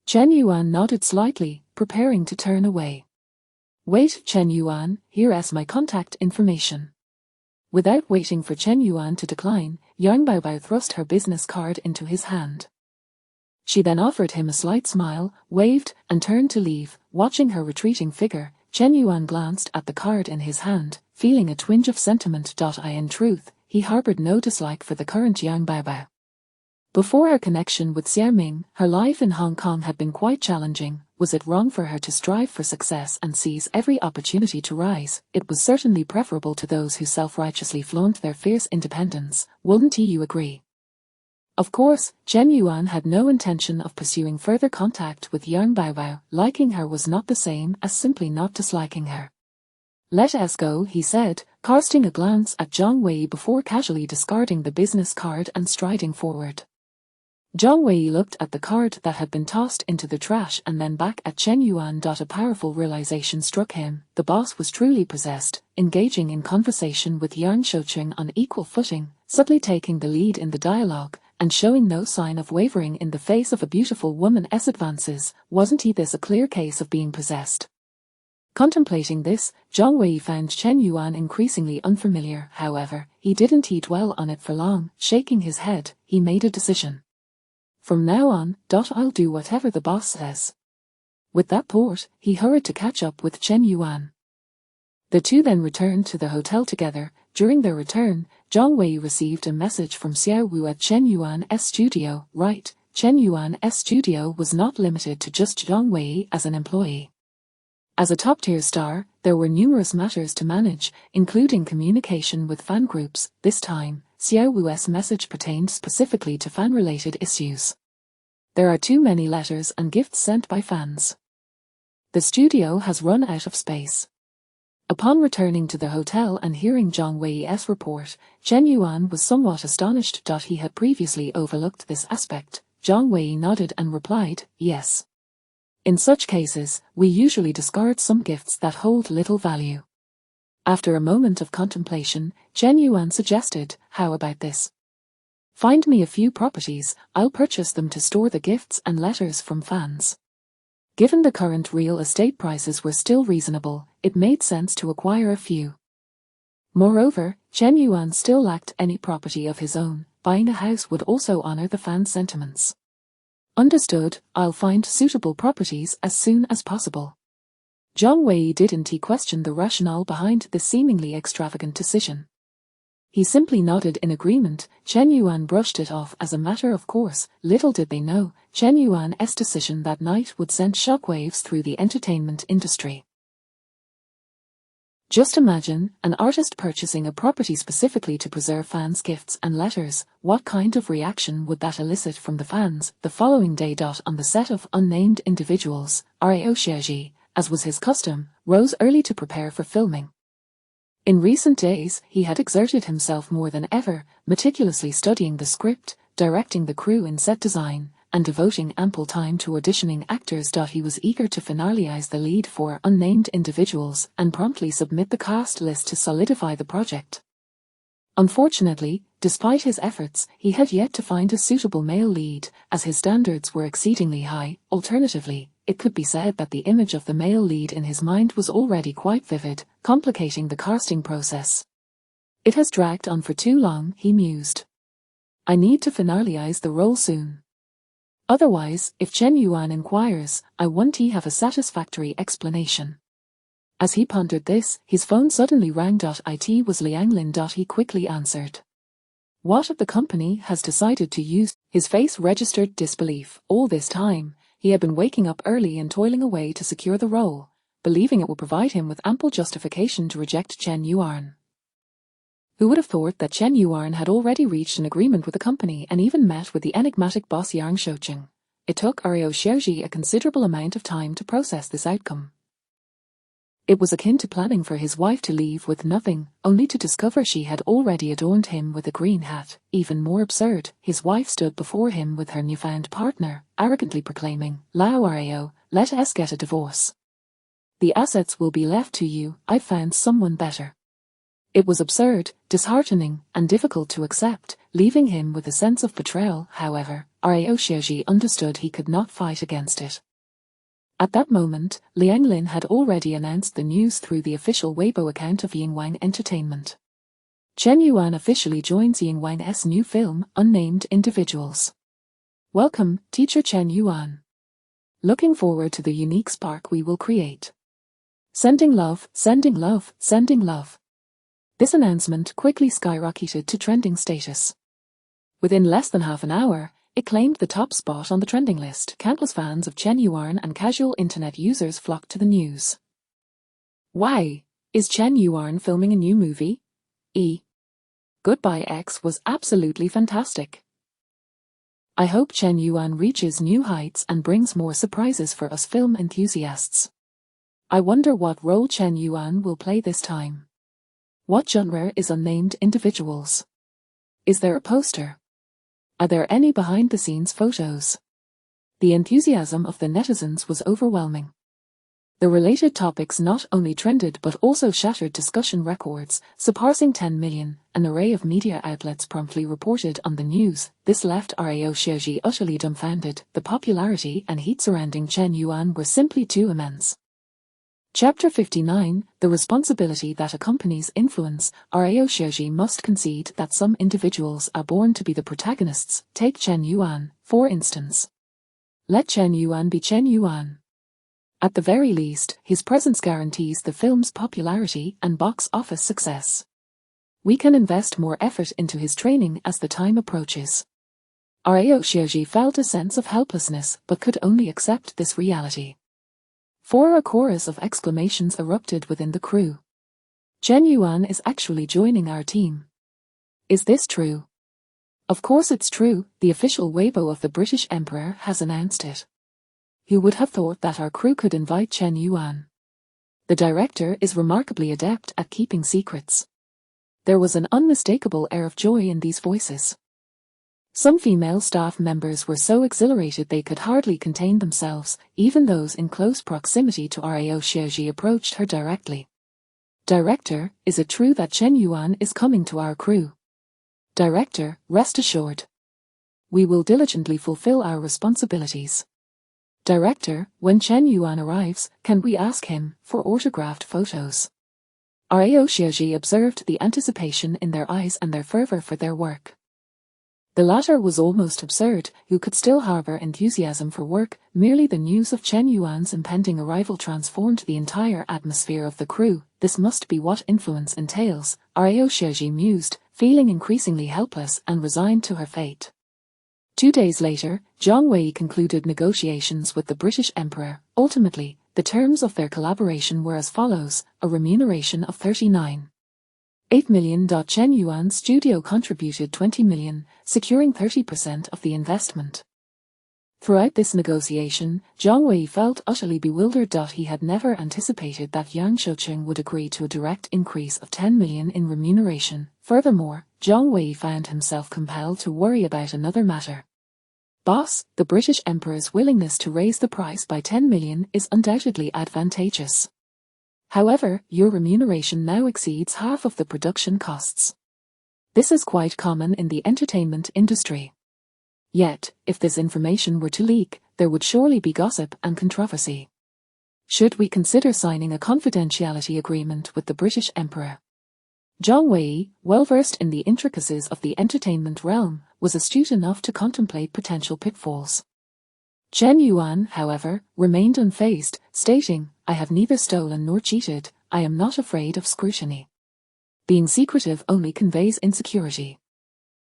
Chen Yuan nodded slightly, preparing to turn away. "Wait, Chen Yuan, here's my contact information." Without waiting for Chen Yuan to decline, Yang Baobao thrust her business card into his hand. She then offered him a slight smile, waved, and turned to leave. Watching her retreating figure, Chen Yuan glanced at the card in his hand, feeling a twinge of sentiment. In truth, he harbored no dislike for the current Yang Baobao. Before her connection with Xiaoming, her life in Hong Kong had been quite challenging. Was it wrong for her to strive for success and seize every opportunity to rise? It was certainly preferable to those who self-righteously flaunt their fierce independence. Wouldn't you agree? Of course, Chen Yuan had no intention of pursuing further contact with Yang Baobao. Liking her was not the same as simply not disliking her. "Let us go," he said, casting a glance at Zhang Wei before casually discarding the business card and striding forward. Zhang Wei looked at the card that had been tossed into the trash and then back at Chen Yuan. A powerful realization struck him. The boss was truly possessed, engaging in conversation with Yang Shouqing on equal footing, subtly taking the lead in the dialogue, and showing no sign of wavering in the face of a beautiful woman's advances. Wasn't he this a clear case of being possessed? Contemplating this, Zhang Wei found Chen Yuan increasingly unfamiliar. However, he didn't dwell on it for long. Shaking his head, he made a decision. From now on, I'll do whatever the boss says. With that thought, he hurried to catch up with Chen Yuan. The two then returned to the hotel together. During their return, Zhang Wei received a message from Xiao Wu at Chen Yuan's studio. Right, Chen Yuan's studio was not limited to just Zhang Wei as an employee. As a top-tier star, there were numerous matters to manage, including communication with fan groups. This time, Xiao Wu's message pertained specifically to fan-related issues. There are too many letters and gifts sent by fans. The studio has run out of space. Upon returning to the hotel and hearing Zhang Wei's report, Chen Yuan was somewhat astonished. He had previously overlooked this aspect. Zhang Wei nodded and replied, yes. In such cases, we usually discard some gifts that hold little value. After a moment of contemplation, Chen Yuan suggested, how about this? Find me a few properties, I'll purchase them to store the gifts and letters from fans. Given the current real estate prices were still reasonable, it made sense to acquire a few. Moreover, Chen Yuan still lacked any property of his own. Buying a house would also honor the fans' sentiments. Understood, I'll find suitable properties as soon as possible. Zhang Wei didn't question the rationale behind this seemingly extravagant decision. He simply nodded in agreement. Chen Yuan brushed it off as a matter of course. Little did they know, Chen Yuan's decision that night would send shockwaves through the entertainment industry. Just imagine, an artist purchasing a property specifically to preserve fans' gifts and letters. What kind of reaction would that elicit from the fans? The following day. On the set of Unnamed Individuals, Rao Xiaoji, as was his custom, rose early to prepare for filming. In recent days, he had exerted himself more than ever, meticulously studying the script, directing the crew in set design, and devoting ample time to auditioning actors. He was eager to finalize the lead for Unnamed Individuals and promptly submit the cast list to solidify the project. Unfortunately, despite his efforts, he had yet to find a suitable male lead, as his standards were exceedingly high. Alternatively, it could be said that the image of the male lead in his mind was already quite vivid, complicating the casting process. It has dragged on for too long, he mused. I need to finalize the role soon. Otherwise, if Chen Yuan inquires, I won't have a satisfactory explanation. As he pondered this, his phone suddenly rang. It was Liang Lin. He quickly answered. What if the company has decided to use? His face registered disbelief. All this time, he had been waking up early and toiling away to secure the role, believing it would provide him with ample justification to reject Chen Yuan. Who would have thought that Chen Yuan had already reached an agreement with the company and even met with the enigmatic boss Yang Shouqing? It took Rao Xiaoji a considerable amount of time to process this outcome. It was akin to planning for his wife to leave with nothing, only to discover she had already adorned him with a green hat. Even more absurd, his wife stood before him with her newfound partner, arrogantly proclaiming, Lao Rao, let us get a divorce. The assets will be left to you, I've found someone better. It was absurd, disheartening, and difficult to accept, leaving him with a sense of betrayal. However, Rao Xiaoji understood he could not fight against it. At that moment, Liang Lin had already announced the news through the official Weibo account of Yingwang Entertainment. Chen Yuan officially joins Yingwang's new film, Unnamed Individuals. Welcome, teacher Chen Yuan. Looking forward to the unique spark we will create. Sending love, sending love, sending love. This announcement quickly skyrocketed to trending status. Within less than half an hour, it claimed the top spot on the trending list. Countless fans of Chen Yuan and casual internet users flocked to the news. Why? Is Chen Yuan filming a new movie? Goodbye X was absolutely fantastic. I hope Chen Yuan reaches new heights and brings more surprises for us film enthusiasts. I wonder what role Chen Yuan will play this time. What genre is Unnamed Individuals? Is there a poster? Are there any behind-the-scenes photos? The enthusiasm of the netizens was overwhelming. The related topics not only trended but also shattered discussion records, surpassing 10 million. An array of media outlets promptly reported on the news. This left Rao Xiaoji utterly dumbfounded. The popularity and heat surrounding Chen Yuan were simply too immense. Chapter 59, The responsibility that accompanies influence. Rao Xiaoji must concede that some individuals are born to be the protagonists. Take Chen Yuan, for instance. Let Chen Yuan be Chen Yuan. At the very least, his presence guarantees the film's popularity and box office success. We can invest more effort into his training as the time approaches. Rao Xiaoji felt a sense of helplessness but could only accept this reality. A chorus of exclamations erupted within the crew. Chen Yuan is actually joining our team. Is this true? Of course it's true, the official Weibo of the British Emperor has announced it. Who would have thought that our crew could invite Chen Yuan? The director is remarkably adept at keeping secrets. There was an unmistakable air of joy in these voices. Some female staff members were so exhilarated they could hardly contain themselves. Even those in close proximity to Rao Xiaoji approached her directly. Director, is it true that Chen Yuan is coming to our crew? Director, rest assured. We will diligently fulfill our responsibilities. Director, when Chen Yuan arrives, can we ask him for autographed photos? Rao Xiaoji observed the anticipation in their eyes and their fervor for their work. The latter was almost absurd. Who could still harbor enthusiasm for work? Merely the news of Chen Yuan's impending arrival transformed the entire atmosphere of the crew. This must be what influence entails, Rao Xiaoji mused, feeling increasingly helpless and resigned to her fate. 2 days later, Zhang Wei concluded negotiations with the British Emperor. Ultimately, the terms of their collaboration were as follows: a remuneration of 39.8 million. Chen Yuan's studio contributed 20 million, securing 30% of the investment. Throughout this negotiation, Zhang Wei felt utterly bewildered. He had never anticipated that Yang Shoucheng would agree to a direct increase of 10 million in remuneration. Furthermore, Zhang Wei found himself compelled to worry about another matter. Boss, the British Emperor's willingness to raise the price by 10 million is undoubtedly advantageous. However, your remuneration now exceeds half of the production costs. This is quite common in the entertainment industry. Yet, if this information were to leak, there would surely be gossip and controversy. Should we consider signing a confidentiality agreement with the British Emperor? Zhang Wei, well versed in the intricacies of the entertainment realm, was astute enough to contemplate potential pitfalls. Chen Yuan, however, remained unfazed, stating, "I have neither stolen nor cheated. I am not afraid of scrutiny. Being secretive only conveys insecurity."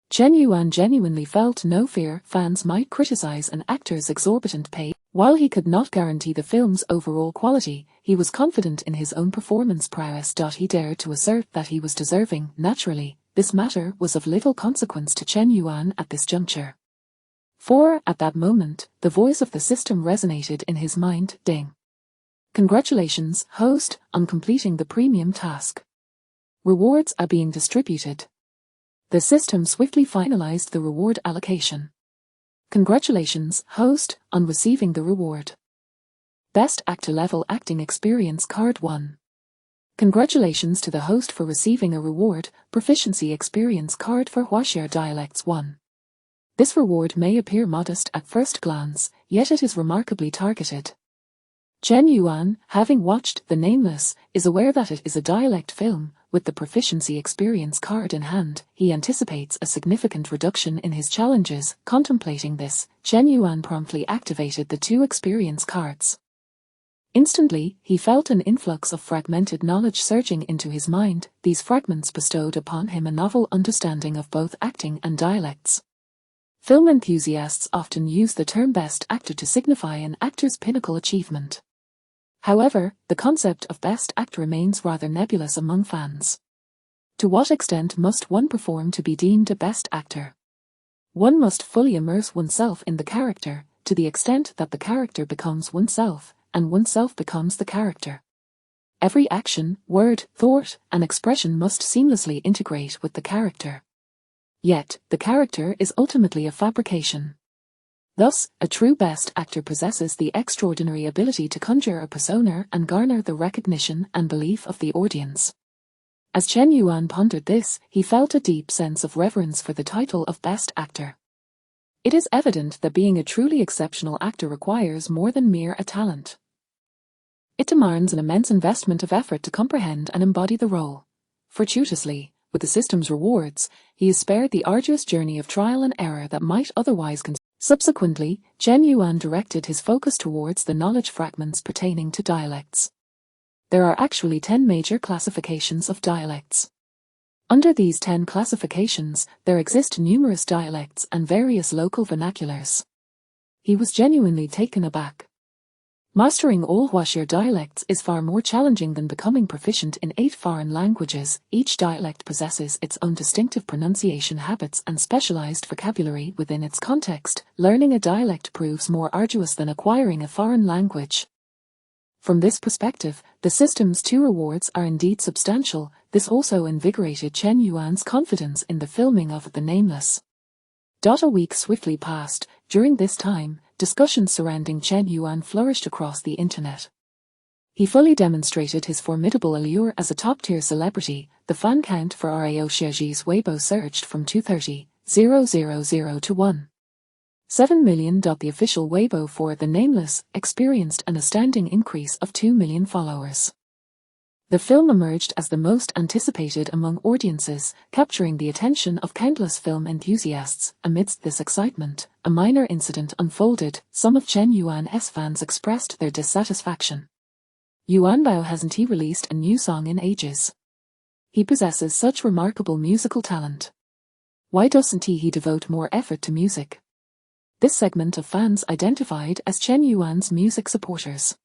Chen Yuan genuinely felt no fear fans might criticize an actor's exorbitant pay. While he could not guarantee the film's overall quality, he was confident in his own performance prowess. He dared to assert that he was deserving. Naturally, this matter was of little consequence to Chen Yuan at this juncture. At that moment, the voice of the system resonated in his mind. Ding. Congratulations, host, on completing the premium task. Rewards are being distributed. The system swiftly finalized the reward allocation. Congratulations, host, on receiving the reward. Best Actor Level Acting Experience Card 1. Congratulations to the host for receiving a reward, Proficiency Experience Card for Huaxia Dialects 1. This reward may appear modest at first glance, yet it is remarkably targeted. Chen Yuan, having watched The Nameless, is aware that it is a dialect film. With the Proficiency Experience card in hand, he anticipates a significant reduction in his challenges. Contemplating this, Chen Yuan promptly activated the 2 experience cards. Instantly, he felt an influx of fragmented knowledge surging into his mind. These fragments bestowed upon him a novel understanding of both acting and dialects. Film enthusiasts often use the term Best Actor to signify an actor's pinnacle achievement. However, the concept of Best Actor remains rather nebulous among fans. To what extent must one perform to be deemed a Best Actor? One must fully immerse oneself in the character, to the extent that the character becomes oneself, and oneself becomes the character. Every action, word, thought, and expression must seamlessly integrate with the character. Yet, the character is ultimately a fabrication. Thus, a true best actor possesses the extraordinary ability to conjure a persona and garner the recognition and belief of the audience. As Chen Yuan pondered this, he felt a deep sense of reverence for the title of Best Actor. It is evident that being a truly exceptional actor requires more than mere talent. It demands an immense investment of effort to comprehend and embody the role. Fortuitously, with the system's rewards, he is spared the arduous journey of trial and error that might otherwise Subsequently, Chen Yuan directed his focus towards the knowledge fragments pertaining to dialects. There are actually 10 major classifications of dialects. Under these 10 classifications, there exist numerous dialects and various local vernaculars. He was genuinely taken aback. Mastering all Huaxia dialects is far more challenging than becoming proficient in 8 foreign languages. Each dialect possesses its own distinctive pronunciation habits and specialized vocabulary within its context. Learning a dialect proves more arduous than acquiring a foreign language. From this perspective, the system's 2 rewards are indeed substantial. This also invigorated Chen Yuan's confidence in the filming of The Nameless. A week swiftly passed. During this time, discussions surrounding Chen Yuan flourished across the internet. He fully demonstrated his formidable allure as a top-tier celebrity. The fan count for Rao Xiaoji's Weibo surged from 230,000 to 1.7 million. The official Weibo for The Nameless experienced an astounding increase of 2 million followers. The film emerged as the most anticipated among audiences, capturing the attention of countless film enthusiasts. Amidst this excitement, a minor incident unfolded. Some of Chen Yuan's fans expressed their dissatisfaction. Yuanbao, hasn't he released a new song in ages? He possesses such remarkable musical talent. Why doesn't he devote more effort to music? This segment of fans identified as Chen Yuan's music supporters.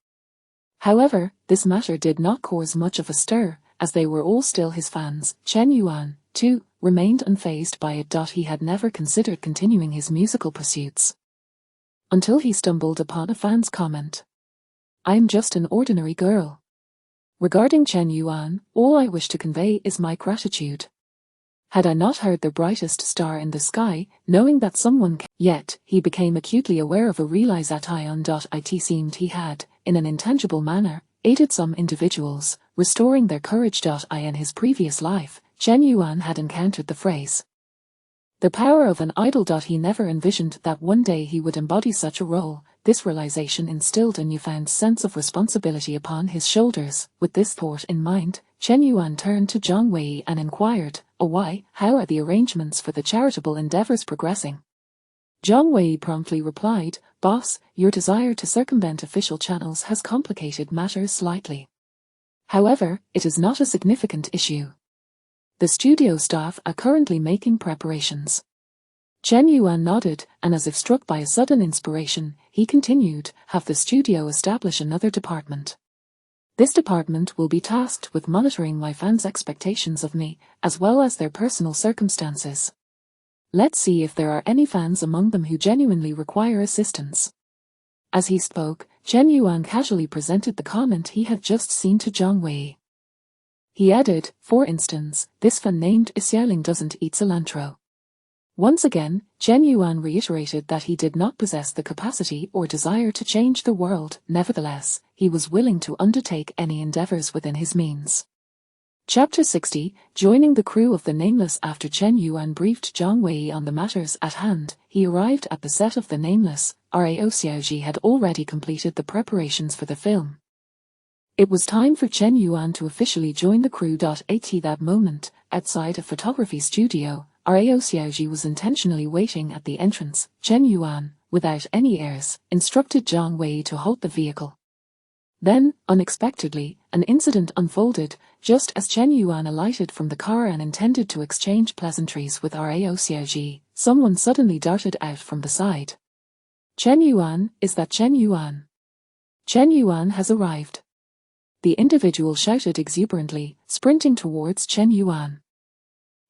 However, this matter did not cause much of a stir, as they were all still his fans. Chen Yuan, too, remained unfazed by it. He had never considered continuing his musical pursuits. Until he stumbled upon a fan's comment. "I'm just an ordinary girl. Regarding Chen Yuan, all I wish to convey is my gratitude. Had I not heard the brightest star in the sky, knowing that someone Yet, he became acutely aware of a realization. It seemed he had, in an intangible manner, aided some individuals, restoring their courage. In his previous life, Chen Yuan had encountered the phrase, "the power of an idol." He never envisioned that one day he would embody such a role. This realization instilled a newfound sense of responsibility upon his shoulders. With this thought in mind, Chen Yuan turned to Zhang Wei and inquired, "Oh, why? How are the arrangements for the charitable endeavors progressing?" Zhang Wei promptly replied, "Boss, your desire to circumvent official channels has complicated matters slightly. However, it is not a significant issue. The studio staff are currently making preparations." Chen Yuan nodded, and as if struck by a sudden inspiration, he continued, "Have the studio establish another department. This department will be tasked with monitoring my fans' expectations of me, as well as their personal circumstances. Let's see if there are any fans among them who genuinely require assistance." As he spoke, Chen Yuan casually presented the comment he had just seen to Zhang Wei. He added, "For instance, this fan named Xiaoling doesn't eat cilantro." Once again, Chen Yuan reiterated that he did not possess the capacity or desire to change the world. Nevertheless, he was willing to undertake any endeavors within his means. Chapter 60, Joining the crew of The Nameless. After Chen Yuan briefed Zhang Wei on the matters at hand, he arrived at the set of The Nameless. Rao Xiaoji had already completed the preparations for the film. It was time for Chen Yuan to officially join the crew. At that moment, outside a photography studio, Rao Xiaoji was intentionally waiting at the entrance. Chen Yuan, without any airs, instructed Zhang Wei to halt the vehicle. Then, unexpectedly, an incident unfolded. Just as Chen Yuan alighted from the car and intended to exchange pleasantries with Rao Xiaoji, someone suddenly darted out from the side. "Chen Yuan, is that Chen Yuan? Chen Yuan has arrived." The individual shouted exuberantly, sprinting towards Chen Yuan.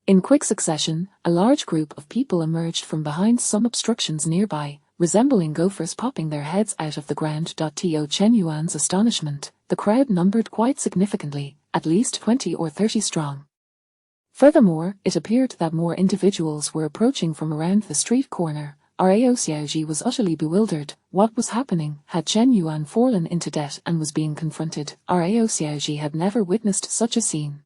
In quick succession, a large group of people emerged from behind some obstructions nearby, resembling gophers popping their heads out of the ground. To Chen Yuan's astonishment, the crowd numbered quite significantly, at least 20 or 30 strong. Furthermore, it appeared that more individuals were approaching from around the street corner. Rao Xiaoji was utterly bewildered. What was happening? Had Chen Yuan fallen into debt and was being confronted? Rao Xiaoji had never witnessed such a scene.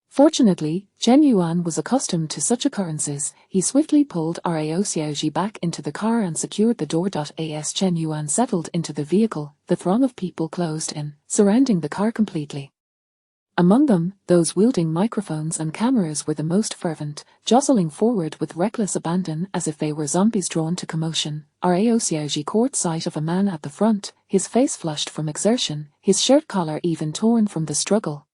Fortunately, Chen Yuan was accustomed to such occurrences. He swiftly pulled Rao Xiaoji back into the car and secured the door. As Chen Yuan settled into the vehicle, the throng of people closed in, surrounding the car completely. Among them, those wielding microphones and cameras were the most fervent, jostling forward with reckless abandon as if they were zombies drawn to commotion. Rao Xiaoji caught sight of a man at the front, his face flushed from exertion, his shirt collar even torn from the struggle.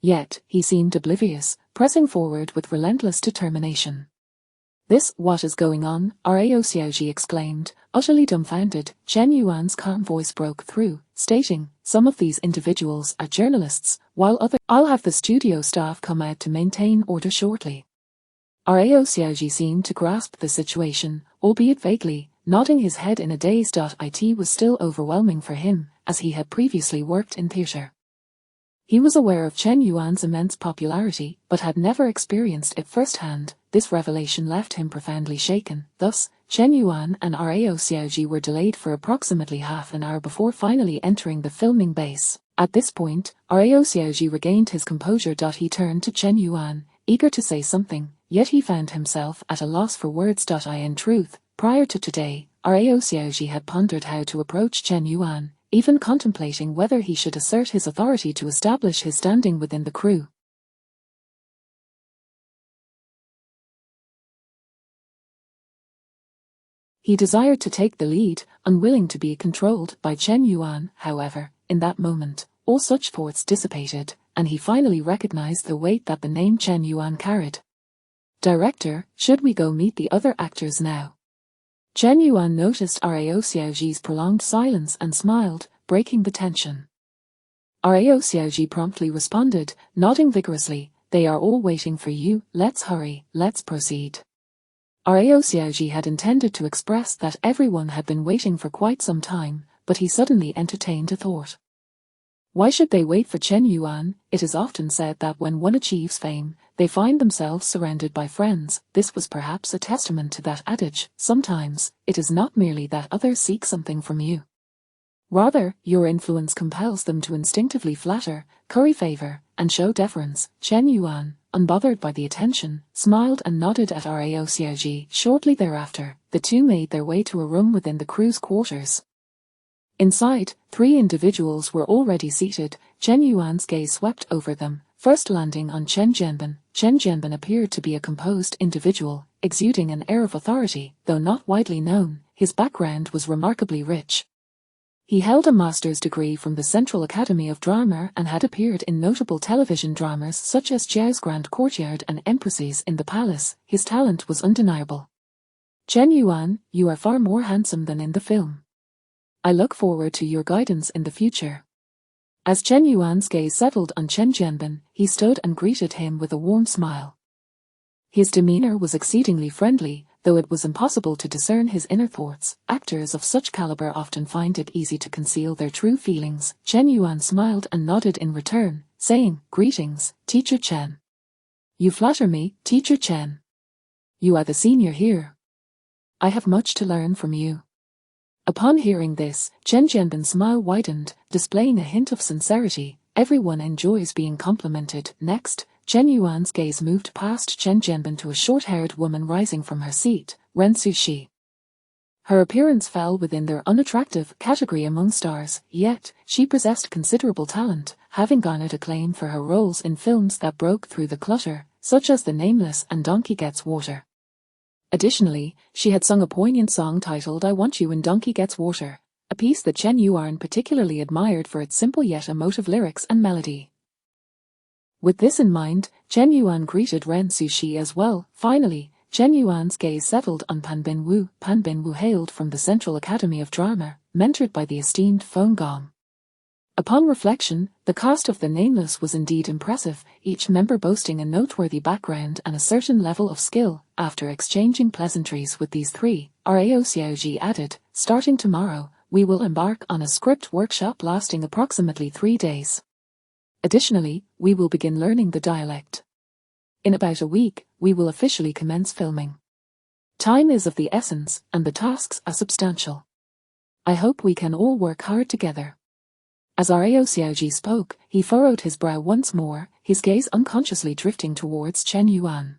Yet, he seemed oblivious, pressing forward with relentless determination. What is going on?" Rao Xiaoji exclaimed, utterly dumbfounded. Chen Yuan's calm voice broke through, stating, "Some of these individuals are journalists, while others— I'll have the studio staff come out to maintain order shortly." Rao Xiaoji seemed to grasp the situation, albeit vaguely, nodding his head in a daze. It was still overwhelming for him, as he had previously worked in theatre. He was aware of Chen Yuan's immense popularity, but had never experienced it firsthand. This revelation left him profoundly shaken. Thus, Chen Yuan and Rao Xiaoji were delayed for approximately half an hour before finally entering the filming base. At this point, Rao Xiaoji regained his composure. He turned to Chen Yuan, eager to say something, yet he found himself at a loss for words. In truth, prior to today, Rao Xiaoji had pondered how to approach Chen Yuan, even contemplating whether he should assert his authority to establish his standing within the crew. He desired to take the lead, unwilling to be controlled by Chen Yuan. However, in that moment, all such thoughts dissipated, and he finally recognized the weight that the name Chen Yuan carried. "Director, should we go meet the other actors now?" Chen Yuan noticed Rao Xiaoji's prolonged silence and smiled, breaking the tension. Rao Xiaoji promptly responded, nodding vigorously, "They are all waiting for you. Let's hurry, let's proceed." Rao Xiaoji had intended to express that everyone had been waiting for quite some time, but he suddenly entertained a thought. Why should they wait for Chen Yuan? It is often said that when one achieves fame, they find themselves surrounded by friends. This was perhaps a testament to that adage. Sometimes, it is not merely that others seek something from you. Rather, your influence compels them to instinctively flatter, curry favor, and show deference. Chen Yuan, unbothered by the attention, smiled and nodded at Rao Xiaoji. Shortly thereafter, the two made their way to a room within the crew's quarters. Inside, 3 individuals were already seated. Chen Yuan's gaze swept over them, first landing on Chen Jianbin. Chen Jianbin appeared to be a composed individual, exuding an air of authority. Though not widely known, his background was remarkably rich. He held a master's degree from the Central Academy of Drama and had appeared in notable television dramas such as Jiao's Grand Courtyard and Empresses in the Palace. His talent was undeniable. "Chen Yuan, you are far more handsome than in the film. I look forward to your guidance in the future." As Chen Yuan's gaze settled on Chen Jianbin, he stood and greeted him with a warm smile. His demeanor was exceedingly friendly, though it was impossible to discern his inner thoughts. Actors of such caliber often find it easy to conceal their true feelings. Chen Yuan smiled and nodded in return, saying, "Greetings, Teacher Chen." "You flatter me, Teacher Chen. You are the senior here. I have much to learn from you." Upon hearing this, Chen Jianbin's smile widened, displaying a hint of sincerity. Everyone enjoys being complimented. Next, Chen Yuan's gaze moved past Chen Jianbin to a short-haired woman rising from her seat, Ren Sushi. Her appearance fell within their unattractive category among stars, yet she possessed considerable talent, having garnered acclaim for her roles in films that broke through the clutter, such as The Nameless and Donkey Gets Water. Additionally, she had sung a poignant song titled I Want You in Donkey Gets Water, a piece that Chen Yuan particularly admired for its simple yet emotive lyrics and melody. With this in mind, Chen Yuan greeted Ren Sushi as well. Finally, Chen Yuan's gaze settled on Pan Binwu. Pan Binwu hailed from the Central Academy of Drama, mentored by the esteemed Feng Gong. Upon reflection, the cast of The Nameless was indeed impressive, each member boasting a noteworthy background and a certain level of skill. After exchanging pleasantries with these 3, Rao Xiaoji added, "Starting tomorrow, we will embark on a script workshop lasting approximately 3 days. Additionally, we will begin learning the dialect." In about a week, we will officially commence filming. Time is of the essence, and the tasks are substantial. I hope we can all work hard together. As Rao Xiaoji spoke, he furrowed his brow once more, his gaze unconsciously drifting towards Chen Yuan.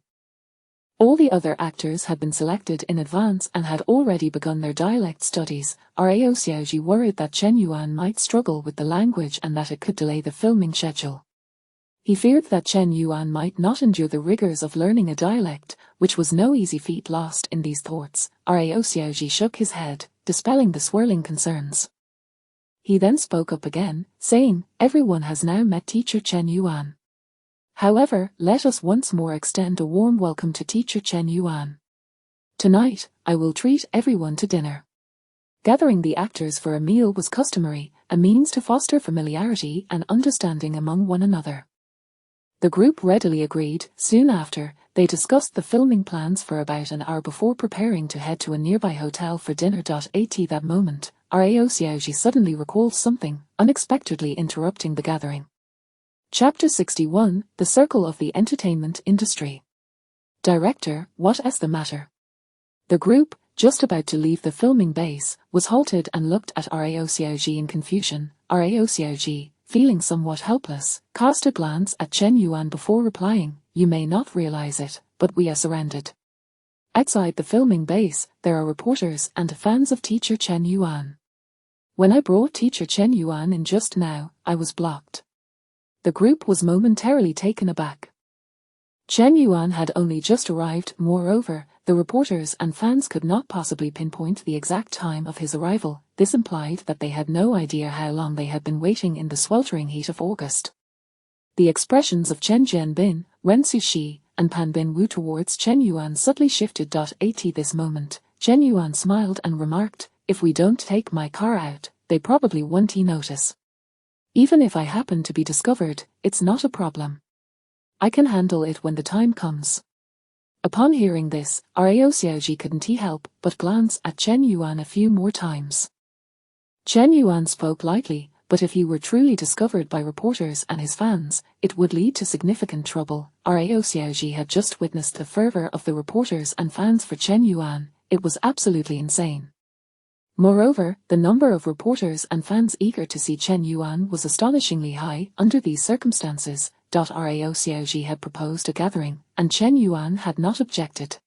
All the other actors had been selected in advance and had already begun their dialect studies. Rao Xiaoji worried that Chen Yuan might struggle with the language and that it could delay the filming schedule. He feared that Chen Yuan might not endure the rigors of learning a dialect, which was no easy feat. Lost in these thoughts, Rao Xiaoji shook his head, dispelling the swirling concerns. He then spoke up again, saying, "Everyone has now met teacher Chen Yuan. However, let us once more extend a warm welcome to teacher Chen Yuan. Tonight, I will treat everyone to dinner." Gathering the actors for a meal was customary, a means to foster familiarity and understanding among one another. The group readily agreed. Soon after, they discussed the filming plans for about an hour before preparing to head to a nearby hotel for dinner. At that moment, Rao Xiaoji suddenly recalled something, unexpectedly interrupting the gathering. Chapter 61, The Circle of the Entertainment Industry. Director, what is the matter? The group, just about to leave the filming base, was halted and looked at Rao Xiaoji in confusion. Rao Xiaoji, feeling somewhat helpless, cast a glance at Chen Yuan before replying, "You may not realize it, but we are surrounded. Outside the filming base, there are reporters and fans of teacher Chen Yuan. When I brought teacher Chen Yuan in just now, I was blocked." The group was momentarily taken aback. Chen Yuan had only just arrived. Moreover, the reporters and fans could not possibly pinpoint the exact time of his arrival. This implied that they had no idea how long they had been waiting in the sweltering heat of August. The expressions of Chen Jianbin, Ren Sushi, and Pan Binwu towards Chen Yuan subtly shifted. At this moment, Chen Yuan smiled and remarked, "If we don't take my car out, they probably won't notice. Even if I happen to be discovered, it's not a problem. I can handle it when the time comes." Upon hearing this, Rao Xiaoji couldn't help but glance at Chen Yuan a few more times. Chen Yuan spoke lightly, but if he were truly discovered by reporters and his fans, it would lead to significant trouble. Rao Xiaoji had just witnessed the fervor of the reporters and fans for Chen Yuan. It was absolutely insane. Moreover, the number of reporters and fans eager to see Chen Yuan was astonishingly high. Under these circumstances, Rao Xiaoji had proposed a gathering, and Chen Yuan had not objected.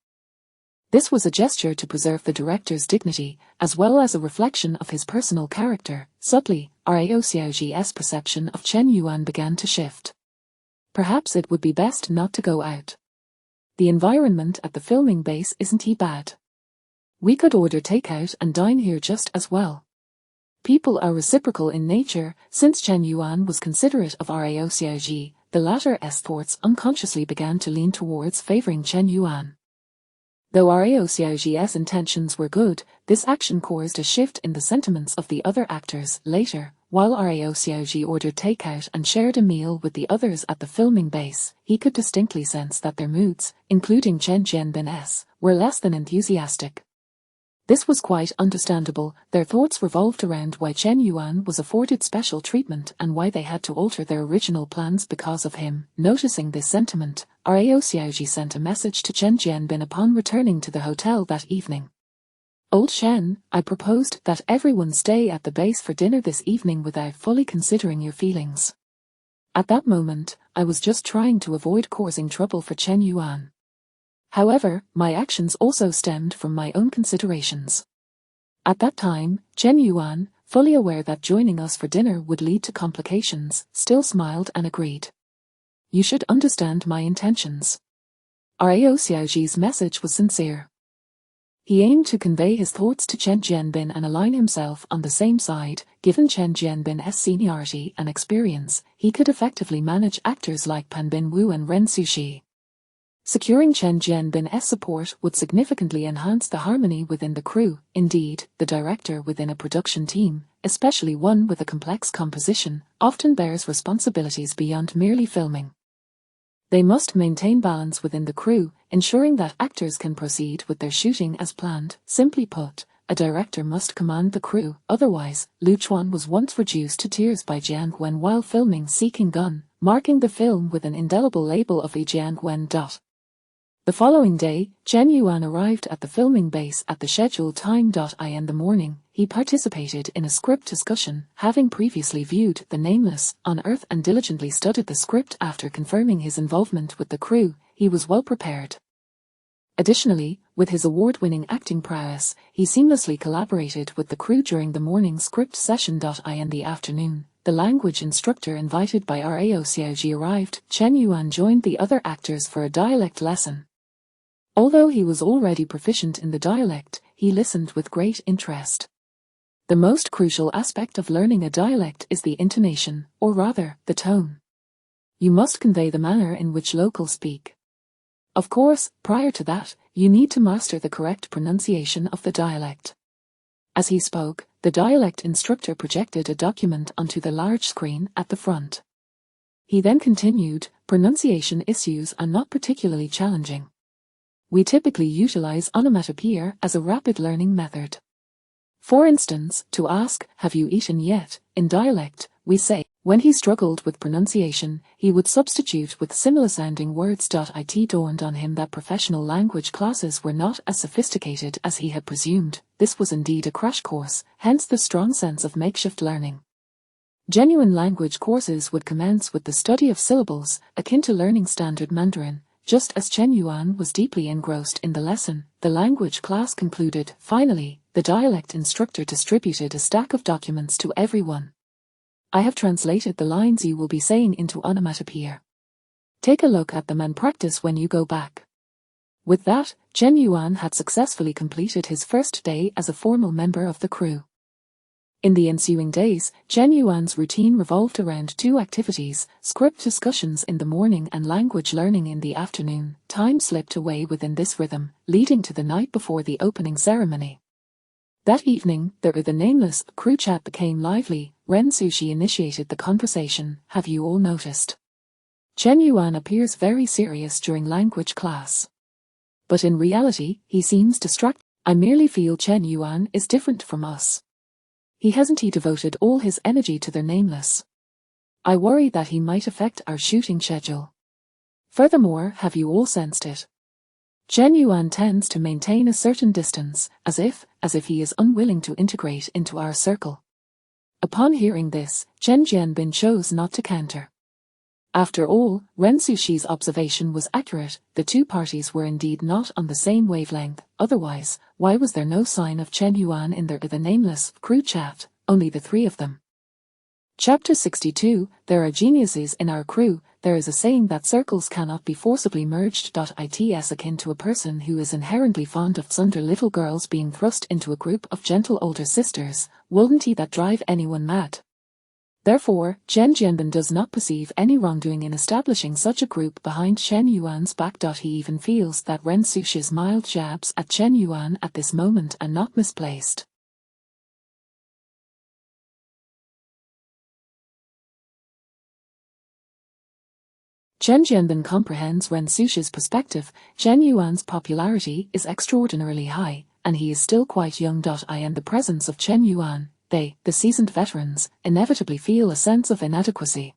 This was a gesture to preserve the director's dignity, as well as a reflection of his personal character. Subtly, Rao Xiaoji's perception of Chen Yuan began to shift. Perhaps it would be best not to go out. The environment at the filming base isn't bad. We could order takeout and dine here just as well. People are reciprocal in nature. Since Chen Yuan was considerate of Rao Xiaoji, the latter's thoughts unconsciously began to lean towards favoring Chen Yuan. Though Rao Xiaoji's intentions were good, this action caused a shift in the sentiments of the other actors. Later, while Rao Xiaoji ordered takeout and shared a meal with the others at the filming base, he could distinctly sense that their moods, including Chen Jianbin's, were less than enthusiastic. This was quite understandable. Their thoughts revolved around why Chen Yuan was afforded special treatment and why they had to alter their original plans because of him. Noticing this sentiment, Rao Xiaoji sent a message to Chen Jianbin upon returning to the hotel that evening. "Old Chen, I proposed that everyone stay at the base for dinner this evening without fully considering your feelings. At that moment, I was just trying to avoid causing trouble for Chen Yuan. However, my actions also stemmed from my own considerations." At that time, Chen Yuan, fully aware that joining us for dinner would lead to complications, still smiled and agreed. "You should understand my intentions." Rao Xiaoji's message was sincere. He aimed to convey his thoughts to Chen Jianbin and align himself on the same side. Given Chen Jianbin's seniority and experience, he could effectively manage actors like Pan Binwu and Ren Sushi. Securing Chen Jianbin's support would significantly enhance the harmony within the crew. Indeed, the director within a production team, especially one with a complex composition, often bears responsibilities beyond merely filming. They must maintain balance within the crew, ensuring that actors can proceed with their shooting as planned. Simply put, a director must command the crew. Otherwise, Lu Chuan was once reduced to tears by Jiang Wen while filming Seeking Gun. marking the film with an indelible label of Jiangwen. The following day, Chen Yuan arrived at the filming base at the scheduled time. In the morning, he participated in a script discussion, having previously viewed The Nameless on Earth and diligently studied the script. After confirming his involvement with the crew, he was well prepared. Additionally, with his award-winning acting prowess, he seamlessly collaborated with the crew during the morning script session. In the afternoon, the language instructor invited by Rao Xiaoji arrived. Chen Yuan joined the other actors for a dialect lesson. Although he was already proficient in the dialect, he listened with great interest. The most crucial aspect of learning a dialect is the intonation, or rather, the tone. You must convey the manner in which locals speak. Of course, prior to that, you need to master the correct pronunciation of the dialect. As he spoke, the dialect instructor projected a document onto the large screen at the front. He then continued, pronunciation issues are not particularly challenging. We typically utilize onomatopoeia as a rapid learning method. For instance, to ask, "Have you eaten yet?" in dialect, we say, when he struggled with pronunciation, he would substitute with similar-sounding words. It dawned on him that professional language classes were not as sophisticated as he had presumed. This was indeed a crash course, hence the strong sense of makeshift learning. Genuine language courses would commence with the study of syllables, akin to learning Standard Mandarin. Just as Chen Yuan was deeply engrossed in the lesson, the language class concluded. Finally, the dialect instructor distributed a stack of documents to everyone. I have translated the lines you will be saying into onomatopoeia. Take a look at them and practice when you go back. With that, Chen Yuan had successfully completed his first day as a formal member of the crew. In the ensuing days, Chen Yuan's routine revolved around two activities: script discussions in the morning and language learning in the afternoon. Time slipped away within this rhythm, leading to the night before the opening ceremony. That evening, the Nameless crew chat became lively. Ren Sushi initiated the conversation. "Have you all noticed? Chen Yuan appears very serious during language class. But in reality, he seems distracted. I merely feel Chen Yuan is different from us. He hasn't devoted all his energy to The Nameless. I worry that he might affect our shooting schedule. Furthermore, have you all sensed it? Chen Yuan tends to maintain a certain distance, as if he is unwilling to integrate into our circle." Upon hearing this, Chen Jianbin chose not to counter. After all, Ren Sushi's observation was accurate. The two parties were indeed not on the same wavelength. Otherwise, why was there no sign of Chen Yuan in The Nameless crew chat, only the three of them? Chapter 62, There are geniuses in our crew. There is a saying that circles cannot be forcibly merged. It's akin to a person who is inherently fond of slender little girls being thrust into a group of gentle older sisters. Wouldn't that drive anyone mad? Therefore, Chen Jianbin does not perceive any wrongdoing in establishing such a group behind Chen Yuan's back. He even feels that Ren Sushi's mild jabs at Chen Yuan at this moment are not misplaced. Chen Jianbin comprehends Ren Sushi's perspective. Chen Yuan's popularity is extraordinarily high, and he is still quite young. In the presence of Chen Yuan, they, the seasoned veterans, inevitably feel a sense of inadequacy.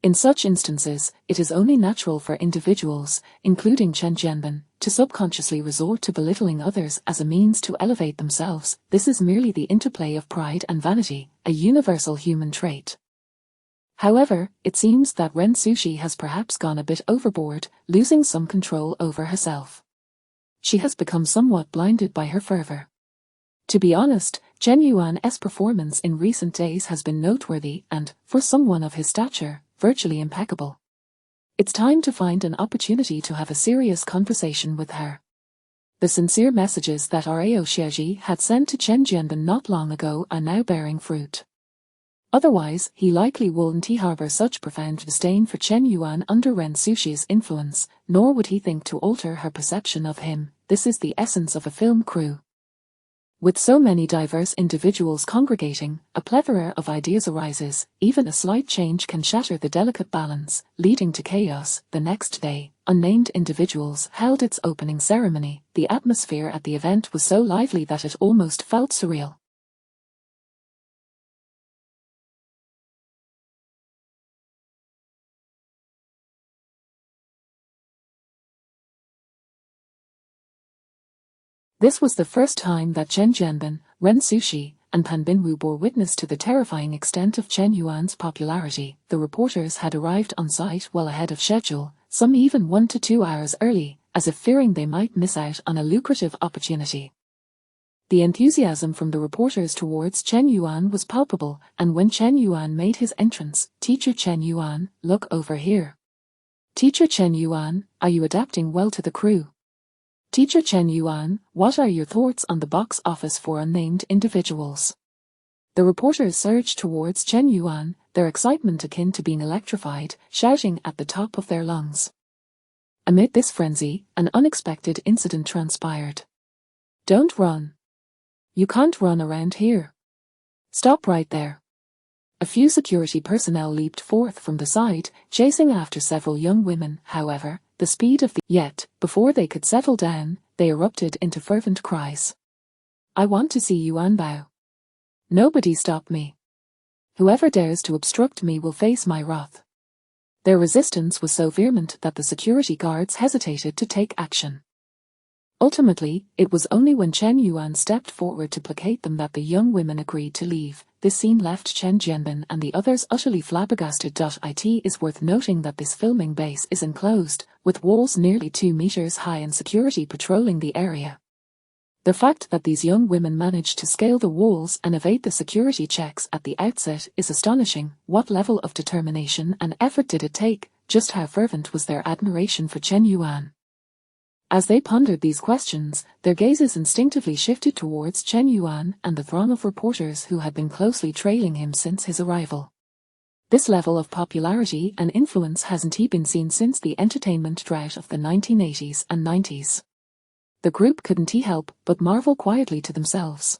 In such instances, it is only natural for individuals, including Chen Jianbin, to subconsciously resort to belittling others as a means to elevate themselves. This is merely the interplay of pride and vanity, a universal human trait. However, it seems that Ren Sushi has perhaps gone a bit overboard, losing some control over herself. She has become somewhat blinded by her fervor. To be honest, Chen Yuan's performance in recent days has been noteworthy and, for someone of his stature, virtually impeccable. It's time to find an opportunity to have a serious conversation with her. The sincere messages that Rao Xiaoji had sent to Chen Jianbin not long ago are now bearing fruit. Otherwise, he likely wouldn't harbor such profound disdain for Chen Yuan under Ren Sushi's influence, nor would he think to alter her perception of him. This is the essence of a film crew. With so many diverse individuals congregating, a plethora of ideas arises. Even a slight change can shatter the delicate balance, leading to chaos. The next day, Unnamed Individuals held its opening ceremony. The atmosphere at the event was so lively that it almost felt surreal. This was the first time that Chen Jianbin, Ren Sushi, and Pan Binwu bore witness to the terrifying extent of Chen Yuan's popularity. The reporters had arrived on site well ahead of schedule, some even 1 to 2 hours early, as if fearing they might miss out on a lucrative opportunity. The enthusiasm from the reporters towards Chen Yuan was palpable, and when Chen Yuan made his entrance, "Teacher Chen Yuan, look over here. Teacher Chen Yuan, are you adapting well to the crew? Teacher Chen Yuan, what are your thoughts on the box office for Unnamed Individuals?" The reporters surged towards Chen Yuan, their excitement akin to being electrified, shouting at the top of their lungs. Amid this frenzy, an unexpected incident transpired. "Don't run. You can't run around here. Stop right there." A few security personnel leaped forth from the side, chasing after several young women. However, the speed of the yet, before they could settle down, they erupted into fervent cries. "I want to see Yuan Bao. Nobody stop me. Whoever dares to obstruct me will face my wrath." Their resistance was so vehement that the security guards hesitated to take action. Ultimately, it was only when Chen Yuan stepped forward to placate them that the young women agreed to leave. This scene left Chen Jianbin and the others utterly flabbergasted. It is worth noting that this filming base is enclosed, with walls nearly 2 meters high and security patrolling the area. The fact that these young women managed to scale the walls and evade the security checks at the outset is astonishing. What level of determination and effort did it take? Just how fervent was their admiration for Chen Yuan? As they pondered these questions, their gazes instinctively shifted towards Chen Yuan and the throng of reporters who had been closely trailing him since his arrival. This level of popularity and influence hasn't been seen since the entertainment drought of the 1980s and 90s. The group couldn't help but marvel quietly to themselves.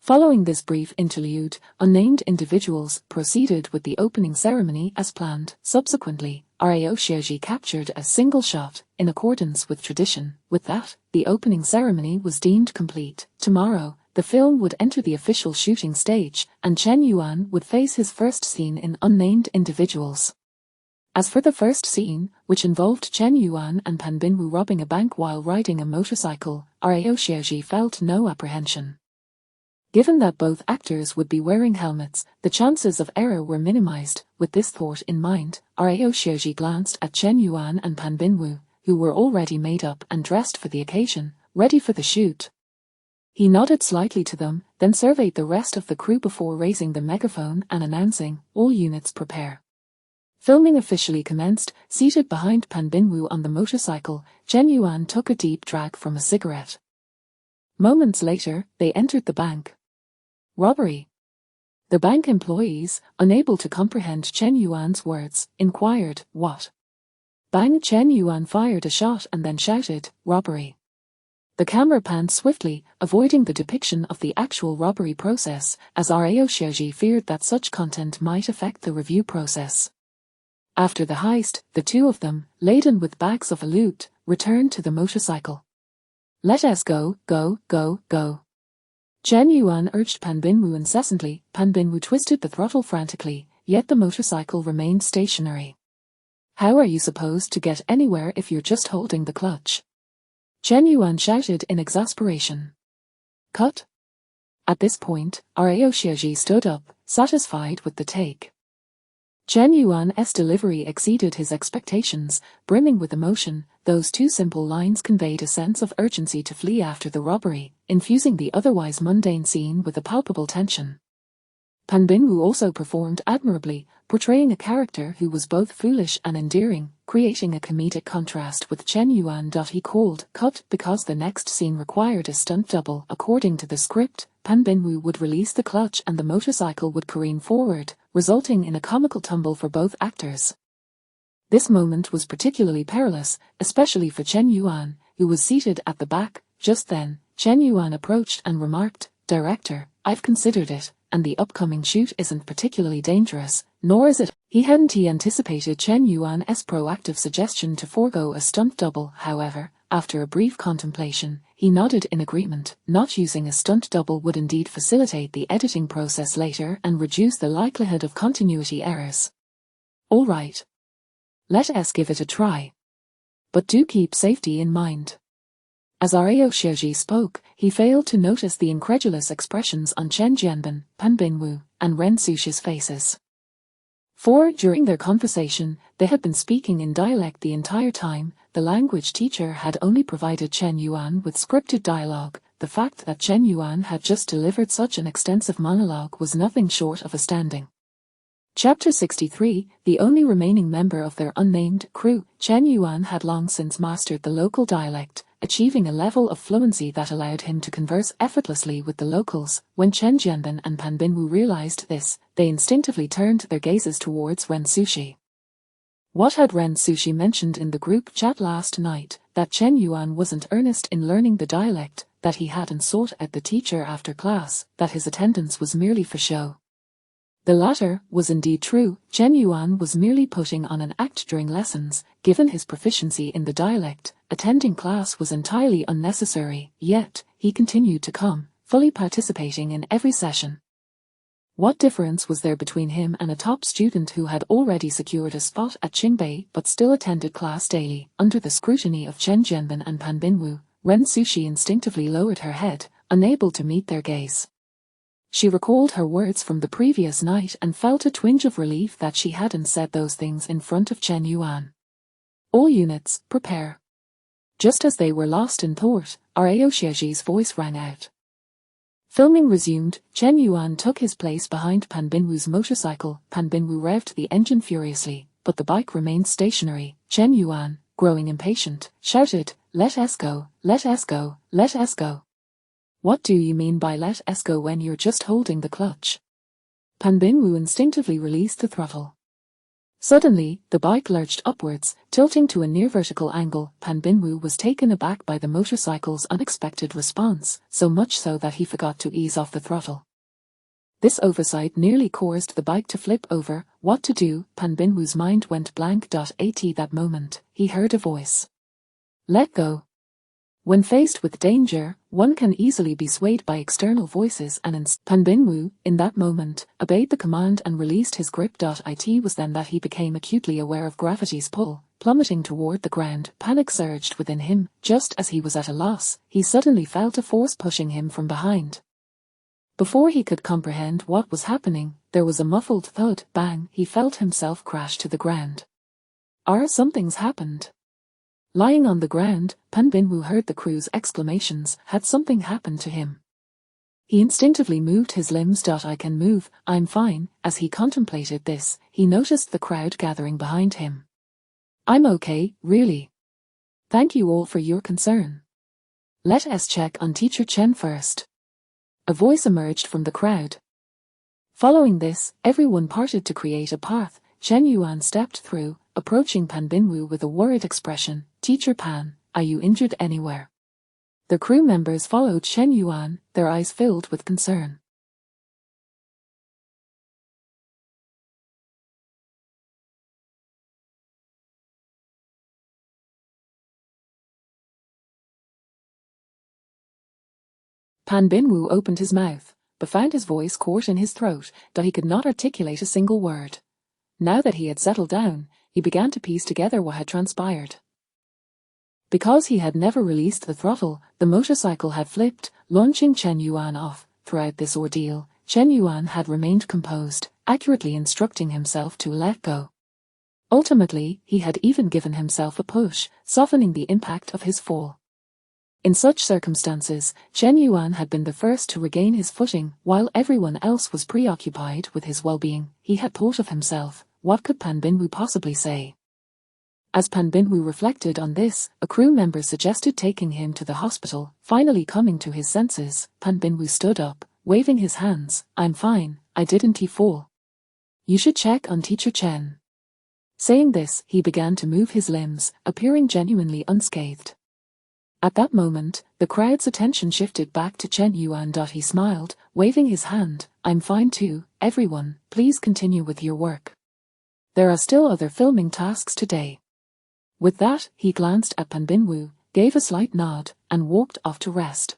Following this brief interlude, Unnamed Individuals proceeded with the opening ceremony as planned. Subsequently, Rao Xiaoji captured a single shot, in accordance with tradition. With that, the opening ceremony was deemed complete. Tomorrow, the film would enter the official shooting stage, and Chen Yuan would face his first scene in Unnamed Individuals. As for the first scene, which involved Chen Yuan and Pan Binwu robbing a bank while riding a motorcycle, Rao Xiaoji felt no apprehension. Given that both actors would be wearing helmets, the chances of error were minimized. With this thought in mind, Rao Xiaoji glanced at Chen Yuan and Pan Binwu, who were already made up and dressed for the occasion, ready for the shoot. He nodded slightly to them, then surveyed the rest of the crew before raising the megaphone and announcing, "All units prepare." Filming officially commenced. Seated behind Pan Binwu on the motorcycle, Chen Yuan took a deep drag from a cigarette. Moments later, they entered the bank. Robbery. The bank employees, unable to comprehend Chen Yuan's words, inquired, "What?" Bang! Chen Yuan fired a shot and then shouted, "Robbery." The camera panned swiftly, avoiding the depiction of the actual robbery process, as Rao Xiaoji feared that such content might affect the review process. After the heist, the two of them, laden with bags of loot, returned to the motorcycle. "Let us go, go, go, go." Chen Yuan urged Pan Binwu incessantly. Pan Binwu twisted the throttle frantically, yet the motorcycle remained stationary. "How are you supposed to get anywhere if you're just holding the clutch?" Chen Yuan shouted in exasperation. "Cut." At this point, Rao Xiaoji stood up, satisfied with the take. Chen Yuan's delivery exceeded his expectations, brimming with emotion. Those two simple lines conveyed a sense of urgency to flee after the robbery, infusing the otherwise mundane scene with a palpable tension. Pan Binwu also performed admirably, portraying a character who was both foolish and endearing, creating a comedic contrast with Chen Yuan. He called cut because the next scene required a stunt double. According to the script, Pan Binwoo would release the clutch and the motorcycle would careen forward, resulting in a comical tumble for both actors. This moment was particularly perilous, especially for Chen Yuan, who was seated at the back. Just then, Chen Yuan approached and remarked, "Director, I've considered it, and the upcoming shoot isn't particularly dangerous, nor is it." He hadn't anticipated Chen Yuan's proactive suggestion to forego a stunt double. However, after a brief contemplation, he nodded in agreement. Not using a stunt double would indeed facilitate the editing process later and reduce the likelihood of continuity errors. "All right. Let us give it a try. But do keep safety in mind." As Ryo Shoji spoke, he failed to notice the incredulous expressions on Chen Jianbin, Pan Binwoo, and Ren Sushi's faces. For, during their conversation, they had been speaking in dialect the entire time. The language teacher had only provided Chen Yuan with scripted dialogue. The fact that Chen Yuan had just delivered such an extensive monologue was nothing short of astounding. Chapter 63, the only remaining member of their unnamed crew, Chen Yuan had long since mastered the local dialect, achieving a level of fluency that allowed him to converse effortlessly with the locals. When Chen Jianbin and Pan Binwoo realized this, they instinctively turned their gazes towards Ren Sushi. What had Ren Sushi mentioned in the group chat last night? That Chen Yuan wasn't earnest in learning the dialect, that he hadn't sought out the teacher after class, that his attendance was merely for show. The latter was indeed true. Chen Yuan was merely putting on an act during lessons. Given his proficiency in the dialect, attending class was entirely unnecessary, yet, he continued to come, fully participating in every session. What difference was there between him and a top student who had already secured a spot at Qingbei but still attended class daily? Under the scrutiny of Chen Jianbin and Pan Binwoo, Ren Sushi instinctively lowered her head, unable to meet their gaze. She recalled her words from the previous night and felt a twinge of relief that she hadn't said those things in front of Chen Yuan. "All units, prepare." Just as they were lost in thought, Ryo Shoji's voice rang out. Filming resumed. Chen Yuan took his place behind Pan Binwoo's motorcycle. Pan Binwoo revved the engine furiously, but the bike remained stationary. Chen Yuan, growing impatient, shouted, "Let us go, let us go, let us go." "What do you mean by let us go when you're just holding the clutch?" Pan Binwoo instinctively released the throttle. Suddenly, the bike lurched upwards, tilting to a near-vertical angle. Pan Binwoo was taken aback by the motorcycle's unexpected response, so much so that he forgot to ease off the throttle. This oversight nearly caused the bike to flip over. What to do? Pan Binwoo's mind went blank. At that moment, he heard a voice. "Let go." When faced with danger, one can easily be swayed by external voices and Pan Binwoo, in that moment, obeyed the command and released his grip. It was then that he became acutely aware of gravity's pull, plummeting toward the ground. Panic surged within him. Just as he was at a loss, he suddenly felt a force pushing him from behind. Before he could comprehend what was happening, there was a muffled thud. Bang! He felt himself crash to the ground. Something's happened. Lying on the ground, Pan Binwoo heard the crew's exclamations. Had something happened to him? He instinctively moved his limbs. "I can move, I'm fine." As he contemplated this, he noticed the crowd gathering behind him. "I'm okay, really. Thank you all for your concern. Let us check on Teacher Chen first." A voice emerged from the crowd. Following this, everyone parted to create a path. Chen Yuan stepped through, approaching Pan Binwoo with a worried expression. "Teacher Pan, are you injured anywhere?" The crew members followed Chen Yuan, their eyes filled with concern. Pan Binwoo opened his mouth, but found his voice caught in his throat, that he could not articulate a single word. Now that he had settled down, he began to piece together what had transpired. Because he had never released the throttle, the motorcycle had flipped, launching Chen Yuan off. Throughout this ordeal, Chen Yuan had remained composed, accurately instructing himself to let go. Ultimately, he had even given himself a push, softening the impact of his fall. In such circumstances, Chen Yuan had been the first to regain his footing, while everyone else was preoccupied with his well-being. He had thought of himself. What could Pan Binwoo possibly say? As Pan Binwoo reflected on this, a crew member suggested taking him to the hospital. Finally coming to his senses, Pan Binwoo stood up, waving his hands. "I'm fine, I didn't fall. You should check on Teacher Chen." Saying this, he began to move his limbs, appearing genuinely unscathed. At that moment, the crowd's attention shifted back to Chen Yuan. He smiled, waving his hand. "I'm fine too, everyone, please continue with your work. There are still other filming tasks today." With that, he glanced at Pan Binwoo, gave a slight nod, and walked off to rest.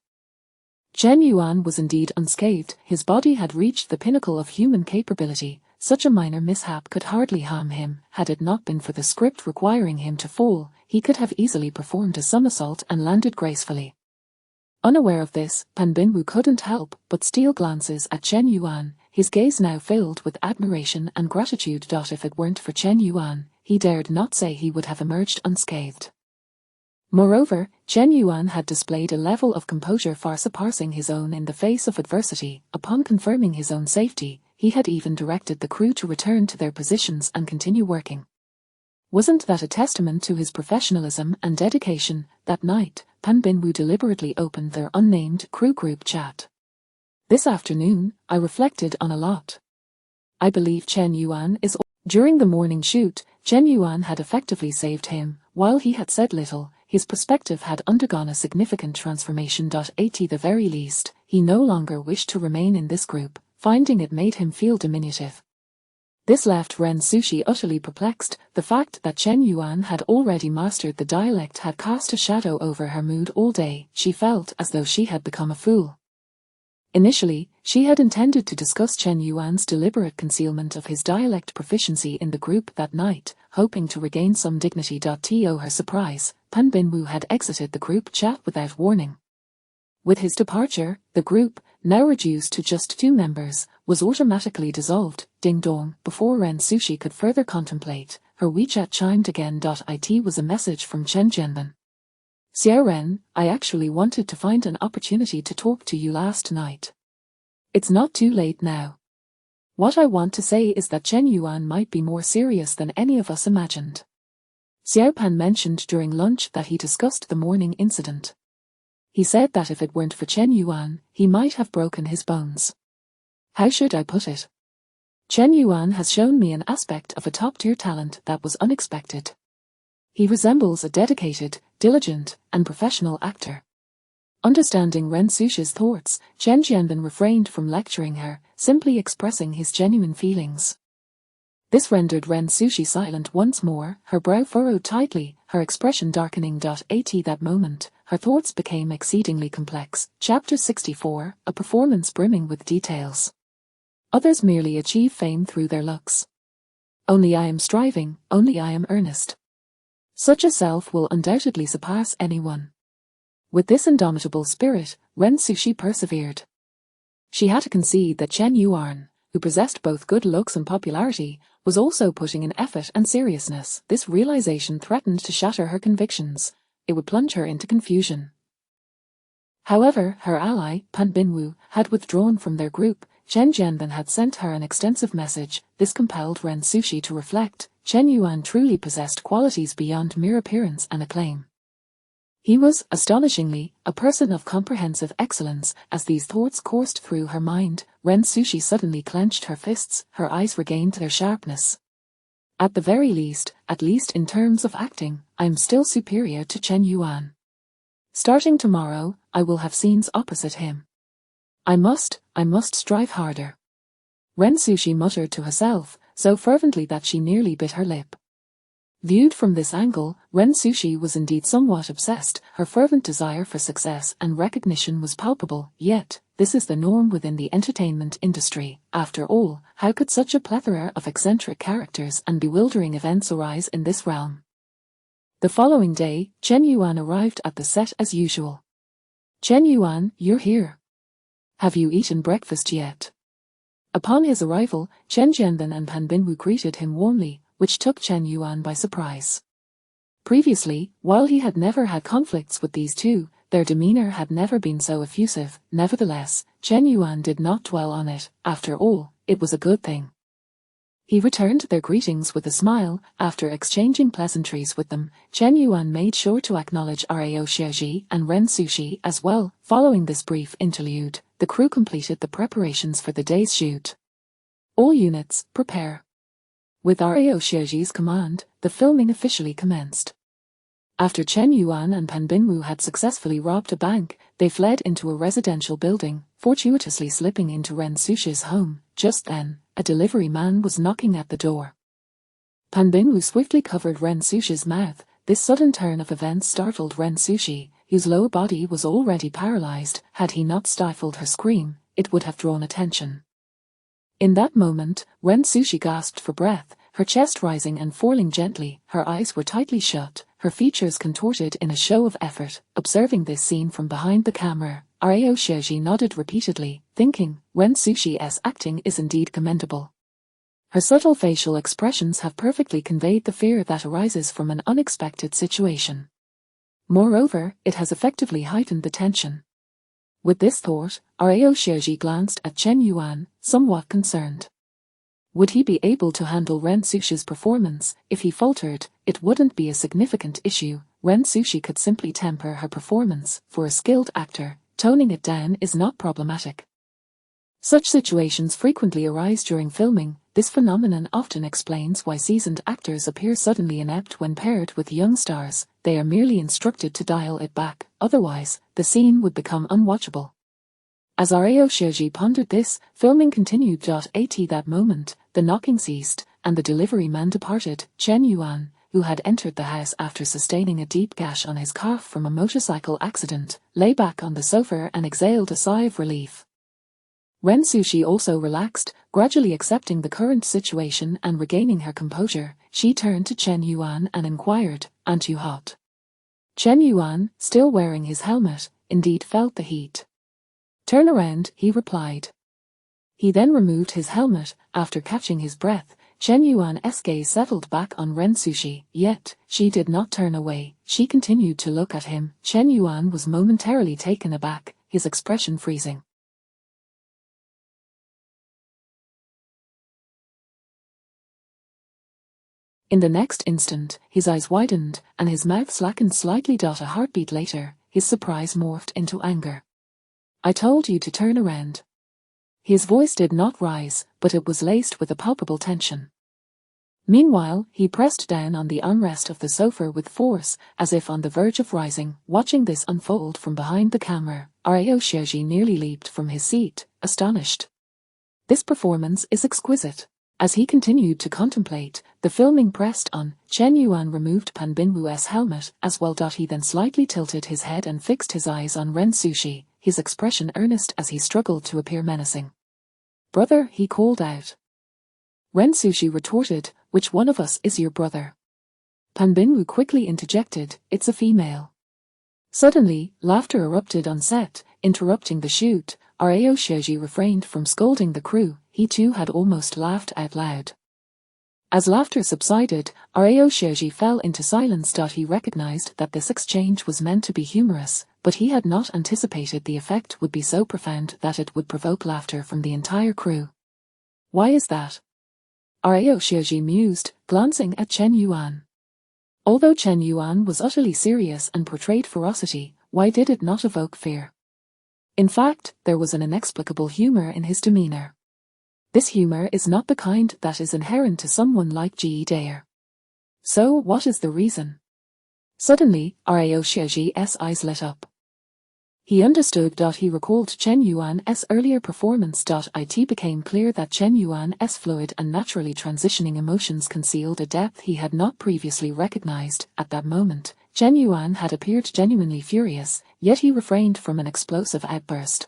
Chen Yuan was indeed unscathed. His body had reached the pinnacle of human capability. Such a minor mishap could hardly harm him. Had it not been for the script requiring him to fall, he could have easily performed a somersault and landed gracefully. Unaware of this, Pan Binwoo couldn't help but steal glances at Chen Yuan, his gaze now filled with admiration and gratitude. If it weren't for Chen Yuan, he dared not say he would have emerged unscathed. Moreover, Chen Yuan had displayed a level of composure far surpassing his own in the face of adversity. Upon confirming his own safety, he had even directed the crew to return to their positions and continue working. Wasn't that a testament to his professionalism and dedication? That night, Pan Binwoo deliberately opened their unnamed crew group chat. "This afternoon, I reflected on a lot. I believe Chen Yuan is..." During the morning shoot, Chen Yuan had effectively saved him. While he had said little, his perspective had undergone a significant transformation. At the very least, he no longer wished to remain in this group, finding it made him feel diminutive. This left Ren Sushi utterly perplexed. The fact that Chen Yuan had already mastered the dialect had cast a shadow over her mood all day. She felt as though she had become a fool. Initially, she had intended to discuss Chen Yuan's deliberate concealment of his dialect proficiency in the group that night, hoping to regain some dignity. To her surprise, Pan Binwoo had exited the group chat without warning. With his departure, the group, now reduced to just 2 members, was automatically dissolved. Ding dong. Before Ren Sushi could further contemplate, her WeChat chimed again. It was a message from Chen Jianben. "Xiao Ren, I actually wanted to find an opportunity to talk to you last night. It's not too late now. What I want to say is that Chen Yuan might be more serious than any of us imagined." Xiao Pan mentioned during lunch that he discussed the morning incident. He said that if it weren't for Chen Yuan, he might have broken his bones. How should I put it? Chen Yuan has shown me an aspect of a top-tier talent that was unexpected. He resembles a dedicated, diligent, and professional actor. Understanding Ren Sushi's thoughts, Chen Jianben refrained from lecturing her, simply expressing his genuine feelings. This rendered Ren Sushi silent once more, her brow furrowed tightly, her expression darkening. At that moment, her thoughts became exceedingly complex. Chapter 64, a performance brimming with details. Others merely achieve fame through their looks. Only I am striving, only I am earnest. Such a self will undoubtedly surpass anyone. With this indomitable spirit, Ren Sushi persevered. She had to concede that Chen Yuan, who possessed both good looks and popularity, was also putting in effort and seriousness. This realization threatened to shatter her convictions. It would plunge her into confusion. However, her ally, Pan Binwoo, had withdrawn from their group. Chen Jianben had sent her an extensive message. This compelled Ren Sushi to reflect. Chen Yuan truly possessed qualities beyond mere appearance and acclaim. He was, astonishingly, a person of comprehensive excellence. As these thoughts coursed through her mind, Ren Sushi suddenly clenched her fists, her eyes regained their sharpness. At the very least, at least in terms of acting, I'm still superior to Chen Yuan. Starting tomorrow, I will have scenes opposite him. I must strive harder. Ren Sushi muttered to herself, so fervently that she nearly bit her lip. Viewed from this angle, Ren Sushi was indeed somewhat obsessed. Her fervent desire for success and recognition was palpable, yet, this is the norm within the entertainment industry. After all, how could such a plethora of eccentric characters and bewildering events arise in this realm? The following day, Chen Yuan arrived at the set as usual. "Chen Yuan, you're here. Have you eaten breakfast yet?" Upon his arrival, Chen Jianben and Pan Binwoo greeted him warmly, which took Chen Yuan by surprise. Previously, while he had never had conflicts with these two, their demeanor had never been so effusive. Nevertheless, Chen Yuan did not dwell on it. After all, it was a good thing. He returned their greetings with a smile. After exchanging pleasantries with them, Chen Yuan made sure to acknowledge Rao Xiaoji and Ren Sushi as well. Following this brief interlude, the crew completed the preparations for the day's shoot. All units, prepare. With Rao Xiaoji's command, the filming officially commenced. After Chen Yuan and Pan Binwu had successfully robbed a bank, they fled into a residential building, fortuitously slipping into Ren Sushi's home. Just then, a delivery man was knocking at the door. Pan Binwu swiftly covered Ren Sushi's mouth. This sudden turn of events startled Ren Sushi, whose lower body was already paralyzed. Had he not stifled her scream, it would have drawn attention. In that moment, Ren Sushi gasped for breath, her chest rising and falling gently. Her eyes were tightly shut, her features contorted in a show of effort. Observing this scene from behind the camera, Rao Xiaoji nodded repeatedly, thinking, Ren Sushi's acting is indeed commendable. Her subtle facial expressions have perfectly conveyed the fear that arises from an unexpected situation. Moreover, it has effectively heightened the tension. With this thought, Rao Xiaoji glanced at Chen Yuan, somewhat concerned. Would he be able to handle Ren Sushi's performance? If he faltered, it wouldn't be a significant issue. Ren Sushi could simply temper her performance. For a skilled actor, toning it down is not problematic. Such situations frequently arise during filming. This phenomenon often explains why seasoned actors appear suddenly inept when paired with young stars. They are merely instructed to dial it back, otherwise, the scene would become unwatchable. As Rao Xiaoji pondered this, filming continued. At that moment, the knocking ceased, and the delivery man departed. Chen Yuan, who had entered the house after sustaining a deep gash on his calf from a motorcycle accident, lay back on the sofa and exhaled a sigh of relief. Ren Sushi also relaxed, gradually accepting the current situation and regaining her composure. She turned to Chen Yuan and inquired, "Aren't you hot?" Chen Yuan, still wearing his helmet, indeed felt the heat. "Turn around," he replied. He then removed his helmet. After catching his breath, Chen Yuan's gaze settled back on Ren Sushi, yet she did not turn away. She continued to look at him. Chen Yuan was momentarily taken aback, his expression freezing. In the next instant, his eyes widened, and his mouth slackened slightly. A heartbeat later, his surprise morphed into anger. "I told you to turn around." His voice did not rise, but it was laced with a palpable tension. Meanwhile, he pressed down on the armrest of the sofa with force, as if on the verge of rising. Watching this unfold from behind the camera, Rao Xiaoji nearly leaped from his seat, astonished. This performance is exquisite. As he continued to contemplate, the filming pressed on. Chen Yuan removed Pan Binwu's helmet as well. He then slightly tilted his head and fixed his eyes on Ren Sushi, his expression earnest as he struggled to appear menacing. "Brother," he called out. Ren Sushi retorted, "Which one of us is your brother?" Pan Binwu quickly interjected, "It's a female." Suddenly, laughter erupted on set, interrupting the shoot. Rao Xiaoji refrained from scolding the crew. He too had almost laughed out loud. As laughter subsided, Rao Xiaoji fell into silence. He recognized that this exchange was meant to be humorous, but he had not anticipated the effect would be so profound that it would provoke laughter from the entire crew. "Why is that?" Rao Xiaoji mused, glancing at Chen Yuan. Although Chen Yuan was utterly serious and portrayed ferocity, why did it not evoke fear? In fact, there was an inexplicable humor in his demeanor. This humor is not the kind that is inherent to someone like Ji Dare. So, what is the reason? Suddenly, Rao Xiaoji's eyes lit up. He understood. He recalled Chen Yuan's earlier performance. It became clear that Chen Yuan's fluid and naturally transitioning emotions concealed a depth he had not previously recognized. At that moment, Chen Yuan had appeared genuinely furious, yet he refrained from an explosive outburst.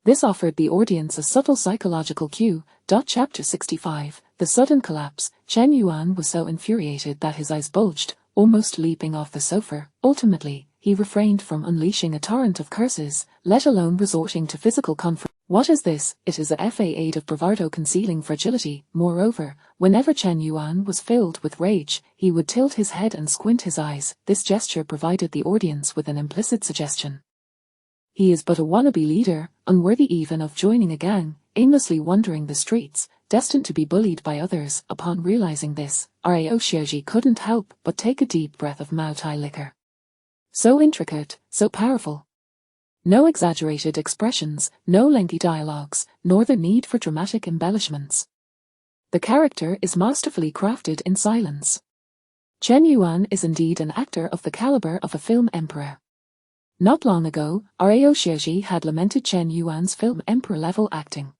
This offered the audience a subtle psychological cue. Chapter 65, The Sudden Collapse. Chen Yuan was so infuriated that his eyes bulged, almost leaping off the sofa. Ultimately, he refrained from unleashing a torrent of curses, let alone resorting to physical confrontation. What is this? It is a facade of bravado concealing fragility. Moreover, whenever Chen Yuan was filled with rage, he would tilt his head and squint his eyes. This gesture provided the audience with an implicit suggestion. He is but a wannabe leader, unworthy even of joining a gang, aimlessly wandering the streets. destined to be bullied by others. Upon realizing this, Rao Xiaoji couldn't help but take a deep breath of Mao Tai liquor. So intricate, so powerful. No exaggerated expressions, no lengthy dialogues, nor the need for dramatic embellishments. The character is masterfully crafted in silence. Chen Yuan is indeed an actor of the caliber of a film emperor. Not long ago, Rao Xiaoji had lamented Chen Yuan's film emperor-level acting.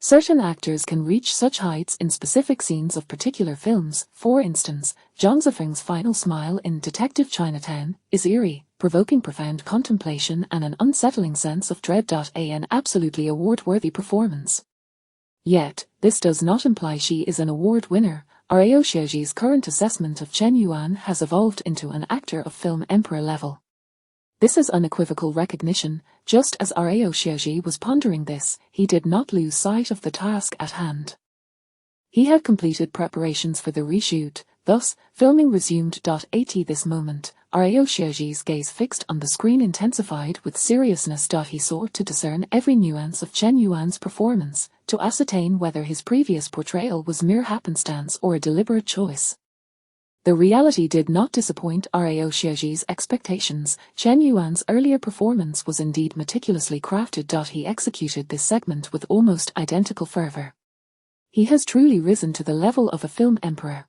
Certain actors can reach such heights in specific scenes of particular films. For instance, Zhang Zifeng's final smile in Detective Chinatown is eerie, provoking profound contemplation and an unsettling sense of dread. An absolutely award-worthy performance. Yet, this does not imply she is an award winner. Rao Xiaoji's current assessment of Chen Yuan has evolved into an actor of film emperor level. This is unequivocal recognition. Just as Rao Xiaoji was pondering this, he did not lose sight of the task at hand. He had completed preparations for the reshoot, thus, filming resumed. At this moment, Rao Xiaoji's gaze fixed on the screen intensified with seriousness. He sought to discern every nuance of Chen Yuan's performance, to ascertain whether his previous portrayal was mere happenstance or a deliberate choice. The reality did not disappoint Rao Xiaoji's expectations. Chen Yuan's earlier performance was indeed meticulously crafted. He executed this segment with almost identical fervor. He has truly risen to the level of a film emperor.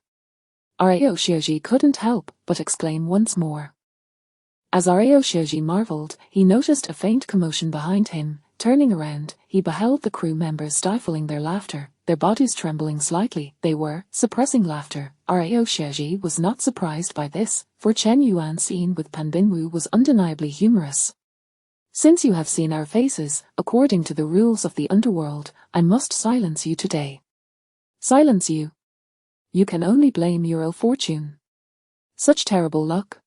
Rao Xiaoji couldn't help but exclaim once more. As Rao Xiaoji marveled, he noticed a faint commotion behind him. Turning around, he beheld the crew members stifling their laughter, their bodies trembling slightly. They were suppressing laughter. Rao Xiaoji was not surprised by this, for Chen Yuan's scene with Pan Binwu was undeniably humorous. Since you have seen our faces, according to the rules of the underworld, I must silence you today. Silence you? You can only blame your ill fortune. Such terrible luck.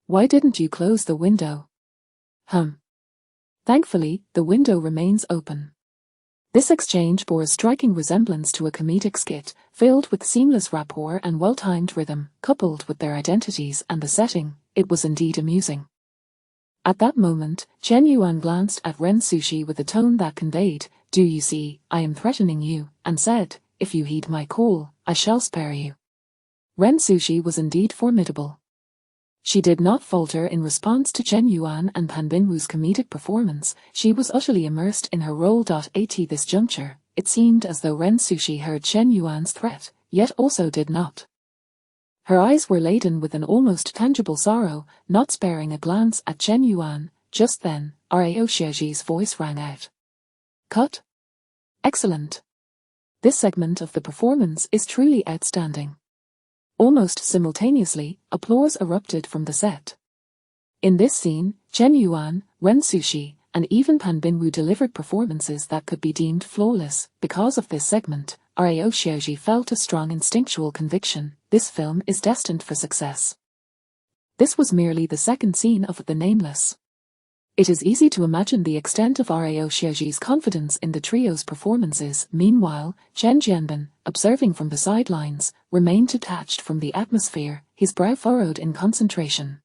Why didn't you close the window? Thankfully, the window remains open. This exchange bore a striking resemblance to a comedic skit, filled with seamless rapport and well-timed rhythm. Coupled with their identities and the setting, it was indeed amusing. At that moment, Chen Yuan glanced at Ren Sushi with a tone that conveyed, "Do you see, I am threatening you," and said, "If you heed my call, I shall spare you." Ren Sushi was indeed formidable. She did not falter in response to Chen Yuan and Pan Binwu's comedic performance. She was utterly immersed in her role. At this juncture, it seemed as though Ren Sushi heard Chen Yuan's threat, yet also did not. Her eyes were laden with an almost tangible sorrow, not sparing a glance at Chen Yuan. Just then, Rao Xiaoji's voice rang out. Cut. Excellent. This segment of the performance is truly outstanding. Almost simultaneously, applause erupted from the set. In this scene, Chen Yuan, Ren Sushi, and even Pan Binwu delivered performances that could be deemed flawless. Because of this segment, Rao Xiaoji felt a strong instinctual conviction: this film is destined for success. This was merely the second scene of The Nameless. It is easy to imagine the extent of Rao Xiaoji's confidence in the trio's performances. Meanwhile, Chen Jianbin, observing from the sidelines, remained detached from the atmosphere, his brow furrowed in concentration.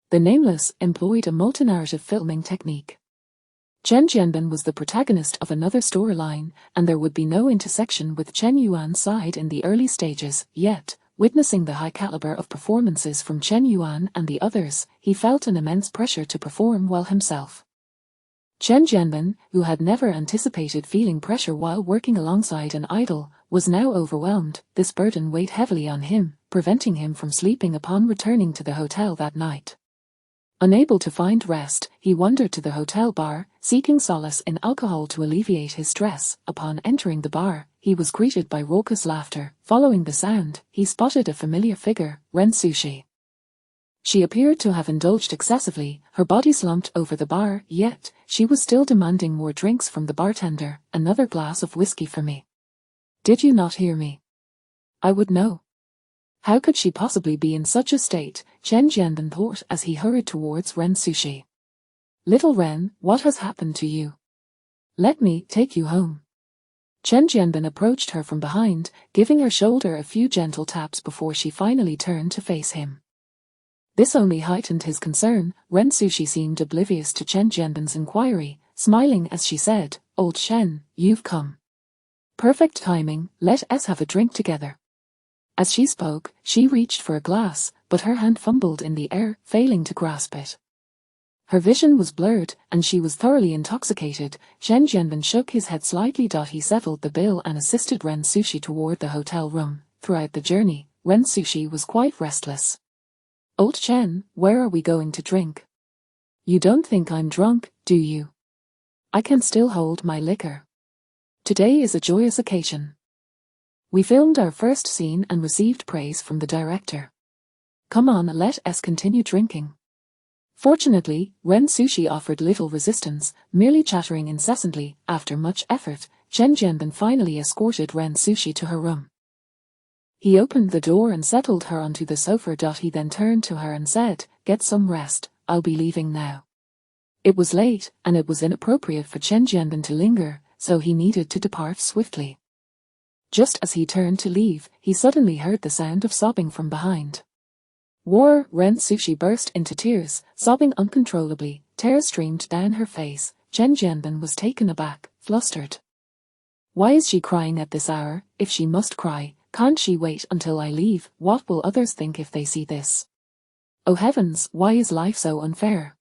The Nameless employed a multi-narrative filming technique. Chen Jianbin was the protagonist of another storyline, and there would be no intersection with Chen Yuan's side in the early stages. Yet, witnessing the high caliber of performances from Chen Yuan and the others, he felt an immense pressure to perform well himself. Chen Jianbin, who had never anticipated feeling pressure while working alongside an idol, was now overwhelmed. This burden weighed heavily on him, preventing him from sleeping upon returning to the hotel that night. Unable to find rest, he wandered to the hotel bar, seeking solace in alcohol to alleviate his stress. Upon entering the bar, he was greeted by raucous laughter. Following the sound, he spotted a familiar figure, Ren Sushi. She appeared to have indulged excessively, her body slumped over the bar, yet she was still demanding more drinks from the bartender. "Another glass of whiskey for me. Did you not hear me? I would know." How could she possibly be in such a state? Chen Jianbin thought as he hurried towards Ren Sushi. "Little Ren, what has happened to you? Let me take you home." Chen Jianbin approached her from behind, giving her shoulder a few gentle taps before she finally turned to face him. This only heightened his concern. Ren Sushi seemed oblivious to Chen Jianbin's inquiry, smiling as she said, "Old Chen, you've come. Perfect timing, let us have a drink together. As she spoke, she reached for a glass, but her hand fumbled in the air, failing to grasp it. Her vision was blurred, and she was thoroughly intoxicated. Chen Jianbin shook his head slightly. He settled the bill and assisted Ren Sushi toward the hotel room. Throughout the journey, Ren Sushi was quite restless. Old Chen, where are we going to drink? You don't think I'm drunk, do you? I can still hold my liquor. Today is a joyous occasion. We filmed our first scene and received praise from the director. Come on, let us continue drinking. Fortunately, Ren Sushi offered little resistance, merely chattering incessantly. After much effort, Chen Jianbin finally escorted Ren Sushi to her room. He opened the door and settled her onto the sofa. He then turned to her and said, "Get some rest, I'll be leaving now." It was late, and it was inappropriate for Chen Jianbin to linger, so he needed to depart swiftly. Just as he turned to leave, he suddenly heard the sound of sobbing from behind. Ren Sushi burst into tears, sobbing uncontrollably. Tears streamed down her face. Chen Jianbin was taken aback, flustered. Why is she crying at this hour? If she must cry, can't she wait until I leave? What will others think if they see this? Oh heavens, why is life so unfair?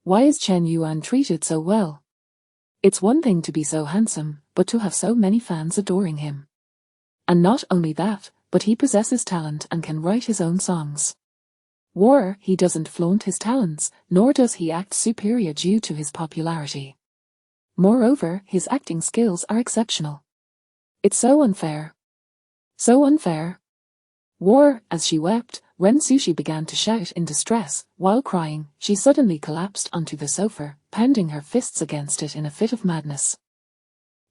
Why is Chen Yuan treated so well? It's one thing to be so handsome, but to have so many fans adoring him. And not only that, but he possesses talent and can write his own songs. He doesn't flaunt his talents, nor does he act superior due to his popularity. Moreover, his acting skills are exceptional. It's so unfair. So unfair. As she wept, Ren Sushi began to shout in distress. While crying, she suddenly collapsed onto the sofa, pounding her fists against it in a fit of madness.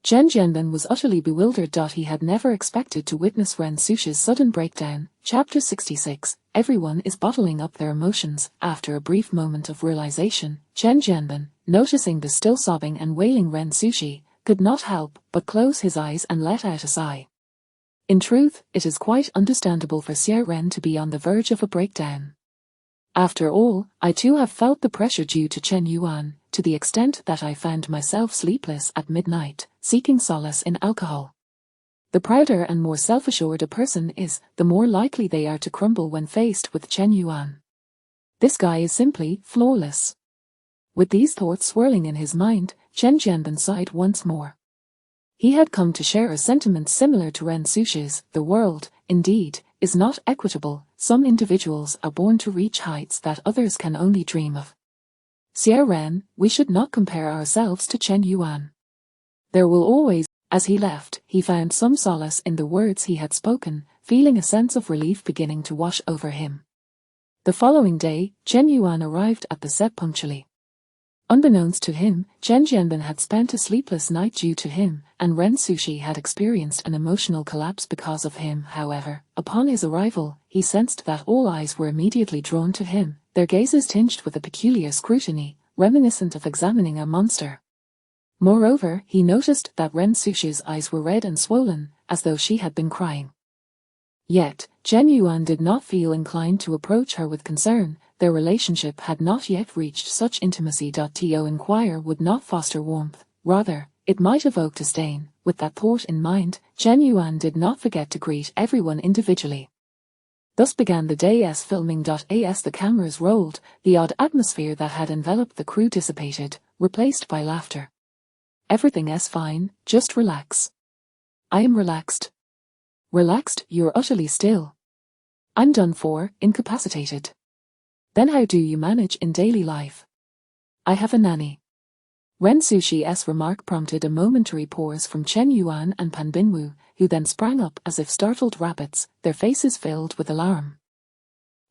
Chen Jianbin was utterly bewildered. He had never expected to witness Ren Sushi's sudden breakdown. Chapter 66. Everyone is bottling up their emotions. After a brief moment of realization, Chen Jianbin, noticing the still sobbing and wailing Ren Sushi, could not help but close his eyes and let out a sigh. In truth, it is quite understandable for Xie Ren to be on the verge of a breakdown. After all, I too have felt the pressure due to Chen Yuan, to the extent that I found myself sleepless at midnight, seeking solace in alcohol. The prouder and more self-assured a person is, the more likely they are to crumble when faced with Chen Yuan. This guy is simply flawless. With these thoughts swirling in his mind, Chen Jianbin sighed once more. He had come to share a sentiment similar to Ren Sushi's. The world, indeed, is not equitable. Some individuals are born to reach heights that others can only dream of. Xie Ren, we should not compare ourselves to Chen Yuan. There will always. As he left, he found some solace in the words he had spoken, feeling a sense of relief beginning to wash over him. The following day, Chen Yuan arrived at the set punctually. Unbeknownst to him, Chen Jianbin had spent a sleepless night due to him, and Ren Sushi had experienced an emotional collapse because of him. However, upon his arrival, he sensed that all eyes were immediately drawn to him, their gazes tinged with a peculiar scrutiny, reminiscent of examining a monster. Moreover, he noticed that Ren Sushi's eyes were red and swollen, as though she had been crying. Yet, Chen Yuan did not feel inclined to approach her with concern. Their relationship had not yet reached such intimacy. To inquire would not foster warmth, rather, it might evoke disdain. With that thought in mind, Chen Yuan did not forget to greet everyone individually. Thus began the day's filming. As the cameras rolled, the odd atmosphere that had enveloped the crew dissipated, replaced by laughter. Everything's fine, just relax. I am relaxed. Relaxed? You're utterly still. I'm done for, incapacitated. Then how do you manage in daily life? I have a nanny. Ren Sushi's remark prompted a momentary pause from Chen Yuan and Pan Binwu, who then sprang up as if startled rabbits, their faces filled with alarm.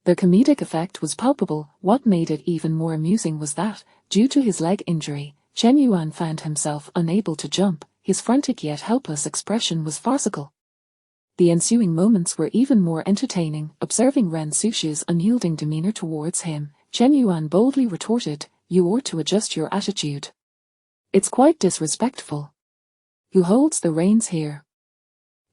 The comedic effect was palpable. What made it even more amusing was that, due to his leg injury, Chen Yuan found himself unable to jump. His frantic yet helpless expression was farcical. The ensuing moments were even more entertaining. Observing Ren Sushi's unyielding demeanor towards him, Chen Yuan boldly retorted, "You ought to adjust your attitude. It's quite disrespectful. Who holds the reins here?"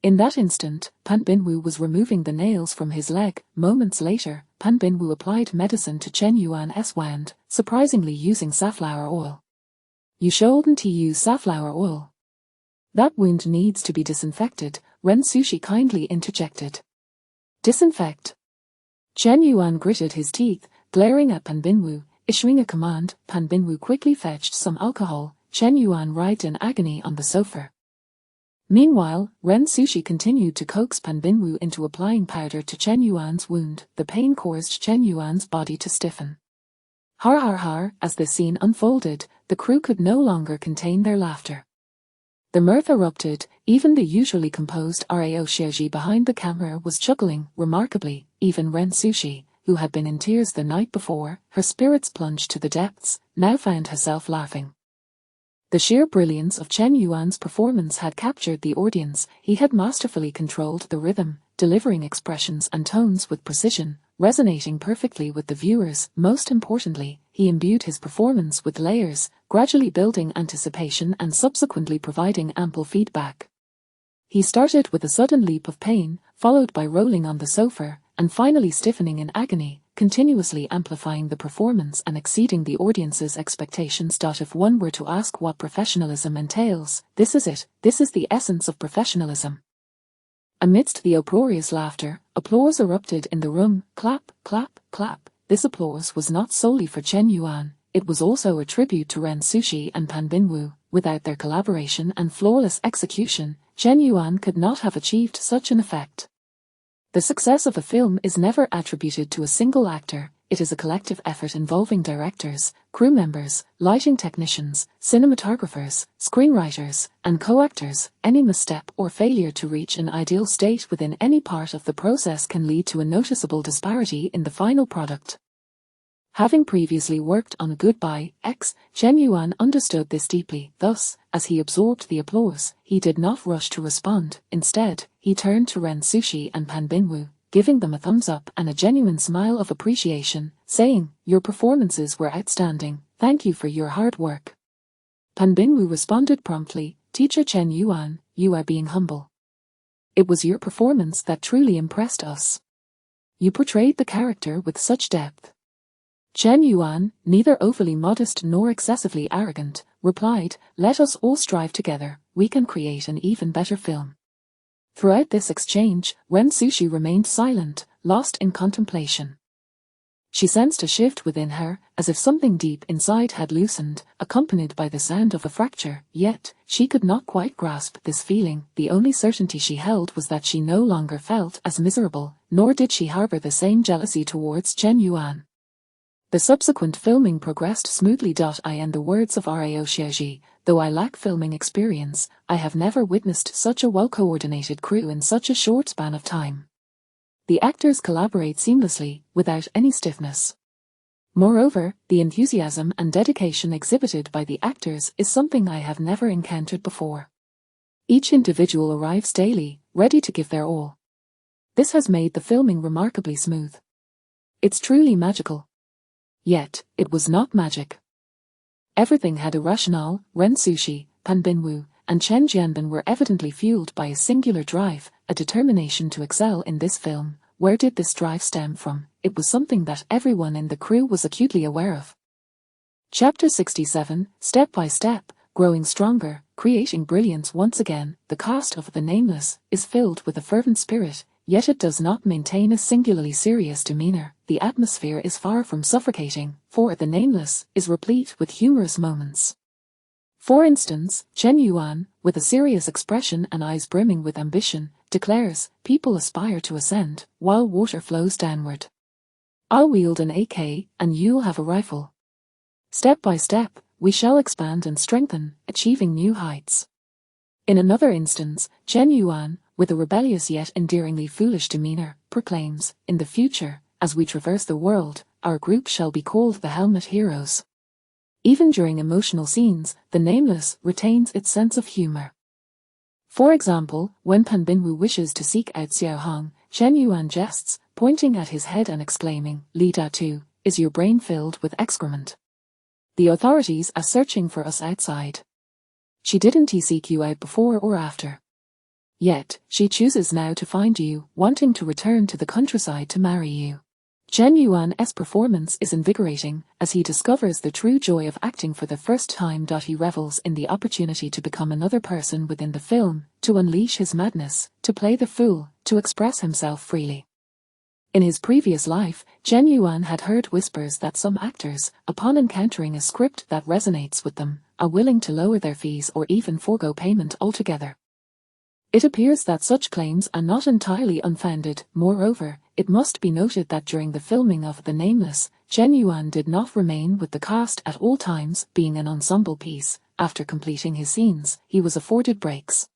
In that instant, Pan Binwu was removing the nails from his leg. Moments later, Pan Binwu applied medicine to Chen Yuan's wound, surprisingly using safflower oil. You shouldn't use safflower oil. That wound needs to be disinfected, Ren Sushi kindly interjected. Disinfect? Chen Yuan gritted his teeth, glaring at Pan Binwu, issuing a command. Pan Binwu quickly fetched some alcohol. Chen Yuan writhed in agony on the sofa. Meanwhile, Ren Sushi continued to coax Pan Binwu into applying powder to Chen Yuan's wound. The pain caused Chen Yuan's body to stiffen. Har har har, as the scene unfolded, the crew could no longer contain their laughter. The mirth erupted. Even the usually composed Rao Xiaoji behind the camera was chuckling. Remarkably, even Ren Sushi, who had been in tears the night before, her spirits plunged to the depths, now found herself laughing. The sheer brilliance of Chen Yuan's performance had captured the audience. He had masterfully controlled the rhythm, delivering expressions and tones with precision, resonating perfectly with the viewers. Most importantly, he imbued his performance with layers, gradually building anticipation and subsequently providing ample feedback. He started with a sudden leap of pain, followed by rolling on the sofa, and finally stiffening in agony, continuously amplifying the performance and exceeding the audience's expectations. If one were to ask what professionalism entails, this is it. This is the essence of professionalism. Amidst the uproarious laughter, applause erupted in the room. Clap, clap, clap. This applause was not solely for Chen Yuan, it was also a tribute to Ren Sushi and Pan Binwu. Without their collaboration and flawless execution, Chen Yuan could not have achieved such an effect. The success of a film is never attributed to a single actor. It is a collective effort involving directors, crew members, lighting technicians, cinematographers, screenwriters, and co-actors. Any misstep or failure to reach an ideal state within any part of the process can lead to a noticeable disparity in the final product. Having previously worked on Goodbye X, Chen Yuan understood this deeply. Thus, as he absorbed the applause, he did not rush to respond. Instead, he turned to Ren Sushi and Pan Binwu, giving them a thumbs up and a genuine smile of appreciation, saying, "Your performances were outstanding, thank you for your hard work." Pan Binwu responded promptly, "Teacher Chen Yuan, you are being humble. It was your performance that truly impressed us. You portrayed the character with such depth." Chen Yuan, neither overly modest nor excessively arrogant, replied, "Let us all strive together, we can create an even better film." Throughout this exchange, Ren Sushi remained silent, lost in contemplation. She sensed a shift within her, as if something deep inside had loosened, accompanied by the sound of a fracture, yet, she could not quite grasp this feeling. The only certainty she held was that she no longer felt as miserable, nor did she harbor the same jealousy towards Chen Yuan. The subsequent filming progressed smoothly. In the words of Rao Xiaoji, "Though I lack filming experience, I have never witnessed such a well-coordinated crew in such a short span of time. The actors collaborate seamlessly, without any stiffness. Moreover, the enthusiasm and dedication exhibited by the actors is something I have never encountered before. Each individual arrives daily, ready to give their all. This has made the filming remarkably smooth. It's truly magical." Yet, it was not magic. Everything had a rationale. Ren Sushi, Pan Binwu, and Chen Jianbin were evidently fueled by a singular drive, a determination to excel in this film. Where did this drive stem from? It was something that everyone in the crew was acutely aware of. Chapter 67, Step by Step, Growing Stronger, Creating Brilliance. Once again, the cast of The Nameless is filled with a fervent spirit, yet it does not maintain a singularly serious demeanor. The atmosphere is far from suffocating, for The Nameless is replete with humorous moments. For instance, Chen Yuan, with a serious expression and eyes brimming with ambition, declares, "People aspire to ascend, while water flows downward. I'll wield an AK, and you'll have a rifle. Step by step, we shall expand and strengthen, achieving new heights." In another instance, Chen Yuan, with a rebellious yet endearingly foolish demeanor, proclaims, "In the future, as we traverse the world, our group shall be called the Helmet Heroes." Even during emotional scenes, The Nameless retains its sense of humor. For example, when Pan Binwu wishes to seek out Xiao Hong, Chen Yuan jests, pointing at his head and exclaiming, "Li Da Tu, is your brain filled with excrement? The authorities are searching for us outside. She didn't seek you out before or after. Yet, she chooses now to find you, wanting to return to the countryside to marry you. Chen Yuan's performance is invigorating as he discovers the true joy of acting for the first time. He revels in the opportunity to become another person within the film, to unleash his madness, to play the fool, to express himself freely. In his previous life, Chen Yuan had heard whispers that some actors, upon encountering a script that resonates with them, are willing to lower their fees or even forego payment altogether. It appears that such claims are not entirely unfounded. Moreover, it must be noted that during the filming of The Nameless, Chen Yuan did not remain with the cast at all times. Being an ensemble piece, after completing his scenes, he was afforded breaks.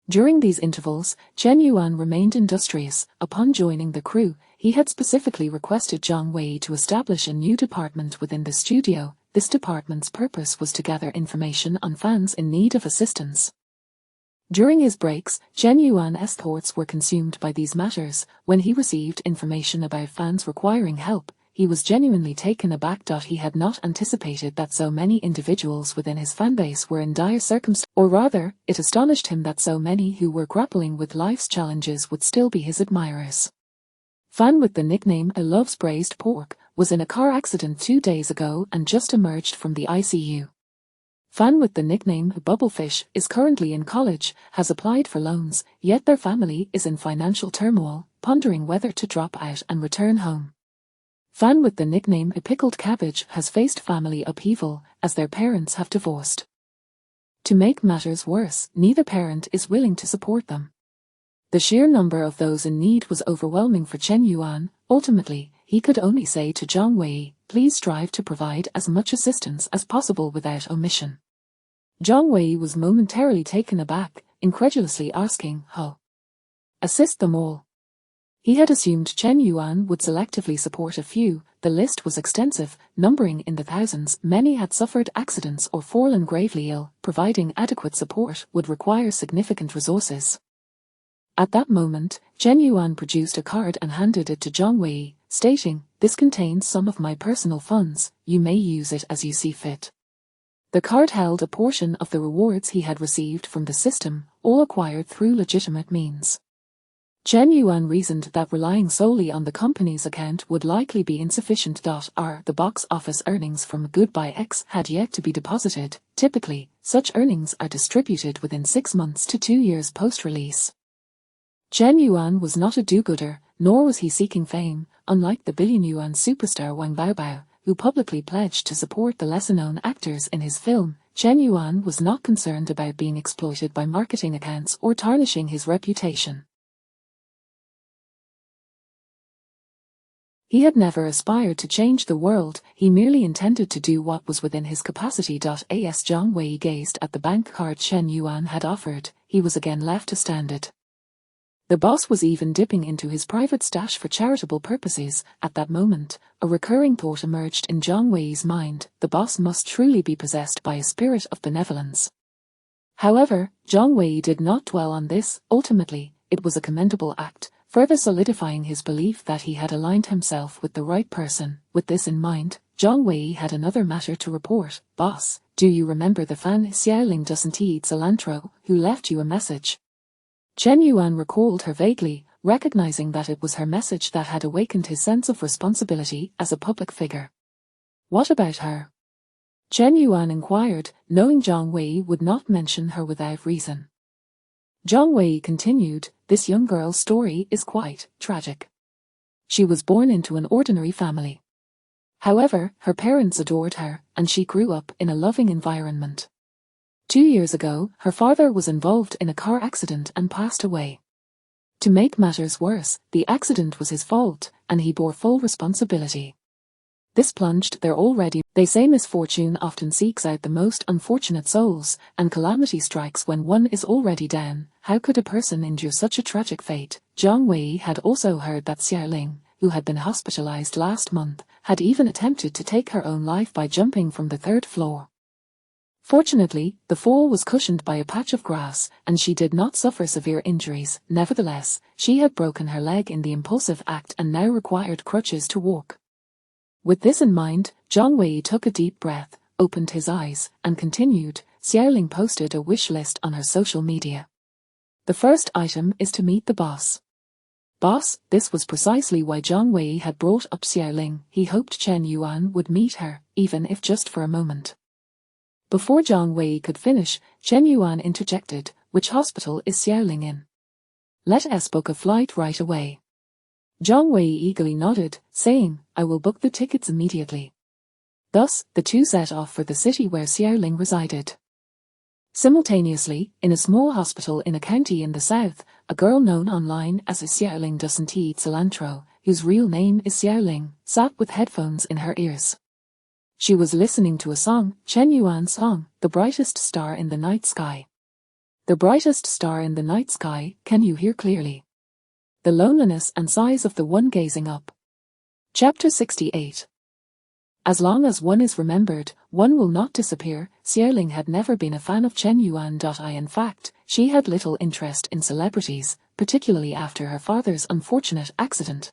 During these intervals, Chen Yuan remained industrious. Upon joining the crew, he had specifically requested Zhang Wei to establish a new department within the studio. This department's purpose was to gather information on fans in need of assistance. During his breaks, Chen Yuan's thoughts were consumed by these matters. When he received information about fans requiring help, he was genuinely taken aback. He had not anticipated that so many individuals within his fanbase were in dire circumstances, or rather, it astonished him that so many who were grappling with life's challenges would still be his admirers. Fan with the nickname "I Loves Braised Pork" was in a car accident 2 days ago and just emerged from the ICU. Fan with the nickname Bubblefish is currently in college, has applied for loans, yet their family is in financial turmoil, pondering whether to drop out and return home. Fan with the nickname Pickled Cabbage has faced family upheaval as their parents have divorced. To make matters worse, neither parent is willing to support them. The sheer number of those in need was overwhelming for Chen Yuan. Ultimately, he could only say to Zhang Wei, "Please strive to provide as much assistance as possible without omission." Zhang Wei was momentarily taken aback, incredulously asking, "How? Assist them all?" He had assumed Chen Yuan would selectively support a few. The list was extensive, numbering in the thousands. Many had suffered accidents or fallen gravely ill. Providing adequate support would require significant resources. At that moment, Chen Yuan produced a card and handed it to Zhang Wei, stating, "This contains some of my personal funds, you may use it as you see fit." The card held a portion of the rewards he had received from the system, all acquired through legitimate means. Chen Yuan reasoned that relying solely on the company's account would likely be insufficient. The box office earnings from Goodbye X had yet to be deposited. Typically, such earnings are distributed within 6 months to 2 years post-release. Chen Yuan was not a do-gooder, nor was he seeking fame, unlike the billion-yuan superstar Wang Baobao, who publicly pledged to support the lesser-known actors in his film. Chen Yuan was not concerned about being exploited by marketing accounts or tarnishing his reputation. He had never aspired to change the world, he merely intended to do what was within his capacity. As Zhang Wei gazed at the bank card Chen Yuan had offered, he was again left astounded. The boss was even dipping into his private stash for charitable purposes. At that moment, a recurring thought emerged in Zhang Wei's mind: the boss must truly be possessed by a spirit of benevolence. However, Zhang Wei did not dwell on this. Ultimately, it was a commendable act, further solidifying his belief that he had aligned himself with the right person. With this in mind, Zhang Wei had another matter to report. "Boss, do you remember the fan Xiaoling doesn't eat cilantro, who left you a message?" Chen Yuan recalled her vaguely, recognizing that it was her message that had awakened his sense of responsibility as a public figure. "What about her?" Chen Yuan inquired, knowing Zhang Wei would not mention her without reason. Zhang Wei continued, "This young girl's story is quite tragic. She was born into an ordinary family. However, her parents adored her, and she grew up in a loving environment. 2 years ago, her father was involved in a car accident and passed away. To make matters worse, the accident was his fault, and he bore full responsibility. This plunged their already. They say misfortune often seeks out the most unfortunate souls, and calamity strikes when one is already down. How could a person endure such a tragic fate?" Zhang Wei had also heard that Xiaoling, who had been hospitalized last month, had even attempted to take her own life by jumping from the 3rd floor. Fortunately, the fall was cushioned by a patch of grass, and she did not suffer severe injuries. Nevertheless, she had broken her leg in the impulsive act and now required crutches to walk. With this in mind, Zhang Wei took a deep breath, opened his eyes, and continued. Xiaoling posted a wish list on her social media. "The first item is to meet the boss. Boss, this was precisely why Jiang Wei had brought up Xiaoling. He hoped Chen Yuan would meet her, even if just for a moment. Before Jiang Wei could finish, Chen Yuan interjected, "Which hospital is Xiaoling in? Let us book a flight right away." Jiang Wei eagerly nodded, saying, "I will book the tickets immediately." Thus, the two set off for the city where Xiaoling resided. Simultaneously, in a small hospital in a county in the south, a girl known online as Xiaoling doesn't eat cilantro, whose real name is Xiaoling, sat with headphones in her ears. She was listening to a song, Chen Yuan's song, "The Brightest Star in the Night Sky." The brightest star in the night sky, can you hear clearly? The loneliness and sighs of the one gazing up. Chapter 68. As long as one is remembered, one will not disappear. Xiaoling had never been a fan of Chen Yuan. In fact, she had little interest in celebrities, particularly after her father's unfortunate accident.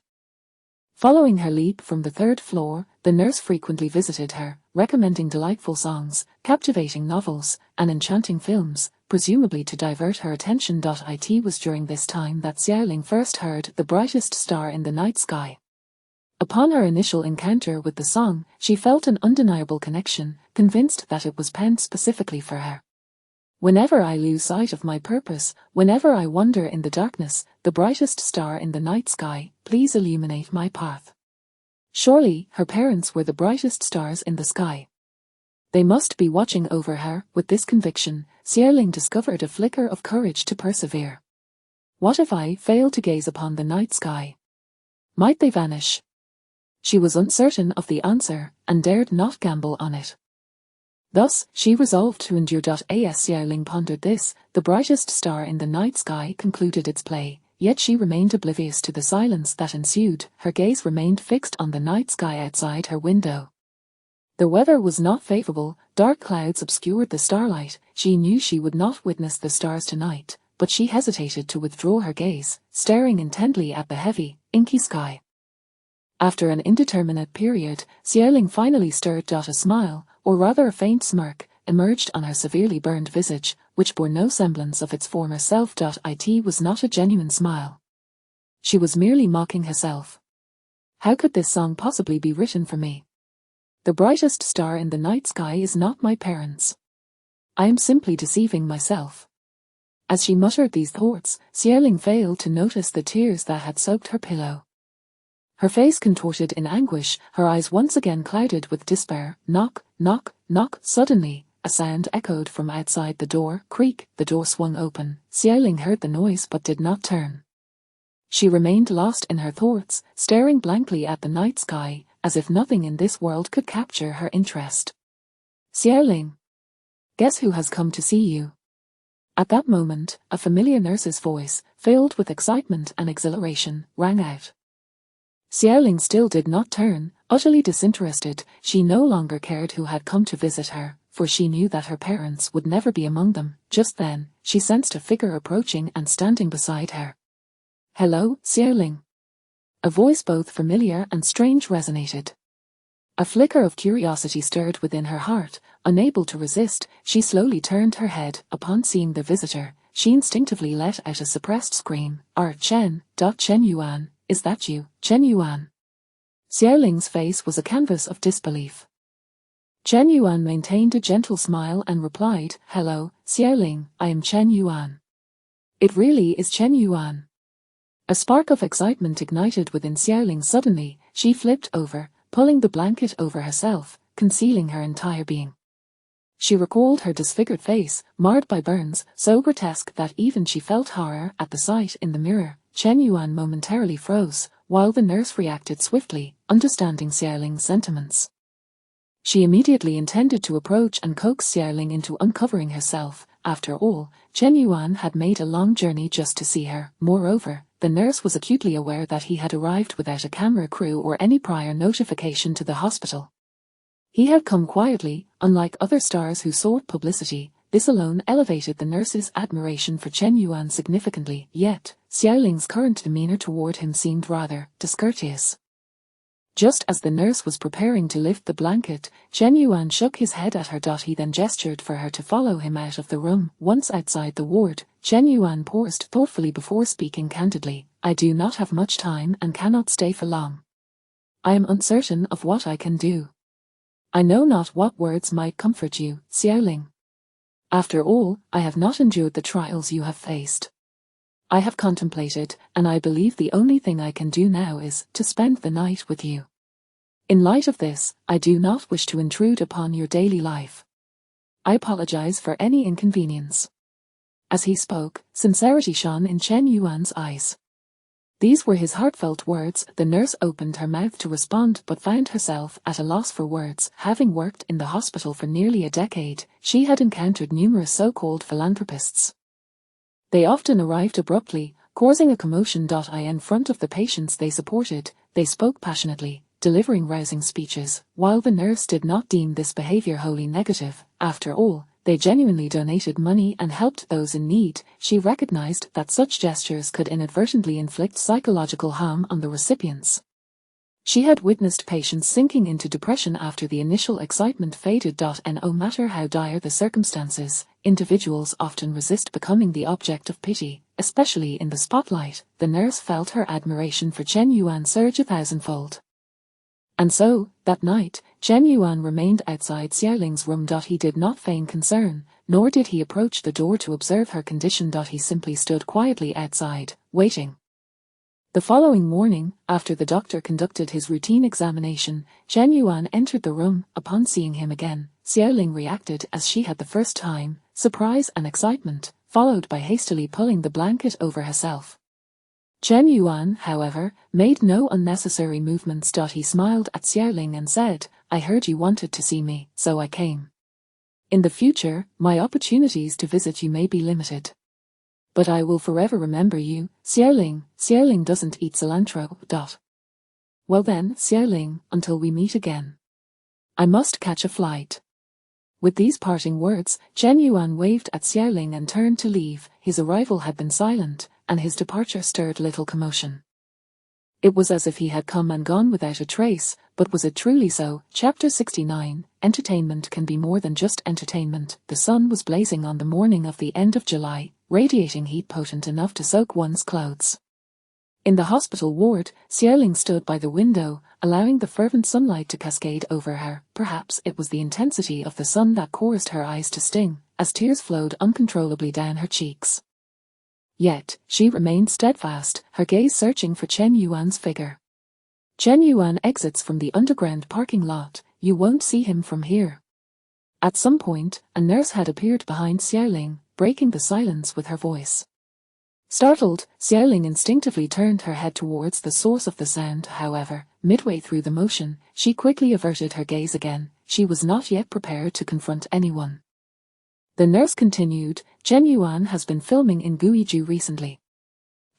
Following her leap from the third floor, the nurse frequently visited her, recommending delightful songs, captivating novels, and enchanting films, presumably to divert her attention. It was during this time that Xiaoling first heard "The Brightest Star in the Night Sky." Upon her initial encounter with the song, she felt an undeniable connection, convinced that it was penned specifically for her. "Whenever I lose sight of my purpose, whenever I wander in the darkness, the brightest star in the night sky, please illuminate my path." Surely, her parents were the brightest stars in the sky. They must be watching over her. With this conviction, Xiaoling discovered a flicker of courage to persevere. What if I failed to gaze upon the night sky? Might they vanish? She was uncertain of the answer, and dared not gamble on it. Thus, she resolved to endure. As Xiaoling pondered this, the brightest star in the night sky concluded its play, yet she remained oblivious to the silence that ensued. Her gaze remained fixed on the night sky outside her window. The weather was not favorable, dark clouds obscured the starlight. She knew she would not witness the stars tonight, but she hesitated to withdraw her gaze, staring intently at the heavy, inky sky. After an indeterminate period, Xiaoling finally stirred. A smile, or rather a faint smirk, emerged on her severely burned visage, which bore no semblance of its former self. It was not a genuine smile. She was merely mocking herself. How could this song possibly be written for me? The brightest star in the night sky is not my parents. I am simply deceiving myself. As she muttered these thoughts, Xiaoling failed to notice the tears that had soaked her pillow. Her face contorted in anguish, her eyes once again clouded with despair. Knock, knock, knock. Suddenly, a sound echoed from outside the door. Creak, the door swung open. Xiaoling heard the noise but did not turn. She remained lost in her thoughts, staring blankly at the night sky, as if nothing in this world could capture her interest. "Xiaoling, guess who has come to see you?" At that moment, a familiar nurse's voice, filled with excitement and exhilaration, rang out. Xiaoling still did not turn, utterly disinterested. She no longer cared who had come to visit her, for she knew that her parents would never be among them. Just then, she sensed a figure approaching and standing beside her. "Hello, Xiaoling." A voice both familiar and strange resonated. A flicker of curiosity stirred within her heart. Unable to resist, she slowly turned her head. Upon seeing the visitor, she instinctively let out a suppressed scream. Chen Yuan, is that you, Chen Yuan?" Xiaoling's face was a canvas of disbelief. Chen Yuan maintained a gentle smile and replied, "Hello, Xiaoling, I am Chen Yuan." "It really is Chen Yuan." A spark of excitement ignited within Xiaoling. Suddenly, she flipped over, pulling the blanket over herself, concealing her entire being. She recalled her disfigured face, marred by burns, so grotesque that even she felt horror at the sight in the mirror. Chen Yuan momentarily froze, while the nurse reacted swiftly, understanding Xiaoling's sentiments. She immediately intended to approach and coax Xiaoling into uncovering herself. After all, Chen Yuan had made a long journey just to see her. Moreover, the nurse was acutely aware that he had arrived without a camera crew or any prior notification to the hospital. He had come quietly, unlike other stars who sought publicity. This alone elevated the nurse's admiration for Chen Yuan significantly. Yet, Xiaoling's current demeanor toward him seemed rather discourteous. Just as the nurse was preparing to lift the blanket, Chen Yuan shook his head at her. He then gestured for her to follow him out of the room. Once outside the ward, Chen Yuan paused thoughtfully before speaking candidly. I do not have much time and cannot stay for long. I am uncertain of what I can do. I know not what words might comfort you, Xiaoling. After all, I have not endured the trials you have faced. I have contemplated, and I believe the only thing I can do now is to spend the night with you. In light of this, I do not wish to intrude upon your daily life. I apologize for any inconvenience. As he spoke, sincerity shone in Chen Yuan's eyes. These were his heartfelt words. The nurse opened her mouth to respond but found herself at a loss for words. Having worked in the hospital for nearly a decade, she had encountered numerous so-called philanthropists. They often arrived abruptly, causing a commotion. In front of the patients they supported, they spoke passionately, delivering rousing speeches. While the nurse did not deem this behavior wholly negative, after all, they genuinely donated money and helped those in need. She recognized that such gestures could inadvertently inflict psychological harm on the recipients. She had witnessed patients sinking into depression after the initial excitement faded. No matter how dire the circumstances, individuals often resist becoming the object of pity, especially in the spotlight. The nurse felt her admiration for Chen Yuan surge 1,000-fold. And so, that night, Chen Yuan remained outside Xiaoling's room. He did not feign concern, nor did he approach the door to observe her condition. He simply stood quietly outside, waiting. The following morning, after the doctor conducted his routine examination, Chen Yuan entered the room. Upon seeing him again, Xiaoling reacted as she had the first time, surprise and excitement, followed by hastily pulling the blanket over herself. Chen Yuan, however, made no unnecessary movements. He smiled at Xiaoling and said, I heard you wanted to see me, so I came. In the future, my opportunities to visit you may be limited. But I will forever remember you, Xiaoling. Xiaoling doesn't eat cilantro. Well then, Xiaoling, until we meet again. I must catch a flight. With these parting words, Chen Yuan waved at Xiaoling and turned to leave. His arrival had been silent, and his departure stirred little commotion. It was as if he had come and gone without a trace, but was it truly so? Chapter 69, Entertainment can be more than just entertainment. The sun was blazing on the morning of the end of July, radiating heat potent enough to soak one's clothes. In the hospital ward, Xiaoling stood by the window, allowing the fervent sunlight to cascade over her. Perhaps it was the intensity of the sun that caused her eyes to sting, as tears flowed uncontrollably down her cheeks. Yet, she remained steadfast, her gaze searching for Chen Yuan's figure. Chen Yuan exits from the underground parking lot. You won't see him from here. At some point, a nurse had appeared behind Xiaoling, breaking the silence with her voice. Startled, Xiaoling instinctively turned her head towards the source of the sound. However, midway through the motion, she quickly averted her gaze again. She was not yet prepared to confront anyone. The nurse continued, Chen Yuan has been filming in Guizhou recently.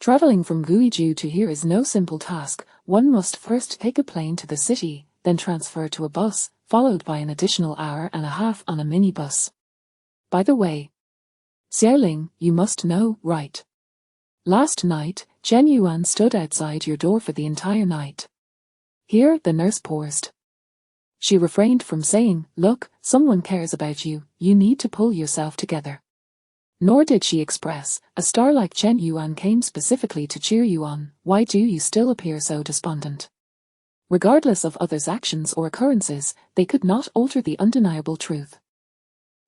Traveling from Guizhou to here is no simple task. One must first take a plane to the city, then transfer to a bus, followed by an additional hour and a half on a minibus. By the way, Xiaoling, you must know, right? Last night, Chen Yuan stood outside your door for the entire night. Here, the nurse paused. She refrained from saying, look, someone cares about you, you need to pull yourself together. Nor did she express, a star like Chen Yuan came specifically to cheer you on, why do you still appear so despondent? Regardless of others' actions or occurrences, they could not alter the undeniable truth.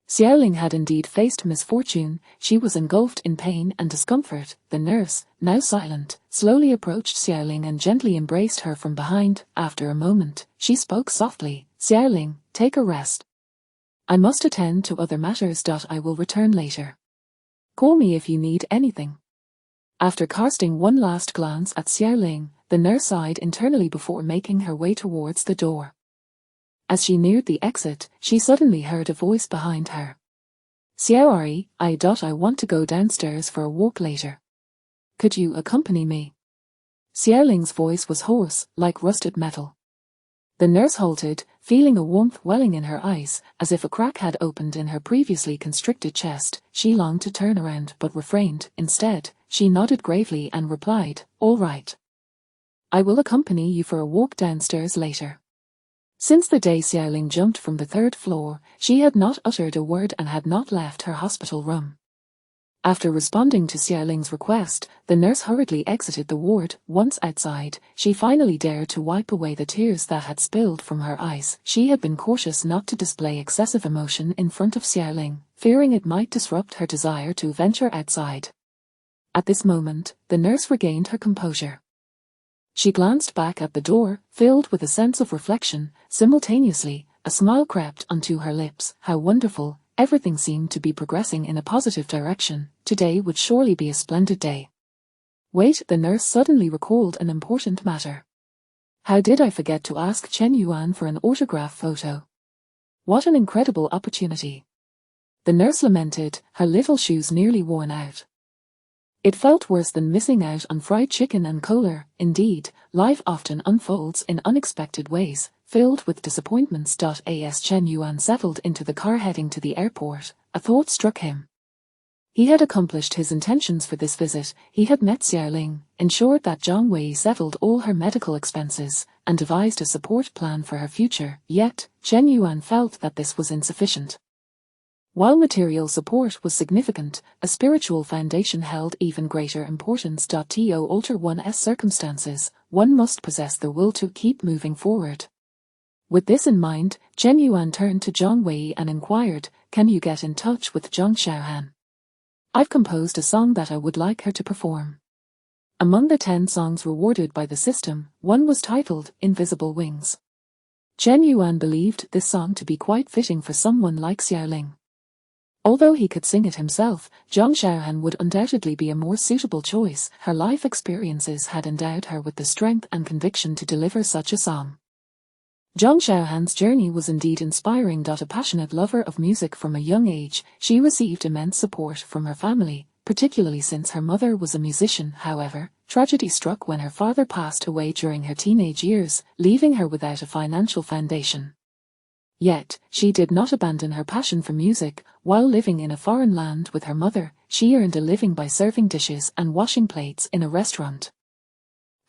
Xiaoling had indeed faced misfortune. She was engulfed in pain and discomfort. The nurse, now silent, slowly approached Xiaoling and gently embraced her from behind. After a moment, she spoke softly, Xiaoling, take a rest. I must attend to other matters. I will return later. Call me if you need anything. After casting one last glance at Xiaoling, the nurse sighed internally before making her way towards the door. As she neared the exit, she suddenly heard a voice behind her. Xiaoari, I want to go downstairs for a walk later. Could you accompany me? Xiaoling's voice was hoarse, like rusted metal. The nurse halted, feeling a warmth welling in her eyes, as if a crack had opened in her previously constricted chest. She longed to turn around but refrained. Instead, she nodded gravely and replied, all right. I will accompany you for a walk downstairs later. Since the day Xiaoling jumped from the third floor, she had not uttered a word and had not left her hospital room. After responding to Xiaoling's request, the nurse hurriedly exited the ward. Once outside, she finally dared to wipe away the tears that had spilled from her eyes. She had been cautious not to display excessive emotion in front of Xiaoling, fearing it might disrupt her desire to venture outside. At this moment, the nurse regained her composure. She glanced back at the door, filled with a sense of reflection. Simultaneously, a smile crept onto her lips. How wonderful! Everything seemed to be progressing in a positive direction. Today would surely be a splendid day. Wait, the nurse suddenly recalled an important matter. How did I forget to ask Chen Yuan for an autograph photo? What an incredible opportunity. The nurse lamented, her little shoes nearly worn out. It felt worse than missing out on fried chicken and cola. Indeed, life often unfolds in unexpected ways. Filled with disappointments. As Chen Yuan settled into the car heading to the airport, a thought struck him. He had accomplished his intentions for this visit. He had met Xiaoling, ensured that Zhang Wei settled all her medical expenses, and devised a support plan for her future. Yet, Chen Yuan felt that this was insufficient. While material support was significant, a spiritual foundation held even greater importance. To alter one's circumstances, one must possess the will to keep moving forward. With this in mind, Chen Yuan turned to Zhang Wei and inquired, "Can you get in touch with Zhang Xiaohan? I've composed a song that I would like her to perform." Among the 10 songs rewarded by the system, one was titled Invisible Wings. Chen Yuan believed this song to be quite fitting for someone like Xiaoling. Although he could sing it himself, Zhang Xiaohan would undoubtedly be a more suitable choice. Her life experiences had endowed her with the strength and conviction to deliver such a song. Zhang Xiaohan's journey was indeed inspiring. A passionate lover of music from a young age, she received immense support from her family, particularly since her mother was a musician. However, tragedy struck when her father passed away during her teenage years, leaving her without a financial foundation. Yet, she did not abandon her passion for music. While living in a foreign land with her mother, she earned a living by serving dishes and washing plates in a restaurant.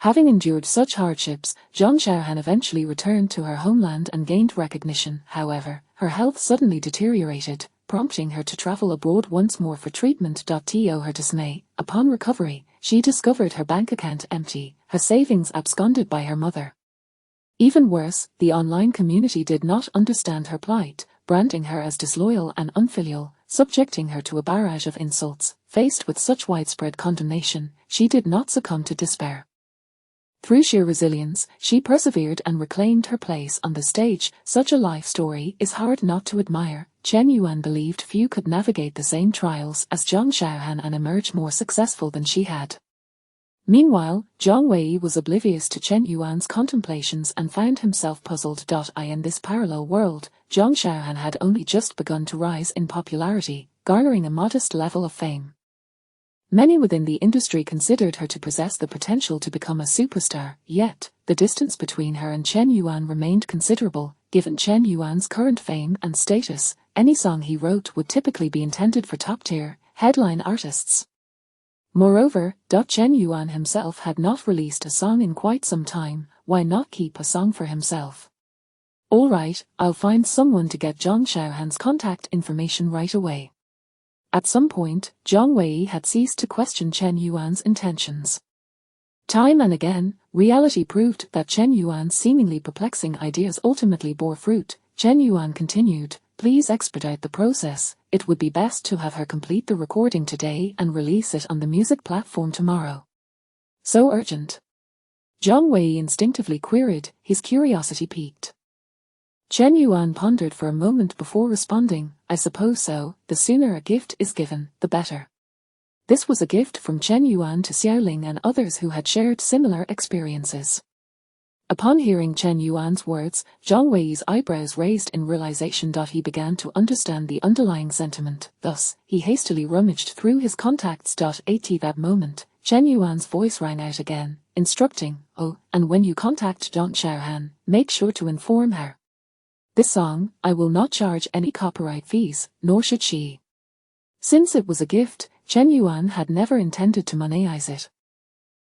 Having endured such hardships, Zhang Xiaohan eventually returned to her homeland and gained recognition. However, her health suddenly deteriorated, prompting her to travel abroad once more for treatment. To her dismay, upon recovery, she discovered her bank account empty, her savings absconded by her mother. Even worse, the online community did not understand her plight, branding her as disloyal and unfilial, subjecting her to a barrage of insults. Faced with such widespread condemnation, she did not succumb to despair. Through sheer resilience, she persevered and reclaimed her place on the stage. Such a life story is hard not to admire. Chen Yuan believed few could navigate the same trials as Zhang Xiaohan and emerge more successful than she had. Meanwhile, Zhang Wei was oblivious to Chen Yuan's contemplations and found himself puzzled. In this parallel world, Zhang Xiaohan had only just begun to rise in popularity, garnering a modest level of fame. Many within the industry considered her to possess the potential to become a superstar, yet, the distance between her and Chen Yuan remained considerable. Given Chen Yuan's current fame and status, any song he wrote would typically be intended for top-tier, headline artists. Moreover, Chen Yuan himself had not released a song in quite some time. Why not keep a song for himself? All right, I'll find someone to get Zhang Xiaohan's contact information right away. At some point, Zhang Wei had ceased to question Chen Yuan's intentions. Time and again, reality proved that Chen Yuan's seemingly perplexing ideas ultimately bore fruit. Chen Yuan continued, "Please expedite the process. It would be best to have her complete the recording today and release it on the music platform tomorrow." So urgent? Zhang Wei instinctively queried, his curiosity piqued. Chen Yuan pondered for a moment before responding, "I suppose so. The sooner a gift is given, the better." This was a gift from Chen Yuan to Xiaoling and others who had shared similar experiences. Upon hearing Chen Yuan's words, Zhang Wei's eyebrows raised in realization. He began to understand the underlying sentiment. Thus, he hastily rummaged through his contacts. At that moment, Chen Yuan's voice rang out again, instructing, "Oh, and when you contact Zhang Xiaohan, make sure to inform her. This song, I will not charge any copyright fees, nor should she." Since it was a gift, Chen Yuan had never intended to monetize it.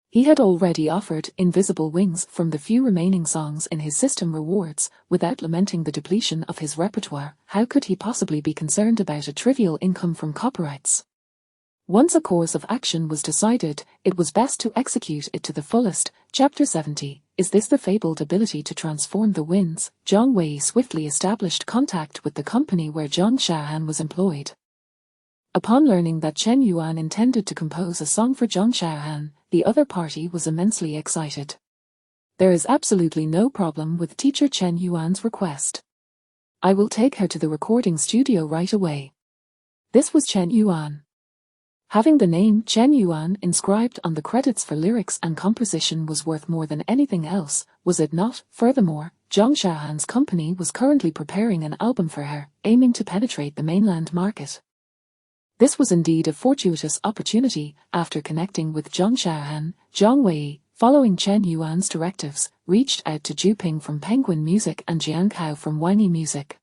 He had already offered Invisible Wings from the few remaining songs in his system rewards, without lamenting the depletion of his repertoire. How could he possibly be concerned about a trivial income from copyrights? Once a course of action was decided, it was best to execute it to the fullest. Chapter 70. Is this the fabled ability to transform the winds? Jiang Wei swiftly established contact with the company where Zhang Xiaohan was employed. Upon learning that Chen Yuan intended to compose a song for Zhang Xiaohan, the other party was immensely excited. There is absolutely no problem with teacher Chen Yuan's request. I will take her to the recording studio right away. This was Chen Yuan. Having the name Chen Yuan inscribed on the credits for lyrics and composition was worth more than anything else, was it not? Furthermore, Zhang Xiaohan's company was currently preparing an album for her, aiming to penetrate the mainland market. This was indeed a fortuitous opportunity. After connecting with Zhang Xiaohan, Jiang Wei, following Chen Yuan's directives, reached out to Zhu Ping from Penguin Music and Jian Kao from Wanyi Music.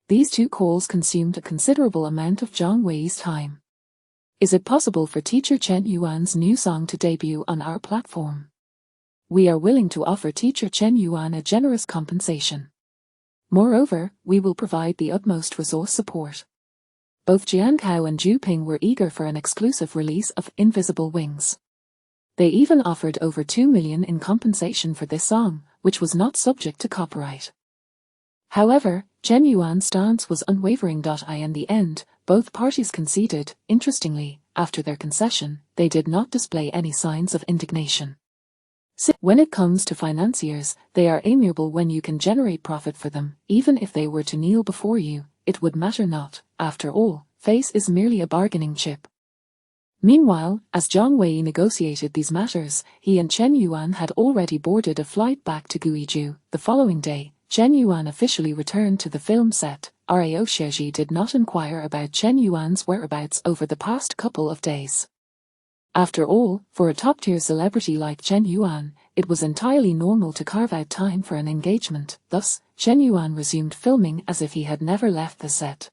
These two calls consumed a considerable amount of Jiang Wei's time. Is it possible for teacher Chen Yuan's new song to debut on our platform? We are willing to offer teacher Chen Yuan a generous compensation. Moreover, we will provide the utmost resource support. Both Jian Kao and Zhu Ping were eager for an exclusive release of Invisible Wings. They even offered over 2 million in compensation for this song, which was not subject to copyright. However, Chen Yuan's stance was unwavering. In the end, both parties conceded. Interestingly, after their concession, they did not display any signs of indignation. When it comes to financiers, they are amiable when you can generate profit for them. Even if they were to kneel before you, it would matter not. After all, face is merely a bargaining chip. Meanwhile, as Jiang Wei negotiated these matters, he and Chen Yuan had already boarded a flight back to Guizhou. The following day, Chen Yuan officially returned to the film set. Rao Xieji did not inquire about Chen Yuan's whereabouts over the past couple of days. After all, for a top-tier celebrity like Chen Yuan, it was entirely normal to carve out time for an engagement. Thus, Chen Yuan resumed filming as if he had never left the set.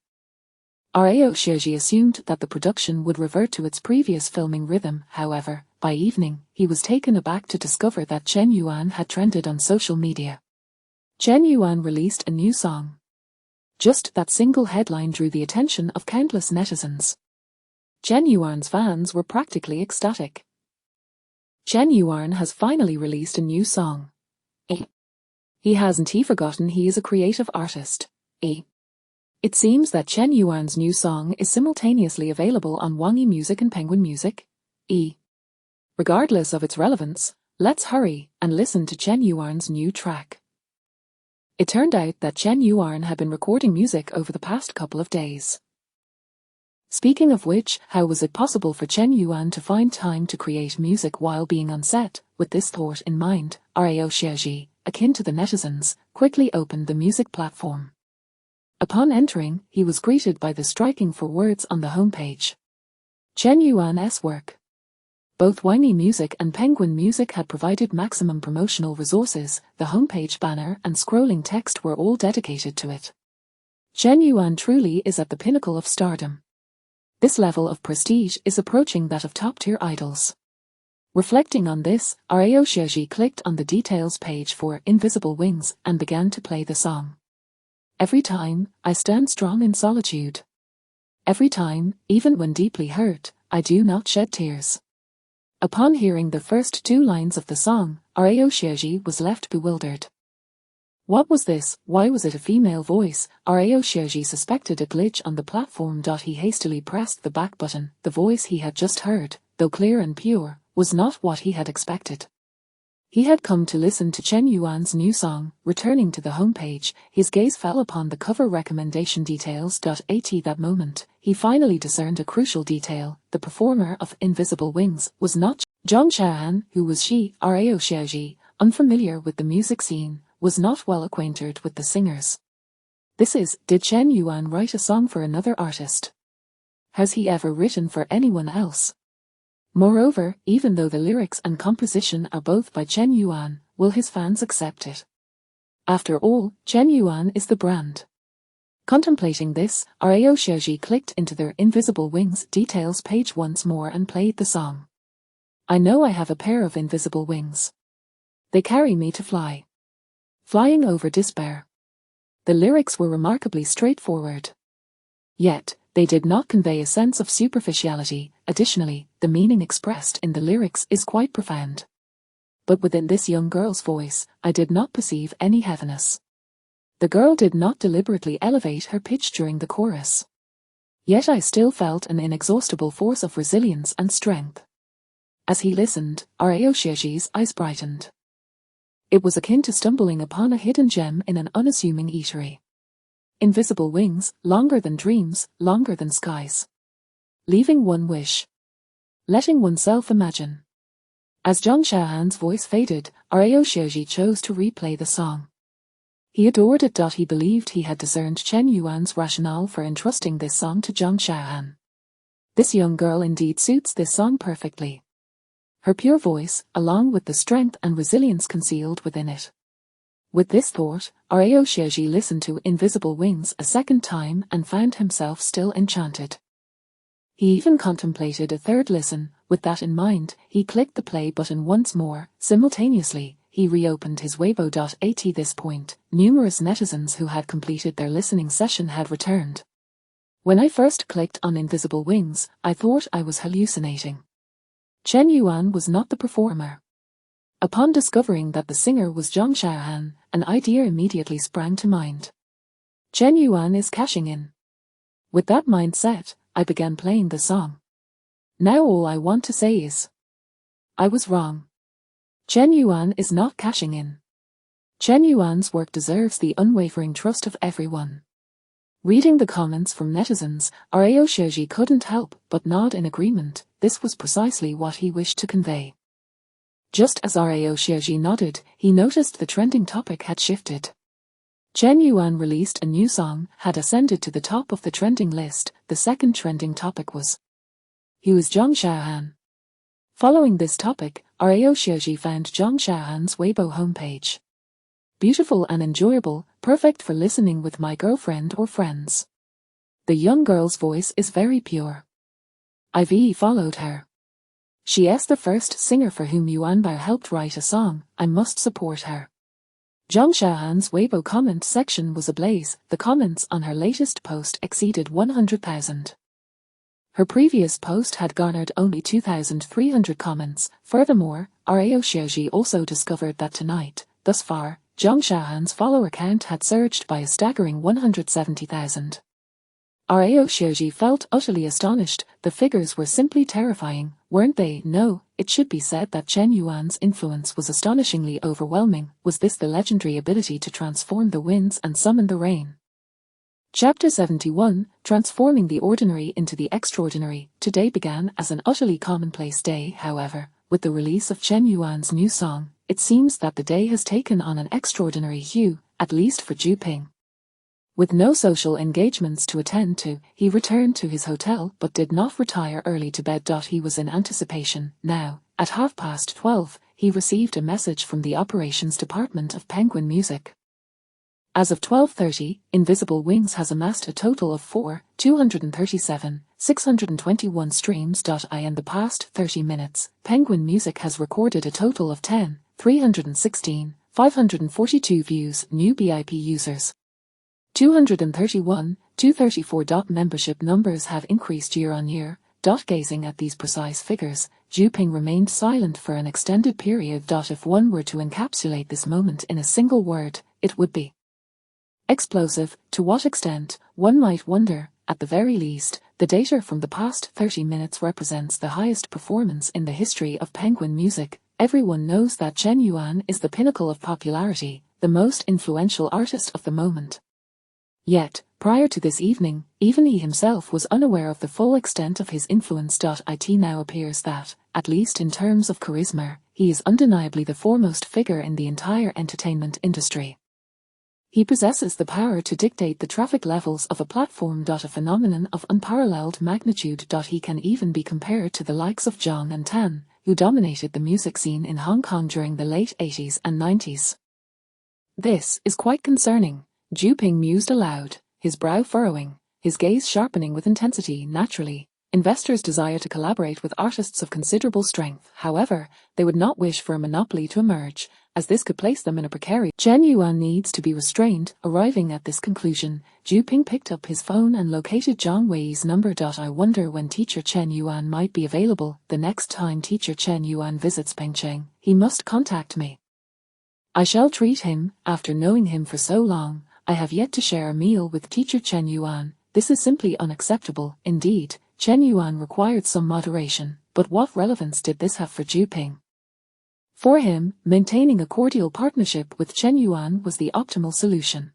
Rao Xieji assumed that the production would revert to its previous filming rhythm. However, by evening, he was taken aback to discover that Chen Yuan had trended on social media. Chen Yuan released a new song. Just that single headline drew the attention of countless netizens. Chen Yuan's fans were practically ecstatic. Chen Yuan has finally released a new song. He hasn't forgotten he is a creative artist. It seems that Chen Yuan's new song is simultaneously available on Wanyi Music and Penguin Music. Regardless of its relevance, let's hurry and listen to Chen Yuan's new track. It turned out that Chen Yuan had been recording music over the past couple of days. Speaking of which, how was it possible for Chen Yuan to find time to create music while being on set? With this thought in mind, Rao Xieji, akin to the netizens, quickly opened the music platform. Upon entering, he was greeted by the striking 4 words on the homepage. Chen Yuan's work. Both Wanyi Music and Penguin Music had provided maximum promotional resources. The homepage banner and scrolling text were all dedicated to it. Chen Yuan truly is at the pinnacle of stardom. This level of prestige is approaching that of top-tier idols. Reflecting on this, Rao Xieji clicked on the details page for Invisible Wings and began to play the song. Every time, I stand strong in solitude. Every time, even when deeply hurt, I do not shed tears. Upon hearing the first 2 lines of the song, Rao Xieji was left bewildered. What was this? Why was it a female voice? Rao Xieji suspected a glitch on the platform. He hastily pressed the back button. The voice he had just heard, though clear and pure, was not what he had expected. He had come to listen to Chen Yuan's new song. Returning to the homepage, his gaze fell upon the cover recommendation details. At that moment, he finally discerned a crucial detail. The performer of Invisible Wings was not Zhang Xiaohan. Who was she? Rao Xieji, unfamiliar with the music scene, was not well acquainted with the singers. Did Chen Yuan write a song for another artist? Has he ever written for anyone else? Moreover, even though the lyrics and composition are both by Chen Yuan, will his fans accept it? After all, Chen Yuan is the brand. Contemplating this, Rao Xiaoji clicked into their Invisible Wings details page once more and played the song. I know I have a pair of invisible wings. They carry me to fly. Flying over despair. The lyrics were remarkably straightforward. Yet, they did not convey a sense of superficiality. Additionally, the meaning expressed in the lyrics is quite profound. But within this young girl's voice, I did not perceive any heaviness. The girl did not deliberately elevate her pitch during the chorus. Yet I still felt an inexhaustible force of resilience and strength. As he listened, Rao Xiaoji's eyes brightened. It was akin to stumbling upon a hidden gem in an unassuming eatery. Invisible wings, longer than dreams, longer than skies. Leaving one wish. Letting oneself imagine. As Zhang Xiaohan's voice faded, Rao Xiaoji chose to replay the song. He adored it. He believed he had discerned Chen Yuan's rationale for entrusting this song to Zhang Xiaohan. This young girl indeed suits this song perfectly. Her pure voice, along with the strength and resilience concealed within it. With this thought, Rao Xiaoji listened to Invisible Wings a second time and found himself still enchanted. He even contemplated a third listen. With that in mind, he clicked the play button once more. Simultaneously, he reopened his Weibo. At this point, numerous netizens who had completed their listening session had returned. When I first clicked on Invisible Wings, I thought I was hallucinating. Chen Yuan was not the performer. Upon discovering that the singer was Zhang Xiaohan, an idea immediately sprang to mind. Chen Yuan is cashing in. With that mindset, I began playing the song. Now all I want to say is, I was wrong. Chen Yuan is not cashing in. Chen Yuan's work deserves the unwavering trust of everyone. Reading the comments from netizens, Rao Xiaoji couldn't help but nod in agreement. This was precisely what he wished to convey. Just as Rao Xiaoji nodded, he noticed the trending topic had shifted. Chen Yuan released a new song, had ascended to the top of the trending list. The second trending topic was, who is Zhang Xiaohan? Following this topic, Rao Xiaoji found Zhang Xiaohan's Weibo homepage. Beautiful and enjoyable, perfect for listening with my girlfriend or friends. The young girl's voice is very pure. I've followed her. She is the first singer for whom Yuan Bao helped write a song. I must support her. Zhang Xiaohan's Weibo comment section was ablaze. The comments on her latest post exceeded 100,000. Her previous post had garnered only 2,300 comments. Furthermore, Rao Xiaoji also discovered that tonight, thus far, Zhang Xiaohan's follower count had surged by a staggering 170,000. Rao Xiaoji felt utterly astonished. The figures were simply terrifying, weren't they? No, it should be said that Chen Yuan's influence was astonishingly overwhelming. Was this the legendary ability to transform the winds and summon the rain? Chapter 71, Transforming the Ordinary into the Extraordinary. Today began as an utterly commonplace day. However, with the release of Chen Yuan's new song, it seems that the day has taken on an extraordinary hue, at least for Zhu Ping. With no social engagements to attend to, he returned to his hotel but did not retire early to bed. He was in anticipation. Now, at 12:30, he received a message from the operations department of Penguin Music. As of 12:30, Invisible Wings has amassed a total of 4,237,621 streams. In the past 30 minutes, Penguin Music has recorded a total of 10,316,542 views. New BIP users 234. Membership numbers have increased year on year. Gazing at these precise figures, Zhu Ping remained silent for an extended period. If one were to encapsulate this moment in a single word, it would be explosive. To what extent, one might wonder. At the very least, the data from the past 30 minutes represents the highest performance in the history of Penguin Music. Everyone knows that Chen Yuan is the pinnacle of popularity, the most influential artist of the moment. Yet, prior to this evening, even he himself was unaware of the full extent of his influence. It now appears that, at least in terms of charisma, he is undeniably the foremost figure in the entire entertainment industry. He possesses the power to dictate the traffic levels of a platform. A phenomenon of unparalleled magnitude. He can even be compared to the likes of Zhang and Tan, who dominated the music scene in Hong Kong during the late 80s and 90s. This is quite concerning, Zhu Ping mused aloud, his brow furrowing, his gaze sharpening with intensity. Naturally, investors desire to collaborate with artists of considerable strength. However, they would not wish for a monopoly to emerge, as this could place them in a precarious. Chen Yuan needs to be restrained. Arriving at this conclusion, Zhu Ping picked up his phone and located Zhang Wei's number. I wonder when teacher Chen Yuan might be available. The next time teacher Chen Yuan visits Pengcheng, he must contact me. I shall treat him. After knowing him for so long, I have yet to share a meal with teacher Chen Yuan. This is simply unacceptable. Indeed, Chen Yuan required some moderation, but what relevance did this have for Zhu Ping? For him, maintaining a cordial partnership with Chen Yuan was the optimal solution.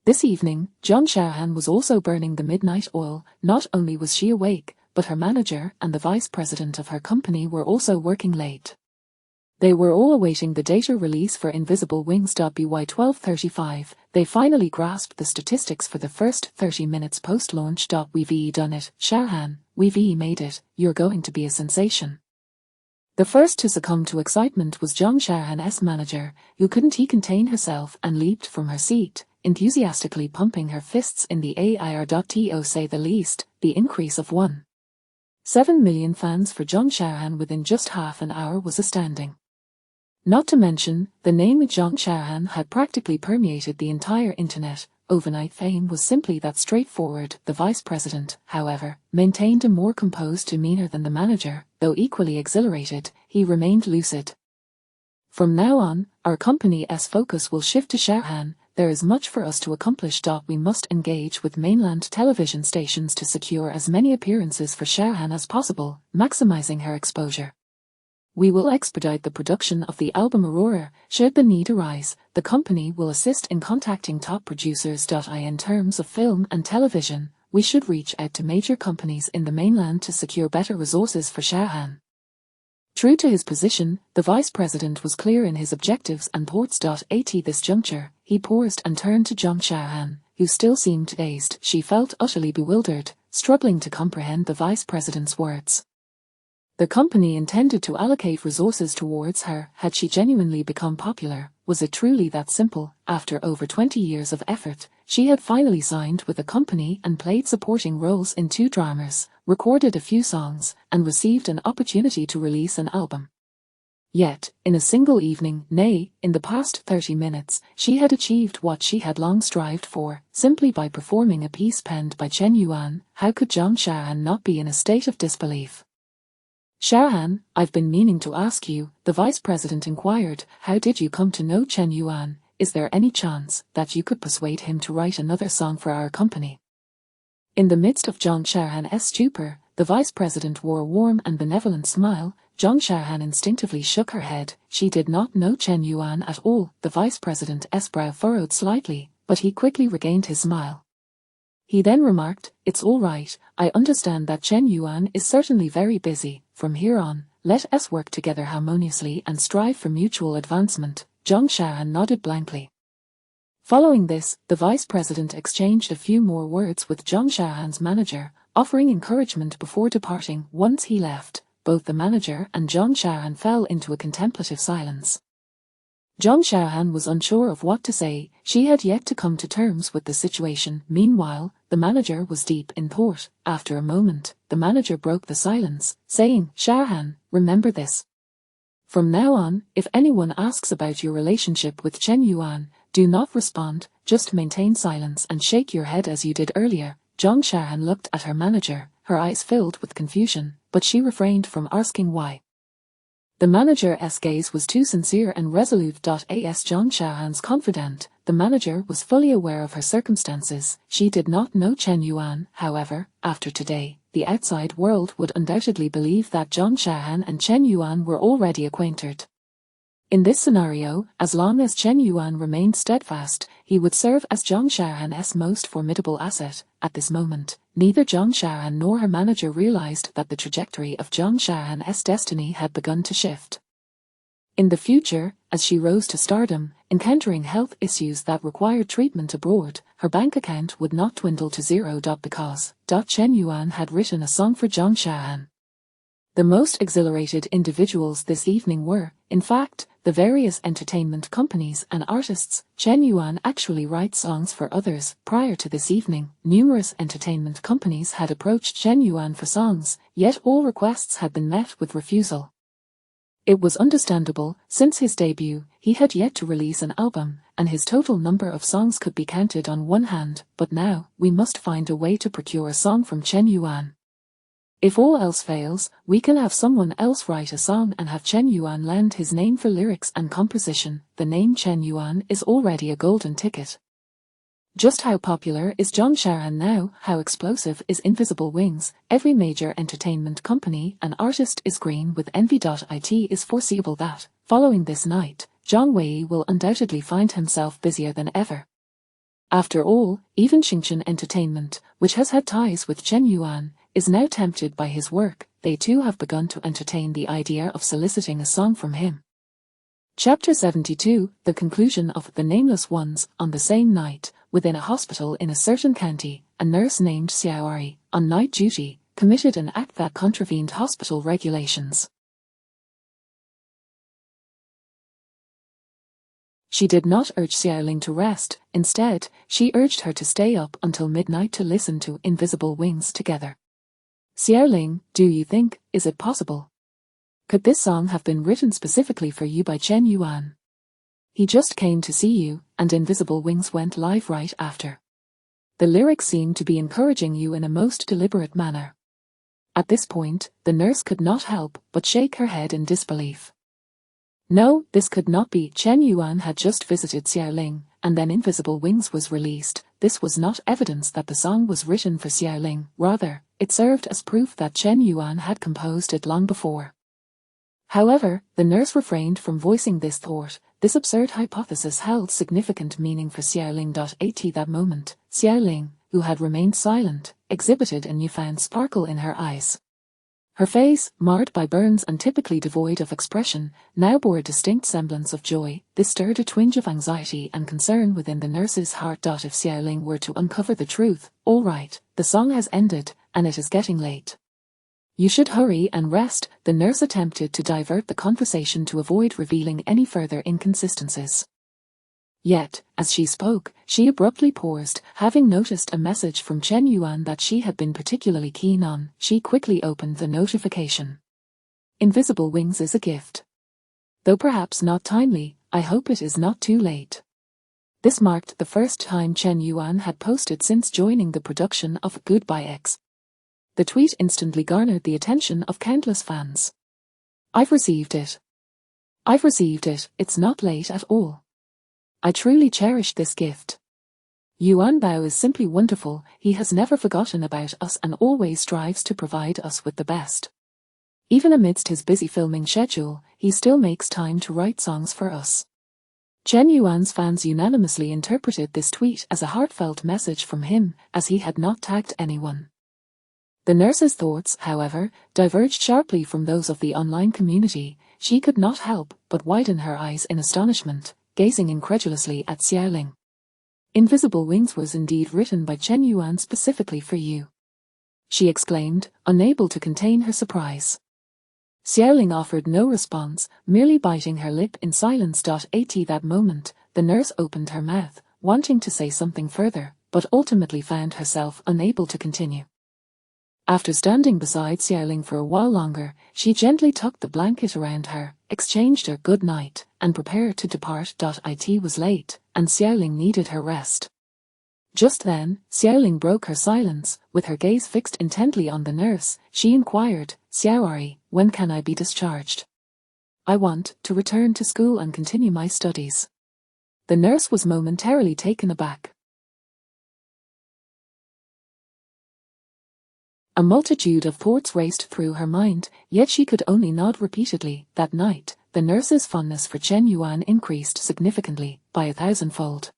This evening, Zhang Xiaohan was also burning the midnight oil. Not only was she awake, but her manager and the vice president of her company were also working late. They were all awaiting the data release for Invisible Wings. By 12:35, they finally grasped the statistics for the first 30 minutes post-launch. We've done it, Xiaohan, we've made it, you're going to be a sensation. The first to succumb to excitement was Zhang Xiaohan's manager, who couldn't contain herself and leaped from her seat, enthusiastically pumping her fists in the air. To say the least, the increase of 1.7 million fans for Zhang Xiaohan within just half an hour was astounding. Not to mention, the name Zhang Xiaohan had practically permeated the entire internet. Overnight fame was simply that straightforward. The vice president, however, maintained a more composed demeanor than the manager. Though equally exhilarated, he remained lucid. From now on, our company's focus will shift to Xiaohan. There is much for us to accomplish. We must engage with mainland television stations to secure as many appearances for Xiaohan as possible, maximizing her exposure. We will expedite the production of the album Aurora. Should the need arise, the company will assist in contacting top producers. In terms of film and television, we should reach out to major companies in the mainland to secure better resources for Xiaohan. True to his position, the vice president was clear in his objectives and thoughts. At this juncture, he paused and turned to Zhang Xiaohan, who still seemed dazed. She felt utterly bewildered, struggling to comprehend the vice president's words. The company intended to allocate resources towards her. Had she genuinely become popular? Was it truly that simple? After over 20 years of effort, she had finally signed with a company and played supporting roles in 2 dramas, recorded a few songs, and received an opportunity to release an album. Yet, in a single evening, nay, in the past 30 minutes, she had achieved what she had long strived for, simply by performing a piece penned by Chen Yuan. How could Zhang Xiaohan not be in a state of disbelief? Xiaohan, I've been meaning to ask you, the vice president inquired, how did you come to know Chen Yuan? Is there any chance that you could persuade him to write another song for our company? In the midst of Zhang Xiaohan's stupor, the vice president wore a warm and benevolent smile. Zhang Xiaohan instinctively shook her head. She did not know Chen Yuan at all. The vice president's brow furrowed slightly, but he quickly regained his smile. He then remarked, it's all right, I understand that Chen Yuan is certainly very busy. From here on, let us work together harmoniously and strive for mutual advancement. Zhang Xiaohan nodded blankly. Following this, the vice president exchanged a few more words with Zhang Xiaohan's manager, offering encouragement before departing. Once he left, both the manager and Zhang Xiaohan fell into a contemplative silence. Zhang Xiaohan was unsure of what to say. She had yet to come to terms with the situation. Meanwhile, the manager was deep in thought. After a moment, the manager broke the silence, saying, Xiaohan, remember this. From now on, if anyone asks about your relationship with Chen Yuan, do not respond, just maintain silence and shake your head as you did earlier. Zhang Xiaohan looked at her manager, her eyes filled with confusion, but she refrained from asking why. The manager's gaze was too sincere and resolute. As Zhang Xiaohan's confidant, the manager was fully aware of her circumstances. She did not know Chen Yuan. However, after today, the outside world would undoubtedly believe that Zhang Xiaohan and Chen Yuan were already acquainted. In this scenario, as long as Chen Yuan remained steadfast, he would serve as Zhang Xiaohan's most formidable asset. At this moment, neither Zhang Xiaohan nor her manager realized that the trajectory of Zhang Xiaohan's destiny had begun to shift. In the future, as she rose to stardom, encountering health issues that required treatment abroad, her bank account would not dwindle to zero. Because Chen Yuan had written a song for Zhang Xiaohan. The most exhilarated individuals this evening were, in fact, the various entertainment companies and artists. Chen Yuan actually writes songs for others. Prior to this evening, numerous entertainment companies had approached Chen Yuan for songs, yet all requests had been met with refusal. It was understandable, since his debut, he had yet to release an album, and his total number of songs could be counted on one hand, but now, we must find a way to procure a song from Chen Yuan. If all else fails, we can have someone else write a song and have Chen Yuan lend his name for lyrics and composition. The name Chen Yuan is already a golden ticket. Just how popular is Zhang Xiaohan now? How explosive is Invisible Wings? Every major entertainment company and artist is green with envy. It is foreseeable that, following this night, Zhang Wei will undoubtedly find himself busier than ever. After all, even Xingchen Entertainment, which has had ties with Chen Yuan, is now tempted by his work. They too have begun to entertain the idea of soliciting a song from him. Chapter 72, The Conclusion of The Nameless Ones. On the same night, within a hospital in a certain county, a nurse named Xiao'er, on night duty, committed an act that contravened hospital regulations. She did not urge Xiaoling to rest. Instead, she urged her to stay up until midnight to listen to Invisible Wings together. Xiaoling, do you think, is it possible? Could this song have been written specifically for you by Chen Yuan? He just came to see you, and Invisible Wings went live right after. The lyrics seem to be encouraging you in a most deliberate manner. At this point, the nurse could not help but shake her head in disbelief. No, this could not be. Chen Yuan had just visited Xiaoling, and then Invisible Wings was released. This was not evidence that the song was written for Xiaoling. Rather, it served as proof that Chen Yuan had composed it long before. However, the nurse refrained from voicing this thought. This absurd hypothesis held significant meaning for Xiaoling. At that moment, Xiaoling, who had remained silent, exhibited a newfound sparkle in her eyes. Her face, marred by burns and typically devoid of expression, now bore a distinct semblance of joy. This stirred a twinge of anxiety and concern within the nurse's heart. If Xiaoling were to uncover the truth, all right, the song has ended, and it is getting late. You should hurry and rest. The nurse attempted to divert the conversation to avoid revealing any further inconsistencies. Yet, as she spoke, she abruptly paused. Having noticed a message from Chen Yuan that she had been particularly keen on, she quickly opened the notification. Invisible Wings is a gift. Though perhaps not timely, I hope it is not too late. This marked the first time Chen Yuan had posted since joining the production of Goodbye X. The tweet instantly garnered the attention of countless fans. I've received it. I've received it. It's not late at all. I truly cherish this gift. Yuan Bao is simply wonderful. He has never forgotten about us and always strives to provide us with the best. Even amidst his busy filming schedule, he still makes time to write songs for us. Chen Yuan's fans unanimously interpreted this tweet as a heartfelt message from him, as he had not tagged anyone. The nurse's thoughts, however, diverged sharply from those of the online community. She could not help but widen her eyes in astonishment, gazing incredulously at Xiaoling. Invisible Wings was indeed written by Chen Yuan specifically for you, she exclaimed, unable to contain her surprise. Xiaoling offered no response, merely biting her lip in silence. At that moment, the nurse opened her mouth, wanting to say something further, but ultimately found herself unable to continue. After standing beside Xiaoling for a while longer, she gently tucked the blanket around her, exchanged her good night, and prepared to depart. It was late, and Xiaoling needed her rest. Just then, Xiaoling broke her silence. With her gaze fixed intently on the nurse, she inquired, Xiao'er, when can I be discharged? I want to return to school and continue my studies. The nurse was momentarily taken aback. A multitude of thoughts raced through her mind, yet she could only nod repeatedly. That night, the nurse's fondness for Chen Yuan increased significantly, by 1,000-fold.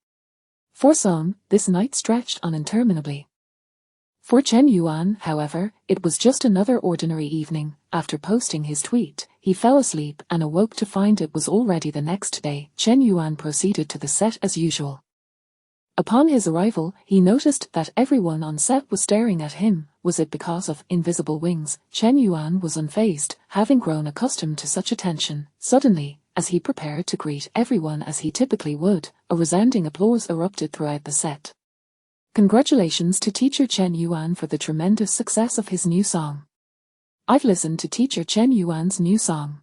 For some, this night stretched on interminably. For Chen Yuan, however, it was just another ordinary evening. After posting his tweet, he fell asleep and awoke to find it was already the next day. Chen Yuan proceeded to the set as usual. Upon his arrival, he noticed that everyone on set was staring at him. Was it because of invisible wings? Chen Yuan was unfazed, having grown accustomed to such attention. Suddenly, as he prepared to greet everyone as he typically would, a resounding applause erupted throughout the set. Congratulations to teacher Chen Yuan for the tremendous success of his new song. I've listened to teacher Chen Yuan's new song.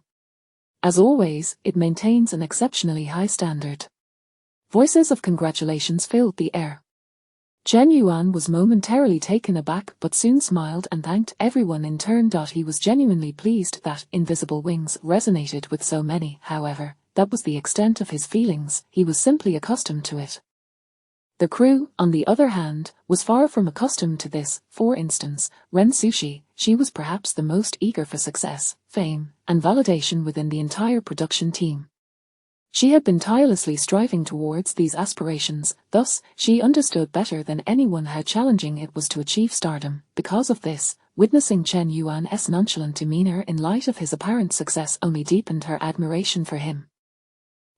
As always, it maintains an exceptionally high standard. Voices of congratulations filled the air. Chen Yuan was momentarily taken aback but soon smiled and thanked everyone in turn. He was genuinely pleased that Invisible Wings resonated with so many. However, that was the extent of his feelings. He was simply accustomed to it. The crew, on the other hand, was far from accustomed to this. For instance, Ren Sushi, she was perhaps the most eager for success, fame, and validation within the entire production team. She had been tirelessly striving towards these aspirations, thus, she understood better than anyone how challenging it was to achieve stardom. Because of this, witnessing Chen Yuan's nonchalant demeanor in light of his apparent success only deepened her admiration for him.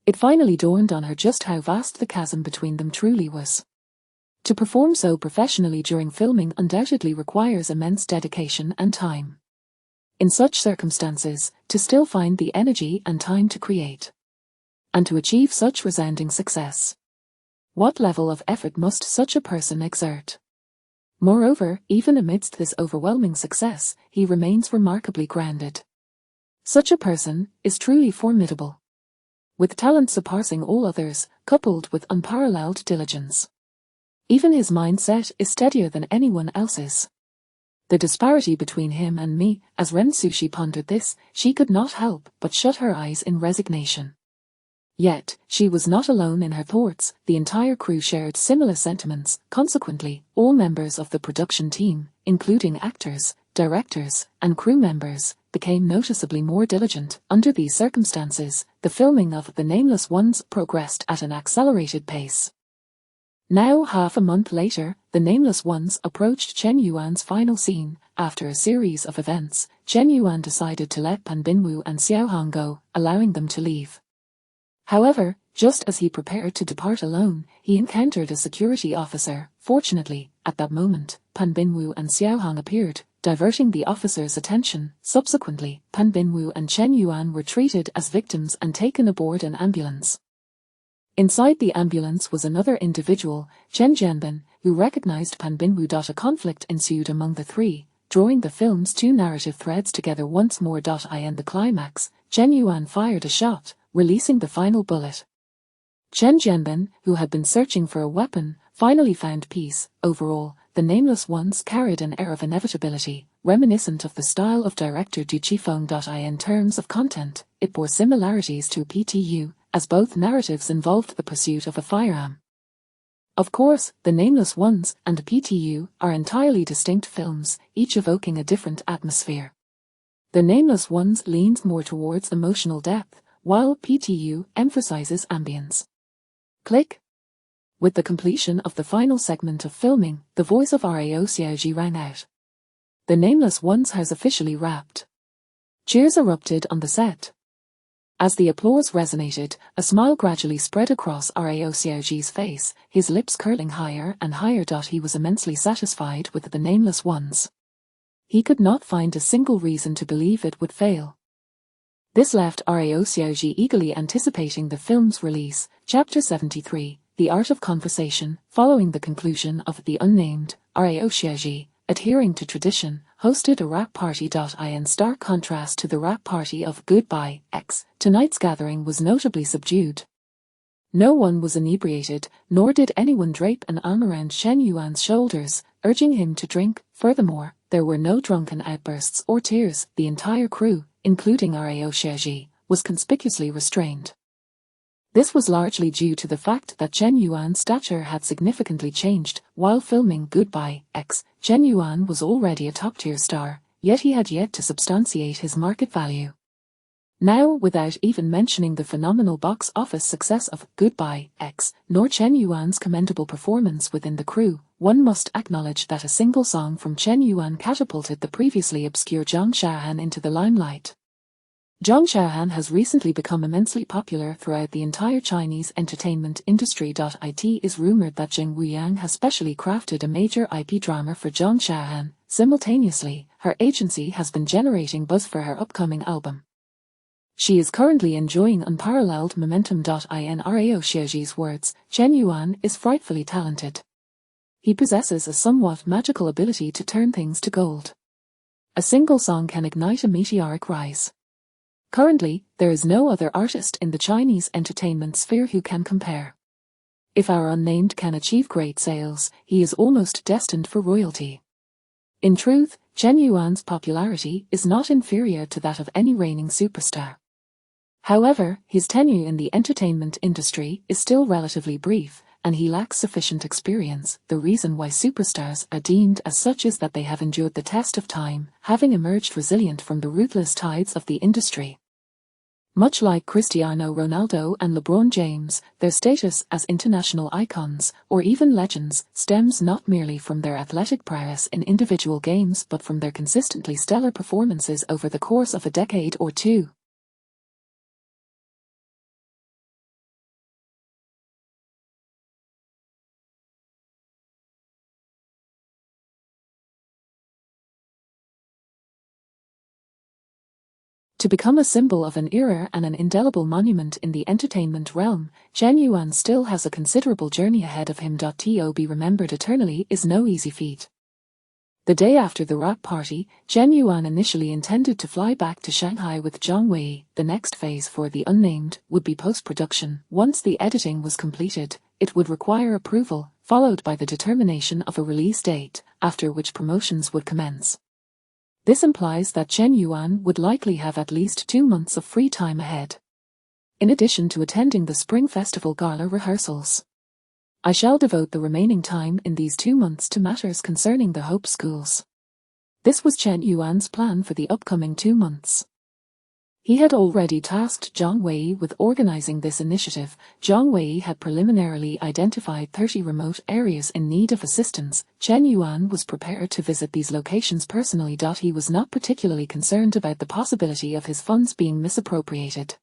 It finally dawned on her just how vast the chasm between them truly was. To perform so professionally during filming undoubtedly requires immense dedication and time. In such circumstances, to still find the energy and time to create, and to achieve such resounding success. What level of effort must such a person exert? Moreover, even amidst this overwhelming success, he remains remarkably grounded. Such a person is truly formidable. With talent surpassing all others, coupled with unparalleled diligence. Even his mindset is steadier than anyone else's. The disparity between him and me, as Ren Sushi pondered this, she could not help but shut her eyes in resignation. Yet, she was not alone in her thoughts. The entire crew shared similar sentiments. Consequently, all members of the production team, including actors, directors, and crew members, became noticeably more diligent. Under these circumstances, the filming of The Nameless Ones progressed at an accelerated pace. Now, half a month later, The Nameless Ones approached Chen Yuan's final scene. After a series of events, Chen Yuan decided to let Pan Binwu and Xiaohang go, allowing them to leave. However, just as he prepared to depart alone, he encountered a security officer. Fortunately, at that moment, Pan Binwu and Xiaohang appeared, diverting the officer's attention. Subsequently, Pan Binwu and Chen Yuan were treated as victims and taken aboard an ambulance. Inside the ambulance was another individual, Chen Jianben, who recognized Pan Binwu. A conflict ensued among the three, drawing the film's two narrative threads together once more. In the climax, Chen Yuan fired a shot, releasing the final bullet. Chen Jianben, who had been searching for a weapon, finally found peace. Overall, The Nameless Ones carried an air of inevitability, reminiscent of the style of director Du Qifeng. In terms of content, it bore similarities to PTU, as both narratives involved the pursuit of a firearm. Of course, The Nameless Ones and PTU are entirely distinct films, each evoking a different atmosphere. The Nameless Ones leans more towards emotional depth, while PTU emphasizes ambience. Click. With the completion of the final segment of filming, the voice of Rao Xiaoji rang out. The Nameless Ones has officially wrapped. Cheers erupted on the set. As the applause resonated, a smile gradually spread across Rao Xiaoji's face, his lips curling higher and higher. He was immensely satisfied with The Nameless Ones. He could not find a single reason to believe it would fail. This left Rao Xiaoji eagerly anticipating the film's release. Chapter 73, The Art of Conversation. Following the conclusion of The Unnamed, Rao Xiaoji, adhering to tradition, hosted a rap party. In stark contrast to the rap party of Goodbye X, tonight's gathering was notably subdued. No one was inebriated, nor did anyone drape an arm around Chen Yuan's shoulders, urging him to drink. Furthermore, there were no drunken outbursts or tears. The entire crew, including Rao Xiaoji, was conspicuously restrained. This was largely due to the fact that Chen Yuan's stature had significantly changed. While filming Goodbye X, Chen Yuan was already a top-tier star, yet he had yet to substantiate his market value. Now, without even mentioning the phenomenal box office success of Goodbye X, nor Chen Yuan's commendable performance within the crew, one must acknowledge that a single song from Chen Yuan catapulted the previously obscure Zhang Shaohan into the limelight. Zhang Shaohan has recently become immensely popular throughout the entire Chinese entertainment industry. It is rumored that Zheng Wuyang has specially crafted a major IP drama for Zhang Shaohan. Simultaneously, her agency has been generating buzz for her upcoming album. She is currently enjoying unparalleled momentum. In Rao Xiaoji's words, Chen Yuan is frightfully talented. He possesses a somewhat magical ability to turn things to gold. A single song can ignite a meteoric rise. Currently, there is no other artist in the Chinese entertainment sphere who can compare. If our unnamed can achieve great sales, he is almost destined for royalty. In truth, Chen Yuan's popularity is not inferior to that of any reigning superstar. However, his tenure in the entertainment industry is still relatively brief, and he lacks sufficient experience. The reason why superstars are deemed as such is that they have endured the test of time, having emerged resilient from the ruthless tides of the industry. Much like Cristiano Ronaldo and LeBron James, their status as international icons, or even legends, stems not merely from their athletic prowess in individual games but from their consistently stellar performances over the course of a decade or two. To become a symbol of an era and an indelible monument in the entertainment realm, Chen Yuan still has a considerable journey ahead of him. To be remembered eternally is no easy feat. The day after the wrap party, Chen Yuan initially intended to fly back to Shanghai with Zhang Wei. The next phase for The Unnamed would be post-production. Once the editing was completed, it would require approval, followed by the determination of a release date, after which promotions would commence. This implies that Chen Yuan would likely have at least 2 months of free time ahead, in addition to attending the Spring Festival gala rehearsals. I shall devote the remaining time in these 2 months to matters concerning the Hope Schools. This was Chen Yuan's plan for the upcoming 2 months. He had already tasked Zhang Wei with organizing this initiative. Zhang Wei had preliminarily identified 30 remote areas in need of assistance. Chen Yuan was prepared to visit these locations personally. He was not particularly concerned about the possibility of his funds being misappropriated.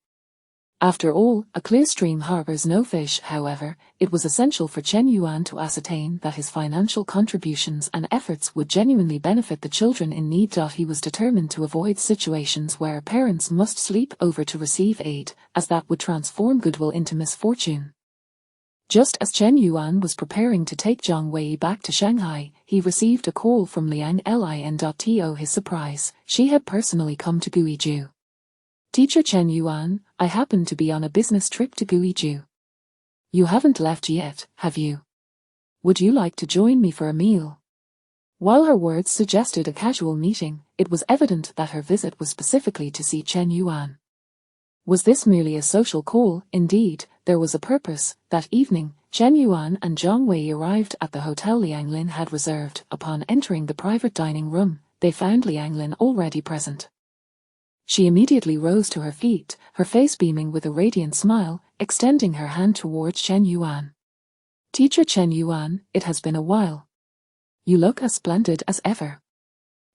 After all, a clear stream harbors no fish. However, it was essential for Chen Yuan to ascertain that his financial contributions and efforts would genuinely benefit the children in need. He was determined to avoid situations where parents must sleep over to receive aid, as that would transform goodwill into misfortune. Just as Chen Yuan was preparing to take Zhang Wei back to Shanghai, he received a call from Liang Lin. To his surprise, she had personally come to Guizhou. Teacher Chen Yuan, I happen to be on a business trip to Guizhou. You haven't left yet, have you? Would you like to join me for a meal? While her words suggested a casual meeting, it was evident that her visit was specifically to see Chen Yuan. Was this merely a social call? Indeed, there was a purpose. That evening, Chen Yuan and Zhang Wei arrived at the hotel Liang Lin had reserved. Upon entering the private dining room, they found Liang Lin already present. She immediately rose to her feet, her face beaming with a radiant smile, extending her hand towards Chen Yuan. Teacher Chen Yuan, it has been a while. You look as splendid as ever.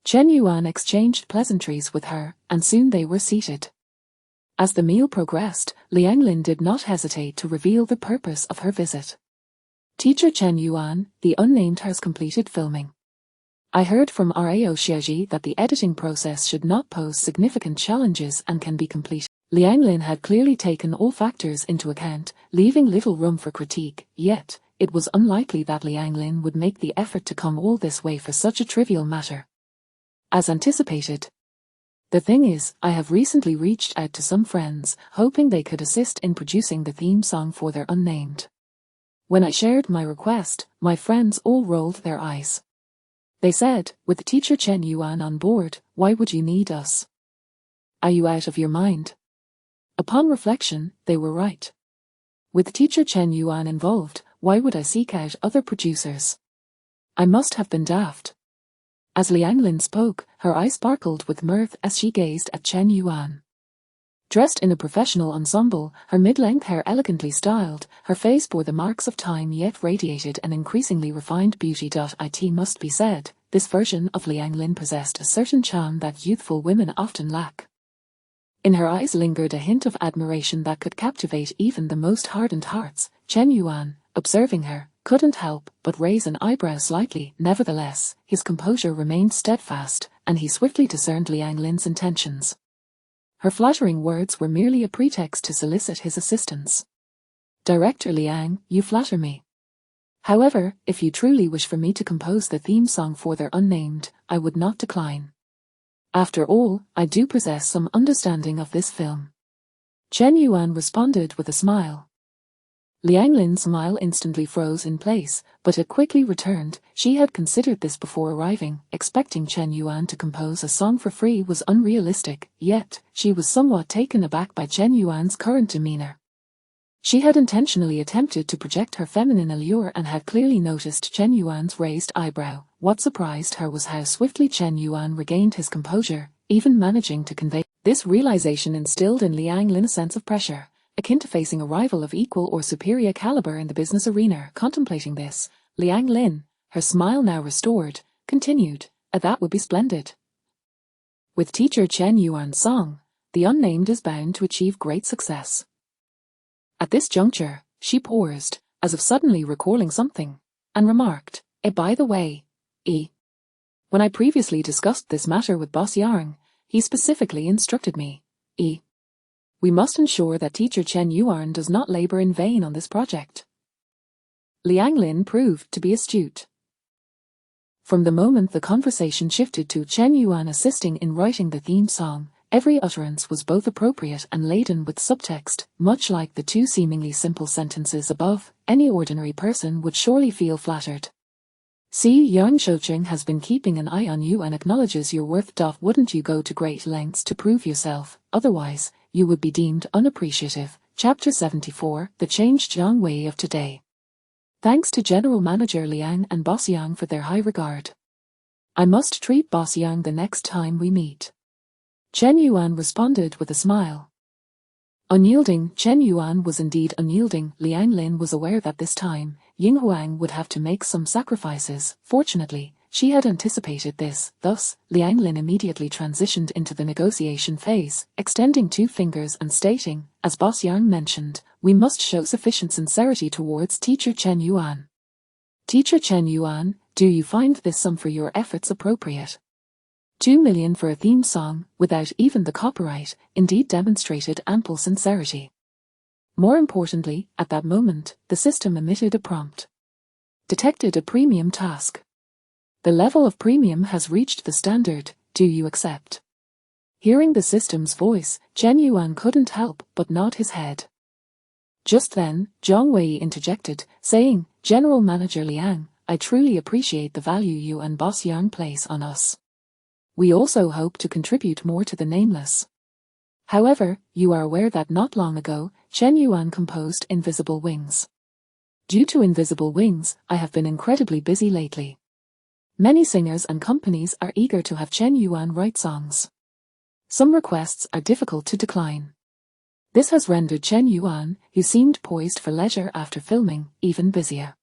Chen Yuan exchanged pleasantries with her, and soon they were seated. As the meal progressed, Liang Lin did not hesitate to reveal the purpose of her visit. Teacher Chen Yuan, The Unnamed has completed filming. I heard from Rao Xiaoji that the editing process should not pose significant challenges and can be completed. Liang Lin had clearly taken all factors into account, leaving little room for critique, yet, it was unlikely that Liang Lin would make the effort to come all this way for such a trivial matter. As anticipated. The thing is, I have recently reached out to some friends, hoping they could assist in producing the theme song for their Unnamed. When I shared my request, my friends all rolled their eyes. They said, with Teacher Chen Yuan on board, why would you need us? Are you out of your mind? Upon reflection, they were right. With Teacher Chen Yuan involved, why would I seek out other producers? I must have been daft. As Liang Lin spoke, her eyes sparkled with mirth as she gazed at Chen Yuan. Dressed in a professional ensemble, her mid-length hair elegantly styled, her face bore the marks of time yet radiated an increasingly refined beauty. It must be said, this version of Liang Lin possessed a certain charm that youthful women often lack. In her eyes lingered a hint of admiration that could captivate even the most hardened hearts. Chen Yuan, observing her, couldn't help but raise an eyebrow slightly. Nevertheless, his composure remained steadfast, and he swiftly discerned Liang Lin's intentions. Her flattering words were merely a pretext to solicit his assistance. "Director Liang, you flatter me. However, if you truly wish for me to compose the theme song for their unnamed, I would not decline. After all, I do possess some understanding of this film." Chen Yuan responded with a smile. Liang Lin's smile instantly froze in place, but it quickly returned. She had considered this before arriving. Expecting Chen Yuan to compose a song for free was unrealistic, yet she was somewhat taken aback by Chen Yuan's current demeanor. She had intentionally attempted to project her feminine allure and had clearly noticed Chen Yuan's raised eyebrow. What surprised her was how swiftly Chen Yuan regained his composure, even managing to convey. This realization instilled in Liang Lin a sense of pressure, akin to facing a rival of equal or superior caliber in the business arena. Contemplating this, Liang Lin, her smile now restored, continued, "That would be splendid. With teacher Chen Yuan's song, the unnamed is bound to achieve great success." At this juncture, she paused, as if suddenly recalling something, and remarked, By the way, when I previously discussed this matter with Boss Yang, he specifically instructed me, we must ensure that teacher Chen Yuan does not labor in vain on this project." Liang Lin proved to be astute. From the moment the conversation shifted to Chen Yuan assisting in writing the theme song, every utterance was both appropriate and laden with subtext. Much like the two seemingly simple sentences above, any ordinary person would surely feel flattered. "See, Yang Shoucheng has been keeping an eye on you and acknowledges your worth. Wouldn't you go to great lengths to prove yourself? Otherwise, you would be deemed unappreciative." Chapter 74, The Changed Zhang Wei of Today. Thanks to General Manager Liang and Boss Yang for their high regard. I must treat Boss Yang the next time we meet. Chen Yuan responded with a smile. Unyielding, Chen Yuan was indeed unyielding. Liang Lin was aware that this time, Ying Huang would have to make some sacrifices. Fortunately, she had anticipated this. Thus, Liang Lin immediately transitioned into the negotiation phase, extending 2 fingers and stating, as Boss Yang mentioned, "We must show sufficient sincerity towards teacher Chen Yuan. Teacher Chen Yuan, do you find this sum for your efforts appropriate? 2 million for a theme song, without even the copyright, indeed demonstrated ample sincerity." More importantly, at that moment, the system emitted a prompt. Detected a premium task. The level of premium has reached the standard, do you accept? Hearing the system's voice, Chen Yuan couldn't help but nod his head. Just then, Zhang Wei interjected, saying, "General Manager Liang, I truly appreciate the value you and Boss Yang place on us. We also hope to contribute more to the nameless. However, you are aware that not long ago, Chen Yuan composed Invisible Wings. Due to Invisible Wings, I have been incredibly busy lately. Many singers and companies are eager to have Chen Yuan write songs. Some requests are difficult to decline. This has rendered Chen Yuan, who seemed poised for leisure after filming, even busier."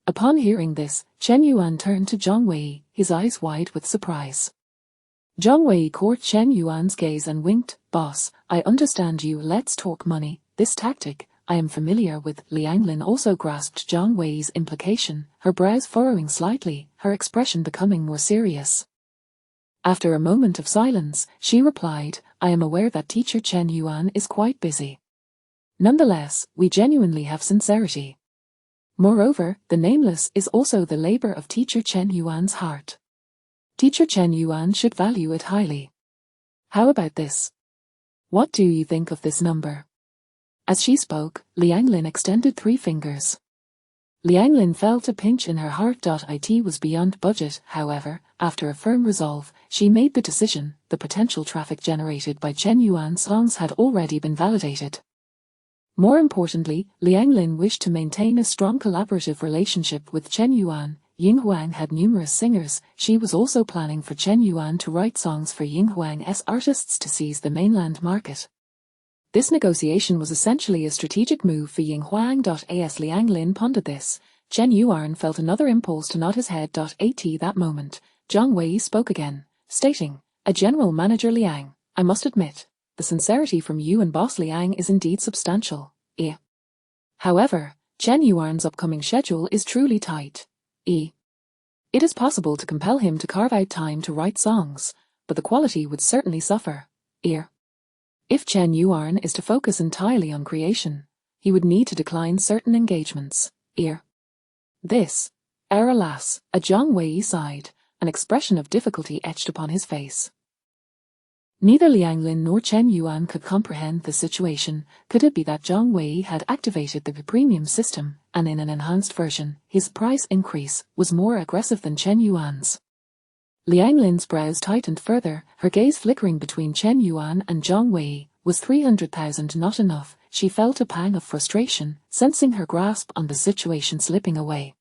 Upon hearing this, Chen Yuan turned to Zhang Wei, his eyes wide with surprise. Zhang Wei caught Chen Yuan's gaze and winked, "Boss, I understand you. Let's talk money. This tactic, I am familiar with." Liang Lin also grasped Zhang Wei's implication, her brows furrowing slightly, her expression becoming more serious. After a moment of silence, she replied, "I am aware that teacher Chen Yuan is quite busy. Nonetheless, we genuinely have sincerity. Moreover, the nameless is also the labor of teacher Chen Yuan's heart. Teacher Chen Yuan should value it highly. How about this? What do you think of this number?" As she spoke, Liang Lin extended 3 fingers. Liang Lin felt a pinch in her heart. It was beyond budget. However, after a firm resolve, she made the decision. The potential traffic generated by Chen Yuan's songs had already been validated. More importantly, Liang Lin wished to maintain a strong collaborative relationship with Chen Yuan. Ying Huang had numerous singers. She was also planning for Chen Yuan to write songs for Ying Huang's artists to seize the mainland market. This negotiation was essentially a strategic move for Ying Huang. As Liang Lin pondered this, Chen Yuan felt another impulse to nod his head. At that moment, Zhang Wei spoke again, stating, "A General Manager Liang, I must admit, the sincerity from you and Boss Liang is indeed substantial. However, Chen Yuan's upcoming schedule is truly tight. It is possible to compel him to carve out time to write songs, but the quality would certainly suffer. If Chen Yuan is to focus entirely on creation, he would need to decline certain engagements. This, alas, a Zhang Wei sighed, an expression of difficulty etched upon his face. Neither Liang Lin nor Chen Yuan could comprehend the situation. Could it be that Zhang Wei had activated the premium system, and in an enhanced version, his price increase was more aggressive than Chen Yuan's? Liang Lin's brows tightened further, her gaze flickering between Chen Yuan and Zhang Wei. Was 300,000 not enough? She felt a pang of frustration, sensing her grasp on the situation slipping away.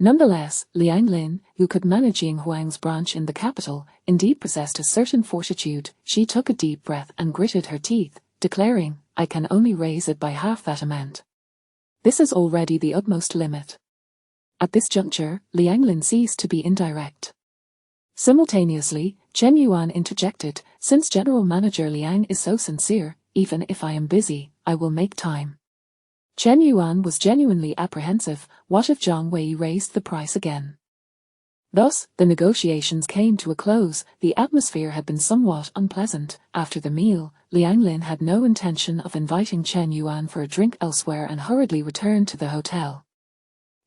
Nonetheless, Liang Lin, who could manage Ying Huang's branch in the capital, indeed possessed a certain fortitude. She took a deep breath and gritted her teeth, declaring, "I can only raise it by half that amount. This is already the utmost limit." At this juncture, Liang Lin ceased to be indirect. Simultaneously, Chen Yuan interjected, "Since General Manager Liang is so sincere, even if I am busy, I will make time." Chen Yuan was genuinely apprehensive. What if Zhang Wei raised the price again? Thus, the negotiations came to a close. The atmosphere had been somewhat unpleasant. After the meal, Liang Lin had no intention of inviting Chen Yuan for a drink elsewhere and hurriedly returned to the hotel.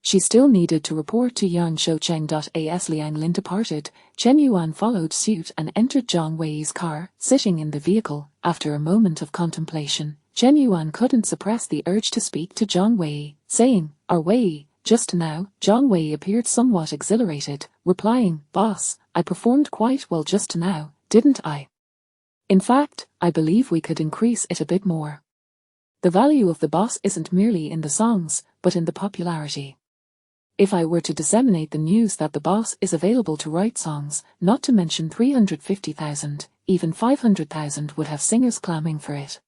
She still needed to report to Yang Shoucheng. As Liang Lin departed, Chen Yuan followed suit and entered Zhang Wei's car. Sitting in the vehicle, after a moment of contemplation, Chen Yuan couldn't suppress the urge to speak to Zhang Wei, saying, "Are Wei, just now?" Zhang Wei appeared somewhat exhilarated, replying, "Boss, I performed quite well just now, didn't I? In fact, I believe we could increase it a bit more. The value of the boss isn't merely in the songs, but in the popularity. If I were to disseminate the news that the boss is available to write songs, not to mention 350,000, even 500,000 would have singers clamoring for it."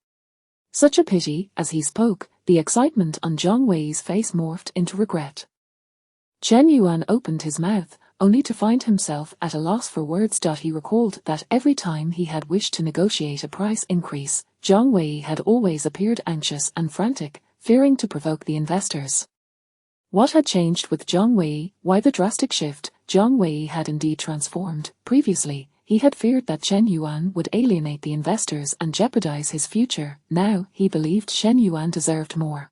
Such a pity. As he spoke, the excitement on Zhang Wei's face morphed into regret. Chen Yuan opened his mouth, only to find himself at a loss for words. He recalled that every time he had wished to negotiate a price increase, Zhang Wei had always appeared anxious and frantic, fearing to provoke the investors. What had changed with Zhang Wei? Why the drastic shift? Zhang Wei had indeed transformed. Previously, he had feared that Chen Yuan would alienate the investors and jeopardize his future. Now, he believed Chen Yuan deserved more.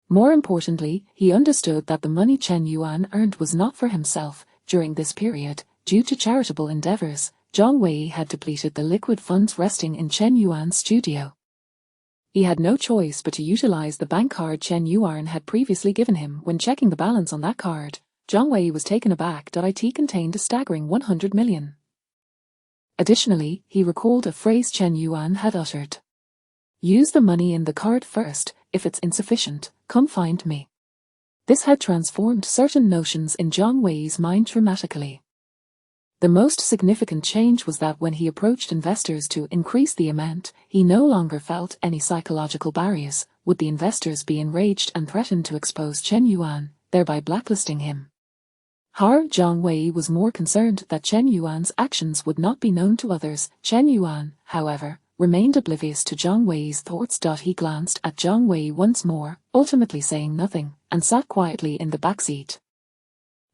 More importantly, he understood that the money Chen Yuan earned was not for himself. During this period, due to charitable endeavors, Zhang Wei had depleted the liquid funds resting in Chen Yuan's studio. He had no choice but to utilize the bank card Chen Yuan had previously given him. When checking the balance on that card, Zhang Wei was taken aback. It contained a staggering 100 million. Additionally, he recalled a phrase Chen Yuan had uttered. "Use the money in the card first, if it's insufficient, come find me." This had transformed certain notions in Zhang Wei's mind dramatically. The most significant change was that when he approached investors to increase the amount, he no longer felt any psychological barriers. Would the investors be enraged and threaten to expose Chen Yuan, thereby blacklisting him? Zhang Wei was more concerned that Chen Yuan's actions would not be known to others. Chen Yuan, however, remained oblivious to Zhang Wei's thoughts. He glanced at Zhang Wei once more, ultimately saying nothing, and sat quietly in the backseat.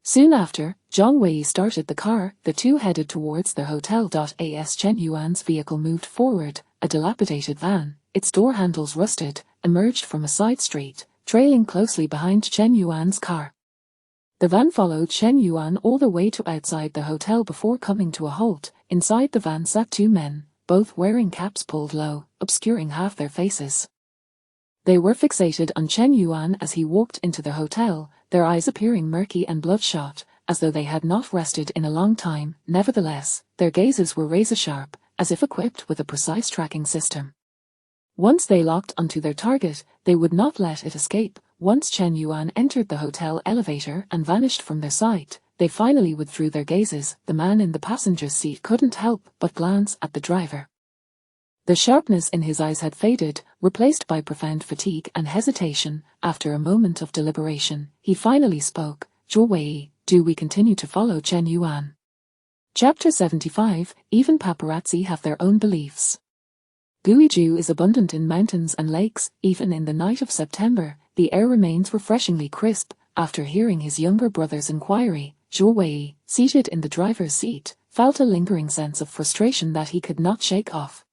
Soon after, Zhang Wei started the car. The two headed towards the hotel. As Chen Yuan's vehicle moved forward, a dilapidated van, its door handles rusted, emerged from a side street, trailing closely behind Chen Yuan's car. The van followed Chen Yuan all the way to outside the hotel before coming to a halt. Inside the van sat two men, both wearing caps pulled low, obscuring half their faces. They were fixated on Chen Yuan as he walked into the hotel, their eyes appearing murky and bloodshot, as though they had not rested in a long time. Nevertheless, their gazes were razor-sharp, as if equipped with a precise tracking system. Once they locked onto their target, they would not let it escape. Once Chen Yuan entered the hotel elevator and vanished from their sight, they finally withdrew their gazes. The man in the passenger's seat couldn't help but glance at the driver. The sharpness in his eyes had faded, replaced by profound fatigue and hesitation. After a moment of deliberation, he finally spoke. Zhou Wei, do we continue to follow Chen Yuan? Chapter 75, Even paparazzi have their own beliefs. Guizhou is abundant in mountains and lakes. Even in the night of September, the air remains refreshingly crisp. After hearing his younger brother's inquiry, Zhou Wei, seated in the driver's seat, felt a lingering sense of frustration that he could not shake off.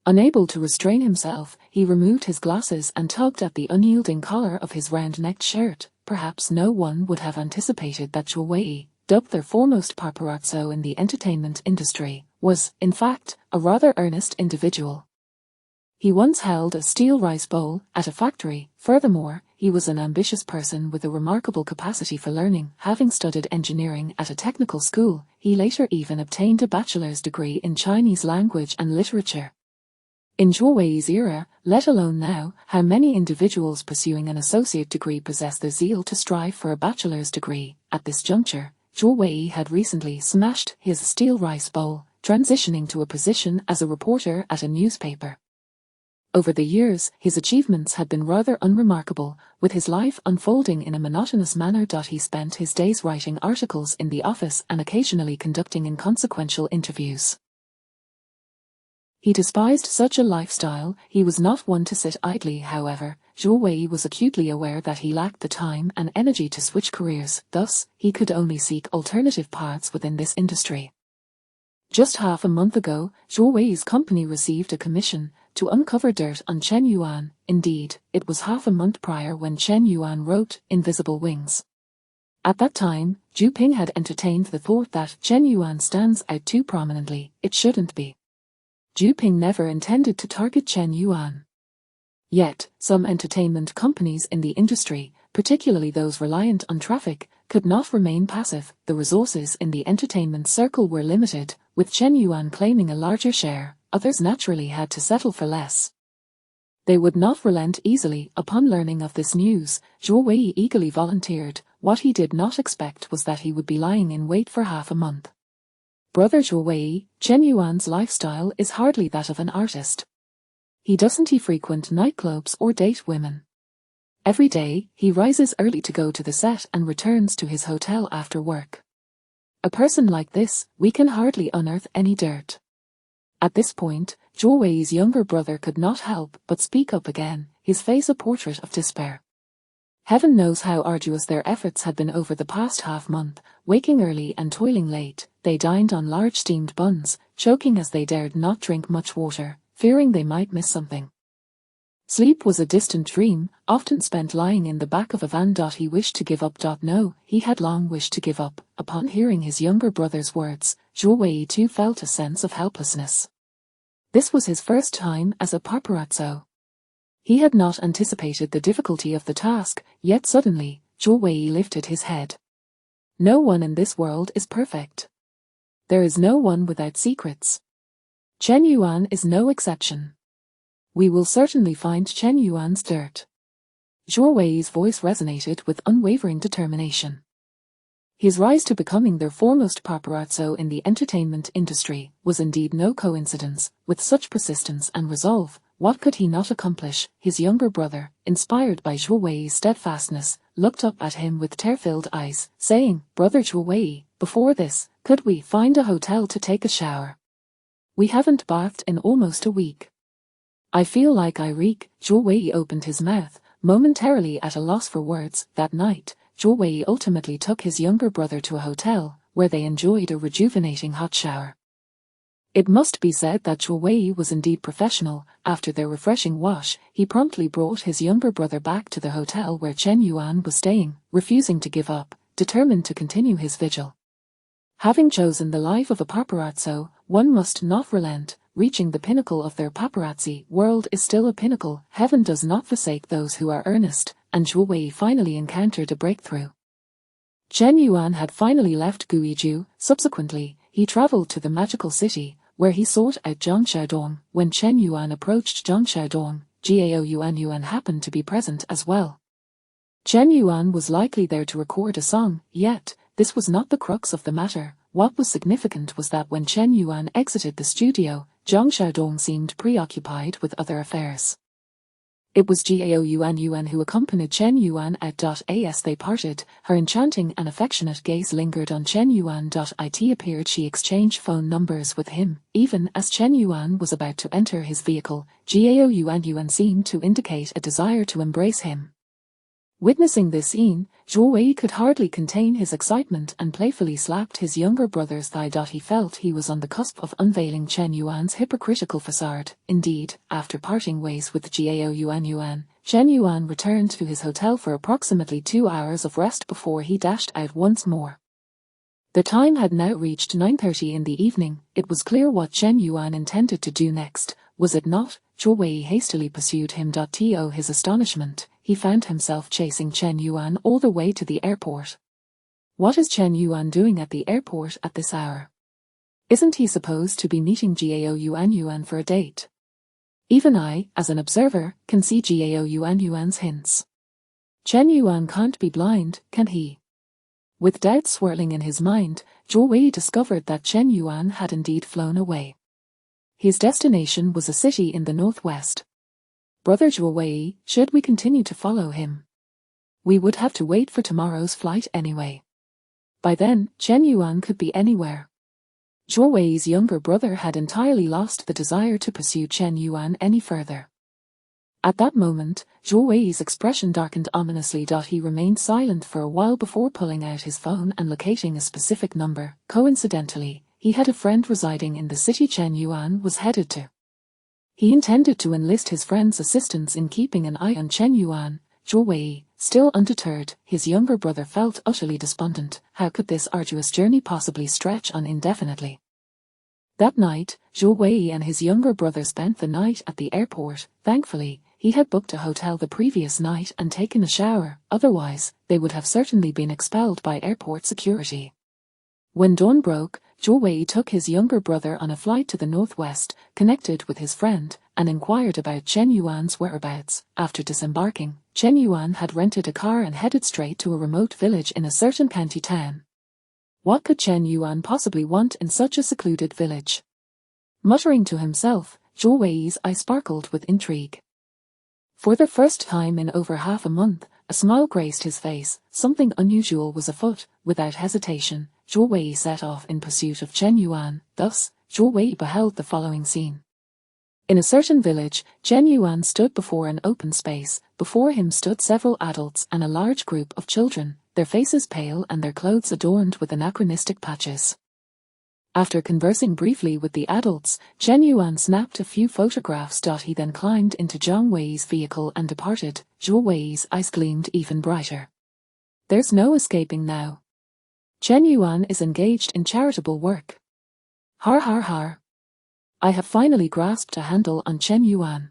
Unable to restrain himself, he removed his glasses and tugged at the unyielding collar of his round-necked shirt. Perhaps no one would have anticipated that Zhou Wei, dubbed their foremost paparazzo in the entertainment industry, was, in fact, a rather earnest individual. He once held a steel rice bowl at a factory. Furthermore, he was an ambitious person with a remarkable capacity for learning. Having studied engineering at a technical school, he later even obtained a bachelor's degree in Chinese language and literature. In Zhou Wei's era, let alone now, how many individuals pursuing an associate degree possess the zeal to strive for a bachelor's degree? At this juncture, Zhou Wei had recently smashed his steel rice bowl, transitioning to a position as a reporter at a newspaper. Over the years, his achievements had been rather unremarkable, with his life unfolding in a monotonous manner. He spent his days writing articles in the office and occasionally conducting inconsequential interviews. He despised such a lifestyle. He was not one to sit idly. However, Zhou Wei was acutely aware that he lacked the time and energy to switch careers. Thus, he could only seek alternative paths within this industry. Just half a month ago, Zhou Wei's company received a commission to uncover dirt on Chen Yuan. Indeed, it was half a month prior when Chen Yuan wrote Invisible Wings. At that time, Zhu Ping had entertained the thought that Chen Yuan stands out too prominently. It shouldn't be. Zhu Ping never intended to target Chen Yuan. Yet, some entertainment companies in the industry, particularly those reliant on traffic, could not remain passive. The resources in the entertainment circle were limited, with Chen Yuan claiming a larger share. Others naturally had to settle for less. They would not relent easily. Upon learning of this news, Zhou Wei eagerly volunteered. What he did not expect was that he would be lying in wait for half a month. Brother Zhou Wei, Chen Yuan's lifestyle is hardly that of an artist. He doesn't frequent nightclubs or date women. Every day, he rises early to go to the set and returns to his hotel after work. A person like this, we can hardly unearth any dirt. At this point, Zhou Wei's younger brother could not help but speak up again, his face a portrait of despair. Heaven knows how arduous their efforts had been over the past half-month. Waking early and toiling late, they dined on large steamed buns, choking as they dared not drink much water, fearing they might miss something. Sleep was a distant dream, often spent lying in the back of a van. He wished to give up. No, he had long wished to give up. Upon hearing his younger brother's words, Zhou Wei too felt a sense of helplessness. This was his first time as a paparazzo. He had not anticipated the difficulty of the task, yet suddenly, Zhou Wei lifted his head. No one in this world is perfect. There is no one without secrets. Chen Yuan is no exception. We will certainly find Chen Yuan's dirt. Zhou Wei's voice resonated with unwavering determination. His rise to becoming their foremost paparazzo in the entertainment industry was indeed no coincidence. With such persistence and resolve, what could he not accomplish? His younger brother, inspired by Zhou Wei's steadfastness, looked up at him with tear-filled eyes, saying, "Brother Zhou Wei, before this, could we find a hotel to take a shower? We haven't bathed in almost a week. I feel like I reek." Zhou Wei opened his mouth, momentarily at a loss for words. That night, Zhou Wei ultimately took his younger brother to a hotel, where they enjoyed a rejuvenating hot shower. It must be said that Zhou Wei was indeed professional. After their refreshing wash, he promptly brought his younger brother back to the hotel where Chen Yuan was staying, refusing to give up, determined to continue his vigil. Having chosen the life of a paparazzo, one must not relent. Reaching the pinnacle of their paparazzi world is still a pinnacle. Heaven does not forsake those who are earnest, and Zhou Wei finally encountered a breakthrough. Chen Yuan had finally left Guizhou. Subsequently, he traveled to the magical city, where he sought out Zhang Xiaodong. When Chen Yuan approached Zhang Xiaodong, Gao Yuan happened to be present as well. Chen Yuan was likely there to record a song, yet, this was not the crux of the matter. What was significant was that when Chen Yuan exited the studio, Zhang Xiaodong seemed preoccupied with other affairs. It was Gao Yuan who accompanied Chen Yuan out. As they parted, her enchanting and affectionate gaze lingered on Chen Yuan. It appeared she exchanged phone numbers with him. Even as Chen Yuan was about to enter his vehicle, Gao Yuan seemed to indicate a desire to embrace him. Witnessing this scene, Zhou Wei could hardly contain his excitement and playfully slapped his younger brother's thigh. He felt he was on the cusp of unveiling Chen Yuan's hypocritical facade. Indeed, after parting ways with Gao Yuan, Chen Yuan returned to his hotel for approximately 2 hours of rest before he dashed out once more. The time had now reached 9:30 in the evening. It was clear what Chen Yuan intended to do next, was it not? Zhou Wei hastily pursued him. To his astonishment, he found himself chasing Chen Yuan all the way to the airport. What is Chen Yuan doing at the airport at this hour? Isn't he supposed to be meeting Gao Yuan for a date? Even I, as an observer, can see Gao Yuan's hints. Chen Yuan can't be blind, can he? With doubts swirling in his mind, Zhou Wei discovered that Chen Yuan had indeed flown away. His destination was a city in the northwest. Brother Zhou Wei, should we continue to follow him? We would have to wait for tomorrow's flight anyway. By then, Chen Yuan could be anywhere. Zhou Wei's younger brother had entirely lost the desire to pursue Chen Yuan any further. At that moment, Zhou Wei's expression darkened ominously. He remained silent for a while before pulling out his phone and locating a specific number. Coincidentally, he had a friend residing in the city Chen Yuan was headed to. He intended to enlist his friend's assistance in keeping an eye on Chen Yuan. Zhou Wei, still undeterred, his younger brother felt utterly despondent. How could this arduous journey possibly stretch on indefinitely? That night, Zhou Wei and his younger brother spent the night at the airport. Thankfully, he had booked a hotel the previous night and taken a shower, otherwise, they would have certainly been expelled by airport security. When dawn broke, Zhou Wei took his younger brother on a flight to the northwest, connected with his friend, and inquired about Chen Yuan's whereabouts. After disembarking, Chen Yuan had rented a car and headed straight to a remote village in a certain county town. What could Chen Yuan possibly want in such a secluded village? Muttering to himself, Zhou Wei's eye sparkled with intrigue. For the first time in over half a month, a smile graced his face. Something unusual was afoot. Without hesitation, Zhou Wei set off in pursuit of Chen Yuan. Thus, Zhou Wei beheld the following scene. In a certain village, Chen Yuan stood before an open space. Before him stood several adults and a large group of children, their faces pale and their clothes adorned with anachronistic patches. After conversing briefly with the adults, Chen Yuan snapped a few photographs. He then climbed into Zhang Wei's vehicle and departed. Zhou Wei's eyes gleamed even brighter. There's no escaping now. Chen Yuan is engaged in charitable work. Har har har. I have finally grasped a handle on Chen Yuan.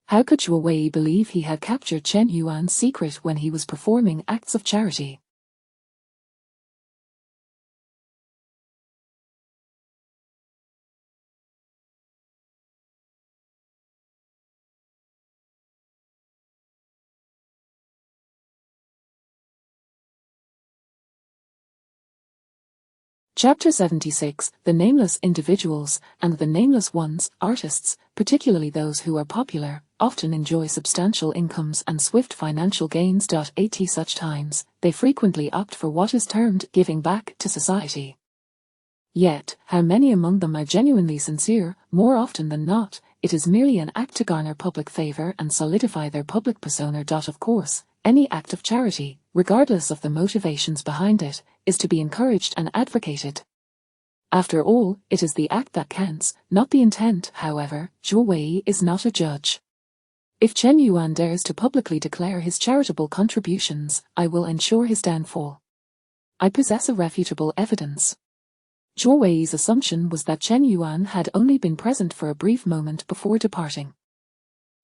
How could Zhou Wei believe he had captured Chen Yuan's secret when he was performing acts of charity? Chapter 76, The Nameless Individuals and the Nameless Ones. Artists, particularly those who are popular, often enjoy substantial incomes and swift financial gains. At such times, they frequently opt for what is termed giving back to society. Yet, how many among them are genuinely sincere? More often than not, it is merely an act to garner public favor and solidify their public persona. Of course, any act of charity, regardless of the motivations behind it, is to be encouraged and advocated. After all, it is the act that counts, not the intent. However, Zhou Wei is not a judge. If Chen Yuan dares to publicly declare his charitable contributions, I will ensure his downfall. I possess irrefutable evidence. Zhou Wei's assumption was that Chen Yuan had only been present for a brief moment before departing.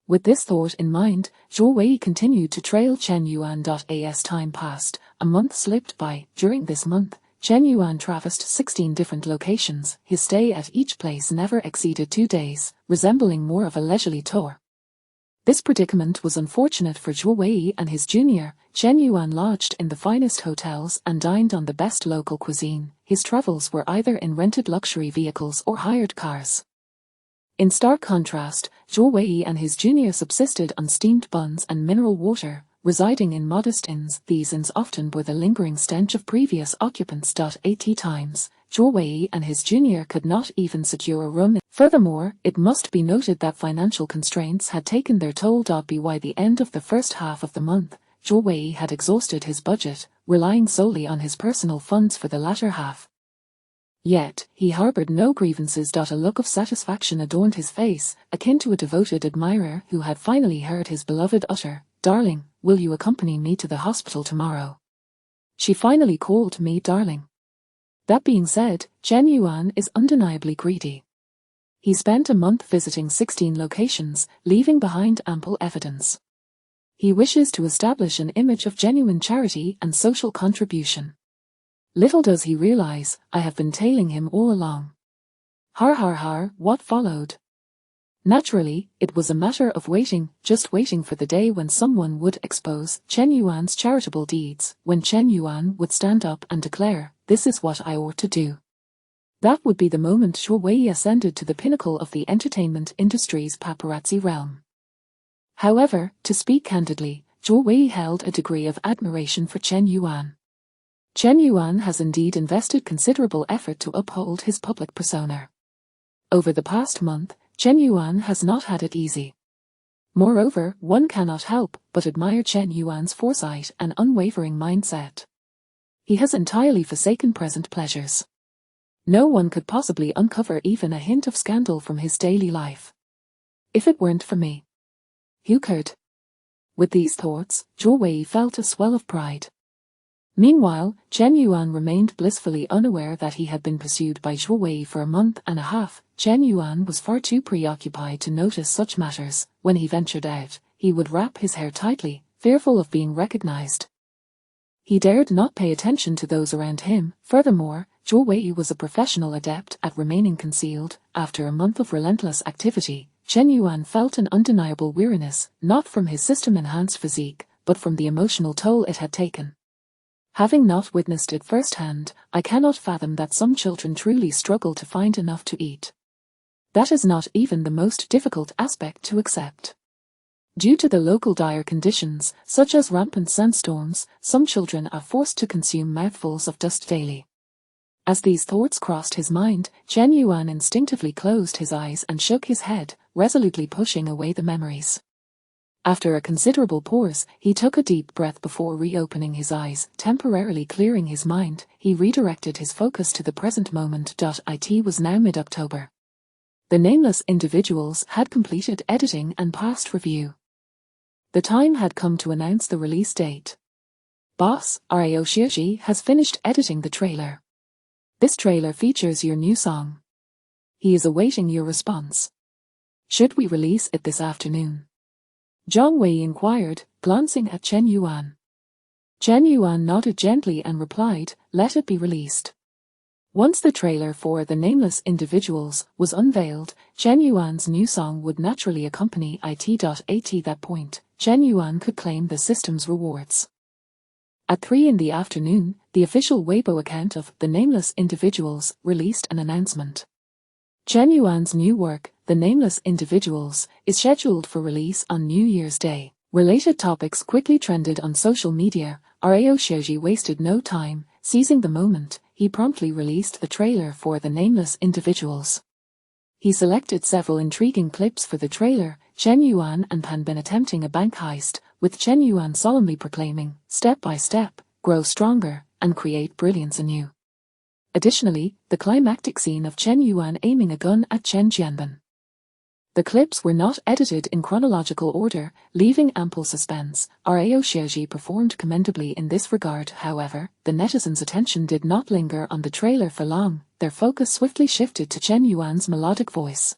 With this thought in mind, Zhou Wei continued to trail Chen Yuan. As time passed, a month slipped by. During this month, Chen Yuan traversed 16 different locations. His stay at each place never exceeded 2 days, resembling more of a leisurely tour. This predicament was unfortunate for Zhou Wei and his junior. Chen Yuan lodged in the finest hotels and dined on the best local cuisine. His travels were either in rented luxury vehicles or hired cars. In stark contrast, Zhou Wei and his junior subsisted on steamed buns and mineral water, residing in modest inns. These inns often bore the lingering stench of previous occupants. At times, Zhou Wei and his junior could not even secure a room. Furthermore, it must be noted that financial constraints had taken their toll. By the end of the first half of the month, Zhou Wei had exhausted his budget, relying solely on his personal funds for the latter half. Yet, he harbored no grievances. A look of satisfaction adorned his face, akin to a devoted admirer who had finally heard his beloved utter, "Darling, will you accompany me to the hospital tomorrow?" She finally called me darling. That being said, Chen Yuan is undeniably greedy. He spent a month visiting 16 locations, leaving behind ample evidence. He wishes to establish an image of genuine charity and social contribution. Little does he realize, I have been tailing him all along. Har har har, what followed? Naturally, it was a matter of waiting, just waiting for the day when someone would expose Chen Yuan's charitable deeds, when Chen Yuan would stand up and declare, "This is what I ought to do." That would be the moment Zhou Wei ascended to the pinnacle of the entertainment industry's paparazzi realm. However, to speak candidly, Zhou Wei held a degree of admiration for Chen Yuan. Chen Yuan has indeed invested considerable effort to uphold his public persona. Over the past month, Chen Yuan has not had it easy. Moreover, one cannot help but admire Chen Yuan's foresight and unwavering mindset. He has entirely forsaken present pleasures. No one could possibly uncover even a hint of scandal from his daily life. If it weren't for me, who could? With these thoughts, Zhou Wei felt a swell of pride. Meanwhile, Chen Yuan remained blissfully unaware that he had been pursued by Zhou Wei for a month and a half. Chen Yuan was far too preoccupied to notice such matters. When he ventured out, he would wrap his hair tightly, fearful of being recognized. He dared not pay attention to those around him. Furthermore, Zhou Wei was a professional adept at remaining concealed. After a month of relentless activity, Chen Yuan felt an undeniable weariness, not from his system-enhanced physique, but from the emotional toll it had taken. Having not witnessed it firsthand, I cannot fathom that some children truly struggle to find enough to eat. That is not even the most difficult aspect to accept. Due to the local dire conditions, such as rampant sandstorms, some children are forced to consume mouthfuls of dust daily. As these thoughts crossed his mind, Chen Yuan instinctively closed his eyes and shook his head, resolutely pushing away the memories. After a considerable pause, he took a deep breath before reopening his eyes. Temporarily clearing his mind, he redirected his focus to the present moment. It was now mid-October. The Nameless Individuals had completed editing and passed review. The time had come to announce the release date. Boss, Ryo Shioji has finished editing the trailer. This trailer features your new song. He is awaiting your response. Should we release it this afternoon? Zhang Wei inquired, glancing at Chen Yuan. Chen Yuan nodded gently and replied, "Let it be released." Once the trailer for The Nameless Individuals was unveiled, Chen Yuan's new song would naturally accompany it. At that point, Chen Yuan could claim the system's rewards. At 3 in the afternoon, the official Weibo account of The Nameless Individuals released an announcement. Chen Yuan's new work, The Nameless Individuals, is scheduled for release on New Year's Day. Related topics quickly trended on social media. Ryo Shioji wasted no time. Seizing the moment, he promptly released the trailer for The Nameless Individuals. He selected several intriguing clips for the trailer, Chen Yuan and Pan Bin attempting a bank heist, with Chen Yuan solemnly proclaiming, "Step by step, grow stronger, and create brilliance anew." Additionally, the climactic scene of Chen Yuan aiming a gun at Chen Jianbin. The clips were not edited in chronological order, leaving ample suspense. Ryo Shioji performed commendably in this regard. However, the netizens' attention did not linger on the trailer for long. Their focus swiftly shifted to Chen Yuan's melodic voice.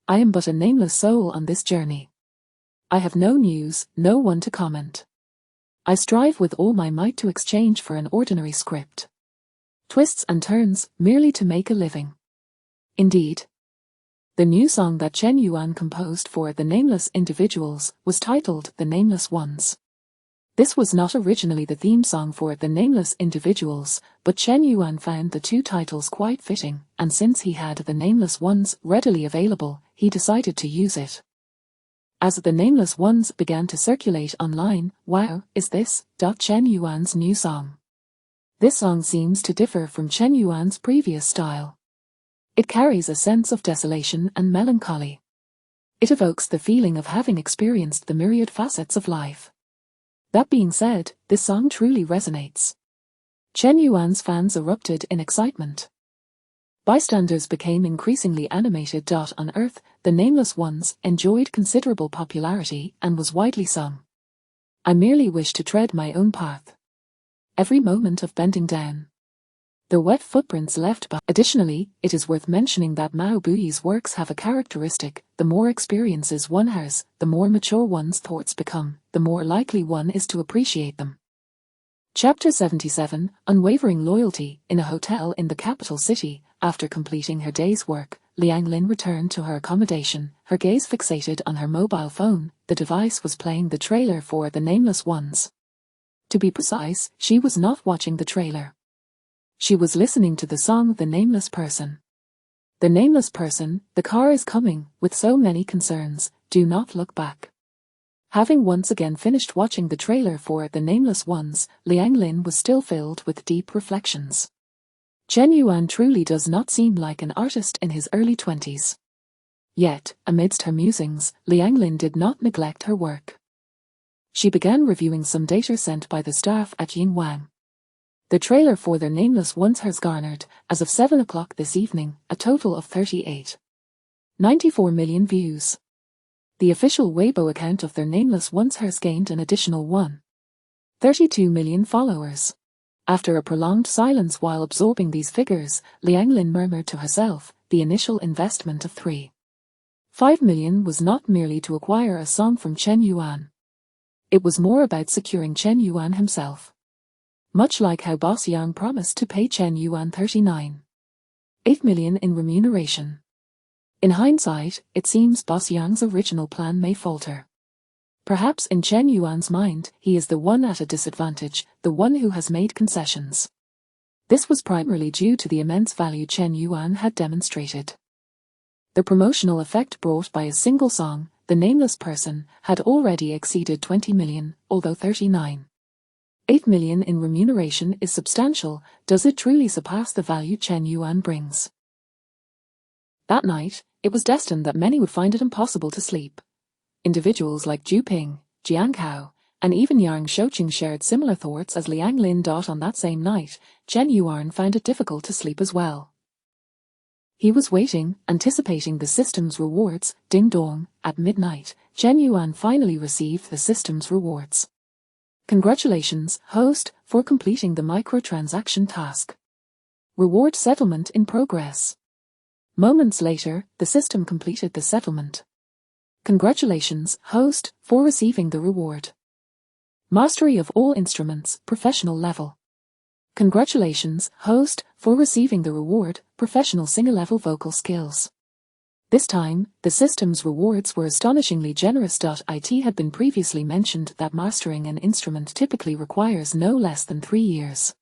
"I am but a nameless soul on this journey. I have no news, no one to comment. I strive with all my might to exchange for an ordinary script. Twists and turns, merely to make a living." Indeed. The new song that Chen Yuan composed for The Nameless Individuals was titled The Nameless Ones. This was not originally the theme song for The Nameless Individuals, but Chen Yuan found the two titles quite fitting, and since he had The Nameless Ones readily available, he decided to use it. As the Nameless Ones began to circulate online, "Wow, is this?" Chen Yuan's new song. This song seems to differ from Chen Yuan's previous style. It carries a sense of desolation and melancholy. It evokes the feeling of having experienced the myriad facets of life. That being said, this song truly resonates. Chen Yuan's fans erupted in excitement. Bystanders became increasingly animated. On Earth, the Nameless Ones enjoyed considerable popularity and was widely sung. "I merely wish to tread my own path. Every moment of bending down. The wet footprints left by." Additionally, it is worth mentioning that Mao Buyi's works have a characteristic: the more experiences one has, the more mature one's thoughts become, the more likely one is to appreciate them. Chapter 77, Unwavering Loyalty. In a hotel in the capital city, after completing her day's work, Liang Lin returned to her accommodation, her gaze fixated on her mobile phone. The device was playing the trailer for The Nameless Ones. To be precise, she was not watching the trailer. She was listening to the song The Nameless Person. The Nameless Person, the car is coming, with so many concerns, do not look back. Having once again finished watching the trailer for The Nameless Ones, Liang Lin was still filled with deep reflections. Chen Yuan truly does not seem like an artist in his early 20s. Yet, amidst her musings, Liang Lin did not neglect her work. She began reviewing some data sent by the staff at Yinwang. The trailer for The Nameless Ones has garnered, as of 7 o'clock this evening, a total of 38.94 million views. The official Weibo account of The Nameless Ones has gained an additional 1.32 million followers. After a prolonged silence while absorbing these figures, Liang Lin murmured to herself, the initial investment of 3.5 million was not merely to acquire a song from Chen Yuan. It was more about securing Chen Yuan himself. Much like how Boss Yang promised to pay Chen Yuan 39.8 million in remuneration. In hindsight, it seems Boss Yang's original plan may falter. Perhaps in Chen Yuan's mind, he is the one at a disadvantage, the one who has made concessions. This was primarily due to the immense value Chen Yuan had demonstrated. The promotional effect brought by a single song, The Nameless Person, had already exceeded 20 million, although 39.8 million in remuneration is substantial. Does it truly surpass the value Chen Yuan brings? That night, it was destined that many would find it impossible to sleep. Individuals like Zhu Ping, Jiang Kao, and even Yang Shouqing shared similar thoughts as Liang Lin. On that same night, Chen Yuan found it difficult to sleep as well. He was waiting, anticipating the system's rewards. Ding dong, at midnight, Chen Yuan finally received the system's rewards. Congratulations, host, for completing the microtransaction task. Reward settlement in progress. Moments later, the system completed the settlement. Congratulations, host, for receiving the reward. Mastery of all instruments, professional level. Congratulations, host, for receiving the reward, professional singer level vocal skills. This time, the system's rewards were astonishingly generous. It had been previously mentioned that mastering an instrument typically requires no less than 3 years.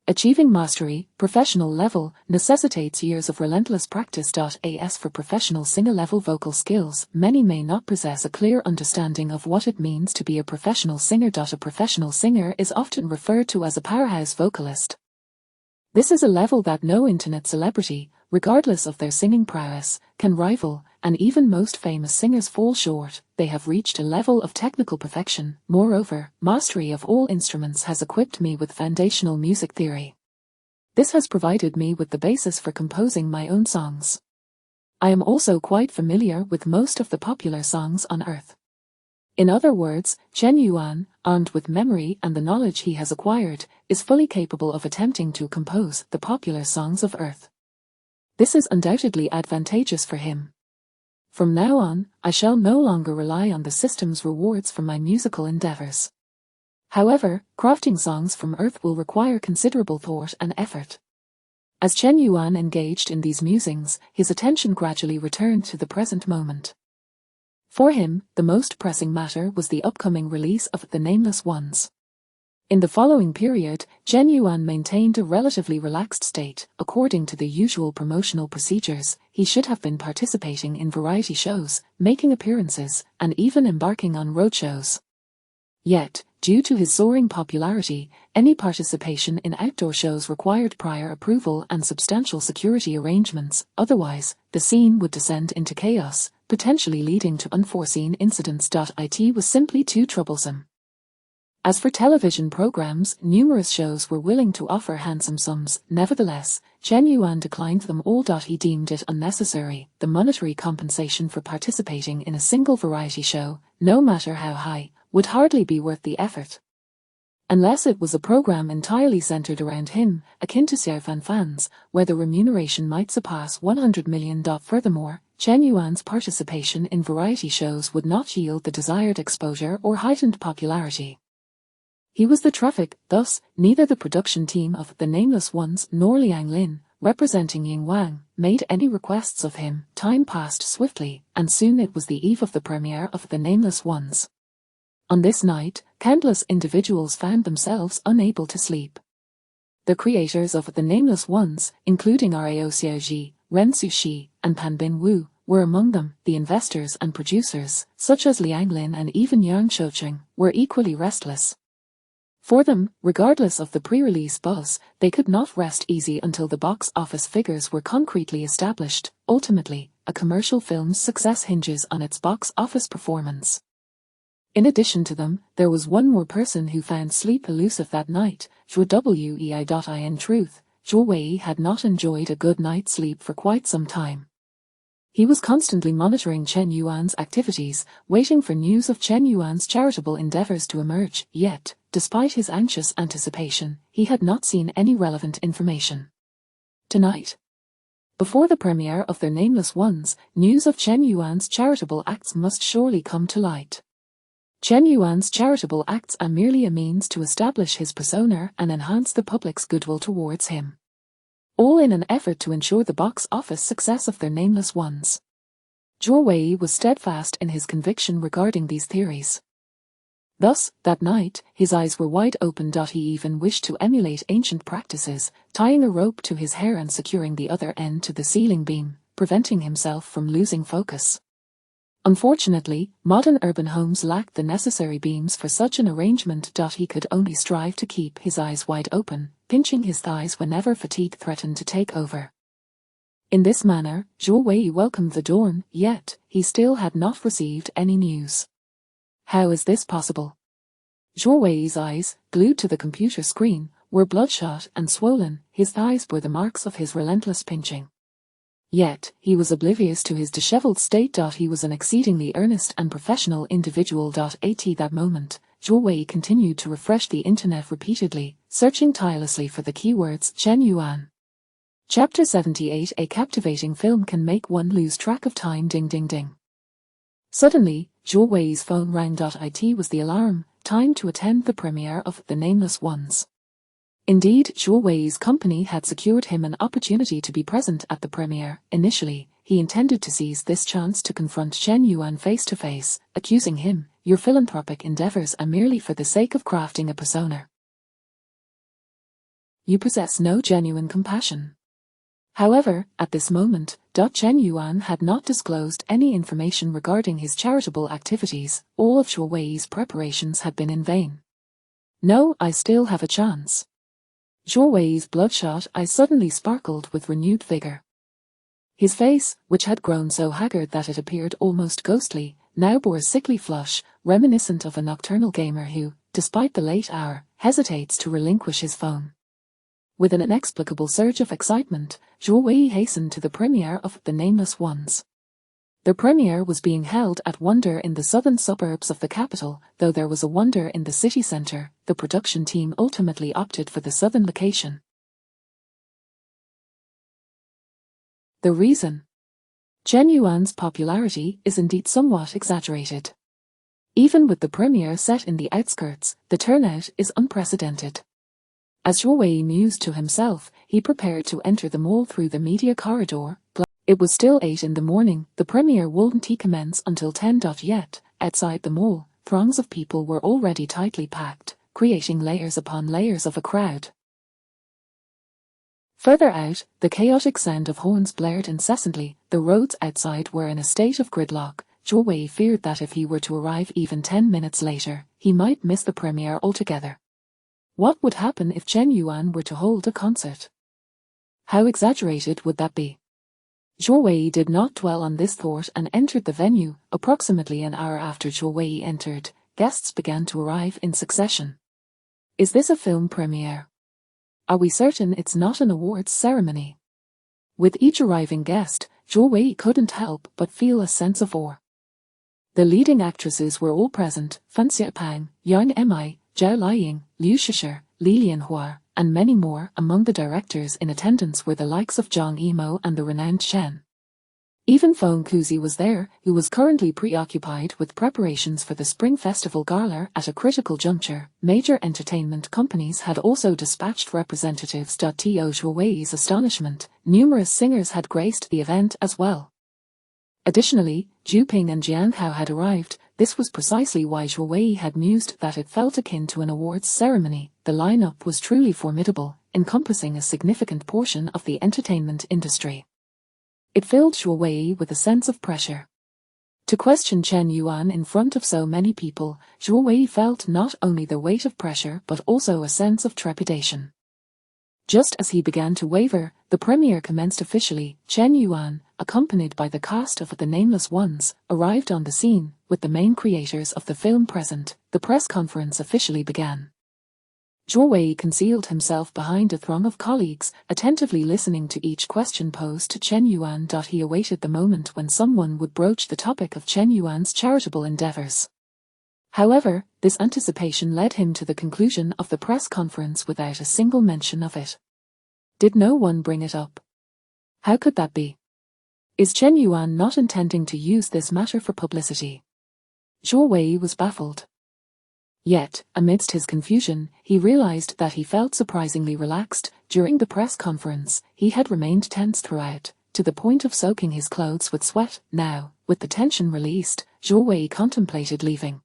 Achieving mastery, professional level, necessitates years of relentless practice. As for professional singer-level vocal skills, many may not possess a clear understanding of what it means to be a professional singer. A professional singer is often referred to as a powerhouse vocalist. This is a level that no internet celebrity, regardless of their singing prowess, can rival, and even most famous singers fall short. They have reached a level of technical perfection. Moreover, mastery of all instruments has equipped me with foundational music theory. This has provided me with the basis for composing my own songs. I am also quite familiar with most of the popular songs on Earth. In other words, Chen Yuan, armed with memory and the knowledge he has acquired, is fully capable of attempting to compose the popular songs of Earth. This is undoubtedly advantageous for him. From now on, I shall no longer rely on the system's rewards for my musical endeavors. However, crafting songs from Earth will require considerable thought and effort. As Chen Yuan engaged in these musings, his attention gradually returned to the present moment. For him, the most pressing matter was the upcoming release of The Nameless Ones. In the following period, Chen Yuan maintained a relatively relaxed state. According to the usual promotional procedures, he should have been participating in variety shows, making appearances, and even embarking on roadshows. Yet, due to his soaring popularity, any participation in outdoor shows required prior approval and substantial security arrangements, otherwise, the scene would descend into chaos, potentially leading to unforeseen incidents. It was simply too troublesome. As for television programs, numerous shows were willing to offer handsome sums. Nevertheless, Chen Yuan declined them all. He deemed it unnecessary. The monetary compensation for participating in a single variety show, no matter how high, would hardly be worth the effort. Unless it was a program entirely centered around him, akin to Xiao Fan Fan's, where the remuneration might surpass 100 million. Furthermore, Chen Yuan's participation in variety shows would not yield the desired exposure or heightened popularity. He was the traffic, thus, neither the production team of The Nameless Ones nor Liang Lin, representing Ying Wang, made any requests of him. Time passed swiftly, and soon it was the eve of the premiere of The Nameless Ones. On this night, countless individuals found themselves unable to sleep. The creators of The Nameless Ones, including Rao Xiaoji, Ren Sushi, and Pan Bin-Wu, were among them. The investors and producers, such as Liang Lin and even Yang Shoucheng, were equally restless. For them, regardless of the pre-release buzz, they could not rest easy until the box office figures were concretely established. Ultimately, a commercial film's success hinges on its box office performance. In addition to them, there was one more person who found sleep elusive that night, Zhuo Wei. In truth, Zhuo Wei had not enjoyed a good night's sleep for quite some time. He was constantly monitoring Chen Yuan's activities, waiting for news of Chen Yuan's charitable endeavors to emerge, yet, despite his anxious anticipation, he had not seen any relevant information. Tonight, before the premiere of Their Nameless Ones, news of Chen Yuan's charitable acts must surely come to light. Chen Yuan's charitable acts are merely a means to establish his persona and enhance the public's goodwill towards him. All in an effort to ensure the box office success of Their Nameless Ones. Zhuo Wei was steadfast in his conviction regarding these theories. Thus, that night, his eyes were wide open. He even wished to emulate ancient practices, tying a rope to his hair and securing the other end to the ceiling beam, preventing himself from losing focus. Unfortunately, modern urban homes lacked the necessary beams for such an arrangement. He could only strive to keep his eyes wide open, pinching his thighs whenever fatigue threatened to take over. In this manner, Zhuo Wei welcomed the dawn, yet, he still had not received any news. How is this possible? Zhuo Wei's eyes, glued to the computer screen, were bloodshot and swollen. His thighs bore the marks of his relentless pinching. Yet, he was oblivious to his disheveled state. He was an exceedingly earnest and professional individual. At that moment, Zhuo Wei continued to refresh the internet repeatedly, searching tirelessly for the keywords Chen Yuan. Chapter 78. A captivating film can make one lose track of time. Ding ding ding. Suddenly, Zhuo Wei's phone rang. It was the alarm, time to attend the premiere of The Nameless Ones. Indeed, Zhuo Wei's company had secured him an opportunity to be present at the premiere. Initially, he intended to seize this chance to confront Chen Yuan face to face, accusing him, "Your philanthropic endeavors are merely for the sake of crafting a persona. You possess no genuine compassion." However, at this moment, Chen Yuan had not disclosed any information regarding his charitable activities. All of Zhuo Wei's preparations had been in vain. "No, I still have a chance." Zhuo Wei's bloodshot eyes suddenly sparkled with renewed vigor. His face, which had grown so haggard that it appeared almost ghostly, now bore a sickly flush, reminiscent of a nocturnal gamer who, despite the late hour, hesitates to relinquish his phone. With an inexplicable surge of excitement, Zhuo Wei hastened to the premiere of The Nameless Ones. The premiere was being held at Wonder in the southern suburbs of the capital. Though there was a Wonder in the city center, the production team ultimately opted for the southern location. The reason? Chen Yuan's popularity is indeed somewhat exaggerated. Even with the premiere set in the outskirts, the turnout is unprecedented. As Zhuo Wei mused to himself, he prepared to enter the mall through the media corridor. It was still 8 in the morning. The premiere wouldn't commence until 10. Yet, outside the mall, throngs of people were already tightly packed, creating layers upon layers of a crowd. Further out, the chaotic sound of horns blared incessantly. The roads outside were in a state of gridlock. Zhou Wei feared that if he were to arrive even 10 minutes later, he might miss the premiere altogether. What would happen if Chen Yuan were to hold a concert? How exaggerated would that be? Zhou Wei did not dwell on this thought and entered the venue. Approximately an hour after Zhou Wei entered, guests began to arrive in succession. Is this a film premiere? Are we certain it's not an awards ceremony? With each arriving guest, Zhou Wei couldn't help but feel a sense of awe. The leading actresses were all present: Fan Xiaopang, Yang Mi, Zhao Liying, Liu Shishi, Li Lianhua, and many more. Among the directors in attendance were the likes of Zhang Yimou and the renowned Shen. Even Feng Kuzi was there, who was currently preoccupied with preparations for the Spring Festival Gala at a critical juncture. Major entertainment companies had also dispatched representatives. To Zhou Wei's astonishment, numerous singers had graced the event as well. Additionally, Zhu Ping and Jiang Hao had arrived. This was precisely why Zhou Wei had mused that it felt akin to an awards ceremony. The lineup was truly formidable, encompassing a significant portion of the entertainment industry. It filled Zhou Wei with a sense of pressure. To question Chen Yuan in front of so many people, Zhou Wei felt not only the weight of pressure but also a sense of trepidation. Just as he began to waver, the premiere commenced officially. Chen Yuan, accompanied by the cast of The Nameless Ones, arrived on the scene. With the main creators of the film present, the press conference officially began. Zhou Wei concealed himself behind a throng of colleagues, attentively listening to each question posed to Chen Yuan. He awaited the moment when someone would broach the topic of Chen Yuan's charitable endeavors. However, this anticipation led him to the conclusion of the press conference without a single mention of it. Did no one bring it up? How could that be? Is Chen Yuan not intending to use this matter for publicity? Zhou Wei was baffled. Yet, amidst his confusion, he realized that he felt surprisingly relaxed. During the press conference, he had remained tense throughout, to the point of soaking his clothes with sweat. Now, with the tension released, Zhou Wei contemplated leaving.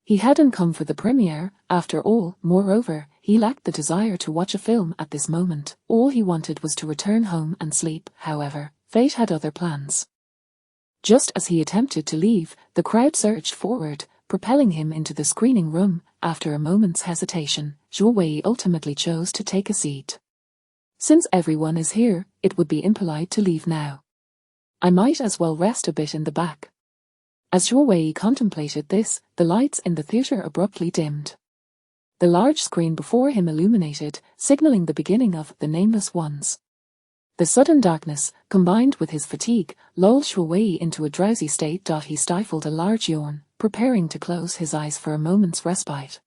He hadn't come for the premiere, after all. Moreover, he lacked the desire to watch a film at this moment. All he wanted was to return home and sleep. However, fate had other plans. Just as he attempted to leave, the crowd surged forward, propelling him into the screening room. After a moment's hesitation, Zhou Wei ultimately chose to take a seat. Since everyone is here, it would be impolite to leave now. I might as well rest a bit in the back. As Zhou Wei contemplated this, the lights in the theater abruptly dimmed. The large screen before him illuminated, signaling the beginning of The Nameless Ones. The sudden darkness, combined with his fatigue, lulled Zhou Wei into a drowsy state. He stifled a large yawn, preparing to close his eyes for a moment's respite.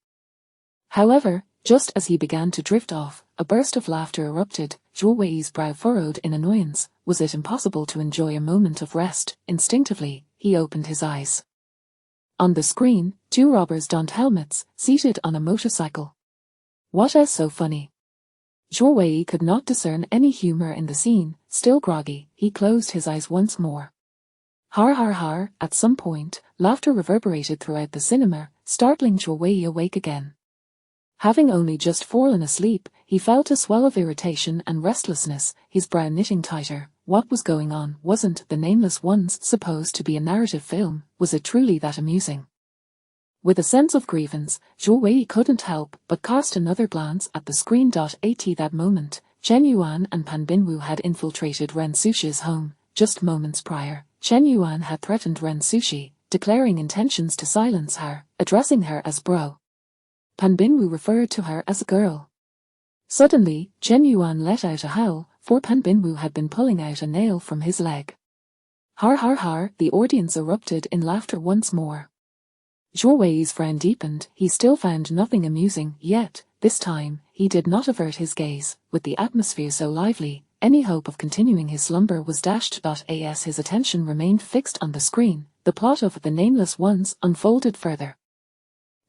However, just as he began to drift off, a burst of laughter erupted. Zhou Wei's brow furrowed in annoyance. Was it impossible to enjoy a moment of rest? Instinctively, he opened his eyes. On the screen, two robbers donned helmets, seated on a motorcycle. What is so funny? Zhou Wei could not discern any humor in the scene. Still groggy, he closed his eyes once more. Har har har. At some point, laughter reverberated throughout the cinema, startling Zhou Wei awake again. Having only just fallen asleep, he felt a swell of irritation and restlessness, his brow knitting tighter. What was going on? Wasn't The Nameless Ones supposed to be a narrative film? Was it truly that amusing? With a sense of grievance, Zhou Wei couldn't help but cast another glance at the screen. At that moment, Chen Yuan and Pan Binwu had infiltrated Ren Sushi's home. Just moments prior, Chen Yuan had threatened Ren Sushi, declaring intentions to silence her, addressing her as bro. Pan Binwu referred to her as a girl. Suddenly, Chen Yuan let out a howl, for Pan Binwu had been pulling out a nail from his leg. Har har har. The audience erupted in laughter once more. Zhou Wei's frown deepened. He still found nothing amusing, yet, this time, he did not avert his gaze. With the atmosphere so lively, any hope of continuing his slumber was dashed. As his attention remained fixed on the screen, the plot of The Nameless Ones unfolded further.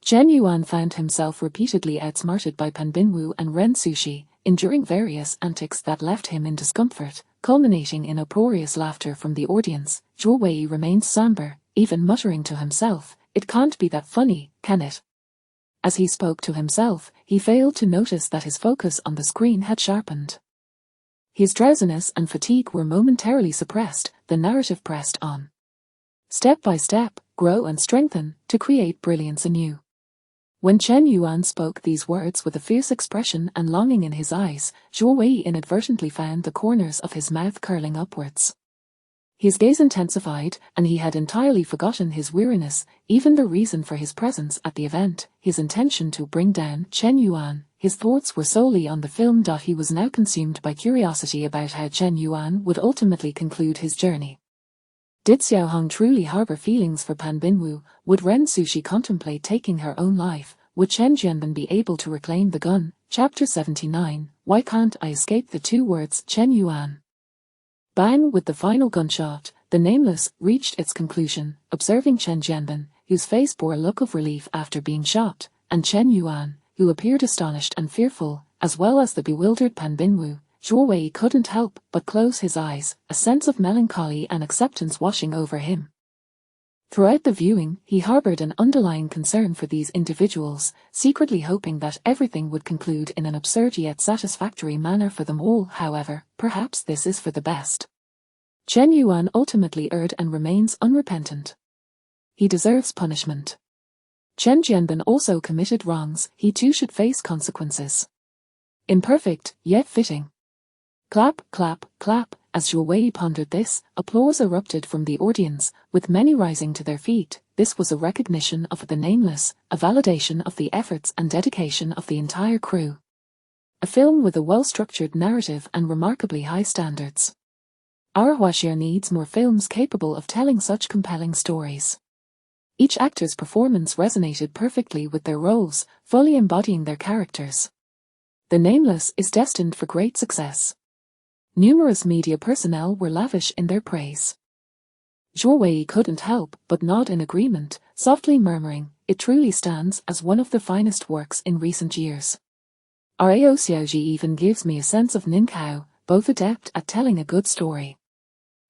Chen Yuan found himself repeatedly outsmarted by Pan Binwu and Ren Sushi, enduring various antics that left him in discomfort, culminating in uproarious laughter from the audience. Zhou Wei remained somber, even muttering to himself, "It can't be that funny, can it?" As he spoke to himself, he failed to notice that his focus on the screen had sharpened. His drowsiness and fatigue were momentarily suppressed, the narrative pressed on. Step by step, grow and strengthen, to create brilliance anew. When Chen Yuan spoke these words with a fierce expression and longing in his eyes, Zhou Wei inadvertently found the corners of his mouth curling upwards. His gaze intensified, and he had entirely forgotten his weariness, even the reason for his presence at the event, his intention to bring down Chen Yuan. His thoughts were solely on the film. He was now consumed by curiosity about how Chen Yuan would ultimately conclude his journey. Did Xiao Hong truly harbor feelings for Pan Binwu? Would Ren Sushi contemplate taking her own life? Would Chen Jianben be able to reclaim the gun? Chapter 79. Why can't I escape the two words Chen Yuan? Bang! With the final gunshot, the Nameless reached its conclusion, observing Chen Jianben, whose face bore a look of relief after being shot, and Chen Yuan, who appeared astonished and fearful, as well as the bewildered Pan Binwu. Zhou Wei couldn't help but close his eyes, a sense of melancholy and acceptance washing over him. Throughout the viewing, he harbored an underlying concern for these individuals, secretly hoping that everything would conclude in an absurd yet satisfactory manner for them all. However, perhaps this is for the best. Chen Yuan ultimately erred and remains unrepentant. He deserves punishment. Chen Jianben also committed wrongs, he too should face consequences. Imperfect, yet fitting. Clap, clap, clap. As Zhou Wei pondered this, applause erupted from the audience, with many rising to their feet. This was a recognition of the Nameless, a validation of the efforts and dedication of the entire crew. A film with a well-structured narrative and remarkably high standards. Our Huaxia needs more films capable of telling such compelling stories. Each actor's performance resonated perfectly with their roles, fully embodying their characters. The Nameless is destined for great success. Numerous media personnel were lavish in their praise. Zhou Wei couldn't help but nod in agreement, softly murmuring, "It truly stands as one of the finest works in recent years. Rao Xiaoji even gives me a sense of Nin Kao, both adept at telling a good story."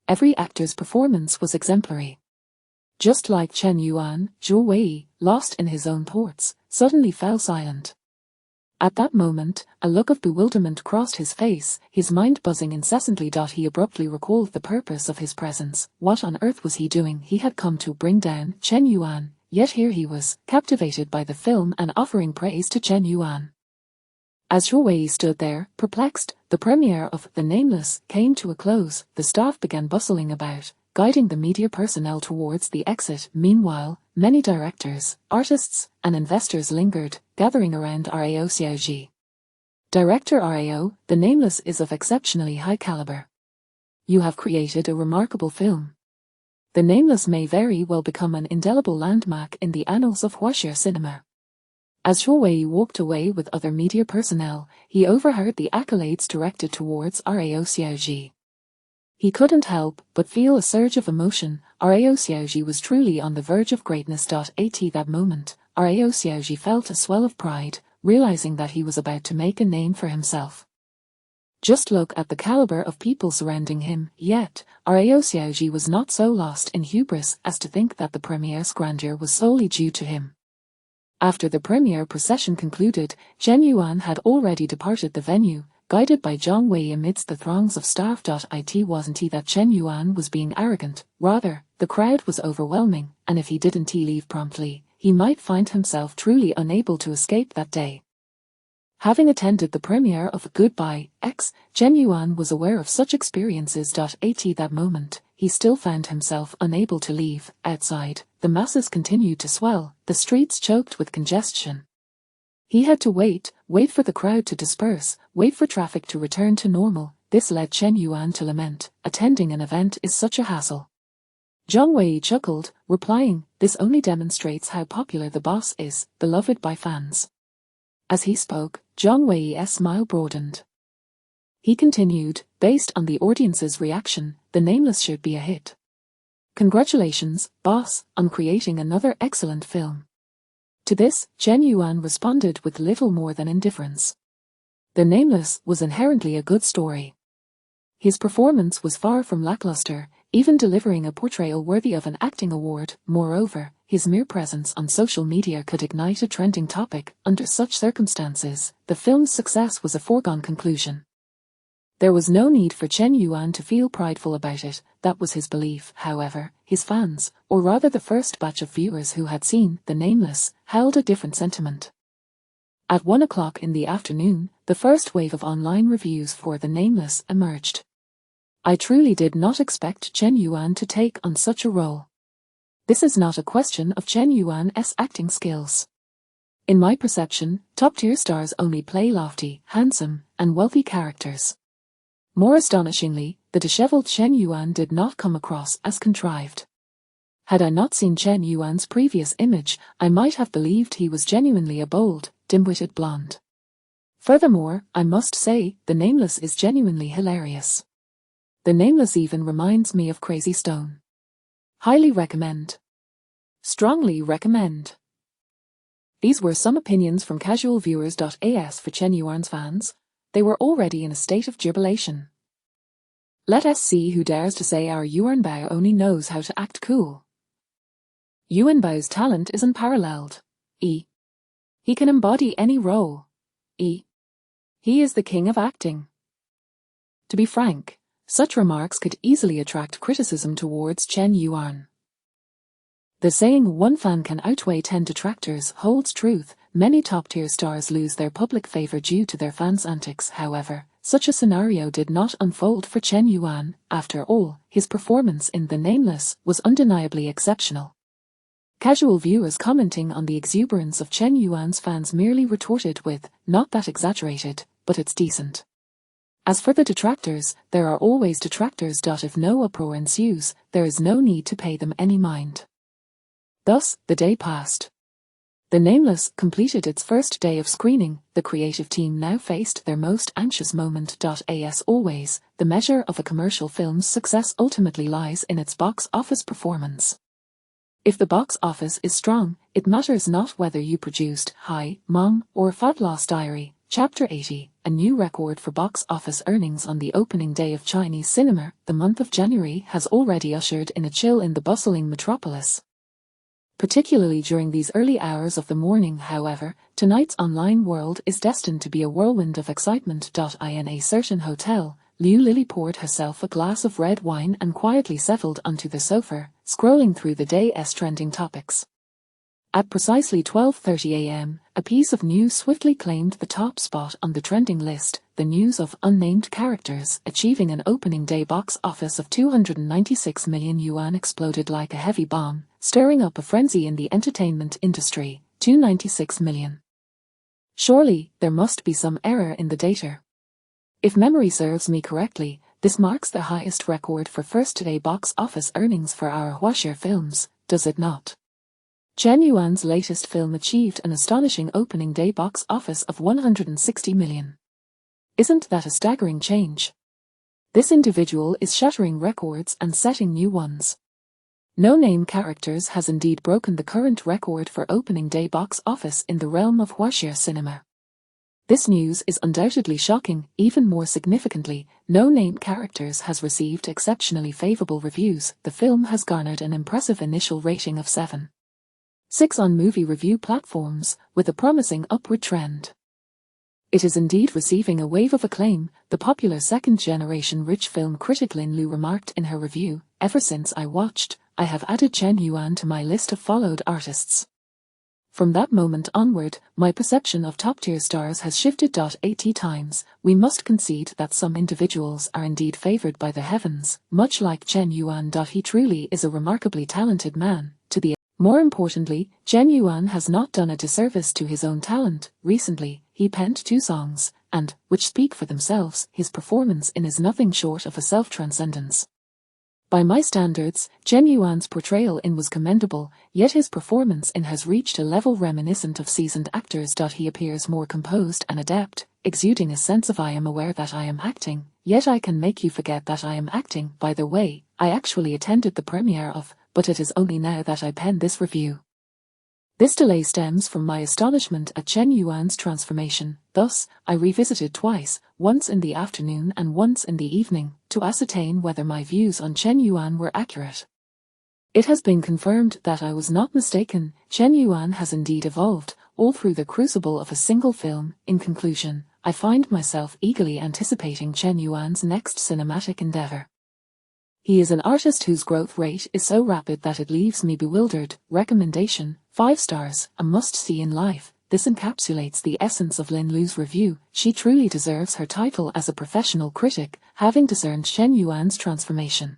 Every actor's performance was exemplary. Just like Chen Yuan, Zhou Wei, lost in his own thoughts, suddenly fell silent. At that moment, a look of bewilderment crossed his face, his mind buzzing incessantly. He abruptly recalled the purpose of his presence. What on earth was he doing? He had come to bring down Chen Yuan, yet here he was, captivated by the film and offering praise to Chen Yuan. As Zhou Wei stood there, perplexed, the premiere of The Nameless came to a close. The staff began bustling about, guiding the media personnel towards the exit. Meanwhile, many directors, artists, and investors lingered, gathering around Rao Xiaoji. Director Rao, The Nameless is of exceptionally high caliber. You have created a remarkable film. The Nameless may very well become an indelible landmark in the annals of Huaxia cinema. As Zhou Wei walked away with other media personnel, he overheard the accolades directed towards Rao Xiaoji. He couldn't help but feel a surge of emotion. Rao Xiaoji was truly on the verge of greatness. At that moment, Rao Xiaoji felt a swell of pride, realizing that he was about to make a name for himself. Just look at the caliber of people surrounding him. Yet, Rao Xiaoji was not so lost in hubris as to think that the premiere's grandeur was solely due to him. After the premiere procession concluded, Chen Yuan had already departed the venue, guided by Zhang Wei amidst the throngs of staff. It wasn't that Chen Yuan was being arrogant, rather, the crowd was overwhelming, and if he didn't leave promptly, he might find himself truly unable to escape that day. Having attended the premiere of Goodbye, X, Chen Yuan was aware of such experiences. At that moment, he still found himself unable to leave. Outside, the masses continued to swell, the streets choked with congestion. He had to wait for the crowd to disperse, wait for traffic to return to normal. This led Chen Yuan to lament, attending an event is such a hassle. Zhang Wei chuckled, replying, "This only demonstrates how popular the boss is, beloved by fans." As he spoke, Zhang Wei's smile broadened. He continued, "Based on the audience's reaction, The Nameless should be a hit. Congratulations, boss, on creating another excellent film." To this, Chen Yuan responded with little more than indifference. The Nameless was inherently a good story. His performance was far from lackluster, even delivering a portrayal worthy of an acting award. Moreover, his mere presence on social media could ignite a trending topic. Under such circumstances, the film's success was a foregone conclusion. There was no need for Chen Yuan to feel prideful about it. That was his belief. However, his fans, or rather the first batch of viewers who had seen The Nameless, held a different sentiment. At 1 o'clock in the afternoon, the first wave of online reviews for The Nameless emerged. I truly did not expect Chen Yuan to take on such a role. This is not a question of Chen Yuan's acting skills. In my perception, top-tier stars only play lofty, handsome, and wealthy characters. More astonishingly, the disheveled Chen Yuan did not come across as contrived. Had I not seen Chen Yuan's previous image, I might have believed he was genuinely a bold, dim-witted blonde. Furthermore, I must say, The Nameless is genuinely hilarious. The Nameless even reminds me of Crazy Stone. Highly recommend. Strongly recommend. These were some opinions from casualviewers.as for Chen Yuan's fans. They were already in a state of jubilation. Let us see who dares to say our Yuan Bao only knows how to act cool. Yuan Bao's talent is unparalleled. He can embody any role. He is the king of acting. To be frank, such remarks could easily attract criticism towards Chen Yuan. The saying one fan can outweigh 10 detractors holds truth. Many top-tier stars lose their public favor due to their fans' antics. However, such a scenario did not unfold for Chen Yuan. After all, his performance in The Nameless was undeniably exceptional. Casual viewers commenting on the exuberance of Chen Yuan's fans merely retorted with, "Not that exaggerated, but it's decent." As for the detractors, there are always detractors. If no uproar ensues, there is no need to pay them any mind. Thus, the day passed. The Nameless completed its first day of screening. The creative team now faced their most anxious moment. As always, the measure of a commercial film's success ultimately lies in its box office performance. If the box office is strong, it matters not whether you produced Hi, Mom, or Fat Loss Diary. Chapter 80, a new record for box office earnings on the opening day of Chinese cinema. The month of January has already ushered in a chill in the bustling metropolis. Particularly during these early hours of the morning. However, tonight's online world is destined to be a whirlwind of excitement. In a certain hotel, Liu Lily poured herself a glass of red wine and quietly settled onto the sofa, scrolling through the day's trending topics. At precisely 12:30 a.m., a piece of news swiftly claimed the top spot on the trending list. The news of unnamed characters achieving an opening day box office of 296 million yuan exploded like a heavy bomb, stirring up a frenzy in the entertainment industry. 296 million. Surely, there must be some error in the data. If memory serves me correctly, this marks the highest record for first-day box office earnings for our Huaxia films, does it not? Chen Yuan's latest film achieved an astonishing opening day box office of 160 million. Isn't that a staggering change? This individual is shattering records and setting new ones. No Name Characters has indeed broken the current record for opening day box office in the realm of Huaxia cinema. This news is undoubtedly shocking. Even more significantly, No Name Characters has received exceptionally favorable reviews. The film has garnered an impressive initial rating of 7.6 on movie review platforms, with a promising upward trend. It is indeed receiving a wave of acclaim. The popular second-generation rich film critic Lin Lu remarked in her review, "Ever since I watched, I have added Chen Yuan to my list of followed artists. From that moment onward, my perception of top-tier stars has shifted. 80 times. We must concede that some individuals are indeed favored by the heavens, much like Chen Yuan. He truly is a remarkably talented man. More importantly, Chen Yuan has not done a disservice to his own talent. Recently, he penned 2 songs, and, which speak for themselves, his performance in is nothing short of a self-transcendence. By my standards, Chen Yuan's portrayal in was commendable, yet his performance in has reached a level reminiscent of seasoned actors. He appears more composed and adept, exuding a sense of I am aware that I am acting, yet I can make you forget that I am acting. By the way, I actually attended the premiere of, but it is only now that I pen this review. This delay stems from my astonishment at Chen Yuan's transformation. Thus, I revisited twice, once in the afternoon and once in the evening, to ascertain whether my views on Chen Yuan were accurate. It has been confirmed that I was not mistaken. Chen Yuan has indeed evolved, all through the crucible of a single film. In conclusion, I find myself eagerly anticipating Chen Yuan's next cinematic endeavor. He is an artist whose growth rate is so rapid that it leaves me bewildered. Recommendation: 5 stars, a must-see in life. This encapsulates the essence of Lin Lu's review. She truly deserves her title as a professional critic, having discerned Chen Yuan's transformation.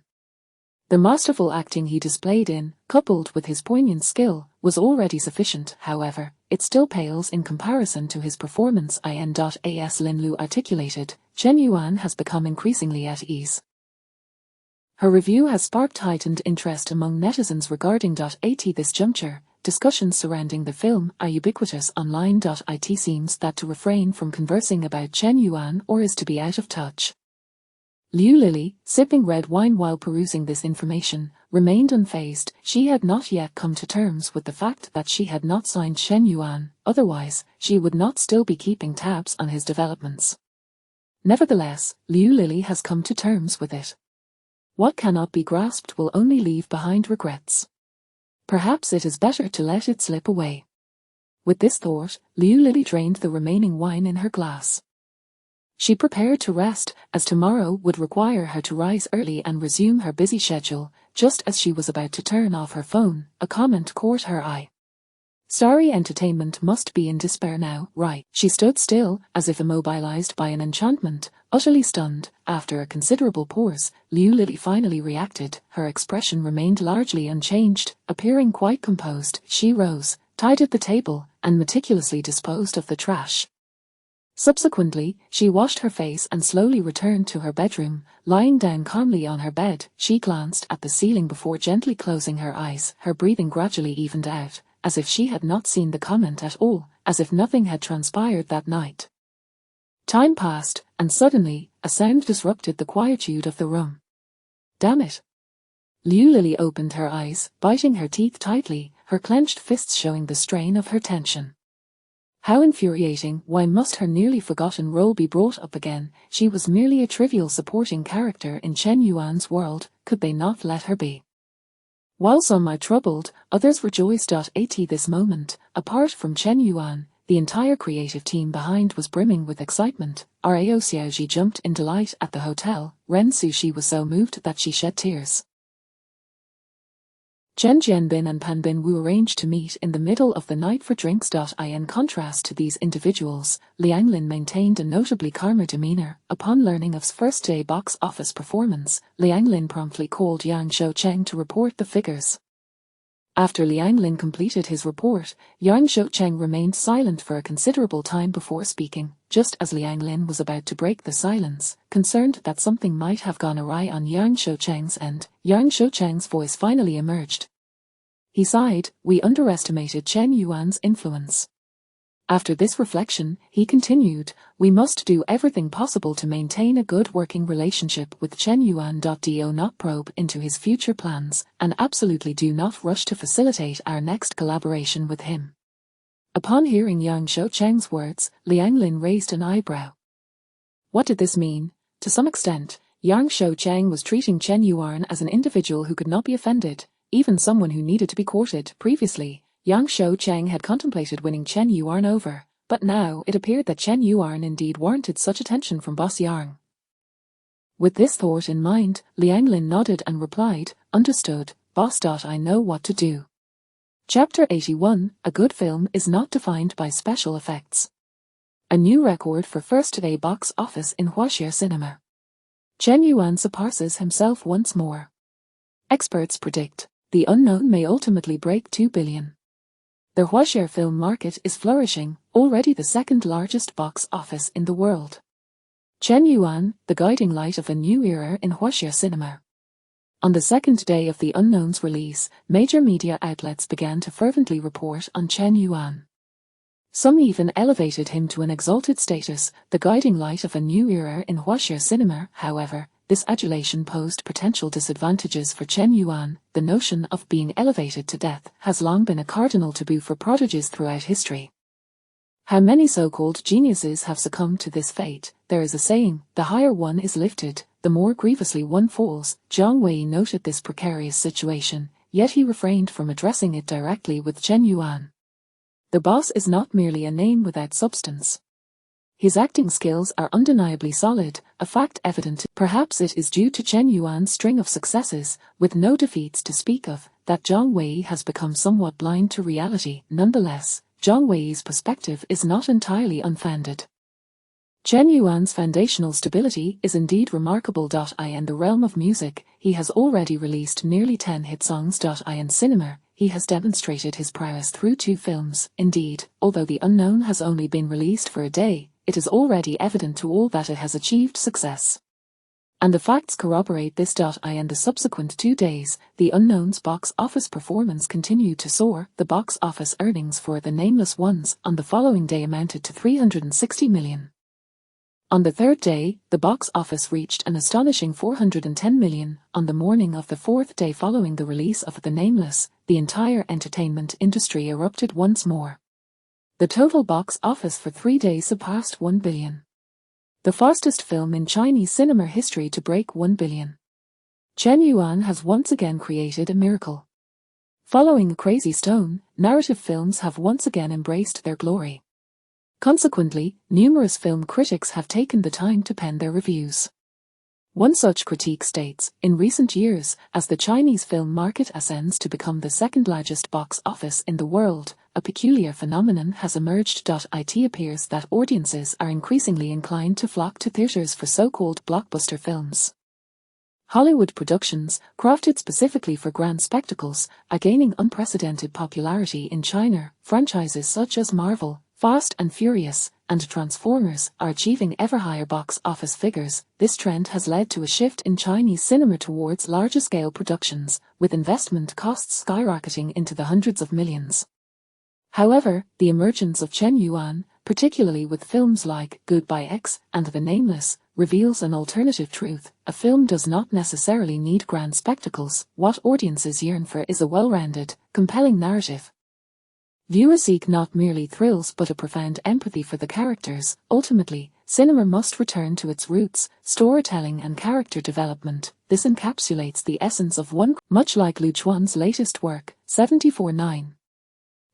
The masterful acting he displayed in, coupled with his poignant skill, was already sufficient. However, it still pales in comparison to his performance. As Lin Lu articulated, Chen Yuan has become increasingly at ease. Her review has sparked heightened interest among netizens regarding At this juncture. Discussions surrounding the film are ubiquitous online. It seems that to refrain from conversing about Chen Yuan or is to be out of touch. Liu Lili, sipping red wine while perusing this information, remained unfazed. She had not yet come to terms with the fact that she had not signed Chen Yuan, otherwise, she would not still be keeping tabs on his developments. Nevertheless, Liu Lili has come to terms with it. What cannot be grasped will only leave behind regrets. Perhaps it is better to let it slip away. With this thought, Liu Lili drained the remaining wine in her glass. She prepared to rest, as tomorrow would require her to rise early and resume her busy schedule. Just as she was about to turn off her phone, a comment caught her eye. Starry Entertainment must be in despair now, right? She stood still, as if immobilized by an enchantment, utterly stunned. After a considerable pause, Liu Lili finally reacted. Her expression remained largely unchanged. Appearing quite composed, she rose, tidied the table, and meticulously disposed of the trash. Subsequently, she washed her face and slowly returned to her bedroom. Lying down calmly on her bed, she glanced at the ceiling before gently closing her eyes. Her breathing gradually evened out, as if she had not seen the comment at all, as if nothing had transpired that night. Time passed, and suddenly, a sound disrupted the quietude of the room. Damn it! Liu Lili opened her eyes, biting her teeth tightly, her clenched fists showing the strain of her tension. How infuriating! Why must her nearly forgotten role be brought up again? She was merely a trivial supporting character in Chen Yuan's world. Could they not let her be? While some are troubled, others rejoiced. At this moment, apart from Chen Yuan, the entire creative team behind was brimming with excitement. Rao Xiaoji jumped in delight at the hotel. Ren Sushi was so moved that she shed tears. Chen Jianbin and Pan Binwu arranged to meet in the middle of the night for drinks. In contrast to these individuals, Liang Lin maintained a notably calmer demeanor. Upon learning of his first-day box office performance, Liang Lin promptly called Yang Shoucheng to report the figures. After Liang Lin completed his report, Yang Shoucheng remained silent for a considerable time before speaking. Just as Liang Lin was about to break the silence, concerned that something might have gone awry on Yang Shoucheng's end, Yang Shoucheng's voice finally emerged. He sighed. We underestimated Chen Yuan's influence. After this reflection, he continued, we must do everything possible to maintain a good working relationship with Chen Yuan. Do not probe into his future plans, and absolutely do not rush to facilitate our next collaboration with him. Upon hearing Yang Shoucheng's words, Liang Lin raised an eyebrow. What did this mean? To some extent, Yang Shoucheng was treating Chen Yuan as an individual who could not be offended, even someone who needed to be courted. Previously, Yang Shoucheng had contemplated winning Chen Yuan over, but now it appeared that Chen Yuan indeed warranted such attention from Boss Yang. With this thought in mind, Liang Lin nodded and replied, understood, boss. I know what to do. Chapter 81, a good film is not defined by special effects. A new record for first-day box office in Huaxia cinema. Chen Yuan surpasses himself once more. Experts predict The Unknown may ultimately break 2 billion. The Huaxia film market is flourishing, already the second largest box office in the world. Chen Yuan, the guiding light of a new era in Huaxia cinema. On the second day of The Unknown's release, major media outlets began to fervently report on Chen Yuan. Some even elevated him to an exalted status, the guiding light of a new era in Huaxia cinema. However, this adulation posed potential disadvantages for Chen Yuan. The notion of being elevated to death has long been a cardinal taboo for prodigies throughout history. How many so-called geniuses have succumbed to this fate? There is a saying, the higher one is lifted, the more grievously one falls. Jiang Wei noted this precarious situation, yet he refrained from addressing it directly with Chen Yuan. The boss is not merely a name without substance. His acting skills are undeniably solid, a fact evident. Perhaps it is due to Chen Yuan's string of successes, with no defeats to speak of, that Jiang Wei has become somewhat blind to reality. Nonetheless, Jiang Wei's perspective is not entirely unfounded. Chen Yuan's foundational stability is indeed remarkable. In the realm of music, he has already released nearly 10 hit songs. In cinema, he has demonstrated his prowess through 2 films. Indeed, although The Unknown has only been released for a day, it is already evident to all that it has achieved success. And the facts corroborate this. In the subsequent 2 days, The Unknown's box office performance continued to soar. The box office earnings for The Nameless Ones on the following day amounted to 360 million. On the 3rd day, the box office reached an astonishing 410 million. On the morning of the 4th day following the release of The Nameless, the entire entertainment industry erupted once more. The total box office for 3 days surpassed 1 billion. The fastest film in Chinese cinema history to break 1 billion. Chen Yuan has once again created a miracle. Following Crazy Stone, narrative films have once again embraced their glory. Consequently, numerous film critics have taken the time to pen their reviews. One such critique states, in recent years, as the Chinese film market ascends to become the second largest box office in the world, a peculiar phenomenon has emerged. It appears that audiences are increasingly inclined to flock to theaters for so-called blockbuster films. Hollywood productions, crafted specifically for grand spectacles, are gaining unprecedented popularity in China. Franchises such as Marvel, Fast and Furious, and Transformers are achieving ever higher box office figures. This trend has led to a shift in Chinese cinema towards larger-scale productions, with investment costs skyrocketing into the hundreds of millions. However, the emergence of Chen Yuan, particularly with films like Goodbye X and The Nameless, reveals an alternative truth. A film does not necessarily need grand spectacles. What audiences yearn for is a well-rounded, compelling narrative. Viewers seek not merely thrills but a profound empathy for the characters. Ultimately, cinema must return to its roots, storytelling and character development. This encapsulates the essence of one, much like Lu Chuan's latest work, 74-9.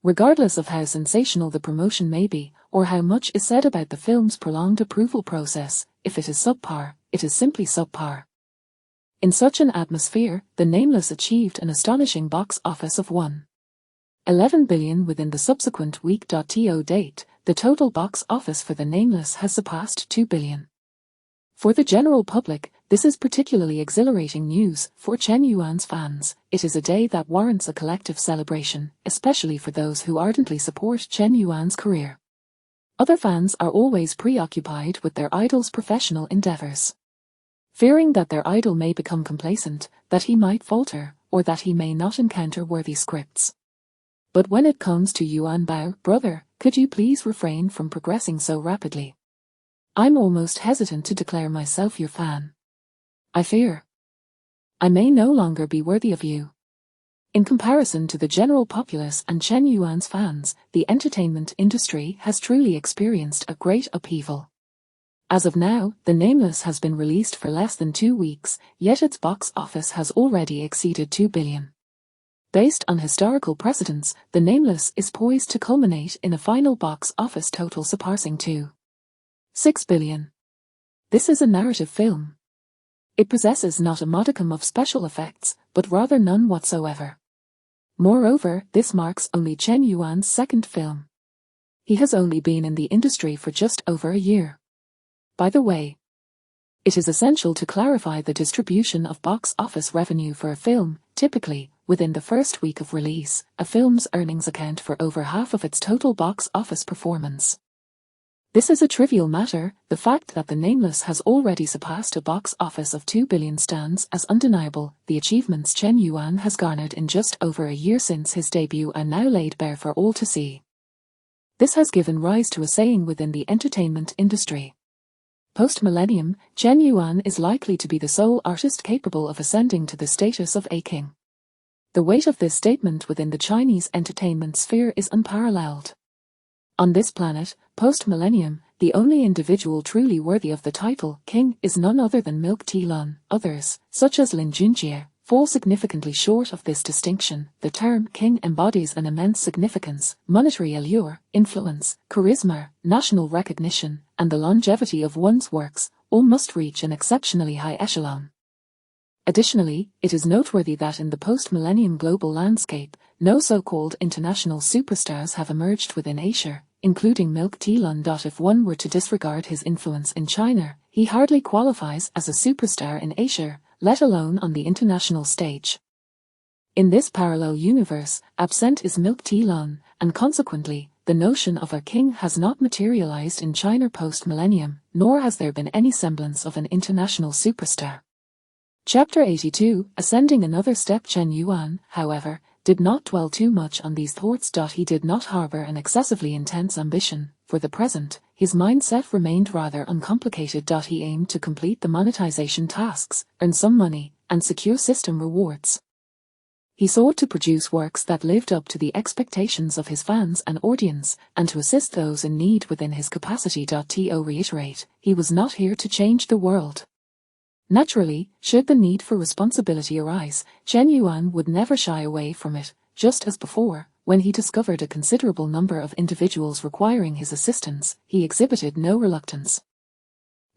Regardless of how sensational the promotion may be, or how much is said about the film's prolonged approval process, if it is subpar, it is simply subpar. In such an atmosphere, The Nameless achieved an astonishing box office of 1.11 billion within the subsequent week. To date, the total box office for The Nameless has surpassed 2 billion. For the general public, this is particularly exhilarating news. For Chen Yuan's fans, it is a day that warrants a collective celebration, especially for those who ardently support Chen Yuan's career. Other fans are always preoccupied with their idol's professional endeavors, fearing that their idol may become complacent, that he might falter, or that he may not encounter worthy scripts. But when it comes to Yuan Bao, brother, could you please refrain from progressing so rapidly? I'm almost hesitant to declare myself your fan. I fear I may no longer be worthy of you. In comparison to the general populace and Chen Yuan's fans, the entertainment industry has truly experienced a great upheaval. As of now, The Nameless has been released for less than 2 weeks, yet its box office has already exceeded 2 billion. Based on historical precedents, The Nameless is poised to culminate in a final box office total surpassing 2.6 billion. This is a narrative film. It possesses not a modicum of special effects, but rather none whatsoever. Moreover, this marks only Chen Yuan's second film. He has only been in the industry for just over a year. By the way, it is essential to clarify the distribution of box office revenue for a film. Typically, within the first week of release, a film's earnings account for over half of its total box office performance. This is a trivial matter. The fact that The Nameless has already surpassed a box office of 2 billion stands as undeniable. The achievements Chen Yuan has garnered in just over a year since his debut are now laid bare for all to see. This has given rise to a saying within the entertainment industry. Post-millennium, Chen Yuan is likely to be the sole artist capable of ascending to the status of a king. The weight of this statement within the Chinese entertainment sphere is unparalleled. On this planet, post-millennium, the only individual truly worthy of the title king is none other than Milk Tea Lun. Others, such as Lin Junjie, fall significantly short of this distinction. The term king embodies an immense significance, monetary allure, influence, charisma, national recognition, and the longevity of one's works, all must reach an exceptionally high echelon. Additionally, it is noteworthy that in the post-millennium global landscape, no so-called international superstars have emerged within Asia, including Milk Tea Lun. If one were to disregard his influence in China, he hardly qualifies as a superstar in Asia, let alone on the international stage. In this parallel universe, absent is Milk Tea Lun, and consequently, the notion of a king has not materialized in China post-millennium, nor has there been any semblance of an international superstar. Chapter 82, Ascending Another Step. Chen Yuan, however, did not dwell too much on these thoughts. He did not harbor an excessively intense ambition. For the present, his mindset remained rather uncomplicated. He aimed to complete the monetization tasks, earn some money, and secure system rewards. He sought to produce works that lived up to the expectations of his fans and audience, and to assist those in need within his capacity. To reiterate, he was not here to change the world. Naturally, should the need for responsibility arise, Chen Yuan would never shy away from it, just as before, when he discovered a considerable number of individuals requiring his assistance, he exhibited no reluctance.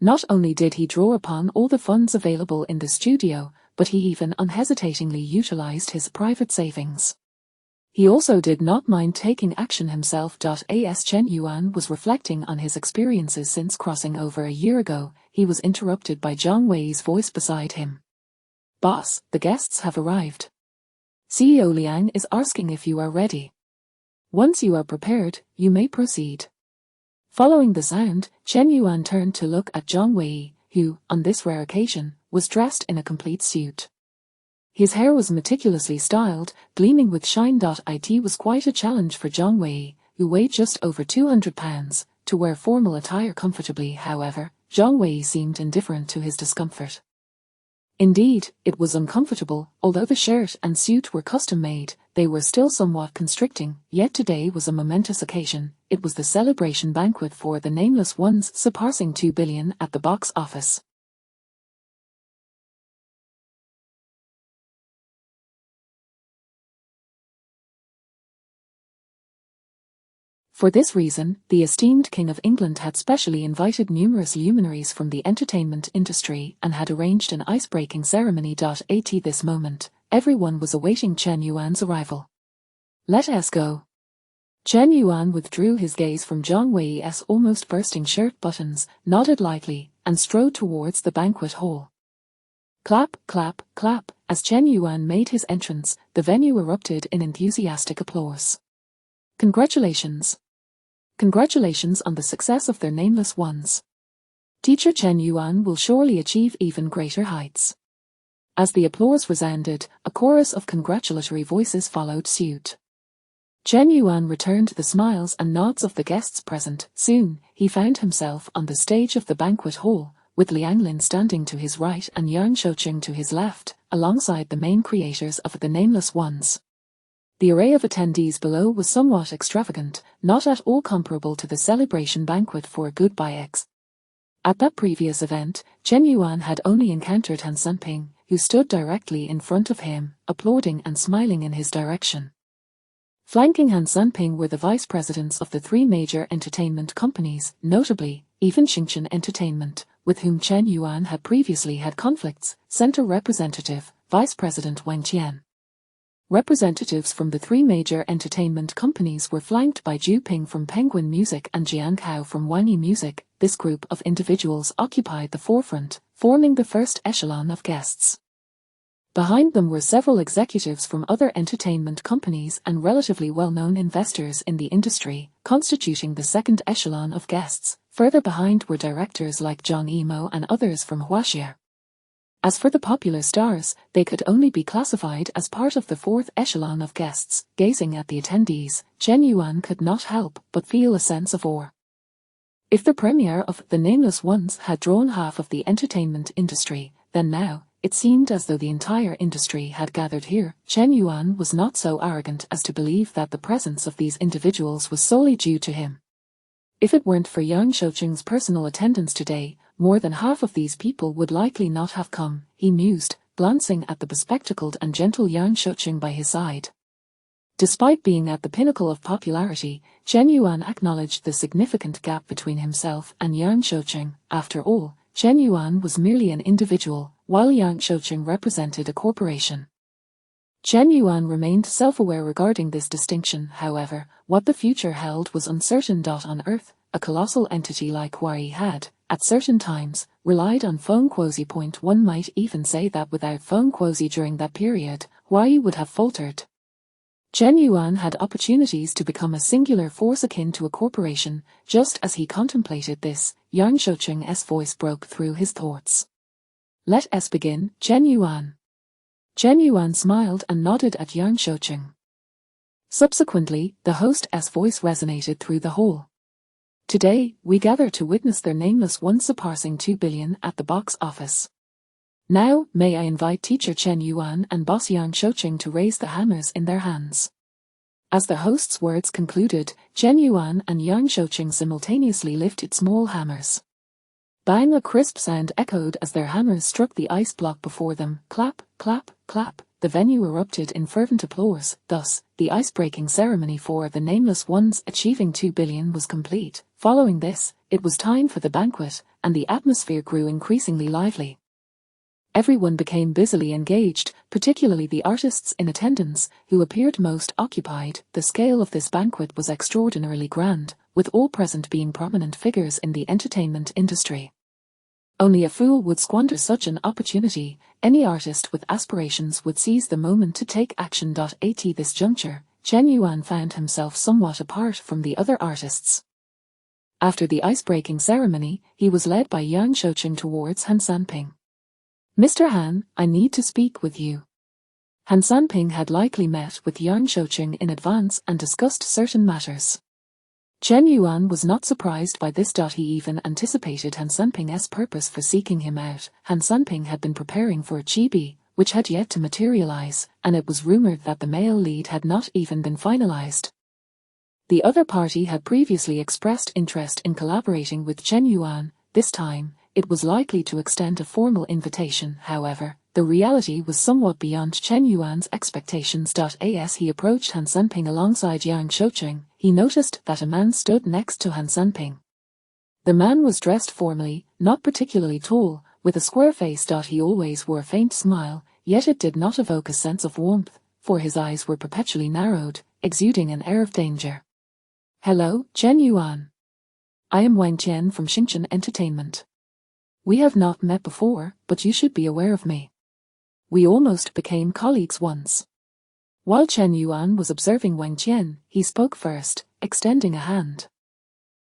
Not only did he draw upon all the funds available in the studio, but he even unhesitatingly utilized his private savings. He also did not mind taking action himself. As Chen Yuan was reflecting on his experiences since crossing over a year ago, he was interrupted by Zhang Wei's voice beside him. "Boss, the guests have arrived. CEO Liang is asking if you are ready. Once you are prepared, you may proceed." Following the sound, Chen Yuan turned to look at Zhang Wei, who, on this rare occasion, was dressed in a complete suit. His hair was meticulously styled, gleaming with shine. It was quite a challenge for Zhang Wei, who weighed just over 200 pounds, to wear formal attire comfortably. However, Zhang Wei seemed indifferent to his discomfort. Indeed, it was uncomfortable. Although the shirt and suit were custom-made, they were still somewhat constricting. Yet today was a momentous occasion. It was the celebration banquet for The Nameless Ones, surpassing 2 billion at the box office. For this reason, the esteemed King of England had specially invited numerous luminaries from the entertainment industry and had arranged an ice-breaking ceremony. At this moment, everyone was awaiting Chen Yuan's arrival. "Let us go." Chen Yuan withdrew his gaze from Zhang Wei's almost bursting shirt buttons, nodded lightly, and strode towards the banquet hall. Clap, clap, clap. As Chen Yuan made his entrance, the venue erupted in enthusiastic applause. "Congratulations. Congratulations on the success of their Nameless Ones. Teacher Chen Yuan will surely achieve even greater heights." As the applause resounded, a chorus of congratulatory voices followed suit. Chen Yuan returned the smiles and nods of the guests present. Soon, he found himself on the stage of the banquet hall, with Liang Lin standing to his right and Yang Shouqing to his left, alongside the main creators of The Nameless Ones. The array of attendees below was somewhat extravagant, not at all comparable to the celebration banquet for Goodbye X. At that previous event, Chen Yuan had only encountered Han Sanping, who stood directly in front of him, applauding and smiling in his direction. Flanking Han Sanping were the vice presidents of the three major entertainment companies, notably, even Xingchen Entertainment, with whom Chen Yuan had previously had conflicts, Center Representative, Vice President Wang Qian. Representatives from the three major entertainment companies were flanked by Zhu Ping from Penguin Music and Jian Kao from Wanyi Music. This group of individuals occupied the forefront, forming the first echelon of guests. Behind them were several executives from other entertainment companies and relatively well-known investors in the industry, constituting the second echelon of guests. Further behind were directors like Zhang Yimou and others from Huaxia. As for the popular stars, they could only be classified as part of the fourth echelon of guests. Gazing at the attendees, Chen Yuan could not help but feel a sense of awe. If the premiere of The Nameless Ones had drawn half of the entertainment industry, then now, it seemed as though the entire industry had gathered here. Chen Yuan was not so arrogant as to believe that the presence of these individuals was solely due to him. If it weren't for Yang Shoucheng's personal attendance today, more than half of these people would likely not have come, he mused, glancing at the bespectacled and gentle Yang Shoucheng by his side. Despite being at the pinnacle of popularity, Chen Yuan acknowledged the significant gap between himself and Yang Shoucheng. After all, Chen Yuan was merely an individual, while Yang Shoucheng represented a corporation. Chen Yuan remained self-aware regarding this distinction. However, what the future held was uncertain. On Earth, a colossal entity like Huari had, at certain times, relied on Feng Quozi. One might even say that without Feng Quozi during that period, Huari would have faltered. Chen Yuan had opportunities to become a singular force akin to a corporation. Just as he contemplated this, Yang Shoucheng's voice broke through his thoughts. "Let us begin, Chen Yuan." Chen Yuan smiled and nodded at Yang Shoucheng. Subsequently, the host's voice resonated through the hall. "Today, we gather to witness their nameless ones surpassing 2 billion at the box office. Now, may I invite teacher Chen Yuan and boss Yang Shoucheng to raise the hammers in their hands." As the host's words concluded, Chen Yuan and Yang Shoucheng simultaneously lifted small hammers. Bang! A crisp sound echoed as their hammers struck the ice block before them. Clap, clap, clap. The venue erupted in fervent applause. Thus, the ice-breaking ceremony for the Nameless Ones achieving 2 billion was complete. Following this, it was time for the banquet, and the atmosphere grew increasingly lively. Everyone became busily engaged, particularly the artists in attendance, who appeared most occupied. The scale of this banquet was extraordinarily grand, with all present being prominent figures in the entertainment industry. Only a fool would squander such an opportunity. Any artist with aspirations would seize the moment to take action. At this juncture, Chen Yuan found himself somewhat apart from the other artists. After the ice-breaking ceremony, he was led by Yang Shoucheng towards Han Sanping. "Mr. Han, I need to speak with you." Han Sanping had likely met with Yang Shoucheng in advance and discussed certain matters. Chen Yuan was not surprised by this. He even anticipated Han Sanping's purpose for seeking him out. Han Sanping had been preparing for a chibi, which had yet to materialize, and it was rumored that the male lead had not even been finalized. The other party had previously expressed interest in collaborating with Chen Yuan. This time, it was likely to extend a formal invitation. However, the reality was somewhat beyond Chen Yuan's expectations. As he approached Han Sanping alongside Yang Shoucheng, he noticed that a man stood next to Han Sanping. The man was dressed formally, not particularly tall, with a square face. He always wore a faint smile, yet it did not evoke a sense of warmth, for his eyes were perpetually narrowed, exuding an air of danger. "Hello, Chen Yuan. I am Wang Qian from Xingchen Entertainment. We have not met before, but you should be aware of me. We almost became colleagues once." While Chen Yuan was observing Wang Qian, he spoke first, extending a hand.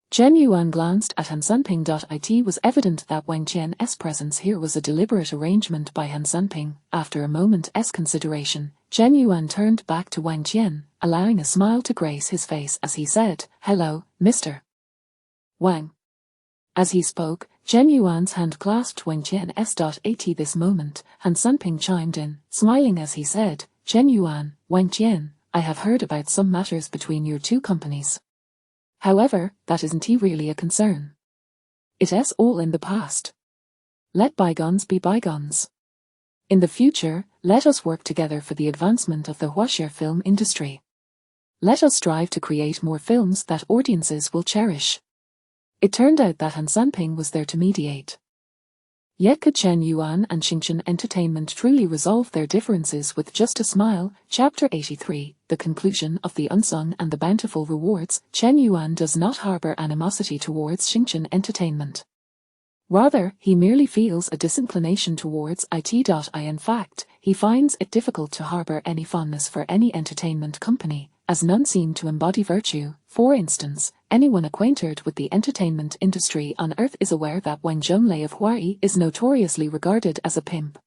Chen Yuan glanced at Han Sanping. It was evident that Wang Qian's presence here was a deliberate arrangement by Han Sanping. After a moment's consideration, Chen Yuan turned back to Wang Qian, allowing a smile to grace his face as he said, "Hello, Mr. Wang." As he spoke, Chen Yuan's hand clasped Wang Qian's. At this moment, Han Sanping chimed in, smiling as he said, "Chen Yuan, Wang Qian, I have heard about some matters between your two companies. However, that isn't really a concern. It's all in the past. Let bygones be bygones. In the future, let us work together for the advancement of the Huaxia film industry. Let us strive to create more films that audiences will cherish." It turned out that Han Sanping was there to mediate. Yet could Chen Yuan and Xingchen Entertainment truly resolve their differences with just a smile? Chapter 83, The Conclusion of the Unsung and the Bountiful Rewards. Chen Yuan does not harbor animosity towards Xingchen Entertainment. Rather, he merely feels a disinclination towards it. In fact, he finds it difficult to harbor any fondness for any entertainment company, as none seem to embody virtue. For instance, anyone acquainted with the entertainment industry on Earth is aware that Wen Zhonglei of Huari is notoriously regarded as a pimp.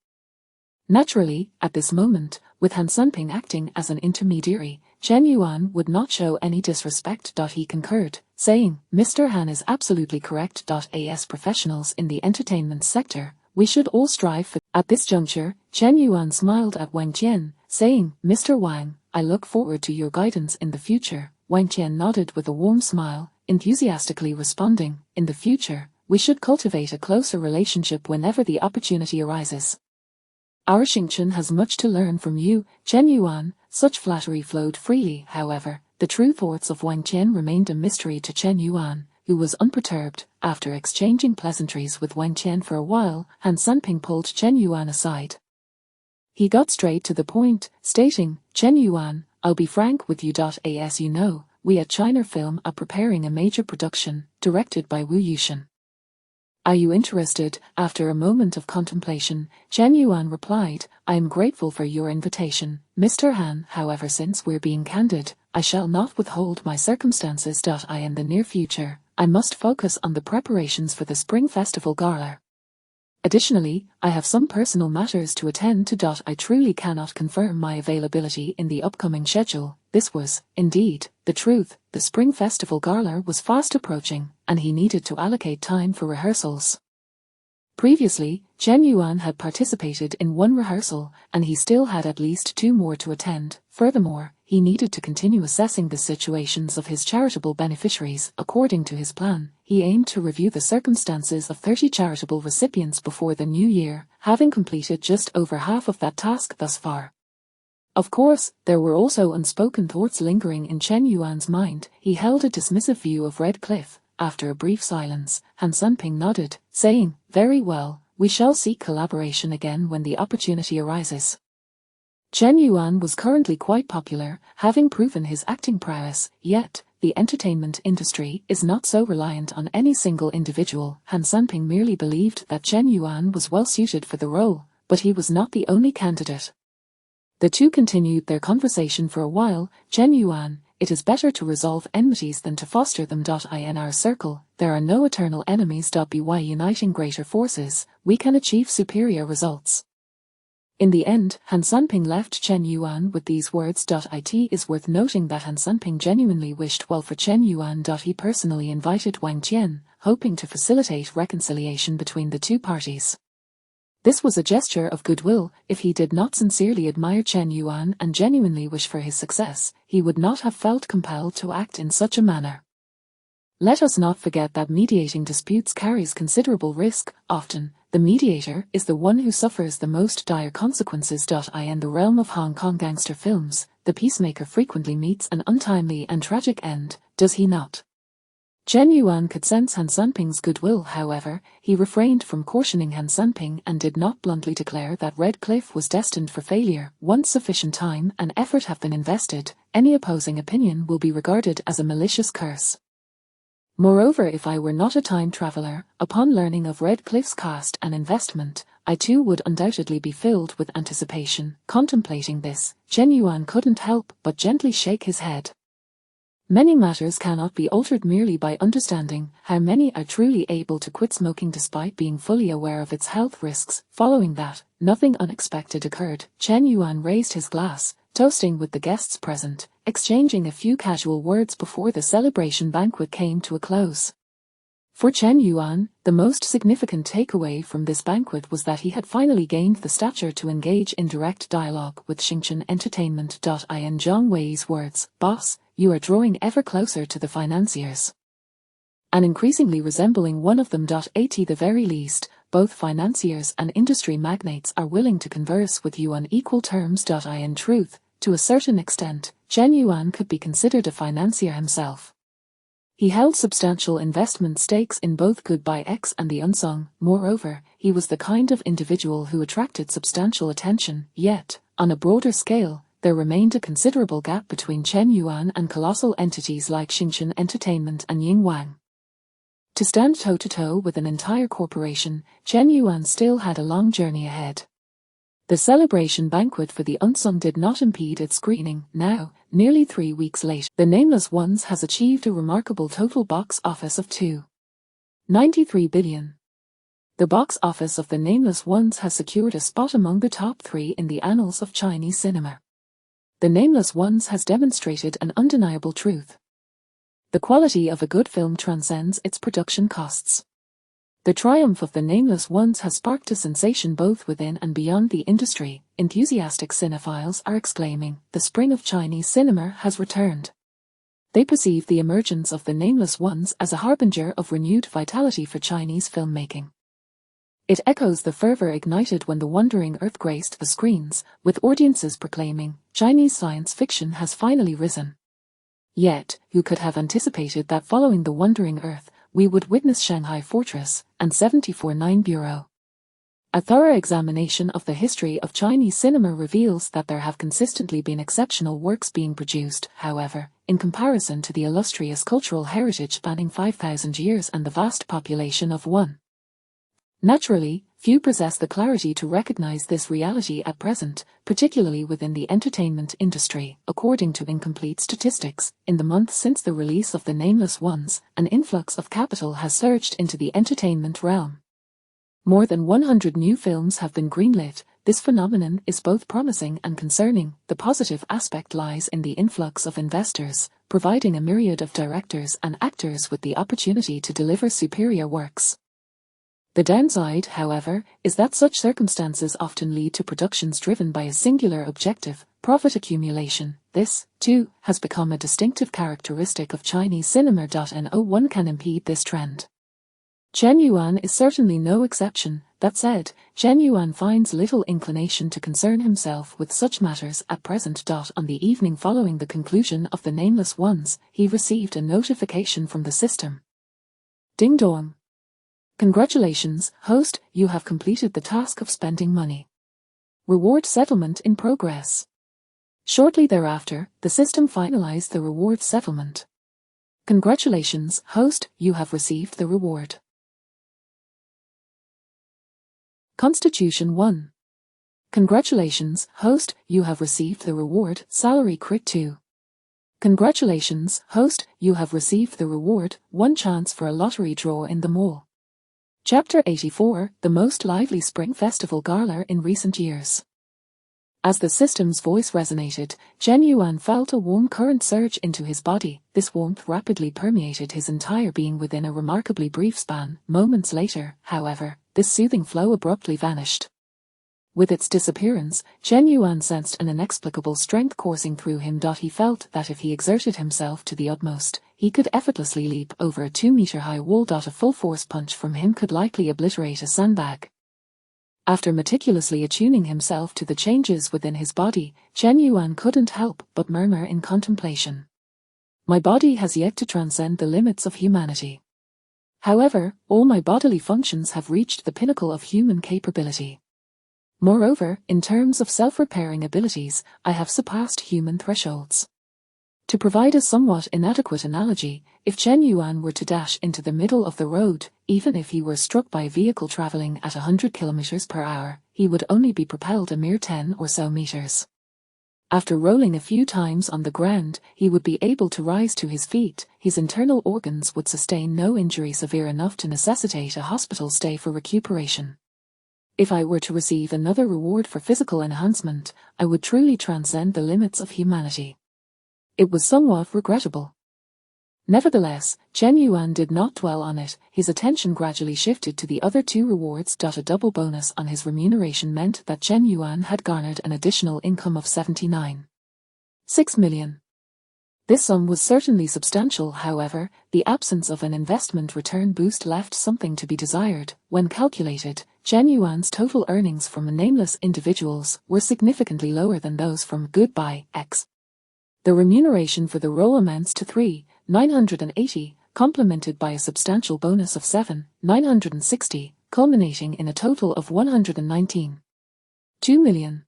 Naturally, at this moment, with Han Sanping acting as an intermediary, Chen Yuan would not show any disrespect. He concurred, saying, Mr. Han is absolutely correct. As professionals in the entertainment sector, we should all strive for. At this juncture, Chen Yuan smiled at Wang Qian, saying, Mr. Wang, I look forward to your guidance in the future. Wang Qian nodded with a warm smile, enthusiastically responding, in the future, we should cultivate a closer relationship whenever the opportunity arises. Our Xingchen has much to learn from you, Chen Yuan. Such flattery flowed freely. However, the true thoughts of Wang Qian remained a mystery to Chen Yuan, who was unperturbed. After exchanging pleasantries with Wang Qian for a while, Han Sanping pulled Chen Yuan aside. He got straight to the point, stating, Chen Yuan, I'll be frank with you. As you know, we at China Film are preparing a major production, directed by Wu Yushan. Are you interested? After a moment of contemplation, Chen Yuan replied, I am grateful for your invitation, Mr. Han. However, since we're being candid, I shall not withhold my circumstances. In the near future, I must focus on the preparations for the Spring Festival Gala. Additionally, I have some personal matters to attend to. I truly cannot confirm my availability in the upcoming schedule. This was, indeed, the truth. The Spring Festival Gala was fast approaching, and he needed to allocate time for rehearsals. Previously, Chen Yuan had participated in one rehearsal, and he still had at least 2 more to attend. Furthermore, he needed to continue assessing the situations of his charitable beneficiaries. According to his plan, he aimed to review the circumstances of 30 charitable recipients before the new year, having completed just over half of that task thus far. Of course, there were also unspoken thoughts lingering in Chen Yuan's mind. He held a dismissive view of Red Cliff. After a brief silence, Han Sanping nodded, saying, Very well, we shall seek collaboration again when the opportunity arises. Chen Yuan was currently quite popular, having proven his acting prowess, yet, the entertainment industry is not so reliant on any single individual. Han Sanping merely believed that Chen Yuan was well suited for the role, but he was not the only candidate. The two continued their conversation for a while. Chen Yuan, it is better to resolve enmities than to foster them. In our circle, there are no eternal enemies. By uniting greater forces, we can achieve superior results. In the end, Han Sanping left Chen Yuan with these words. It is worth noting that Han Sanping genuinely wished well for Chen Yuan. He personally invited Wang Qian, hoping to facilitate reconciliation between the two parties. This was a gesture of goodwill. If he did not sincerely admire Chen Yuan and genuinely wish for his success, he would not have felt compelled to act in such a manner. Let us not forget that mediating disputes carries considerable risk. Often, the mediator is the one who suffers the most dire consequences. In the realm of Hong Kong gangster films, the peacemaker frequently meets an untimely and tragic end, does he not? Chen Yuan could sense Han Sanping's goodwill. However, he refrained from cautioning Han Sanping and did not bluntly declare that Red Cliff was destined for failure. Once sufficient time and effort have been invested, any opposing opinion will be regarded as a malicious curse. Moreover, if I were not a time traveler, upon learning of Red Cliff's cast and investment, I too would undoubtedly be filled with anticipation. Contemplating this, Chen Yuan couldn't help but gently shake his head. Many matters cannot be altered merely by understanding. How many are truly able to quit smoking despite being fully aware of its health risks? Following that, nothing unexpected occurred. Chen Yuan raised his glass, toasting with the guests present, exchanging a few casual words before the celebration banquet came to a close. For Chen Yuan, the most significant takeaway from this banquet was that he had finally gained the stature to engage in direct dialogue with Xingchen Entertainment. In Zhang Wei's words, Boss, you are drawing ever closer to the financiers. And increasingly resembling one of them. At the very least, both financiers and industry magnates are willing to converse with you on equal terms. In truth, to a certain extent, Chen Yuan could be considered a financier himself. He held substantial investment stakes in both Goodbye X and The Unsung. Moreover, he was the kind of individual who attracted substantial attention. Yet, on a broader scale, there remained a considerable gap between Chen Yuan and colossal entities like Xingchen Entertainment and Ying Wang. To stand toe-to-toe with an entire corporation, Chen Yuan still had a long journey ahead. The celebration banquet for The Unsung did not impede its screening. Now, nearly 3 weeks later, The Nameless Ones has achieved a remarkable total box office of $2.93 billion. The box office of The Nameless Ones has secured a spot among the top 3 in the annals of Chinese cinema. The Nameless Ones has demonstrated an undeniable truth. The quality of a good film transcends its production costs. The triumph of The Nameless Ones has sparked a sensation both within and beyond the industry. Enthusiastic cinephiles are exclaiming, "The spring of Chinese cinema has returned." They perceive the emergence of The Nameless Ones as a harbinger of renewed vitality for Chinese filmmaking. It echoes the fervor ignited when The Wandering Earth graced the screens, with audiences proclaiming, "Chinese science fiction has finally risen." Yet, who could have anticipated that following The Wandering Earth, we would witness Shanghai Fortress and 74-9 Bureau? A thorough examination of the history of Chinese cinema reveals that there have consistently been exceptional works being produced, however, in comparison to the illustrious cultural heritage spanning 5,000 years and the vast population of one. Naturally, few possess the clarity to recognize this reality at present, particularly within the entertainment industry. According to incomplete statistics, in the months since the release of The Nameless Ones, an influx of capital has surged into the entertainment realm. More than 100 new films have been greenlit. This phenomenon is both promising and concerning. The positive aspect lies in the influx of investors, providing a myriad of directors and actors with the opportunity to deliver superior works. The downside, however, is that such circumstances often lead to productions driven by a singular objective, profit accumulation. This, too, has become a distinctive characteristic of Chinese cinema. No one can impede this trend. Chen Yuan is certainly no exception. That said, Chen Yuan finds little inclination to concern himself with such matters at present. On the evening following the conclusion of The Nameless Ones, he received a notification from the system. Ding dong. Congratulations, host, you have completed the task of spending money. Reward settlement in progress. Shortly thereafter, the system finalized the reward settlement. Congratulations, host, you have received the reward. Constitution 1. Congratulations, host, you have received the reward, salary crit 2. Congratulations, host, you have received the reward, 1 chance for a lottery draw in the mall. Chapter 84, the most lively Spring Festival gala in recent years. As the system's voice resonated, Chen Yuan felt a warm current surge into his body. This warmth rapidly permeated his entire being within a remarkably brief span. Moments later, however, this soothing flow abruptly vanished. With its disappearance, Chen Yuan sensed an inexplicable strength coursing through him. He felt that if he exerted himself to the utmost, he could effortlessly leap over a 2-meter-high wall. A full-force punch from him could likely obliterate a sandbag. After meticulously attuning himself to the changes within his body, Chen Yuan couldn't help but murmur in contemplation. My body has yet to transcend the limits of humanity. However, all my bodily functions have reached the pinnacle of human capability. Moreover, in terms of self-repairing abilities, I have surpassed human thresholds. To provide a somewhat inadequate analogy, if Chen Yuan were to dash into the middle of the road, even if he were struck by a vehicle traveling at 100 kilometers per hour, he would only be propelled a mere 10 or so meters. After rolling a few times on the ground, he would be able to rise to his feet. His internal organs would sustain no injury severe enough to necessitate a hospital stay for recuperation. If I were to receive another reward for physical enhancement, I would truly transcend the limits of humanity. It was somewhat regrettable. Nevertheless, Chen Yuan did not dwell on it. His attention gradually shifted to the other 2 rewards. A double bonus on his remuneration meant that Chen Yuan had garnered an additional income of 79.6 million. This sum was certainly substantial. However, the absence of an investment return boost left something to be desired. When calculated, Chen Yuan's total earnings from nameless individuals were significantly lower than those from Goodbye X. The remuneration for the role amounts to 3,980, complemented by a substantial bonus of 7,960, culminating in a total of 119.2 million.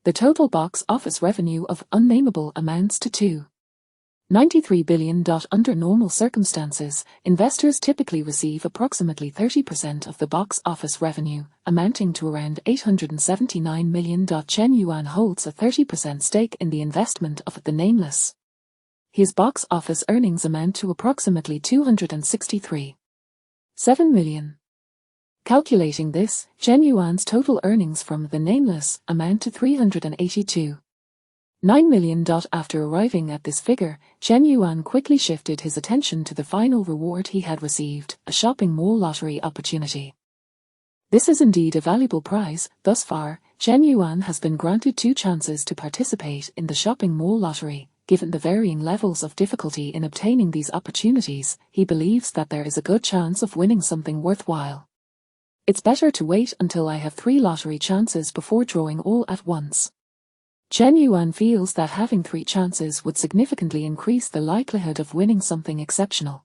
The total box office revenue of Unnameable amounts to 293 billion. Under normal circumstances, investors typically receive approximately 30% of the box office revenue, amounting to around 879 million. Chen Yuan holds a 30% stake in the investment of The Nameless. His box office earnings amount to approximately 263.7 million. Calculating this, Chen Yuan's total earnings from The Nameless amount to 382 $9 million. After arriving at this figure, Chen Yuan quickly shifted his attention to the final reward he had received, a shopping mall lottery opportunity. This is indeed a valuable prize. Thus far, Chen Yuan has been granted 2 chances to participate in the shopping mall lottery. Given the varying levels of difficulty in obtaining these opportunities, he believes that there is a good chance of winning something worthwhile. It's better to wait until I have 3 lottery chances before drawing all at once. Chen Yuan feels that having 3 chances would significantly increase the likelihood of winning something exceptional.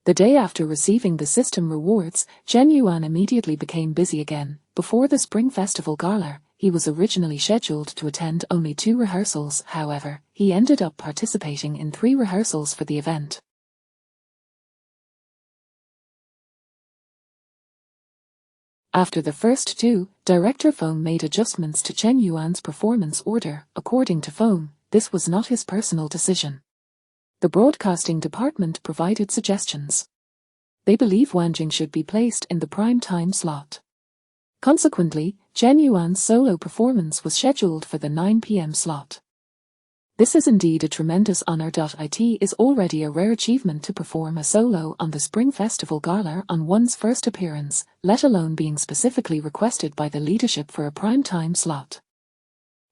The day after receiving the system rewards, Chen Yuan immediately became busy again. Before the Spring Festival Gala, he was originally scheduled to attend only 2 rehearsals. However, he ended up participating in 3 rehearsals for the event. After the first 2, director Feng made adjustments to Chen Yuan's performance order. According to Feng, this was not his personal decision. The broadcasting department provided suggestions. They believe Wang Jing should be placed in the prime time slot. Consequently, Chen Yuan's solo performance was scheduled for the 9 p.m. slot. This is indeed a tremendous honor. It is already a rare achievement to perform a solo on the Spring Festival Gala on one's first appearance, let alone being specifically requested by the leadership for a prime-time slot.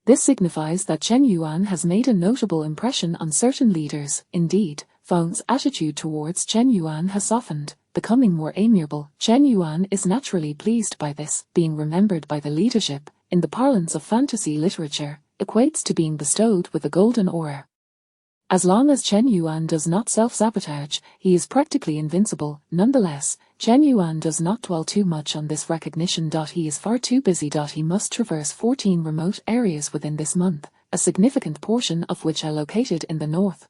This signifies that Chen Yuan has made a notable impression on certain leaders. Indeed, Feng's attitude towards Chen Yuan has softened, becoming more amiable. Chen Yuan is naturally pleased by this. Being remembered by the leadership, in the parlance of fantasy literature, equates to being bestowed with a golden aura. As long as Chen Yuan does not self-sabotage, he is practically invincible. Nonetheless, Chen Yuan does not dwell too much on this recognition. He is far too busy. He must traverse 14 remote areas within this month, a significant portion of which are located in the north.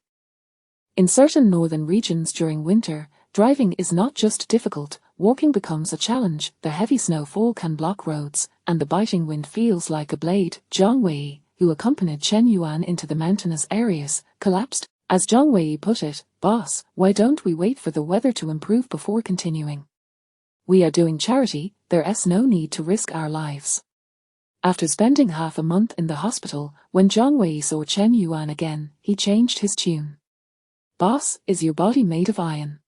In certain northern regions during winter, driving is not just difficult, walking becomes a challenge. The heavy snowfall can block roads, and the biting wind feels like a blade. Zhang Wei, who accompanied Chen Yuan into the mountainous areas, collapsed. As Zhang Wei put it, "Boss, why don't we wait for the weather to improve before continuing? We are doing charity, there's no need to risk our lives." After spending half a month in the hospital, when Zhang Wei saw Chen Yuan again, he changed his tune. "Boss, is your body made of iron?"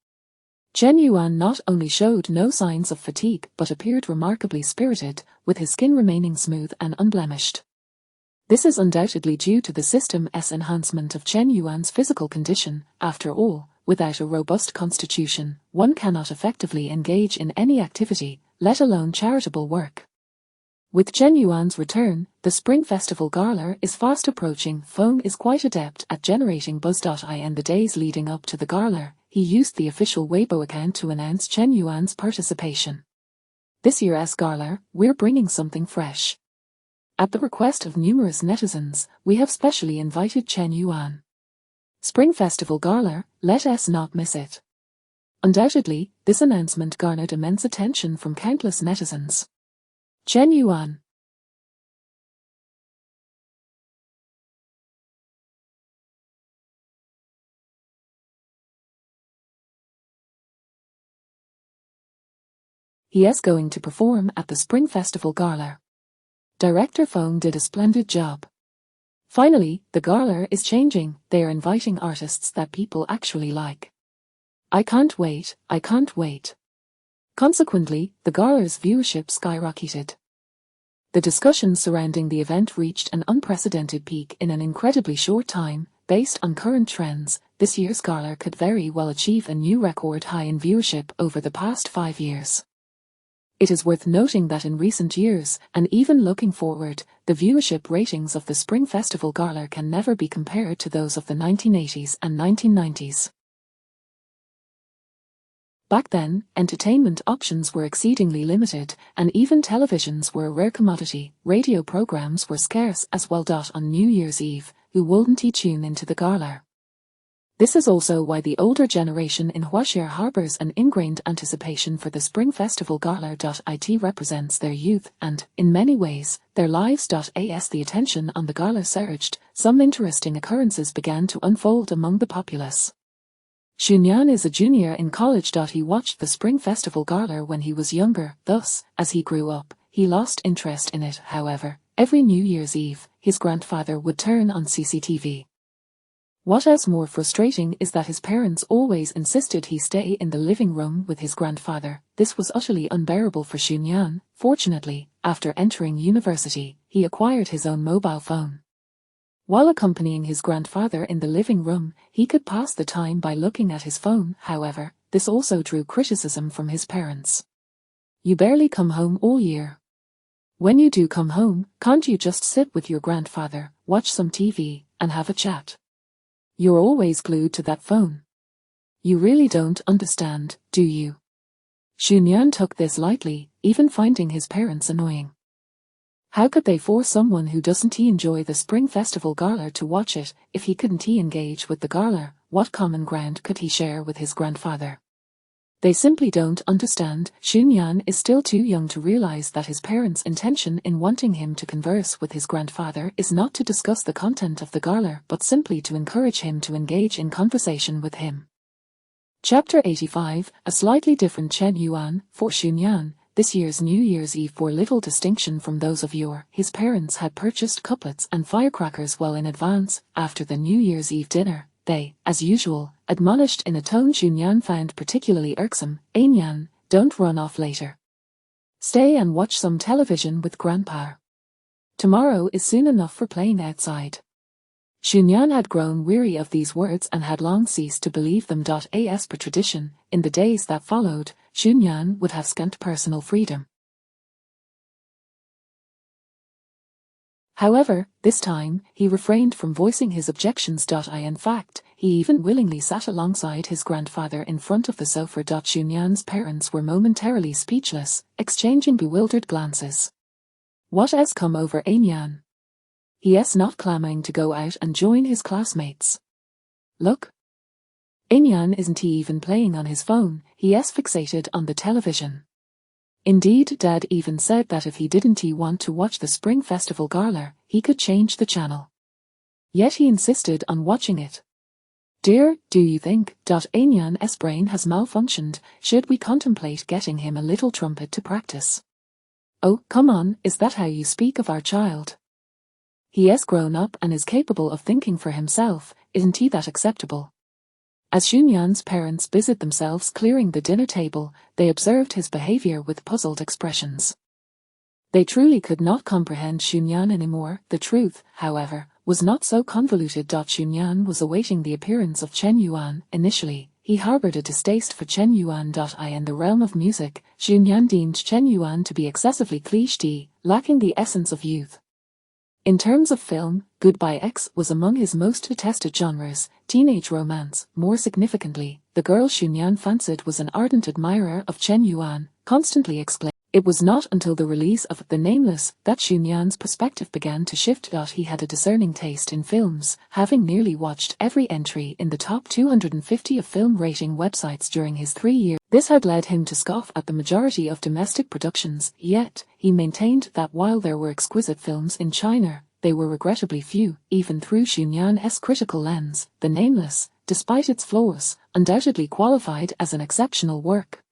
Chen Yuan not only showed no signs of fatigue but appeared remarkably spirited, with his skin remaining smooth and unblemished. This is undoubtedly due to the system's enhancement of Chen Yuan's physical condition. After all, without a robust constitution, one cannot effectively engage in any activity, let alone charitable work. With Chen Yuan's return, the Spring Festival Gala is fast approaching. Feng is quite adept at generating buzz. In the days leading up to the gala, he used the official Weibo account to announce Chen Yuan's participation. "This year's gala, we're bringing something fresh. At the request of numerous netizens, we have specially invited Chen Yuan. Spring Festival Gala, let us not miss it." Undoubtedly, this announcement garnered immense attention from countless netizens. Chen Yuan. He is going to perform at the Spring Festival Gala. Director Feng did a splendid job. Finally, the gala is changing. They are inviting artists that people actually like. I can't wait, I can't wait. Consequently, the gala's viewership skyrocketed. The discussions surrounding the event reached an unprecedented peak in an incredibly short time. Based on current trends, this year's gala could very well achieve a new record high in viewership over the past 5 years. It is worth noting that in recent years, and even looking forward, the viewership ratings of the Spring Festival Gala can never be compared to those of the 1980s and 1990s. Back then, entertainment options were exceedingly limited, and even televisions were a rare commodity. Radio programs were scarce as well. On New Year's Eve, who wouldn't tune into the gala? This is also why the older generation in Huaxia harbors an ingrained anticipation for the Spring Festival Gala. It represents their youth and, in many ways, their lives. As the attention on the gala surged, some interesting occurrences began to unfold among the populace. Xunyan is a junior in college. He watched the Spring Festival Gala when he was younger. Thus, as he grew up, he lost interest in it. However, Every New Year's Eve, his grandfather would turn on CCTV. What else more frustrating is that his parents always insisted he stay in the living room with his grandfather. This was utterly unbearable for Xunyan. Fortunately, after entering university, he acquired his own mobile phone. While accompanying his grandfather in the living room, he could pass the time by looking at his phone. However, this also drew criticism from his parents. "You barely come home all year. When you do come home, can't you just sit with your grandfather, watch some TV, and have a chat? You're always glued to that phone. You really don't understand, do you?" Xunyan took this lightly, even finding his parents annoying. How could they force someone who doesn't enjoy the Spring Festival Gala to watch it? If he couldn't engage with the gala, what common ground could he share with his grandfather? They simply don't understand. Xunyan is still too young to realize that his parents' intention in wanting him to converse with his grandfather is not to discuss the content of the gala but simply to encourage him to engage in conversation with him. Chapter 85, A Slightly Different Chen Yuan. For Xunyan, this year's New Year's Eve bore little distinction from those of yore. His parents had purchased couplets and firecrackers well in advance. After the New Year's Eve dinner, they, as usual, admonished in a tone Xunyan found particularly irksome, "Ainyan, don't run off later. Stay and watch some television with Grandpa. Tomorrow is soon enough for playing outside." Xunyan had grown weary of these words and had long ceased to believe them. As per tradition, in the days that followed, Xunyan would have scant personal freedom. However, this time, he refrained from voicing his objections. In fact, he even willingly sat alongside his grandfather in front of the sofa. Xunyan's parents were momentarily speechless, exchanging bewildered glances. What has come over Ainyan? He's not clamoring to go out and join his classmates. Look. Ainyan isn't even playing on his phone, he's fixated on the television. Indeed, Dad even said that if he didn't want to watch the Spring Festival Gala, he could change the channel. Yet he insisted on watching it. "Dear, do you think Ainyan's brain has malfunctioned? Should we contemplate getting him a little trumpet to practice?" "Oh, come on, is that how you speak of our child? He has grown up and is capable of thinking for himself, isn't he that acceptable?" As Xunyan's parents busied themselves clearing the dinner table, they observed his behavior with puzzled expressions. They truly could not comprehend Xunyan anymore. The truth, however, was not so convoluted. Xunyan was awaiting the appearance of Chen Yuan. Initially, he harbored a distaste for Chen Yuan. In the realm of music, Xunyan deemed Chen Yuan to be excessively cliché, lacking the essence of youth. In terms of film, Goodbye X was among his most detested genres, teenage romance. More significantly, the girl Xunyan fancied was an ardent admirer of Chen Yuan, constantly exclaiming. It was not until the release of The Nameless that Xunyan's perspective began to shift. He had a discerning taste in films, having nearly watched every entry in the top 250 of film rating websites during his 3 years. This had led him to scoff at the majority of domestic productions, yet, he maintained that while there were exquisite films in China, they were regrettably few. Even through Xunyan's critical lens, The Nameless, despite its flaws, undoubtedly qualified as an exceptional work.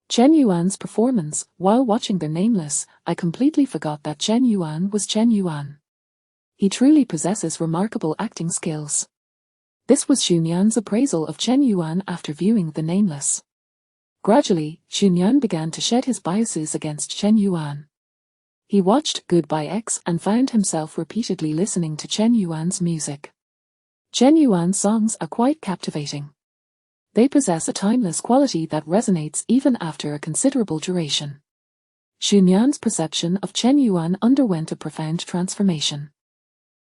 Chen Yuan's performance. While watching The Nameless, I completely forgot that Chen Yuan was Chen Yuan. He truly possesses remarkable acting skills. This was Xunyan's appraisal of Chen Yuan after viewing The Nameless. Gradually, Xunyan began to shed his biases against Chen Yuan. He watched Goodbye X and found himself repeatedly listening to Chen Yuan's music. Chen Yuan's songs are quite captivating. They possess a timeless quality that resonates even after a considerable duration. Xunyan's perception of Chen Yuan underwent a profound transformation.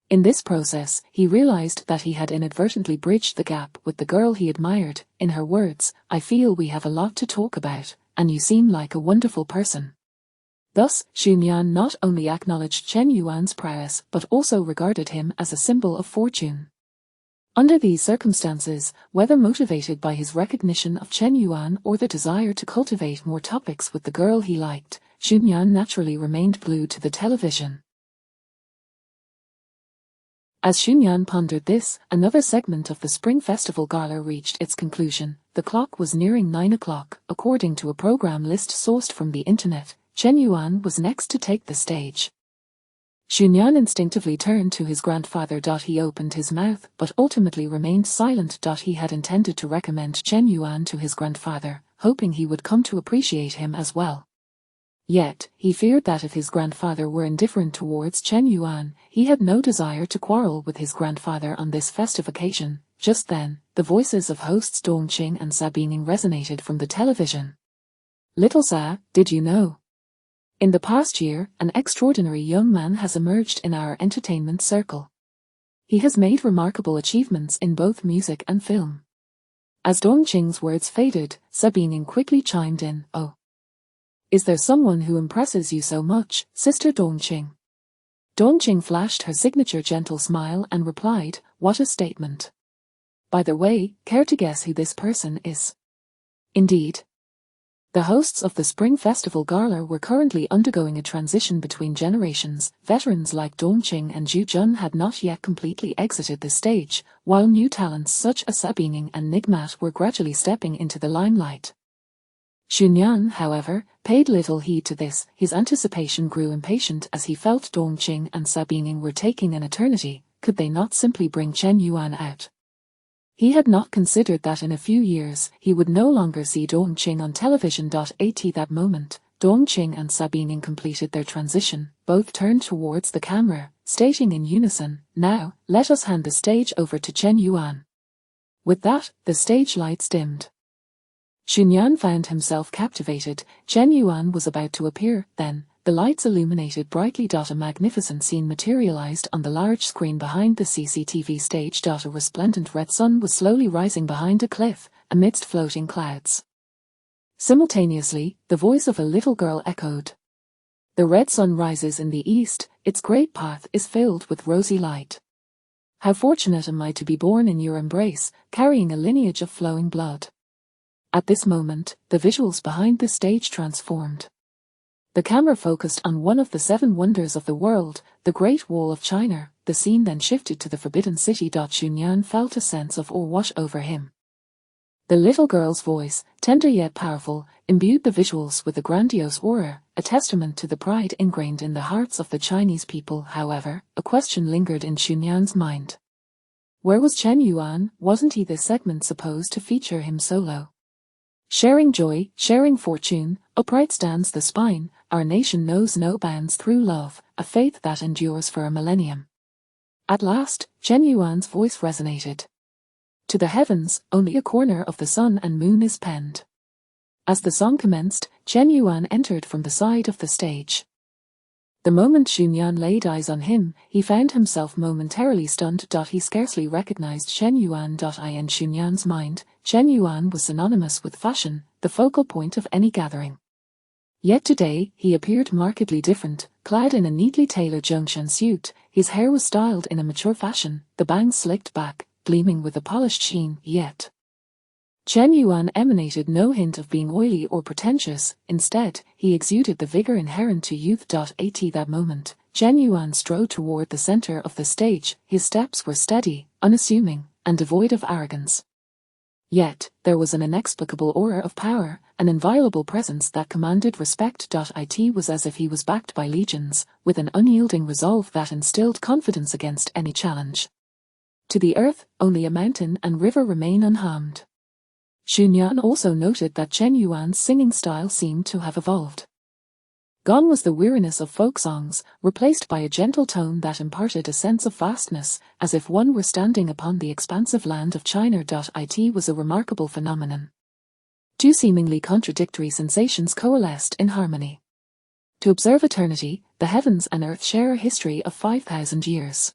In this process, he realized that he had inadvertently bridged the gap with the girl he admired. In her words, "I feel we have a lot to talk about, and you seem like a wonderful person." Thus, Xunyan not only acknowledged Chen Yuan's prowess but also regarded him as a symbol of fortune. Under these circumstances, whether motivated by his recognition of Chen Yuan or the desire to cultivate more topics with the girl he liked, Xunyan naturally remained glued to the television. As Xunyan pondered this, another segment of the Spring Festival Gala reached its conclusion. The clock was nearing 9 o'clock. According to a program list sourced from the internet, Chen Yuan was next to take the stage. Xunyan instinctively turned to his grandfather. He opened his mouth but ultimately remained silent. He had intended to recommend Chen Yuan to his grandfather, hoping he would come to appreciate him as well. Yet, he feared that if his grandfather were indifferent towards Chen Yuan, he had no desire to quarrel with his grandfather on this festive occasion. Just then, the voices of hosts Dongqing and Sa Binging resonated from the television. "Little Sa, did you know? In the past year, an extraordinary young man has emerged in our entertainment circle. He has made remarkable achievements in both music and film." As Dongqing's words faded, Sa Binging quickly chimed in, "Oh. Is there someone who impresses you so much, Sister Dongqing?" Dongqing flashed her signature gentle smile and replied, "What a statement. By the way, care to guess who this person is?" Indeed. The hosts of the Spring Festival Gala were currently undergoing a transition between generations. Veterans like Dongqing and Zhu Jun had not yet completely exited the stage, while new talents such as Sa Binging and Nigmat were gradually stepping into the limelight. Xunyan, however, paid little heed to this. His anticipation grew impatient as he felt Dongqing and Sa Binging were taking an eternity. Could they not simply bring Chen Yuan out? He had not considered that in a few years he would no longer see Dongqing on television. At that moment, Dongqing and Sa Binging completed their transition. Both turned towards the camera, stating in unison, "Now, let us hand the stage over to Chen Yuan." With that, the stage lights dimmed. Xunyan found himself captivated. Chen Yuan was about to appear. Then, the lights illuminated brightly. A magnificent scene materialized on the large screen behind the CCTV stage. A resplendent red sun was slowly rising behind a cliff, amidst floating clouds. Simultaneously, the voice of a little girl echoed. "The red sun rises in the east, its great path is filled with rosy light. How fortunate am I to be born in your embrace, carrying a lineage of flowing blood." At this moment, the visuals behind the stage transformed. The camera focused on one of the 7 wonders of the world, the Great Wall of China. The scene then shifted to the Forbidden City. Xunyan felt a sense of awe wash over him. The little girl's voice, tender yet powerful, imbued the visuals with a grandiose aura, a testament to the pride ingrained in the hearts of the Chinese people. However, a question lingered in Xunyan's mind. Where was Chen Yuan? Wasn't he this segment supposed to feature him solo? Sharing joy, sharing fortune, upright stands the spine, our nation knows no bounds through love, a faith that endures for a millennium. At last, Chen Yuan's voice resonated. To the heavens, only a corner of the sun and moon is penned. As the song commenced, Chen Yuan entered from the side of the stage. The moment Xunyan laid eyes on him, he found himself momentarily stunned. He scarcely recognized Chen Yuan. In Xunyan's mind, Chen Yuan was synonymous with fashion, the focal point of any gathering. Yet today, he appeared markedly different. Clad in a neatly tailored Zhongshan suit, his hair was styled in a mature fashion, the bangs slicked back, gleaming with a polished sheen. Yet Chen Yuan emanated no hint of being oily or pretentious. Instead, he exuded the vigor inherent to youth. At that moment, Chen Yuan strode toward the center of the stage. His steps were steady, unassuming, and devoid of arrogance. Yet, there was an inexplicable aura of power, an inviolable presence that commanded respect. It was as if he was backed by legions, with an unyielding resolve that instilled confidence against any challenge. To the earth, only a mountain and river remain unharmed. Xunyan also noted that Chen Yuan's singing style seemed to have evolved. Gone was the weariness of folk songs, replaced by a gentle tone that imparted a sense of vastness, as if one were standing upon the expansive land of China. It was a remarkable phenomenon. 2 seemingly contradictory sensations coalesced in harmony. To observe eternity, the heavens and earth share a history of 5,000 years.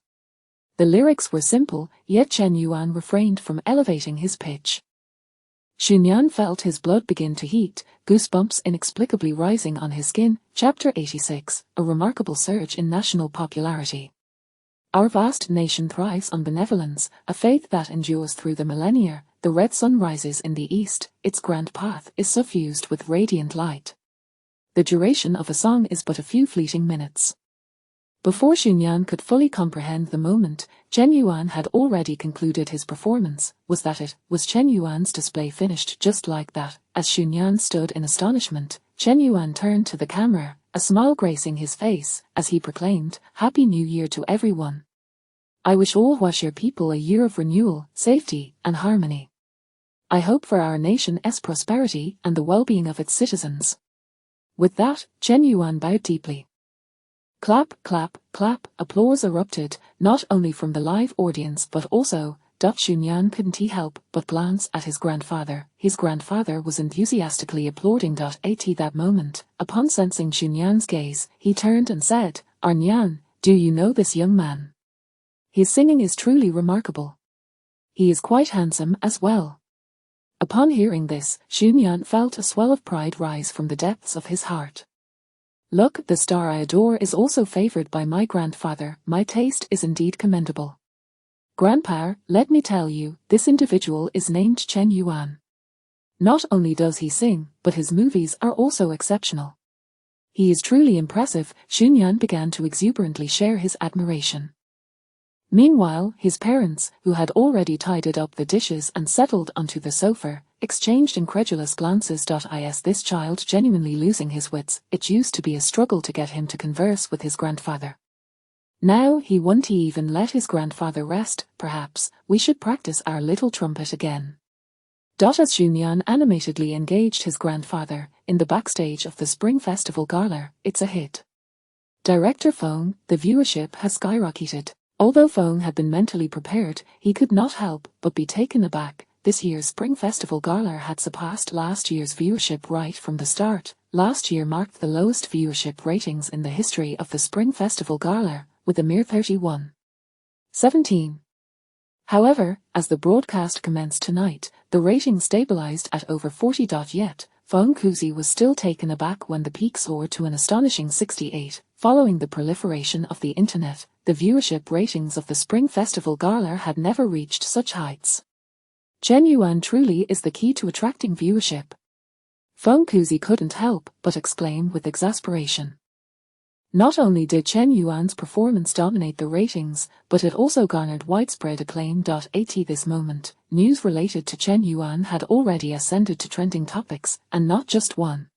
The lyrics were simple, yet Chen Yuan refrained from elevating his pitch. Xunyan felt his blood begin to heat, goosebumps inexplicably rising on his skin. Chapter 86, a remarkable surge in national popularity. Our vast nation thrives on benevolence, a faith that endures through the millennia. The red sun rises in the east, its grand path is suffused with radiant light. The duration of a song is but a few fleeting minutes. Before Xunyan could fully comprehend the moment, Chen Yuan had already concluded his performance. Was that it? Was Chen Yuan's display finished just like that? As Xunyan stood in astonishment, Chen Yuan turned to the camera, a smile gracing his face, as he proclaimed, "Happy New Year to everyone. I wish all Hwashir people a year of renewal, safety, and harmony. I hope for our nation's prosperity and the well-being of its citizens." With that, Chen Yuan bowed deeply. Clap, clap, clap, applause erupted, not only from the live audience but also, Xunyan couldn't he help but glance at his grandfather. His grandfather was enthusiastically applauding. At that moment, upon sensing Xunyan's gaze, he turned and said, "Arnyan, do you know this young man? His singing is truly remarkable. He is quite handsome as well." Upon hearing this, Xunyan felt a swell of pride rise from the depths of his heart. "Look, the star I adore is also favored by my grandfather. My taste is indeed commendable. Grandpa, let me tell you, this individual is named Chen Yuan. Not only does he sing, but his movies are also exceptional. He is truly impressive." Xunyan began to exuberantly share his admiration. Meanwhile, his parents, who had already tidied up the dishes and settled onto the sofa, exchanged incredulous glances. Is this child genuinely losing his wits? It used to be a struggle to get him to converse with his grandfather. Now he won't even let his grandfather rest. Perhaps we should practice our little trumpet again. As Xunyan animatedly engaged his grandfather in the backstage of the Spring Festival Gala, it's a hit. Director Feng, the viewership has skyrocketed. Although Feng had been mentally prepared, he could not help but be taken aback. This year's Spring Festival Gala had surpassed last year's viewership right from the start. Last year marked the lowest viewership ratings in the history of the Spring Festival Gala, with a mere 31.17. However, as the broadcast commenced tonight, the rating stabilized at over 40. Yet, Feng Kuzi was still taken aback when the peak soared to an astonishing 68. Following the proliferation of the internet, the viewership ratings of the Spring Festival Gala had never reached such heights. Chen Yuan truly is the key to attracting viewership. Feng Kuzi couldn't help but exclaim with exasperation. Not only did Chen Yuan's performance dominate the ratings, but it also garnered widespread acclaim. At this moment, news related to Chen Yuan had already ascended to trending topics, and not just one.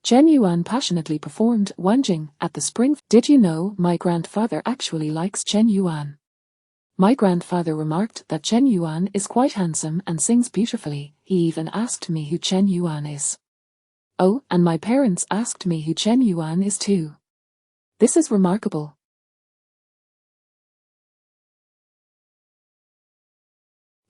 Chen Yuan passionately performed Wanjing at the Spring. "Did you know my grandfather actually likes Chen Yuan? My grandfather remarked that Chen Yuan is quite handsome and sings beautifully. He even asked me who Chen Yuan is. Oh, and my parents asked me who Chen Yuan is too. This is remarkable."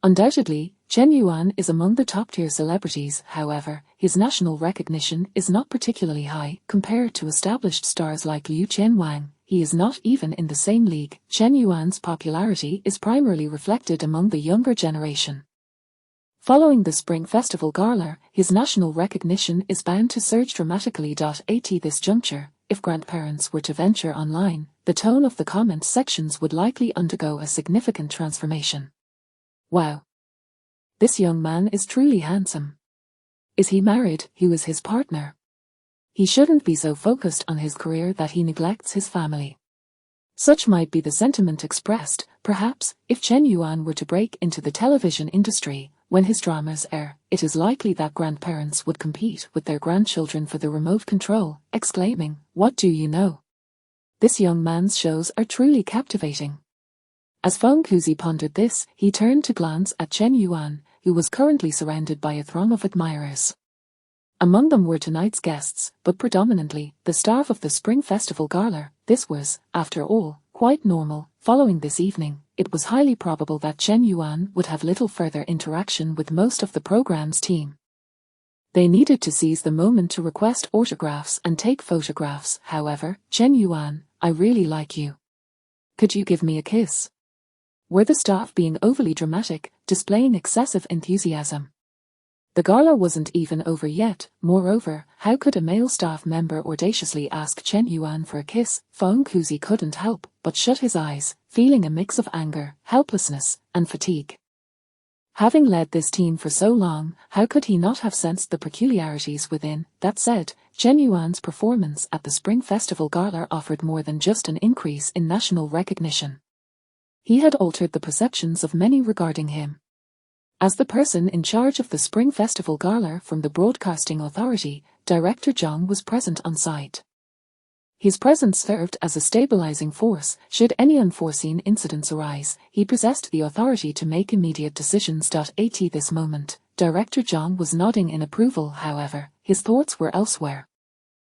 Undoubtedly, Chen Yuan is among the top-tier celebrities. However, his national recognition is not particularly high compared to established stars like Liu Qianwang. He is not even in the same league. Chen Yuan's popularity is primarily reflected among the younger generation. Following the Spring Festival Gala, his national recognition is bound to surge dramatically. At this juncture, if grandparents were to venture online, the tone of the comment sections would likely undergo a significant transformation. "Wow! This young man is truly handsome. Is he married? Who is his partner? He shouldn't be so focused on his career that he neglects his family." Such might be the sentiment expressed. Perhaps, if Chen Yuan were to break into the television industry, when his dramas air, it is likely that grandparents would compete with their grandchildren for the remote control, exclaiming, "What do you know? This young man's shows are truly captivating." As Feng Kuzi pondered this, he turned to glance at Chen Yuan, who was currently surrounded by a throng of admirers. Among them were tonight's guests, but predominantly the staff of the Spring Festival Gala. This was, after all, quite normal. Following this evening, it was highly probable that Chen Yuan would have little further interaction with most of the program's team. They needed to seize the moment to request autographs and take photographs. "However, Chen Yuan, I really like you. Could you give me a kiss?" Were the staff being overly dramatic, displaying excessive enthusiasm? The gala wasn't even over yet. Moreover, how could a male staff member audaciously ask Chen Yuan for a kiss? Feng Kuzi couldn't help but shut his eyes, feeling a mix of anger, helplessness, and fatigue. Having led this team for so long, how could he not have sensed the peculiarities within? That said, Chen Yuan's performance at the Spring Festival Gala offered more than just an increase in national recognition. He had altered the perceptions of many regarding him. As the person in charge of the Spring Festival Gala from the Broadcasting Authority, Director Zhang was present on site. His presence served as a stabilizing force. Should any unforeseen incidents arise, he possessed the authority to make immediate decisions. At this moment, Director Zhang was nodding in approval. However, his thoughts were elsewhere.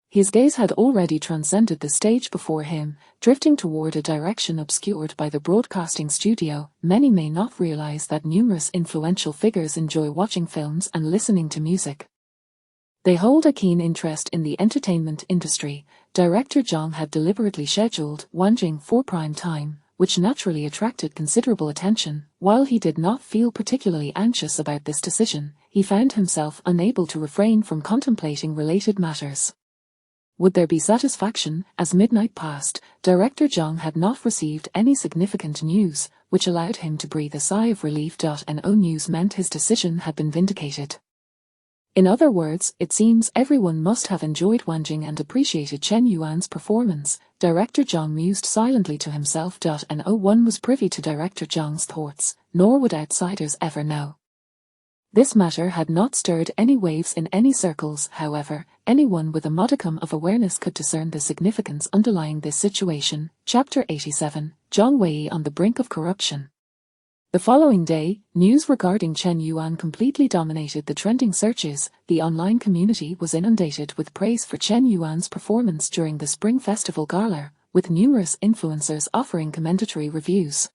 His gaze had already transcended the stage before him, drifting toward a direction obscured by the broadcasting studio. Many may not realize that numerous influential figures enjoy watching films and listening to music. They hold a keen interest in the entertainment industry. Director Zhang had deliberately scheduled Wanjing for prime time, which naturally attracted considerable attention. While he did not feel particularly anxious about this decision, he found himself unable to refrain from contemplating related matters. Would there be satisfaction? As midnight passed, Director Zhang had not received any significant news, which allowed him to breathe a sigh of relief. No news meant his decision had been vindicated. In other words, it seems everyone must have enjoyed Wanjing and appreciated Chen Yuan's performance. Director Zhang mused silently to himself. No one was privy to Director Zhang's thoughts, nor would outsiders ever know. This matter had not stirred any waves in any circles. However, anyone with a modicum of awareness could discern the significance underlying this situation. Chapter 87, Zhang Wei on the brink of corruption. The following day, news regarding Chen Yuan completely dominated the trending searches. The online community was inundated with praise for Chen Yuan's performance during the Spring Festival Gala, with numerous influencers offering commendatory reviews.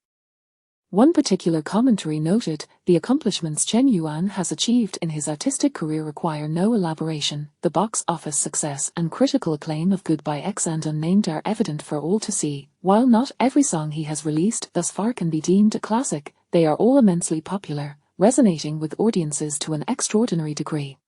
One particular commentary noted, "The accomplishments Chen Yuan has achieved in his artistic career require no elaboration. The box office success and critical acclaim of Goodbye X and Unnamed are evident for all to see. While not every song he has released thus far can be deemed a classic, they are all immensely popular, resonating with audiences to an extraordinary degree."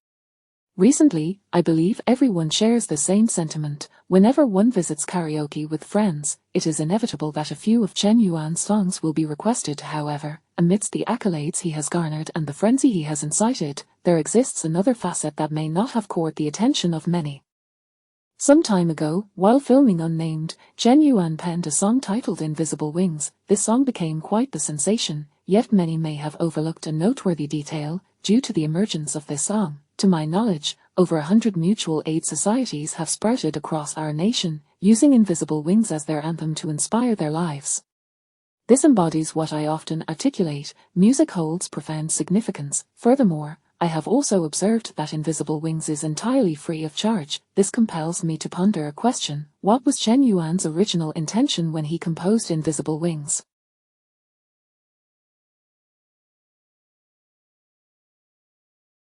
Recently, I believe everyone shares the same sentiment. Whenever one visits karaoke with friends, it is inevitable that a few of Chen Yuan's songs will be requested. However, amidst the accolades he has garnered and the frenzy he has incited, there exists another facet that may not have caught the attention of many. Some time ago, while filming Unnamed, Chen Yuan penned a song titled Invisible Wings. This song became quite the sensation, yet many may have overlooked a noteworthy detail. Due to the emergence of this song, to my knowledge, over 100 mutual aid societies have sprouted across our nation, using Invisible Wings as their anthem to inspire their lives. This embodies what I often articulate: music holds profound significance. Furthermore, I have also observed that Invisible Wings is entirely free of charge. This compels me to ponder a question: what was Chen Yuan's original intention when he composed Invisible Wings?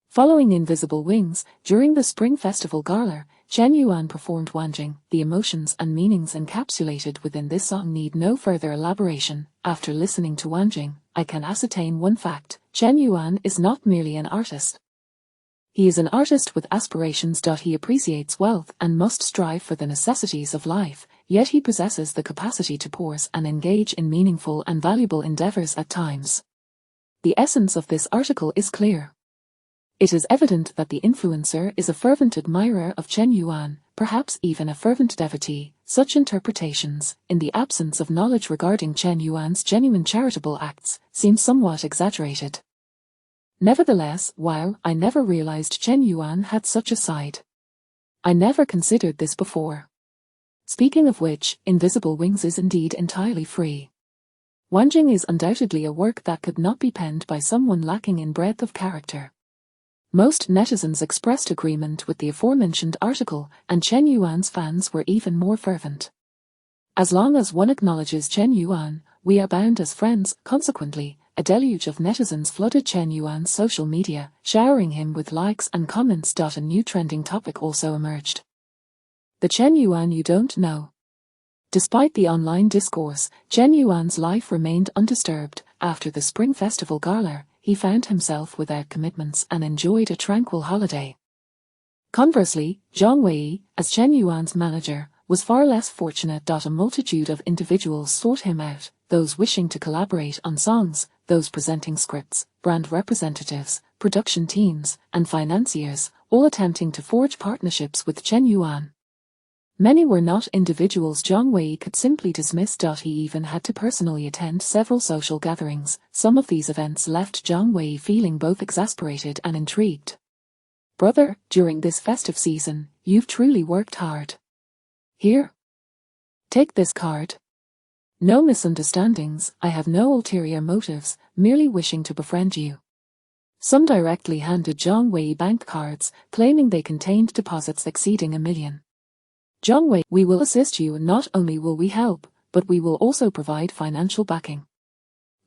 Following Invisible Wings, during the Spring Festival Gala, Chen Yuan performed Wanjing. The emotions and meanings encapsulated within this song need no further elaboration. After listening to Wanjing, I can ascertain one fact: Chen Yuan is not merely an artist. He is an artist with aspirations. He appreciates wealth and must strive for the necessities of life, yet he possesses the capacity to pause and engage in meaningful and valuable endeavors at times. The essence of this article is clear. It is evident that the influencer is a fervent admirer of Chen Yuan, perhaps even a fervent devotee. Such interpretations, in the absence of knowledge regarding Chen Yuan's genuine charitable acts, seem somewhat exaggerated. Nevertheless, while I never realized Chen Yuan had such a side, I never considered this before. Speaking of which, Invisible Wings is indeed entirely free. Wanjing is undoubtedly a work that could not be penned by someone lacking in breadth of character. Most netizens expressed agreement with the aforementioned article, and Chen Yuan's fans were even more fervent. As long as one acknowledges Chen Yuan, we are bound as friends. Consequently, a deluge of netizens flooded Chen Yuan's social media, showering him with likes and comments. A new trending topic also emerged: the Chen Yuan you don't know. Despite the online discourse, Chen Yuan's life remained undisturbed. After the Spring Festival Gala, he found himself without commitments and enjoyed a tranquil holiday. Conversely, Zhang Wei, as Chen Yuan's manager, was far less fortunate. A multitude of individuals sought him out, those wishing to collaborate on songs, those presenting scripts, brand representatives, production teams, and financiers, all attempting to forge partnerships with Chen Yuan. Many were not individuals Zhang Wei could simply dismiss. He even had to personally attend several social gatherings. Some of these events left Zhang Wei feeling both exasperated and intrigued. "Brother, during this festive season, you've truly worked hard. Here. Take this card. No misunderstandings, I have no ulterior motives, merely wishing to befriend you. Some directly handed Zhang Wei bank cards, claiming they contained deposits exceeding $1 million. Zhang Wei, we will assist you. Not only will we help, but we will also provide financial backing.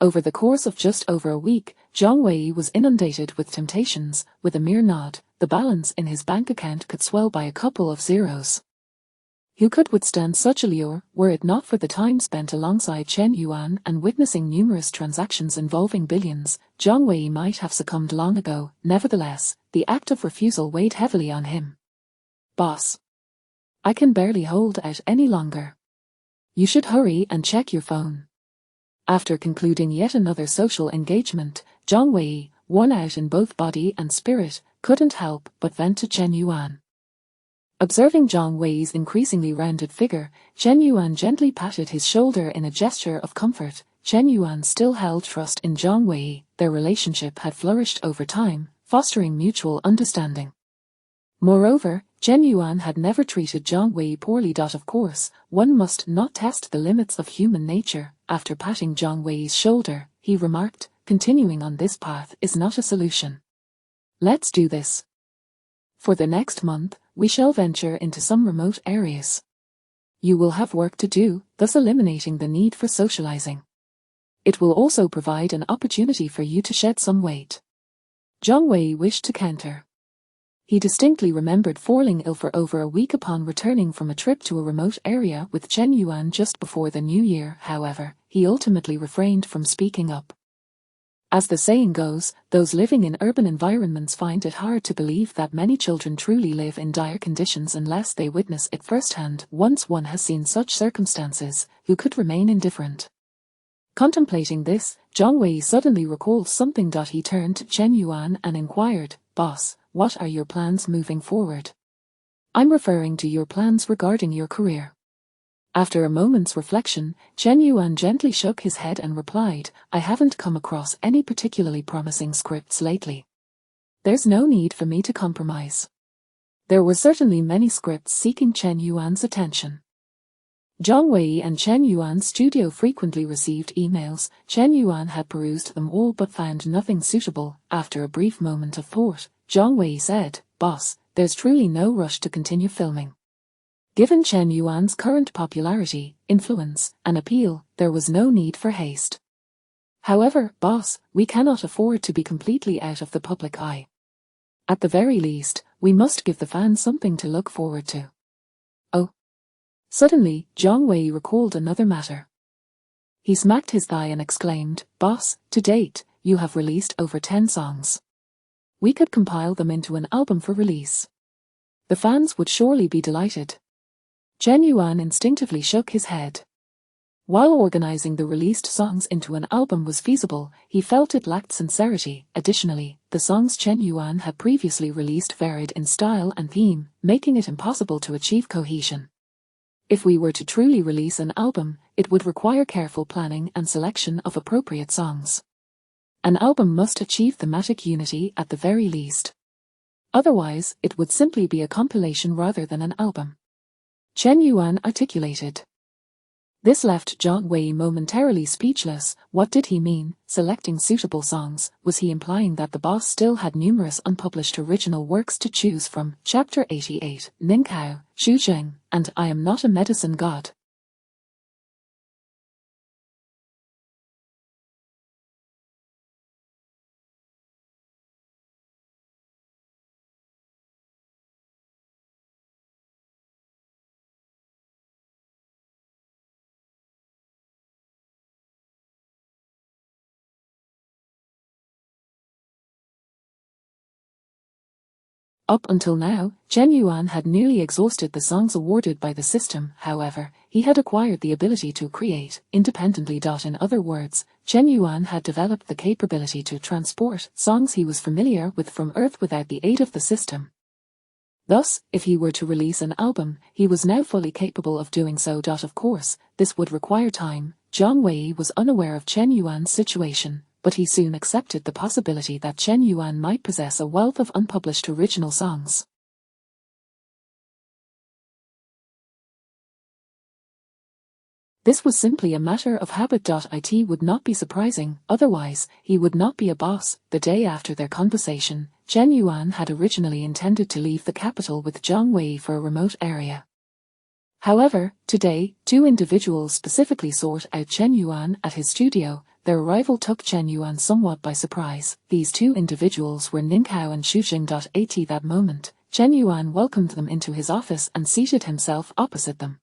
Over the course of just over a week, Zhang Wei was inundated with temptations. With a mere nod, the balance in his bank account could swell by a couple of zeros. Who could withstand such a lure, were it not for the time spent alongside Chen Yuan and witnessing numerous transactions involving billions? Zhang Wei might have succumbed long ago. Nevertheless, the act of refusal weighed heavily on him. Boss. I can barely hold out any longer. You should hurry and check your phone. After concluding yet another social engagement, Zhang Wei, worn out in both body and spirit, couldn't help but vent to Chen Yuan. Observing Zhang Wei's increasingly rounded figure, Chen Yuan gently patted his shoulder in a gesture of comfort. Chen Yuan still held trust in Zhang Wei. Their relationship had flourished over time, fostering mutual understanding. Moreover, Chen Yuan had never treated Zhang Wei poorly. Of course, one must not test the limits of human nature. After patting Zhang Wei's shoulder, he remarked, continuing on this path is not a solution. Let's do this. For the next month, we shall venture into some remote areas. You will have work to do, thus eliminating the need for socializing. It will also provide an opportunity for you to shed some weight. Zhang Wei wished to counter. He distinctly remembered falling ill for over a week upon returning from a trip to a remote area with Chen Yuan just before the new year. However, he ultimately refrained from speaking up. As the saying goes, those living in urban environments find it hard to believe that many children truly live in dire conditions unless they witness it firsthand. Once one has seen such circumstances, who could remain indifferent? Contemplating this, Zhang Wei suddenly recalled something. He turned to Chen Yuan and inquired, Boss, what are your plans moving forward? I'm referring to your plans regarding your career. After a moment's reflection, Chen Yuan gently shook his head and replied, I haven't come across any particularly promising scripts lately. There's no need for me to compromise. There were certainly many scripts seeking Chen Yuan's attention. Zhang Wei and Chen Yuan's studio frequently received emails. Chen Yuan had perused them all but found nothing suitable. After a brief moment of thought, Zhang Wei said, Boss, there's truly no rush to continue filming. Given Chen Yuan's current popularity, influence, and appeal, there was no need for haste. However, boss, we cannot afford to be completely out of the public eye. At the very least, we must give the fans something to look forward to. Oh. Suddenly, Zhang Wei recalled another matter. He smacked his thigh and exclaimed, Boss, to date, you have released over 10 songs. We could compile them into an album for release. The fans would surely be delighted. Chen Yuan instinctively shook his head. While organizing the released songs into an album was feasible, he felt it lacked sincerity. Additionally, the songs Chen Yuan had previously released varied in style and theme, making it impossible to achieve cohesion. If we were to truly release an album, it would require careful planning and selection of appropriate songs. An album must achieve thematic unity at the very least. Otherwise, it would simply be a compilation rather than an album. Chen Yuan articulated. This left Zhang Wei momentarily speechless. What did he mean, selecting suitable songs? Was he implying that the boss still had numerous unpublished original works to choose from? Chapter 88, Ningkao, Xu Zheng, and I Am Not a Medicine God. Up until now, Chen Yuan had nearly exhausted the songs awarded by the system. However, he had acquired the ability to create independently. In other words, Chen Yuan had developed the capability to transport songs he was familiar with from Earth without the aid of the system. Thus, if he were to release an album, he was now fully capable of doing so. Of course, this would require time. Zhang Wei was unaware of Chen Yuan's situation, but he soon accepted the possibility that Chen Yuan might possess a wealth of unpublished original songs. This was simply a matter of habit. It would not be surprising, otherwise, he would not be a boss. The day after their conversation, Chen Yuan had originally intended to leave the capital with Zhang Wei for a remote area. However, today, two individuals specifically sought out Chen Yuan at his studio. Their arrival took Chen Yuan somewhat by surprise. These two individuals were Ninghao and Xu Jing. At that moment, Chen Yuan welcomed them into his office and seated himself opposite them.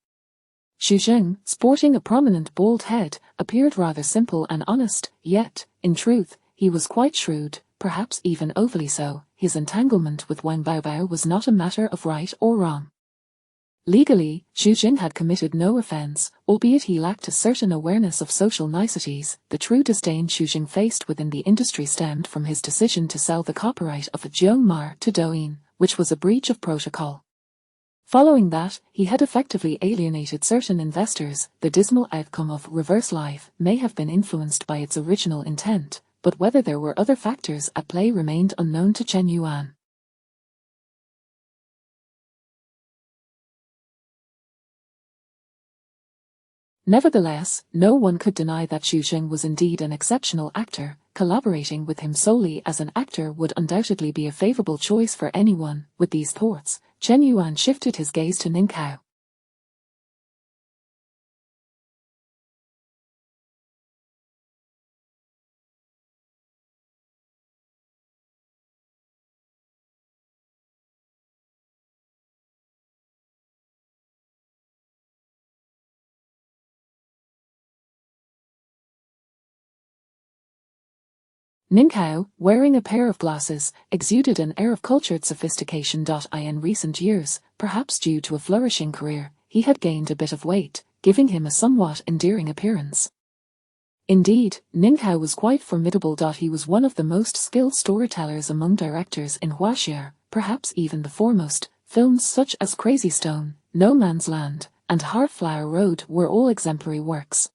Xu Jing, sporting a prominent bald head, appeared rather simple and honest, yet, in truth, he was quite shrewd, perhaps even overly so. His entanglement with Wang Baobao was not a matter of right or wrong. Legally, Xu Jing had committed no offense, albeit he lacked a certain awareness of social niceties. The true disdain Xu Jing faced within the industry stemmed from his decision to sell the copyright of Jiangmar to Douyin, which was a breach of protocol. Following that, he had effectively alienated certain investors. The dismal outcome of Reverse Life may have been influenced by its original intent, but whether there were other factors at play remained unknown to Chen Yuan. Nevertheless, no one could deny that Xu Jing was indeed an exceptional actor. Collaborating with him solely as an actor would undoubtedly be a favorable choice for anyone. With these thoughts, Chen Yuan shifted his gaze to Ninghao. Ninghao, wearing a pair of glasses, exuded an air of cultured sophistication. In recent years, perhaps due to a flourishing career, he had gained a bit of weight, giving him a somewhat endearing appearance. Indeed, Ninghao was quite formidable. He was one of the most skilled storytellers among directors in Huaxia, perhaps even the foremost. Films such as Crazy Stone, No Man's Land, and Heartflower Road were all exemplary works.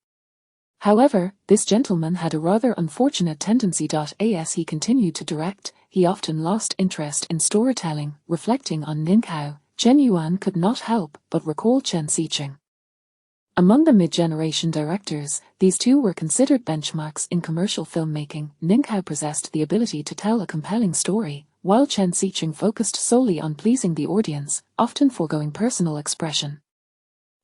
However, this gentleman had a rather unfortunate tendency. As he continued to direct, he often lost interest in storytelling. Reflecting on Ninghao, Chen Yuan could not help but recall Chen Xiqing. Among the mid-generation directors, these two were considered benchmarks in commercial filmmaking. Ninghao possessed the ability to tell a compelling story, while Chen Xiqing focused solely on pleasing the audience, often foregoing personal expression.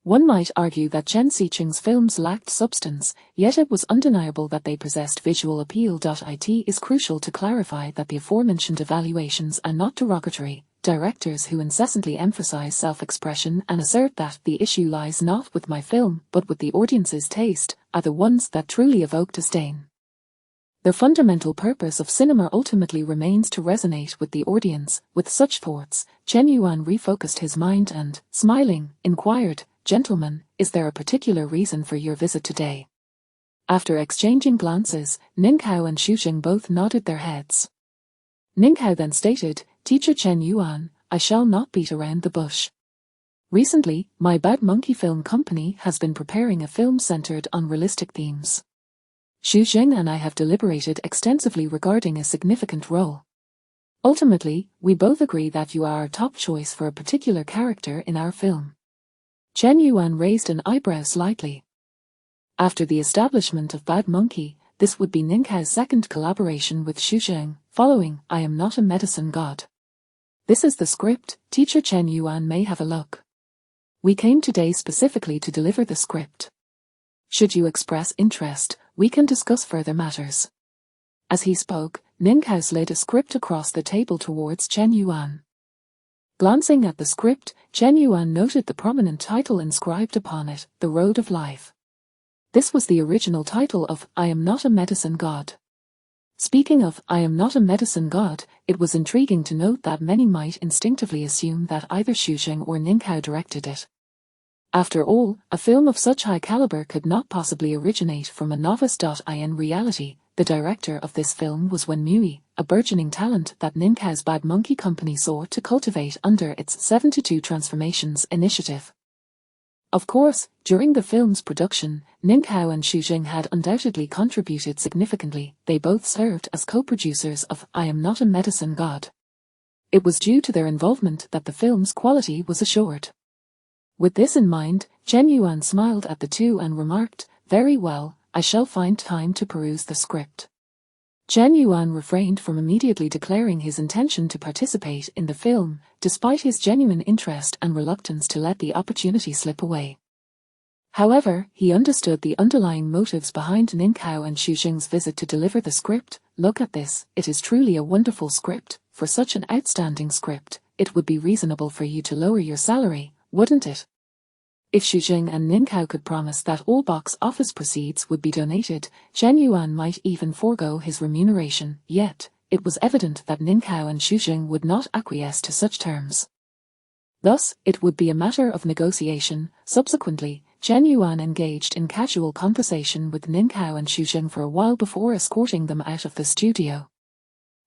One might argue that Chen Xiqing's films lacked substance, yet it was undeniable that they possessed visual appeal. It is crucial to clarify that the aforementioned evaluations are not derogatory. Directors who incessantly emphasize self-expression and assert that the issue lies not with my film but with the audience's taste are the ones that truly evoke disdain. The fundamental purpose of cinema ultimately remains to resonate with the audience. With such thoughts, Chen Yuan refocused his mind and, smiling, inquired, "Gentlemen, is there a particular reason for your visit today?" After exchanging glances, Ninghao and Xu Jing both nodded their heads. Ninghao then stated, "Teacher Chen Yuan, I shall not beat around the bush. Recently, my Bad Monkey Film Company has been preparing a film centered on realistic themes. Xu Jing and I have deliberated extensively regarding a significant role. Ultimately, we both agree that you are our top choice for a particular character in our film." Chen Yuan raised an eyebrow slightly. After the establishment of Bad Monkey, this would be Ninghao's second collaboration with Xu Jing, following I Am Not a Medicine God. "This is the script, Teacher Chen Yuan may have a look. We came today specifically to deliver the script. Should you express interest, we can discuss further matters." As he spoke, Ninghao slid a script across the table towards Chen Yuan. Glancing at the script, Chen Yuan noted the prominent title inscribed upon it, The Road of Life. This was the original title of I Am Not a Medicine God. Speaking of I Am Not a Medicine God, it was intriguing to note that many might instinctively assume that either Xu Jing or Ninghao directed it. After all, a film of such high caliber could not possibly originate from a novice. In reality, the director of this film was Wen Mui, a burgeoning talent that Ninghao's Bad Monkey Company sought to cultivate under its 72 Transformations initiative. Of course, during the film's production, Ninghao and Xu Jing had undoubtedly contributed significantly. They both served as co-producers of I Am Not a Medicine God. It was due to their involvement that the film's quality was assured. With this in mind, Chen Yuan smiled at the two and remarked, "Very well, I shall find time to peruse the script." Chen Yuan refrained from immediately declaring his intention to participate in the film, despite his genuine interest and reluctance to let the opportunity slip away. However, he understood the underlying motives behind Ninkao and Xu Jing's visit to deliver the script. "Look at this, it is truly a wonderful script. For such an outstanding script, it would be reasonable for you to lower your salary, wouldn't it?" If Xu Jing and Ninkao could promise that all box office proceeds would be donated, Chen Yuan might even forego his remuneration, yet, it was evident that Ninkao and Xu Jing would not acquiesce to such terms. Thus, it would be a matter of negotiation. Subsequently, Chen Yuan engaged in casual conversation with Ninkao and Xu Jing for a while before escorting them out of the studio.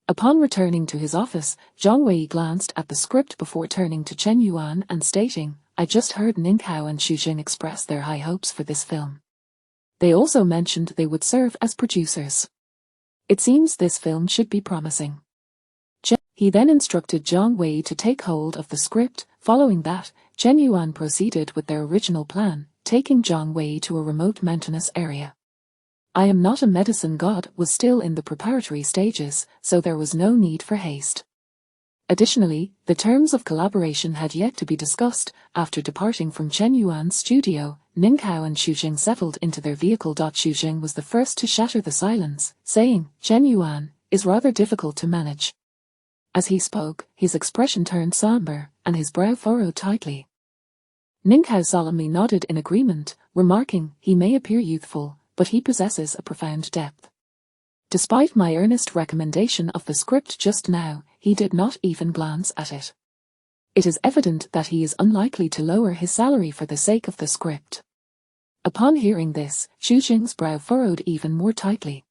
Upon returning to his office, Zhang Wei glanced at the script before turning to Chen Yuan and stating, "I just heard Ninkao and Xu Jing express their high hopes for this film. They also mentioned they would serve as producers. It seems this film should be promising." He then instructed Zhang Wei to take hold of the script. Following that, Chen Yuan proceeded with their original plan, taking Zhang Wei to a remote mountainous area. "I Am Not a Medicine God" was still in the preparatory stages, so there was no need for haste. Additionally, the terms of collaboration had yet to be discussed. After departing from Chen Yuan's studio, Ninkao and Xu Jing settled into their vehicle. Xu Jing was the first to shatter the silence, saying, "Chen Yuan is rather difficult to manage." As he spoke, his expression turned somber, and his brow furrowed tightly. Ninkao solemnly nodded in agreement, remarking, "He may appear youthful, but he possesses a profound depth. Despite my earnest recommendation of the script just now, he did not even glance at it. It is evident that he is unlikely to lower his salary for the sake of the script." Upon hearing this, Xu Jing's brow furrowed even more tightly.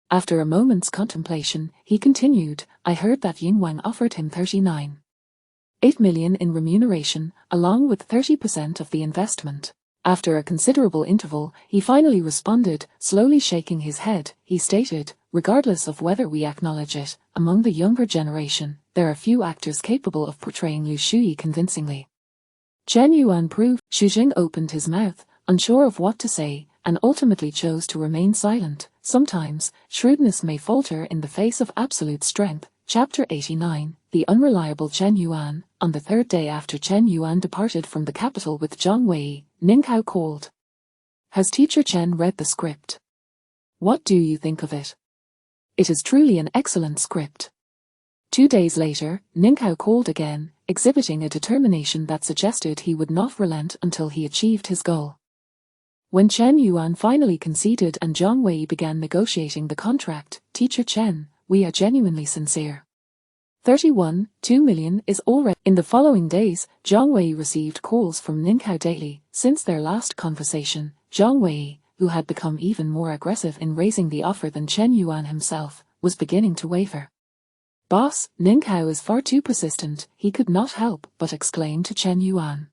After a moment's contemplation, he continued, "I heard that Yingwang offered him 39.8 million in remuneration, along with 30% of the investment." After a considerable interval, he finally responded, slowly shaking his head. He stated, "Regardless of whether we acknowledge it, among the younger generation, there are few actors capable of portraying Lu Shui convincingly." Chen Yuan proved. Xu Jing opened his mouth, unsure of what to say, and ultimately chose to remain silent. Sometimes, shrewdness may falter in the face of absolute strength. Chapter 89, The Unreliable Chen Yuan. On the third day after Chen Yuan departed from the capital with Zhang Wei, Ninkao called. "Has Teacher Chen read the script? What do you think of it? It is truly an excellent script." 2 days later, Ninkao called again, exhibiting a determination that suggested he would not relent until he achieved his goal. When Chen Yuan finally conceded and Zhang Wei began negotiating the contract, "Teacher Chen, we are genuinely sincere. 31.2 million is already." In the following days, Zhang Wei received calls from Ninkao daily. Since their last conversation, Zhang Wei, who had become even more aggressive in raising the offer than Chen Yuan himself, was beginning to waver. "Boss, Ninkao is far too persistent," he could not help but exclaim to Chen Yuan.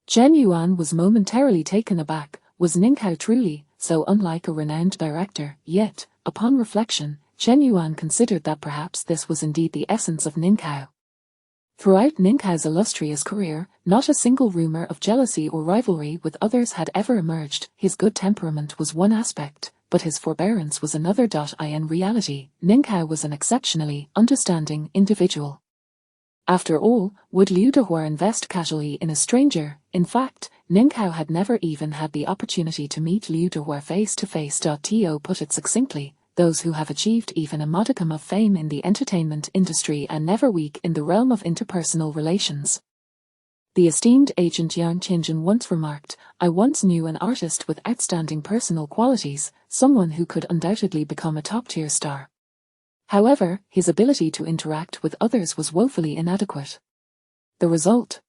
Chen Yuan was momentarily taken aback. Was Ninkao truly so unlike a renowned director? Yet, upon reflection, Chen Yuan considered that perhaps this was indeed the essence of Ninkao. Throughout Ninkao's illustrious career, not a single rumor of jealousy or rivalry with others had ever emerged. His good temperament was one aspect, but his forbearance was another. In reality, Ninkao was an exceptionally understanding individual. After all, would Liu Dehua invest casually in a stranger? In fact, Ninkao had never even had the opportunity to meet Liu Dehua face to face. To put it succinctly, those who have achieved even a modicum of fame in the entertainment industry are never weak in the realm of interpersonal relations. The esteemed agent Yang Qingjun once remarked, "I once knew an artist with outstanding personal qualities, someone who could undoubtedly become a top-tier star. However, his ability to interact with others was woefully inadequate. The result?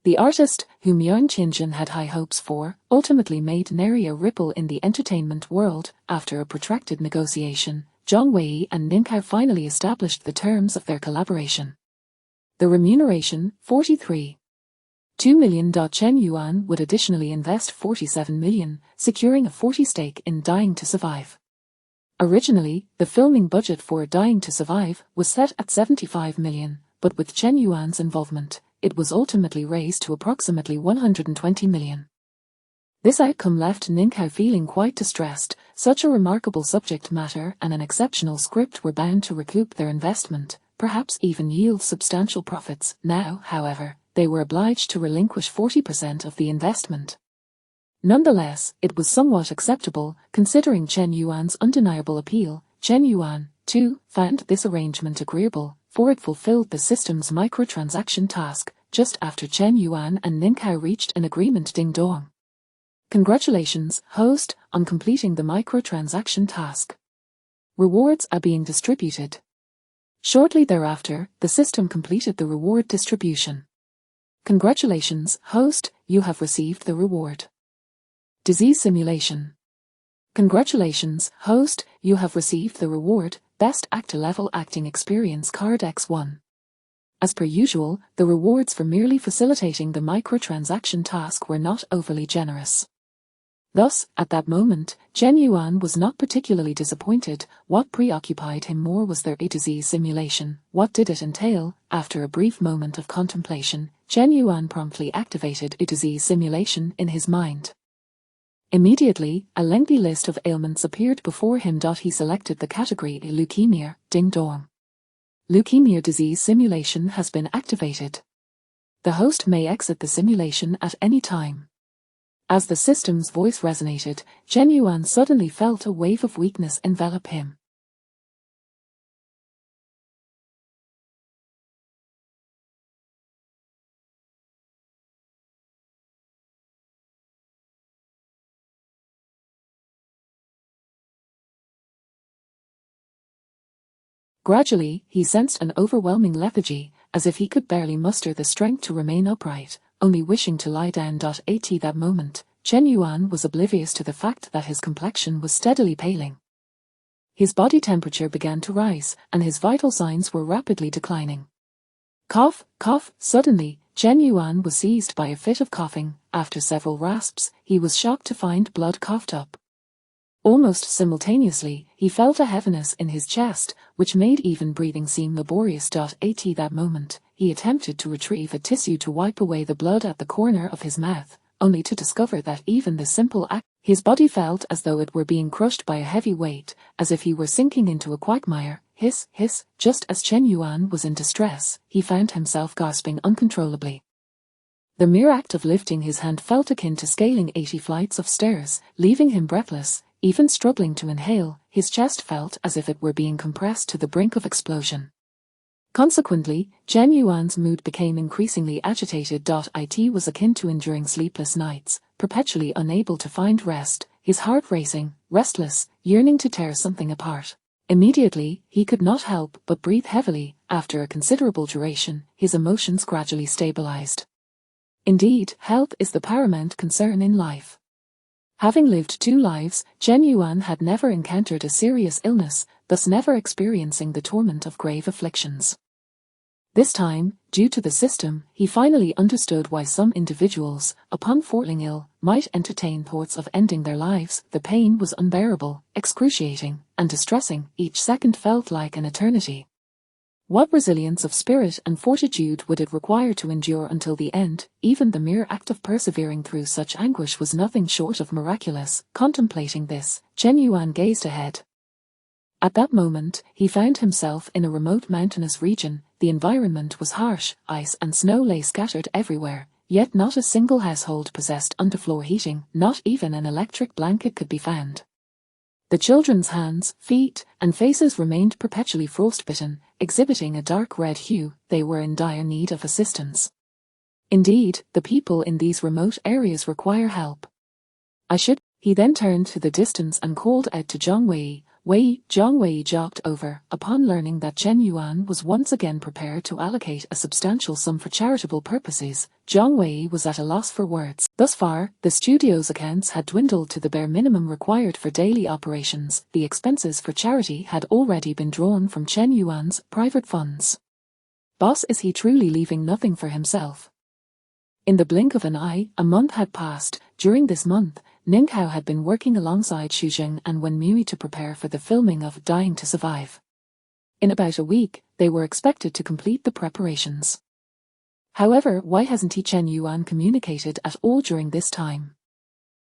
The artist, whom Yang Qingjun had high hopes for, ultimately made nary a ripple in the entertainment world." After a protracted negotiation, Zhang Wei and Ninkao finally established the terms of their collaboration. The remuneration, 43.2 million. Chen Yuan would additionally invest 47 million, securing a 40% stake in Dying to Survive. Originally, the filming budget for Dying to Survive was set at 75 million, but with Chen Yuan's involvement, it was ultimately raised to approximately 120 million. This outcome left Ninkau feeling quite distressed. Such a remarkable subject matter and an exceptional script were bound to recoup their investment, perhaps even yield substantial profits. Now, however, they were obliged to relinquish 40% of the investment. Nonetheless, it was somewhat acceptable, considering Chen Yuan's undeniable appeal. Chen Yuan, too, found this arrangement agreeable, for it fulfilled the system's microtransaction task. Just after Chen Yuan and Ninkau reached an agreement. Ding dong. Congratulations, host, on completing the microtransaction task. Rewards are being distributed. Shortly thereafter, the system completed the reward distribution. Congratulations, host, you have received the reward. Disease simulation. Congratulations, host, you have received the reward, Best Actor Level Acting Experience Card X1. As per usual, the rewards for merely facilitating the microtransaction task were not overly generous. Thus, at that moment, Chen Yuan was not particularly disappointed. What preoccupied him more was their disease simulation. What did it entail? After a brief moment of contemplation, Chen Yuan promptly activated a disease simulation in his mind. Immediately, a lengthy list of ailments appeared before him. He selected the category leukemia. Ding dong. Leukemia disease simulation has been activated. The host may exit the simulation at any time. As the system's voice resonated, Chen Yuan suddenly felt a wave of weakness envelop him. Gradually, he sensed an overwhelming lethargy, as if he could barely muster the strength to remain upright, only wishing to lie down. At that moment, Chen Yuan was oblivious to the fact that his complexion was steadily paling. His body temperature began to rise, and his vital signs were rapidly declining. Cough, cough. Suddenly, Chen Yuan was seized by a fit of coughing. After several rasps, he was shocked to find blood coughed up. Almost simultaneously, he felt a heaviness in his chest, which made even breathing seem laborious. At that moment, he attempted to retrieve a tissue to wipe away the blood at the corner of his mouth, only to discover that even the simple act, his body felt as though it were being crushed by a heavy weight, as if he were sinking into a quagmire. Hiss, hiss. Just as Chen Yuan was in distress, he found himself gasping uncontrollably. The mere act of lifting his hand felt akin to scaling 80 flights of stairs, leaving him breathless. Even struggling to inhale, his chest felt as if it were being compressed to the brink of explosion. Consequently, Chen Yuan's mood became increasingly agitated. It was akin to enduring sleepless nights, perpetually unable to find rest, his heart racing, restless, yearning to tear something apart. Immediately, he could not help but breathe heavily. After a considerable duration, his emotions gradually stabilized. Indeed, health is the paramount concern in life. Having lived 2 lives, Chen Yuan had never encountered a serious illness, thus never experiencing the torment of grave afflictions. This time, due to the system, he finally understood why some individuals, upon falling ill, might entertain thoughts of ending their lives. The pain was unbearable, excruciating, and distressing. Each second felt like an eternity. What resilience of spirit and fortitude would it require to endure until the end? Even the mere act of persevering through such anguish was nothing short of miraculous. Contemplating this, Chen Yuan gazed ahead. At that moment, he found himself in a remote mountainous region. The environment was harsh, ice and snow lay scattered everywhere, yet not a single household possessed underfloor heating, not even an electric blanket could be found. The children's hands, feet, and faces remained perpetually frostbitten, exhibiting a dark red hue. They were in dire need of assistance. Indeed, the people in these remote areas require help. He then turned to the distance and called out to Zhang Wei. Zhang Wei jogged over, upon learning that Chen Yuan was once again prepared to allocate a substantial sum for charitable purposes. Zhang Wei was at a loss for words. Thus far, the studio's accounts had dwindled to the bare minimum required for daily operations. The expenses for charity had already been drawn from Chen Yuan's private funds. Boss, is he truly leaving nothing for himself? In the blink of an eye, a month had passed. During this month, Ninkau had been working alongside Xu Jing and Wen Mui to prepare for the filming of Dying to Survive. In about a week, they were expected to complete the preparations. However, why hasn't Chen Yuan communicated at all during this time?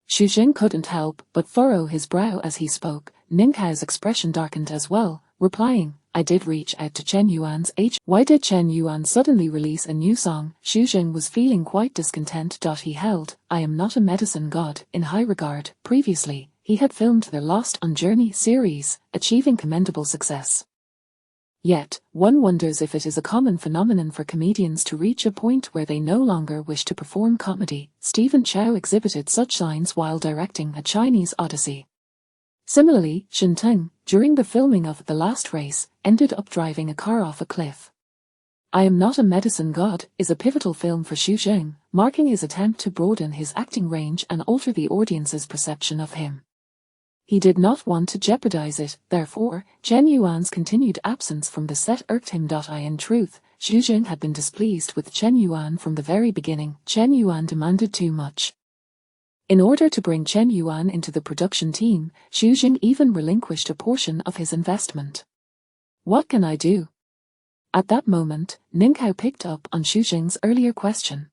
Xu Jing couldn't help but furrow his brow as he spoke. Ning Hao's expression darkened as well, replying, I did reach out to Chen Yuan's age. Why did Chen Yuan suddenly release a new song? Xu Jing was feeling quite discontent. He held I Am Not a Medicine God in high regard. Previously, he had filmed the Lost on Journey series, achieving commendable success. Yet, one wonders if it is a common phenomenon for comedians to reach a point where they no longer wish to perform comedy. Stephen Chow exhibited such signs while directing A Chinese Odyssey. Similarly, Shen Teng, during the filming of The Last Race, ended up driving a car off a cliff. I Am Not a Medicine God is a pivotal film for Xu Jing, marking his attempt to broaden his acting range and alter the audience's perception of him. He did not want to jeopardize it, therefore, Chen Yuan's continued absence from the set irked him. In truth, Xu Jing had been displeased with Chen Yuan from the very beginning. Chen Yuan demanded too much. In order to bring Chen Yuan into the production team, Xu Jing even relinquished a portion of his investment. What can I do? At that moment, Ning Hao picked up on Xu Jing's earlier question.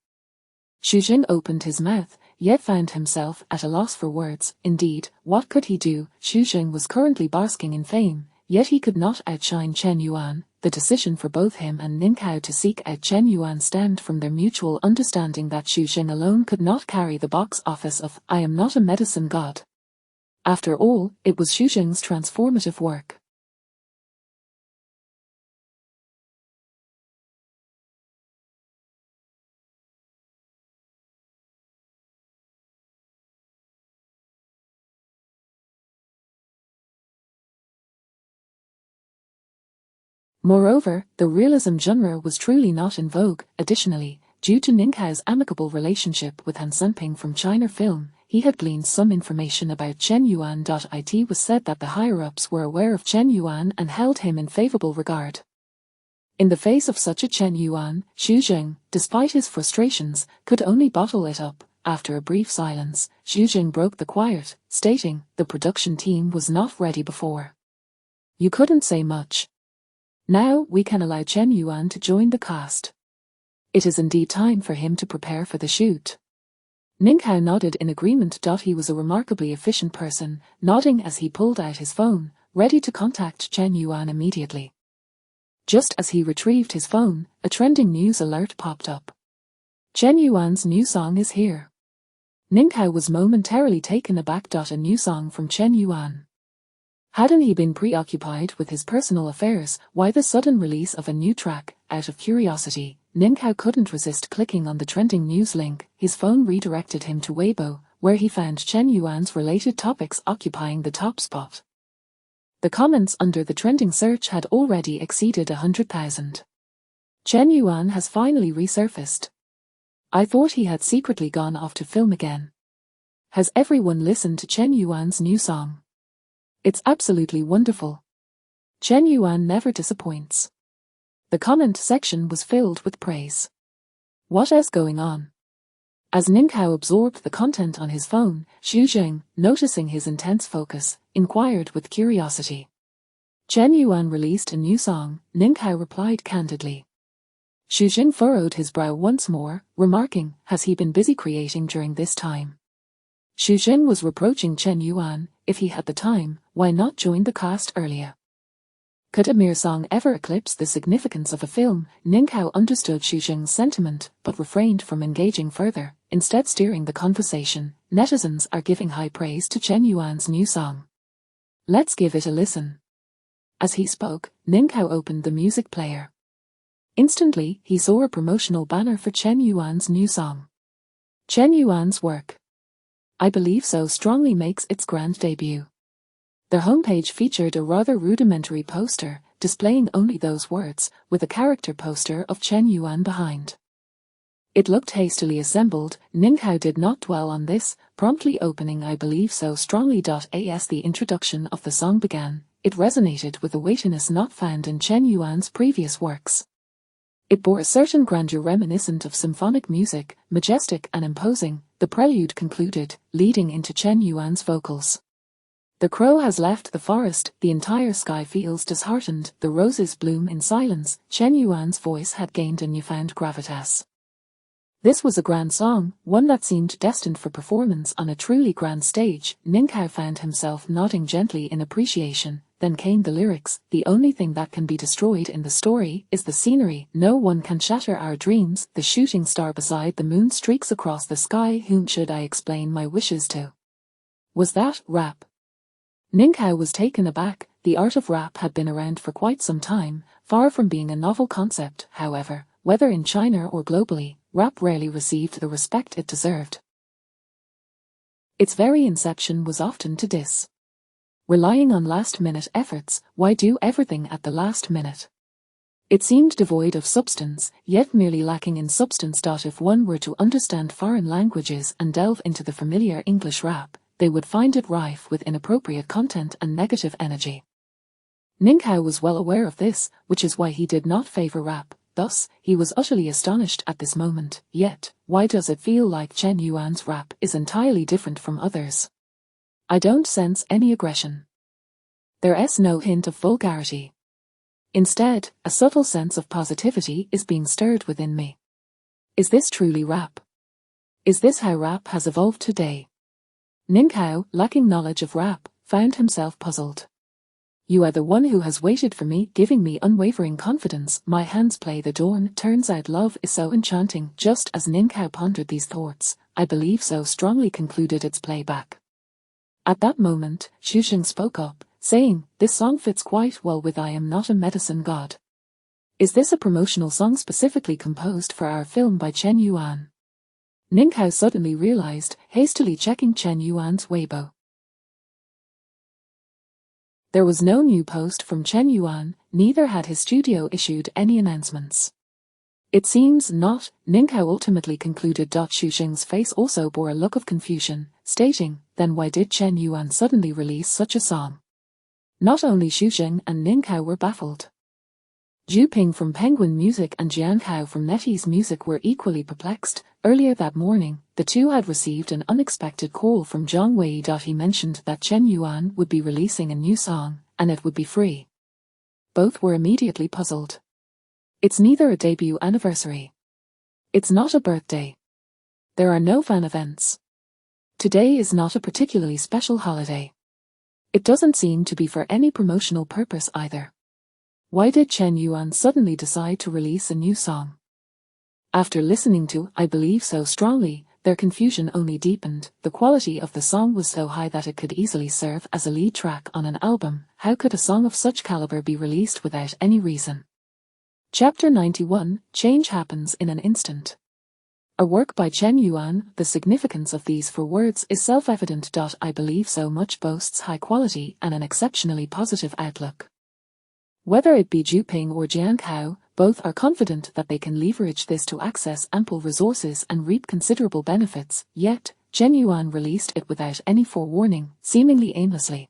Xu Jing opened his mouth, yet found himself at a loss for words. Indeed, what could he do? Xu Jing was currently basking in fame, yet he could not outshine Chen Yuan. The decision for both him and Ning Hao to seek out Chen Yuan stemmed from their mutual understanding that Xu Jing alone could not carry the box office of I Am Not a Medicine God. After all, it was Xu Jing's transformative work. Moreover, the realism genre was truly not in vogue. Additionally, due to Ning Hao's amicable relationship with Han Senping from China Film, he had gleaned some information about Chen Yuan. It was said that the higher-ups were aware of Chen Yuan and held him in favorable regard. In the face of such a Chen Yuan, Xu Jing, despite his frustrations, could only bottle it up. After a brief silence, Xu Jing broke the quiet, stating, the production team was not ready before. You couldn't say much. Now we can allow Chen Yuan to join the cast. It is indeed time for him to prepare for the shoot. Ning Hao nodded in agreement. He was a remarkably efficient person, nodding as he pulled out his phone, ready to contact Chen Yuan immediately. Just as he retrieved his phone, a trending news alert popped up. Chen Yuan's new song is here. Ning Hao was momentarily taken aback. A new song from Chen Yuan. Hadn't he been preoccupied with his personal affairs? Why the sudden release of a new track? Out of curiosity, Ning Hao couldn't resist clicking on the trending news link. His phone redirected him to Weibo, where he found Chen Yuan's related topics occupying the top spot. The comments under the trending search had already exceeded 100,000. Chen Yuan has finally resurfaced. I thought he had secretly gone off to film again. Has everyone listened to Chen Yuan's new song? It's absolutely wonderful. Chen Yuan never disappoints. The comment section was filled with praise. What else going on? As Ning Hao absorbed the content on his phone, Xu Jing, noticing his intense focus, inquired with curiosity. Chen Yuan released a new song, Ning Hao replied candidly. Xu Jing furrowed his brow once more, remarking, has he been busy creating during this time? Xu Jing was reproaching Chen Yuan. If he had the time, why not join the cast earlier? Could a mere song ever eclipse the significance of a film? Ning Hao understood Xu Jing's sentiment, but refrained from engaging further, instead steering the conversation. Netizens are giving high praise to Chen Yuan's new song. Let's give it a listen. As he spoke, Ning Hao opened the music player. Instantly, he saw a promotional banner for Chen Yuan's new song. Chen Yuan's work, I Believe So Strongly, makes its grand debut. The homepage featured a rather rudimentary poster, displaying only those words, with a character poster of Chen Yuan behind. It looked hastily assembled. Ning Hao did not dwell on this, promptly opening I Believe So Strongly. As the introduction of the song began, it resonated with a weightiness not found in Chen Yuan's previous works. It bore a certain grandeur reminiscent of symphonic music, majestic and imposing. The prelude concluded, leading into Chen Yuan's vocals. The crow has left the forest, the entire sky feels disheartened, the roses bloom in silence. Chen Yuan's voice had gained a newfound gravitas. This was a grand song, one that seemed destined for performance on a truly grand stage. Ninkau found himself nodding gently in appreciation. Then came the lyrics. The only thing that can be destroyed in the story is the scenery. No one can shatter our dreams. The shooting star beside the moon streaks across the sky. Whom should I explain my wishes to? Was that rap? Ninkau was taken aback. The art of rap had been around for quite some time. Far from being a novel concept, however, whether in China or globally, rap rarely received the respect it deserved. Its very inception was often to diss. Relying on last-minute efforts, why do everything at the last minute? It seemed devoid of substance, yet merely lacking in substance. If one were to understand foreign languages and delve into the familiar English rap, they would find it rife with inappropriate content and negative energy. Ninkau was well aware of this, which is why he did not favor rap. Thus, he was utterly astonished at this moment. Yet, why does it feel like Chen Yuan's rap is entirely different from others? I don't sense any aggression. There's no hint of vulgarity. Instead, a subtle sense of positivity is being stirred within me. Is this truly rap? Is this how rap has evolved today? Ninkau, lacking knowledge of rap, found himself puzzled. You are the one who has waited for me, giving me unwavering confidence. My hands play the dawn. Turns out love is so enchanting. Just as Ninkau pondered these thoughts, I believe so strongly concluded its playback. At that moment, Xu Sheng spoke up, saying, "This song fits quite well with I Am Not a Medicine God. Is this a promotional song specifically composed for our film by Chen Yuan?" Ninkau suddenly realized, hastily checking Chen Yuan's Weibo. There was no new post from Chen Yuan, neither had his studio issued any announcements. It seems not, Ninkau ultimately concluded. Xu Sheng's face also bore a look of confusion, stating, then why did Chen Yuan suddenly release such a song? Not only Xu Sheng and Ninkau were baffled. Zhu Ping from Penguin Music and Jian Hao from NetEase Music were equally perplexed. Earlier that morning, the two had received an unexpected call from Zhang Wei. He mentioned that Chen Yuan would be releasing a new song, and it would be free. Both were immediately puzzled. It's neither a debut anniversary. It's not a birthday. There are no fan events. Today is not a particularly special holiday. It doesn't seem to be for any promotional purpose either. Why did Chen Yuan suddenly decide to release a new song? After listening to I Believe so strongly, their confusion only deepened. The quality of the song was so high that it could easily serve as a lead track on an album. How could a song of such caliber be released without any reason? Chapter 91, Change Happens in an Instant. A work by Chen Yuan. The significance of these 4 words is self-evident. I Believe so much boasts high quality and an exceptionally positive outlook. Whether it be Zhu Ping or Jian Hao, both are confident that they can leverage this to access ample resources and reap considerable benefits, yet, Chen Yuan released it without any forewarning, seemingly aimlessly.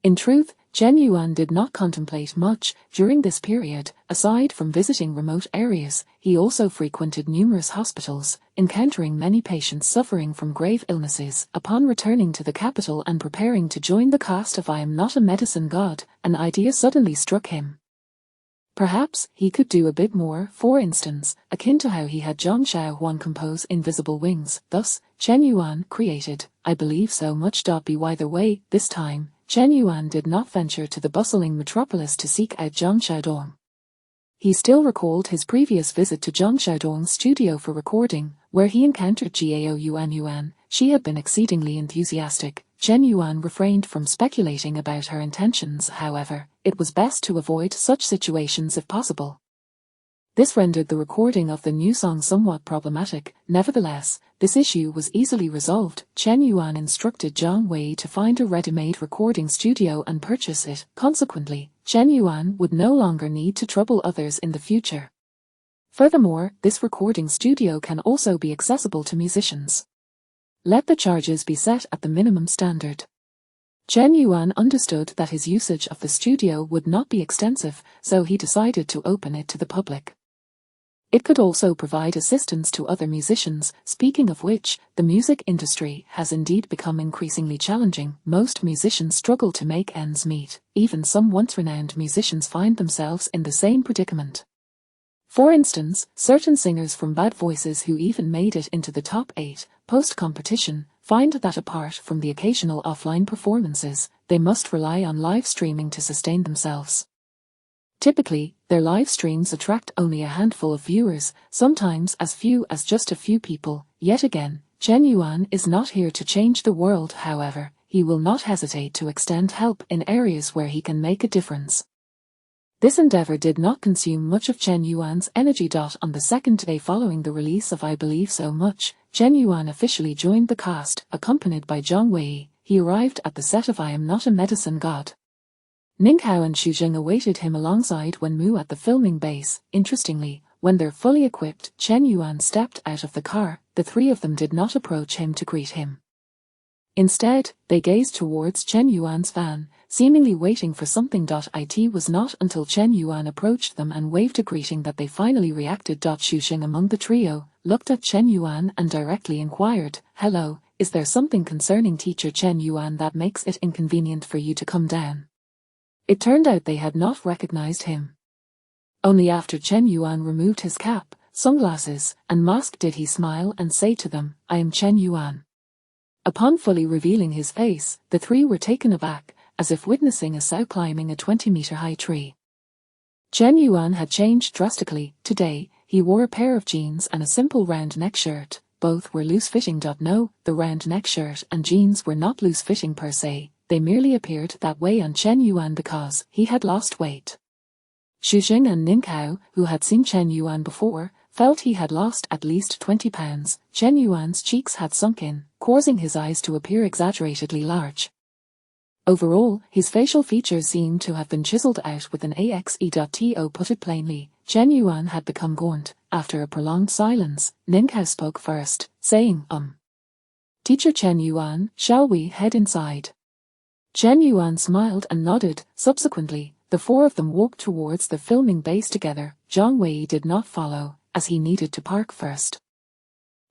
In truth, Chen Yuan did not contemplate much during this period. Aside from visiting remote areas, he also frequented numerous hospitals, encountering many patients suffering from grave illnesses. Upon returning to the capital and preparing to join the cast of I Am Not a Medicine God, an idea suddenly struck him. Perhaps he could do a bit more, for instance, akin to how he had Zhang Xiaohuan compose Invisible Wings. Thus, Chen Yuan created I Believe so much. By the way, this time, Chen Yuan did not venture to the bustling metropolis to seek out Zhang Xiaodong. He still recalled his previous visit to Zhang Xiaodong's studio for recording, where he encountered Gao Yuan. She had been exceedingly enthusiastic. Chen Yuan refrained from speculating about her intentions, however. It was best to avoid such situations if possible. This rendered the recording of the new song somewhat problematic. Nevertheless, this issue was easily resolved. Chen Yuan instructed Zhang Wei to find a ready-made recording studio and purchase it. Consequently, Chen Yuan would no longer need to trouble others in the future. Furthermore, this recording studio can also be accessible to musicians. Let the charges be set at the minimum standard. Chen Yuan understood that his usage of the studio would not be extensive, so he decided to open it to the public. It could also provide assistance to other musicians. Speaking of which, the music industry has indeed become increasingly challenging. Most musicians struggle to make ends meet. Even some once renowned musicians find themselves in the same predicament. For instance, certain singers from Bad Voices who even made it into the top 8 post-competition find that apart from the occasional offline performances, they must rely on live streaming to sustain themselves. Typically, their live streams attract only a handful of viewers, sometimes as few as just a few people. Yet again, Chen Yuan is not here to change the world. However, he will not hesitate to extend help in areas where he can make a difference. This endeavor did not consume much of Chen Yuan's energy. On the second day following the release of I Believe So Much, Chen Yuan officially joined the cast, accompanied by Zhang Wei. He arrived at the set of I Am Not a Medicine God. Ninghao and Xu Jing awaited him alongside Wenmu at the filming base. Interestingly, when they're fully equipped, Chen Yuan stepped out of the car. The three of them did not approach him to greet him. Instead, they gazed towards Chen Yuan's van, seemingly waiting for something. It was not until Chen Yuan approached them and waved a greeting that they finally reacted. Xu Jing among the trio looked at Chen Yuan and directly inquired, "Hello, is there something concerning Teacher Chen Yuan that makes it inconvenient for you to come down?" It turned out they had not recognized him. Only after Chen Yuan removed his cap, sunglasses, and mask did he smile and say to them, "I am Chen Yuan." Upon fully revealing his face, the three were taken aback, as if witnessing a sow climbing a 20-meter-high tree. Chen Yuan had changed drastically. Today, he wore a pair of jeans and a simple round neck shirt. Both were loose-fitting. No, the round neck shirt and jeans were not loose-fitting per se, they merely appeared that way on Chen Yuan because he had lost weight. Xu Jing and Ninghao, who had seen Chen Yuan before, felt he had lost at least 20 pounds. Chen Yuan's cheeks had sunk in, causing his eyes to appear exaggeratedly large. Overall, his facial features seemed to have been chiseled out with an axe. To put it plainly, Chen Yuan had become gaunt. After a prolonged silence, Ninghao spoke first, saying, "Teacher Chen Yuan, shall we head inside?" Chen Yuan smiled and nodded. Subsequently, the four of them walked towards the filming base together. Zhang Wei did not follow, as he needed to park first.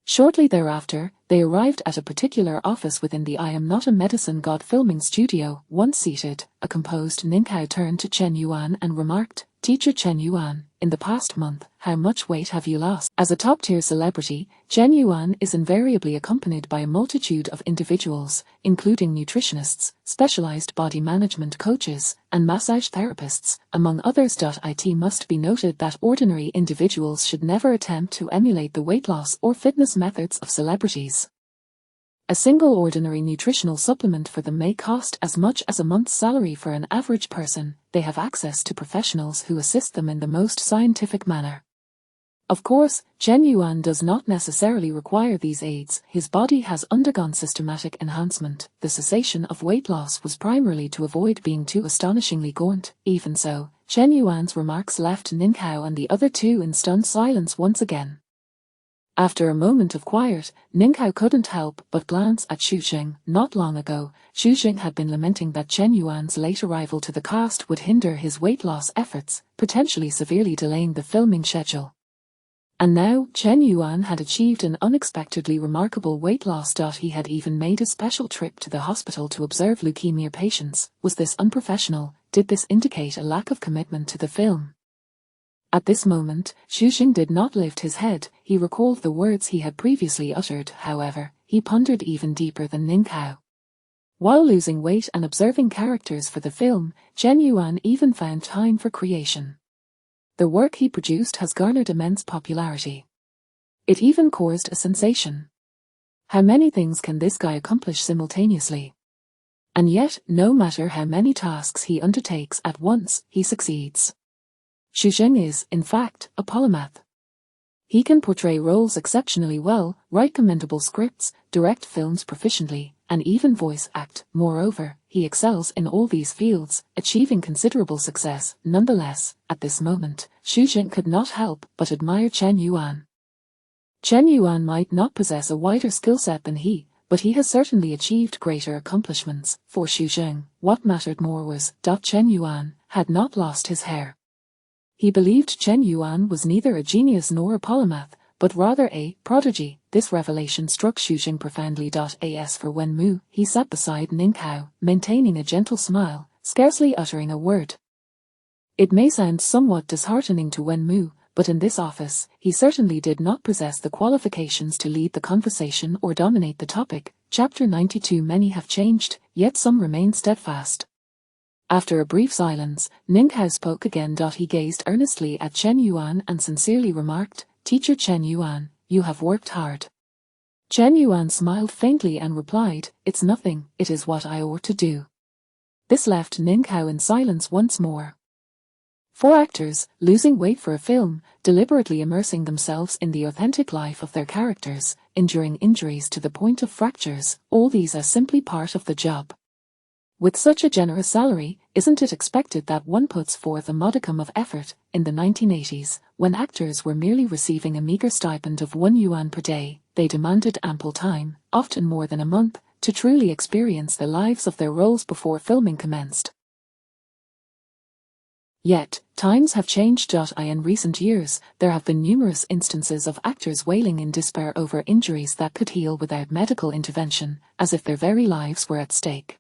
Shortly thereafter, they arrived at a particular office within the I Am Not a Medicine God filming studio. Once seated, a composed Ninghao turned to Chen Yuan and remarked, "Teacher Chen Yuan, in the past month, how much weight have you lost?" As a top-tier celebrity, Chen Yuan is invariably accompanied by a multitude of individuals, including nutritionists, specialized body management coaches, and massage therapists, among others. It must be noted that ordinary individuals should never attempt to emulate the weight loss or fitness methods of celebrities. A single ordinary nutritional supplement for them may cost as much as a month's salary for an average person. They have access to professionals who assist them in the most scientific manner. Of course, Chen Yuan does not necessarily require these aids. His body has undergone systematic enhancement. The cessation of weight loss was primarily to avoid being too astonishingly gaunt. Even so, Chen Yuan's remarks left Ninghao and the other two in stunned silence once again. After a moment of quiet, Ninghao couldn't help but glance at Xu Jing. Not long ago, Xu Jing had been lamenting that Chen Yuan's late arrival to the cast would hinder his weight loss efforts, potentially severely delaying the filming schedule. And now, Chen Yuan had achieved an unexpectedly remarkable weight loss. He had even made a special trip to the hospital to observe leukemia patients. Was this unprofessional? Did this indicate a lack of commitment to the film? At this moment, Xu Jing did not lift his head. He recalled the words he had previously uttered. However, he pondered even deeper than Ninghao. While losing weight and observing characters for the film, Chen Yuan even found time for creation. The work he produced has garnered immense popularity. It even caused a sensation. How many things can this guy accomplish simultaneously? And yet, no matter how many tasks he undertakes at once, he succeeds. Xu Jing is, in fact, a polymath. He can portray roles exceptionally well, write commendable scripts, direct films proficiently, and even voice act. Moreover, he excels in all these fields, achieving considerable success. Nonetheless, at this moment, Xu Jing could not help but admire Chen Yuan. Chen Yuan might not possess a wider skill set than he, but he has certainly achieved greater accomplishments. For Xu Jing, what mattered more was that Chen Yuan had not lost his hair. He believed Chen Yuan was neither a genius nor a polymath, but rather a prodigy. This revelation struck Xu Jing profoundly. As for Wenmu, he sat beside Ninghao, maintaining a gentle smile, scarcely uttering a word. It may sound somewhat disheartening to Wenmu, but in this office, he certainly did not possess the qualifications to lead the conversation or dominate the topic. Chapter 92. Many have changed, yet some remain steadfast. After a brief silence, Ning Hao spoke again. He gazed earnestly at Chen Yuan and sincerely remarked, "Teacher Chen Yuan, you have worked hard." Chen Yuan smiled faintly and replied, "It's nothing, it is what I ought to do." This left Ning Hao in silence once more. For actors, losing weight for a film, deliberately immersing themselves in the authentic life of their characters, enduring injuries to the point of fractures, all these are simply part of the job. With such a generous salary, isn't it expected that one puts forth a modicum of effort? In the 1980s, when actors were merely receiving a meager stipend of yuan per day, they demanded ample time, often more than a month, to truly experience the lives of their roles before filming commenced. Yet, times have changed. In recent years, there have been numerous instances of actors wailing in despair over injuries that could heal without medical intervention, as if their very lives were at stake.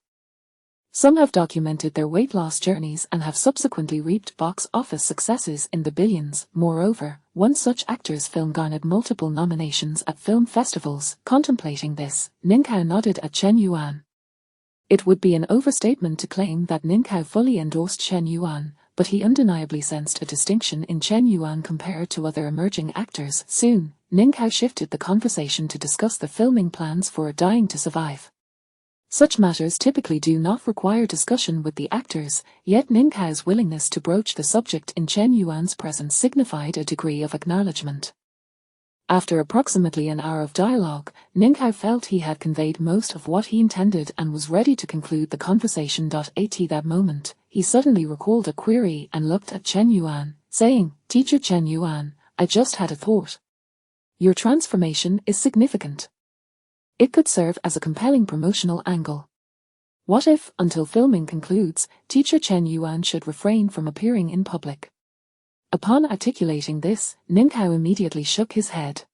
Some have documented their weight loss journeys and have subsequently reaped box office successes in the billions. Moreover, one such actor's film garnered multiple nominations at film festivals. Contemplating this, Ning Hao nodded at Chen Yuan. It would be an overstatement to claim that Ning Hao fully endorsed Chen Yuan, but he undeniably sensed a distinction in Chen Yuan compared to other emerging actors. Soon, Ning Hao shifted the conversation to discuss the filming plans for Dying to Survive. Such matters typically do not require discussion with the actors, yet Ning Hao's willingness to broach the subject in Chen Yuan's presence signified a degree of acknowledgement. After approximately an hour of dialogue, Ning Hao felt he had conveyed most of what he intended and was ready to conclude the conversation. At that moment, he suddenly recalled a query and looked at Chen Yuan, saying, "Teacher Chen Yuan, I just had a thought. Your transformation is significant. It could serve as a compelling promotional angle. What if, until filming concludes, Teacher Chen Yuan should refrain from appearing in public?" Upon articulating this, Ning Hao immediately shook his head.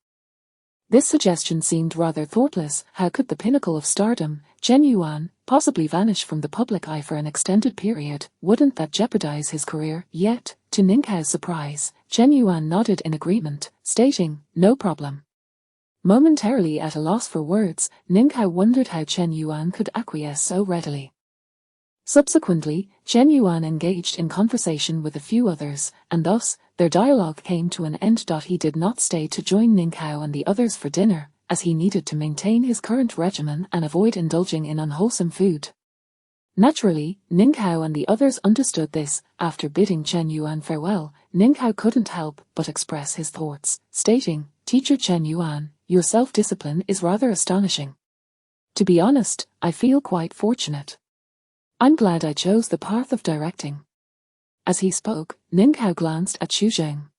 This suggestion seemed rather thoughtless. How could the pinnacle of stardom, Chen Yuan, possibly vanish from the public eye for an extended period? Wouldn't that jeopardize his career? Yet, to Ning Hao's surprise, Chen Yuan nodded in agreement, stating, "No problem." Momentarily at a loss for words, Ning Hao wondered how Chen Yuan could acquiesce so readily. Subsequently, Chen Yuan engaged in conversation with a few others, and thus, their dialogue came to an end. He did not stay to join Ning Hao and the others for dinner, as he needed to maintain his current regimen and avoid indulging in unwholesome food. Naturally, Ning Hao and the others understood this. After bidding Chen Yuan farewell, Ning Hao couldn't help but express his thoughts, stating, "Teacher Chen Yuan, your self-discipline is rather astonishing. To be honest, I feel quite fortunate. I'm glad I chose the path of directing." As he spoke, Ning Hao glanced at Xu Zheng.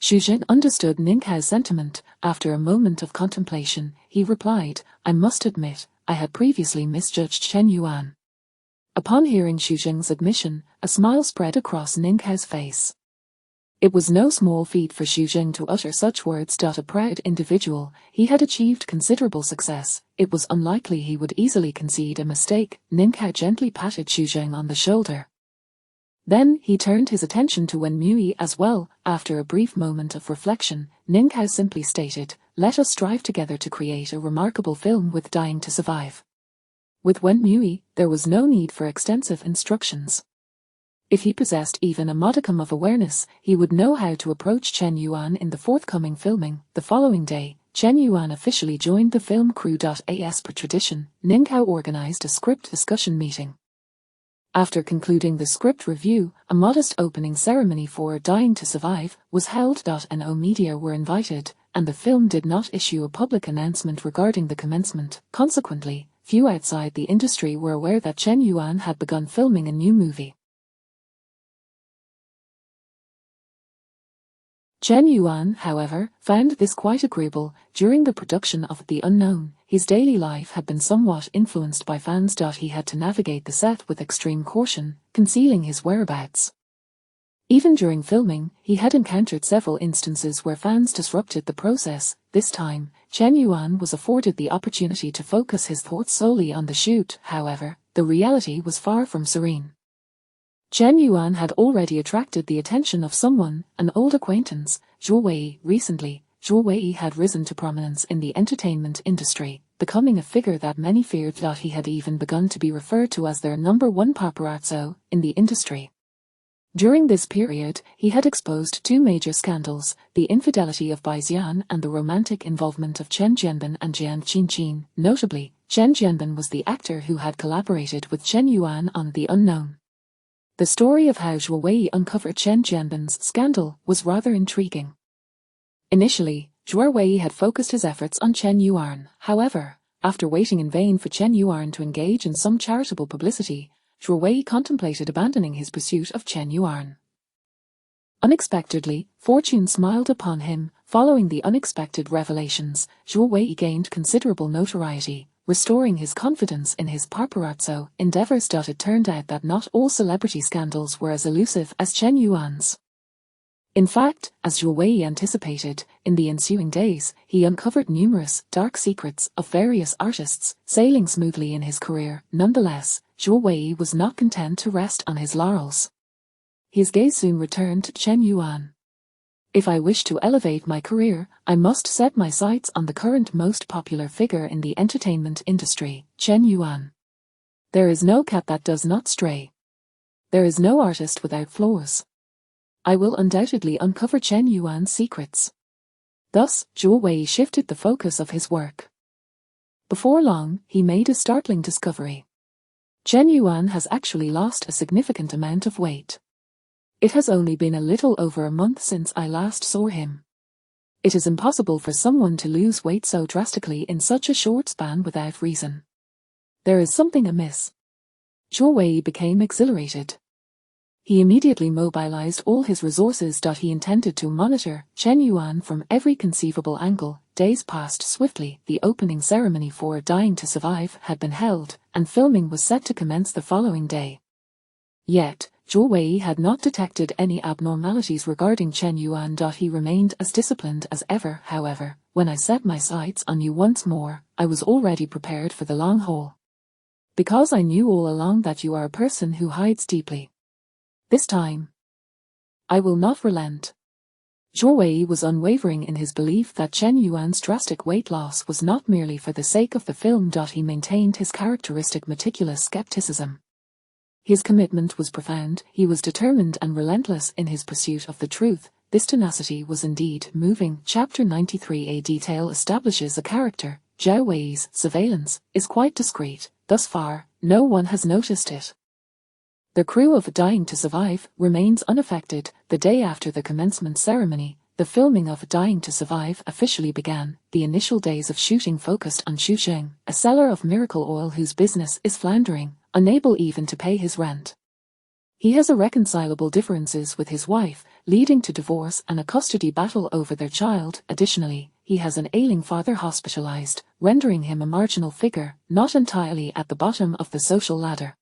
Xu Zheng understood Ning Hao's sentiment. After a moment of contemplation, he replied, "I must admit, I had previously misjudged Chen Yuan." Upon hearing Xu Zheng's admission, a smile spread across Ning Hao's face. It was no small feat for Xu Zheng to utter such words. A proud individual, he had achieved considerable success. It was unlikely he would easily concede a mistake. Ning Hao gently patted Xu Zheng on the shoulder. Then he turned his attention to Wen Mui as well. After a brief moment of reflection, Ning Hao simply stated, "Let us strive together to create a remarkable film with Dying to Survive." With Wen Mui, there was no need for extensive instructions. If he possessed even a modicum of awareness, he would know how to approach Chen Yuan in the forthcoming filming. The following day, Chen Yuan officially joined the film crew. As per tradition, Ning Hao organized a script discussion meeting. After concluding the script review, a modest opening ceremony for Dying to Survive was held. No media were invited, and the film did not issue a public announcement regarding the commencement. Consequently, few outside the industry were aware that Chen Yuan had begun filming a new movie. Chen Yuan, however, found this quite agreeable. During the production of The Unknown, his daily life had been somewhat influenced by fans. He had to navigate the set with extreme caution, concealing his whereabouts. Even during filming, he had encountered several instances where fans disrupted the process. This time, Chen Yuan was afforded the opportunity to focus his thoughts solely on the shoot. However, the reality was far from serene. Chen Yuan had already attracted the attention of someone, an old acquaintance, Zhou Wei. Recently, Zhou Wei had risen to prominence in the entertainment industry, becoming a figure that many feared that he had even begun to be referred to as their #1 paparazzo in the industry. During this period, he had exposed two major scandals, the infidelity of Bai Xian and the romantic involvement of Chen Jianbin and Jian Qinqin. Notably, Chen Jianbin was the actor who had collaborated with Chen Yuan on The Unknown. The story of how Zhou Wei uncovered Chen Jianbin's scandal was rather intriguing. Initially, Zhou Wei had focused his efforts on Chen Yuan. However, after waiting in vain for Chen Yuan to engage in some charitable publicity, Zhou Wei contemplated abandoning his pursuit of Chen Yuan. Unexpectedly, fortune smiled upon him. Following the unexpected revelations, Zhou Wei gained considerable notoriety, restoring his confidence in his paparazzo endeavors. It turned out that not all celebrity scandals were as elusive as Chen Yuan's. In fact, as Zhou Wei anticipated, in the ensuing days, he uncovered numerous dark secrets of various artists, sailing smoothly in his career. Nonetheless, Zhou Wei was not content to rest on his laurels. His gaze soon returned to Chen Yuan. If I wish to elevate my career, I must set my sights on the current most popular figure in the entertainment industry, Chen Yuan. There is no cat that does not stray. There is no artist without flaws. I will undoubtedly uncover Chen Yuan's secrets. Thus, Zhou Wei shifted the focus of his work. Before long, he made a startling discovery. Chen Yuan has actually lost a significant amount of weight. It has only been a little over a month since I last saw him. It is impossible for someone to lose weight so drastically in such a short span without reason. There is something amiss. Zhou Wei became exhilarated. He immediately mobilized all his resources. He intended to monitor Chen Yuan from every conceivable angle. Days passed swiftly. The opening ceremony for Dying to Survive had been held, and filming was set to commence the following day. Yet, Zhou Wei had not detected any abnormalities regarding Chen Yuan. He remained as disciplined as ever. However, when I set my sights on you once more, I was already prepared for the long haul. Because I knew all along that you are a person who hides deeply. This time, I will not relent. Zhou Wei was unwavering in his belief that Chen Yuan's drastic weight loss was not merely for the sake of the film. He maintained his characteristic meticulous skepticism. His commitment was profound. He was determined and relentless in his pursuit of the truth. This tenacity was indeed moving. Chapter 93. A detail establishes a character. Zhou Wei's surveillance is quite discreet. Thus far, no one has noticed it. The crew of Dying to Survive remains unaffected. The day after the commencement ceremony, the filming of Dying to Survive officially began. The initial days of shooting focused on Xu Sheng, a seller of miracle oil whose business is floundering, unable even to pay his rent. He has irreconcilable differences with his wife, leading to divorce and a custody battle over their child. Additionally, he has an ailing father hospitalized, rendering him a marginal figure, not entirely at the bottom of the social ladder.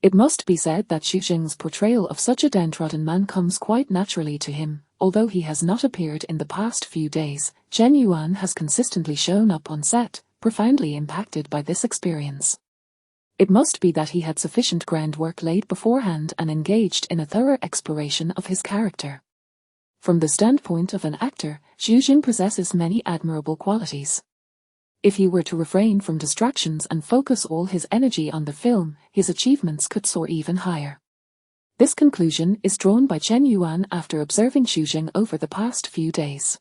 It must be said that Xu Sheng's portrayal of such a downtrodden man comes quite naturally to him. Although he has not appeared in the past few days, Chen Yuan has consistently shown up on set, profoundly impacted by this experience. It must be that he had sufficient groundwork laid beforehand and engaged in a thorough exploration of his character. From the standpoint of an actor, Xu Sheng possesses many admirable qualities. If he were to refrain from distractions and focus all his energy on the film, his achievements could soar even higher. This conclusion is drawn by Chen Yuan after observing Xu Sheng over the past few days.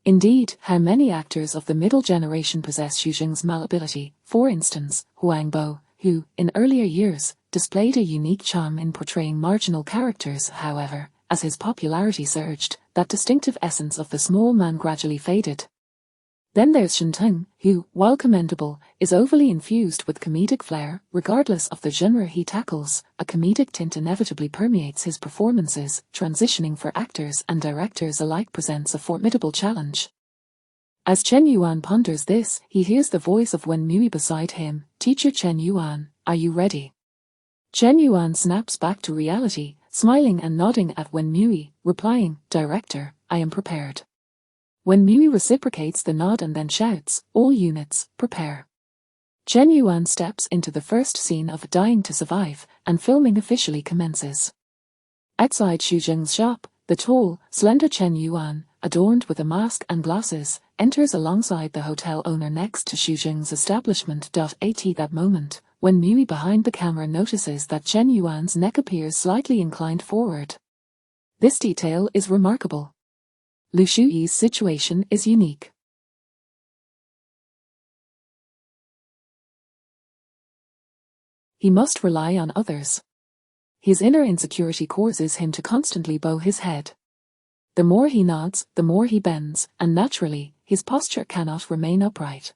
Indeed, how many actors of the middle generation possess Xu Sheng's malleability? For instance, Huang Bo, who, in earlier years, displayed a unique charm in portraying marginal characters. However, as his popularity surged, that distinctive essence of the small man gradually faded. Then there's Shen Teng, who, while commendable, is overly infused with comedic flair. Regardless of the genre he tackles, a comedic tint inevitably permeates his performances. Transitioning for actors and directors alike presents a formidable challenge. As Chen Yuan ponders this, he hears the voice of Wen Mui beside him. Teacher Chen Yuan, are you ready? Chen Yuan snaps back to reality, smiling and nodding at Wen Mui, replying, Director, I am prepared. Wen Mui reciprocates the nod and then shouts, all units, prepare. Chen Yuan steps into the first scene of Dying to Survive, and filming officially commences. Outside Xu Zheng's shop, the tall, slender Chen Yuan, adorned with a mask and glasses, enters alongside the hotel owner next to Xu Zheng's establishment. At that moment, when Mui behind the camera notices that Chen Yuan's neck appears slightly inclined forward. This detail is remarkable. Lu Shuyi's situation is unique. He must rely on others. His inner insecurity causes him to constantly bow his head. The more he nods, the more he bends, and naturally, his posture cannot remain upright.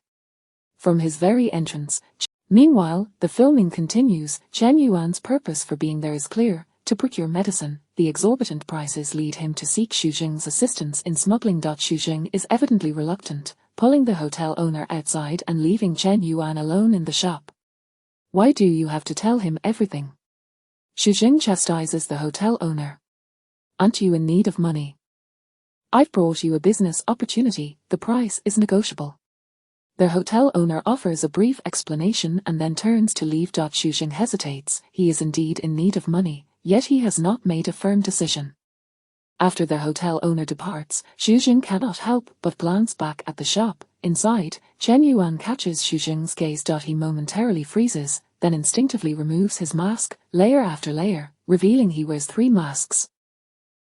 From his very entrance. Meanwhile, the filming continues. Chen Yuan's purpose for being there is clear: to procure medicine. The exorbitant prices lead him to seek Xu Zheng's assistance in smuggling. Xu Zheng is evidently reluctant, pulling the hotel owner outside and leaving Chen Yuan alone in the shop. Why do you have to tell him everything? Xu Zheng chastises the hotel owner. Aren't you in need of money? I've brought you a business opportunity, the price is negotiable. The hotel owner offers a brief explanation and then turns to leave. Xu Zheng hesitates. He is indeed in need of money, yet he has not made a firm decision. After the hotel owner departs, Xu Zheng cannot help but glance back at the shop. Inside, Chen Yuan catches Xu Zheng's gaze. He momentarily freezes, then instinctively removes his mask, layer after layer, revealing he wears 3 masks.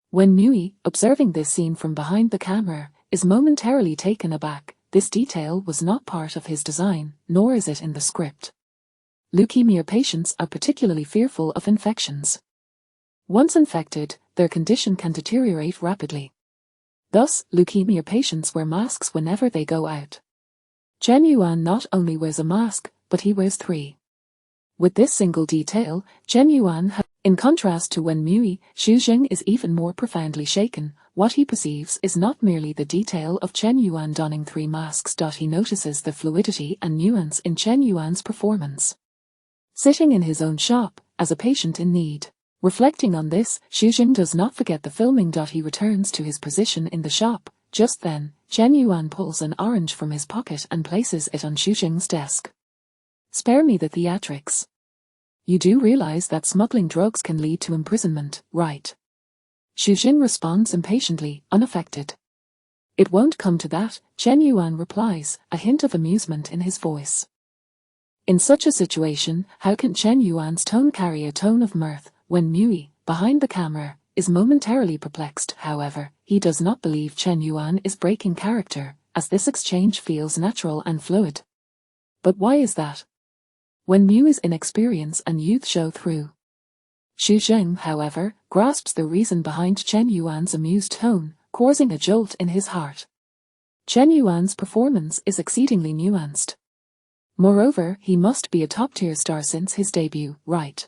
When Mui, observing this scene from behind the camera, is momentarily taken aback. This detail was not part of his design, nor is it in the script. Leukemia patients are particularly fearful of infections. Once infected, their condition can deteriorate rapidly. Thus, leukemia patients wear masks whenever they go out. Chen Yuan not only wears a mask, but he wears 3. With this single detail, Chen Yuan in contrast to when Mui, Xu Zheng is even more profoundly shaken. What he perceives is not merely the detail of Chen Yuan donning 3 masks. He notices the fluidity and nuance in Chen Yuan's performance. Sitting in his own shop, as a patient in need. Reflecting on this, Xu Zheng does not forget the filming. He returns to his position in the shop. Just then, Chen Yuan pulls an orange from his pocket and places it on Xu Zheng's desk. Spare me the theatrics. You do realize that smuggling drugs can lead to imprisonment, right? Xu Zheng responds impatiently, unaffected. It won't come to that, Chen Yuan replies, a hint of amusement in his voice. In such a situation, how can Chen Yuan's tone carry a tone of mirth? When Mui, behind the camera, is momentarily perplexed. However, he does not believe Chen Yuan is breaking character, as this exchange feels natural and fluid. But why is that? When Mui's inexperience and youth show through. Xu Zheng, however, grasps the reason behind Chen Yuan's amused tone, causing a jolt in his heart. Chen Yuan's performance is exceedingly nuanced. Moreover, he must be a top-tier star since his debut, right?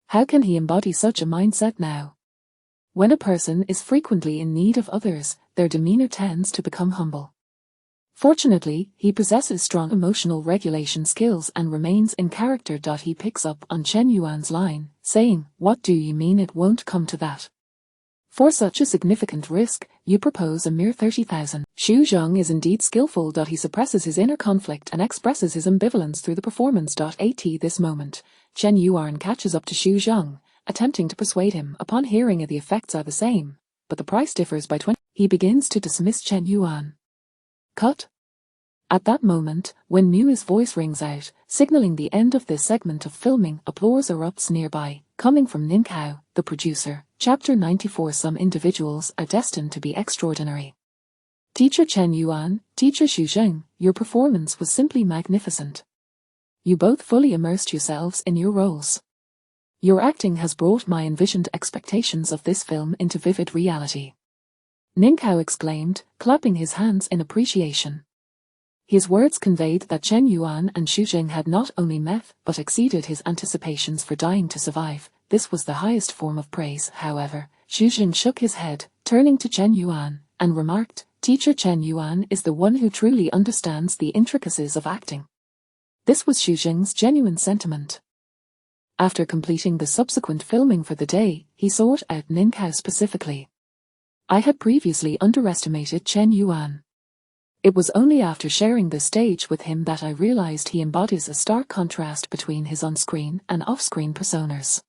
How can he embody such a mindset now? When a person is frequently in need of others, their demeanor tends to become humble. Fortunately, he possesses strong emotional regulation skills and remains in character. He picks up on Chen Yuan's line, saying, "What do you mean it won't come to that? For such a significant risk, you propose a mere 30,000. Xu Zheng is indeed skillful. He suppresses his inner conflict and expresses his ambivalence through the performance. At this moment, Chen Yuan catches up to Xu Zheng, attempting to persuade him. Upon hearing the effects are the same, but the price differs by 20. He begins to dismiss Chen Yuan. Cut. At that moment, when Mui's voice rings out, signaling the end of this segment of filming, applause erupts nearby, coming from Ninkao, the producer. Chapter 94. Some individuals are destined to be extraordinary. Teacher Chen Yuan, Teacher Xu Zheng, your performance was simply magnificent. You both fully immersed yourselves in your roles. Your acting has brought my envisioned expectations of this film into vivid reality. Ninkao exclaimed, clapping his hands in appreciation. His words conveyed that Chen Yuan and Xu Zheng had not only met but exceeded his anticipations for Dying to Survive. This was the highest form of praise. However, Xu Zheng shook his head, turning to Chen Yuan, and remarked, Teacher Chen Yuan is the one who truly understands the intricacies of acting. This was Xu Zheng's genuine sentiment. After completing the subsequent filming for the day, he sought out Ninkao specifically. I had previously underestimated Chen Yuan. It was only after sharing the stage with him that I realized he embodies a stark contrast between his on-screen and off-screen personas.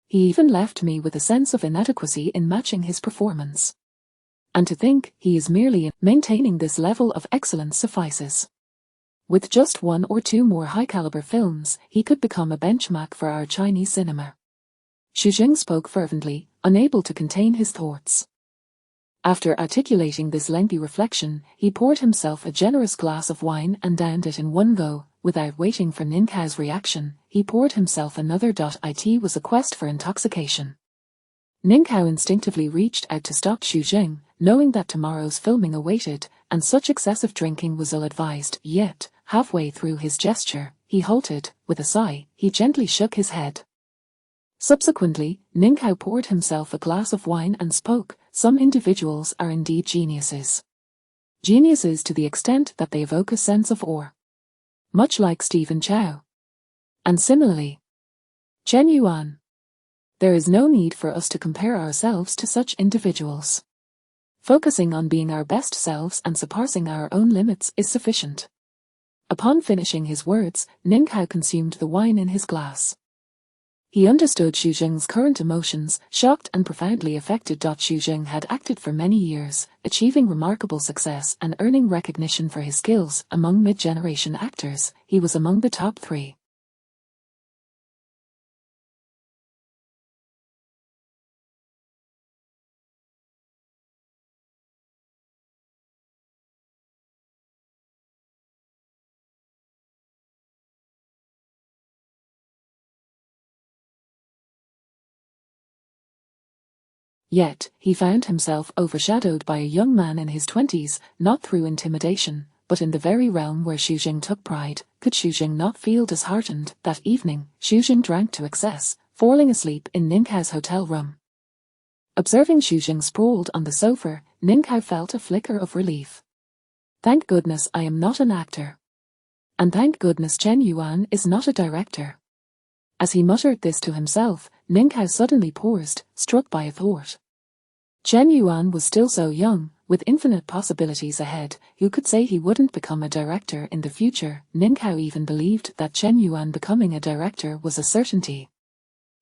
He even left me with a sense of inadequacy in matching his performance. And to think he is merely maintaining this level of excellence suffices. With just one or two more high-caliber films, he could become a benchmark for our Chinese cinema. Xu Jing spoke fervently, unable to contain his thoughts. After articulating this lengthy reflection, he poured himself a generous glass of wine and downed it in one go. Without waiting for Ning Cao's reaction, he poured himself another. It was a quest for intoxication. Ning Cao instinctively reached out to stop Xu Jing, knowing that tomorrow's filming awaited, and such excessive drinking was ill-advised. Yet, halfway through his gesture, he halted. With a sigh, he gently shook his head. Subsequently, Ning Cao poured himself a glass of wine and spoke. Some individuals are indeed geniuses. Geniuses to the extent that they evoke a sense of awe. Much like Stephen Chow. And similarly, Chen Yuan. There is no need for us to compare ourselves to such individuals. Focusing on being our best selves and surpassing our own limits is sufficient. Upon finishing his words, Ning Cao consumed the wine in his glass. He understood Xu Jing's current emotions, shocked and profoundly affected. Xu Jing had acted for many years, achieving remarkable success and earning recognition for his skills. Among mid-generation actors, he was among the top 3. Yet, he found himself overshadowed by a young man in his 20s, not through intimidation, but in the very realm where Xu Jing took pride. Could Xu Jing not feel disheartened? That evening, Xu Jing drank to excess, falling asleep in Ning Cao's hotel room. Observing Xu Jing sprawled on the sofa, Ning Cao felt a flicker of relief. Thank goodness I am not an actor. And thank goodness Chen Yuan is not a director. As he muttered this to himself, Ning Cao suddenly paused, struck by a thought. Chen Yuan was still so young, with infinite possibilities ahead. Who could say he wouldn't become a director in the future? Ning Cao even believed that Chen Yuan becoming a director was a certainty.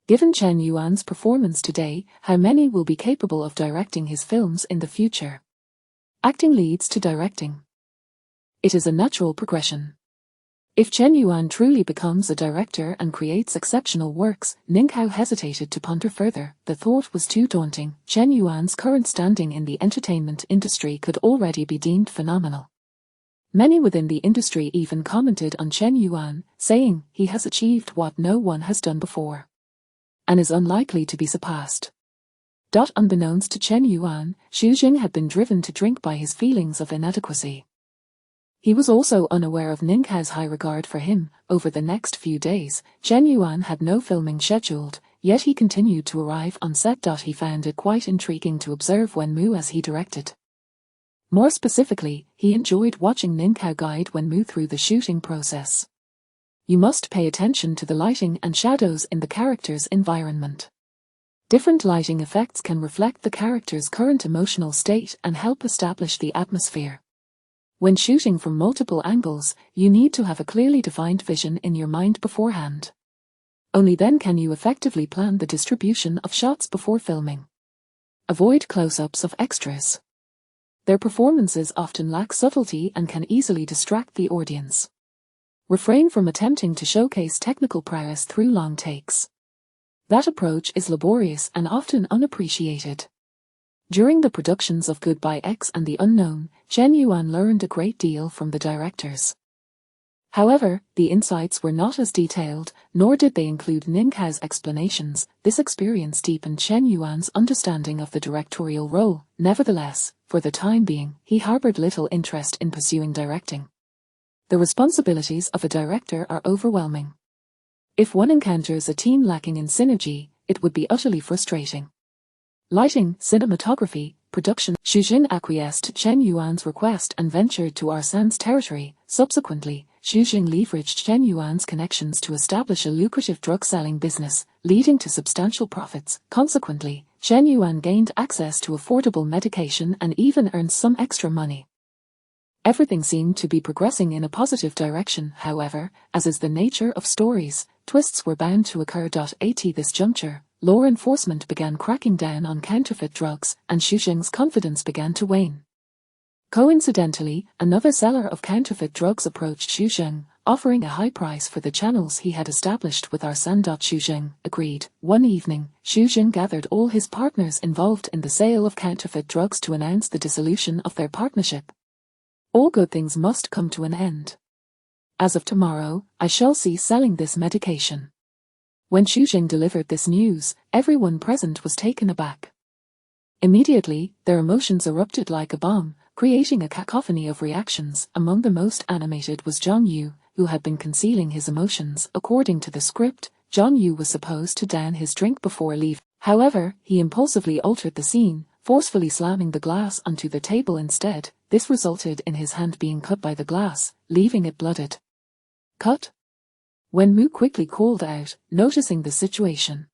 Given Chen Yuan's performance today, how many will be capable of directing his films in the future? Acting leads to directing. It is a natural progression. If Chen Yuan truly becomes a director and creates exceptional works, Ning Cao hesitated to ponder further. The thought was too daunting. Chen Yuan's current standing in the entertainment industry could already be deemed phenomenal. Many within the industry even commented on Chen Yuan, saying he has achieved what no one has done before, and is unlikely to be surpassed. Unbeknownst to Chen Yuan, Xu Jing had been driven to drink by his feelings of inadequacy. He was also unaware of Ning Cao's high regard for him. Over the next few days, Chen Yuan had no filming scheduled, yet he continued to arrive on set. He found it quite intriguing to observe Wenmu as he directed. More specifically, he enjoyed watching Ning Cao guide Wenmu through the shooting process. You must pay attention to the lighting and shadows in the character's environment. Different lighting effects can reflect the character's current emotional state and help establish the atmosphere. When shooting from multiple angles, you need to have a clearly defined vision in your mind beforehand. Only then can you effectively plan the distribution of shots before filming. Avoid close-ups of extras. Their performances often lack subtlety and can easily distract the audience. Refrain from attempting to showcase technical prowess through long takes. That approach is laborious and often unappreciated. During the productions of Goodbye X and The Unknown, Chen Yuan learned a great deal from the directors. However, the insights were not as detailed, nor did they include Ning Cao's explanations. This experience deepened Chen Yuan's understanding of the directorial role. Nevertheless, for the time being, he harbored little interest in pursuing directing. The responsibilities of a director are overwhelming. If one encounters a team lacking in synergy, it would be utterly frustrating. Lighting, cinematography, production. Xu Jing acquiesced to Chen Yuan's request and ventured to Arsan's territory. Subsequently, Xu Jing leveraged Chen Yuan's connections to establish a lucrative drug-selling business, leading to substantial profits. Consequently, Chen Yuan gained access to affordable medication and even earned some extra money. Everything seemed to be progressing in a positive direction, however, as is the nature of stories, twists were bound to occur. At this juncture, law enforcement began cracking down on counterfeit drugs, and Xu Jing's confidence began to wane. Coincidentally, another seller of counterfeit drugs approached Xu Jing, offering a high price for the channels he had established with Arsène. Xu Jing agreed. One evening, Xu Jing gathered all his partners involved in the sale of counterfeit drugs to announce the dissolution of their partnership. All good things must come to an end. As of tomorrow, I shall cease selling this medication. When Xu Jing delivered this news, everyone present was taken aback. Immediately, their emotions erupted like a bomb, creating a cacophony of reactions. Among the most animated was Zhang Yu, who had been concealing his emotions. According to the script, Zhang Yu was supposed to down his drink before leaving. However, he impulsively altered the scene, forcefully slamming the glass onto the table instead. This resulted in his hand being cut by the glass, leaving it blooded. Cut? Wenmu quickly called out, noticing the situation.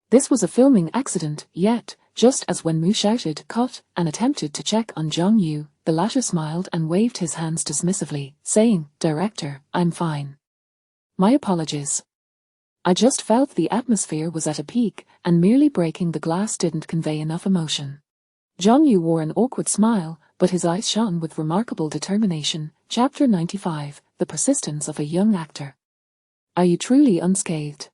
This was a filming accident, yet, just as Wenmu shouted "cut" and attempted to check on Zhang Yu, the latter smiled and waved his hands dismissively, saying, "Director, I'm fine. My apologies. I just felt the atmosphere was at a peak, and merely breaking the glass didn't convey enough emotion." Zhang Yu wore an awkward smile, but his eyes shone with remarkable determination. Chapter 95, The Persistence of a Young Actor. Are you truly unscathed?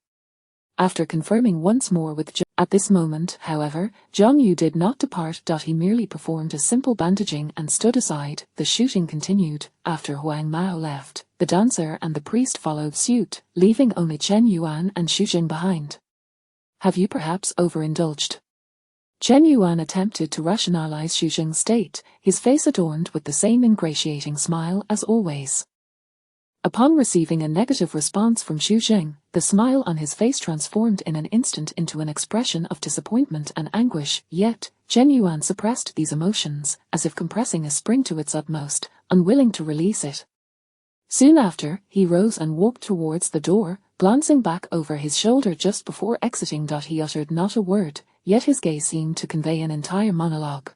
After confirming once more with Zhang, at this moment, however, Zhang Yu did not depart. He merely performed a simple bandaging and stood aside. The shooting continued. After Huang Mao left, the dancer and the priest followed suit, leaving only Chen Yuan and Xu Jing behind. Have you perhaps overindulged? Chen Yuan attempted to rationalize Xu Jing's state, his face adorned with the same ingratiating smile as always. Upon receiving a negative response from Xu Jing, the smile on his face transformed in an instant into an expression of disappointment and anguish, yet, Chen Yuan suppressed these emotions, as if compressing a spring to its utmost, unwilling to release it. Soon after, he rose and walked towards the door, glancing back over his shoulder just before exiting. He uttered not a word, yet his gaze seemed to convey an entire monologue.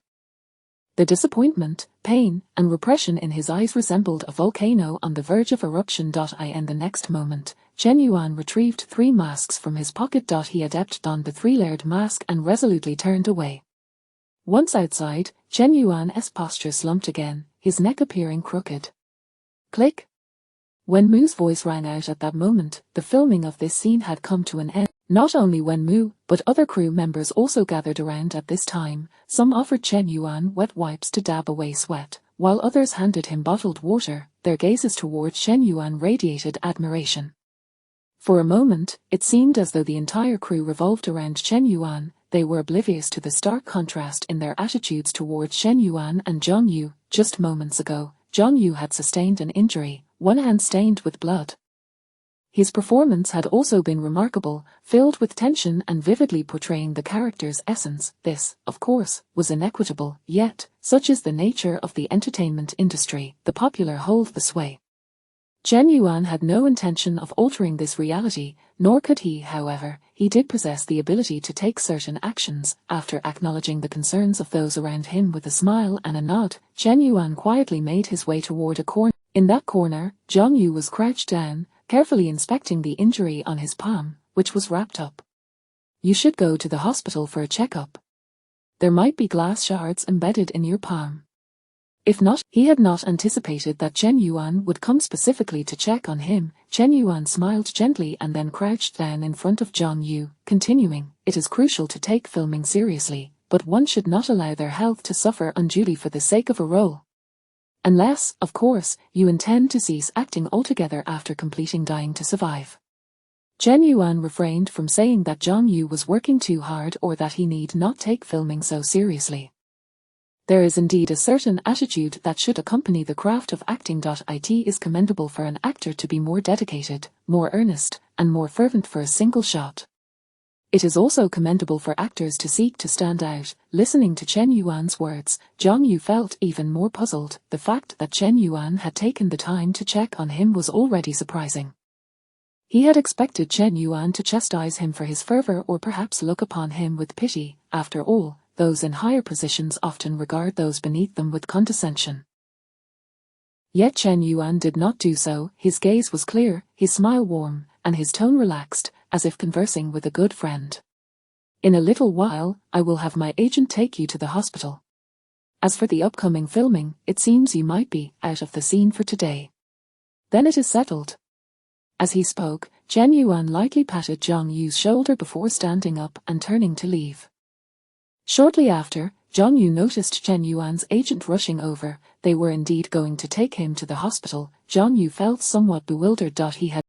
The disappointment, pain, and repression in his eyes resembled a volcano on the verge of eruption. In the next moment, Chen Yuan retrieved 3 masks from his pocket. He adept donned the 3-layered mask and resolutely turned away. Once outside, Chen Yuan's posture slumped again, his neck appearing crooked. Click. Wenmu's voice rang out at that moment. The filming of this scene had come to an end. Not only Wenmu, but other crew members also gathered around at this time. Some offered Chen Yuan wet wipes to dab away sweat, while others handed him bottled water. Their gazes towards Chen Yuan radiated admiration. For a moment, it seemed as though the entire crew revolved around Chen Yuan. They were oblivious to the stark contrast in their attitudes towards Chen Yuan and Zhang Yu. Just moments ago, Zhang Yu had sustained an injury, one hand stained with blood. His performance had also been remarkable, filled with tension and vividly portraying the character's essence. This, of course, was inequitable, yet, such is the nature of the entertainment industry, the popular hold the sway. Chen Yuan had no intention of altering this reality, nor could he, however. He did possess the ability to take certain actions. After acknowledging the concerns of those around him with a smile and a nod, Chen Yuan quietly made his way toward a corner. In that corner, Zhang Yu was crouched down, carefully inspecting the injury on his palm, which was wrapped up. You should go to the hospital for a checkup. There might be glass shards embedded in your palm. If not, he had not anticipated that Chen Yuan would come specifically to check on him. Chen Yuan smiled gently and then crouched down in front of Zhang Yu, continuing, it is crucial to take filming seriously, but one should not allow their health to suffer unduly for the sake of a role. Unless, of course, you intend to cease acting altogether after completing Dying to Survive. Chen Yuan refrained from saying that Zhang Yu was working too hard or that he need not take filming so seriously. There is indeed a certain attitude that should accompany the craft of acting. It is commendable for an actor to be more dedicated, more earnest, and more fervent for a single shot. It is also commendable for actors to seek to stand out. Listening to Chen Yuan's words, Zhang Yu felt even more puzzled. The fact that Chen Yuan had taken the time to check on him was already surprising. He had expected Chen Yuan to chastise him for his fervor or perhaps look upon him with pity. After all, those in higher positions often regard those beneath them with condescension. Yet Chen Yuan did not do so. His gaze was clear, his smile warm, and his tone relaxed, as if conversing with a good friend. In a little while, I will have my agent take you to the hospital. As for the upcoming filming, it seems you might be out of the scene for today. Then it is settled. As he spoke, Chen Yuan lightly patted Zhang Yu's shoulder before standing up and turning to leave. Shortly after, Zhang Yu noticed Chen Yuan's agent rushing over. They were indeed going to take him to the hospital. Zhang Yu felt somewhat bewildered. He had